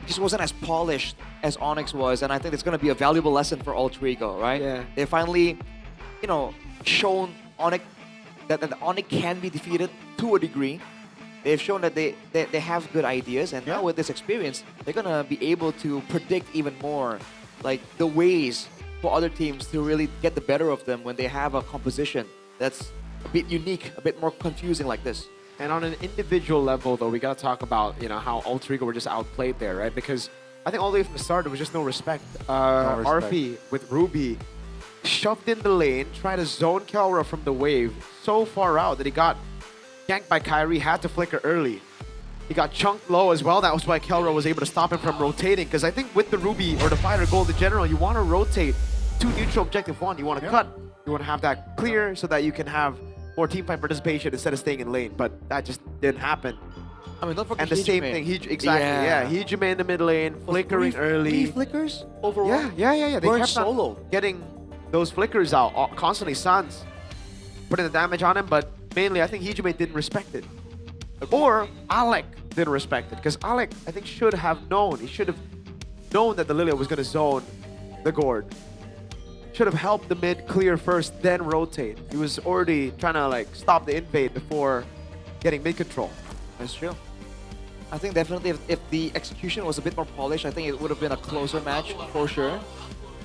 It just wasn't as polished as Onyx was, and I think it's going to be a valuable lesson for Alter Ego, right? Yeah. They finally, you know, shown Onyx that Onyx can be defeated to a degree. They've shown that they have good ideas, and now with this experience, they're going to be able to predict even more, like the ways for other teams to really get the better of them when they have a composition that's a bit unique, a bit more confusing like this. And on an individual level, though, we got to talk about, you know, how Alter Ego were just outplayed there, right? Because I think all the way from the start, there was just no respect. RP with Ruby shoved in the lane, tried to zone Killaura from the wave so far out that he got ganked by Kyrie, had to flicker early. He got chunked low as well. That was why Killaura was able to stop him from rotating. Because I think with the Ruby or the Fighter Gold in general, you want to rotate to neutral objective 1. You want to cut. You want to have that clear so that you can have more teamfight participation instead of staying in lane. But that just didn't happen. I mean, don't forget and the same thing, exactly, yeah. Hijime in the mid lane, flickering early. 3 flickers overall? Yeah. They kept solo. Getting those flickers out constantly. Sans putting the damage on him, but mainly I think Hijime didn't respect it. Or Alec didn't respect it, because Alec, I think, should have known. He should have known that the Lilia was going to zone the gourd. Should have helped the mid clear first, then rotate. He was already trying to like stop the invade before getting mid control. That's true. I think definitely if the execution was a bit more polished, I think it would have been a closer match for sure.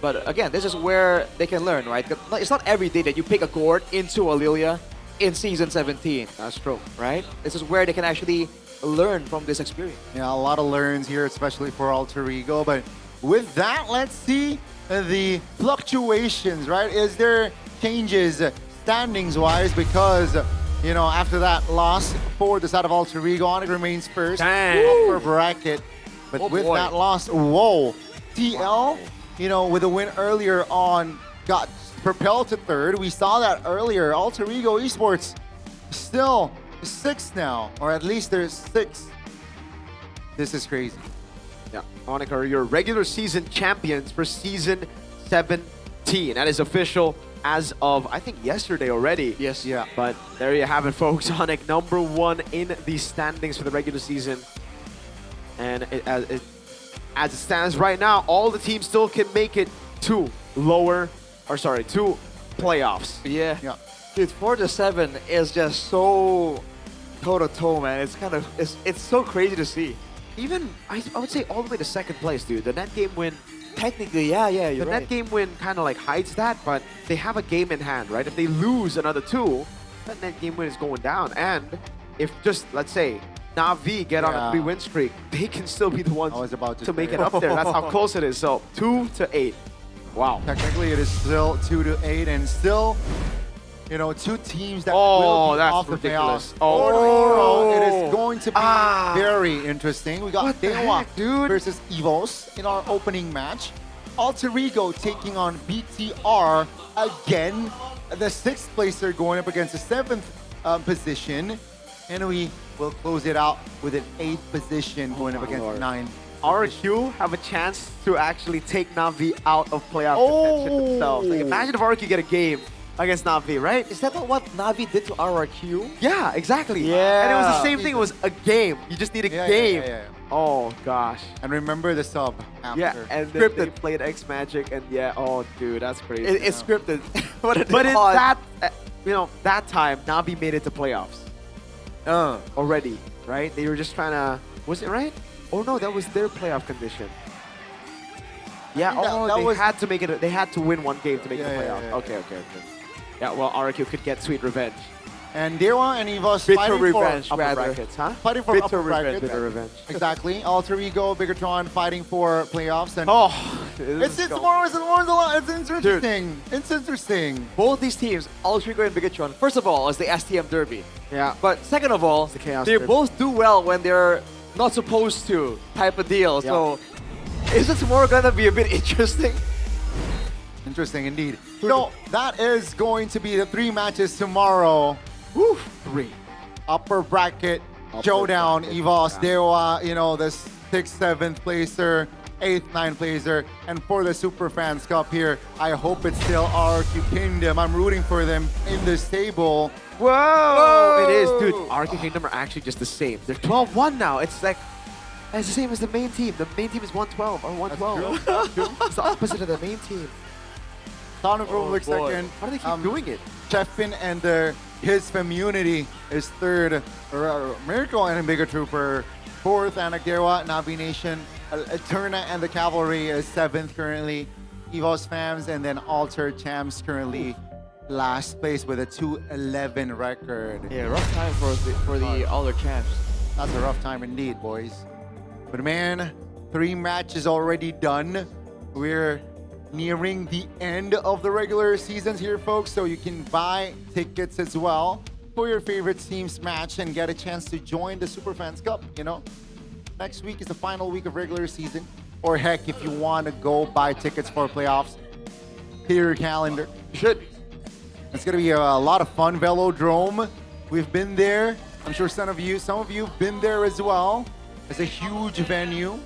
But again, this is where they can learn, right? It's not every day that you pick a gourd into a Lilia in Season 17. That's true. Right? This is where they can actually learn from this experience. Yeah, a lot of learns here, especially for Alter Ego. But with that, let's see the fluctuations, right? Is there changes standings-wise? Because, you know, after that loss for the side of Alter Ego, Onyx remains first for bracket. But with that loss, whoa, TL, you know, with a win earlier on, got propelled to third. We saw that earlier. Alter Ego Esports still 6th now, or at least there's 6. This is crazy. Yeah, Onyx are your regular season champions for Season 17. That is official. as of, I think, yesterday already. Yes. Yeah. But there you have it, folks. Onyx #1 in the standings for the regular season. And as it stands right now, all the teams still can make it to playoffs. Yeah. Dude, 4-7 is just so toe-to-toe, man. It's kind of, it's so crazy to see. Even, I would say all the way to second place, dude. The net game win. Technically, yeah, you're The right. net game win kind of like hides that, but they have a game in hand, right? If they lose another 2, that net game win is going down. And if just, let's say, Na'Vi get on a 3-win streak, they can still be the ones to make it up there. That's how close it is. So 2-8. Wow. Technically, it is still 2-8, and still, you know, 2 teams that Oh, will be that's off the ridiculous. playoffs. Oh. It is going to be very interesting. We got What the Dewa heck, dude? versus EVOS in our opening match. Alter Ego taking on BTR again. The 6th placer going up against the 7th position. And we will close it out with an 8th position going up against 9. RQ have a chance to actually take Na'Vi out of playoff contention themselves. Like, imagine if RQ get a game against Na'Vi, right? Is that not what Na'Vi did to RRQ? Yeah, exactly. Yeah. And it was the same thing. It was a game. You just need a game. Oh, gosh. And remember the sub after. Yeah, and then they played X Magic, and yeah, oh, dude, that's crazy. It's scripted. But in that, that time, Na'Vi made it to playoffs. Already, right? They were just trying to, was it right? Oh no, that was their playoff condition. Yeah, they had to make it, they had to win 1 game to make the playoff. Okay. Yeah, well, RQ could get sweet revenge. And Dewa and EVOS Bitter fighting revenge, for upper brackets, huh? Fighting for Bitter upper brackets. Bitter revenge. Exactly. Alter Ego, Bigatron fighting for playoffs. And it's interesting. It's interesting. Both these teams, Alter Ego and Bigatron, first of all, is the STM Derby. Yeah. But second of all, the Chaos they Derby. both do well when they're not supposed to type of deal. So is this more gonna be a bit interesting? Interesting indeed. So that is going to be the 3 matches tomorrow. Woo, 3. Upper bracket showdown. EVOS, Dewa, you know, the 6th, 7th placer, 8th, 9th placer. And for the Super Fans Cup here, I hope it's still RQ Kingdom. I'm rooting for them in this table. Whoa! It is, dude. RQ Kingdom are actually just the same. They're 12-1 now. It's like, it's the same as the main team. The main team is 112 or 112. That's true. It's the opposite of the main team. Son of Republic second. How do they keep doing it? Chefpin and his community is 3rd. Miracle and Bigger Trooper 4th. Anagdewa, Na'Vi Nation. Eterna and the Cavalry is 7th currently. EVOS Fams and then Alter Champs currently last place with a 2-11 record. Yeah, rough time for the Alter Champs. That's a rough time indeed, boys. But man, 3 matches already done. We're nearing the end of the regular seasons here, folks, so you can buy tickets as well for your favorite team's match and get a chance to join the Super Fans Cup, you know? Next week is the final week of regular season. Or heck, if you want to go buy tickets for playoffs, clear your calendar. You should. It's going to be a lot of fun. Velodrome, we've been there. I'm sure some of you have been there as well. It's a huge venue.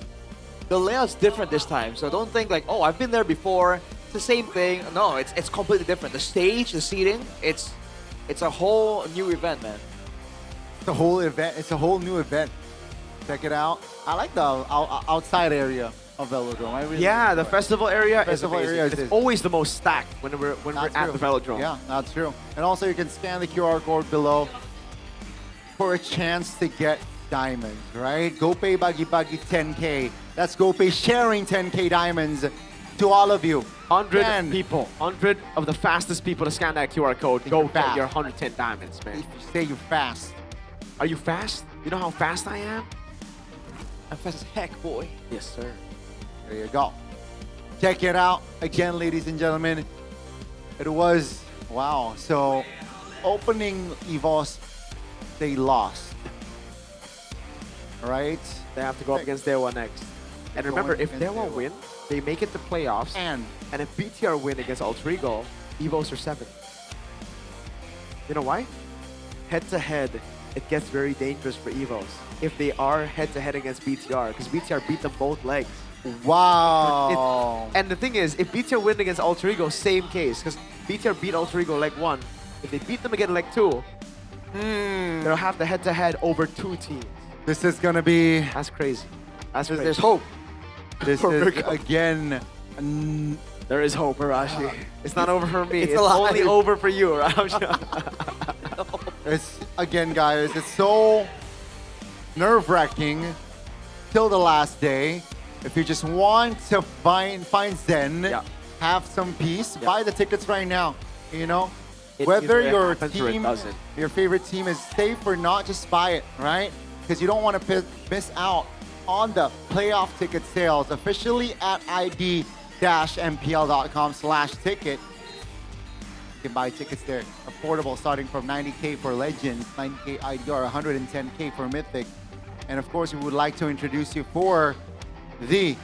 The layout's different this time, so don't think like, oh, I've been there before. It's the same thing. No, it's completely different. The stage, the seating, it's a whole new event, man. It's a whole event. It's a whole new event. Check it out. I like the outside area of Velodrome. I really Yeah, the festival area is Festival amazing. area It's is- always the most stacked when we're at the Velodrome. Yeah, that's true. And also you can scan the QR code below for a chance to get diamonds, right? GoPay Bagi Bagi 10K. That's GoPay sharing 10K diamonds to all of you. 100 people. 100 of the fastest people to scan that QR code. Go get your 110 diamonds, man. If you say you're fast. Are you fast? You know how fast I am? I'm fast as heck, boy. Yes, sir. There you go. Check it out. Again, ladies and gentlemen, it was, wow. So, opening EVOS, they lost. Right? They have to go up against Dewa next. And remember, if Dewa win, they make it to playoffs. And if BTR win against Alter Ego, EVOS are 7th. You know why? Head-to-head, it gets very dangerous for EVOS if they are head-to-head against BTR, because BTR beat them both legs. Wow. And the thing is, if BTR win against Alter Ego, same case, because BTR beat Alter Ego leg 1. If they beat them again leg 2, they'll have the head-to-head over 2 teams. This is gonna be. That's crazy. That's crazy. There's hope. This is again. There is hope, Arashi. It's not over for me. It's It's alive. only over for you, Arashi. It's again, guys. It's so nerve-wracking till the last day. If you just want to find Zen, have some peace, buy the tickets right now. You know, It whether either your happens or it team, doesn't. your favorite team is safe or not, just buy it, right? Because you don't want to miss out on the playoff ticket sales officially at id-mpl.com/ticket. You can buy tickets there, affordable, starting from 90K for Legends, 90K IDR, 110K for Mythic. And of course, we would like to introduce you for the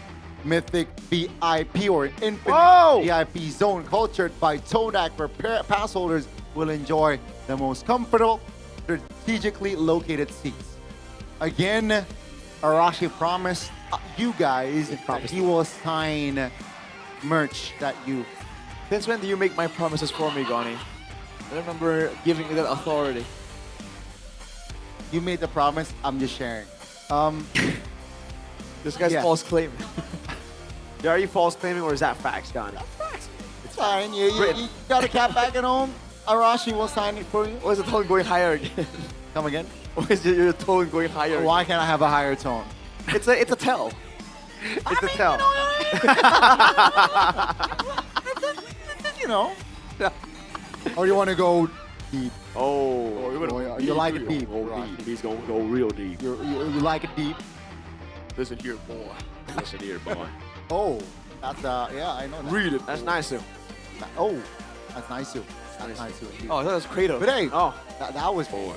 Mythic VIP or Infinix VIP zone, cultured by Todak, where pass holders will enjoy the most comfortable, strategically located seats. Again, Arashi promised you guys that he will sign merch that you. Since when do you make my promises for me, Goni? I remember giving you that authority. You made the promise, I'm just sharing. This guy's false claim. Are you false claiming or is that facts, Gani? It's fine. You got a cat back at home. Arashi will sign it for you. Why is the tone going higher again? Come again? Why is your tone going higher? Why can't I have a higher tone? It's a tell. It's a tell. You know. Or you want to go deep? Oh, you like it deep. He's gonna go real deep. You like it deep. Listen here, boy. Listen here, boy. Oh, that's yeah, I know that. Read it. That's nice too. Oh, that's nice too. That's nice too. Oh, I thought it was Kratos. But hey, oh, that was boy.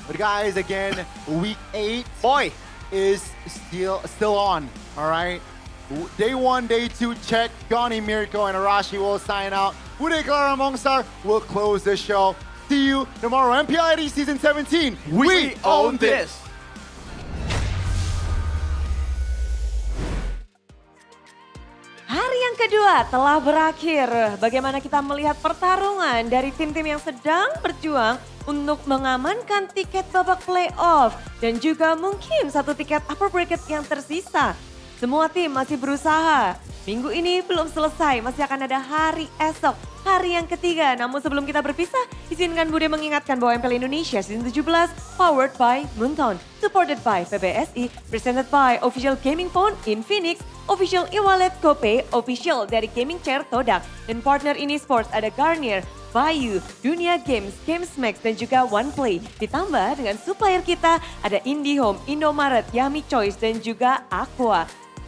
But guys, again, week 8 is still on. All right. Day 1, day 2, check. Gani, Mirko, and Arashi will sign out. Uday Clara Mongstar will close the show. See you tomorrow. MPL ID Season 17. We own this. Hari yang kedua telah berakhir. Bagaimana kita melihat pertarungan dari tim-tim yang sedang berjuang untuk mengamankan tiket babak playoff dan juga mungkin satu tiket upper bracket yang tersisa. Semua tim masih berusaha. Minggu ini belum selesai, masih akan ada hari esok, hari yang ketiga. Namun sebelum kita berpisah, izinkan Bude mengingatkan bahwa MPL Indonesia Season 17 powered by Moontown, supported by PBSI, presented by Official Gaming Phone Infinix, Official e-wallet GoPay, official dari Gaming Chair Todak, dan partner ini sports ada Garnier, Bayu, Dunia Games, GamesMax, dan juga OnePlay. Ditambah dengan supplier kita ada IndiHome, Indomaret, Yummy Choice, dan juga Aqua.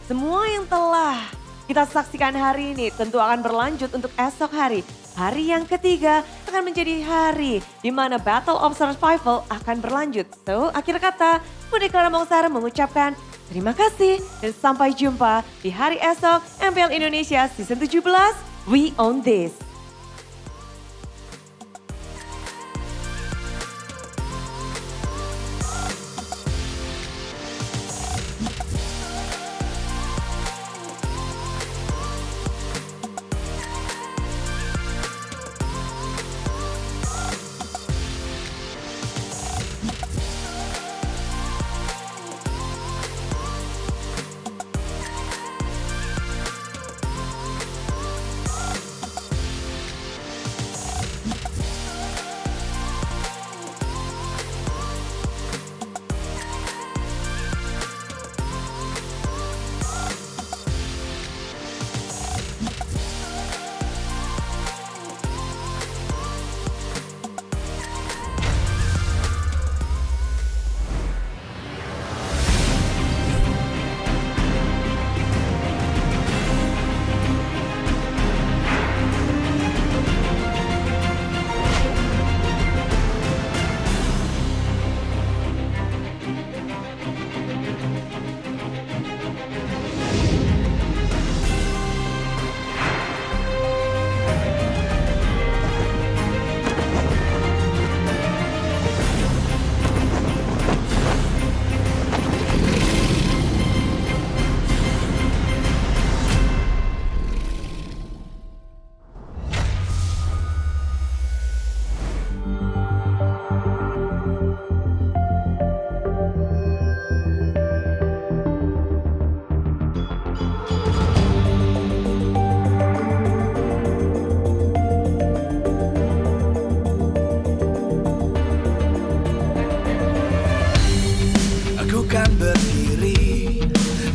Semua yang telah kita saksikan hari ini tentu akan berlanjut untuk esok hari. Hari yang ketiga akan menjadi hari di mana Battle of Survival akan berlanjut. So, akhir kata, Bude Clara Mongsar mengucapkan terima kasih dan sampai jumpa di hari esok MPL Indonesia Season 17. We own this.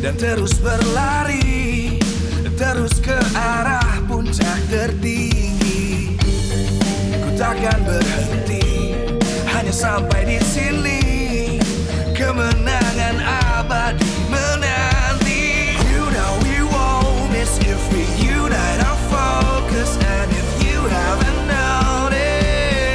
dan terus berlari, terus ke arah puncak tertinggi. Ku takkan berhenti, hanya sampai di sini. Kemenangan abadi menanti. You know we won't miss if we unite our focus. And if you haven't noticed,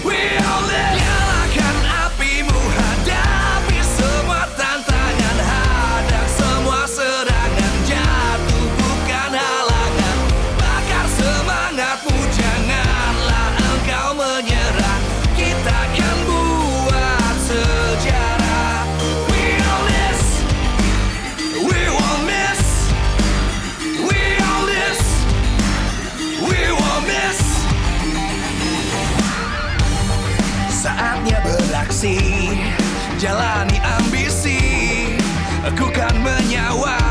we all live. Nyalakan apimu, hadapi semua tantangan, hadang semua serangan, jatuh bukan halangan. Bakar semangatmu, janganlah engkau menyerah. Kita akan buat sejarah. We all this, we won't miss. We all this, we won't miss. Saatnya beraksi, jalani ambisi. Aku kan menyawa